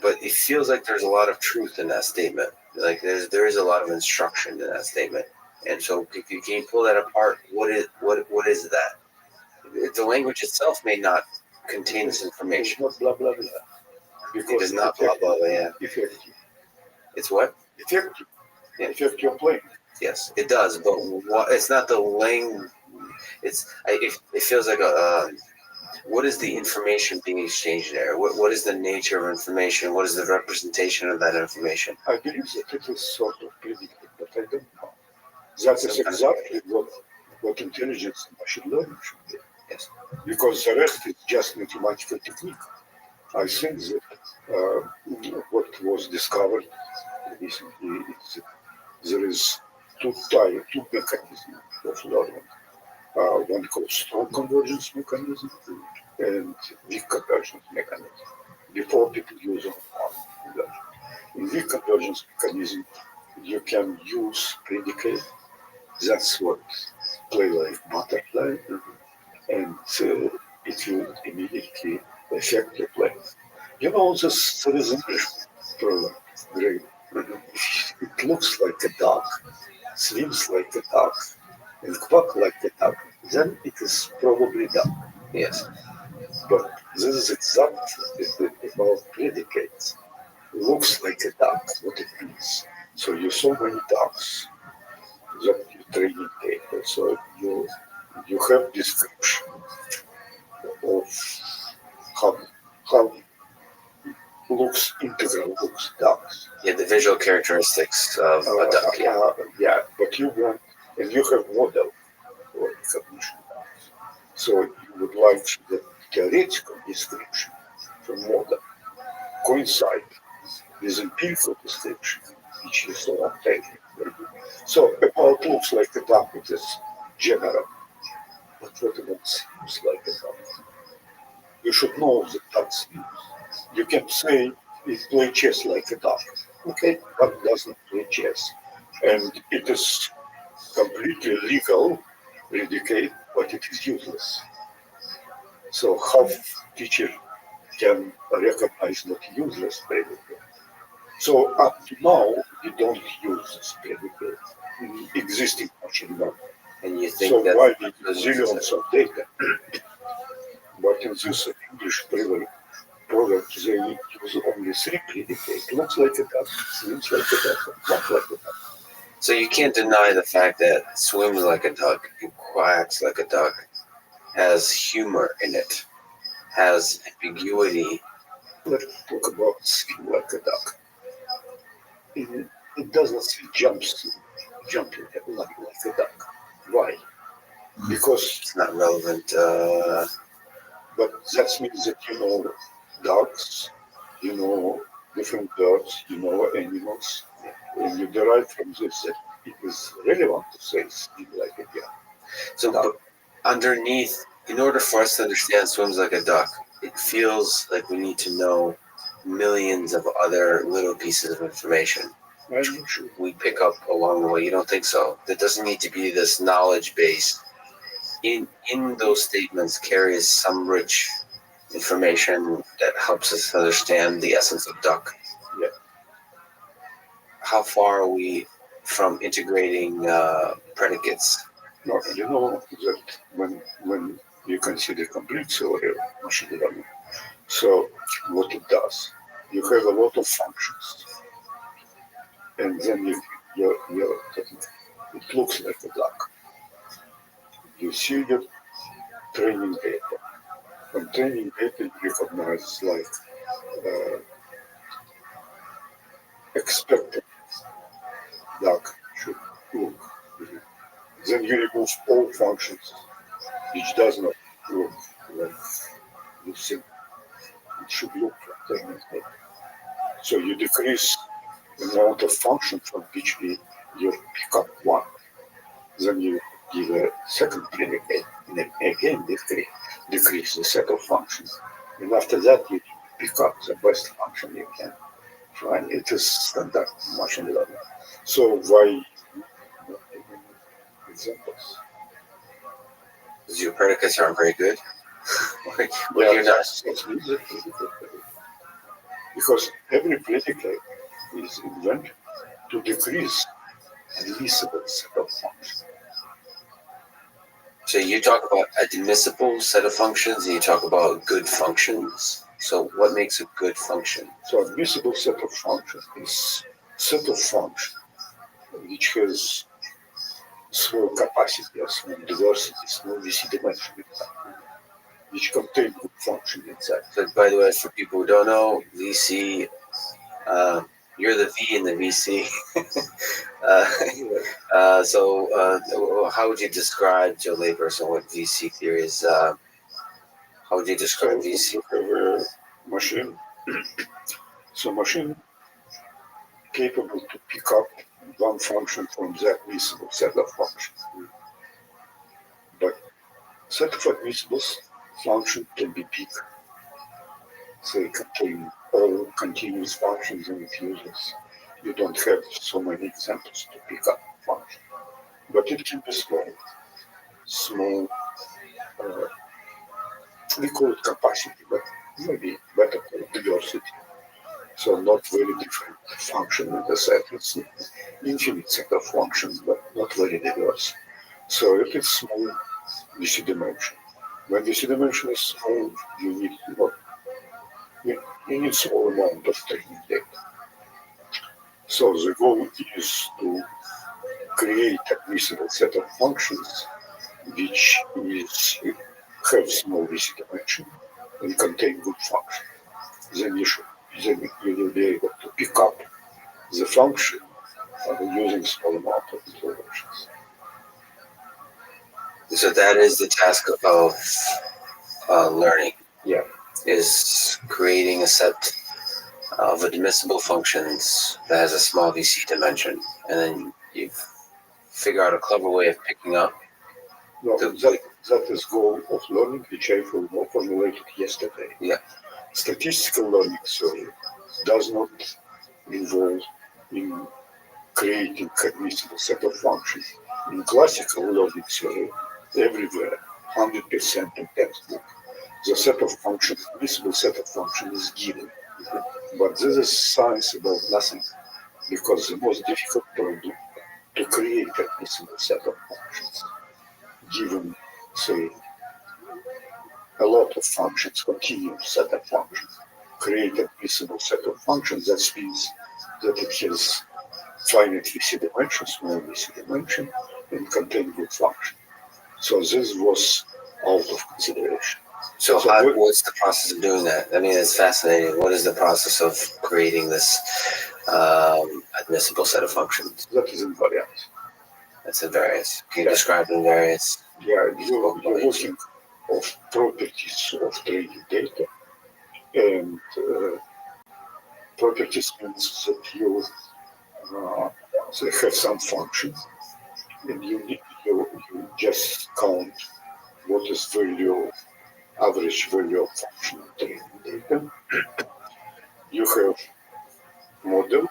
but it feels like there's a lot of truth in that statement. Like there is a lot of instruction in that statement. And so can you pull that apart? What is that? The language itself may not contain this information. It's not blah blah blah. It is not blah blah blah. Yeah. Effective. It's what? Effective. Yeah. Effective your playing. Yes, it does. But it's not the language. It feels like what is the information being exchanged there? What is the nature of information? What is the representation of that information? I believe that it is sort of predicted, but I don't know. That is exactly what intelligence and machine learning should be. Yes. Because the rest is just mathematical technique. I think that what was discovered recently is there is two mechanisms of learning. one called strong convergence mechanism and weak convergence mechanism. Before people use them on that. In weak convergence mechanism, you can use predicate. That's what play like butterfly, and it will immediately affect the play. You know, there is English proverb, great. It looks like a duck, swims like a duck, and quack like a duck. Then it is probably duck. Yes. But this is exactly about predicates. Looks like a duck, what it means. So you saw many ducks that you training data. So you have description of how looks integral looks ducks. Yeah, the visual characteristics of a duck. Yeah, but you want, and you have model for recognition. So you would like the theoretical description from model coincide with empirical description, which is so obtained. So about looks like a duck, it is general. But what about seems like a duck? You should know the duck's views. You can say it plays chess like a duck. Okay, but doesn't play chess. And it is completely legal predicate, but it is useless. So how teacher can recognize that useless predicate? So up to now, we don't use this predicate in existing machine learning. And you so think why did zillions of data? But in this English proverb, they use only three predicates. Looks like a duck, seems like a duck, not like a duck. So you can't deny the fact that swims like a duck and quacks like a duck, has humor in it, has ambiguity. Let's talk about swim like a duck. It doesn't say jumping like a duck. Why? Because it's not relevant. But that means that you know ducks, you know different birds, you know animals, and you derive from this that it is relevant to say swim like a duck. So underneath, in order for us to understand swims like a duck, it feels like we need to know millions of other little pieces of information which we pick up along the way. You don't think so? There doesn't need to be this knowledge base. In those statements carries some rich information that helps us understand the essence of duck. Yeah. How far are we from integrating predicates? No, you know that when you consider complete theory of machine learning, so what it does, you have a lot of functions, and then it looks like a duck. You see your training data. From training data, you recognize like expected duck should look. Then you remove all functions which does not look like you think it should look from training data. So you decrease the amount of function from which you pick up one. Then you give a second predicate, and then again decrease the set of functions. And after that, you pick up the best function you can find. It is standard machine learning. So why not even examples? Because your predicates aren't very good. Well, you're not. Because every predicate is invented to decrease admissible set of functions. So you talk about admissible set of functions and you talk about good functions. So what makes a good function? So admissible set of functions is set of functions which has small capacity or small diversity, small VC dimension, which contain good function inside. So by the way, for people who don't know, VC, you're the V in the VC. So how would you describe to a layperson what VC theory is? How would you describe VC? Machine. So machine capable to pick up one function from that admissible set of functions. But set of admissible functions can be big. So they contain all continuous functions and its users. You don't have so many examples to pick up function. But it can be small, we call it capacity, but maybe better called diversity. So not very different function in the set. It's infinite set of functions, but not very diverse. So it is small DC dimension. When DC dimension is small, you need you need small amount of training data. So the goal is to create a reasonable set of functions which is have small DC dimension and contain good function. Then you will be able to pick up the function using small amount of observations. So that is the task of learning. Yeah. Is creating a set of admissible functions that has a small VC dimension, and then you figure out a clever way of picking up. No, that is goal of learning, which I formulated yesterday. Yeah. Statistical learning theory does not involve in creating admissible set of functions. In classical learning theory, everywhere, 100% in textbook, the set of functions, admissible set of functions is given. But this is science about nothing, because the most difficult problem to create admissible set of functions, given, say, a lot of functions, continuous set of functions, create admissible set of functions, that means that it has finite VC dimension, small VC dimension, and contain good function. So this was out of consideration. So what's the process of doing that? I mean, it's fascinating. What is the process of creating this admissible set of functions? That is invariant. That's invariance. Can you describe invariance? Yeah, you're looking of properties of training data, and properties means that you they have some function, and you just count what is average value of function in training data. You have model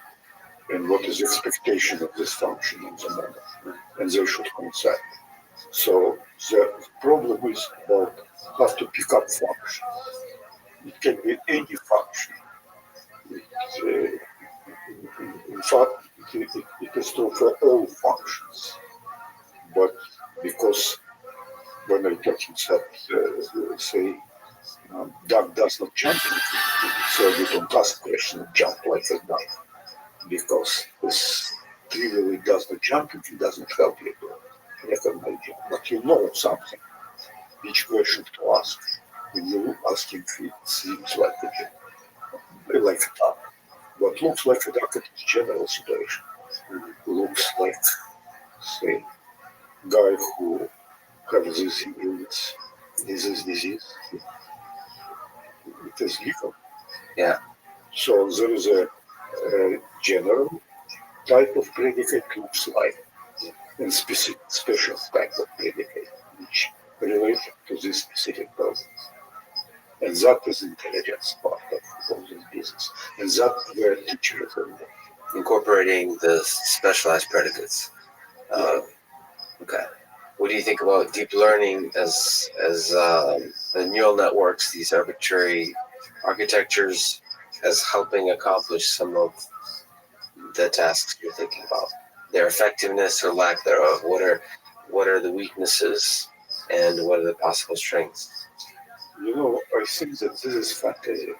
and what is expectation of this function in the model, and they should coincide. So the problem is about how to pick up function. It can be any function. In fact, it is true for all functions. But because when I talk that, say, duck does not jump, so you don't ask question, jump like a duck, because this trivially does not jump, it doesn't help you to recognize it. But you know something, which question to ask. When you ask him, it seems like a duck. What looks like a duck in the general situation looks like, say, guy who has this illness, this disease. It is legal. Yeah. So there is a general type of predicate looks like, and special type of predicate which relate to this specific problem. And that is intelligence part of this business. And that where teachers are incorporating the specialized predicates. Okay. What do you think about deep learning as the neural networks, these arbitrary architectures, as helping accomplish some of the tasks you're thinking about? Their effectiveness or lack thereof. What are the weaknesses and what are the possible strengths? I think that this is fantasy.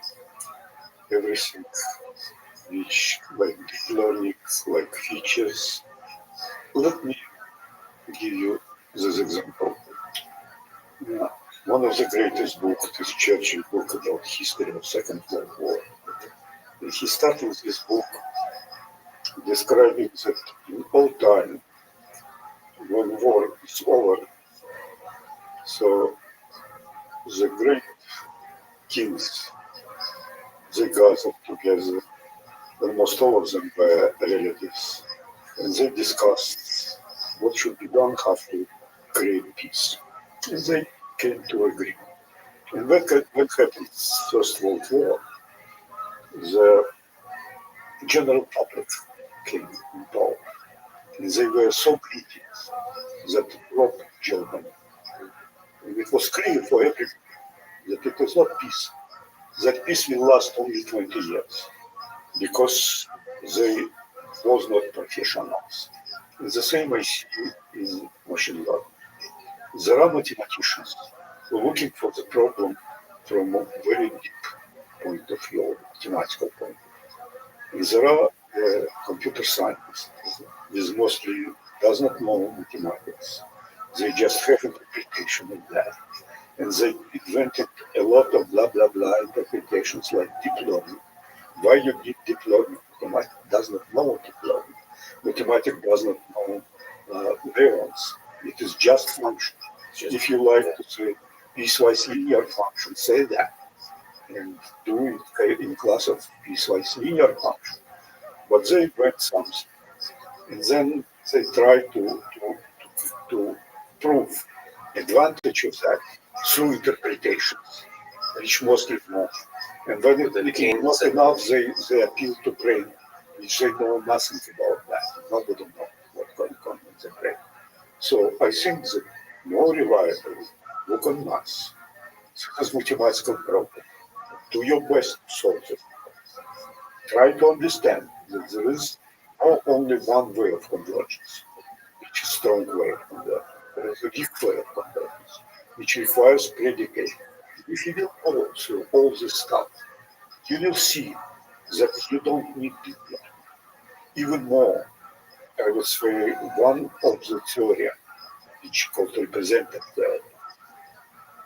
Everything which like deep learning, like features. Let me give you this example. One of the greatest books is Churchill book about history of Second World War. And he started this book describing that in all time, when war is over, so the great kings, they gathered together, almost all of them were relatives, and they discussed what should be done, how to create peace. And they came to agreement. And when happened First World War, the general public came in power. And they were so greedy that robbed Germany. And it was clear for everybody that it was not peace. That peace will last only 20 years because they was not professionals. And the same I see in machine learning. There are mathematicians who are looking for the problem from a very deep point of view, mathematical point. And there are computer scientists with mostly does not know mathematics. They just have interpretation of that. And they invented a lot of blah blah blah interpretations like deep learning. Why you need deep learning? Mathematics does not know deep learning. Mathematics does not know variance. It is just function. If you like to say piecewise linear function, say that. And do it in class of piecewise linear function. But they invent something. And then they try to prove advantage of that through interpretations, which mostly not. And when it is not enough, they appeal to brain, which they know nothing about that. Nobody knows what's going on in the brain. So I think that more reliable look on maths. As mathematical problem. Do your best to solve it. Try to understand that there is not only one way of convergence, which is a strong way of convergence. There is a weak way of convergence, which requires predicate. If you will go through all this stuff, you will see that you don't need deep learning. Even more, I would say one of the theory, which called represented theory,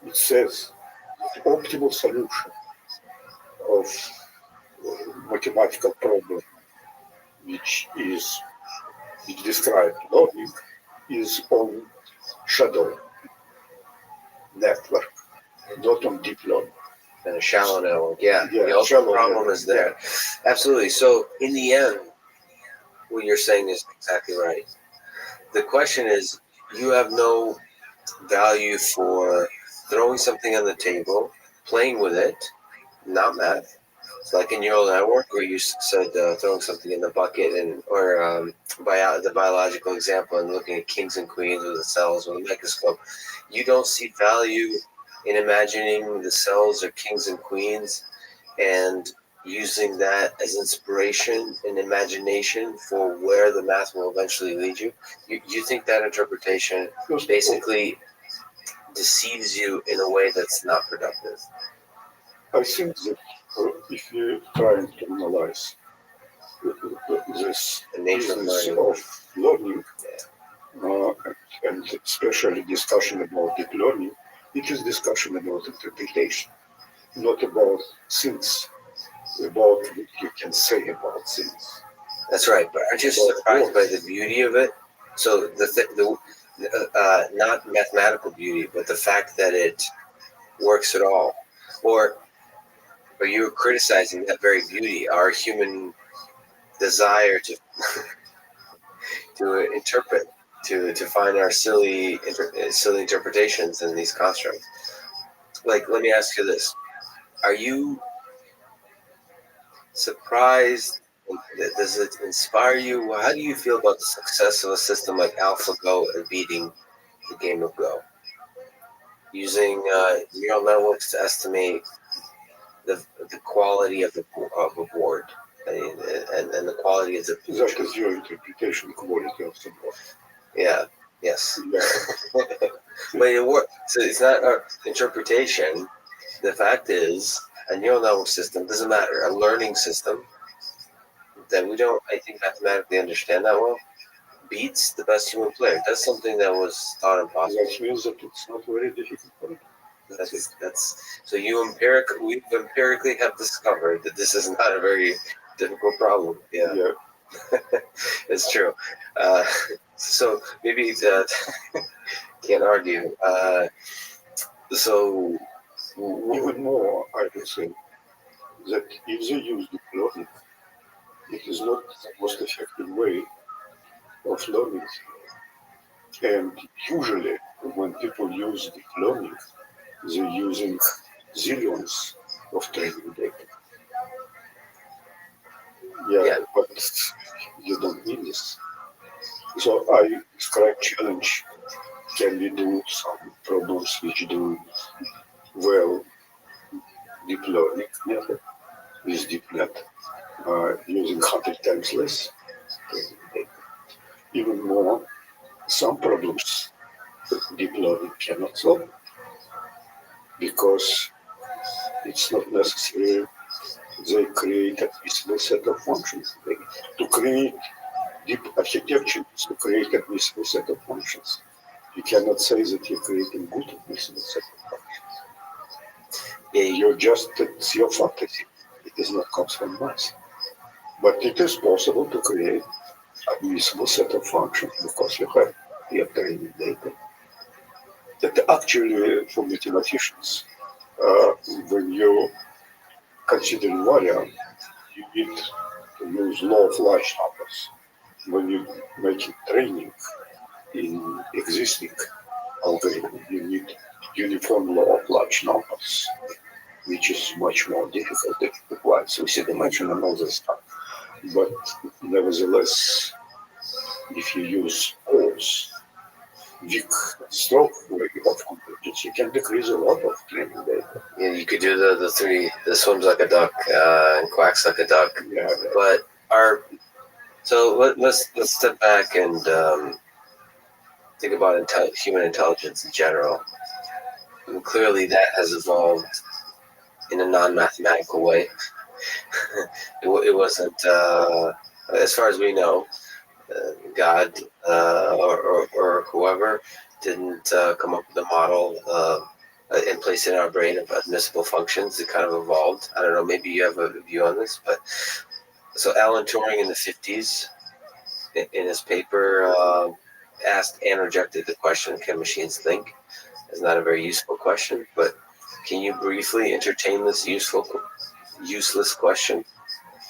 it says the optimal solution of mathematical problem, which described logic, is on shadow network, not on deep learning. And a shallow network, yeah. Yeah, The ultimate shallow problem network, is there. Absolutely. So in the end, what you're saying is exactly right. The question is, you have no value for throwing something on the table, playing with it, not math. It's like in neural network where you said throwing something in the bucket, and or the biological example and looking at kings and queens of the cells with a microscope. You don't see value in imagining the cells are kings and queens and using that as inspiration and imagination for where the math will eventually lead you. You think that interpretation basically deceives you in a way that's not productive? I think that if you try to analyze this business of learning, and especially discussion about deep learning, it is discussion about interpretation, not about things, about what you can say about things. That's right, but aren't you surprised by the beauty of it? So the not mathematical beauty, but the fact that it works at all, or you're criticizing that very beauty, our human desire to to interpret, to find our silly interpretations in these constructs. Like, let me ask you this: are you surprised? Does it inspire you? How do you feel about the success of a system like AlphaGo at beating the game of Go? Using neural networks to estimate the quality of a board and the quality of the that is your interpretation quality of the board. Yeah. Yes. Yeah. But it works. So it's not our interpretation. The fact is, a neural network system doesn't matter. A learning system that we don't, I think, mathematically understand that well, beats the best human player. That's something that was thought impossible. That means that it's not very difficult. That's so we empirically have discovered that this is not a very difficult problem. Yeah. It's true. So maybe can't argue. So even more, I would say that if they use deep learning, it is not the most effective way of learning. And usually, when people use deep learning, they're using zillions of training data. Yeah, but you don't need this. So I describe challenge. Can we do some problems which do well deep learning method with deep net using 100 times less training data? Even more, some problems deep learning cannot solve because it's not necessary they create a visible set of functions. To create deep architecture is to create a visible set of functions. You cannot say that you're creating good visible set of functions. You're just, it's your fantasy. It is not comes from math. But it is possible to create a visible set of functions because you have your training data. That actually, for mathematicians, when you consider invariant, you need to use law of large numbers. When you make training in existing algorithm, you need uniform law of large numbers, which is much more difficult to apply. So dimension and all this stuff. But nevertheless, if you use Gauss, weak stroke way of computers, you can decrease a lot of training data. Yeah, you could do the swims like a duck and quacks like a duck. Yeah, but let's step back and think about human intelligence in general. And clearly, that has evolved in a non-mathematical way. it wasn't, as far as we know, God or whoever didn't come up with a model and place it in our brain of admissible functions. It kind of evolved. I don't know, maybe you have a view on this, but so Alan Turing in the 50s, in his paper, asked and rejected the question, can machines think? It's not a very useful question, but can you briefly entertain this useless question?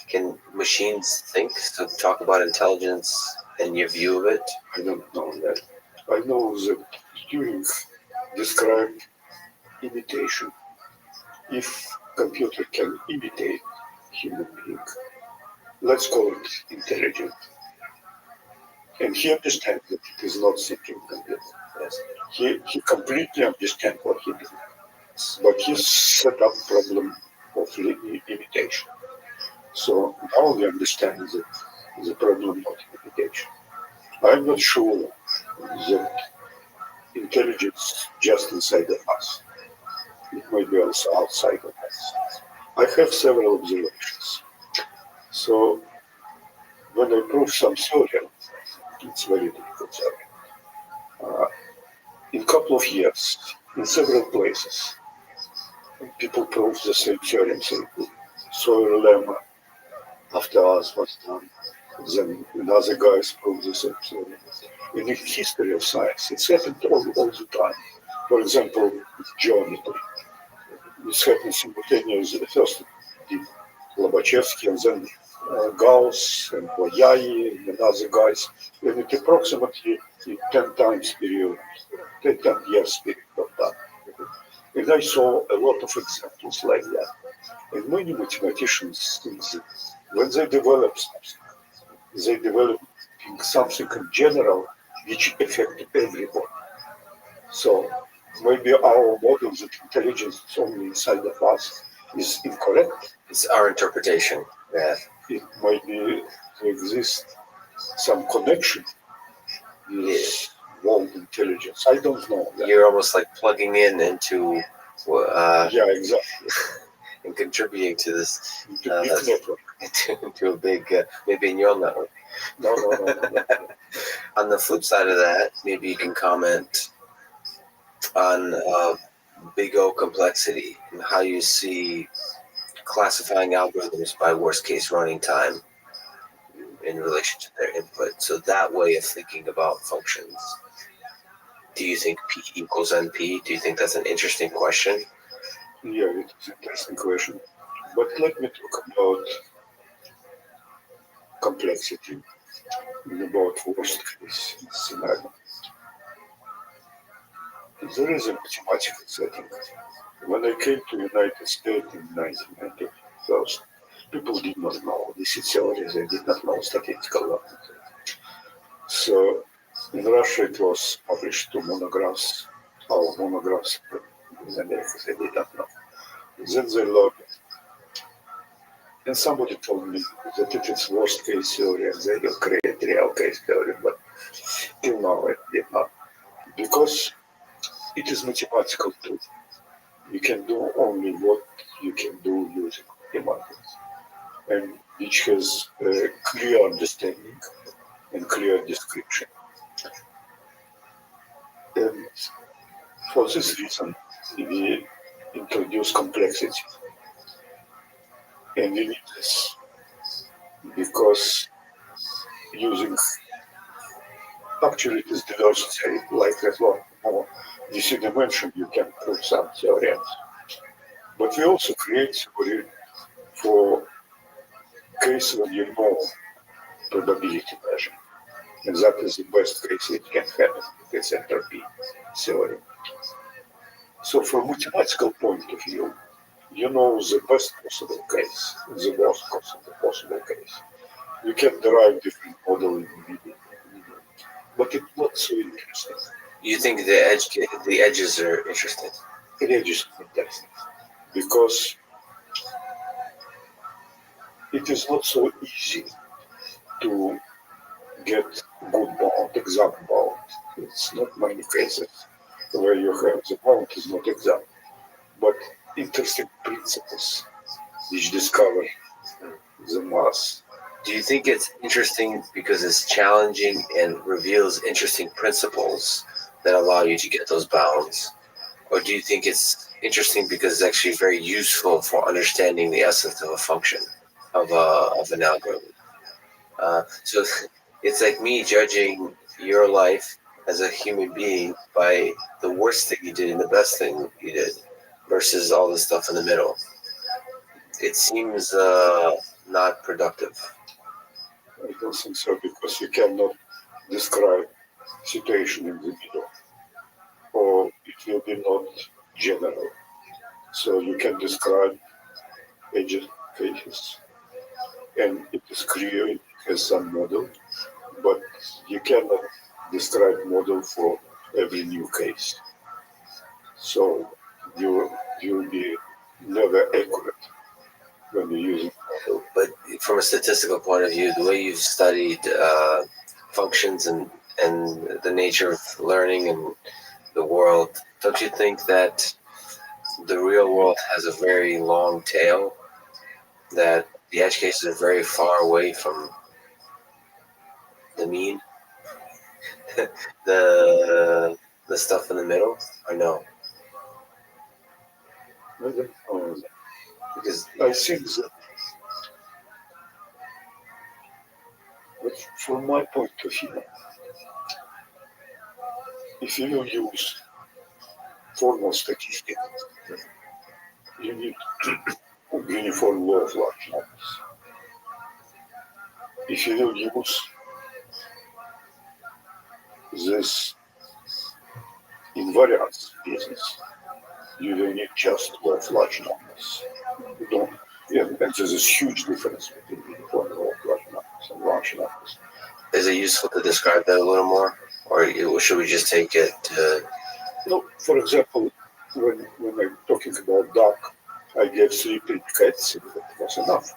Can machines think? So talk about intelligence and your view of it. I don't know that. I know that Turing described imitation. If computer can imitate human being, let's call it intelligent. And he understands that it is not thinking computer. Yes. He completely understands what he did. But he set up problem of imitation. So now we understand that the problem of imitation. I'm not sure that intelligence just inside of us. It might be also outside of us. I have several observations. So when I prove some theory, it's very difficult theory. In a couple of years, in several places, people prove the same theorem. Say, Sawyer lemma after us was done. Then another guys prove the same theorem. In the history of science, it's happened all the time. For example, geometry. It's happened simultaneously. First did Lobachevsky and then Gauss and Boyai and other guys. And it approximately in 10 times period, 10 years period of time. And I saw a lot of examples like that. And many mathematicians think that when they develop something, they develop something in general which affects everybody. So maybe our model that intelligence is only inside of us is incorrect. It's our interpretation. Yeah. It might be there exists some connection with world intelligence. I don't know. You're almost like plugging into yeah, exactly. and contributing to this big network. to a big maybe neural network. No. On the flip side of that, maybe you can comment on big O complexity and how you see classifying algorithms by worst case running time in relation to their input. So that way of thinking about functions. Do you think P equals NP? Do you think that's an interesting question? Yeah, it's an interesting question. But let me talk about complexity and about worst case scenario. there is a mathematical setting. When I came to United States in 1990, first, people did not know this theory, they did not know statistical law. So in Russia it was published two monographs, our monographs in America, they did not know. Then they learned it. And somebody told me that it is worst case theory and they will create real case theory, but till now it did not. Because it is mathematical too. You can do only what you can do using mathematics, and which has a clear understanding and clear description. And for this reason, we introduce complexity. And we need this because using actually it is diversity like that one more this dimension you can prove some theorems. But we also create theory for case when you know probability measure. And that is the best case it can happen. It's entropy theory. So from mathematical point of view, you know the best possible case, the worst possible case. You can derive different model in the but it's not so interesting. You think the edges are interesting? The edges are interesting because it is not so easy to get good bound, exact bound. It's not many cases where you have the bound is not exact, but interesting principles which discover the mass. Do you think it's interesting because it's challenging and reveals interesting principles that allow you to get those bounds? Or do you think it's interesting because it's actually very useful for understanding the essence of a function, of an algorithm? So it's like me judging your life as a human being by the worst thing you did and the best thing you did versus all the stuff in the middle. It seems not productive. I don't think so because you cannot describe situation in the middle, or it will be not general. So you can describe edge cases, and it is clear it has some model, but you cannot describe model for every new case. So you will be never accurate when you're using model. But from a statistical point of view, the way you've studied functions and the nature of learning and the world, don't you think that the real world has a very long tail, that the edge cases are very far away from the mean? the stuff in the middle, or no? Because I think that, but from my point of view, if you use formal statistics, you need uniform law of large numbers. If you will use this invariance business, you will need just law of large numbers. You don't, and there's this huge difference between uniform law of large numbers and large numbers. Is it useful to describe that a little more, or should we just take it to... No, for example, when I'm talking about duck, I gave 3 predicates, and that was enough.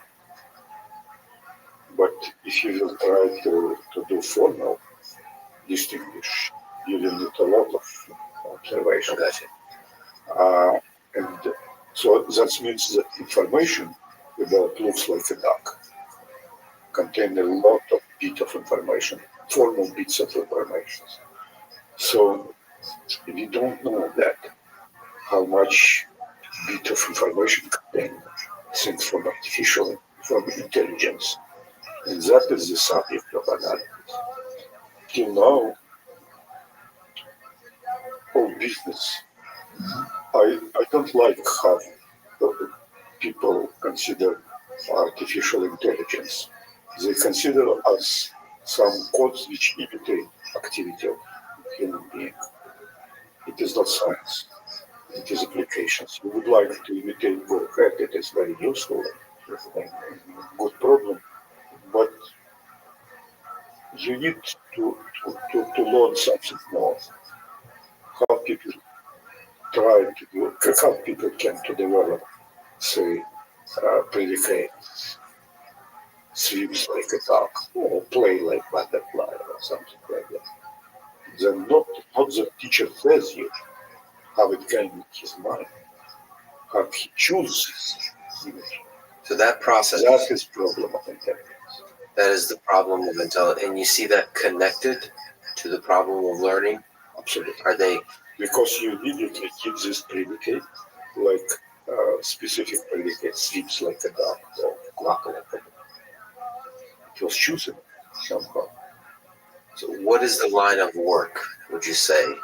But if you will try to do formal distinguish, you will need a lot of observation. Gotcha. And so that means that information about looks like a duck contain a lot of bits of information, formal bits of information. So we don't know that how much bit of information contain things from artificial, from intelligence. And that is the subject of analysis. Till now, all business, I don't like how people consider artificial intelligence. They consider us some codes which imitate activity of human being. It is not science. It is applications. You would like to imitate work. It is very useful, good problem, but you need to learn something more. How people try to do, how people can to develop, say, predicates, swims like a duck, or play like butterfly, or something like that. Then not the teacher tells you how it came in his mind, how he chooses image. So that process, That's his problem of intelligence. that is the problem of intelligence. And you see that connected to the problem of learning? Absolutely. Are they? Because you immediately give this predicate, like specific predicate, sleeps like a dog, or quack like a dog. It was chosen somehow. So what is the line of work, would you say,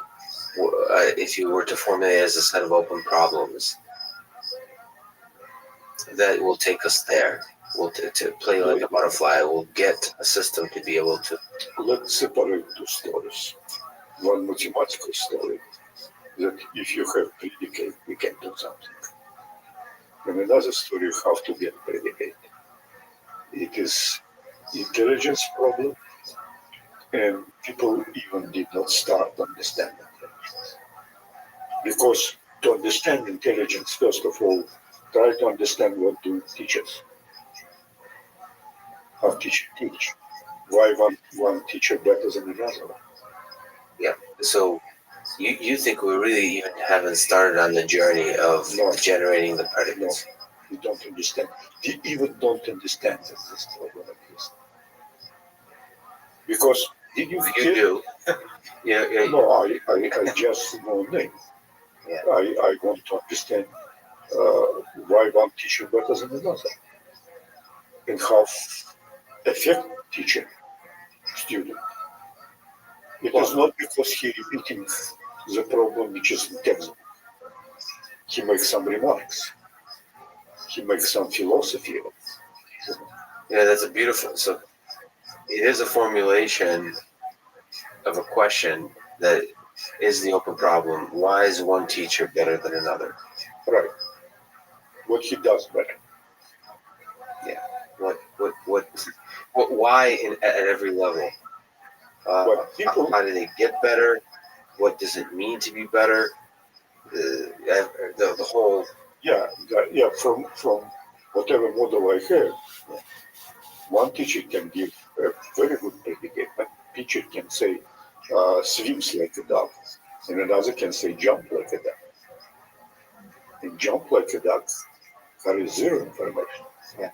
if you were to formulate as a set of open problems that will take us there? Will to play like a butterfly, will get a system to be able to. Let's separate two stories. One mathematical story, that if you have predicate, we can do something. And another story, how to get predicate. It is intelligence problem, and people even did not start understanding intelligence. Because to understand intelligence, first of all, try to understand what do teachers, how teachers teach, why one teacher better than another one. Yeah, so you think we really even haven't started on the journey of generating the predicates? No, we don't understand. We even don't understand that this problem exists. Because did you do? Yeah. No, I just know name. Yeah. I want to understand why one teacher better than another, and how affect teacher student. It is not because he repeating the problem which is in textbook. He makes some remarks. He makes some philosophy. Yeah, that's a beautiful. So it is a formulation of a question that is the open problem. Why is one teacher better than another? Right. What he does better. Yeah. Why at every level? How do they get better? What does it mean to be better? The whole. Yeah. From whatever model I have, one teacher can give a very good predicate. One teacher can say swims like a duck, and another can say jump like a duck. And jump like a duck carries zero information. Yeah.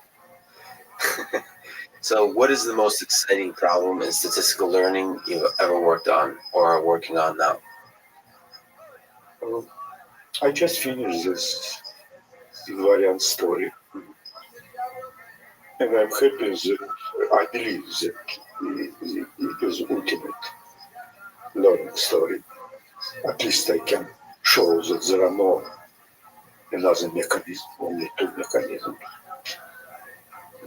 So what is the most exciting problem in statistical learning you've ever worked on or are working on now? I just finished this invariant story. And I'm happy that I believe that it is ultimate learning story. At least I can show that there are no another mechanism, only two mechanisms.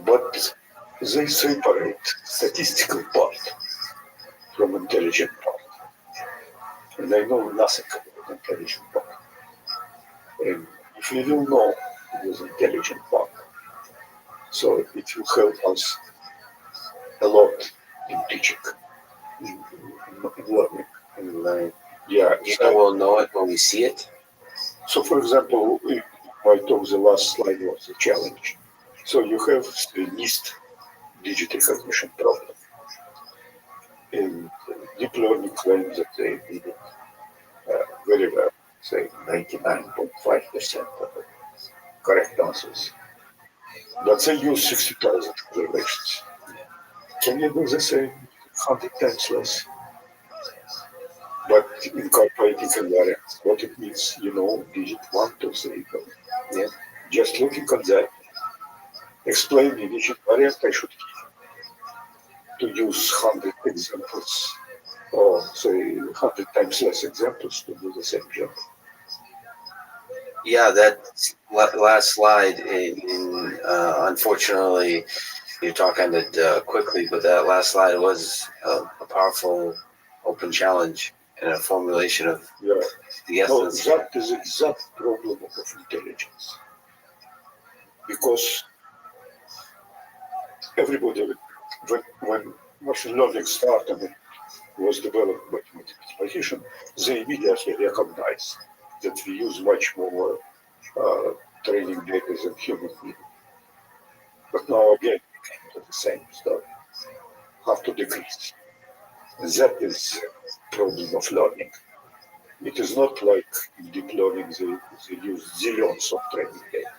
But they separate statistical part from intelligent part. And I know nothing about intelligent part. And if we will know this intelligent part, so it will help us a lot in teaching, in learning. In learning. Yeah. You know we'll know it when we see it? So for example, I told the last slide was the challenge. So you have the NIST digit recognition problem. And deep learning claims that they did it very well, say 99.5% of the correct answers. But they use 60,000 observations. Can you do the same 100 times less? But incorporating invariants, what it means, digit 1, 2, 3, go. Yeah. Just looking at that, explain me which invariant I should keep. To use 100 examples, or say 100 times less examples to do the same job. Yeah, that last slide, unfortunately, your talk ended quickly, but that last slide was a powerful open challenge. and a formulation of Yeah. the No, essence. that is exact problem of intelligence. Because everybody, when machine learning started and was developed by mathematicians, they immediately recognized that we use much more training data than human beings. But now again, we came to the same stuff. Have to decrease. And that is problem of learning. It is not like in deep learning they use zillions of training data.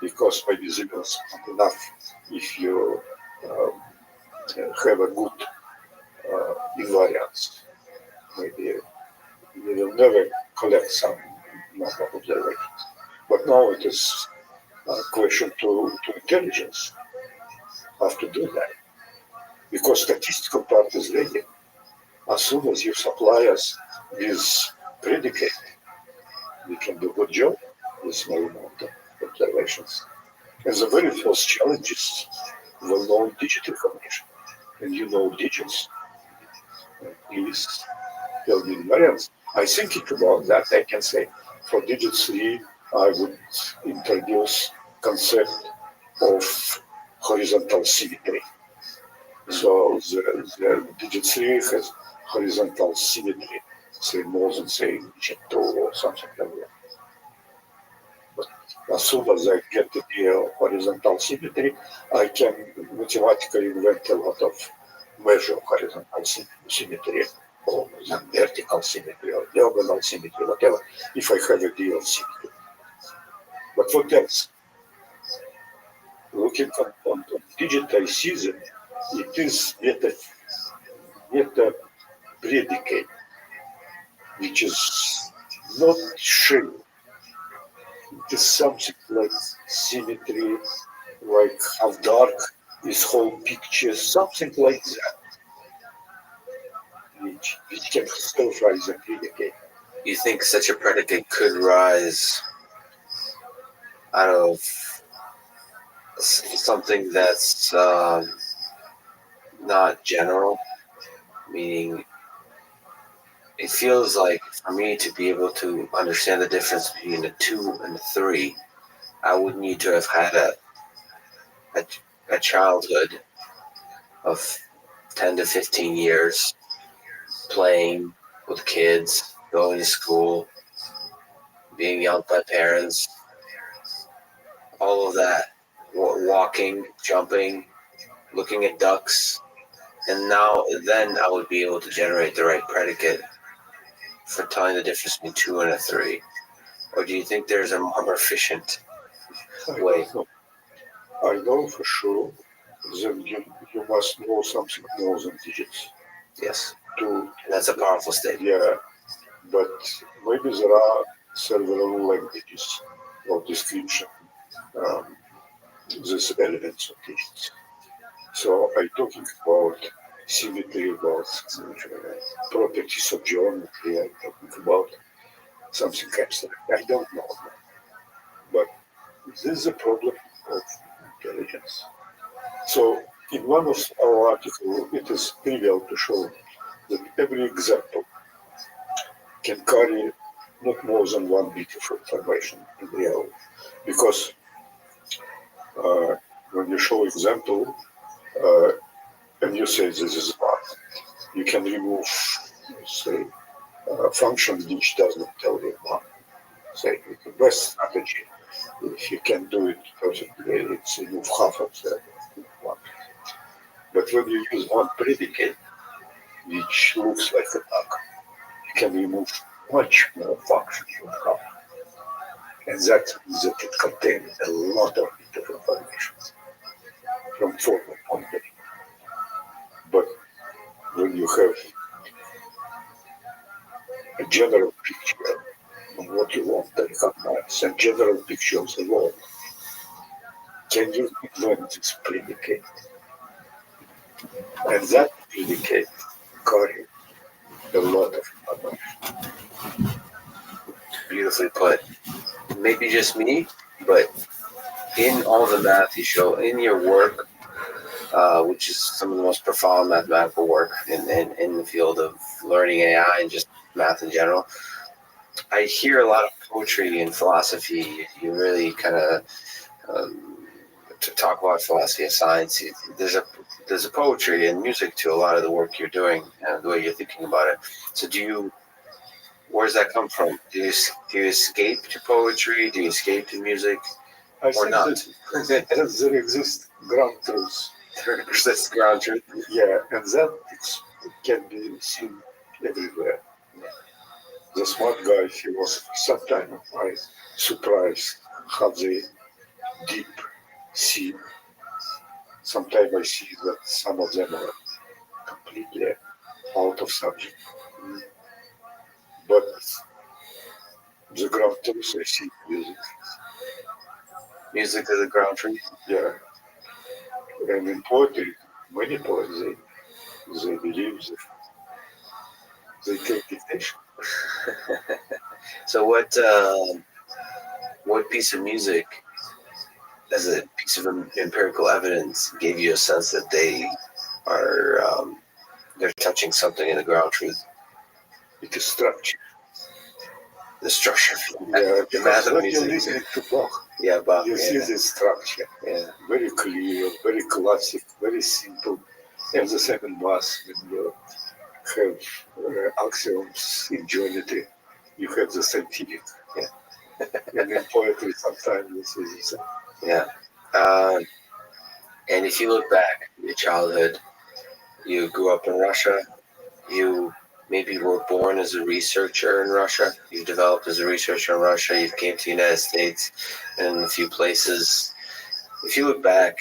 Because maybe zillions not enough if you have a good invariance. Maybe you will never collect some number of observations. But now it is a question to intelligence how to do that. Because statistical part is ready. As soon as you supply us with predicate, we can do a good job with small amount of observations. And the very first challenge is well-known digit recognition. And you know digits. Please tell me invariance. I think about that. I can say for digit 3, I would introduce concept of horizontal symmetry. So the digit 3 has horizontal symmetry, say more than say digit 2 or something like that. But as soon as I get the horizontal symmetry, I can mathematically invent a lot of measure of horizontal symmetry or vertical symmetry or diagonal symmetry, whatever, if I have a deal of symmetry. But what else? Looking on digit, I see that it is meta predicate, which is not shape. It is something like symmetry, like how dark is whole picture, something like that, which can still rise a predicate. You think such a predicate could rise out of something that's not general, meaning it feels like for me to be able to understand the difference between a 2 and a 3, I would need to have had a childhood of 10 to 15 years playing with kids, going to school, being yelled by parents, all of that, walking, jumping, looking at ducks, and then I would be able to generate the right predicate for telling the difference between 2 and a 3. Or do you think there's a more efficient way? I know for sure that you must know something more than digits. Yes. That's a powerful statement. Yeah, but maybe there are several languages or description these elements of digits. So I'm talking about symmetry, about properties of geometry, I'm talking about something abstract. I don't know. But this is a problem of intelligence. So in one of our articles, it is trivial to show that every example can carry not more than one bit of information in real. Because when you show example, and you say this is one, you can remove, say, a function which does not tell you one. Say, the best strategy, if you can do it perfectly, it's remove half of the one. But when you use one predicate, which looks like a duck, you can remove much more functions from half. And that means that it contains a lot of bit of information from formal point of view. But when you have a general picture of what you want to recognize, a general picture of the world, can you invent this predicate? And that predicate carries a lot of information. Beautifully put. Maybe just me, but in all the math you show, in your work, which is some of the most profound mathematical work in the field of learning AI and just math in general. I hear a lot of poetry and philosophy. You really kind of to talk about philosophy of science. There's a poetry and music to a lot of the work you're doing and the way you're thinking about it. So where does that come from? Do you escape to poetry? Do you escape to music? I Or think not? that there exists ground truths. There exists ground truth. Yeah, and that can be seen everywhere. The smart guy, philosopher, sometimes I surprised how they deep see. Sometimes I see that some of them are completely out of subject. But the ground truth I see music. Music is a ground truth? Yeah. And in poetry, many poets, they believe that they take dictation. So what piece of music, as a piece of empirical evidence, gave you a sense that they are they're touching something in the ground truth? It is structure. The structure. Yeah, The math of when you're music. listening to Bach, Yeah, Bach. you see the structure. Yeah. Very clear, very classic, very simple. And the same in math, when you have axioms in geometry, you have the same feeling. Yeah. And in poetry, sometimes this is the same. Yeah. And if you look back at your childhood, you grew up in Russia, you maybe were born as a researcher in Russia, you developed as a researcher in Russia, you came to the United States and a few places. If you look back,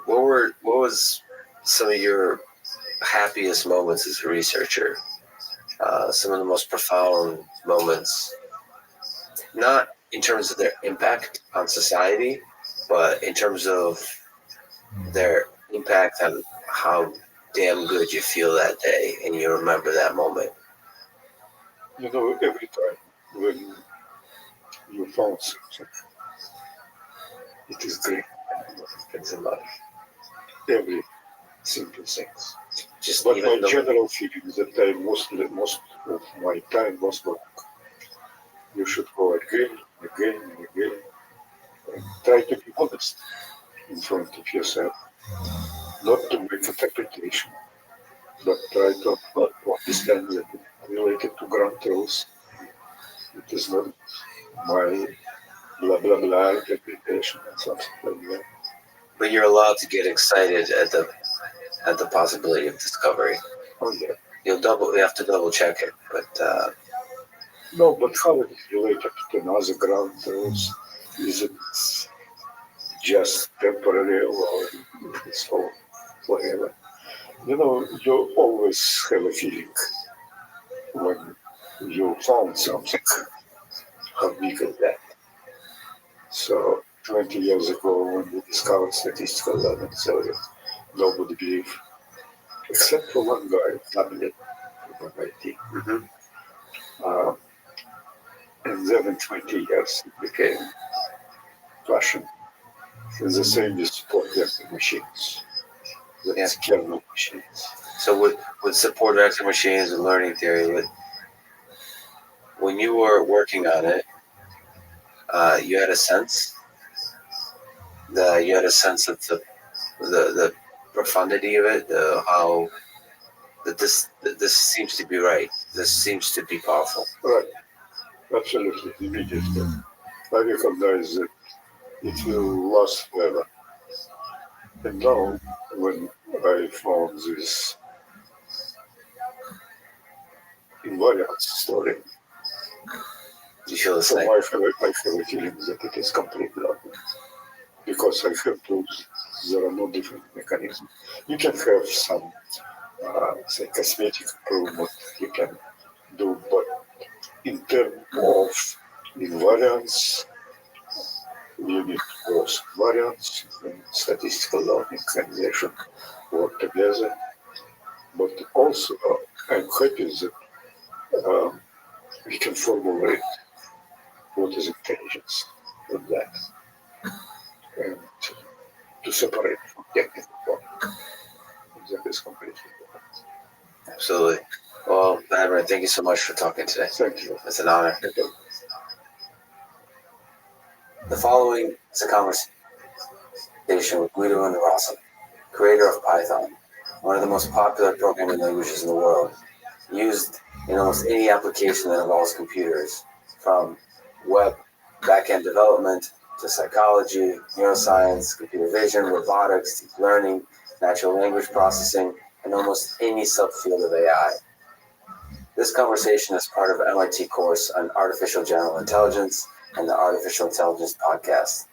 what was some of your happiest moments as a researcher? Some of the most profound moments, not in terms of their impact on society, but in terms of their impact on how damn good you feel that day and you remember that moment. You know, every time when you found something, it is great. It's in life. Every simple things. Just But even my general feeling is that most of my time was work. You should go again, again, and again, and try to be honest in front of yourself. Not to make interpretation, but try to understand that related to ground truths. It is not my blah blah blah interpretation and something like that. But you're allowed to get excited at the possibility of discovery. Oh yeah. You have to double check it, but no. But how it is related to another ground truths? Is it just temporary or it's for forever? You know, you always have a feeling when you found something. How big is that? So 20 years ago, when we discovered statistical learning theory, nobody believed, except for one guy, Rabbi, from MIT. And then in 20 years, it became fashion. And the same is support vector machines. That's kernel machines. So with support vector machines and learning theory, when you were working on it, you had a sense of the profundity of it, how that this seems to be right. This seems to be powerful. Right. Absolutely. Immediately. I recognize that it will last forever. And now, when I found this invariant story, you feel the so same? I have a feeling that it is completely wrong. Because I have tools, there are no different mechanisms. You can have some, say, cosmetic improvement you can do, but in terms of invariance, you need both variance and statistical learning, and they should work together. But also, I'm happy that we can formulate what is intelligence with that, and to separate from technical one. Absolutely. Well, Rabbi, thank you so much for talking today. Thank you. It's an honor. The following is a conversation with Guido and Rothschild, creator of Python, one of the most popular programming languages in the world, used in almost any application that involves computers, from web backend development to psychology, neuroscience, computer vision, robotics, deep learning, natural language processing, and almost any subfield of AI. This conversation is part of an MIT course on artificial general intelligence and the Artificial Intelligence Podcast.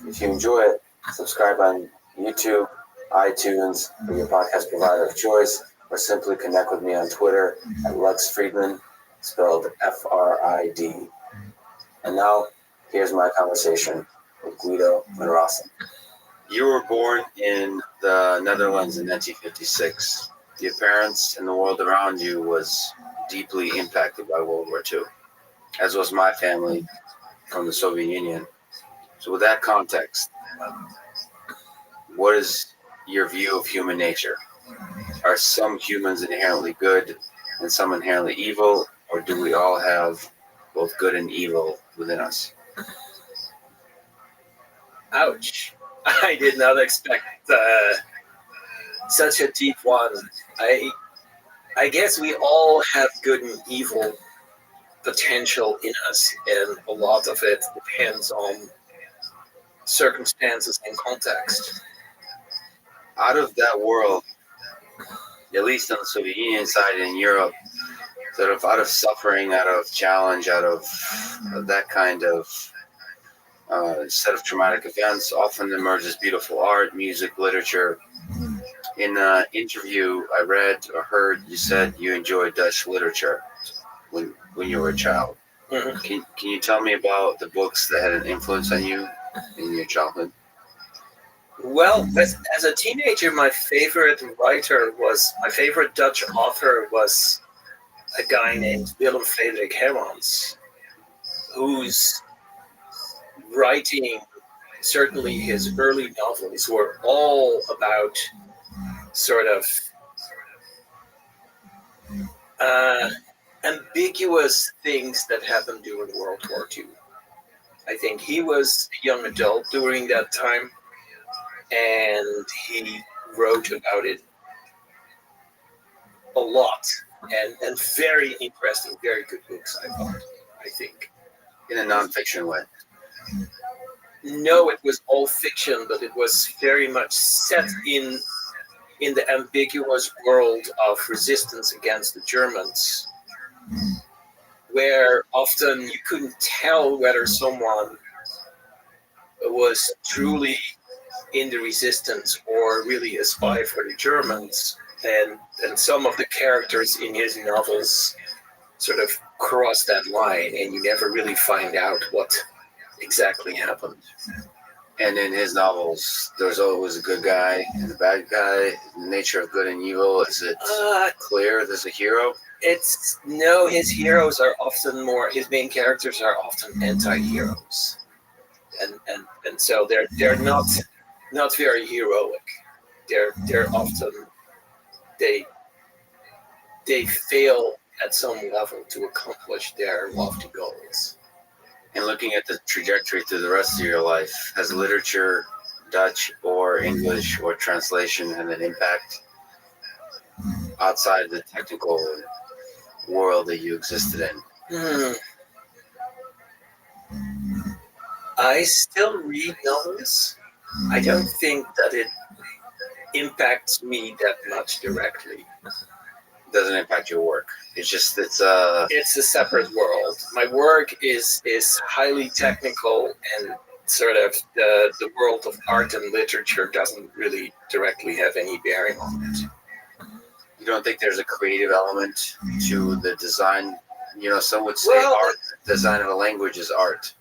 If you enjoy it, subscribe on YouTube, iTunes, or your podcast provider of choice, or simply connect with me on Twitter at Lex Friedman, spelled F-R-I-D. And now, here's my conversation with Guido and Rothschild. You were born in the Netherlands in 1956. Your parents and the world around you was deeply impacted by World War II, as was my family from the Soviet Union. So with that context, what is your view of human nature? Are some humans inherently good and some inherently evil, or do we all have both good and evil within us? Ouch. I did not expect such a deep one. I guess we all have good and evil potential in us, and a lot of it depends on circumstances and context. Out of that world, at least on the Soviet Union side in Europe, sort of out of suffering, out of challenge, out of that kind of set of traumatic events, often emerges beautiful art, music, literature. In an interview I read or heard, you said you enjoyed Dutch literature when you were a child. Mm-hmm. Can you tell me about the books that had an influence on you in your childhood? Well, as a teenager, my favorite Dutch author was a guy named Willem Frederik Hermans, whose writing, certainly his early novels, were all about sort of ambiguous things that happened during World War II. I think he was a young adult during that time, and he wrote about it a lot, and very interesting, very good books, I think. In a nonfiction way? No, it was all fiction, but it was very much set in the ambiguous world of resistance against the Germans, where often you couldn't tell whether someone was truly in the resistance or really a spy for the Germans. And some of the characters in his novels sort of cross that line, and you never really find out what exactly happened. And in his novels, there's always a good guy and a bad guy. The nature of good and evil, is it clear there's a hero? No, his heroes are often his main characters are often anti-heroes. And so they're not very heroic. They're often they fail at some level to accomplish their lofty goals. And looking at the trajectory through the rest of your life, has literature, Dutch or English or translation, had an impact outside the technical world that you existed in? I still read novels. I don't think that it impacts me that much directly. It doesn't impact your work. It's a separate world. My work is highly technical, and sort of the world of art and literature doesn't really directly have any bearing on it. You don't think there's a creative element to the design? You know, some would say art, design of a language is art.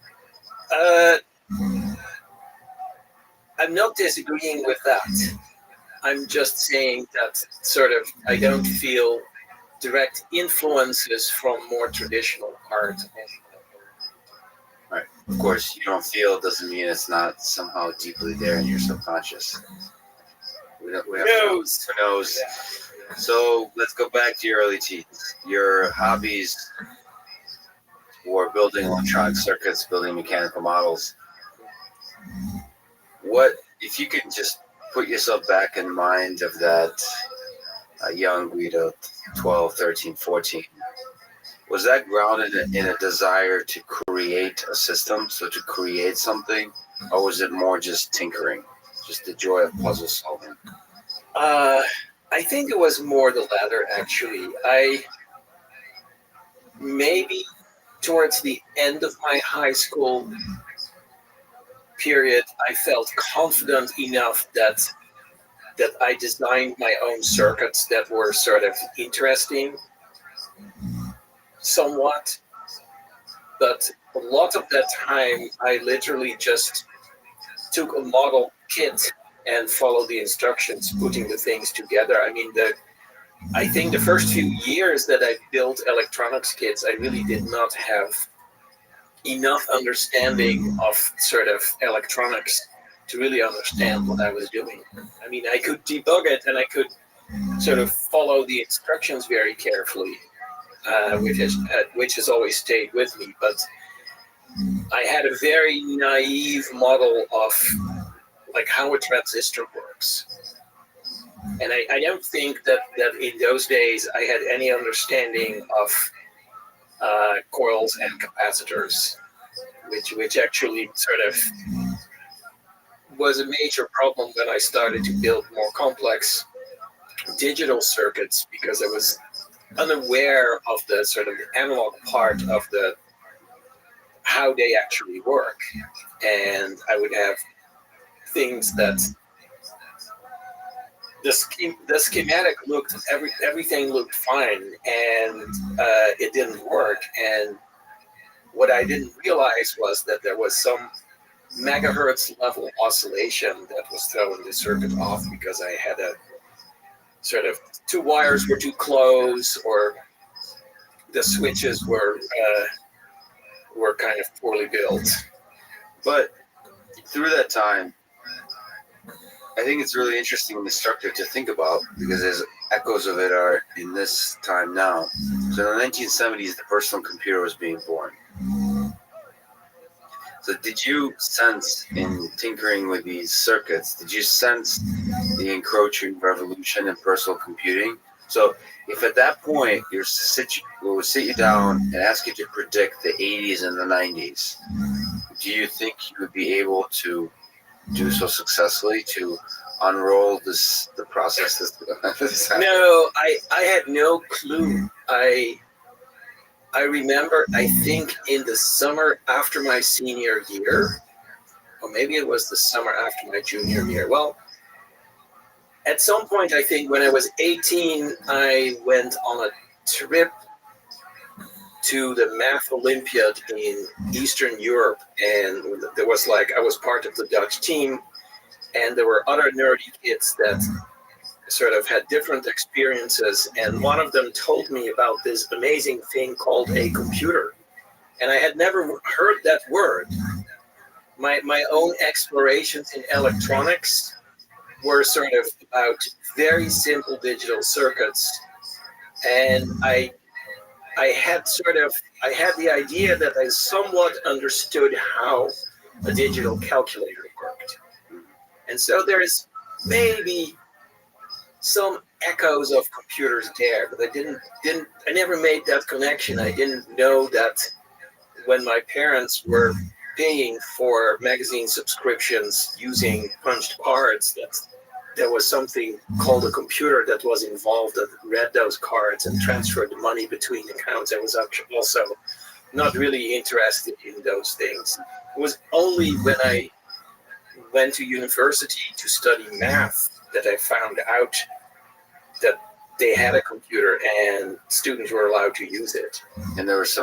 I'm not disagreeing with that. I'm just saying that sort of I don't feel direct influences from more traditional art. Right. Of course, you don't feel doesn't mean it's not somehow deeply there in your subconscious. Who knows? So let's go back to your early teens. Your hobbies were building electronic circuits, building mechanical models. What, if you could just put yourself back in mind of that young Guido, 12, 13, 14, was that grounded in a desire to create a system, so to create something, or was it more just tinkering, just the joy of puzzle solving? I think it was more the latter, actually. Maybe towards the end of my high school period, I felt confident enough that I designed my own circuits that were sort of interesting, somewhat. But a lot of that time, I literally just took a model kit and followed the instructions, putting the things together. I mean, I think the first few years that I built electronics kits, I really did not have enough understanding of sort of electronics to really understand what I was doing. I mean, I could debug it and I could sort of follow the instructions very carefully, which has always stayed with me. But I had a very naive model of like how a transistor works. And I don't think that in those days I had any understanding of coils and capacitors, which actually sort of was a major problem when I started to build more complex digital circuits, because I was unaware of the sort of analog part of how they actually work. And I would have things that the schematic looked, everything looked fine, and it didn't work. And what I didn't realize was that there was some megahertz level oscillation that was throwing the circuit off, because I had a sort of two wires were too close, or the switches were kind of poorly built. But through that time, I think it's really interesting and instructive to think about, because there's echoes of it are in this time now. So in the 1970s, the personal computer was being born. So did you sense, in tinkering with these circuits, did you sense the encroaching revolution in personal computing? So if at that point we would sit you down and ask you to predict the 80s and the 90s, do you think you would be able to do so successfully, to unroll the process? No, I had no clue. I remember, I think in the summer after my senior year, or maybe it was the summer after my junior year. Well, at some point, I think when I was 18, I went on a trip to the Math Olympiad in Eastern Europe. And there was I was part of the Dutch team, and there were other nerdy kids that sort of had different experiences, and one of them told me about this amazing thing called a computer, and I had never heard that word. My own explorations in electronics were sort of about very simple digital circuits, and I had the idea that I somewhat understood how a digital calculator worked, and so there's maybe some echoes of computers there, but I never made that connection. I didn't know that when my parents were paying for magazine subscriptions using punched cards, that there was something called a computer that was involved that read those cards and transferred the money between accounts. I was also not really interested in those things. It was only when I went to university to study math that I found out that they had a computer and students were allowed to use it. And there was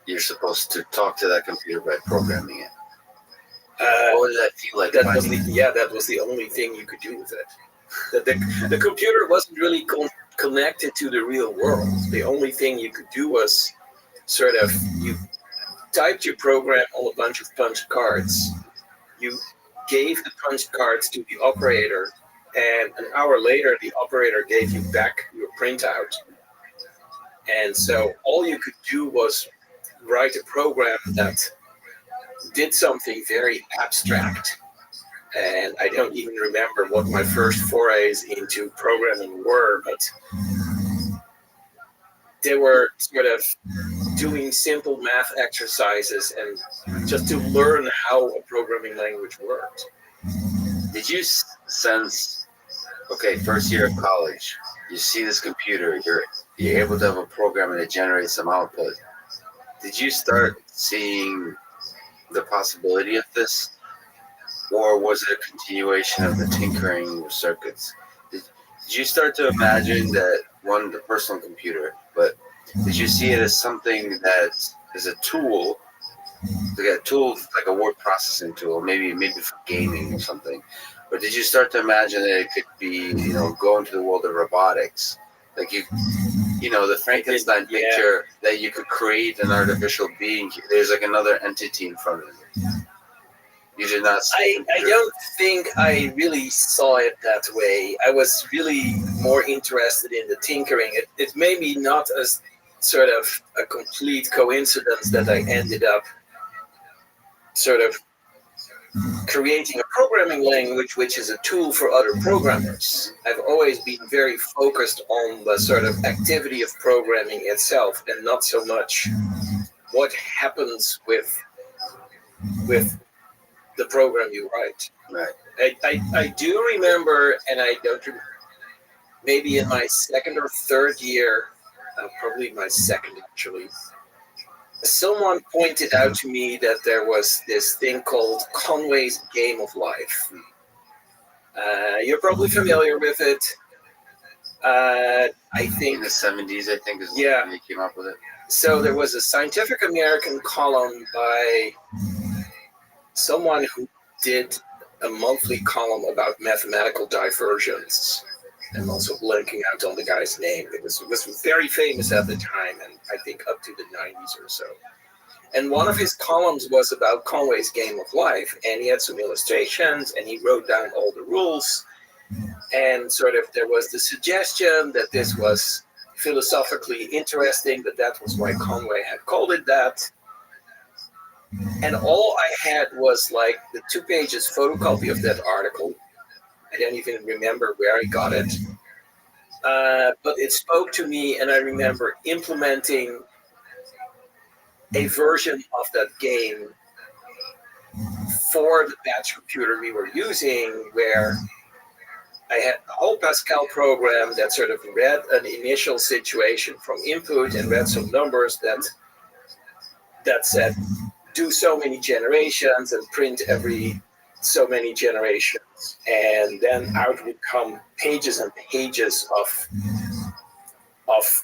you're supposed to talk to that computer by programming it. What did that feel like? That was the only thing you could do with it. The computer wasn't really connected to the real world. The only thing you could do was sort of, you typed your program on a bunch of punched cards. You gave the punched cards to the operator, and an hour later, the operator gave you back your printout. And so all you could do was write a program that did something very abstract. And I don't even remember what my first forays into programming were, but they were sort of doing simple math exercises and just to learn how a programming language worked. Did you sense, okay, first year of college, you see this computer, you're able to have a program that generates some output. Did you start seeing the possibility of this? Or was it a continuation of the tinkering of circuits? Did you start to imagine that, one, the personal computer, but did you see it as something that is a tool, like a tool, like a word processing tool, maybe for gaming or something? Or did you start to imagine that it could be, go into the world of robotics? Like the Frankenstein picture that you could create an artificial being. There's like another entity in front of you. You did not see I don't think I really saw it that way. I was really more interested in the tinkering. It may be not as sort of a complete coincidence that I ended up sort of creating a programming language which is a tool for other programmers. I've always been very focused on the sort of activity of programming itself and not so much what happens with the program you write. Right. I do remember, and I don't remember, maybe in my second or third year, probably my second actually, someone pointed out to me that there was this thing called Conway's Game of Life. You're probably familiar with it. I think in the 70s, I think, is when they came up with it. So there was a Scientific American column by someone who did a monthly column about mathematical divergence. I'm also blanking out on the guy's name. It was very famous at the time, and I think up to the 90s or so. And one of his columns was about Conway's Game of Life, and he had some illustrations, and he wrote down all the rules. And sort of there was the suggestion that this was philosophically interesting, that was why Conway had called it that. And all I had was like the 2 pages photocopy of that article. I don't even remember where I got it. But it spoke to me, and I remember implementing a version of that game for the batch computer we were using, where I had a whole Pascal program that sort of read an initial situation from input and read some numbers that said, do so many generations and print every so many generations. And then out would come pages and pages of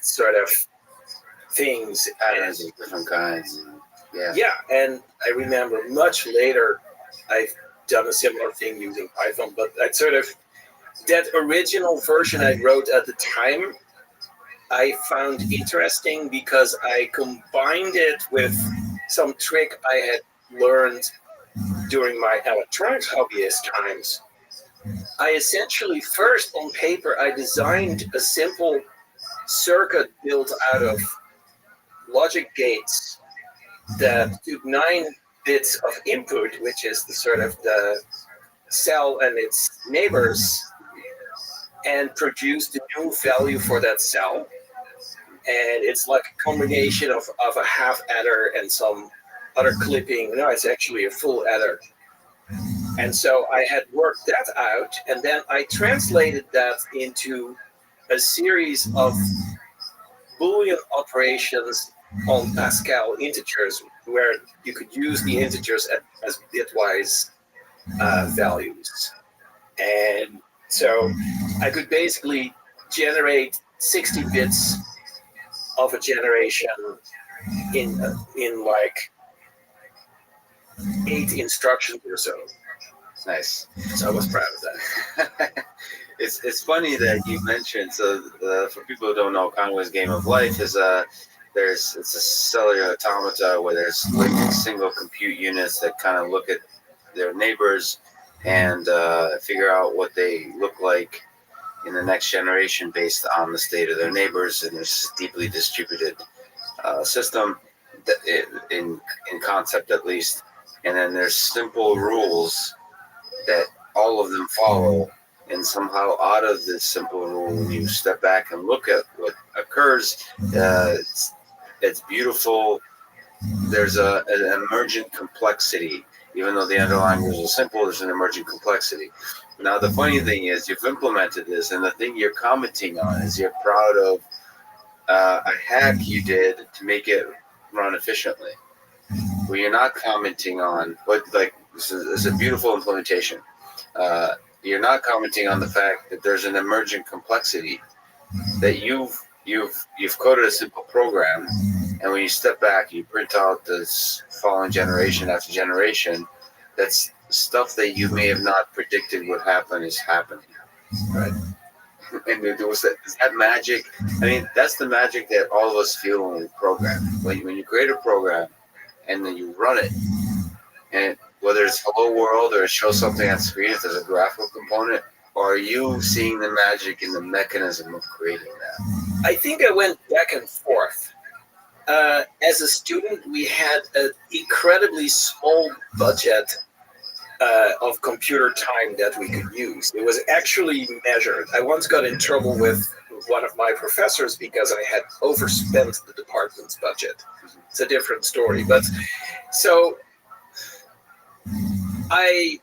sort of things. And different kinds. Yeah, and I remember much later I've done a similar thing using Python, but I sort of, that original version I wrote at the time, I found interesting because I combined it with some trick I had learned during my electronics hobbyist times. I essentially, first on paper, I designed a simple circuit built out of logic gates that took 9 bits of input, which is the sort of the cell and its neighbors, and produced the new value for that cell. And it's like a combination of a half adder and some other clipping. No, it's actually a full adder. And so I had worked that out, and then I translated that into a series of Boolean operations on Pascal integers, where you could use the integers as bitwise values. And so I could basically generate 60 bits of a generation in like 8 instructions or so. Nice. So I was proud of that. It's funny that you mentioned. So for people who don't know, Conway's Game of Life is it's a cellular automata where there's like single compute units that kind of look at their neighbors and figure out what they look like in the next generation based on the state of their neighbors in this deeply distributed system, in concept at least. And then there's simple rules that all of them follow. And somehow out of this simple rule, when you step back and look at what occurs, it's beautiful. There's an emergent complexity. Even though the underlying rules are simple, there's an emergent complexity. Now, the funny thing is, you've implemented this, and the thing you're commenting on is you're proud of a hack you did to make it run efficiently. What you're not commenting on, but like this is a beautiful implementation. You're not commenting on the fact that there's an emergent complexity that you've coded a simple program, and when you step back, you print out this following generation after generation. That's stuff that you may have not predicted would happen is happening, right? And there was that magic. I mean, that's the magic that all of us feel when we program. When you create a program and then you run it, and whether it's Hello World or it shows something on screen, if there's a graphical component, or are you seeing the magic in the mechanism of creating that? I think I went back and forth. As a student, we had an incredibly small budget of computer time that we could use. It was actually measured. I once got in trouble with one of my professors because I had overspent the department's budget. It's a different story. But so I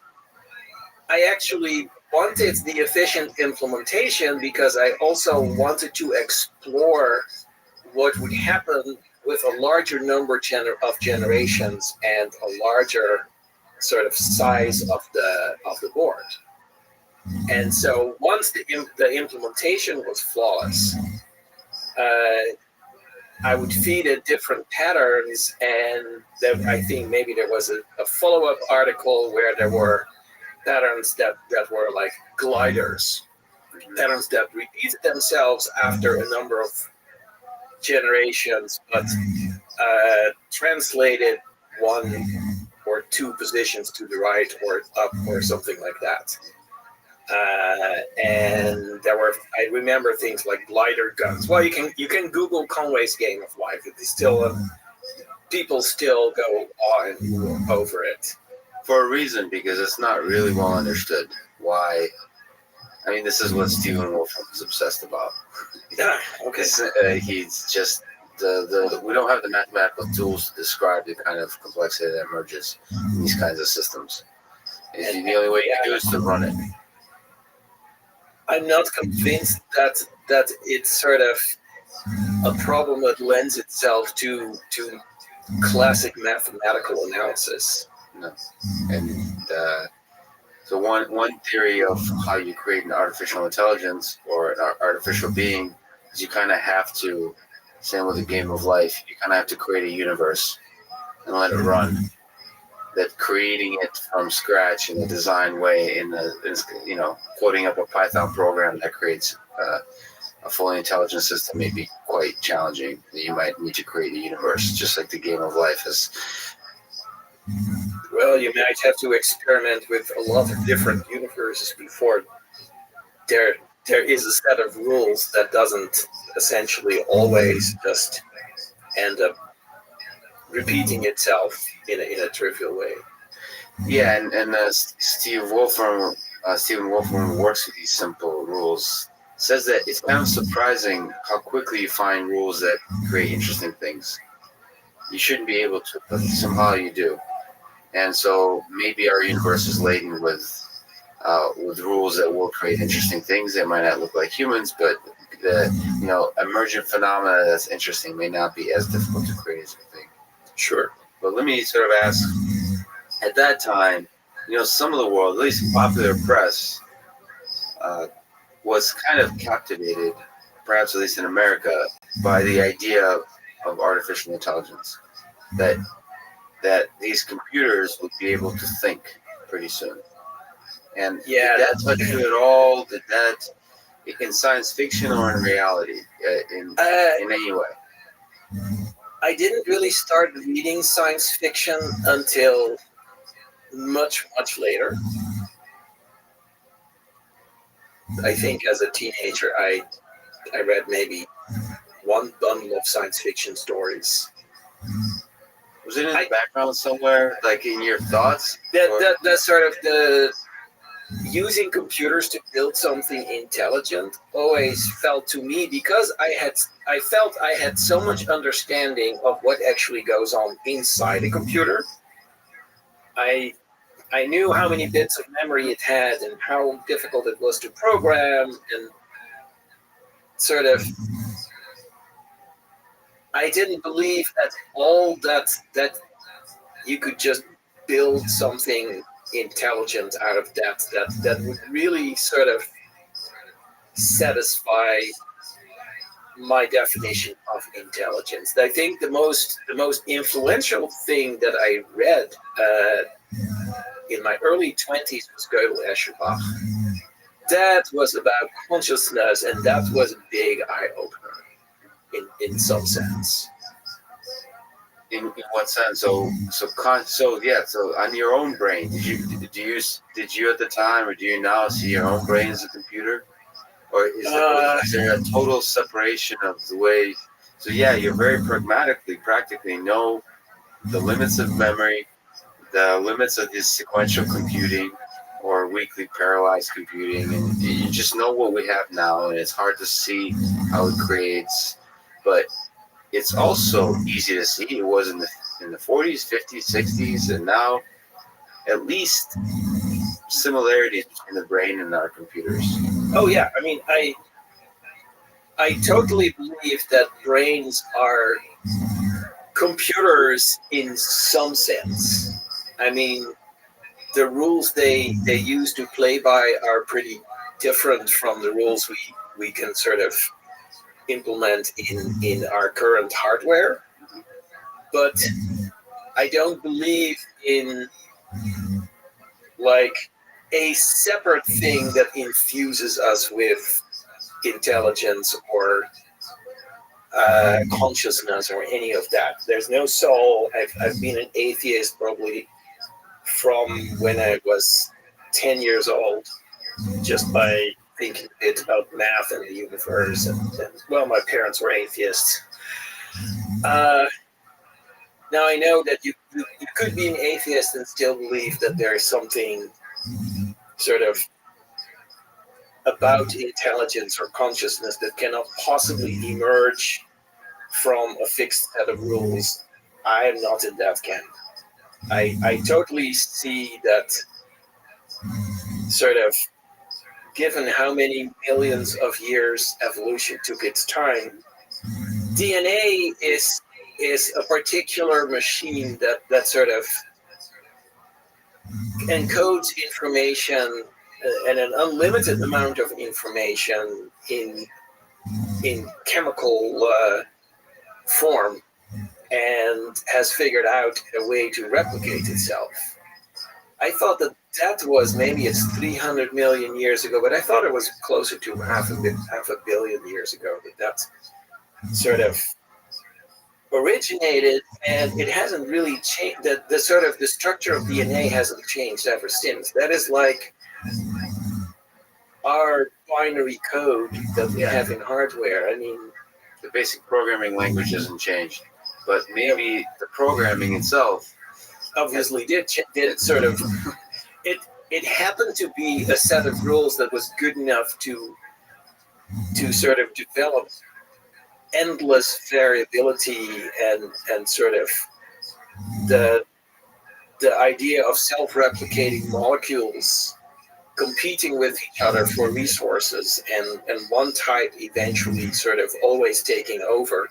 actually wanted the efficient implementation because I also wanted to explore what would happen with a larger number of generations and a larger sort of size of the board. And so once the implementation was flawless, I would feed it different patterns, and then I think maybe there was a follow-up article where there were patterns that were like gliders, patterns that repeated themselves after a number of generations, but translated one or two positions to the right or up or something like that. And there were, I remember things like glider guns. Well, you can Google Conway's Game of Life. It is still people still go on over it for a reason, because it's not really well understood why. I mean, this is what Stephen Wolfram is obsessed about. Yeah. Okay. He's just we don't have the mathematical tools to describe the kind of complexity that emerges in these kinds of systems. And the only way you can do is to run it. I'm not convinced that it's sort of a problem that lends itself to classic mathematical analysis. No. And so one theory of how you create an artificial intelligence or an artificial being is you kind of have to, same with a game of life, you kind of have to create a universe and let it run. That creating it from scratch in a design way, coding up a Python program that creates a fully intelligent system may be quite challenging. You might need to create a universe, just like the game of life is. Well, you might have to experiment with a lot of different universes before there is a set of rules that doesn't essentially always just end up repeating itself in a trivial way. Yeah, and Stephen Wolfram works with these simple rules. Says that it's kind of surprising how quickly you find rules that create interesting things. You shouldn't be able to, but somehow you do. And so maybe our universe is laden with rules that will create interesting things. They might not look like humans, but the emergent phenomena that's interesting may not be as difficult to create as we think. Sure. But let me sort of ask, at that time, some of the world, at least popular press, was kind of captivated, perhaps at least in America, by the idea of artificial intelligence, that these computers would be able to think pretty soon. And did that touch you at all? Did that, in science fiction or in reality, in any way? I didn't really start reading science fiction until much, much later. I think as a teenager, I read maybe one bundle of science fiction stories. Was it in the background somewhere, like in your thoughts? That sort of the using computers to build something intelligent always felt to me, because I felt I had so much understanding of what actually goes on inside a computer. I knew how many bits of memory it had and how difficult it was to program, and sort of I didn't believe at all that you could just build something intelligent out of that would really sort of satisfy my definition of intelligence. I think the most influential thing that I read in my early 20s was Gödel Escherbach. That was about consciousness, and that was a big eye-opener in some sense. In what sense? So on your own brain, did you at the time, or do you now see your own brain as a computer, or is there a total separation of the way? So yeah, you're very practically know the limits of memory, the limits of this sequential computing or weakly parallelized computing, and you just know what we have now, and it's hard to see how it creates, but it's also easy to see it was in the 40s, 50s, 60s, and now at least similarities between the brain and our computers. Oh yeah, I mean, I totally believe that brains are computers in some sense. I mean, the rules they use to play by are pretty different from the rules we can sort of implement in our current hardware, but I don't believe in like a separate thing that infuses us with intelligence or consciousness or any of that. There's no soul. I've been an atheist probably from when I was 10 years old, just by thinking a bit about math and the universe, and well, my parents were atheists. Now I know that you could be an atheist and still believe that there is something sort of about intelligence or consciousness that cannot possibly emerge from a fixed set of rules. I am not in that camp. I totally see that sort of, given how many millions of years evolution took its time, DNA is a particular machine that sort of encodes information and an unlimited amount of information in chemical form, and has figured out a way to replicate itself. I thought that was, maybe it's 300 million years ago, but I thought it was closer to half a billion years ago that sort of originated, and it hasn't really changed. The sort of the structure of DNA hasn't changed ever since. That is like our binary code that we have in hardware. I mean, the basic programming language hasn't changed, but maybe the programming itself obviously did sort of it happened to be a set of rules that was good enough to sort of develop endless variability and sort of the idea of self-replicating molecules competing with each other for resources, and one type eventually sort of always taking over.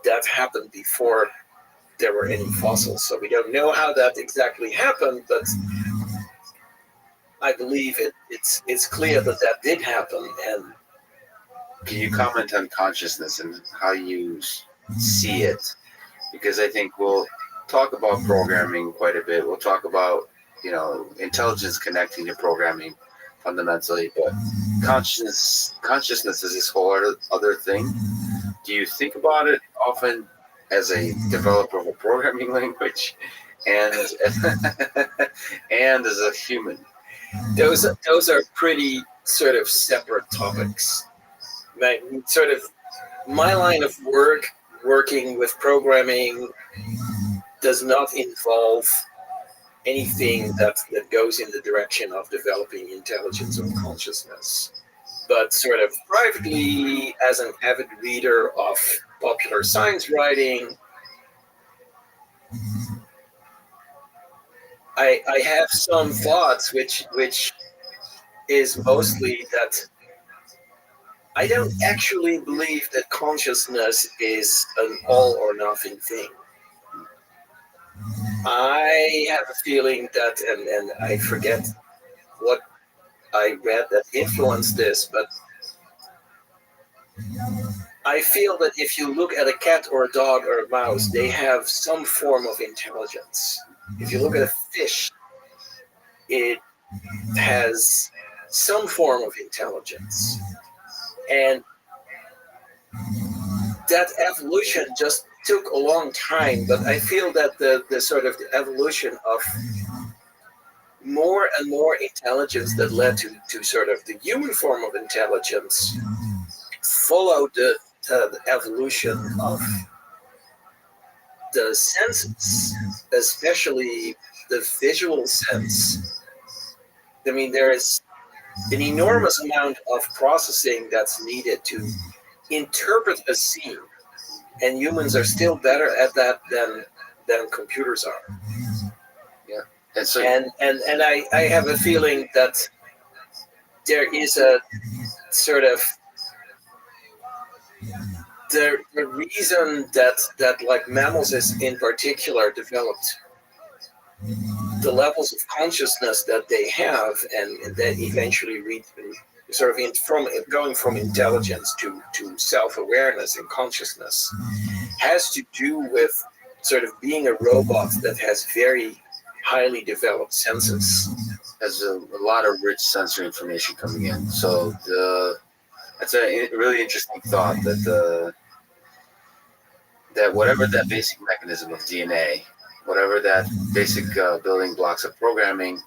That happened before there were any fossils, so we don't know how that exactly happened, but I believe it's clear that did happen. And can you comment on consciousness and how you see it? Because I think we'll talk about programming quite a bit. We'll talk about, intelligence connecting to programming fundamentally, but consciousness is this whole other thing. Do you think about it often as a developer of a programming language and and as a human? Those are pretty sort of separate topics. My line of work, working with programming, does not involve anything that goes in the direction of developing intelligence or consciousness. But sort of privately, as an avid reader of popular science writing, I have some thoughts which is mostly that I don't actually believe that consciousness is an all or nothing thing. I have a feeling that, and I forget what I read that influenced this, but I feel that if you look at a cat or a dog or a mouse, they have some form of intelligence. If you look at a fish, it has some form of intelligence. And that evolution just took a long time, but I feel that the sort of the evolution of more and more intelligence that led to sort of the human form of intelligence followed the evolution of the senses, especially the visual sense. I mean, there is an enormous amount of processing that's needed to interpret a scene, and humans are still better at that than computers are. Yeah, and so and I have a feeling that there is a sort of the reason that like mammals is in particular developed the levels of consciousness that they have, and that eventually going from intelligence to self-awareness and consciousness, has to do with sort of being a robot that has very highly developed senses. There's a lot of rich sensory information coming in. So that's a really interesting thought that whatever that basic mechanism of DNA, whatever that basic building blocks of programming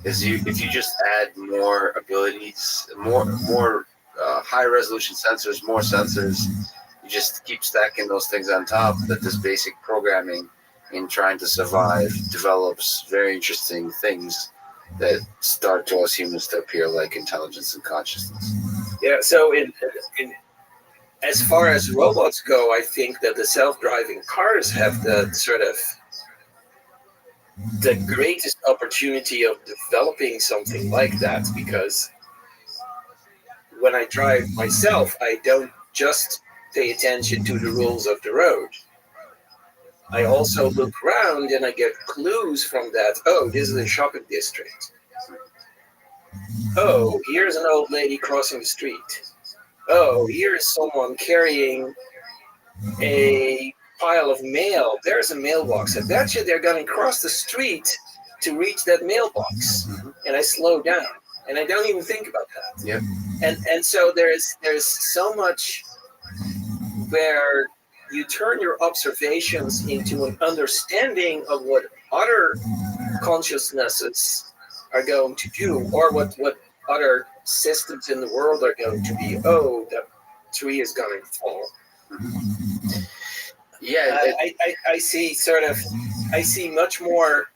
is, if you just add more abilities, more high resolution sensors, more sensors, you just keep stacking those things on top, that this basic programming in trying to survive develops very interesting things that start to us humans to appear like intelligence and consciousness. Yeah, so in as far as robots go, I think that the self-driving cars have the sort of the greatest opportunity of developing something like that, because when I drive myself, I don't just pay attention to the rules of the road. I also look around and I get clues from that. Oh, this is a shopping district. Oh, here's an old lady crossing the street. Oh, here's someone carrying a pile of mail. There's a mailbox. I bet you they're going to cross the street to reach that mailbox. And I slow down, and I don't even think about that. Yep. And so there's so much where you turn your observations into an understanding of what other consciousnesses are going to do, or what other systems in the world are going to be. Oh, that tree is going to fall. Yeah, I see I see much more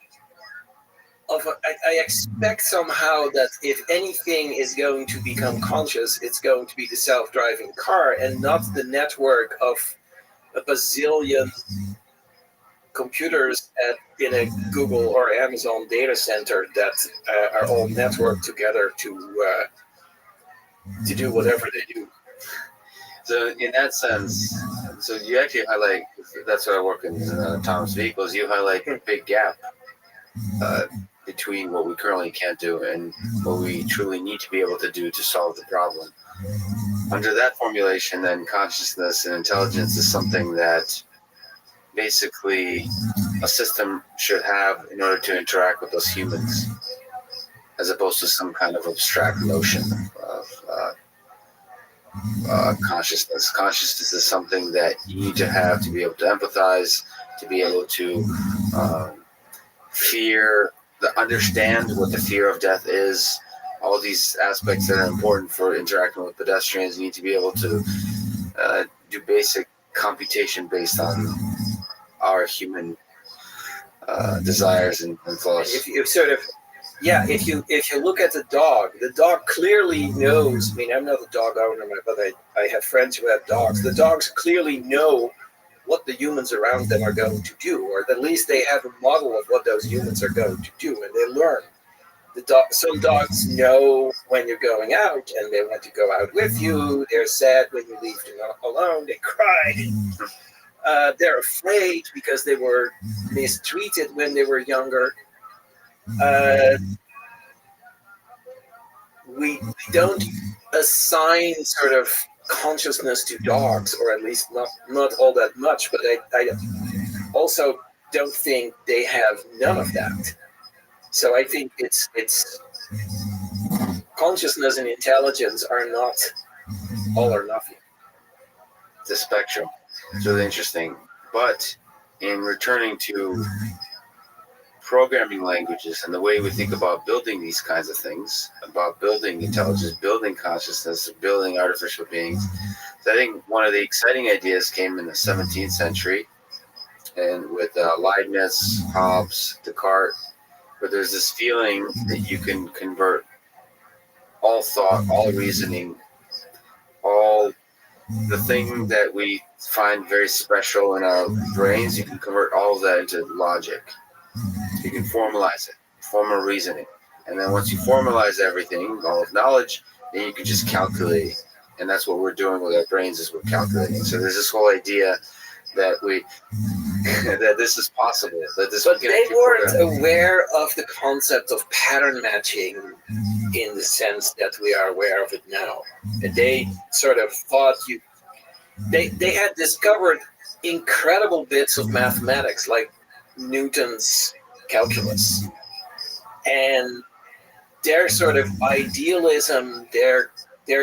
of I expect somehow that if anything is going to become conscious, it's going to be the self-driving car and not the network of a bazillion computers in a Google or Amazon data center that are all networked together to do whatever they do. So in that sense, so you actually highlight, that's why I work in autonomous vehicles, you highlight a big gap between what we currently can't do and what we truly need to be able to do to solve the problem. Under that formulation, then consciousness and intelligence is something that basically a system should have in order to interact with us humans, as opposed to some kind of abstract notion of consciousness. Consciousness is something that you need to have to be able to empathize, to be able to understand what the fear of death is, all these aspects that are important for interacting with pedestrians. You need to be able to do basic computation based on our human desires and flaws. If you sort of, yeah, if you look at the dog clearly knows. I mean, I'm not a dog owner, but I have friends who have dogs. The dogs clearly know what the humans around them are going to do, or at least they have a model of what those humans are going to do, and they learn. Some dogs know when you're going out, and they want to go out with you. They're sad when you leave them alone. They cry. They're afraid because they were mistreated when they were younger. We don't assign sort of consciousness to dogs, or at least not all that much. But I also don't think they have none of that. So I think it's consciousness and intelligence are not all or nothing. The spectrum. It's really interesting. But in returning to programming languages and the way we think about building these kinds of things, about building intelligence, building consciousness, building artificial beings, so I think one of the exciting ideas came in the 17th century, and with Leibniz, Hobbes, Descartes, where there's this feeling that you can convert all thought, all reasoning, all the thing that we find very special in our brains, you can convert all of that into logic. You can formalize it, formal reasoning. And then once you formalize everything, all of knowledge, then you can just calculate. And that's what we're doing with our brains, is we're calculating. So there's this whole idea that that this is possible. That this. But they weren't aware of the concept of pattern matching in the sense that we are aware of it now. They sort of thought they had discovered incredible bits of mathematics, like Newton's calculus, and their sort of idealism, their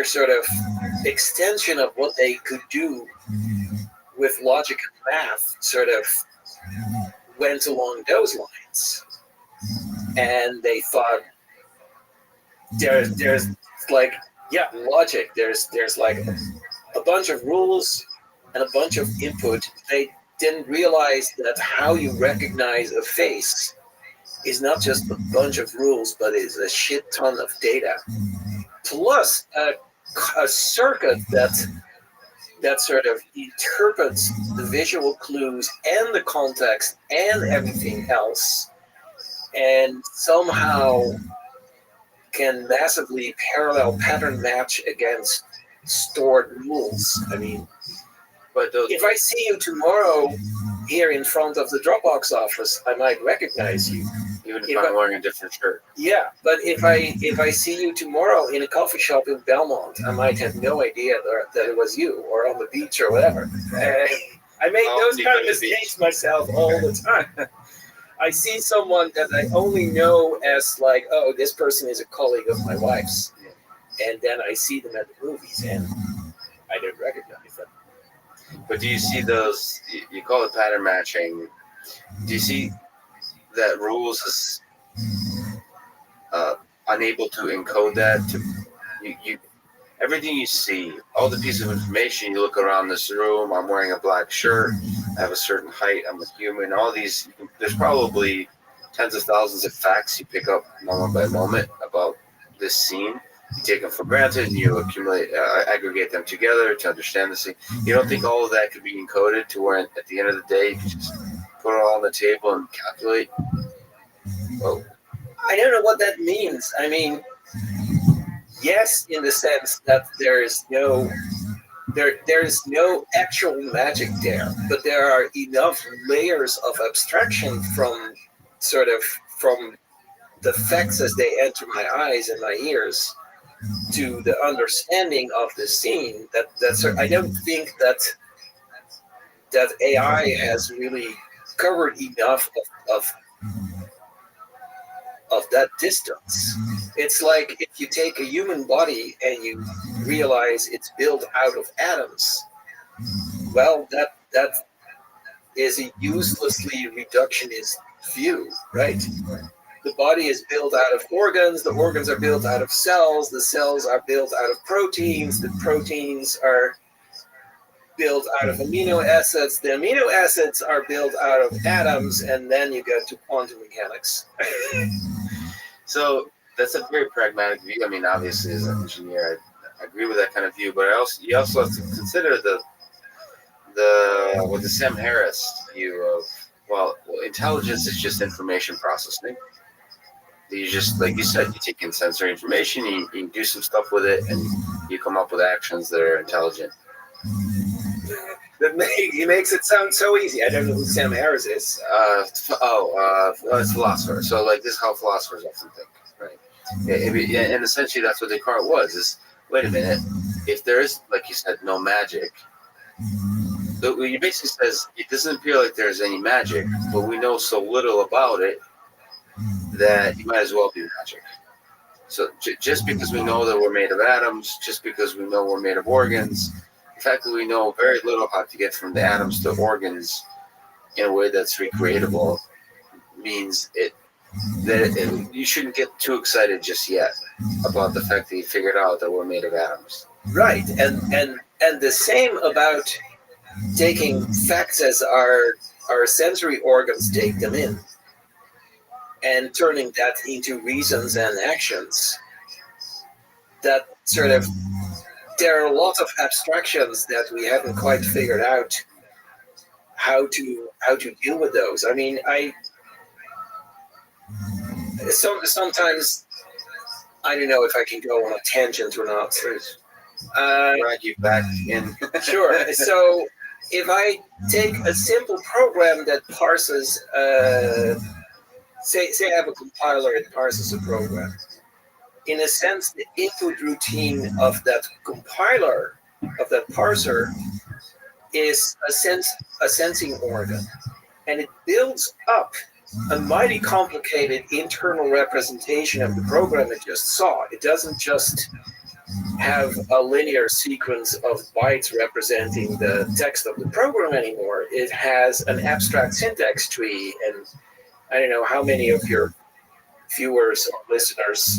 sort of extension of what they could do with logic and math sort of went along those lines. And they thought there's like, yeah, logic, there's like a bunch of rules and a bunch of input. They didn't realize that how you recognize a face is not just a bunch of rules, but is a shit ton of data, plus a circuit that sort of interprets the visual clues and the context and everything else, and somehow can massively parallel pattern match against stored rules. I mean, but if I see you tomorrow here in front of the Dropbox office, I might recognize you. Even if I'm wearing a different shirt. Yeah, but if I see you tomorrow in a coffee shop in Belmont, I might have no idea that it was you, or on the beach or whatever. I make those kind of mistakes myself all the time. I see someone that I only know as like, oh, this person is a colleague of my wife's, and then I see them at the movies and I don't recognize them. But do you see those, you call it pattern matching, do you see that rules is unable to encode that? You everything you see, all the pieces of information, you look around this room, I'm wearing a black shirt, I have a certain height, I'm a human, all these, there's probably tens of thousands of facts you pick up moment by moment about this scene. You take them for granted and you accumulate, aggregate them together to understand the scene. You don't think all of that could be encoded to where at the end of the day you can just put it all on the table and calculate? Well, I don't know what that means. I mean, yes, in the sense that there is no actual magic there, but there are enough layers of abstraction from the facts as they enter my eyes and my ears to the understanding of the scene that I don't think that AI has really covered enough of that distance. It's like if you take a human body and you realize it's built out of atoms, well, that is a uselessly reductionist view, right? the body is built out of organs, the organs are built out of cells, the cells are built out of proteins, the proteins are built out of amino acids, the amino acids are built out of atoms, and then you get to quantum mechanics. So that's a very pragmatic view. I mean, obviously, as an engineer, I agree with that kind of view, but you also have to consider the Sam Harris view of, well, intelligence is just information processing. You just, like you said, you take in sensory information, you do some stuff with it, and you come up with actions that are intelligent. He makes it sound so easy. I don't know who Sam Harris is. It's a philosopher. So, like, this is how philosophers often think, right? And essentially, that's what Descartes was. Is, wait a minute, if there is, like you said, no magic, he basically says it doesn't appear like there's any magic, but we know so little about it that it might as well be magic. So just because we know that we're made of atoms, just because we know we're made of organs, the fact that we know very little how to get from the atoms to organs in a way that's recreatable means that you shouldn't get too excited just yet about the fact that you figured out that we're made of atoms. Right, and the same about taking facts as our sensory organs take them in and turning that into reasons and actions. That sort of, there are a lot of abstractions that we haven't quite figured out how to deal with those. I mean, sometimes I don't know if I can go on a tangent or not. Drag you back in. Sure. So if I take a simple program that parses, say I have a compiler that parses a program. In a sense, the input routine of that compiler, of that parser, is a sensing organ. And it builds up a mighty complicated internal representation of the program it just saw. It doesn't just have a linear sequence of bytes representing the text of the program anymore. It has an abstract syntax tree, and I don't know how many of your viewers or listeners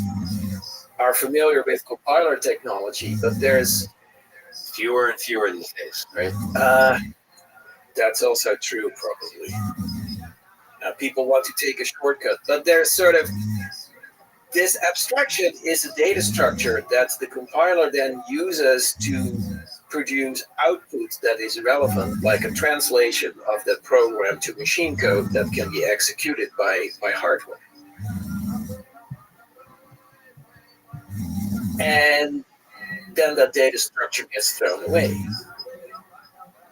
are familiar with compiler technology, but there's fewer and fewer these days, right? That's also true, probably. People want to take a shortcut, but there's sort of this abstraction is a data structure that the compiler then uses to produce output that is relevant, like a translation of that program to machine code that can be executed by hardware. And then that data structure gets thrown away.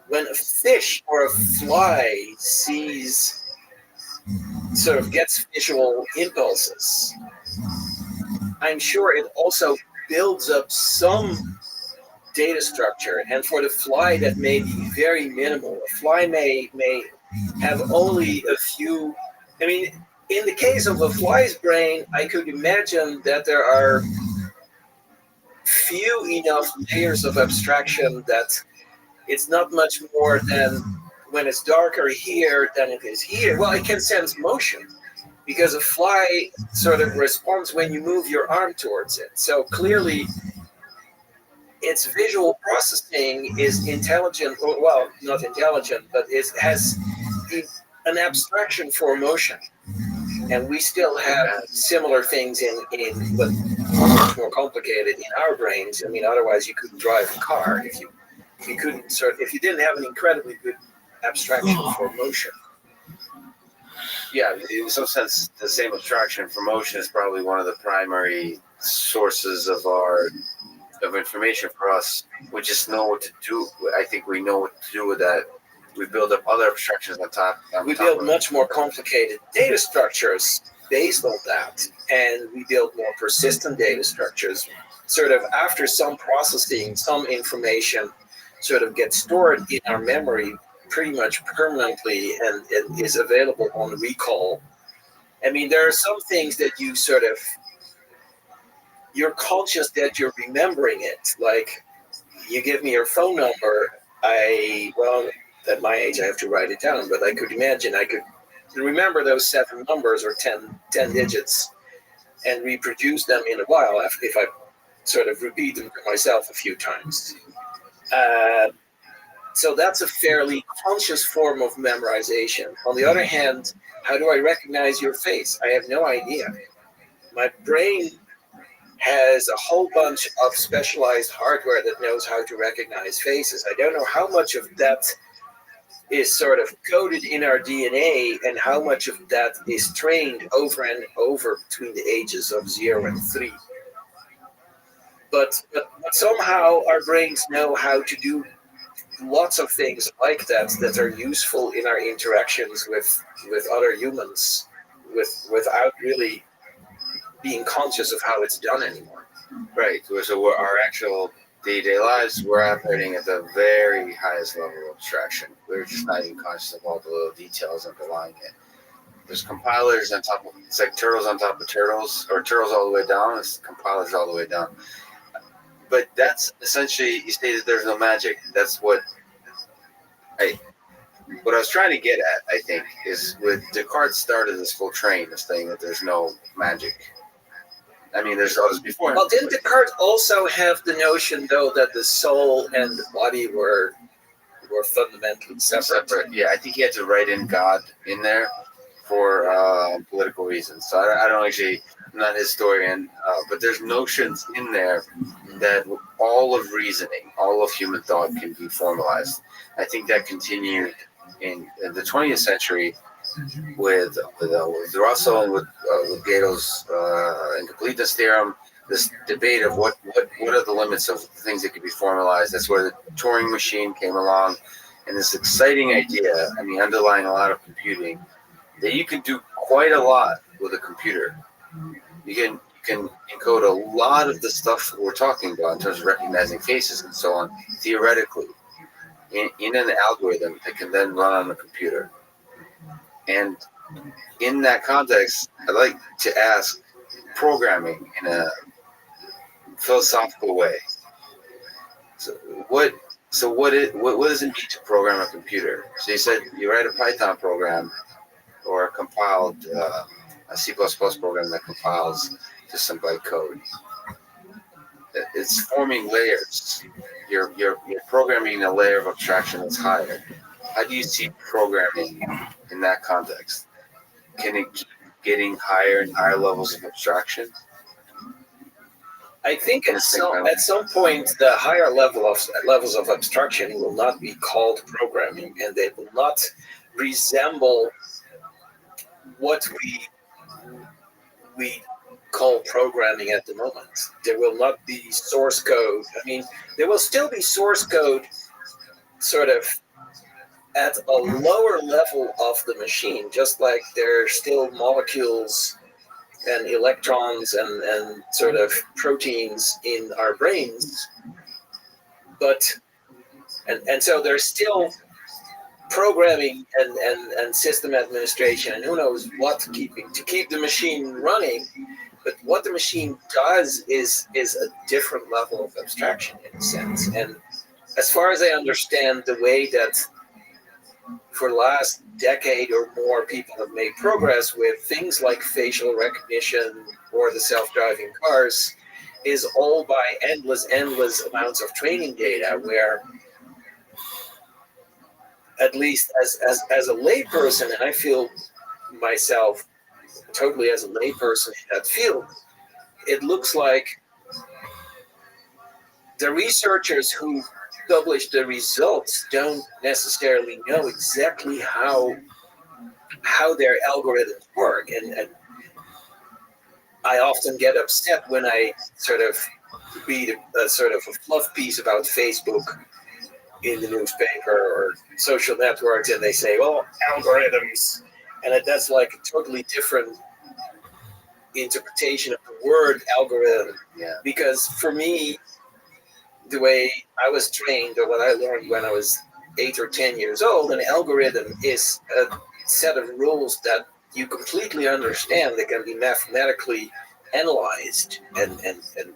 When a fish or a fly gets visual impulses, I'm sure it also builds up some data structure. And for the fly, that may be very minimal. A fly may have only a few. I mean, in the case of a fly's brain, I could imagine that there are few enough layers of abstraction that it's not much more than when it's darker here than it is here. Well, it can sense motion because a fly sort of responds when you move your arm towards it. So clearly, its visual processing is intelligent, well, not intelligent, but it has an abstraction for motion. And we still have similar things in but much more complicated in our brains. I mean, otherwise you couldn't drive a car if you didn't have an incredibly good abstraction for motion. Yeah, in some sense, the same abstraction for motion is probably one of the primary sources of information for us. We just know what to do. I think we know what to do with that. We build up other abstractions on top. We build much more complicated data structures based on that, and we build more persistent data structures. Sort of after some processing, some information sort of gets stored in our memory pretty much permanently and is available on recall. I mean, there are some things that you're conscious that you're remembering it. Like, you give me your phone number, at my age I have to write it down, but I could imagine I could remember those 7 numbers or 10 digits and reproduce them in a while if I sort of repeat them to myself a few times. So that's a fairly conscious form of memorization. On the other hand, how do I recognize your face? I have no idea. My brain has a whole bunch of specialized hardware that knows how to recognize faces. I don't know how much of that is sort of coded in our DNA and how much of that is trained over and over between the ages of 0 and 3. But somehow our brains know how to do lots of things like that are useful in our interactions with other humans without really being conscious of how it's done anymore. Right. So our actual day-to-day lives, we're operating at the very highest level of abstraction. We're just not even conscious of all the little details underlying it. There's compilers on top of, it's like turtles on top of turtles, or turtles all the way down. It's compilers all the way down. But that's essentially, you say that there's no magic. That's what I was trying to get at, I think, is with Descartes started this whole train, this thing that there's no magic. I mean, there's others before him. Well, didn't Descartes also have the notion, though, that the soul and the body were fundamentally separate? Yeah, I think he had to write in God in there for political reasons. So I don't actually, I'm not a historian, but there's notions in there that all of reasoning, all of human thought can be formalized. I think that continued in the 20th century with Russell and with Gödel's incompleteness theorem, this debate of what are the limits of things that could be formalized. That's where the Turing machine came along, and this exciting idea, I mean, underlying a lot of computing, that you can do quite a lot with a computer. You can encode a lot of the stuff we're talking about in terms of recognizing faces and so on, theoretically, in an algorithm that can then run on a computer. And in that context, I'd like to ask programming in a philosophical way. So what does it mean to program a computer? So you said you write a Python program or a compiled a C++ program that compiles to some byte code. It's forming layers. You're programming a layer of abstraction that's higher. How do you see programming in that context? Can it keep getting higher and higher levels of abstraction? I think at some point the higher levels of abstraction will not be called programming, and they will not resemble what we call programming at the moment. There will not be source code. I mean, there will still be source code sort of at a lower level of the machine, just like there are still molecules and electrons and sort of proteins in our brains. But, and so there's still programming and system administration and who knows what to keep the machine running. But what the machine does is a different level of abstraction in a sense. And as far as I understand the way that for the last decade or more, people have made progress with things like facial recognition or the self-driving cars is all by endless amounts of training data, where at least as a layperson, and I feel myself totally as a layperson in that field, it looks like the researchers who publish the results don't necessarily know exactly how their algorithms work, and I often get upset when I sort of read a sort of a fluff piece about Facebook in the newspaper or social networks, and they say, "Oh, algorithms," and that's like a totally different interpretation of the word algorithm. Yeah. Because for me, the way I was trained, or what I learned when I was 8 or 10 years old, an algorithm is a set of rules that you completely understand, that can be mathematically analyzed, and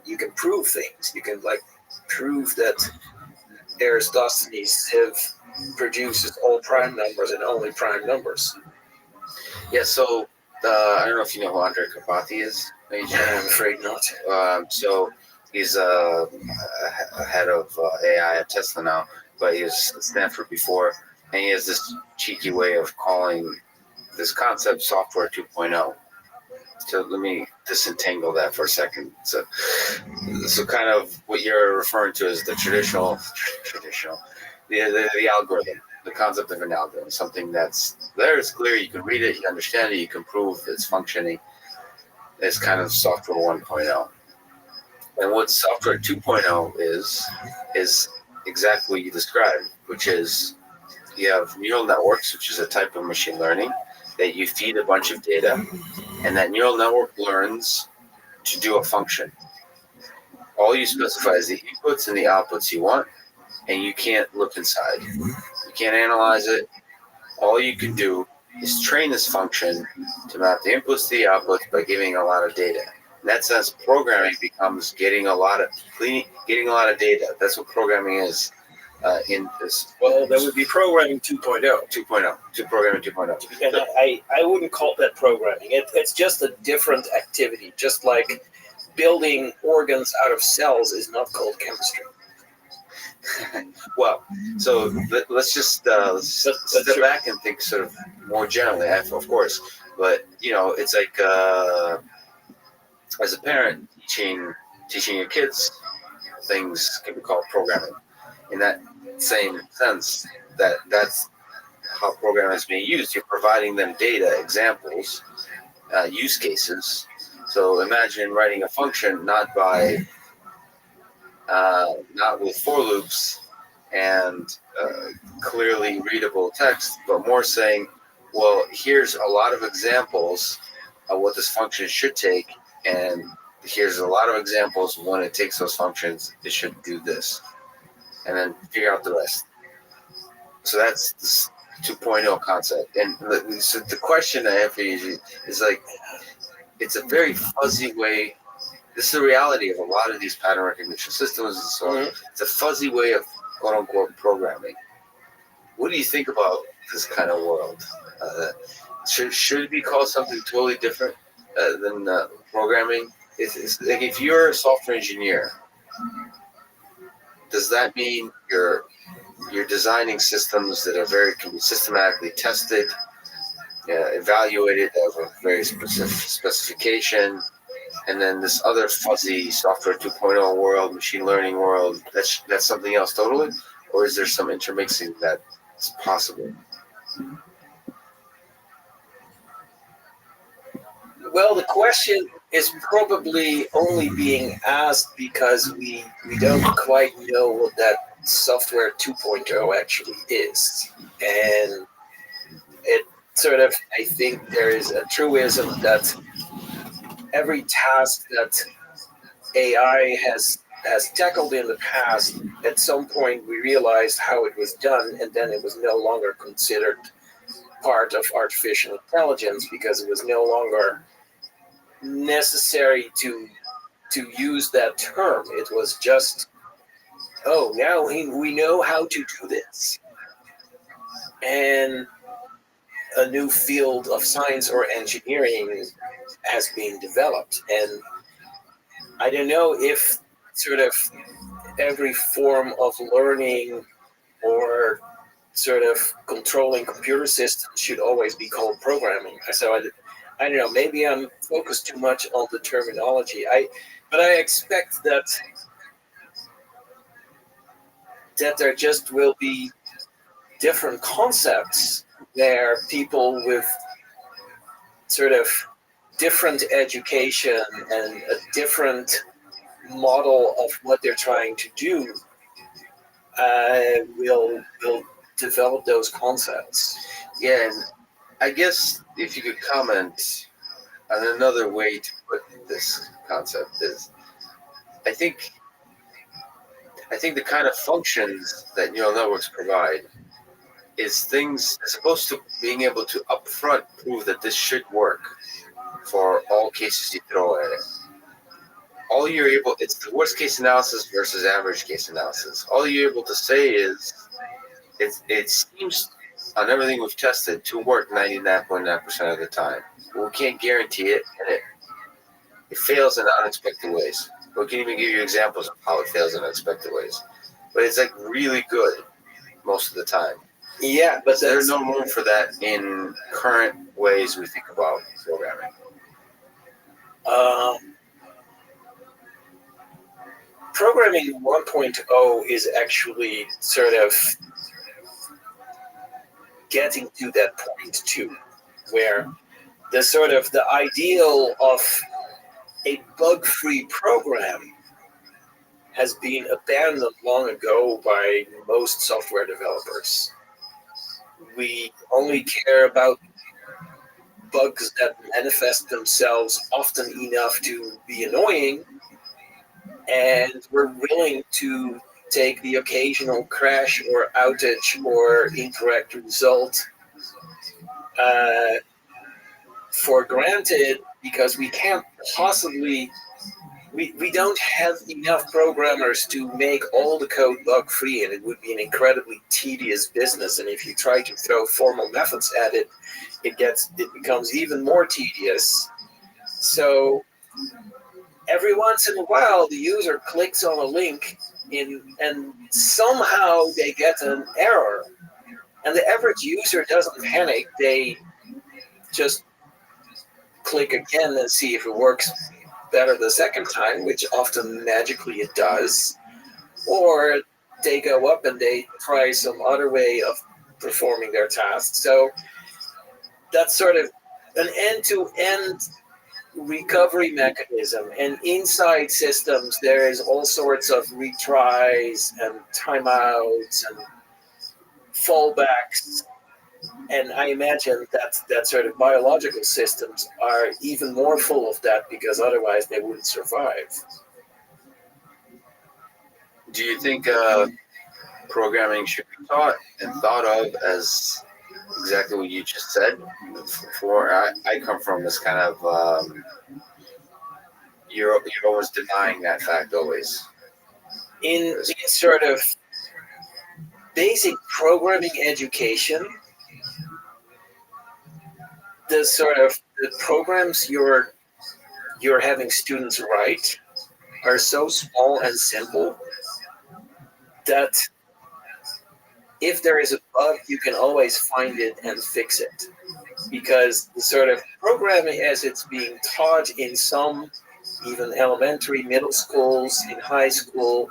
you can prove things. You can prove that Aristophanes' sieve produces all prime numbers and only prime numbers. Yeah, so I don't know if you know who Andre Karpathy is. I'm afraid not. So he's a head of AI at Tesla now, but he was at Stanford before, and he has this cheeky way of calling this concept software 2.0. So let me disentangle that for a second. So kind of what you're referring to is the traditional, the algorithm, the concept of an algorithm, something that's there, it's clear, you can read it, you understand it, you can prove it's functioning. It's kind of software 1.0. And what software 2.0 is exactly what you described, which is you have neural networks, which is a type of machine learning that you feed a bunch of data, and that neural network learns to do a function. All you specify is the inputs and the outputs you want, and you can't look inside. You can't analyze it. All you can do is train this function to map the inputs to the outputs by giving a lot of data. In that sense, programming becomes getting a lot of data. That's what programming is in this. Well, that would be programming 2.0. 2.0. Programming 2.0. And I wouldn't call that programming. It's just a different activity. Just like building organs out of cells is not called chemistry. Well, so let's just step back and think sort of more generally, of course. But, it's like as a parent, teaching your kids things can be called programming. In that same sense, that's how programming is being used. You're providing them data, examples, use cases. So imagine writing a function not with for loops and clearly readable text, but more saying, well, here's a lot of examples of what this function should take, and here's a lot of examples when it takes those functions, it should do this, and then figure out the rest. So that's this 2.0 concept. And so the question I have for you is like, it's a very fuzzy way. This is the reality of a lot of these pattern recognition systems and so on. It's a fuzzy way of quote unquote programming. What do you think about this kind of world? Should it be called something totally different than programming? It's like if you're a software engineer, does that mean you're designing systems that can be systematically tested, evaluated, have a very specific specification, and then this other fuzzy software 2.0 world, machine learning world, that's something else totally? Or is there some intermixing that's possible? Well, the question is probably only being asked because we don't quite know what that software 2.0 actually is. And it sort of, I think there is a truism that every task that AI has tackled in the past, at some point we realized how it was done, and then it was no longer considered part of artificial intelligence because it was no longer necessary to use that term. It was just, oh, now we know how to do this. And a new field of science or engineering has been developed. And I don't know if sort of every form of learning or sort of controlling computer systems should always be called programming. So I don't know, maybe I'm focused too much on the terminology. But I expect that there just will be different concepts where people with sort of different education and a different model of what they're trying to do will develop those concepts. Yeah, and I guess if you could comment on another way to put this concept is, I think the kind of functions that neural networks provide is things as opposed to being able to upfront prove that this should work for all cases you throw at it. It's the worst case analysis versus average case analysis. All you're able to say is it seems on everything we've tested to work 99.9% of the time. We can't guarantee it, and it fails in unexpected ways. We can even give you examples of how it fails in unexpected ways. But it's like really good most of the time. Yeah, but there's no room for that in current ways we think about programming. Programming 1.0 is actually sort of getting to that point too, where the ideal of a bug-free program has been abandoned long ago by most software developers. We only care about bugs that manifest themselves often enough to be annoying, and we're willing to take the occasional crash or outage or incorrect result for granted, because we can't possibly, we don't have enough programmers to make all the code bug free, and it would be an incredibly tedious business. And if you try to throw formal methods at it, it becomes even more tedious. So every once in a while, the user clicks on a link and somehow they get an error. And the average user doesn't panic. They just click again and see if it works better the second time, which often magically it does. Or they go up and they try some other way of performing their task. So that's sort of an end-to-end recovery mechanism. And inside systems, there is all sorts of retries and timeouts and fallbacks. And I imagine that sort of biological systems are even more full of that, because otherwise they wouldn't survive. Do you think programming should be taught and thought of as exactly what you just said? I come from this kind of you're always denying that fact always. In sort of basic programming education, the programs you're having students write are so small and simple that if there is a bug, you can always find it and fix it. Because the sort of programming as it's being taught in some even elementary, middle schools, in high school,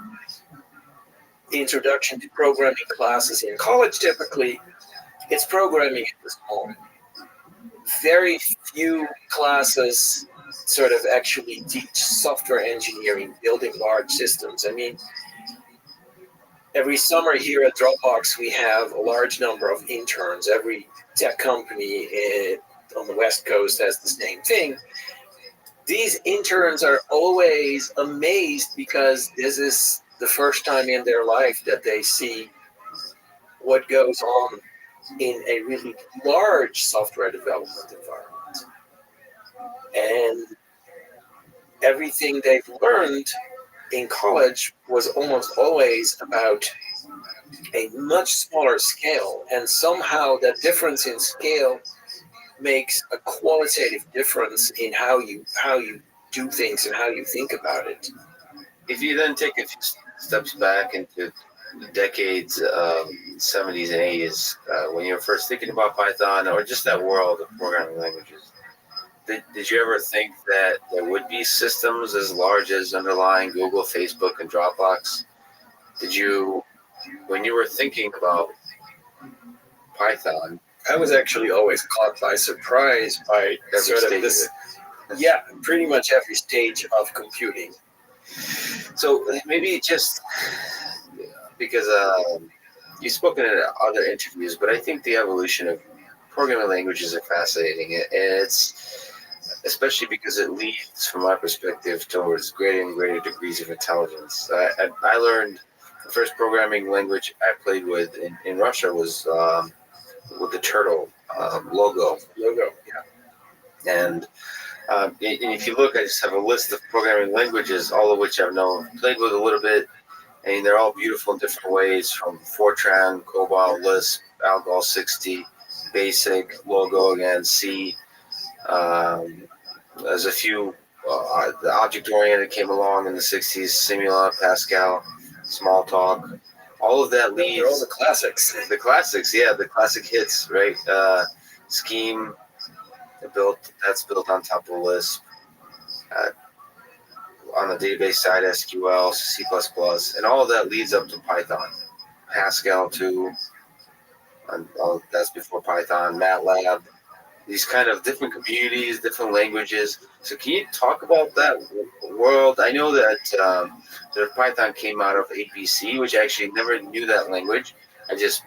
introduction to programming classes in college typically, it's programming at this moment. Very few classes sort of actually teach software engineering, building large systems. I mean, every summer here at Dropbox, we have a large number of interns. Every tech company on the West Coast has the same thing. These interns are always amazed because this is the first time in their life that they see what goes on in a really large software development environment. And everything they've learned in college was almost always about a much smaller scale, and somehow that difference in scale makes a qualitative difference in how you do things and how you think about it. If you then take a few steps back into the decades of 70s and 80s, when you were first thinking about Python or just that world of programming languages, did you ever think that there would be systems as large as underlying Google, Facebook, and Dropbox? Did you, when you were thinking about Python? I was actually always caught by surprise by sort of this. Yeah, pretty much every stage of computing. So maybe just because you've spoken in other interviews, but I think the evolution of programming languages are fascinating, and it's especially because it leads, from my perspective, towards greater and greater degrees of intelligence. I learned the first programming language I played with in Russia was with the turtle logo. Yeah. And if you look, I just have a list of programming languages, all of which I've played with a little bit, I mean, they're all beautiful in different ways, from Fortran, COBOL, Lisp, Algol 60, Basic, Logo again, C. There's a few. The object-oriented came along in the 60s, Simula, Pascal, Smalltalk. All of that leads. They're all the classics. The classics, yeah, the classic hits, right? Scheme, that's built on top of Lisp. On the database side, SQL, C++, and all of that leads up to Python. Pascal too, and that's before Python, MATLAB, these kind of different communities, different languages. So can you talk about that world? I know that Python came out of APC, which I actually never knew that language. I just,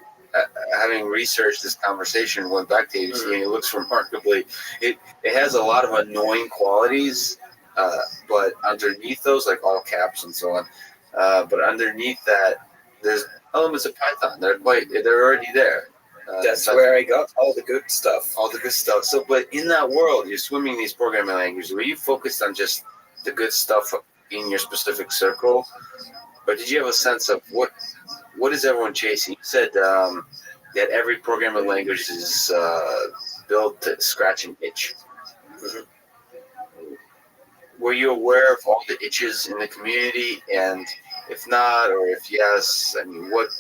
having researched this conversation, went back to APC, and it looks remarkably, it has a lot of annoying qualities, but underneath those, like all caps and so on, but underneath that, there's elements of Python. They're already there. That's where I got all the good stuff. All the good stuff. So, but in that world, you're swimming these programming languages. Were you focused on just the good stuff in your specific circle, or did you have a sense of what is everyone chasing? You said that every programming language is built to scratch an itch. Mm-hmm. Were you aware of all the itches in the community? And if not, or if yes, I mean, what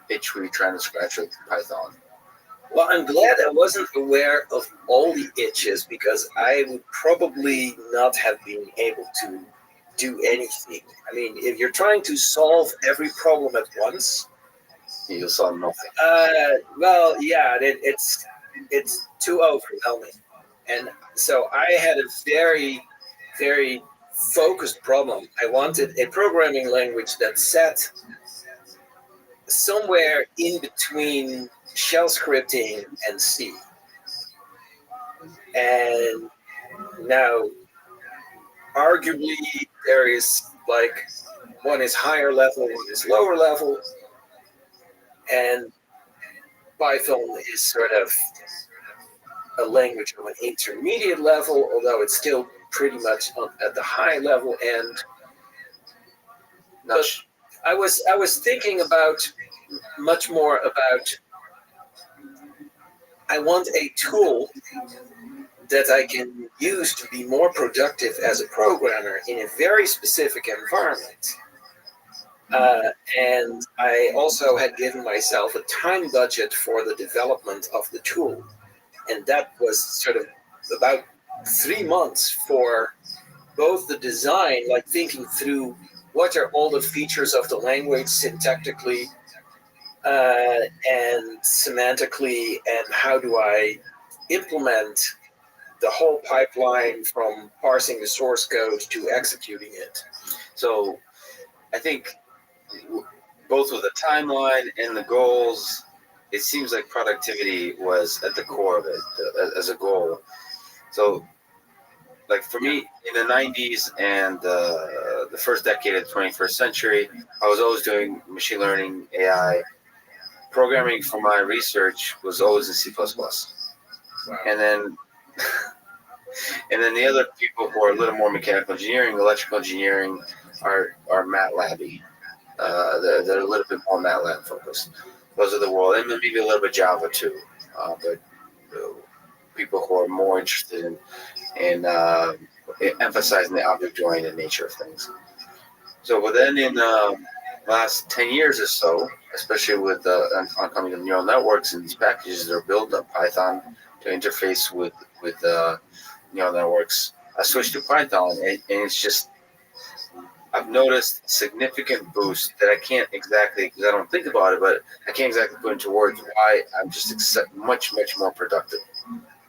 itch were you trying to scratch with Python? Well, I'm glad I wasn't aware of all the itches, because I would probably not have been able to do anything. I mean, if you're trying to solve every problem at once, you'll solve nothing. Well, yeah, it's too overwhelming. And so I had a very, very focused problem. I wanted a programming language that sat somewhere in between shell scripting and C. And now, arguably, there is like, one is higher level, one is lower level, and Python is sort of a language of an intermediate level, although it's still pretty much at the high level end. But I was thinking much more about, I want a tool that I can use to be more productive as a programmer in a very specific environment. And I also had given myself a time budget for the development of the tool. And that was sort of about 3 months for both the design, like thinking through what are all the features of the language syntactically and semantically, and how do I implement the whole pipeline from parsing the source code to executing it. So I think both with the timeline and the goals, it seems like productivity was at the core of it as a goal. So like for me, in the 90s and the first decade of the 21st century, I was always doing machine learning, AI. Programming for my research was always in C++. Wow. And then the other people who are a little more mechanical engineering, electrical engineering, are MATLAB-y. They're a little bit more MATLAB focused. Those are the world, and maybe a little bit Java too. But people who are more interested in emphasizing the object-oriented nature of things. So, but then in last 10 years or so, especially with the oncoming of neural networks and these packages that are built up Python to interface with neural networks, I switched to Python, and it's just, I've noticed significant boost that I can't exactly, because I don't think about it, but I can't exactly put into words why I'm just much, much more productive.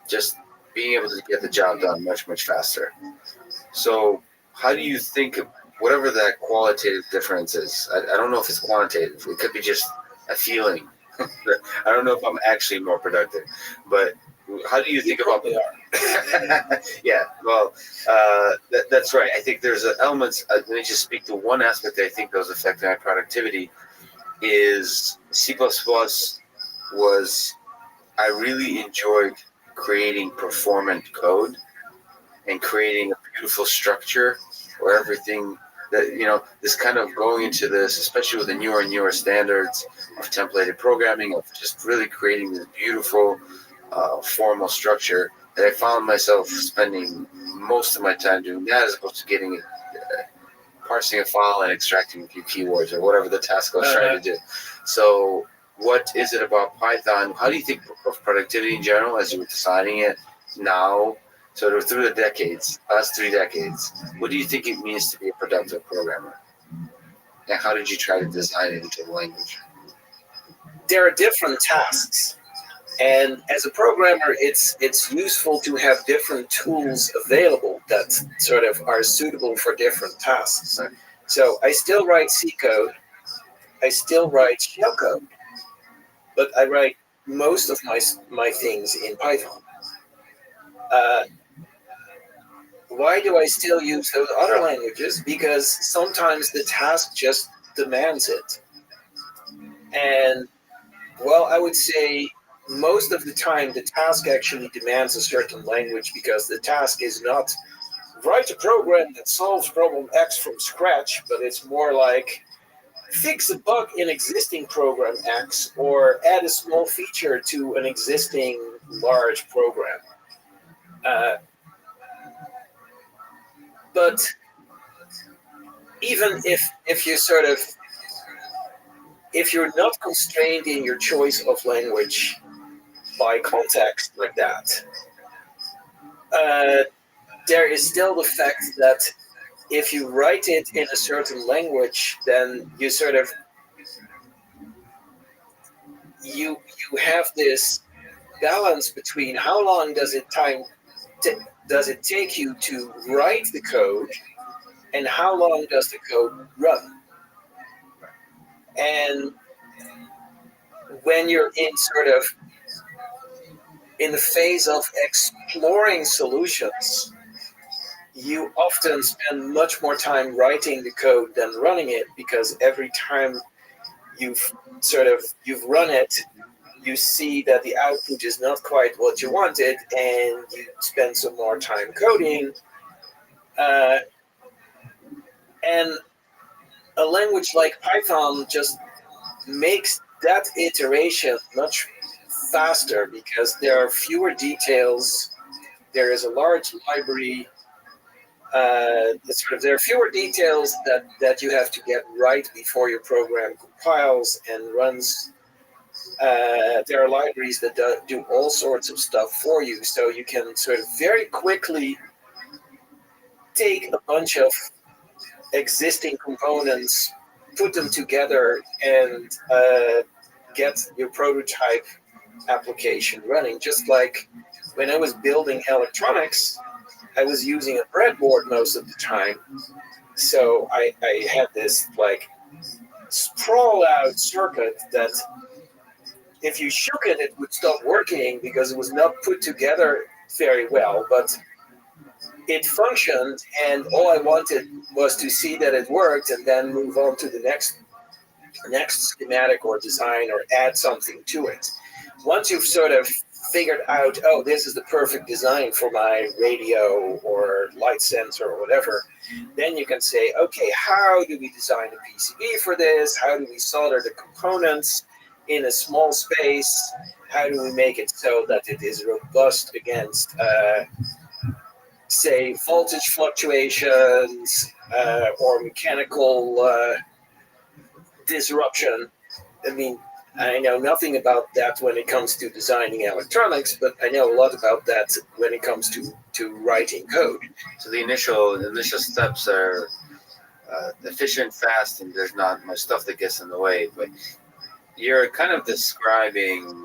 Just being able to get the job done much, much faster. So how do you think, whatever that qualitative difference is, I don't know if it's quantitative, it could be just a feeling. I don't know if I'm actually more productive, but how do you think about it? Yeah, well, that's right. I think there's elements, let me just speak to one aspect that I think that was affecting my productivity, is C++ was, I really enjoyed creating performant code and creating a beautiful structure where everything, that this kind of going into this, especially with the newer and newer standards of templated programming, of just really creating this beautiful formal structure, that I found myself spending most of my time doing that as opposed to getting it, parsing a file and extracting a few keywords or whatever the task I was trying to do. So what is it about Python? How do you think of productivity in general as you were designing it now, sort of through the decades, last 3 decades? What do you think it means to be a productive programmer? And how did you try to design it into the language? There are different tasks. And as a programmer, it's useful to have different tools available that sort of are suitable for different tasks. So I still write C code, I still write shell code, but I write most of my things in Python. Why do I still use those other languages? Because sometimes the task just demands it. And, well, I would say most of the time the task actually demands a certain language, because the task is not write a program that solves problem X from scratch, but it's more like fix a bug in existing program X or add a small feature to an existing large program. But even if you sort of, if you're not constrained in your choice of language by context like that, there is still the fact that if you write it in a certain language, then you sort of, you have this balance between how long does it take you to write the code and how long does the code run. And when you're in sort of in the phase of exploring solutions, you often spend much more time writing the code than running it, because every time you've run it, you see that the output is not quite what you wanted, and you spend some more time coding. And a language like Python just makes that iteration much faster, because there are fewer details. There is a large library. There are fewer details that you have to get right before your program compiles and runs. There are libraries that do all sorts of stuff for you, so you can sort of very quickly take a bunch of existing components, put them together, and get your prototype application running. Just like when I was building electronics, I was using a breadboard most of the time. So I had this like sprawl out circuit that if you shook it, it would stop working because it was not put together very well, but it functioned, and all I wanted was to see that it worked and then move on to the next schematic or design or add something to it. Once you've sort of figured out, oh, this is the perfect design for my radio or light sensor or whatever, then you can say, okay, how do we design a PCB for this? How do we solder the components in a small space? How do we make it so that it is robust against, say, voltage fluctuations or mechanical disruption? I mean, I know nothing about that when it comes to designing electronics, but I know a lot about that when it comes to writing code. So the initial steps are efficient, fast, and there's not much stuff that gets in the way. But you're kind of describing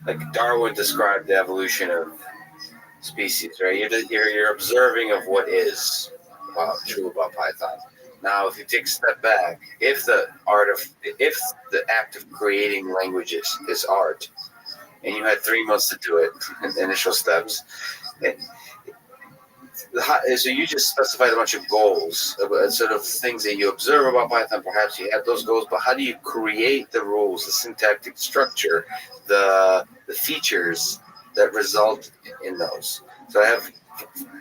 like Darwin described the evolution of species, right? You're observing of what is true about Python. Now, if you take a step back, if the act of creating languages is art, and you had 3 months to do it, initial steps, so you just specified a bunch of goals, sort of things that you observe about Python. Perhaps you have those goals, but how do you create the rules, the syntactic structure, the features that result in those? So I have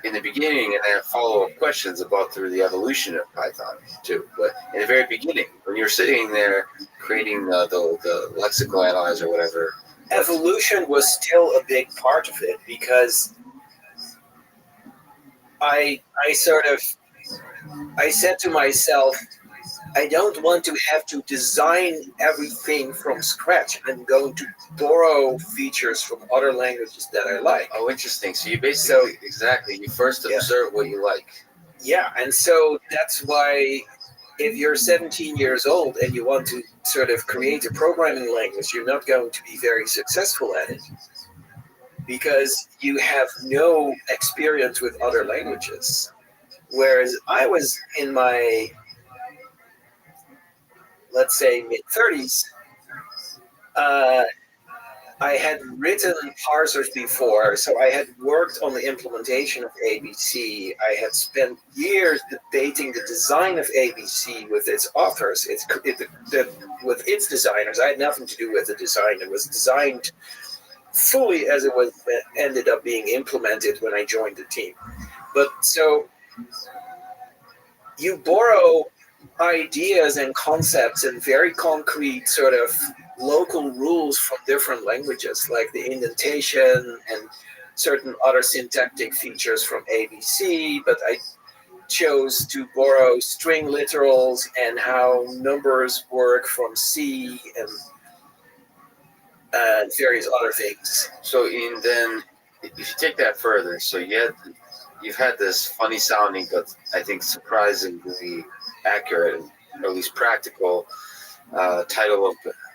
in the beginning, and I have follow-up questions about through the evolution of Python too. But in the very beginning, when you're sitting there creating the lexical analyzer, whatever, evolution was still a big part of it, because I said to myself, I don't want to have to design everything from scratch. I'm going to borrow features from other languages that I like. Oh, interesting. So you basically, exactly, you first observe what you like. Yeah, and so that's why if you're 17 years old and you want to sort of create a programming language, you're not going to be very successful at it, because you have no experience with other languages. Whereas I was in my, let's say, mid-30s, I had written parsers before, so I had worked on the implementation of ABC. I had spent years debating the design of ABC with its authors, with its designers. I had nothing to do with the design. It was designed fully as it was ended up being implemented when I joined the team. But so you borrow ideas and concepts and very concrete sort of local rules from different languages, like the indentation and certain other syntactic features from ABC, but I chose to borrow string literals and how numbers work from C and various other things. So then, if you take that further, so you've had this funny sounding, but I think surprisingly accurate, or at least practical, title of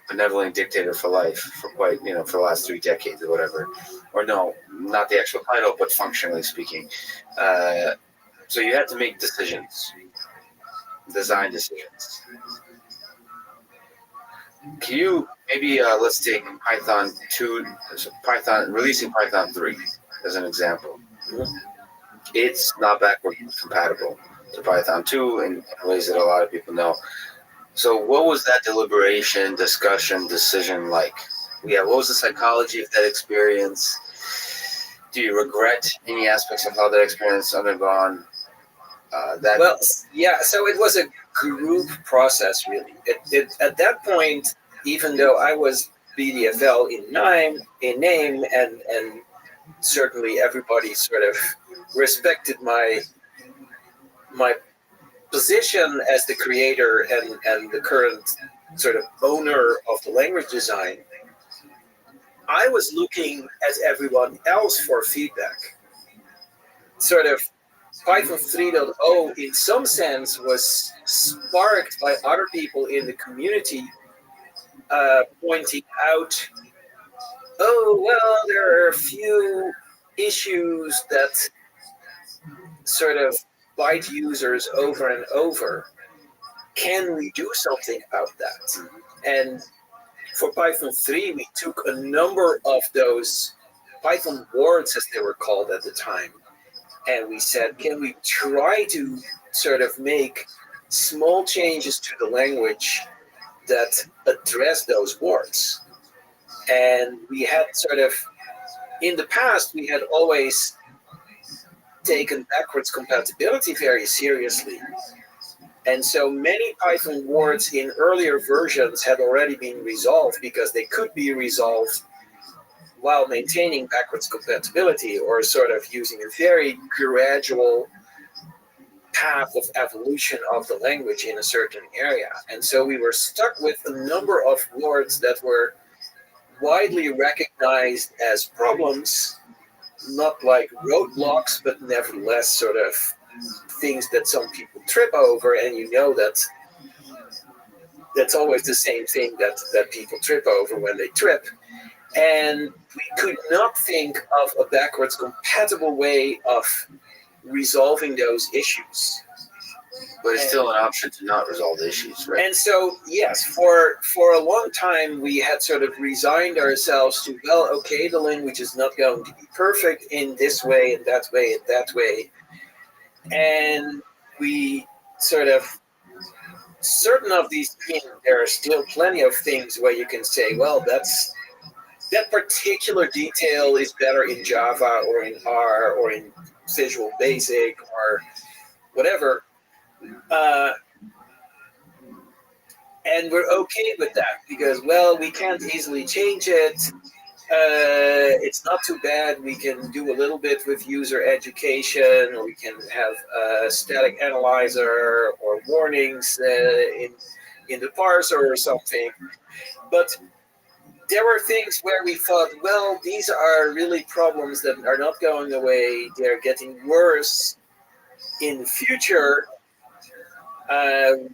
benevolent dictator for life for quite, for the last 3 decades or whatever. Or no, not the actual title, but functionally speaking. So you had to make decisions, design decisions. Can you maybe let's take Python 2, releasing Python 3 as an example. It's not backward compatible to Python 2 in ways that a lot of people know. So what was that deliberation, discussion, decision like? Yeah, what was the psychology of that experience? Do you regret any aspects of how that experience undergone? So it was a group process, really. It at that point, even though I was BDFL in name, and certainly everybody sort of respected my position as the creator and the current sort of owner of the language design, I was looking as everyone else for feedback. Sort of Python 3.0 in some sense was sparked by other people in the community pointing out, there are a few issues that sort of bite users over and over. Can we do something about that? And for Python 3, we took a number of those Python words, as they were called at the time, and we said, can we try to sort of make small changes to the language that address those words? And we had sort of, in the past, we had always taken backwards compatibility very seriously. And so many Python words in earlier versions had already been resolved because they could be resolved while maintaining backwards compatibility, or sort of using a very gradual path of evolution of the language in a certain area. And so we were stuck with a number of words that were widely recognized as problems, not like roadblocks, but nevertheless sort of things that some people trip over, and that's always the same thing that people trip over when they trip. And we could not think of a backwards compatible way of resolving those issues. But it's still an option to not resolve the issues, right? And so, yes, for a long time, we had sort of resigned ourselves to, the language is not going to be perfect in this way and that way and that way. And we sort of, certain of these things, there are still plenty of things where you can say, that particular detail is better in Java or in R or in Visual Basic or whatever. And we're okay with that because, well, we can't easily change it. It's not too bad. We can do a little bit with user education, or we can have a static analyzer or warnings in the parser or something. But there were things where we thought, well, these are really problems that are not going away. They're getting worse in the future.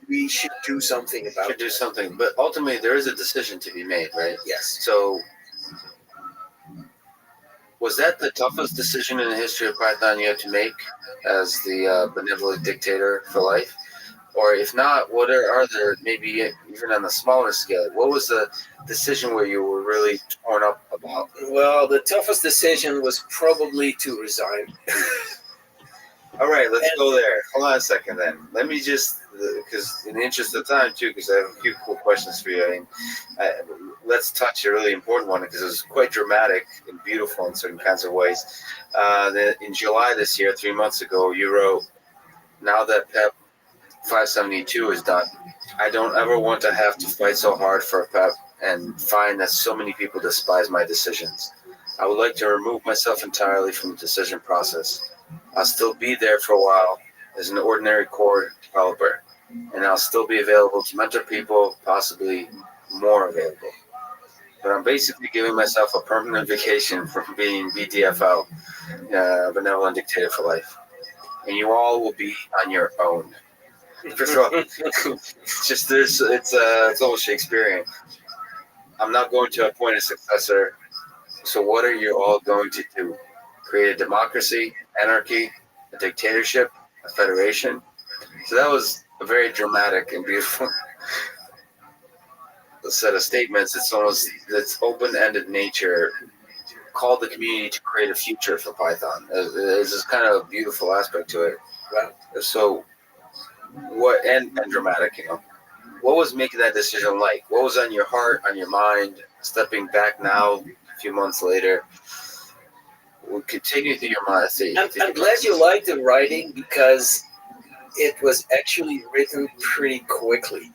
We should do something about it. Should do something, but ultimately there is a decision to be made, right? Yes. So, was that the toughest decision in the history of Python you had to make as the benevolent dictator for life? Or if not, what are there, maybe even on a smaller scale, what was the decision where you were really torn up about? Well, the toughest decision was probably to resign. All right, let's go there. Hold on a second then. Let me just, because in the interest of time too, because I have a few cool questions for you. I mean, let's touch a really important one because it was quite dramatic and beautiful in certain kinds of ways. In July this year, 3 months ago, you wrote, "Now that PEP 572 is done, I don't ever want to have to fight so hard for a PEP and find that so many people despise my decisions. I would like to remove myself entirely from the decision process. I'll still be there for a while as an ordinary core developer, and I'll still be available to mentor people, possibly more available. But I'm basically giving myself a permanent vacation from being BDFL, benevolent dictator for life. And you all will be on your own." First of all, it's almost Shakespearean. I'm not going to appoint a successor. So what are you all going to do? Create a democracy, anarchy, a dictatorship, a federation? So that was a very dramatic and beautiful set of statements. It's open-ended nature. Called the community to create a future for Python. There's this kind of beautiful aspect to it. So what and dramatic, what was making that decision like? What was on your heart, on your mind, stepping back now a few months later? We'll continue through your mind. I'm glad you liked the writing because it was actually written pretty quickly.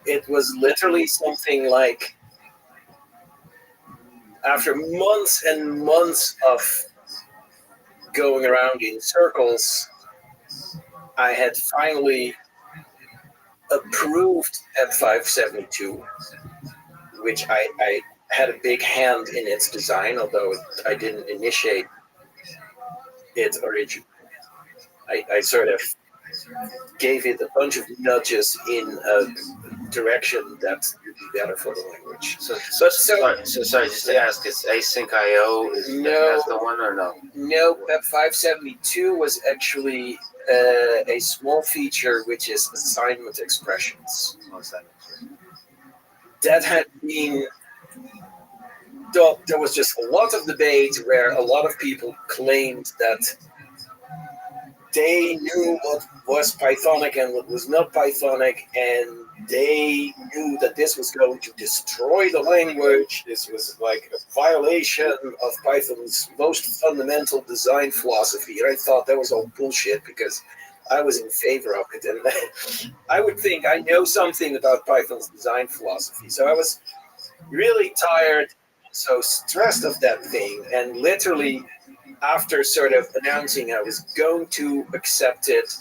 It was literally something like, after months and months of going around in circles, I had finally approved PEP 572, which I had a big hand in its design, although I didn't initiate it originally. I sort of gave it a bunch of nudges in a direction that would be better for the language. So sorry, just to ask, is async.io that's the one or no? No, PEP 572 was actually a small feature which is assignment expressions. That had been, there was just a lot of debate where a lot of people claimed that they knew what was Pythonic and what was not Pythonic, and they knew that this was going to destroy the language. This was like a violation of Python's most fundamental design philosophy. And I thought that was all bullshit because I was in favor of it. And I would think I know something about Python's design philosophy. So I was really tired, so stressed of that thing, and literally after sort of announcing I was going to accept it,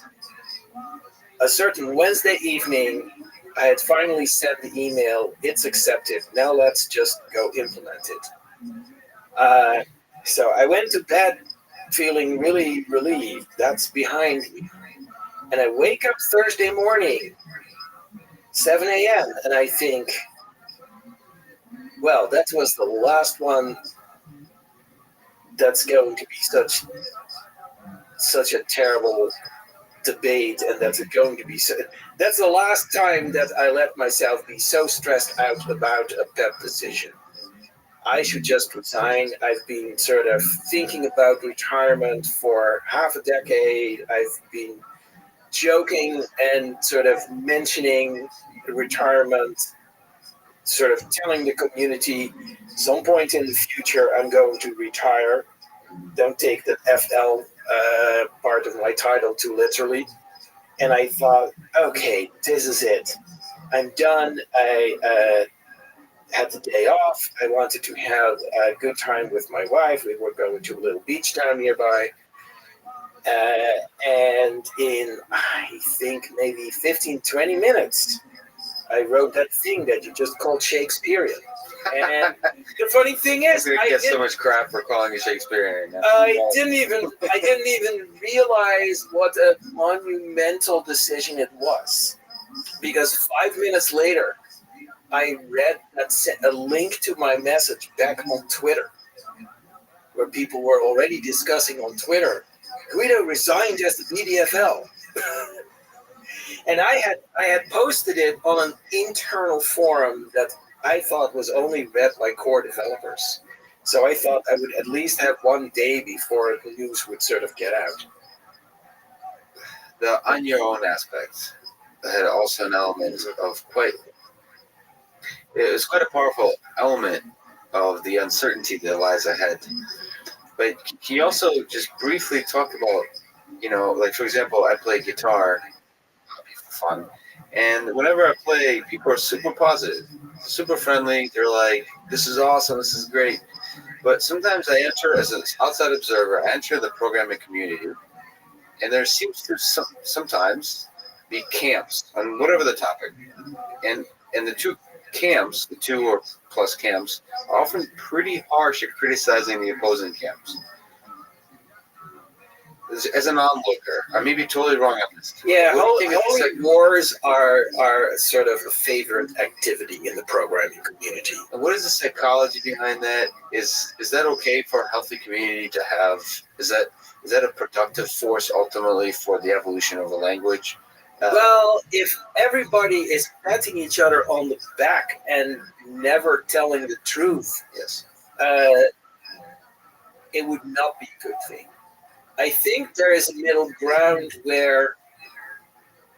a certain Wednesday evening, I had finally sent the email, "It's accepted, now let's just go implement it." So I went to bed feeling really relieved. That's behind me. And I wake up Thursday morning, 7 a.m., and I think, well, that was the last one that's going to be such a terrible debate, and that's the last time that I let myself be so stressed out about a PEP decision. I should just resign. I've been sort of thinking about retirement for half a decade. I've been joking and sort of mentioning retirement, sort of telling the community some point in the future I'm going to retire. don't take the FL part of my title too literally. And I thought, okay, this is it. I'm done. I had the day off. I wanted to have a good time with my wife. We were going to a little beach town nearby. And in, I think, maybe 15, 20 minutes, I wrote that thing that you just called Shakespearean. And the funny thing is, I get so much crap for calling it Shakespearean. I didn't even realize what a monumental decision it was, because 5 minutes later, I read a link to my message back on Twitter, where people were already discussing on Twitter, Guido resigned as the BDFL. And I had posted it on an internal forum that I thought was only read by core developers. So I thought I would at least have one day before the news would sort of get out. The on your own aspect had also an element of it was quite a powerful element of the uncertainty that lies ahead. But he also just briefly talked about, like for example, I play guitar for fun. And whenever I play, people are super positive, super friendly. They're like, this is awesome, this is great. But sometimes I enter as an outside observer, I enter the programming community, and there seems to sometimes be camps on whatever the topic. And the two camps, the two or plus camps, are often pretty harsh at criticizing the opposing camps. As an onlooker, I may be totally wrong on this. Yeah, holy wars are sort of a favorite activity in the programming community. And what is the psychology behind that? Is that okay for a healthy community to have? Is that a productive force ultimately for the evolution of a language? Well, if everybody is patting each other on the back and never telling the truth, yes, it would not be a good thing. I think there is a middle ground where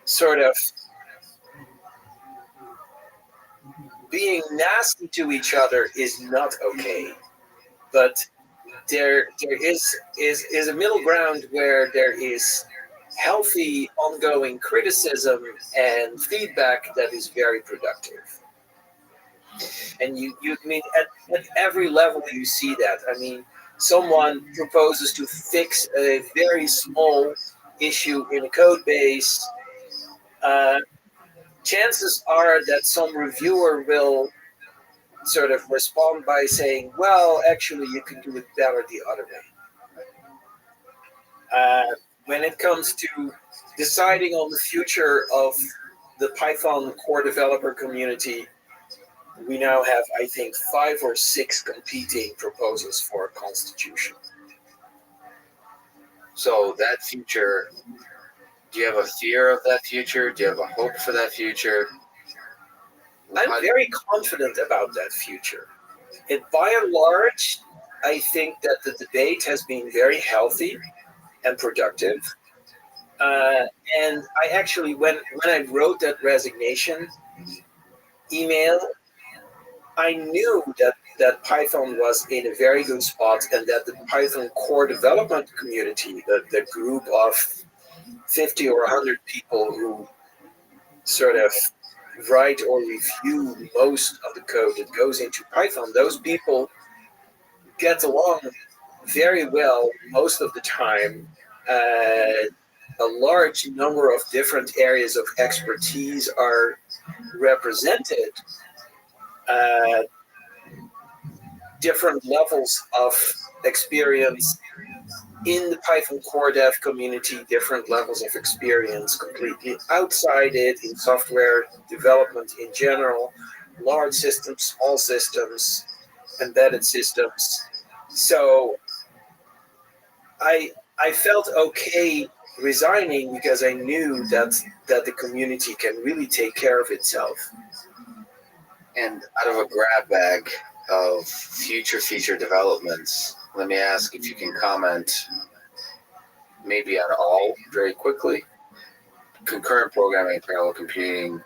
sort of being nasty to each other is not okay, but there is a middle ground where there is healthy ongoing criticism and feedback that is very productive. And you mean at every level you see that. I mean, someone proposes to fix a very small issue in a code base, chances are that some reviewer will sort of respond by saying, well, actually, you can do it better the other way. When it comes to deciding on the future of the Python core developer community, we now have, I think, 5 or 6 competing proposals for a constitution. So that future, do you have a fear of that future? Do you have a hope for that future? I'm very confident about that future. And by and large, I think that the debate has been very healthy and productive. And I actually, when I wrote that resignation email, I knew that Python was in a very good spot and that the Python core development community, the group of 50 or 100 people who sort of write or review most of the code that goes into Python, those people get along very well most of the time. A large number of different areas of expertise are represented. Different levels of experience in the Python core dev community, different levels of experience completely outside it, in software development in general, large systems, small systems, embedded systems. So I felt okay resigning because I knew that the community can really take care of itself. And out of a grab bag of future feature developments, let me ask if you can comment maybe on all very quickly. Concurrent programming, parallel computing,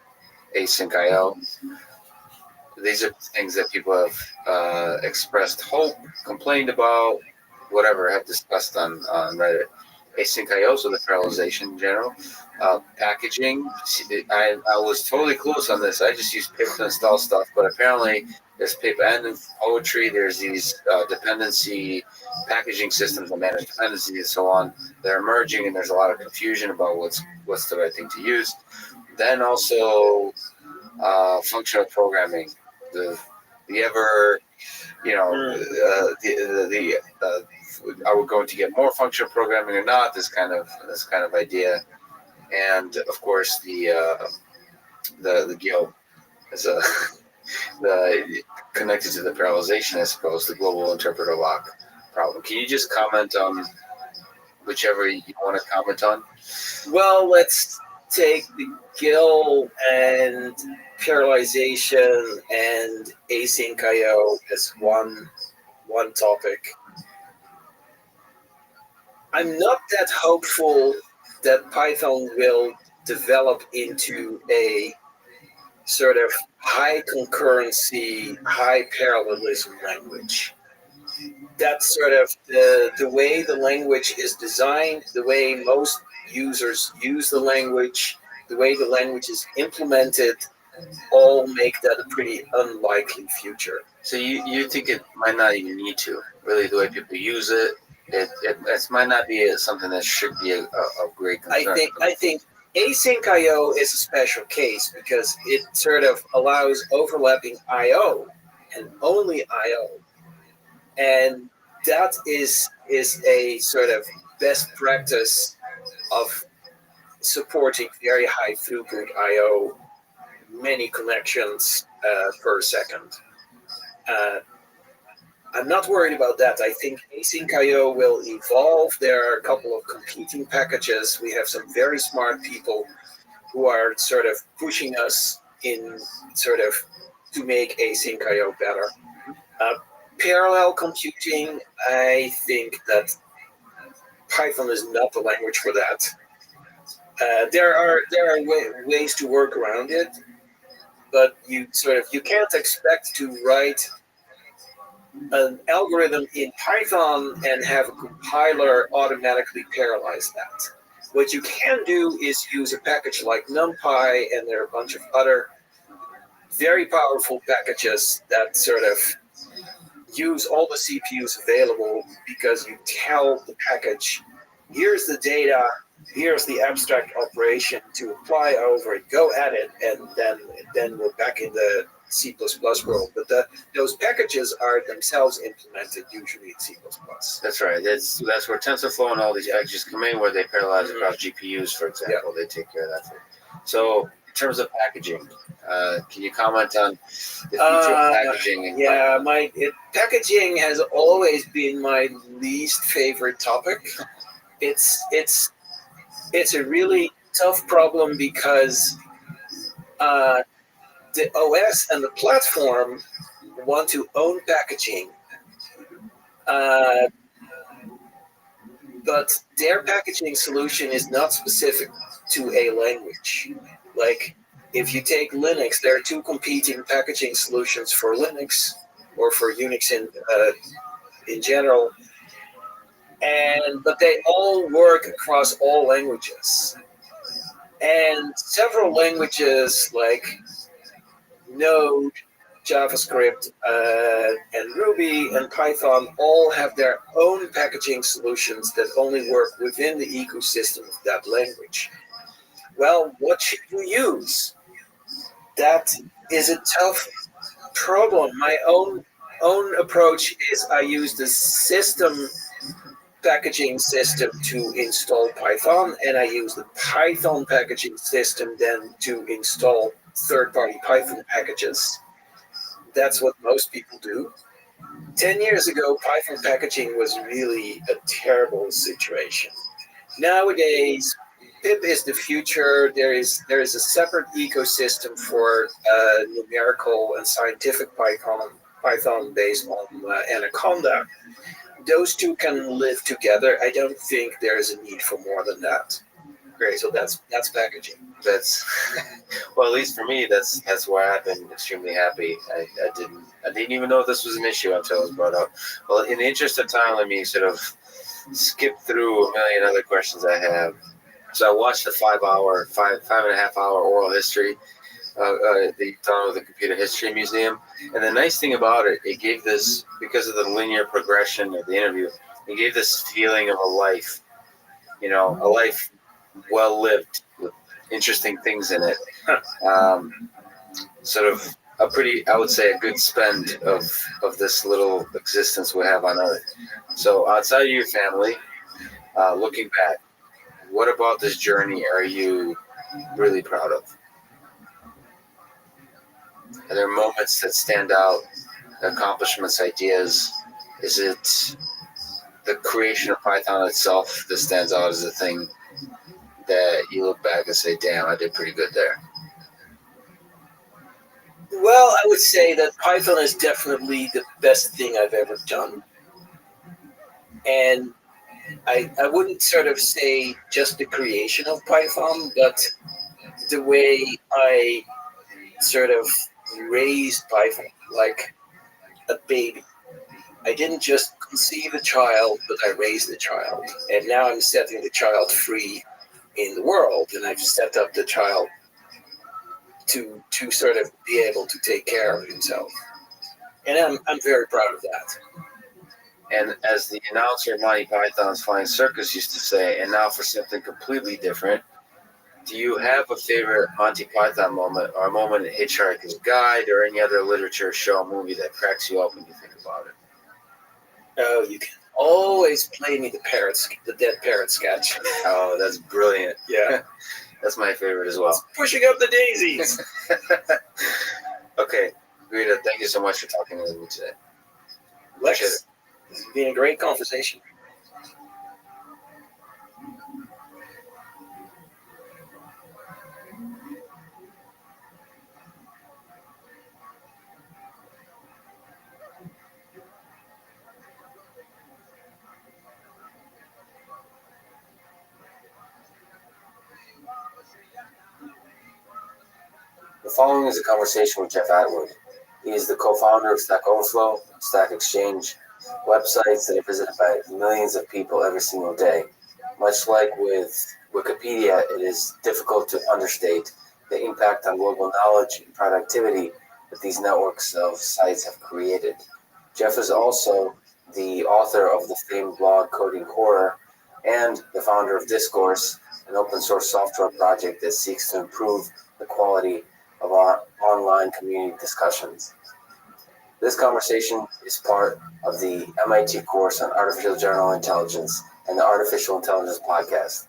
async I/O. These are things that people have expressed hope, complained about, whatever have discussed on Reddit. Async IO, so the parallelization in general. Packaging, I was totally clueless on this. I just use pip to install stuff, but apparently there's pip and in poetry. There's these dependency packaging systems that manage dependencies and so on. They're emerging, and there's a lot of confusion about what's the right thing to use. Then also functional programming. The ever, are we going to get more functional programming or not? This kind of idea, and of course the GIL is the connected to the parallelization, I suppose, the global interpreter lock problem. Can you just comment on whichever you want to comment on? Well, let's take the GIL and parallelization and async IO as one topic. I'm not that hopeful that Python will develop into a sort of high concurrency, high parallelism language. That's sort of the way the language is designed, the way most users use the language, the way the language is implemented, all make that a pretty unlikely future. So you think it might not even need to, really, the way people use it? It might not be something that should be a great concern. I think async IO is a special case because it sort of allows overlapping IO and only IO. And that is a sort of best practice of supporting very high throughput IO, many connections per second. I'm not worried about that. I think async IO will evolve. There are a couple of competing packages. We have some very smart people who are sort of pushing us in sort of to make async IO better. Parallel computing, I think that Python is not the language for that. There are ways to work around it, but you can't expect to write an algorithm in Python and have a compiler automatically parallelize that. What you can do is use a package like NumPy, and there are a bunch of other very powerful packages that sort of use all the CPUs available, because you tell the package, here's the data, here's the abstract operation to apply over it, go at it, and then we're back in the C++ world. But those packages are themselves implemented usually in C++. That's right. That's where TensorFlow and all these packages come in, where they parallelize across GPUs, for example. Yeah. They take care of that. So in terms of packaging, can you comment on the future of packaging? Packaging has always been my least favorite topic. It's a really tough problem because the OS and the platform want to own packaging, but their packaging solution is not specific to a language. Like, if you take Linux, there are two competing packaging solutions for Linux, or for Unix in general, but they all work across all languages. And several languages like Node, JavaScript, and Ruby and Python all have their own packaging solutions that only work within the ecosystem of that language. Well, what should you use? That is a tough problem. My own approach is I use the system packaging system to install Python, and I use the Python packaging system then to install third-party Python packages. That's what most people do. 10 years ago, Python packaging was really a terrible situation. Nowadays, pip is the future. There is a separate ecosystem for numerical and scientific Python based on Anaconda. Those two can live together. I don't think there is a need for more than that. Great. So that's packaging. That's well, at least for me, that's where I've been extremely happy. I didn't even know this was an issue until it was brought up. Well, in the interest of time, let me sort of skip through a million other questions I have. So I watched the 5.5 hour oral history that you done with the Computer History Museum, and the nice thing about it, it gave this, because of the linear progression of the interview, it gave this feeling of a life, a life well lived with interesting things in it. Sort of a pretty, I would say, a good spend of this little existence we have on Earth. So outside of your family, looking back, what about this journey are you really proud of? Are there moments that stand out, accomplishments, ideas? Is it the creation of Python itself that stands out as a thing that you look back and say, damn, I did pretty good there? Well, I would say that Python is definitely the best thing I've ever done. And I wouldn't sort of say just the creation of Python, but the way I sort of raised Python like a baby. I didn't just conceive a child, but I raised the child. And now I'm setting the child free in the world, and I've set up the child to sort of be able to take care of himself. And I'm very proud of that. And as the announcer of Monty Python's Flying Circus used to say, and now for something completely different, do you have a favorite Monty Python moment, or a moment in Hitchhiker's Guide, or any other literature, show, movie that cracks you up when you think about it? Oh, you can always play me the dead parrot sketch. Oh, that's brilliant. Yeah. That's my favorite as well. It's pushing up the daisies. Okay, Greta, thank you so much for talking with me today. Lex, this has been a great conversation. The following is a conversation with Jeff Atwood. He is the co-founder of Stack Overflow, Stack Exchange, websites that are visited by millions of people every single day. Much like with Wikipedia, it is difficult to understate the impact on global knowledge and productivity that these networks of sites have created. Jeff is also the author of the famed blog Coding Horror and the founder of Discourse, an open source software project that seeks to improve the quality of our online community discussions. This conversation is part of the MIT course on Artificial General Intelligence and the Artificial Intelligence Podcast.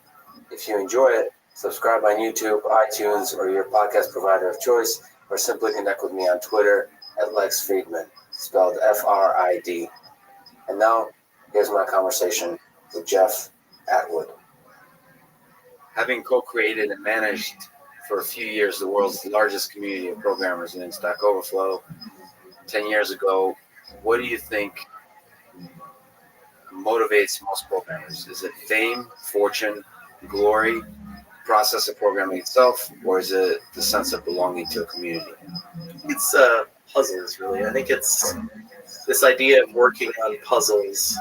If you enjoy it, subscribe on YouTube, iTunes, or your podcast provider of choice, or simply connect with me on Twitter at Lex Friedman, spelled F-R-I-D. And now, here's my conversation with Jeff Atwood. Having co-created and managed for a few years the world's largest community of programmers in Stack Overflow 10 years ago, what do you think motivates most programmers? Is it fame, fortune, glory, process of programming itself, or is it the sense of belonging to a community? It's puzzles, really. I think it's this idea of working on puzzles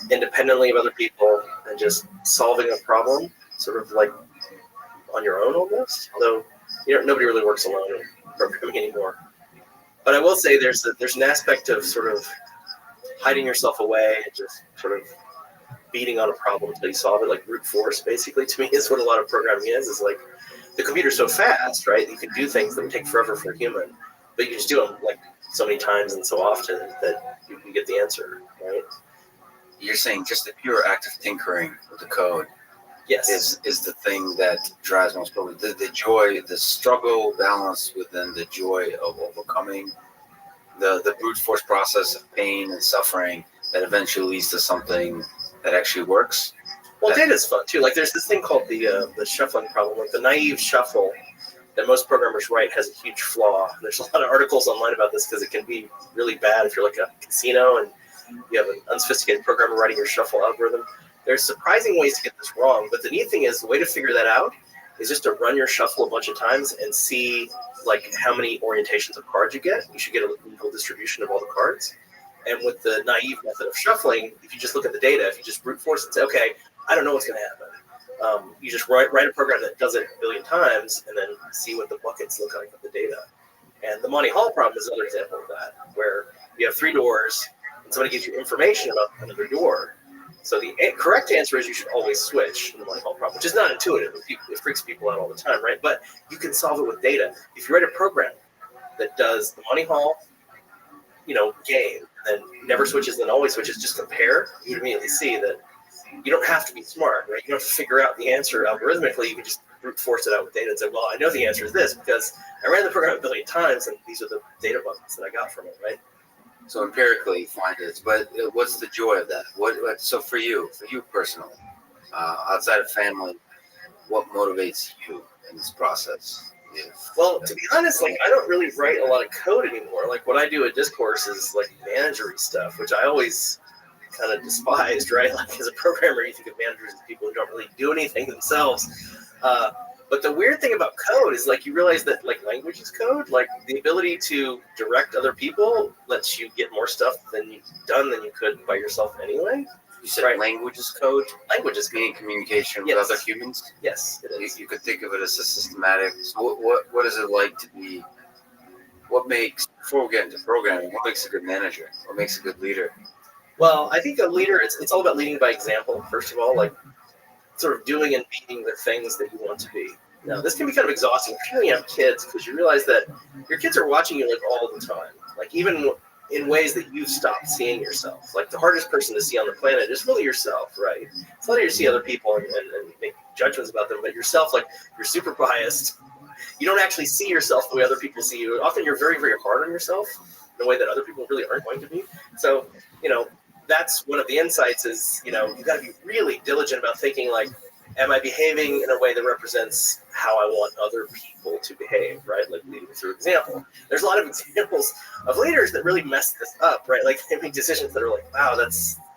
independently of other people and just solving a problem, sort of like on your own almost. Although nobody really works alone in programming anymore. But I will say there's an aspect of sort of hiding yourself away and just sort of beating on a problem until you solve it, like brute force. Basically, to me, is what a lot of programming is. Is like the computer's so fast, right? You can do things that would take forever for a human, but you can just do them like so many times and so often that you can get the answer, right? You're saying just the pure act of tinkering with the code. Yes. Is the thing that drives most people. The joy, the struggle balance within the joy of overcoming the brute force process of pain and suffering that eventually leads to something that actually works. Well, data's fun too. Like there's this thing called the shuffling problem. Like the naive shuffle that most programmers write has a huge flaw. There's a lot of articles online about this because it can be really bad if you're like a casino and you have an unsophisticated programmer writing your shuffle algorithm. There's surprising ways to get this wrong, but the neat thing is the way to figure that out is just to run your shuffle a bunch of times and see like how many orientations of cards you get. You should get a equal distribution of all the cards. And with the naive method of shuffling, if you just look at the data, if you just brute force and say, okay, I don't know what's going to happen. You just write a program that does it a billion times and then see what the buckets look like with the data. And the Monty Hall problem is another example of that, where you have 3 doors and somebody gives you information about another door. So the correct answer is you should always switch in the Monty Hall problem, which is not intuitive. It freaks people out all the time, right? But you can solve it with data. If you write a program that does the Monty Hall, game, and then never switches, then always switches, just compare, you would immediately see that you don't have to be smart, right? You don't have to figure out the answer algorithmically. You can just brute force it out with data and say, well, I know the answer is this because I ran the program a billion times and these are the data buckets that I got from it, right? So empirically find it, but what's the joy of that? So for you personally, outside of family, what motivates you in this process? Well, to be honest, I don't really write a lot of code anymore. Like what I do at Discourse is like managery stuff, which I always kind of despised, right? Like as a programmer, you think of managers as people who don't really do anything themselves. But the weird thing about code is you realize that language is code. Like the ability to direct other people lets you get more stuff than you could by yourself anyway. You said language is code? Language is meaning communication with other humans? Yes, it is. You could think of it as a systematic. So what is it like to be, before we get into programming, what makes a good manager? What makes a good leader? Well, I think a leader, it's all about leading by example, first of all, sort of doing and being the things that you want to be. Now, this can be kind of exhausting, particularly when you have kids, because you realize that your kids are watching you all the time, even in ways that you've stopped seeing yourself. The hardest person to see on the planet is really yourself, right? It's not you to see other people and make judgments about them, but yourself, you're super biased. You don't actually see yourself the way other people see you. Often you're very, very hard on yourself in a way that other people really aren't going to be. So, that's one of the insights is, you've got to be really diligent about thinking am I behaving in a way that represents how I want other people to behave, right? Leading through example. There's a lot of examples of leaders that really mess this up, right? They make decisions that are wow,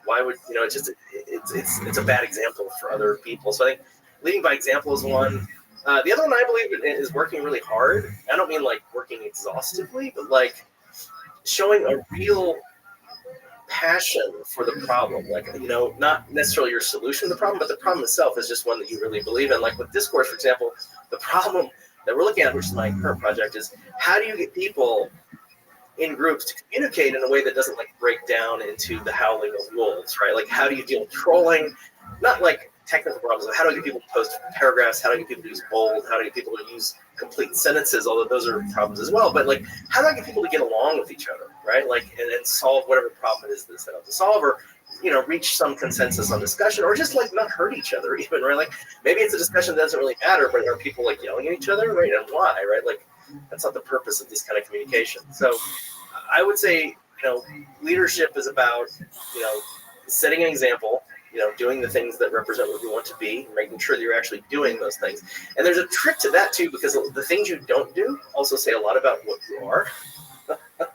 why would, it's a bad example for other people. So I think leading by example is one. The other one I believe is working really hard. I don't mean working exhaustively, but showing a real passion for the problem, not necessarily your solution to the problem, but the problem itself is just one that you really believe in. With Discourse, for example, the problem that we're looking at, which is my current project, is how do you get people in groups to communicate in a way that doesn't break down into the howling of wolves, right? How do you deal with trolling? Not technical problems, but how do I get people to post paragraphs? How do I get people to use bold? How do I get people to use complete sentences? Although those are problems as well. But how do I get people to get along with each other, right? And solve whatever problem it is that set out to solve, or reach some consensus on discussion, or just not hurt each other even, right? Maybe it's a discussion that doesn't really matter, but are people yelling at each other, right? And why, right? That's not the purpose of this kind of communication. So I would say, leadership is about, setting an example, doing the things that represent what you want to be, making sure that you're actually doing those things. And there's a trick to that too, because the things you don't do also say a lot about what you are.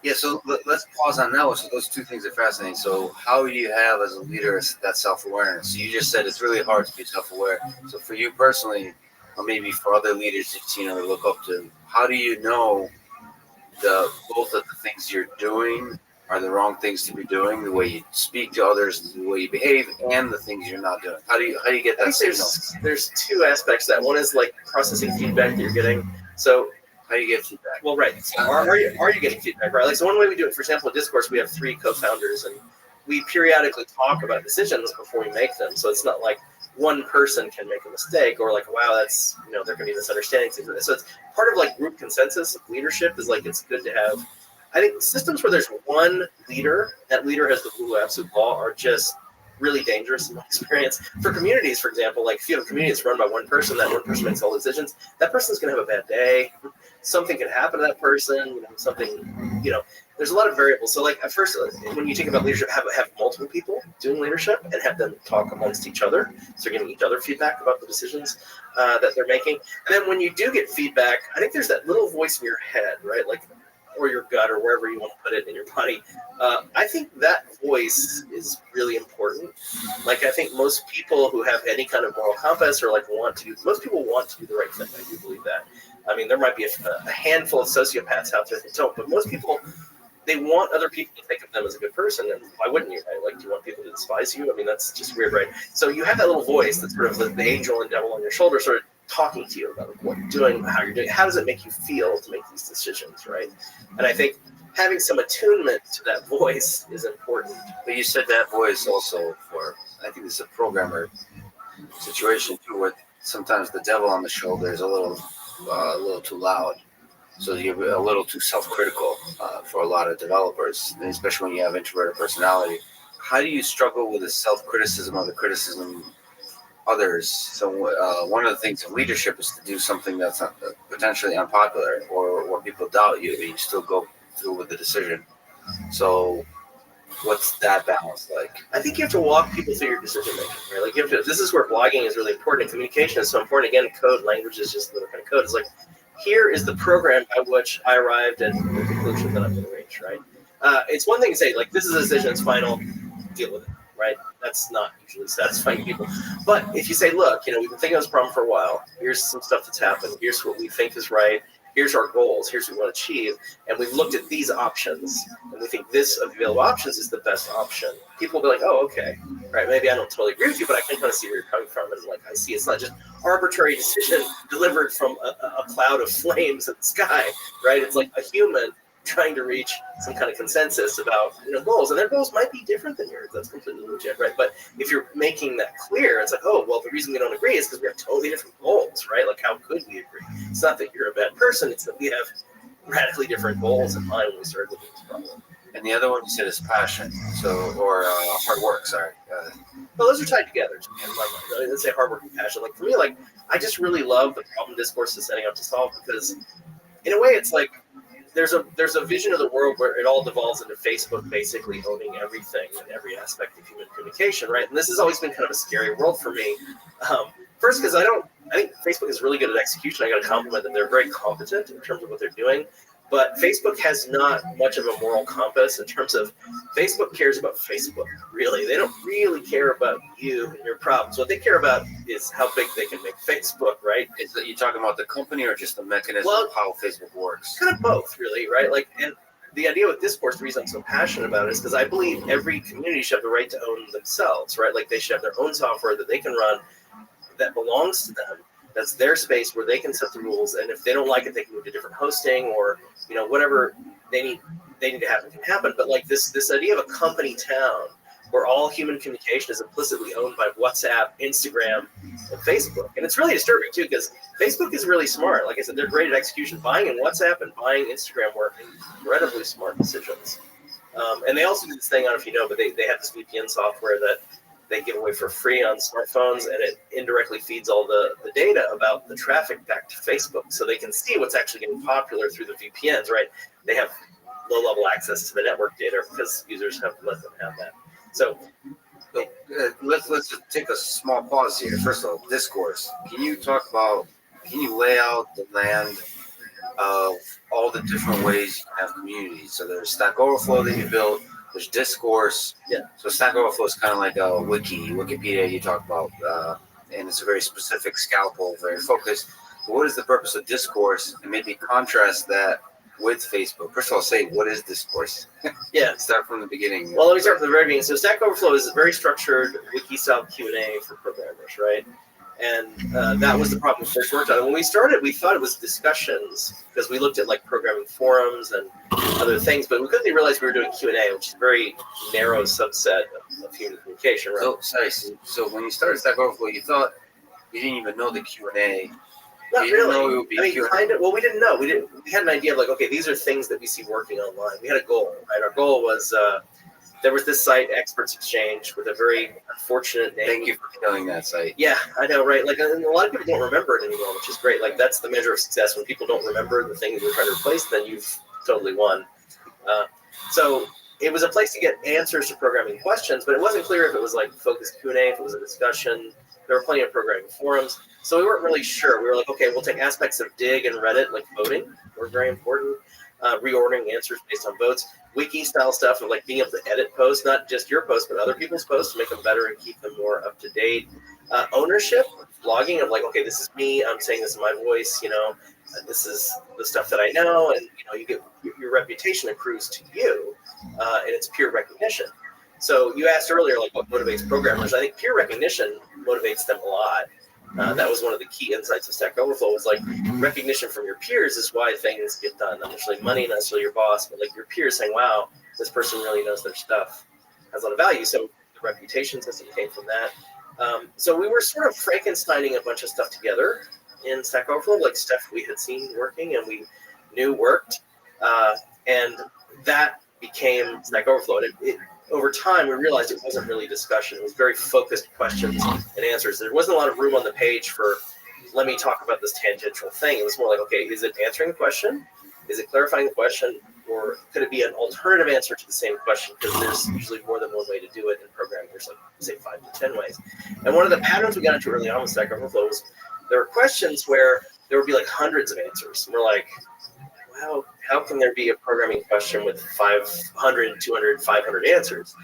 Yeah, so let's pause on that one. So those two things are fascinating. So how do you have as a leader that self-awareness? So you just said it's really hard to be self-aware. So for you personally, or maybe for other leaders you've seen or look up to, how do you know both of the things you're doing are the wrong things to be doing, the way you speak to others, the way you behave, and the things you're not doing? How do you get that signal? There's two aspects to that. One is processing feedback that you're getting. So how do you get feedback? Well, right. Are you getting feedback, right? So one way we do it, for example, at Discourse, we have 3 co-founders, and we periodically talk about decisions before we make them. So it's not one person can make a mistake, or wow, that's there can be misunderstandings. So it's part of group consensus. Leadership is it's good to have. I think systems where there's one leader, that leader has the rule of absolute law, are just really dangerous in my experience. For communities, for example, if you have a community that's run by one person, that one person makes all the decisions, that person's going to have a bad day. Something can happen to that person, there's a lot of variables. So at first, when you think about leadership, have multiple people doing leadership and have them talk amongst each other. So you're giving each other feedback about the decisions that they're making. And then when you do get feedback, I think there's that little voice in your head, right? or your gut or wherever you want to put it in your body. I think that voice is really important. Like, I think most people who have any kind of moral compass or like most people want to do the right thing. I do believe that. I mean, there might be a handful of sociopaths out there that don't, but most people, they want other people to think of them as a good person. And why wouldn't you, right? Like, do you want people to despise you? I mean, that's just weird, right? So you have that little voice that's sort of the angel and devil on your shoulder sort of talking to you about like, what you're doing, how you're doing, how does it make you feel to make these decisions, right? And I think having some attunement to that voice is important. But you said that voice also for, I think it's a programmer situation too, where sometimes the devil on the shoulder is a little too loud. So you're a little too self-critical for a lot of developers, and especially when you have introverted personality. How do you struggle with the self-criticism or the criticism others? So one of the things of leadership is to do something that's potentially unpopular or where people doubt you, but you still go through with the decision. So what's that balance like? I think you have to walk people through your decision making, right? Like, you have to, this is where blogging is really important, and communication is so important. Again, code, language is just another kind of code. It's like, here is the program by which I arrived at the conclusion that I'm going to reach, right? It's one thing to say, like, this is a decision, it's final, deal with it, right? That's not usually satisfying people. But if you say, look, we've been thinking of this problem for a while, here's some stuff that's happened, here's what we think is right, here's our goals, here's what we want to achieve, and we've looked at these options, and we think this of the available options is the best option. People will be like, oh, okay, right, maybe I don't totally agree with you, but I can kind of see where you're coming from, and like, I see it's not just arbitrary decision delivered from a cloud of flames in the sky, right? It's like a human trying to reach some kind of consensus about goals, and their goals might be different than yours. That's completely legit, right? But if you're making that clear, it's like, oh, well, the reason we don't agree is because we have totally different goals, right? Like, how could we agree? It's not that you're a bad person; it's that we have radically different goals in mind when we started looking at this problem. And the other one you said is passion, or hard work. Sorry. Well, those are tied together in my mind. Let's say hard work and passion. Like, for me, like, I just really love the problem discourse is setting up to solve, because in a way, it's like there's a vision of the world where it all devolves into Facebook basically owning everything and every aspect of human communication, right? And this has always been kind of a scary world for me. First, because I think Facebook is really good at execution. I got to compliment them. They're very competent in terms of what they're doing. But Facebook has not much of a moral compass in terms of Facebook cares about Facebook, really. They don't really care about you and your problems. What they care about is how big they can make Facebook, right? Is that you talking about the company or just the mechanism of how Facebook works? Kind of both, really, right? Like, and the idea with discourse, the reason I'm so passionate about it is because I believe every community should have the right to own themselves, right? Like, they should have their own software that they can run that belongs to them. That's their space where they can set the rules, and if they don't like it, they can move to different hosting or whatever they need to happen can happen. But like this idea of a company town where all human communication is implicitly owned by WhatsApp, Instagram, and Facebook, and it's really disturbing too, because Facebook is really smart. Like I said, they're great at execution. Buying in WhatsApp and buying Instagram were incredibly smart decisions. And they also do this thing, I don't know if you know, but they have this VPN software that they give away for free on smartphones, and it indirectly feeds all the data about the traffic back to Facebook, so they can see what's actually getting popular through the VPNs, right? They have low-level access to the network data because users have let them have that. So let's just take a small pause here. First of all, discourse. Can you lay out the land of all the different ways you can have communities? So there's Stack Overflow that you built. There's discourse. Yeah. So Stack Overflow is kind of like a Wikipedia you talk about, and it's a very specific scalpel, very focused. But what is the purpose of discourse? And maybe contrast that with Facebook. First of all, say what is discourse? Yeah. Start from the beginning. Well, let me start from the very beginning. So Stack Overflow is a very structured wiki-style Q&A for programmers, right? And that was the problem we first worked on. When we started, we thought it was discussions because we looked at like programming forums and other things, but we quickly realized we were doing Q&A, which is a very narrow subset of human communication. Right? So when you started Stack Overflow, you thought you didn't even know the Q&A. Not really. Know it would be kind of. Well, we didn't know. We had an idea of like, okay, these are things that we see working online. We had a goal, right? Our goal was there was this site, Experts Exchange, with a very unfortunate name. Thank you for killing that site. Yeah, I know, right? Like, and a lot of people don't remember it anymore, which is great. Like, that's the measure of success. When people don't remember the thing that you're trying to replace, then you've totally won. So it was a place to get answers to programming questions, but it wasn't clear if it was like focused Q&A, if it was a discussion. There were plenty of programming forums, so we weren't really sure. We were like, okay, we'll take aspects of Dig and Reddit, like voting, were very important. reordering answers based on votes, wiki-style stuff of like being able to edit posts, not just your posts, but other people's posts to make them better and keep them more up to date. Ownership, blogging of like, okay, this is me, I'm saying this in my voice, this is the stuff that I know, and you get your reputation accrues to you, and it's peer recognition. So you asked earlier, like, what motivates programmers? I think peer recognition motivates them a lot. That was one of the key insights of Stack Overflow, was like recognition from your peers is why things get done. Not necessarily money, not necessarily your boss, but like your peers saying, wow, this person really knows their stuff, has a lot of value. So the reputation system came from that. So we were sort of Frankensteining a bunch of stuff together in Stack Overflow, like stuff we had seen working and we knew worked. And that became Stack Overflow. And over time, we realized it wasn't really discussion. It was very focused questions and answers. There wasn't a lot of room on the page for, let me talk about this tangential thing. It was more like, okay, is it answering the question? Is it clarifying the question? Or could it be an alternative answer to the same question? Because there's usually more than one way to do it in programming. There's like, say, 5 to 10 ways. And one of the patterns we got into early on with Stack Overflow was there were questions where there would be like hundreds of answers. And we're like, wow, how can there be a programming question with 500, 200, 500 answers?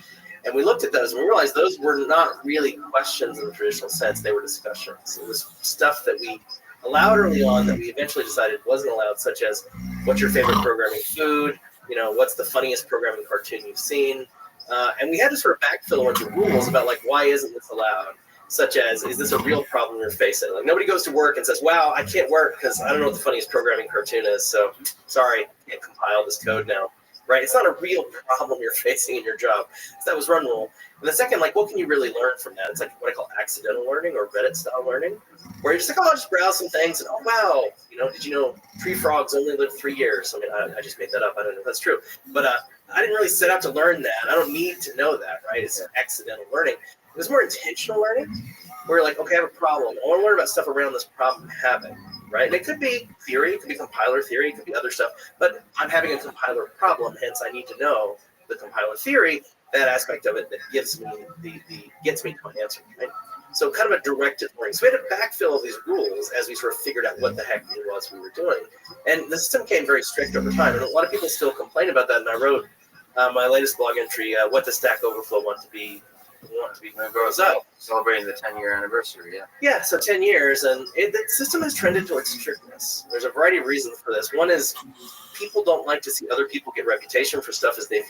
And we looked at those and we realized those were not really questions in the traditional sense. They were discussions. It was stuff that we allowed early on that we eventually decided wasn't allowed, such as, what's your favorite programming food? What's the funniest programming cartoon you've seen? And we had to sort of backfill a bunch of rules about, like, why isn't this allowed? Such as, is this a real problem you're facing? Like, nobody goes to work and says, wow, I can't work because I don't know what the funniest programming cartoon is, so sorry, I can't compile this code now. Right? It's not a real problem you're facing in your job. So that was one rule. And the second, like, what can you really learn from that? It's like what I call accidental learning or Reddit-style learning, where you're just like, oh, I'll just browse some things, and oh, wow, did you know tree frogs only live 3 years? I mean, I just made that up. I don't know if that's true. But I didn't really set out to learn that. I don't need to know that, right? It's accidental learning. It was more intentional learning, where you're like, okay, I have a problem. I want to learn about stuff around this problem having, right? And it could be theory, it could be compiler theory, it could be other stuff, but I'm having a compiler problem, hence I need to know the compiler theory, that aspect of it that gives me gets me to my answer, right? So kind of a directed learning. So we had to backfill all these rules as we sort of figured out what the heck it was we were doing. And the system became very strict over time, and a lot of people still complain about that, and I wrote my latest blog entry, what does Stack Overflow want to be when it grows up. Celebrating the 10-year anniversary, yeah. Yeah, so 10 years, and the system has trended towards strictness. There's a variety of reasons for this. One is people don't like to see other people get reputation for stuff as they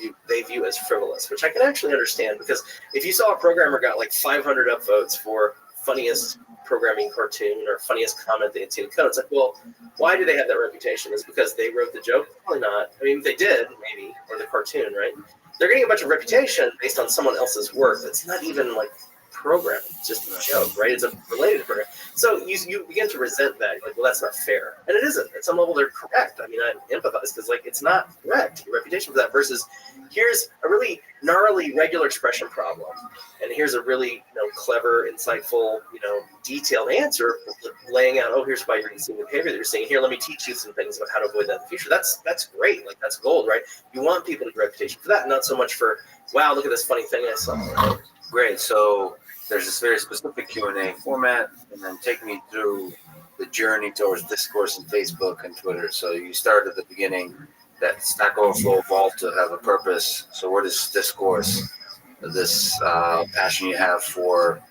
view as frivolous, which I can actually understand, because if you saw a programmer got like 500 upvotes for funniest programming cartoon or funniest comment they had seen in code, it's like, well, why do they have that reputation? Is it because they wrote the joke? Probably not. I mean, if they did, maybe, or the cartoon, right? They're getting a bunch of reputation based on someone else's work. It's not even like programming. It's just a joke, right? It's a related program. So you begin to resent that. You're like, well, that's not fair. And it isn't. At some level, they're correct. I mean, I empathize because, like, it's not correct. Your reputation for that versus here's a really gnarly regular expression problem. And here's a really clever, insightful, detailed answer laying out, oh, here's why you're seeing the behavior that you're seeing. Here, let me teach you some things about how to avoid that in the future. That's great. Like, that's gold, right? You want people to get reputation for that, not so much for, wow, look at this funny thing I saw. Right? Great. So there's this very specific Q&A format, and then take me through the journey towards discourse on Facebook and Twitter. So you start at the beginning, that Stack Overflow evolved to have a purpose. So where does discourse, this passion you have for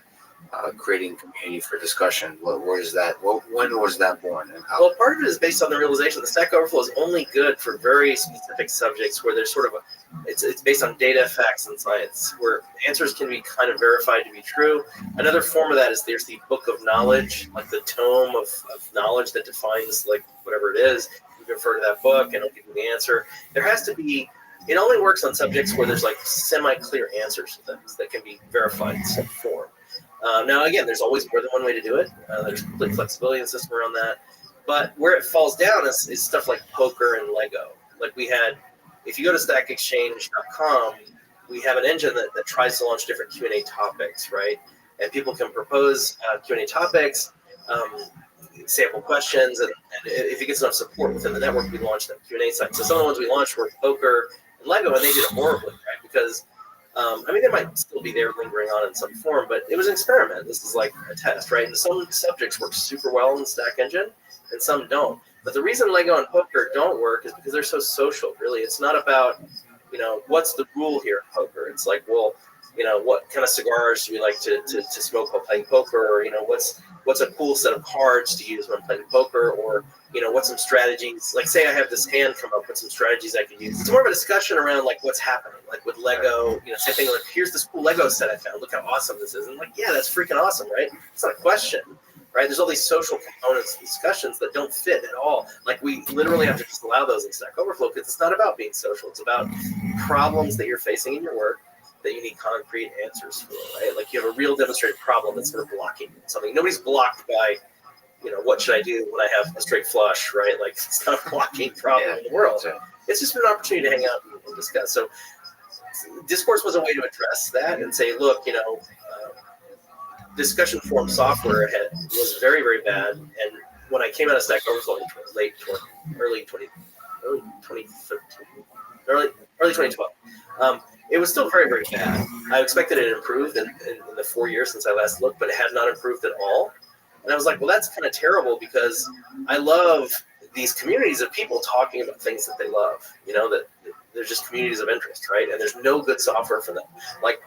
creating community for discussion, where is that? When was that born, and how? Well, part of it is based on the realization that Stack Overflow is only good for very specific subjects where there's sort of it's based on data, facts, and science, where answers can be kind of verified to be true. Another form of that is there's the book of knowledge, like the tome of knowledge that defines like whatever it is. You can refer to that book and it'll give you the answer. There has to be, it only works on subjects where there's like semi-clear answers to things that can be verified in some form. Now, again, there's always more than one way to do it. There's complete flexibility in the system around that. But where it falls down is stuff like poker and Lego. Like we had, if you go to stackexchange.com, we have an engine that tries to launch different Q&A topics, right? And people can propose Q&A topics, sample questions, and if it gets enough support within the network, we launch that Q&A site. So some of the ones we launched were poker and Lego, and they did horribly, right? Because I mean, they might still be there lingering on in some form, but it was an experiment. This is like a test, right? And some subjects work super well in the Stack engine, and some don't. But the reason Lego and poker don't work is because they're so social. Really, it's not about, what's the rule here in poker. It's like, well, what kind of cigars do you like to smoke while playing poker, or what's a cool set of cards to use when playing poker, or what's some strategies. Like, say I have this hand come up with some strategies I could use. It's more of a discussion around like what's happening. Like with Lego, same thing. Like, here's this cool Lego set I found. Look how awesome this is. And like, yeah, that's freaking awesome, right? It's not a question. Right? There's all these social components and discussions that don't fit at all. Like, we literally have to just allow those in Stack Overflow, because it's not about being social. It's about problems that you're facing in your work that you need concrete answers for, right? Like, you have a real demonstrated problem that's sort of blocking something. Nobody's blocked by, what should I do when I have a straight flush, right? Like, it's not a blocking problem in the world. It's just an opportunity to hang out and discuss. So Discourse was a way to address that and say, look, discussion forum software was very, very bad. And when I came out of Stack Overflow in early 2012, it was still very, very bad. I expected it improved in the 4 years since I last looked, but it had not improved at all. And I was like, well, that's kind of terrible, because I love these communities of people talking about things that they love, that they're just communities of interest, right? And there's no good software for them. Like,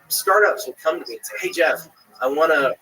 startups would come to me and say, hey, Jeff, I want to,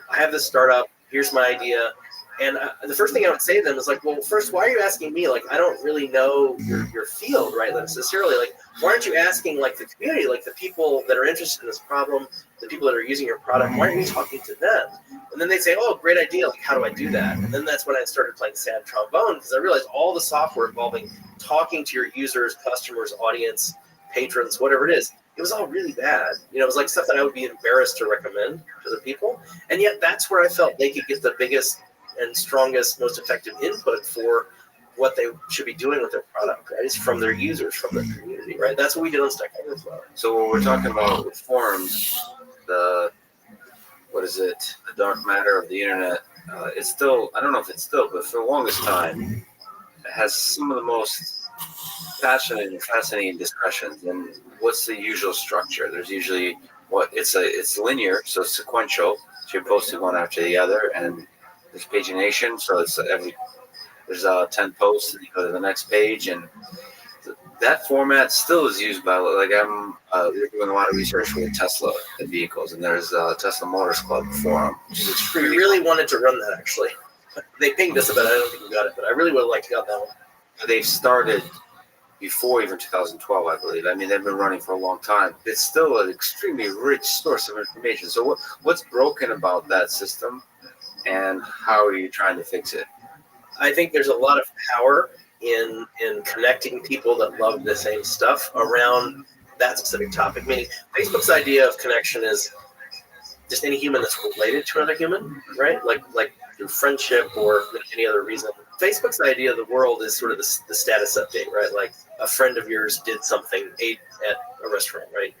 I have this startup. Here's my idea. And the first thing I would say to them is like, well, first, why are you asking me? Like, I don't really know your field, right, necessarily. Like, why aren't you asking, like, the community, like the people that are interested in this problem, the people that are using your product? Why aren't you talking to them? And then they say, oh, great idea. Like, how do I do that? And then that's when I started playing sad trombone, because I realized all the software involving talking to your users, customers, audience, patrons, whatever it is, it was all really bad. It was like stuff that I would be embarrassed to recommend to the people. And yet that's where I felt they could get the biggest and strongest, most effective input for what they should be doing with their product, right? It's from their users, from their community, right? That's what we did on Stack Overflow. So when we're talking about with forums, the dark matter of the internet, it's still, I don't know if it's still, but for the longest time, it has some of the most passionate and fascinating discussions. And what's the usual structure? There's usually it's linear, so it's sequential. So you're posting one after the other, and there's pagination, so it's there's 10 posts, and you go to the next page, and that format still is used by, like, we're doing a lot of research with Tesla and vehicles, and there's a Tesla Motors Club forum. We really wanted to run that, actually. They pinged us about it. I don't think we got it, but I really would have liked to get that one. They've started before even 2012, I believe. I mean, they've been running for a long time. It's still an extremely rich source of information. So what's broken about that system, and how are you trying to fix it? I think there's a lot of power in connecting people that love the same stuff around that specific topic. Meaning, Facebook's idea of connection is just any human that's related to another human, right? Like through friendship or any other reason. Facebook's idea of the world is sort of the status update, right? Like, a friend of yours did something, ate at a restaurant, right?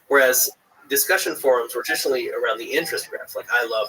Whereas discussion forums were traditionally around the interest graph. Like, I love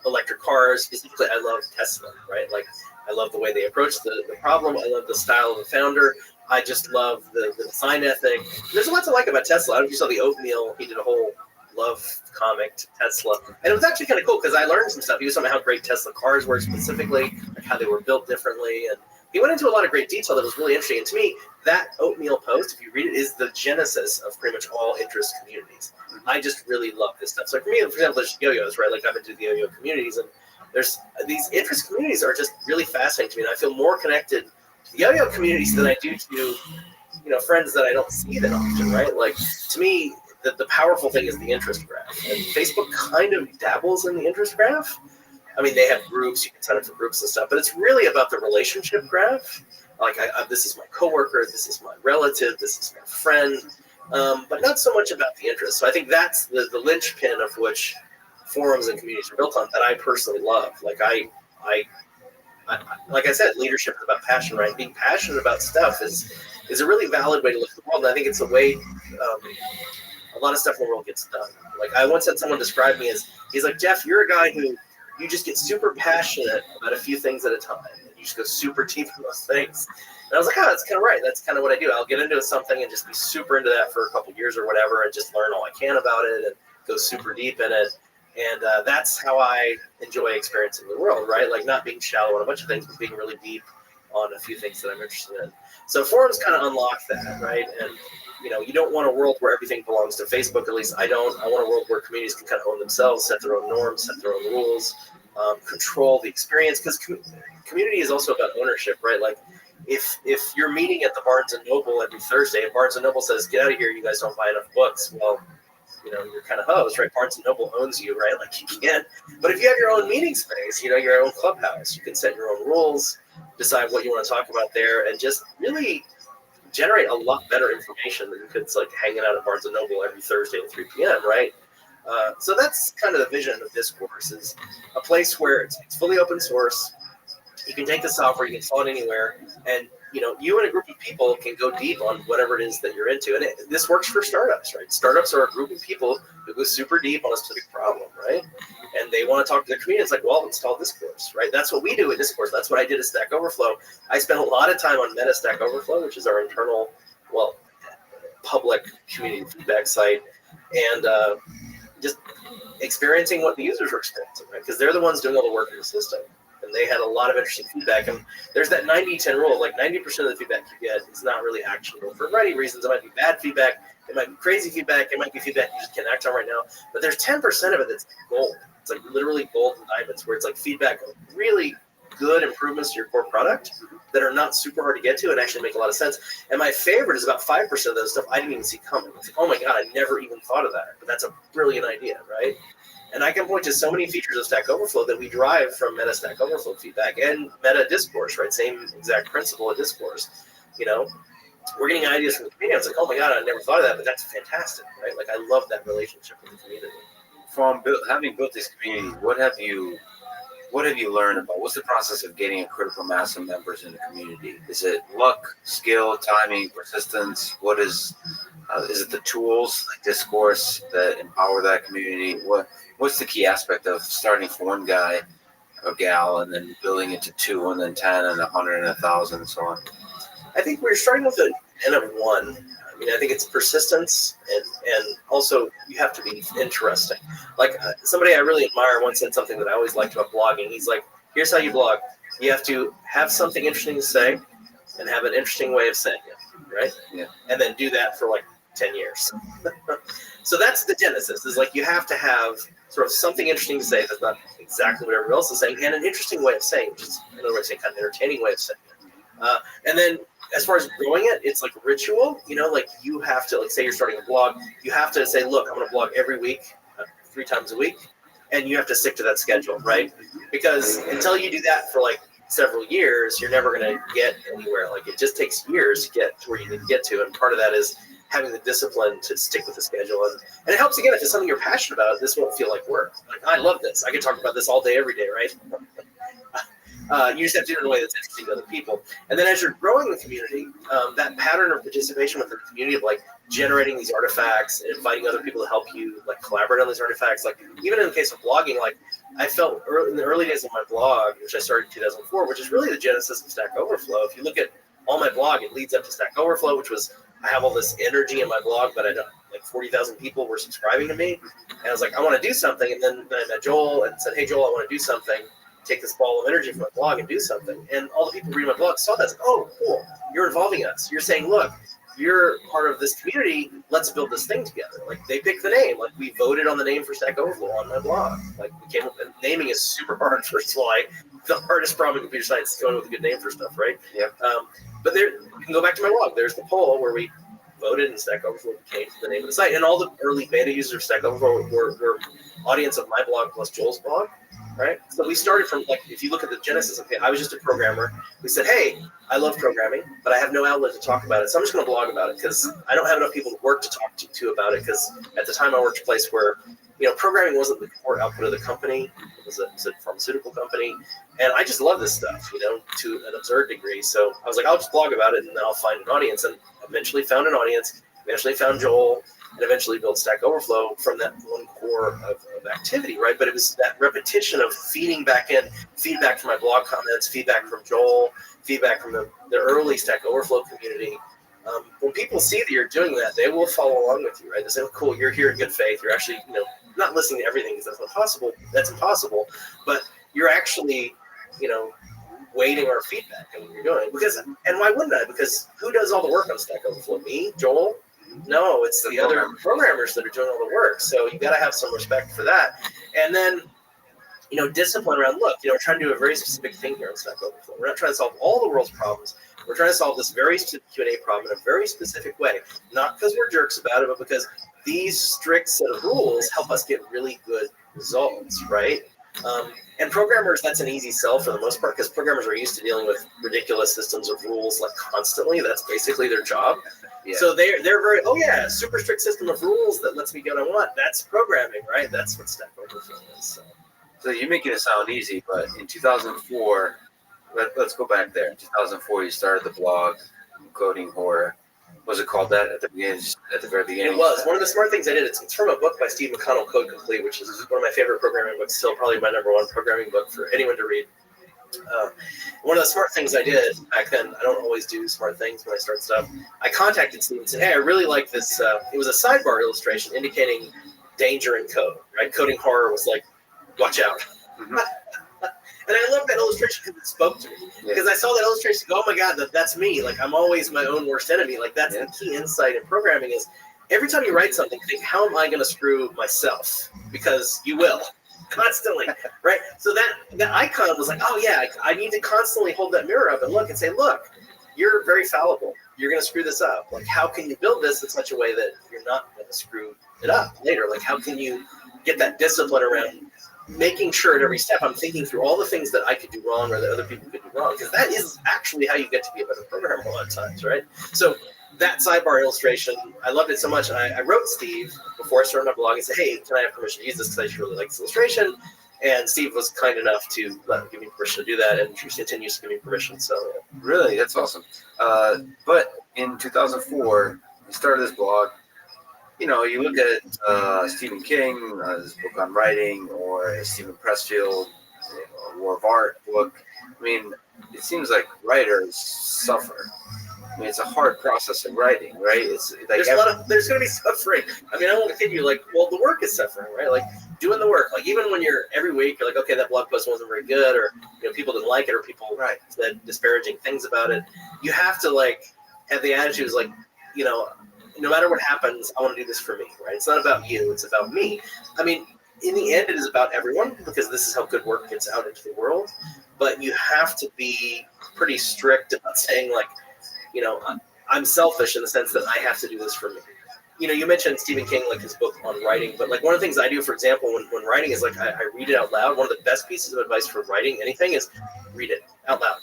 electric cars, specifically I love Tesla, right? Like, I love the way they approach the problem. I love the style of the founder. I just love the design ethic. There's a lot to like about Tesla. I don't know if you saw the Oatmeal, he did a whole love comic to Tesla. And it was actually kind of cool, because I learned some stuff. He was talking about how great Tesla cars were specifically, like how they were built differently. And he went into a lot of great detail that was really interesting. And to me, that Oatmeal post, if you read it, is the genesis of pretty much all interest communities. I just really love this stuff. So for me, for example, there's yo-yos, right? Like, I've been to the yo-yo communities, and there's these interest communities are just really fascinating to me. And I feel more connected to the yo-yo communities than I do to, friends that I don't see that often, right? Like, to me, the powerful thing is the interest graph. And Facebook kind of dabbles in the interest graph. I mean, they have groups, you can sign up for groups and stuff, but it's really about the relationship graph. Like, this is my coworker, this is my relative, this is my friend, but not so much about the interest. So I think that's the linchpin of which forums and communities are built on, that I personally love. Like, like I said, leadership is about passion, right? Being passionate about stuff is a really valid way to look at the world. And I think it's the way a lot of stuff in the world gets done. Like, I once had someone describe me as, he's like, Jeff, you're a guy who, you just get super passionate about a few things at a time. And you just go super deep in those things. And I was like, oh, that's kind of right. That's kind of what I do. I'll get into something and just be super into that for a couple years or whatever, and just learn all I can about it and go super deep in it. And that's how I enjoy experiencing the world, right? Like not being shallow on a bunch of things, but being really deep on a few things that I'm interested in. So forums kind of unlock that, right? And you don't want a world where everything belongs to Facebook. At least I don't. I want a world where communities can kind of own themselves, set their own norms, set their own rules, control the experience. Because community is also about ownership, right? Like if you're meeting at the Barnes and Noble every Thursday, and Barnes and Noble says, "Get out of here, you guys don't buy enough books," well, you're kind of hosed, right? Barnes and Noble owns you, right? Like you can't. But if you have your own meeting space, your own clubhouse, you can set your own rules, decide what you want to talk about there, and just really generate a lot better information than you could like hanging out at Barnes and Noble every Thursday at 3 p.m., right? So that's kind of the vision of Discourse, is a place where it's fully open source. You can take the software, you can install it anywhere, and you and a group of people can go deep on whatever it is that you're into. And this works for startups, right? Startups are a group of people who go super deep on a specific problem, right? And they want to talk to their community. It's like, well, install Discourse, right? That's what we do at Discourse. That's what I did at Stack Overflow. I spent a lot of time on Meta Stack Overflow, which is our internal, public community feedback site, and just experiencing what the users were experiencing, right? Because they're the ones doing all the work in the system. And they had a lot of interesting feedback. And there's that 90-10 rule. Like 90% of the feedback you get is not really actionable for a variety of reasons. It might be bad feedback. It might be crazy feedback. It might be feedback you just can't act on right now. But there's 10% of it that's gold. It's like literally gold and diamonds, where it's like feedback of really good improvements to your core product that are not super hard to get to and actually make a lot of sense. And my favorite is about 5% of those stuff I didn't even see coming. It's like, oh my God, I never even thought of that. But that's a brilliant idea, right? And I can point to so many features of Stack Overflow that we derive from Meta Stack Overflow feedback and Meta Discourse, right? Same exact principle of Discourse. We're getting ideas from the community. It's like, oh my God, I never thought of that, but that's fantastic, right? Like I love that relationship with the community. From having built this community, what have you learned about what's the process of getting a critical mass of members in the community? Is it luck, skill, timing, persistence? What is it the tools like Discourse that empower that community? What's the key aspect of starting from one guy or gal and then building it to 2 and then 10 and 100 and 1,000 and so on? I think we're starting with an N of 1. I think it's persistence, and also you have to be interesting. Like somebody I really admire once said something that I always liked about blogging. He's like, here's how you blog. You have to have something interesting to say and have an interesting way of saying it, right? Yeah. And then do that for like 10 years. So that's the genesis, is like you have to have sort of something interesting to say that's not exactly what everyone else is saying, and an interesting way of saying it, which is another way of saying kind of entertaining way of saying it. And then as far as growing it, it's like ritual, like you have to, like say you're starting a blog, you have to say, look, I'm going to blog every week, 3 times a week, and you have to stick to that schedule, right? Because until you do that for like several years, you're never going to get anywhere. Like it just takes years to get to where you need to get to, and part of that is having the discipline to stick with the schedule. And it helps, again, if it's something you're passionate about, this won't feel like work. Like, I love this. I can talk about this all day, every day, right? You just have to do it in a way that's interesting to other people. And then as you're growing the community, that pattern of participation with the community of like generating these artifacts and inviting other people to help you like collaborate on these artifacts. Like even in the case of blogging, like I felt in the early days of my blog, which I started in 2004, which is really the genesis of Stack Overflow. If you look at all my blog, it leads up to Stack Overflow, which was, I have all this energy in my blog, but I don't, like 40,000 people were subscribing to me. And I was like, I want to do something. And then I met Joel and said, hey, Joel, I want to do something. Take this ball of energy from my blog and do something. And all the people reading my blog saw that. Like, oh, cool. You're involving us. You're saying, look, you're part of this community. Let's build this thing together. Like they picked the name. Like we voted on the name for Stack Overflow on my blog. Like we came up, and naming is super hard. First of all, the hardest problem in computer science is going with a good name for stuff, right? Yeah. But there, you can go back to my blog. There's the poll where we voted, and Stack Overflow became the name of the site. And all the early beta users of Stack Overflow were audience of my blog plus Joel's blog, right? So we started from, like, if you look at the genesis, okay, I was just a programmer. We said, hey, I love programming, but I have no outlet to talk about it. So I'm just going to blog about it because I don't have enough people to work to talk to about it. Because at the time I worked at a place where, programming wasn't the core output of the company. It was a pharmaceutical company. And I just love this stuff, to an absurd degree. So I was like, I'll just blog about it and then I'll find an audience. And eventually found an audience, eventually found Joel, and eventually built Stack Overflow from that one core of activity, right? But it was that repetition of feeding back in, feedback from my blog comments, feedback from Joel, feedback from the early Stack Overflow community. When people see that you're doing that, they will follow along with you, right? They say, oh, cool, you're here in good faith. You're actually, not listening to everything because that's impossible, but you're actually, weighting our feedback and what you're doing. And why wouldn't I? Because who does all the work on Stack Overflow? Me? Joel? No, it's the other programmers that are doing all the work. So you got to have some respect for that. And then, discipline around, look, we're trying to do a very specific thing here on Stack Overflow. We're not trying to solve all the world's problems. We're trying to solve this very specific Q&A problem in a very specific way. Not because we're jerks about it, but because these strict set of rules help us get really good results, right? And programmers, that's an easy sell for the most part, because programmers are used to dealing with ridiculous systems of rules like constantly. That's basically their job. Yeah. So they're very, super strict system of rules that lets me get what I want. That's programming, right? That's what Stack Overflow is. So you're making it sound easy, but in 2004, let's go back there. In 2004, you started the blog, Coding Horror. Was it called that at the beginning? At the very beginning? It was. One of the smart things I did, it's from a book by Steve McConnell, Code Complete, which is one of my favorite programming books, still probably my number one programming book for anyone to read. One of the smart things I did back then, I don't always do smart things when I start stuff, I contacted Steve and said, hey, I really like this. It was a sidebar illustration indicating danger in code, right? Coding Horror was like, watch out. Mm-hmm. And I love that illustration because it spoke to me. Because I saw that illustration go, oh my God, that's me. Like, I'm always my own worst enemy. Like, that's the key insight in programming is every time you write something, think, how am I going to screw myself? Because you will. Constantly, right? So that icon was like, oh yeah, I need to constantly hold that mirror up and look and say, look, you're very fallible. You're going to screw this up. Like, how can you build this in such a way that you're not going to screw it up later? Like, how can you get that discipline around making sure at every step I'm thinking through all the things that I could do wrong or that other people could do wrong? Because that is actually how you get to be a better programmer a lot of times, right? So that sidebar illustration, I loved it so much. And I wrote Steve before I started my blog and said, hey, can I have permission to use this? Because I just really like this illustration. And Steve was kind enough to give me permission to do that, and he continues to give me permission. So really, that's awesome. But in 2004, you started this blog. You look at Stephen King, his book on writing, or Stephen Pressfield, War of Art book. I mean, it seems like writers suffer. I mean, it's a hard process of writing, right? It's like there's going to be suffering. I mean, I won't kid you. Like, well, the work is suffering, right? Like doing the work. Like even when you're every week, you're like, okay, that blog post wasn't very good, or people didn't like it, or people said disparaging things about it. You have to have the attitude is like, no matter what happens, I want to do this for me, right? It's not about you, it's about me. I mean, in the end, it is about everyone, because this is how good work gets out into the world. But you have to be pretty strict about saying, like, I'm selfish in the sense that I have to do this for me. You mentioned Stephen King, like his book on writing, but like one of the things I do, for example, when writing is like I read it out loud. One of the best pieces of advice for writing anything is read it out loud,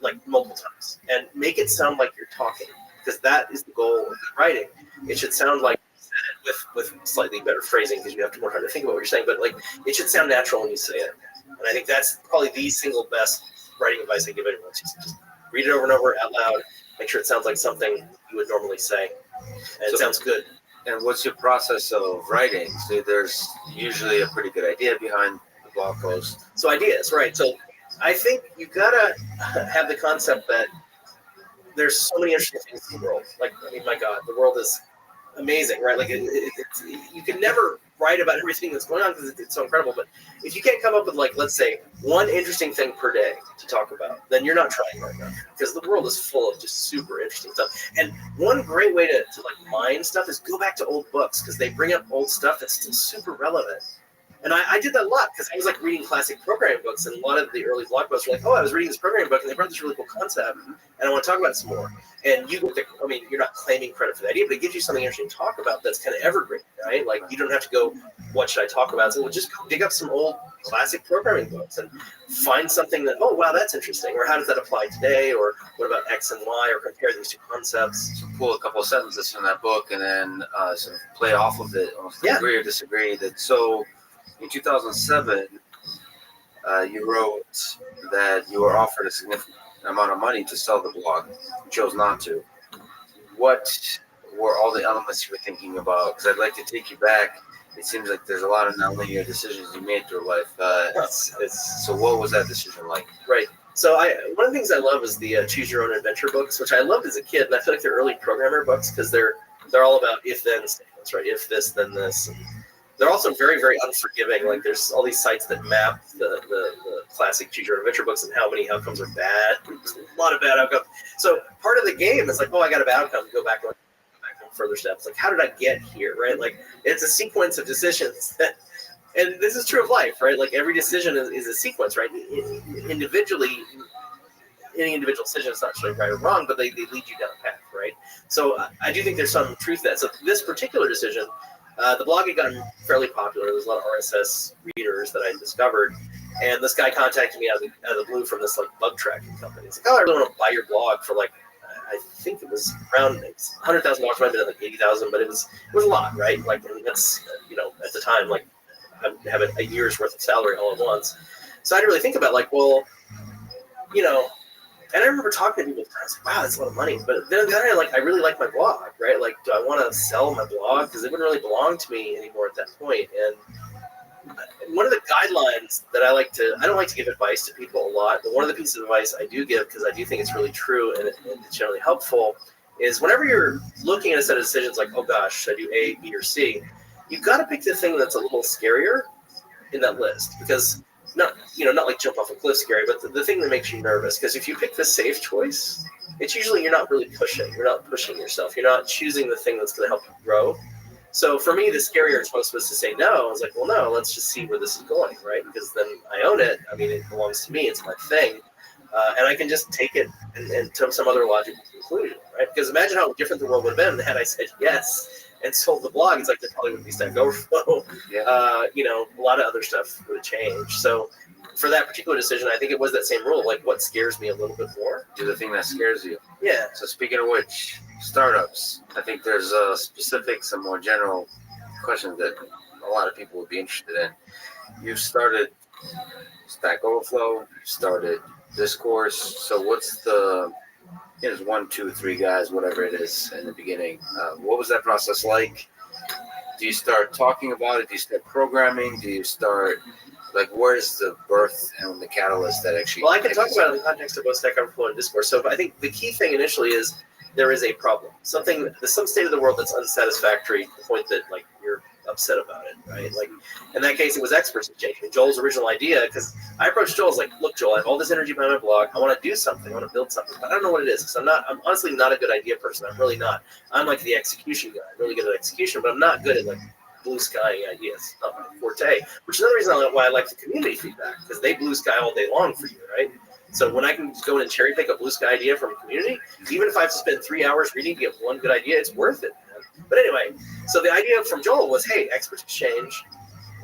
like multiple times, and make it sound like you're talking. Because that is the goal of writing. It should sound like you said it with slightly better phrasing, because you have to more time to think about what you're saying. But like, it should sound natural when you say it. And I think that's probably the single best writing advice I give anyone. Just read it over and over out loud. Make sure it sounds like something you would normally say, and it sounds good. And what's your process of writing? So there's usually a pretty good idea behind the blog post. So ideas, right? So I think you gotta have the concept that there's so many interesting things in the world. Like, I mean, my God, the world is amazing, right? Like, you can never write about everything that's going on because it's so incredible. But if you can't come up with, like, let's say, one interesting thing per day to talk about, then you're not trying right enough, because the world is full of just super interesting stuff. And one great way to mine stuff is go back to old books, because they bring up old stuff that's still super relevant. And I did that a lot, because I was like reading classic programming books, and a lot of the early blog posts were like, oh, I was reading this programming book, and they brought this really cool concept, and I want to talk about it some more. And you get you're not claiming credit for the idea, but it gives you something interesting to talk about that's kind of evergreen, right? Like, you don't have to go, what should I talk about? So we'll just dig up some old classic programming books and find something that, oh, wow, that's interesting. Or how does that apply today? Or what about X and Y? Or compare these two concepts. So pull a couple of sentences from that book and then sort of play off of it, almost agree or disagree. In 2007, you wrote that you were offered a significant amount of money to sell the blog. You chose not to. What were all the elements you were thinking about? Because I'd like to take you back. It seems like there's a lot of nonlinear decisions you made through life. So what was that decision like? Right. So one of the things I love is the Choose Your Own Adventure books, which I loved as a kid. And I feel like they're early programmer books because they're all about if-then statements, right? If this, then this. they're also very, very unforgiving. Like there's all these sites that map the classic choose your own adventure books and how many outcomes are bad. There's a lot of bad outcomes. So part of the game is like, oh, I got a bad outcome. Go back one further steps. Like, how did I get here? Right? Like it's a sequence of decisions that, and this is true of life, right? Like every decision is a sequence, right? Individually, any individual decision is not necessarily right or wrong, but they lead you down a path, right? So I do think there's some truth to that. So this particular decision, the blog had gotten fairly popular. There was a lot of RSS readers that I discovered, and this guy contacted me out of the blue from this like bug tracking company. He's like, "Oh, I really want to buy your blog for like, I think it was around $100,000, might have been like $80,000, but it was a lot, right? Like, and that's at the time like I have a year's worth of salary all at once. So I didn't really think about like, well, and I remember talking to people, I was like, wow, that's a lot of money. But then I really like my blog, right? Like, do I want to sell my blog? Because it wouldn't really belong to me anymore at that point. And one of the guidelines that I don't like to give advice to people a lot, but one of the pieces of advice I do give, because I do think it's really true and it's generally helpful, is whenever you're looking at a set of decisions like, oh gosh, should I do A, B, or C, you've got to pick the thing that's a little scarier in that list. Because not like jump off a cliff scary, but the thing that makes you nervous. Because if you pick the safe choice, it's usually you're not really pushing. You're not pushing yourself. You're not choosing the thing that's going to help you grow. So for me, the scarier choice was to say no. I was like, well, no, let's just see where this is going, right? Because then I own it. I mean, it belongs to me. It's my thing. And I can just take it and to some other logical conclusion, right? Because imagine how different the world would have been had I said yes and sold the blog. It's like there probably wouldn't be Stack Overflow. A lot of other stuff would have changed. So for that particular decision, I think it was that same rule. Like, what scares me a little bit more? Do the thing that scares you. Yeah. So speaking of which, startups. I think there's specific, some more general questions that a lot of people would be interested in. You started Stack Overflow. You started Discourse. So what's there's 1, 2, 3 guys, whatever it is in the beginning. What was that process like? Do you start talking about it? Do you start programming? Do you start, where's the birth and the catalyst that actually... Well, I can talk about it in the context of both Stack Overflow and Discourse. So I think the key thing initially is there is a problem. Some state of the world that's unsatisfactory to the point that, you're upset about it, right? Like, in that case, it was experts exchange. Joel's original idea, because I approached Joel, I was like, look, Joel, I have all this energy behind my blog. I want to do something. I want to build something. But I don't know what it is, because I'm honestly not a good idea person. I'm really not. I'm like the execution guy. I'm really good at execution, but I'm not good at, blue sky ideas. Not my forte. Which is another reason why I like the community feedback, because they blue sky all day long for you, right? So when I can go in and cherry pick a blue sky idea from a community, even if I have to spend 3 hours reading to get one good idea, it's worth it, man. But anyway, so the idea from Joel was, hey, experts exchange.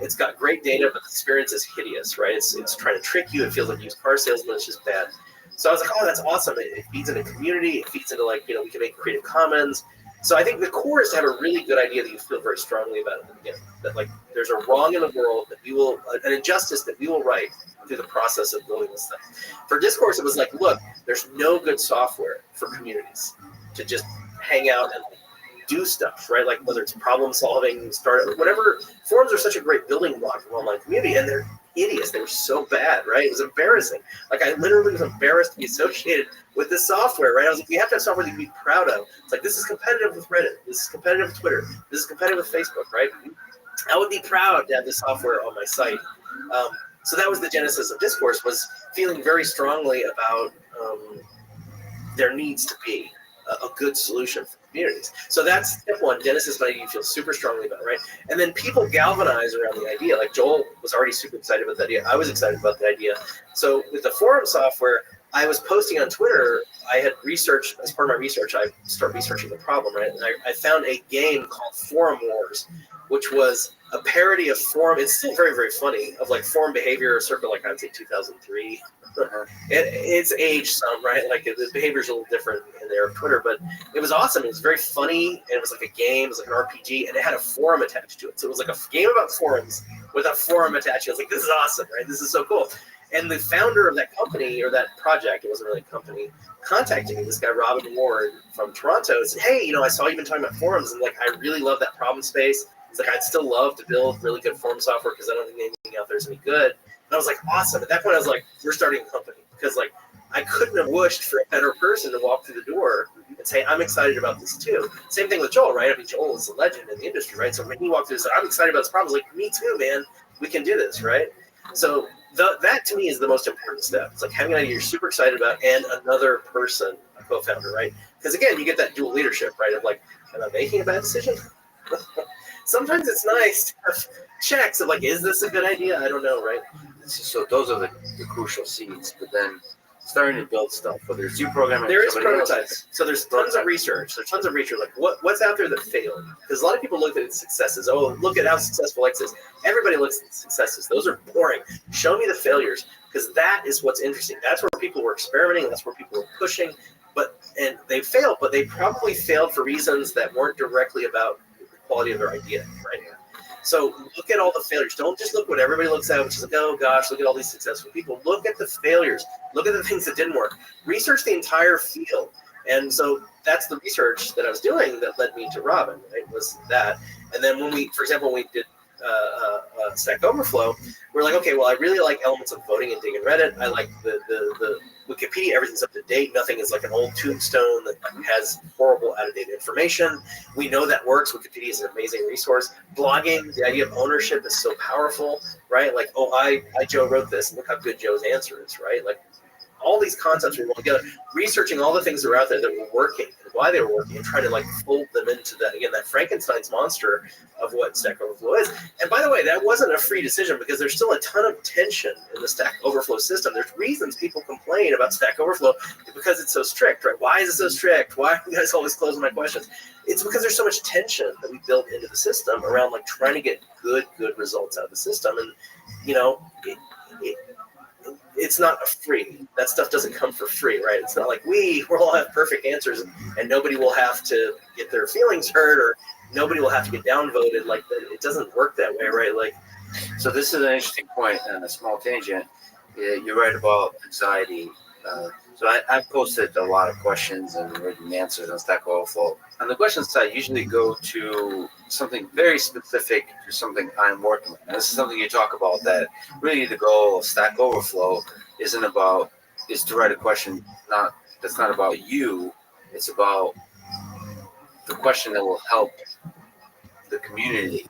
It's got great data, but the experience is hideous, right? It's trying to trick you. It feels like used car salesman. It's just bad. So I was like, oh, that's awesome. It feeds into community. It feeds into we can make Creative Commons. So I think the core is to have a really good idea that you feel very strongly about at the beginning. That there's a wrong in the world that we will, an injustice that we will right through the process of building this thing. For Discourse, it was like, look, there's no good software for communities to just hang out and do stuff, right? Like whether it's problem solving, startup, whatever. Forums are such a great building block for online community, and they're hideous. They were so bad, right? It was embarrassing. I literally was embarrassed to be associated with this software, right? I was like, we have to have software that we can be proud of. It's like, this is competitive with Reddit. This is competitive with Twitter. This is competitive with Facebook, right? I would be proud to have this software on my site. So that was the genesis of Discourse, was feeling very strongly about there needs to be a good solution for communities. So that's step one. Genesis is an idea you feel super strongly about, right? And then people galvanize around the idea. Like Joel was already super excited about the idea. I was excited about the idea. So with the forum software, I was posting on Twitter. I had researched, as part of my research, I started researching the problem, right? And I found a game called Forum Wars, which was a parody of forum. It's still very, very funny, of forum behavior circa, I would say 2003. It's aged some, right? The behavior's a little different in there of Twitter, but it was awesome. It was very funny, and it was like a game. It was like an RPG, and it had a forum attached to it. So it was like a game about forums with a forum attached. I was like, this is awesome, right? This is so cool. And the founder of that company, or that project, it wasn't really a company, contacted me, this guy, Robin Ward from Toronto, and said, hey, I saw you've been talking about forums, and I really love that problem space. It's I'd still love to build really good forum software because I don't think anything out there is any good. And I was like, awesome. At that point, I was like, we're starting a company, because I couldn't have wished for a better person to walk through the door and say, I'm excited about this too. Same thing with Joel, right? I mean, Joel is a legend in the industry, right? So when he walked through and said, I'm excited about this problem, like, me too, man. We can do this, right? So that to me is the most important step. It's like having an idea you're super excited about and another person, a co-founder, right? Because again, you get that dual leadership, right? Of like, am I making a bad decision? Sometimes it's nice to have checks of like, is this a good idea? I don't know, right? So those are the crucial seeds, but then starting to build stuff, whether it's you programming, there is prototypes. Else. So there's tons of research. There's tons of research. Like what's out there that failed? Because a lot of people look at its successes. Oh, look at how successful X is. Everybody looks at successes. Those are boring. Show me the failures, because that is what's interesting. That's where people were experimenting. That's where people were pushing. And they failed, but they probably failed for reasons that weren't directly about the quality of their idea, right? So look at all the failures. Don't just look what everybody looks at, which is like, oh gosh, look at all these successful people. Look at the failures. Look at the things that didn't work. Research the entire field. And so that's the research that I was doing that led me to Robin, right? Was that. And then when we, for example, when we did Stack Overflow, we're like, okay, well, I really like elements of voting and digging Reddit. I like the Wikipedia, everything's up to date. Nothing is like an old tombstone that has horrible, out-of-date information. We know that works. Wikipedia is an amazing resource. Blogging, the idea of ownership is so powerful, right? Like, oh, I Joe wrote this, and look how good Joe's answer is, right? Like, all these concepts we want together, researching all the things that are out there that were working and why they were working, and try to like fold them into that, again, that Frankenstein's monster of what Stack Overflow is. And by the way, that wasn't a free decision, because there's still a ton of tension in the Stack Overflow system. There's reasons people complain about Stack Overflow, because it's so strict, right? Why is it so strict? Why are you guys always closing my questions? It's because there's so much tension that we built into the system around like trying to get good results out of the system. And, you know, it's not free. That stuff doesn't come for free, right? It's not like we'll all have perfect answers and nobody will have to get their feelings hurt, or nobody will have to get downvoted. Like, it doesn't work that way, right? Like, so this is an interesting point, and a small tangent. You're right about anxiety. So I've posted a lot of questions and written answers on Stack Overflow. On the question side, usually go to something very specific to something I'm working with. And this is something you talk about, that really the goal of Stack Overflow is to write a question that's not about you. It's about the question that will help the community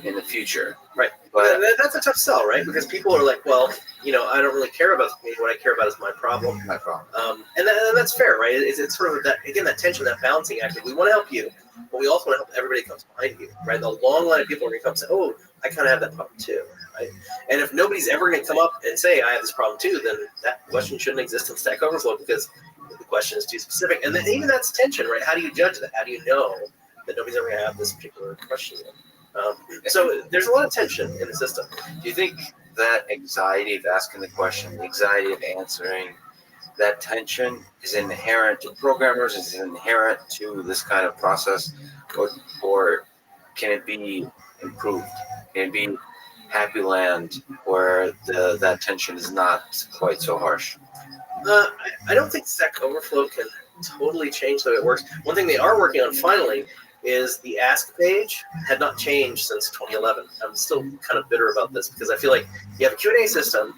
in the future. Right. But that's a tough sell, right? Because people are like, well, you know, I don't really care about me. What I care about is my problem. My problem. And that's fair, right? It's sort of that, again, that tension, that balancing act. We want to help you, but we also want to help everybody that comes behind you, right? The long line of people are going to come and say, oh, I kind of have that problem too, right? And if nobody's ever going to come up and say, I have this problem too, then that question shouldn't exist in Stack Overflow, because the question is too specific. And then even that's tension, right? How do you judge that? How do you know that nobody's ever going to have this particular question? So there's a lot of tension in the system. Do you think that anxiety of asking the question, the anxiety of answering, that tension is inherent to programmers, is inherent to this kind of process, or can it be improved? Can it be happy land where that tension is not quite so harsh? I don't think Stack Overflow can totally change the way it works. One thing they are working on finally is the ask page had not changed since 2011. I'm still kind of bitter about this, because I feel like you have a Q&A system,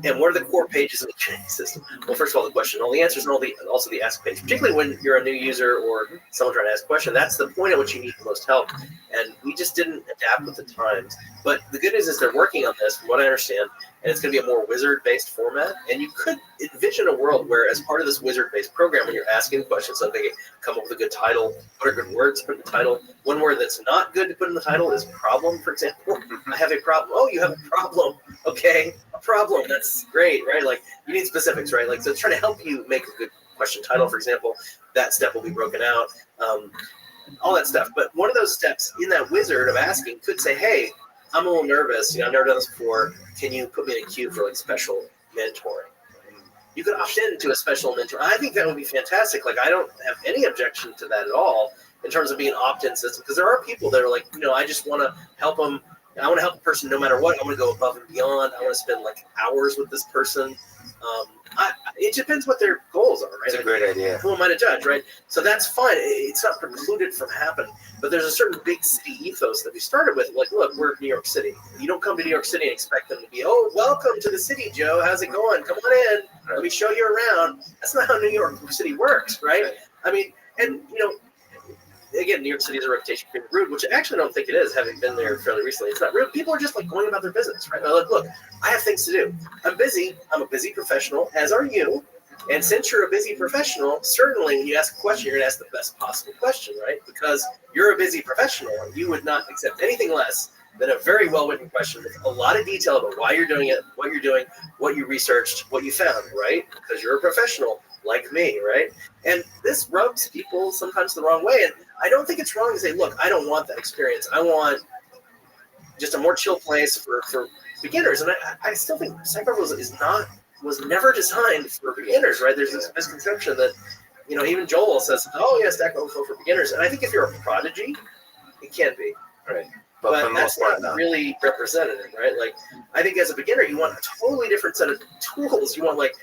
and what are the core pages in the Q&A system? Well, first of all, the question, all the answers, and also the ask page, particularly when you're a new user or someone trying to ask a question. That's the point at which you need the most help. And we just didn't adapt with the times. But the good news is they're working on this, from what I understand, and it's going to be a more wizard-based format. And you could envision a world where, as part of this wizard-based program, when you're asking questions, so they can come up with a good title, what are good words to put in the title. One word that's not good to put in the title is problem, for example. I have a problem. Oh, you have a problem. Okay, a problem. That's great, right? Like, you need specifics, right? Like, so it's trying to help you make a good question title, for example. That step will be broken out. All that stuff. But one of those steps in that wizard of asking could say, hey, I'm a little nervous. You know, I've never done this before. Can you put me in a queue for like special mentoring? You could opt into a special mentor. I think that would be fantastic. Like, I don't have any objection to that at all in terms of being an opt-in system, because there are people that are like, you know, I just want to help them. I want to help a person no matter what. I want to go above and beyond. I want to spend like hours with this person. It depends what their goals are, right? It's a great idea. Who am I to judge, right? So that's fine. It's not precluded from happening. But there's a certain big city ethos that we started with. Like, look, we're New York City. You don't come to New York City and expect them to be, oh, welcome to the city, Joe. How's it going? Come on in. Let me show you around. That's not how New York City works, right? I mean, and again, New York City has a reputation for being rude, which I actually don't think it is, having been there fairly recently. It's not rude. People are just like going about their business, right? They're like, look, I have things to do. I'm busy. I'm a busy professional, as are you. And since you're a busy professional, certainly when you ask a question, you're going to ask the best possible question, right? Because you're a busy professional, and you would not accept anything less than a very well-written question with a lot of detail about why you're doing it, what you're doing, what you researched, what you found, right? Because you're a professional like me, right? And this rubs people sometimes the wrong way. And I don't think it's wrong to say, look, I don't want that experience. I want just a more chill place for beginners. And I still think Stack Overflow was never designed for beginners, right? There's this misconception that, even Joel says, oh yeah, Stack Overflow for beginners. And I think if you're a prodigy, it can be, right? But that's not really representative, right? Like, I think as a beginner, you want a totally different set of tools. You want like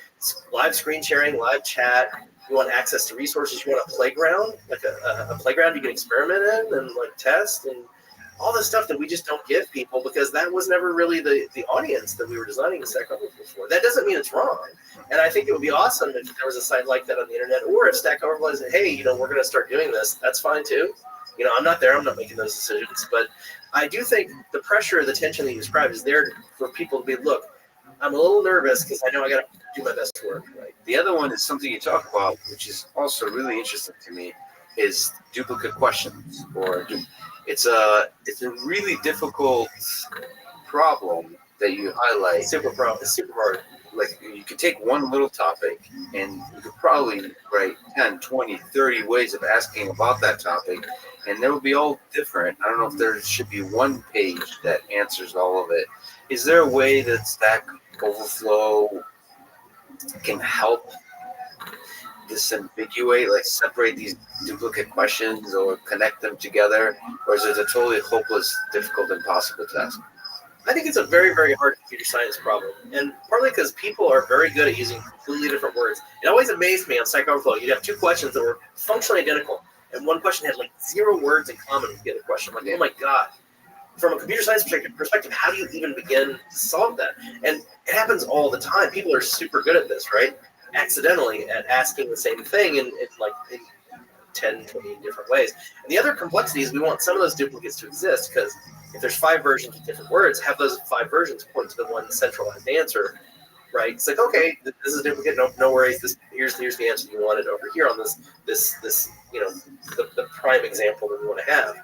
live screen sharing, live chat. You want access to resources. You want a playground, like a playground you can experiment in and like test and all the stuff that we just don't give people because that was never really the audience that we were designing the Stack Overflow for. That doesn't mean it's wrong. And I think it would be awesome if there was a site like that on the internet, or if Stack Overflow said, hey, we're going to start doing this. That's fine too. I'm not there. I'm not making those decisions. But I do think the pressure, the tension that you described is there for people to be, look, I'm a little nervous because I know I got to do my best work. Right? The other one is something you talk about, which is also really interesting to me, is duplicate questions. It's a really difficult problem that you highlight. Super problem. It's super hard. Like, you could take one little topic and you could probably write 10, 20, 30 ways of asking about that topic, and they would be all different. I don't know if there should be one page that answers all of it. Is there a way that Stack Overflow can help disambiguate, like separate these duplicate questions or connect them together? Or is it a totally hopeless, difficult, impossible task? I think it's a very, very hard computer science problem. And partly because people are very good at using completely different words. It always amazed me on Stack Overflow. You'd have two questions that were functionally identical. And one question had like 0 words in common with the other question. Like, oh my God. From a computer science perspective, how do you even begin to solve that? And it happens all the time. People are super good at this, right? Accidentally at asking the same thing in 10, 20 different ways. And the other complexity is we want some of those duplicates to exist because if there's 5 versions of different words, have those 5 versions point to the one centralized answer, right? It's like, okay, this is a duplicate, no worries. Here's the answer you wanted over here on this the prime example that we want to have,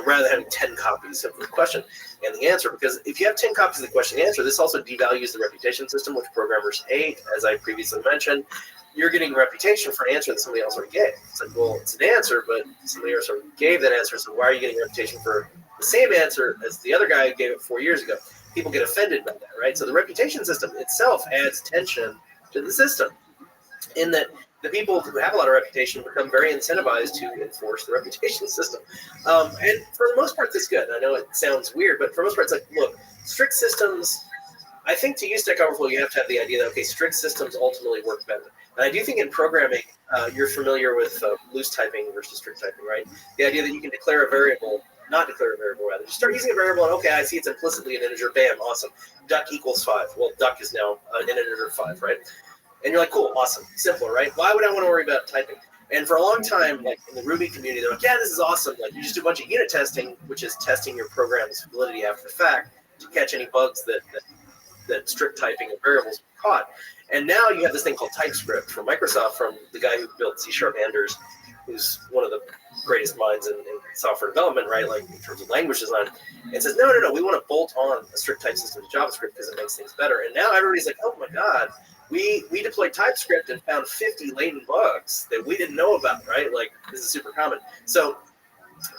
rather than having 10 copies of the question and the answer. Because if you have 10 copies of the question and answer, this also devalues the reputation system, which programmers hate, as I previously mentioned. You're getting a reputation for an answer that somebody else already gave. It's like, well, it's an answer, but somebody else already gave that answer, so why are you getting a reputation for the same answer as the other guy who gave it 4 years ago? People get offended by that, right? So the reputation system itself adds tension to the system in that the people who have a lot of reputation become very incentivized to enforce the reputation system. And for the most part, that's good. I know it sounds weird, but for the most part, it's like, look, strict systems, I think to use Stack Overflow, you have to have the idea that, okay, strict systems ultimately work better. And I do think in programming, you're familiar with loose typing versus strict typing, right? The idea that you can declare a variable, not declare a variable, rather. Just start using a variable and, okay, I see it's implicitly an integer. Bam, awesome. Duck equals 5. Well, duck is now an integer 5, right? And you're like, cool, awesome, simpler, right? Why would I want to worry about typing? And for a long time, like in the Ruby community, they're like, yeah, this is awesome. Like, you just do a bunch of unit testing, which is testing your program's validity after the fact to catch any bugs that strict typing of variables caught. And now you have this thing called TypeScript from Microsoft, from the guy who built C# Anders, who's one of the greatest minds in software development, right? Like in terms of language design, and says, no, we want to bolt on a strict type system to JavaScript because it makes things better. And now everybody's like, oh my God, we deployed TypeScript and found 50 latent bugs that we didn't know about, right? Like, this is super common. So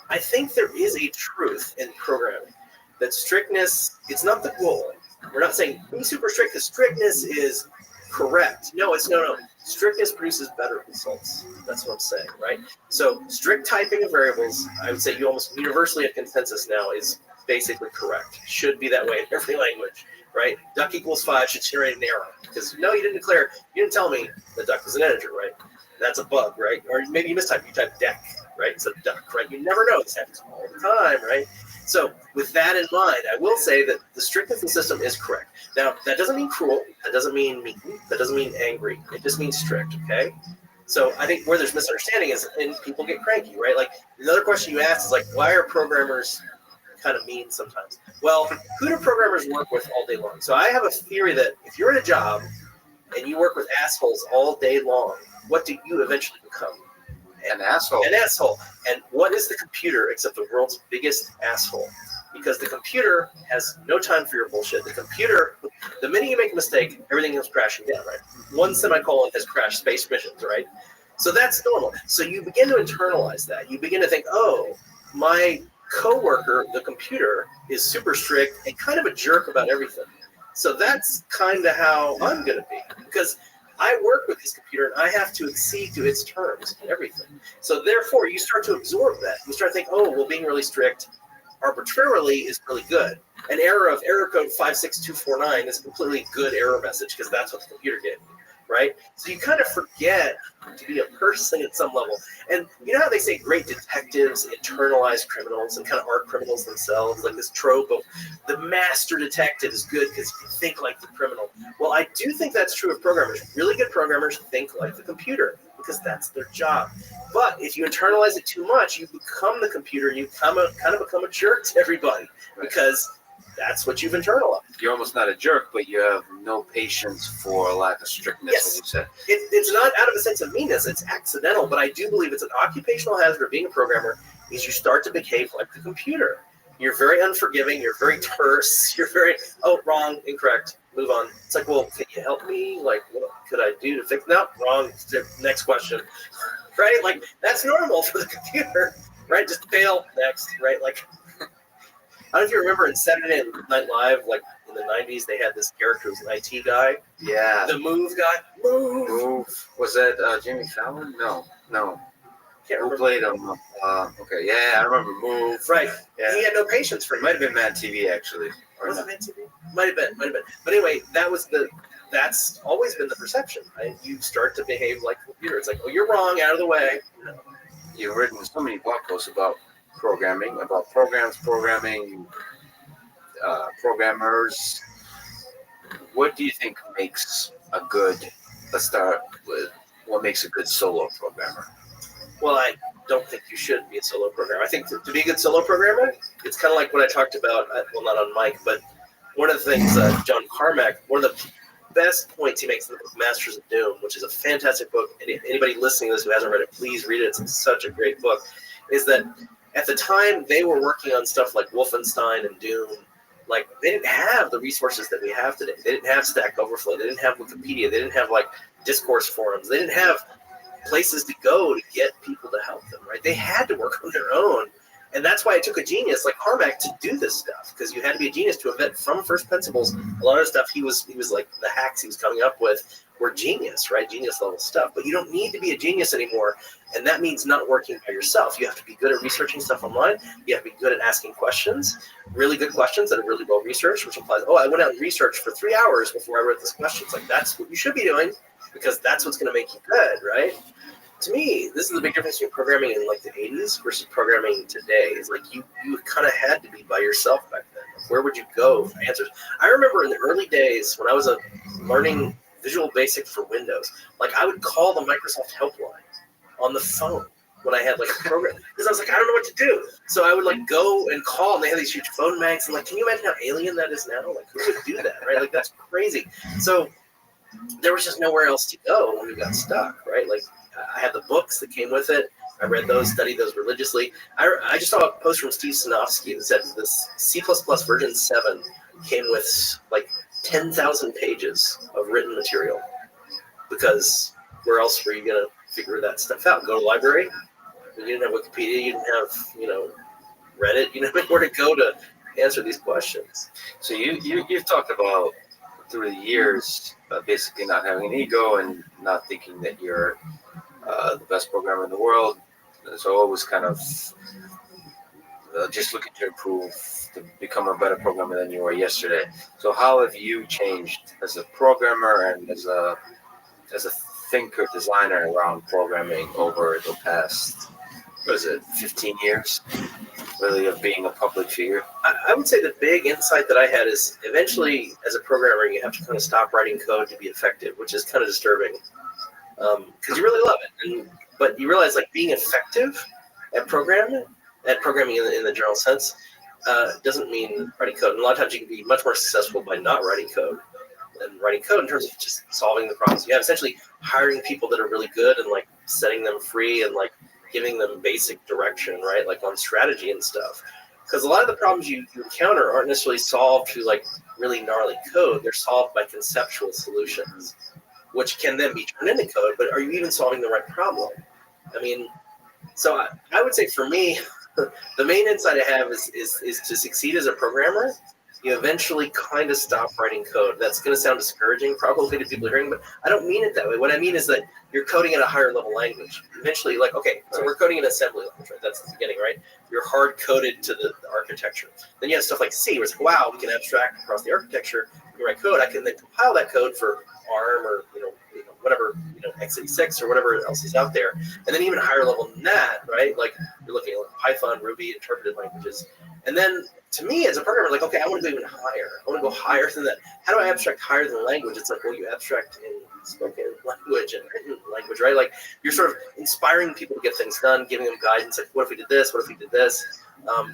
I think there is a truth in programming that strictness, it's not the goal. We're not saying be super strict because strictness is correct. No, it's no. Strictness produces better results. That's what I'm saying, right? So strict typing of variables, I would say you almost universally have consensus now, is basically correct. Should be that way in every language, right? Duck equals 5 should generate an error because no, you didn't tell me the duck was an integer, right? That's a bug, right? Or maybe you mistyped, you typed deck, right? Instead of duck, right? You never know. This happens all the time, right? So with that in mind, I will say that the strictness of the system is correct. Now, that doesn't mean cruel. That doesn't mean mean. That doesn't mean angry. It just means strict, okay? So I think where there's misunderstanding is, and people get cranky, right? Like another question you asked is like, why are programmers kind of mean sometimes? Well, who do programmers work with all day long? So I have a theory that if you're in a job and you work with assholes all day long, what do you eventually become? An asshole. An asshole. And what is the computer except the world's biggest asshole? Because the computer has no time for your bullshit. The computer, the minute you make a mistake, everything is crashing down, right? One semicolon has crashed space missions, right? So that's normal. So you begin to internalize that. You begin to think, oh, my coworker, the computer, is super strict and kind of a jerk about everything. So that's kind of how I'm going to be. Because I work with this computer and I have to accede to its terms and everything. So therefore, you start to absorb that. You start thinking, oh, well, being really strict arbitrarily is really good. An error of error code 56249 is a completely good error message because that's what the computer gave me, right? So you kind of forget to be a person at some level. And you know how they say great detectives internalize criminals and kind of are criminals themselves, like this trope of the master detective is good because you think like the criminal. Well, I do think that's true of programmers. Really good programmers think like the computer because that's their job. But if you internalize it too much, you become the computer and you kind of become a jerk to everybody because that's what you've internalized. You're almost not a jerk, but you have no patience for lack of strictness, yes. as you said. It's not out of a sense of meanness. It's accidental, but I do believe it's an occupational hazard of being a programmer is you start to behave like the computer. You're very unforgiving. You're very terse. You're very, oh, wrong, incorrect, move on. It's like, well, can you help me? Like, what could I do to fix? No, wrong, next question. Right? Like, that's normal for the computer, right? Just fail, next, right? Like, I don't know if you remember in Saturday Night Live, like in the 90s, they had this character who was an IT guy. Yeah. The Move guy. Move. Was that Jimmy Fallon? No. Can't remember. Who played him? Okay, yeah, I remember Move. Right. Yeah. He had no patience for It might have been Mad TV, actually. Was it Mad TV? Might have been. But anyway, that's always been the perception, right? You start to behave like a computer. It's like, oh, you're wrong, out of the way. No. You've written so many blog posts about programming, about programs, programming, programmers. What do you think makes a good, let's start with, what makes a good solo programmer? Well, I don't think you should be a solo programmer. I think to be a good solo programmer, it's kind of like what I talked about, well, not on mic, but one of the things John Carmack, one of the best points he makes in the book Masters of Doom, which is a fantastic book. Anybody listening to this who hasn't read it, please read it. It's such a great book. Is that at the time they were working on stuff like Wolfenstein and Doom, like they didn't have the resources that we have today. They didn't have Stack Overflow. They didn't have Wikipedia. They didn't have like discourse forums. They didn't have places to go to get people to help them, right? They had to work on their own. And that's why it took a genius like Carmack to do this stuff, because you had to be a genius to invent from first principles. A lot of stuff he was like the hacks he was coming up with were genius, right? Genius level stuff. But you don't need to be a genius anymore. And that means not working by yourself. You have to be good at researching stuff online. You have to be good at asking questions, really good questions that are really well researched, which implies, oh, I went out and researched for 3 hours before I wrote this question. It's like, that's what you should be doing, because that's what's going to make you good, right? To me, this is the big difference between programming in like the 80s versus programming today. Is like you kind of had to be by yourself back then. Where would you go for answers? I remember in the early days when I was learning Visual Basic for Windows, like I would call the Microsoft helpline on the phone when I had like a program, because I was like, I don't know what to do. So I would like go and call, and they had these huge phone banks. And like, can you imagine how alien that is now? Like, who would do that, right? Like, that's crazy. So there was just nowhere else to go when we got stuck, right? Like, I had the books that came with it. I read those, studied those religiously. I just saw a post from Steve Sinofsky that said this C++ version 7 came with like 10,000 pages of written material, because where else were you going to figure that stuff out? Go to the library? You didn't have Wikipedia. You didn't have, Reddit. You didn't know where to go to answer these questions. So you've talked about through the years basically not having an ego and not thinking that you're the best programmer in the world. So always kind of just looking to improve, to become a better programmer than you were yesterday. So how have you changed as a programmer and as a thinker, designer around programming over the past, 15 years, really, of being a public figure? I would say the big insight that I had is eventually, as a programmer, you have to kind of stop writing code to be effective, which is kind of disturbing. because you really love it. But you realize like being effective at programming in the general sense doesn't mean writing code. And a lot of times you can be much more successful by not writing code than writing code in terms of just solving the problems you have. Essentially hiring people that are really good and like setting them free and like giving them basic direction, right? Like on strategy and stuff. Because a lot of the problems you encounter aren't necessarily solved through like really gnarly code. They're solved by conceptual solutions, which can then be turned into code. But are you even solving the right problem? I mean, so I would say for me, the main insight I have is to succeed as a programmer, you eventually kind of stop writing code. That's going to sound discouraging probably to people hearing, but I don't mean it that way. What I mean is that you're coding at a higher level language. Eventually, like, okay, so we're coding in assembly language, right? That's the beginning, right? You're hard coded to the architecture. Then you have stuff like C, where it's like, wow, we can abstract across the architecture. You write code. I can then compile that code for ARM or whatever, x86 or whatever else is out there. And then even higher level than that, right? Like you're looking at like Python, Ruby, interpreted languages. And then to me as a programmer, like, okay, I want to go even higher. I want to go higher than that. How do I abstract higher than language? It's like, well, you abstract in spoken language and written language, right? Like you're sort of inspiring people to get things done, giving them guidance. Like, what if we did this? What if we did this?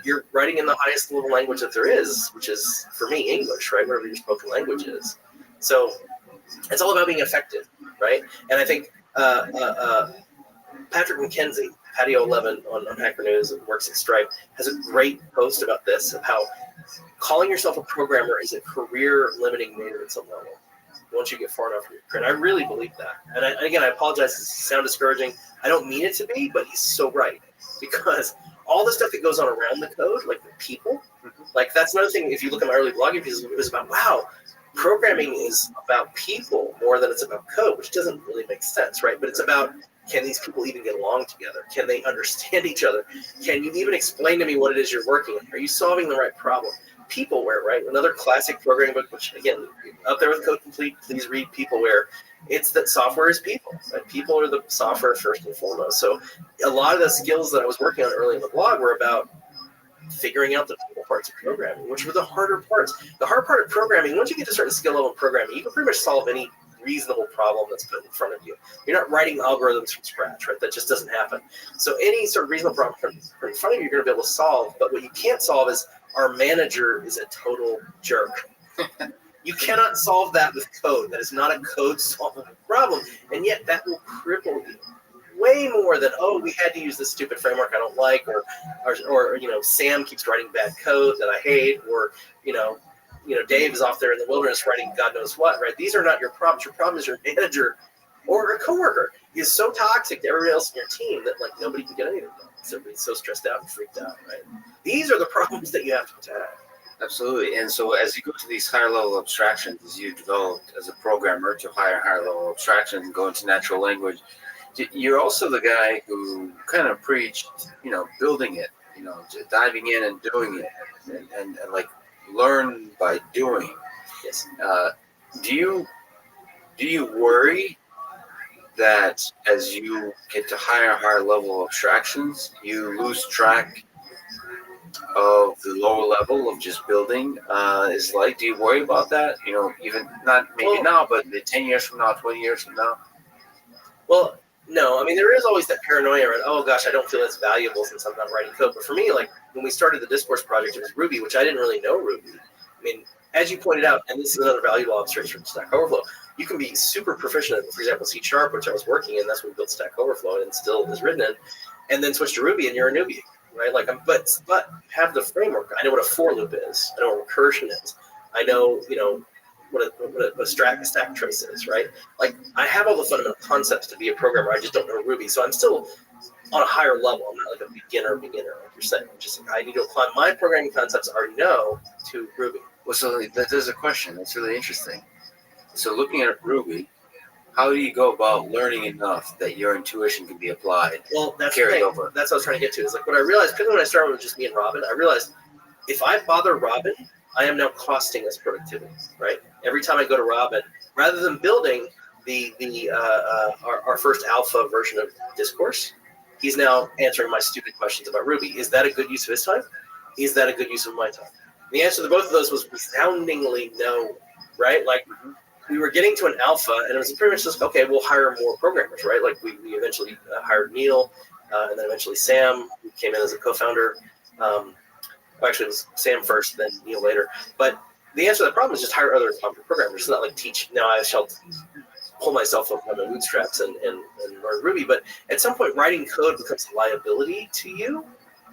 You're writing in the highest level language that there is, which is, for me, English, right? Whatever your spoken language is. So it's all about being effective, right? And I think Patrick McKenzie, Patio 11 on Hacker News and works at Stripe, has a great post about this, of how calling yourself a programmer is a career-limiting move at some level once you get far enough in your career. And I really believe that. And again, I apologize, it sounds discouraging. I don't mean it to be, but he's so right. Because all the stuff that goes on around the code, like the people, like that's another thing. If you look at my early blogging pieces, it was about, wow, programming is about people more than it's about code, which doesn't really make sense, right? But it's about, can these people even get along together? Can they understand each other? Can you even explain to me what it is you're working on? Are you solving the right problem? Peopleware, right? Another classic programming book, which again, up there with Code Complete, please read Peopleware. It's that software is people, right? People are the software first and foremost. So a lot of the skills that I was working on early in the blog were about figuring out the people parts of programming, which were the harder parts. The hard part of programming, once you get to a certain skill level of programming, you can pretty much solve any reasonable problem that's put in front of you. You're not writing algorithms from scratch, right? That just doesn't happen. So any sort of reasonable problem put in front of you, you're going to be able to solve. But what you can't solve is our manager is a total jerk. You cannot solve that with code. That is not a code solving problem. And yet that will cripple you way more than, oh, we had to use this stupid framework I don't like, or Sam keeps writing bad code that I hate, or Dave is off there in the wilderness writing God knows what, right? These are not your problems. Your problem is your manager or a coworker is so toxic to everybody else in your team that like nobody can get anything done. So everybody's so stressed out and freaked out, right? These are the problems that you have to attack. Absolutely. And so as you go to these higher level abstractions, as you develop as a programmer to higher level abstractions and go into natural language, you're also the guy who kind of preached, building it, diving in and doing it and like learn by doing. Yes. Do you worry that as you get to higher level abstractions, you lose track of the lower level of just building? Do you worry about that? Even not maybe now, but 10 years from now, 20 years from now? Well, no, I mean, there is always that paranoia around, oh gosh, I don't feel as valuable since I'm not writing code. But for me, like when we started the Discourse project, it was Ruby, which I didn't really know Ruby. I mean, as you pointed out, and this is another valuable observation from Stack Overflow, you can be super proficient at, for example, C#, which I was working in. That's what we built Stack Overflow and still is written in, and then switch to Ruby, and you're a newbie, right? Like, but have the framework. I know what a for loop is. I know what recursion is. I know, what a stack trace is, right? Like, I have all the fundamental concepts to be a programmer. I just don't know Ruby, so I'm still on a higher level. I'm not like a beginner, like you're saying. I'm just I need to apply my programming concepts I already know to Ruby. Well, so there's a question that's really interesting. So looking at Ruby, how do you go about learning enough that your intuition can be applied? Well, that's carried the thing. over. That's what I was trying to get to. Is like what I realized, particularly when I started with just me and Robin, I realized if I bother Robin, I am now costing us productivity, right? Every time I go to Robin, rather than building our first alpha version of Discourse, he's now answering my stupid questions about Ruby. Is that a good use of his time? Is that a good use of my time? The answer to both of those was resoundingly no, right? Like, we were getting to an alpha, and it was pretty much just, okay, we'll hire more programmers, right? Like we eventually hired Neil, and then eventually Sam, who came in as a co-founder. Actually, it was Sam first, then Neil later. But the answer to that problem is just hire other programmers. It's not like teach. Now I shall pull myself up by my bootstraps and learn Ruby. But at some point, writing code becomes a liability to you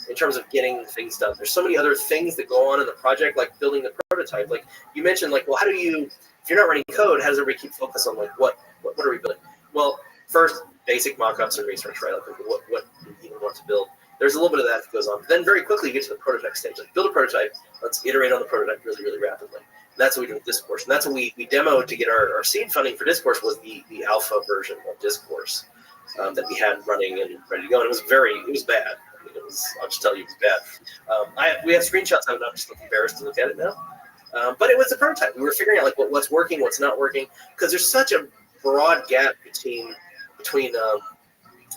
in terms of getting things done. There's so many other things that go on in the project, like building the prototype. Like you mentioned, like, well, how do you, if you're not writing code, how does everybody keep focus on like what are we building? Well, first, basic mock-ups and research, right? Like what do you even want to build? There's a little bit of that goes on. But then very quickly you get to the prototype stage. Like build a prototype, let's iterate on the prototype really, really rapidly. And that's what we do with Discourse. And that's what we demoed to get our seed funding for Discourse was the alpha version of Discourse that we had running and ready to go. And it was bad. I mean, I'll just tell you, it was bad. We have screenshots of it. I'm just embarrassed to look at it now. But it was a prototype. We were figuring out like what's working, what's not working, because there's such a broad gap between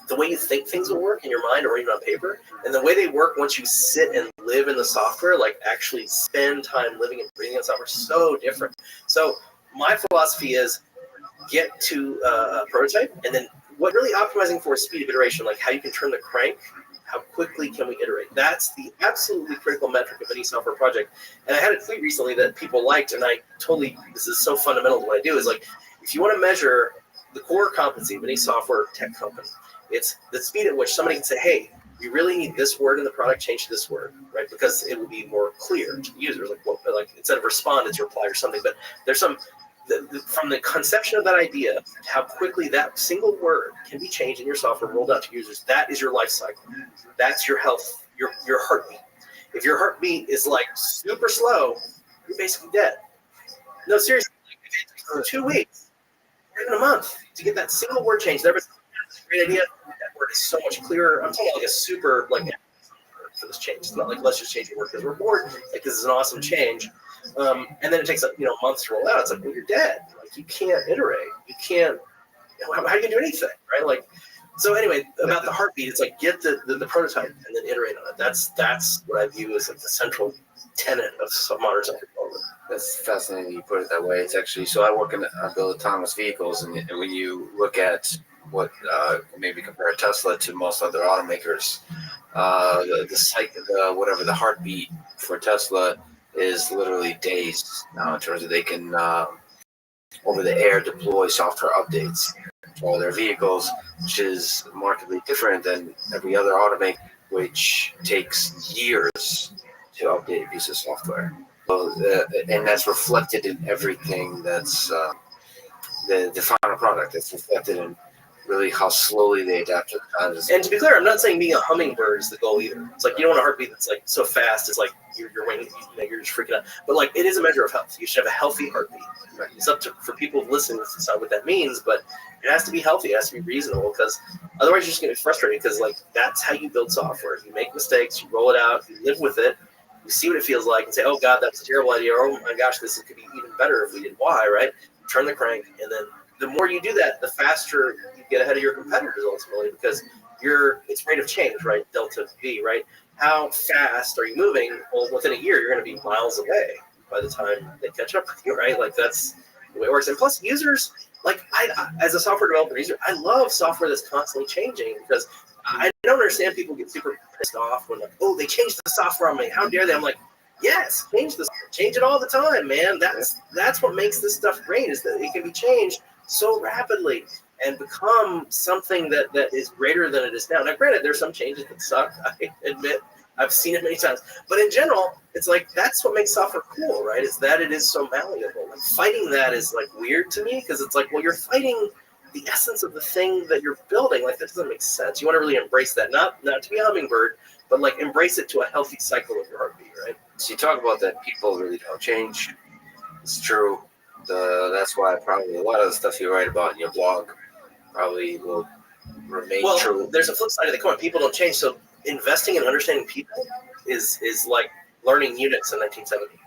the way you think things will work in your mind or even on paper, and the way they work once you sit and live in the software, like actually spend time living and breathing in software, so different. So my philosophy is get to a prototype, and then what really optimizing for is speed of iteration, like how you can turn the crank, how quickly can we iterate. That's the absolutely critical metric of any software project. And I had a tweet recently that people liked, and this is so fundamental to what I do, is like, if you want to measure the core competency of any software tech company, it's the speed at which somebody can say, hey, you really need this word in the product, change this word, right? Because it will be more clear to the users. Like instead of respond, it's reply or something. But there's some, from the conception of that idea, how quickly that single word can be changed in your software, rolled out to users, that is your life cycle. That's your health, your heartbeat. If your heartbeat is like super slow, you're basically dead. No, seriously, if it takes 2 weeks, or even a month to get that single word changed, everybody's a great idea. That word is so much clearer. I'm talking like a super for this change. It's not like let's just change your word because we're bored. Like this is an awesome change, and then it takes months to roll out. It's like, well, you're dead. Like you can't iterate. You can't. How are you gonna do anything, right? Like, so anyway, about the heartbeat, it's like get the prototype and then iterate on it. That's what I view as like the central tenet of modern software development. That's fascinating you put it that way. It's actually, so I build autonomous vehicles, and when you look at what maybe compare Tesla to most other automakers, the heartbeat for Tesla is literally days now in terms of they can over the air deploy software updates to all their vehicles, which is markedly different than every other automaker, which takes years to update a piece of software. So, and that's reflected in everything that's the final product. It's reflected in really how slowly they adapt to the times. And to be clear, I'm not saying being a hummingbird is the goal either. It's like you don't want a heartbeat that's like so fast. It's like you're waiting, you're just freaking out. But like it is a measure of health. You should have a healthy heartbeat. Right? It's up to for people listening to decide what that means, but it has to be healthy. It has to be reasonable because otherwise you're just going to be frustrated because like that's how you build software. You make mistakes, you roll it out, you live with it. You see what it feels like and say, oh God, that was a terrible idea. Or, oh my gosh, this could be even better if we did Y, right? Turn the crank. And then the more you do that, the faster you get ahead of your competitors ultimately because it's rate of change, right? Delta V, right? How fast are you moving? Well, within a year, you're going to be miles away by the time they catch up with you, right? Like that's the way it works. And plus users, like I as a software developer user, I love software that's constantly changing because I don't understand people get super pissed off when like, oh, they changed the software on me. How dare they? I'm like, yes, change it all the time, man. That's what makes this stuff great is that it can be changed so rapidly and become something that is greater than it is now. Now, granted, there's some changes that suck. I admit, I've seen it many times. But in general, it's like that's what makes software cool, right? Is that it is so malleable. Like fighting that is like weird to me because it's like, well, you're fighting the essence of the thing that you're building. Like that doesn't make sense. You want to really embrace that, not to be a hummingbird, but like embrace it to a healthy cycle of your heartbeat, right? So you talk about that people really don't change. It's true. That's why probably a lot of the stuff you write about in your blog probably will remain true. Well, there's a flip side of the coin. People don't change. So investing in understanding people is like learning Unix in 1970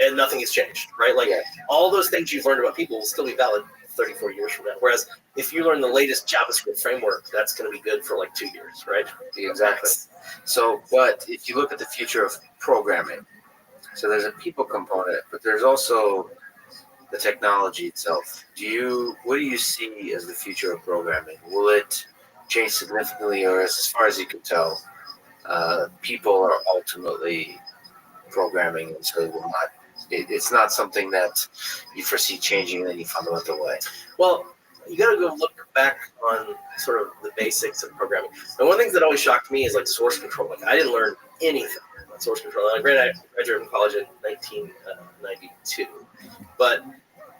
and nothing has changed, right? Like all those things you've learned about people will still be valid 34 years from now. Whereas if you learn the latest JavaScript framework, that's going to be good for like 2 years, right? Exactly. So, but if you look at the future of programming, so there's a people component, but there's also the technology itself. What do you see as the future of programming? Will it change significantly, or as far as you can tell, people are ultimately programming, and so it will not. It's not something that you foresee changing in any fundamental way. Well, you got to go look back on sort of the basics of programming. And one of the things that always shocked me is like source control. Like I didn't learn anything about source control. I graduated from college in 1992, but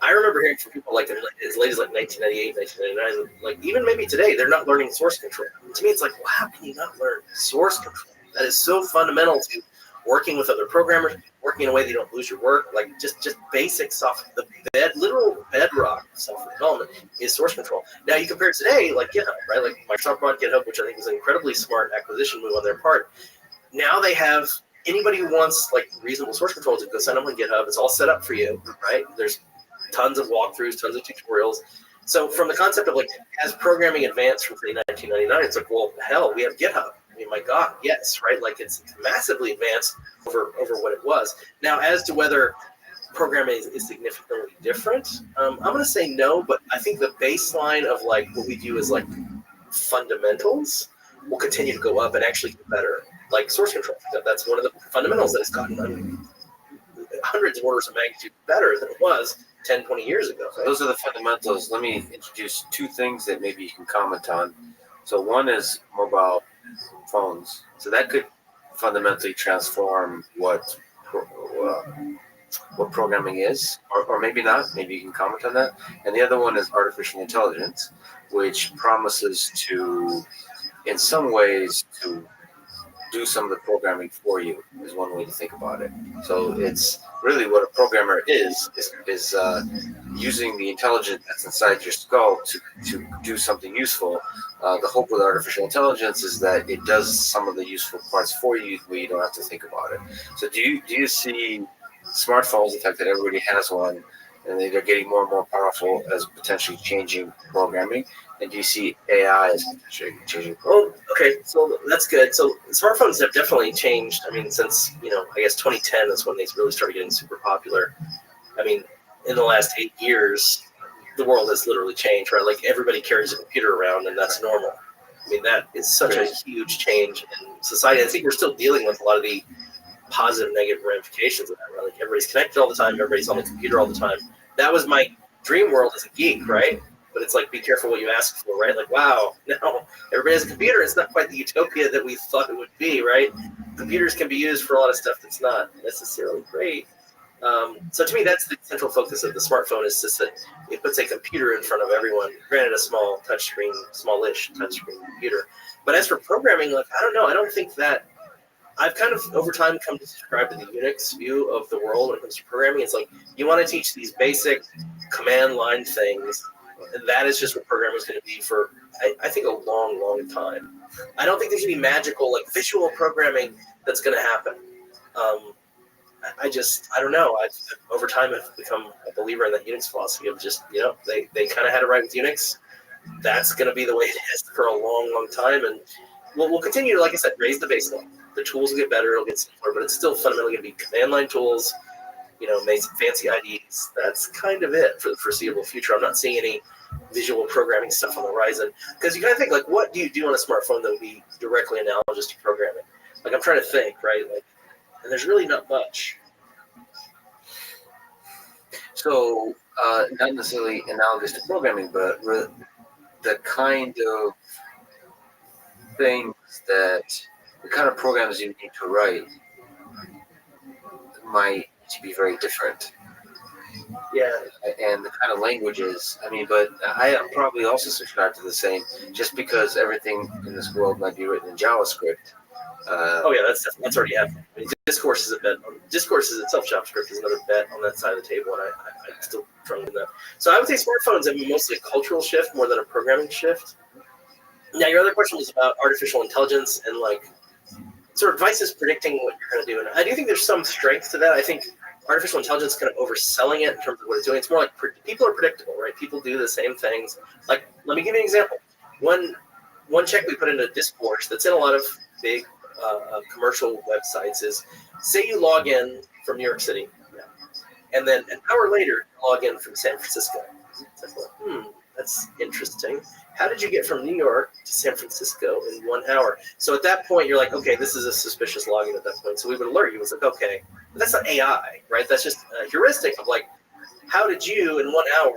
I remember hearing from people like as late as like 1998, 1999, like even maybe today, they're not learning source control. To me, it's like, well, how can you not learn source control? That is so fundamental to working with other programmers, working in a way that you don't lose your work, like just basic software. The literal bedrock of software development is source control. Now you compare it today, like GitHub, right? Like Microsoft bought GitHub, which I think was an incredibly smart acquisition move on their part. Now they have anybody who wants like reasonable source control to go sign up on GitHub. It's all set up for you, right? There's tons of walkthroughs, tons of tutorials. So from the concept of like, as programming advanced from 1999, it's like, well, hell, we have GitHub. I mean, my God, yes, right? Like it's massively advanced over what it was. Now, as to whether programming is significantly different, I'm going to say no, but I think the baseline of like what we do as like fundamentals will continue to go up and actually get better. Like source control, that's one of the fundamentals that has gotten hundreds of orders of magnitude better than it was 10, 20 years ago. So those are the fundamentals. Let me introduce two things that maybe you can comment on. So one is mobile phones. So that could fundamentally transform what programming is, or maybe not. Maybe you can comment on that. And the other one is artificial intelligence, which promises to, in some ways, to do some of the programming for you, is one way to think about it. So it's really what a programmer is using the intelligence that's inside your skull to do something useful. The hope with artificial intelligence is that it does some of the useful parts for you where you don't have to think about it. So do you see smartphones, the fact that everybody has one, and they're getting more and more powerful, as potentially changing programming? And do you see AI as changing programming? Well, okay, so that's good. So smartphones have definitely changed. I mean, since, I guess 2010 is when they really started getting super popular. I mean, in the last 8 years, the world has literally changed, right? Like everybody carries a computer around, and that's normal. I mean, that is such a huge change in society. I think we're still dealing with a lot of the positive, negative ramifications of that, right? Like everybody's connected all the time, everybody's on the computer all the time. That was my dream world as a geek, right? But it's like, be careful what you ask for, right? Like, wow, now everybody has a computer. It's not quite the utopia that we thought it would be, right? Computers can be used for a lot of stuff that's not necessarily great. So to me, that's the central focus of the smartphone, is just that it puts a computer in front of everyone. Granted, a small touchscreen, smallish touchscreen computer. But as for programming, like, I don't know. I don't think that I've kind of over time come to subscribe to the Unix view of the world when it comes to programming. It's like you want to teach these basic command line things, and that is just what programming is going to be for, I think, a long, long time. I don't think there's any magical, like, visual programming that's going to happen. I don't know. Over time, I've become a believer in that Unix philosophy of just, they kind of had it right with Unix. That's going to be the way it is for a long, long time. And we'll continue to, like I said, raise the baseline. The tools will get better, it'll get simpler, but it's still fundamentally going to be command line tools, make some fancy IDs. That's kind of it for the foreseeable future. I'm not seeing any visual programming stuff on the horizon, because you got to think, like, what do you do on a smartphone that would be directly analogous to programming? Like, I'm trying to think, right? Like, and there's really not much. So, not necessarily analogous to programming, but the kind of things the kind of programs you need to write might be very different. Yeah. And the kind of languages, but I probably also subscribe to the same, just because everything in this world might be written in JavaScript. That's already happening. I mean, Discourse is a bet. Discourse is itself, JavaScript is another bet on that side of the table, and I'm still trying to do that. So I would say smartphones have mostly a cultural shift more than a programming shift. Now, your other question was about artificial intelligence and, like, sort of devices predicting what you're going to do. And I do think there's some strength to that. I think artificial intelligence is kind of overselling it in terms of what it's doing. It's more like people are predictable, right? People do the same things. Like, let me give you an example. One check we put into Discourse that's in a lot of big commercial websites is, say you log in from New York City, and then an hour later log in from San Francisco. It's like, that's interesting. How did you get from New York to San Francisco in 1 hour? So at that point, you're like, okay, this is a suspicious login at that point. So we would alert you. It's like, okay, but that's not AI, right? That's just a heuristic of like, how did you in 1 hour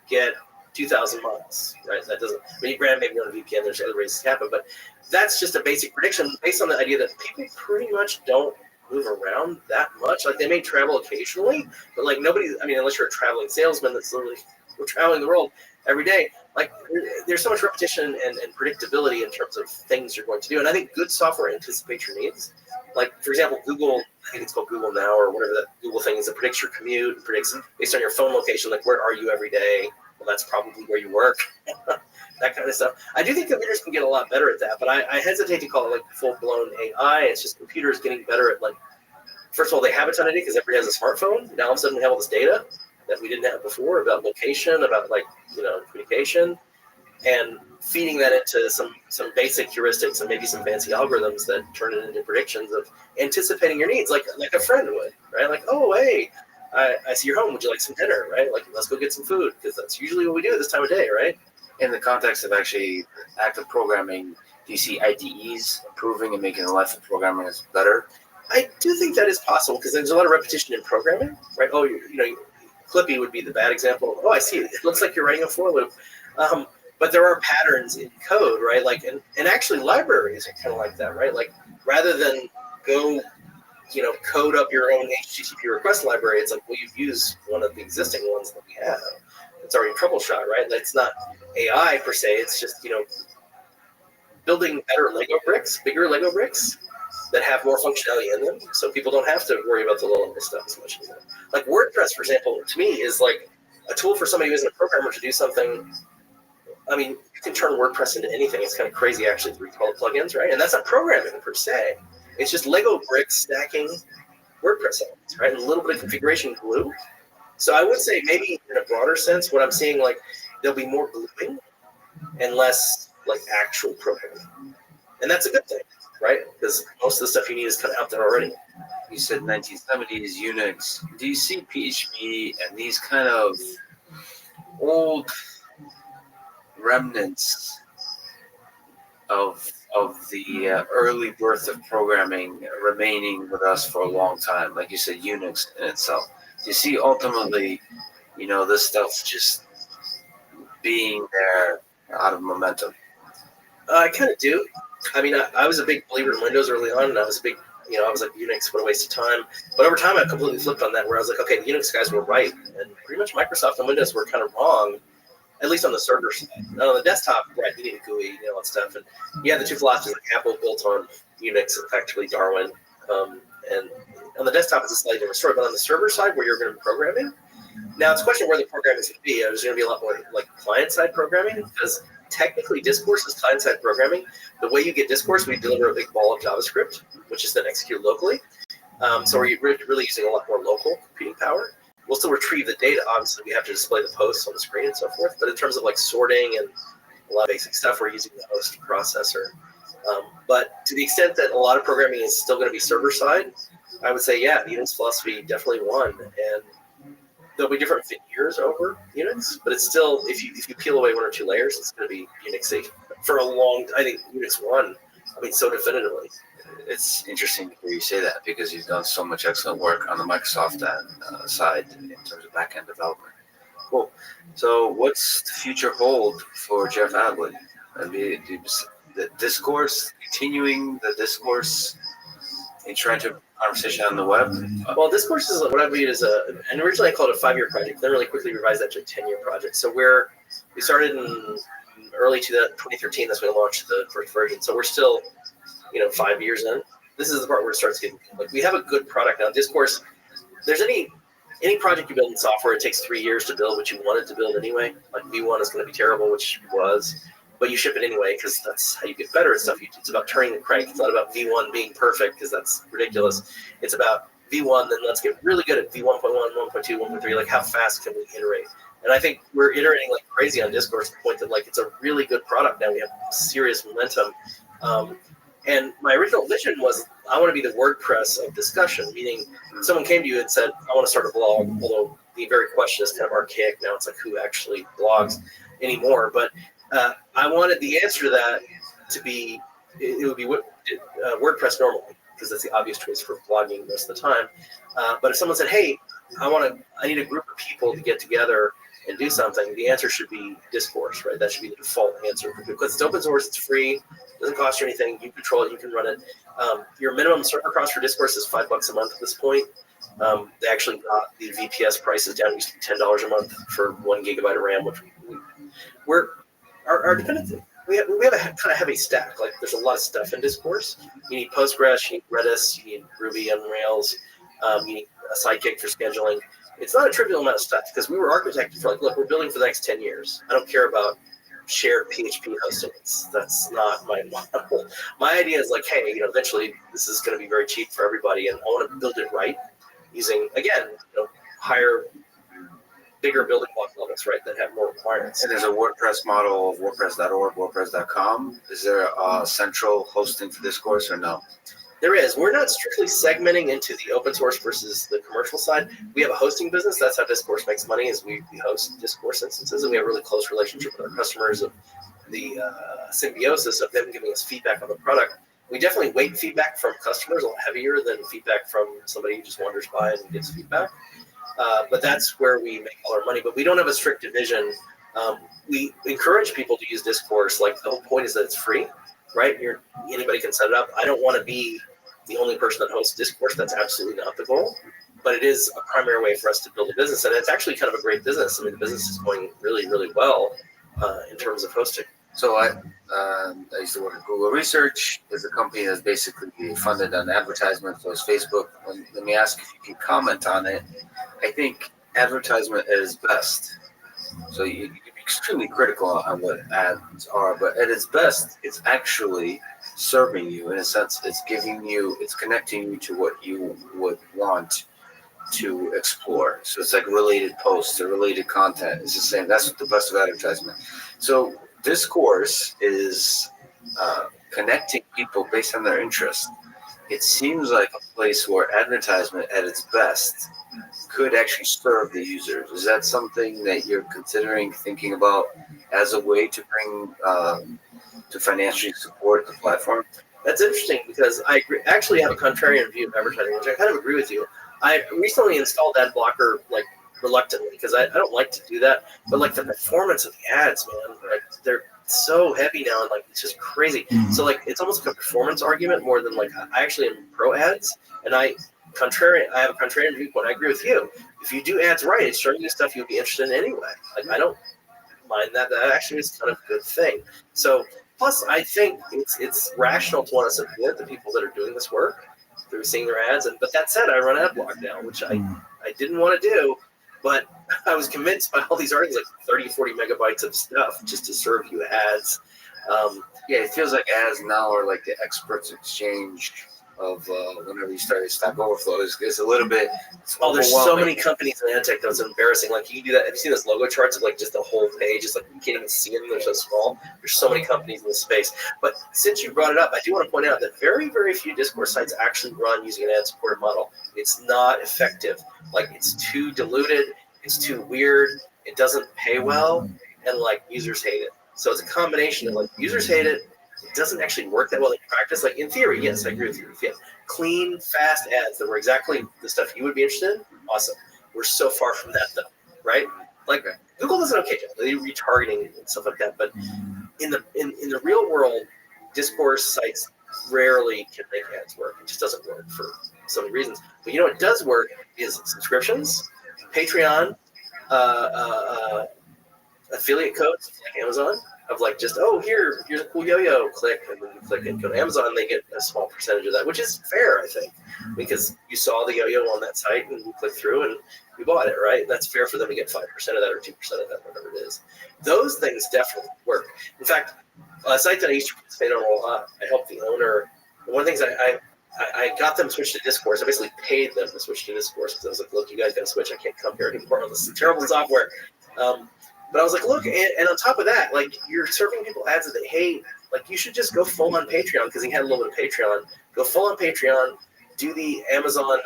get 2,000 miles, right? That doesn't, I mean, granted, maybe on a VPN, there's other ways to happen, but that's just a basic prediction based on the idea that people pretty much don't move around that much. Like, they may travel occasionally, but like nobody, I mean, unless you're a traveling salesman that's literally traveling the world every day, like there's so much repetition and predictability in terms of things you're going to do. And I think good software anticipates your needs. Like, for example, Google, I think it's called Google Now or whatever that Google thing is that predicts your commute, and predicts based on your phone location, like where are you every day? Well, that's probably where you work, that kind of stuff. I do think computers can get a lot better at that, but I hesitate to call it like full-blown AI. It's just computers getting better at, like, first of all, they have a ton of data because everybody has a smartphone. Now all of a sudden we have all this data that we didn't have before about location, about like, communication, and feeding that into some basic heuristics and maybe some fancy algorithms that turn it into predictions of anticipating your needs, like a friend would, right? Like, oh, hey, I see you're home. Would you like some dinner, right? Like, let's go get some food, because that's usually what we do this time of day, right? In the context of actually active programming, do you see IDEs improving and making the life of programming better? I do think that is possible because there's a lot of repetition in programming, right? Oh, Clippy would be the bad example. Oh, I see. It looks like you're writing a for loop. But there are patterns in code, right? Like, and actually libraries are kind of like that, right? Like, rather than go, code up your own HTTP request library, it's like, well, you use one of the existing ones that we have. It's already troubleshot, right? It's not AI per se. It's just, building better Lego bricks, bigger Lego bricks that have more functionality in them, so people don't have to worry about the low level stuff as much anymore. Like WordPress, for example, to me is like a tool for somebody who isn't a programmer to do something. I mean, you can turn WordPress into anything. It's kind of crazy, actually, to recall plugins, right? And that's not programming per se. It's just Lego bricks stacking WordPress elements, right? And a little bit of configuration glue. So I would say maybe in a broader sense, what I'm seeing, like, there'll be more gluing and less like actual programming. And that's a good thing, right? Because most of the stuff you need is kind of out there already. You said 1970s, Unix. Do you see PHP and these kind of old remnants of the early birth of programming remaining with us for a long time? Like you said, Unix in itself. Do you see ultimately, this stuff just being there out of momentum? I kind of do. I mean, I was a big believer in Windows early on, and I was a big, I was like, Unix, what a waste of time. But over time, I completely flipped on that, where I was like, okay, the Unix guys were right, and pretty much Microsoft and Windows were kind of wrong, at least on the server side. And on the desktop, right, you need a GUI, all that stuff. And you had the two philosophies, like Apple built on Unix, effectively Darwin, and on the desktop, it's a slightly different story. But on the server side, where you're going to be programming, now it's a question of where the programming is going to be. There's going to be a lot more like client-side programming, because technically discourse is client-side programming. The way you get discourse, we deliver a big ball of JavaScript, which is then executed locally. So we're really using a lot more local computing power. We'll still retrieve the data. Obviously, we have to display the posts on the screen and so forth. But in terms of like sorting and a lot of basic stuff, we're using the host processor. But to the extent that a lot of programming is still going to be server-side, I would say, yeah, Unix philosophy definitely won. And there'll be different veneers over Unix, but it's still, if you peel away one or two layers, it's going to be Unixy for a long. I think Unix won. I mean, so definitively. It's interesting to hear you say that, because you've done so much excellent work on the Microsoft side in terms of back-end development. Cool. So what's the future hold for Jeff Atwood? The discourse, continuing the discourse, and trying to conversation on the web? Well, discourse is what I viewed as and originally I called it a 5-year project, then really quickly revised that to a 10-year project. So we started in early 2013, that's when we launched the first version. So we're still, 5 years in. This is the part where it starts getting, like, we have a good product now. Discourse, there's any project you build in software, it takes 3 years to build what you wanted to build anyway. Like V1 is going to be terrible, which it was, but you ship it anyway because that's how you get better at stuff. It's about turning the crank. It's not about V1 being perfect because that's ridiculous. It's about V1, then let's get really good at V1.1, 1.2, 1.3. Like, how fast can we iterate? And I think we're iterating like crazy on Discourse to the point that, like, it's a really good product now. We have serious momentum. And my original vision was I want to be the WordPress of discussion, meaning someone came to you and said, I want to start a blog, although the very question is kind of archaic now. It's like, who actually blogs anymore? But I wanted the answer to that to be, it would be WordPress normally, because that's the obvious choice for blogging most of the time. But if someone said, hey, I need a group of people to get together and do something, the answer should be Discourse, right? That should be the default answer. Because it's open source, it's free, doesn't cost you anything, you control it, you can run it. Your minimum server cost for Discourse is $5 a month at this point. They actually got the VPS prices down. It used to be $10 a month for 1 gigabyte of RAM, which our dependency. We have a kind of heavy stack. Like there's a lot of stuff in Discourse. You need Postgres, you need Redis, you need Ruby on Rails, you need a Sidekick for scheduling. It's not a trivial amount of stuff because we were architected for like, look, we're building for the next 10 years. I don't care about shared PHP hosting. That's not my model. My idea is like, hey, eventually this is going to be very cheap for everybody, and I want to build it right using, again, higher, bigger building block levels, right, that have more requirements. And there's a WordPress model of WordPress.org, WordPress.com. Is there a central hosting for Discourse or no? There is. We're not strictly segmenting into the open source versus the commercial side. We have a hosting business. That's how Discourse makes money, is we host Discourse instances, and we have a really close relationship with our customers of the symbiosis of them giving us feedback on the product. We definitely weight feedback from customers a lot heavier than feedback from somebody who just wanders by and gets feedback. But that's where we make all our money. But we don't have a strict division. We encourage people to use Discourse. Like the whole point is that it's free, right? Anybody can set it up. I don't want to be the only person that hosts Discourse. That's absolutely not the goal. But it is a primary way for us to build a business. And it's actually kind of a great business. I mean, the business is going really, really well in terms of hosting. So I used to work at Google Research. There's a company that's basically funded on advertisement. So it's Facebook. Let me ask if you can comment on it. I think advertisement at its best. So you can be extremely critical on what ads are, but at its best, it's actually serving you in a sense. It's connecting you to what you would want to explore. So it's like related posts or related content. It's the same. That's the best of advertisement. So Discourse is connecting people based on their interest. It seems like a place where advertisement at its best could actually serve the users. Is that something that you're considering thinking about as a way to bring to financially support the platform? That's interesting because I actually have a contrarian view of advertising, which I kind of agree with you. I recently installed ad blocker like reluctantly because I don't like to do that, but like the performance of the ads, man, like they're so heavy now and like it's just crazy. So like it's almost like a performance argument more than like I actually am pro ads, and I have a contrarian viewpoint. I agree with you. If you do ads right, it's showing you stuff you'll be interested in anyway. Like I don't mind that. That actually is kind of a good thing. So plus I think it's rational to want to support the people that are doing this work through seeing their ads. But that said, I run ad block now, which I didn't want to do, but I was convinced by all these articles, like 30, 40 megabytes of stuff just to serve you ads. Yeah, it feels like ads now are like the experts exchange of whenever you start Stack Overflow. It's a little bit There's so many companies in ad tech that it's embarrassing. Like you can do that. Have you seen those logo charts of like just the whole page? It's like you can't even see them. They're so small. There's so many companies in this space. But since you brought it up, I do want to point out that very, very few Discourse sites actually run using an ad-supported model. It's not effective. Like it's too diluted. It's too weird. It doesn't pay well, and like users hate it. So it's a combination of like users hate it. It doesn't actually work that well in practice. Like in theory, yes, I agree with you. If you have clean, fast ads that were exactly the stuff you would be interested in, awesome. We're so far from that though, right? Like Google does an okay job. They do retargeting and stuff like that. But in the real world, Discourse sites rarely can make ads work. It just doesn't work for so many reasons. But you know what does work is subscriptions, Patreon, affiliate codes like Amazon. Of like just, here's a cool yo-yo, click, and then you click and go to Amazon, and they get a small percentage of that, which is fair, I think, because you saw the yo-yo on that site and you click through and you bought it, right? That's fair for them to get 5% of that or 2% of that, whatever it is. Those things definitely work. In fact, a site that I used to participate on a lot, I helped the owner. One of the things I got them to switch to Discourse. I basically paid them to switch to Discourse because I was like, look, you guys got to switch. I can't come here anymore on this terrible software. But I was like, look, and on top of that, like you're serving people ads that they hate. Like, you should just go full on Patreon, because he had a little bit of Patreon. Go full on Patreon, do the Amazon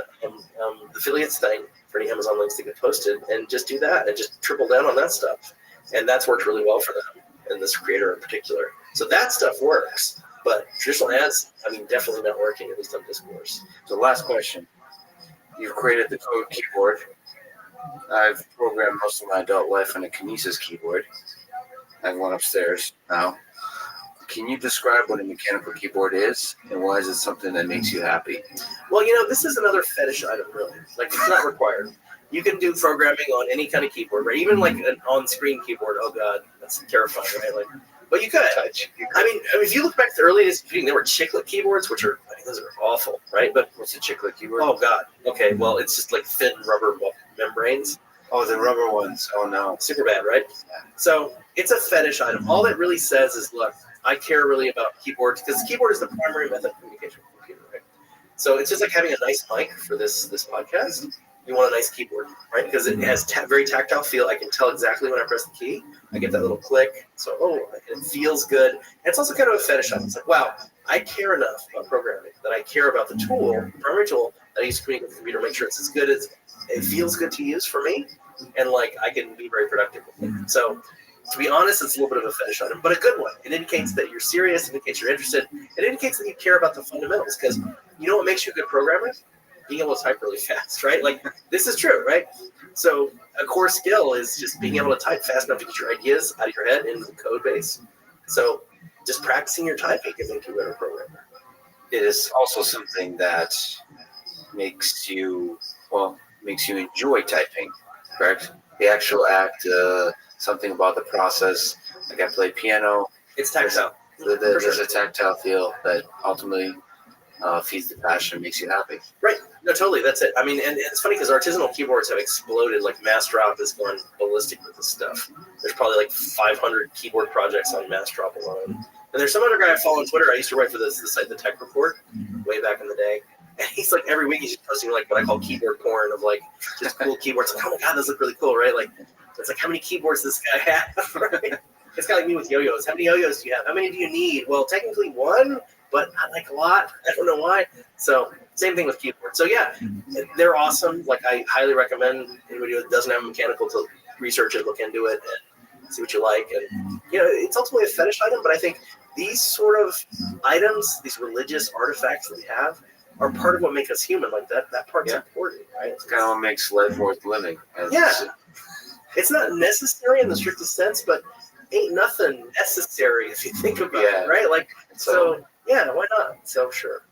affiliates thing for any Amazon links that get posted, and just do that, and just triple down on that stuff. And that's worked really well for them, and this creator in particular. So that stuff works, but traditional ads, I mean, definitely not working, at least on Discourse. So last question. You've created the code keyboard. I've programmed most of my adult life on a Kinesis keyboard. I have one upstairs now. Can you describe what a mechanical keyboard is, and why is it something that makes you happy? Well, this is another fetish item, really. Like, it's not required. You can do programming on any kind of keyboard, right? Even like an on-screen keyboard. Oh God, that's terrifying, right? Like, but you could. I mean, if you look back to the early days of computing, there were chiclet keyboards, which are, those are awful, right? But what's a chiclet keyboard? Oh God. Okay, well, it's just like thin rubber membranes. Oh, the rubber ones. Oh no, super bad, right? So it's a fetish item. All it really says is, look, I care really about keyboards, because the keyboard is the primary method of communication with the computer, right? So it's just like having a nice mic for this podcast. You want a nice keyboard, right? Because it has very tactile feel. I can tell exactly when I press the key. I get that little click. So, it feels good. And it's also kind of a fetish item. It's like, wow, I care enough about programming that I care about the tool, the primary tool that I use to communicate with the computer, make sure it's as good as it feels good to use for me, and like I can be very productive with it. So, to be honest, it's a little bit of a fetish item, but a good one. It indicates that you're serious. It indicates you're interested. It indicates that you care about the fundamentals, because you know what makes you a good programmer? Being able to type really fast, right? Like, this is true, right? So a core skill is just being able to type fast enough to get your ideas out of your head into the code base. So just practicing your typing can make you a better programmer. It is also something that makes you enjoy typing, correct? The actual act, something about the process. Like, I play piano. It's tactile. There's a tactile feel that ultimately feeds the passion, makes you happy. Right. No, totally. That's it. I mean, and it's funny because artisanal keyboards have exploded. Like, Massdrop is going ballistic with this stuff. There's probably like 500 keyboard projects on Massdrop alone. And there's some other guy I follow on Twitter. I used to write for the site, The Tech Report, way back in the day. And he's like, every week he's just posting like what I call keyboard porn of like just cool keyboards. Like, oh my God, those look really cool, right? Like, it's like, how many keyboards does this guy have, right? It's kind of like me with yo-yos. How many yo-yos do you have? How many do you need? Well, technically one, but not like a lot. I don't know why. So same thing with keyboards. So yeah, they're awesome. Like, I highly recommend anybody who doesn't have a mechanical to research it, look into it, and see what you like. And it's ultimately a fetish item, but I think these sort of items, these religious artifacts that we have, are part of what makes us human. Like, that part's important, right? It's kind of what makes life worth living. It's not necessary in the strictest sense, but ain't nothing necessary if you think about it, right? Like, so yeah, why not? So sure.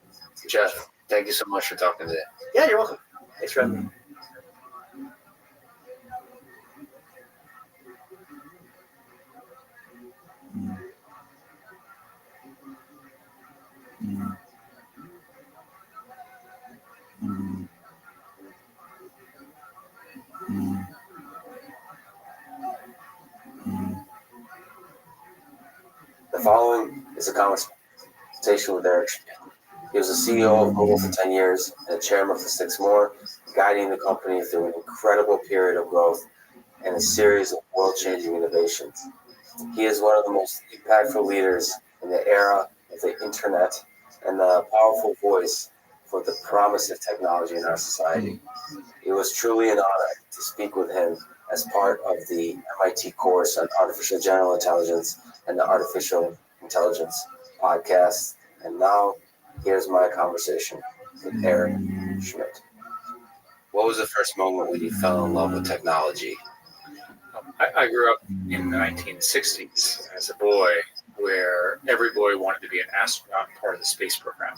Jeff, thank you so much for talking today. Yeah, you're welcome. Thanks for having me. The following is a conversation with Eric. He was the CEO of Google for 10 years and the chairman for 6 more, guiding the company through an incredible period of growth and a series of world-changing innovations. He is one of the most impactful leaders in the era of the internet and the powerful voice for the promise of technology in our society. It was truly an honor to speak with him as part of the MIT course on artificial general intelligence and the artificial intelligence podcast. And now, here's my conversation with Eric Schmidt. What was the first moment when you fell in love with technology? I grew up in the 1960s as a boy, where every boy wanted to be an astronaut, part of the space program.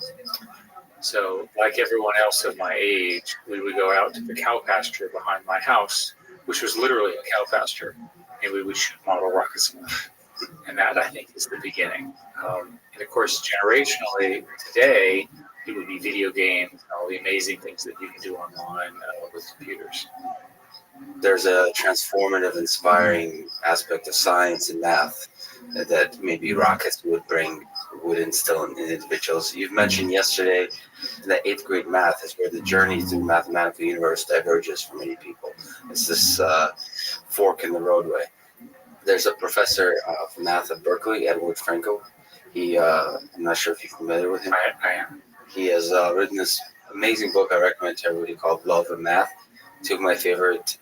So, like everyone else of my age, we would go out to the cow pasture behind my house, which was literally a cow pasture, and we would shoot model rockets. And that, I think, is the beginning. And of course, generationally, today, it would be video games and all the amazing things that you can do online with computers. There's a transformative, inspiring aspect of science and math that maybe rockets would instill in individuals. You've mentioned yesterday that 8th grade math is where the journey through the mathematical universe diverges for many people. It's this fork in the roadway. There's a professor of math at Berkeley, Edward Frankel. I'm not sure if you're familiar with him. I am. He has written this amazing book I recommend to everybody called Love and Math. Two of my favorite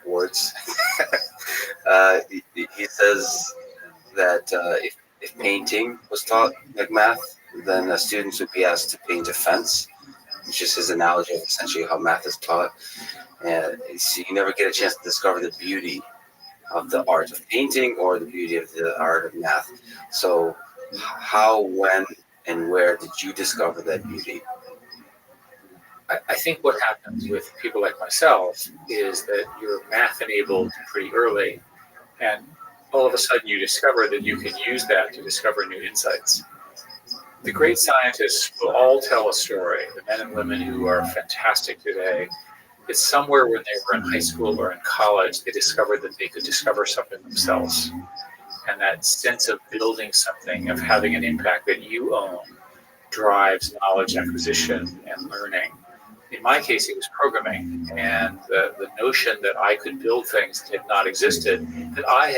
words. He says that if painting was taught like math, then students would be asked to paint a fence, which is his analogy of essentially how math is taught. And so you never get a chance to discover the beauty of the art of painting or the beauty of the art of math. So how, when, and where did you discover that beauty? I think what happens with people like myself is that you're math enabled pretty early, and all of a sudden you discover that you can use that to discover new insights. The great scientists will all tell a story, the men and women who are fantastic today. It's somewhere when they were in high school or in college, they discovered that they could discover something themselves. And that sense of building something, of having an impact that you own, drives knowledge acquisition and learning. In my case, it was programming, and the notion that I could build things that had not existed, that I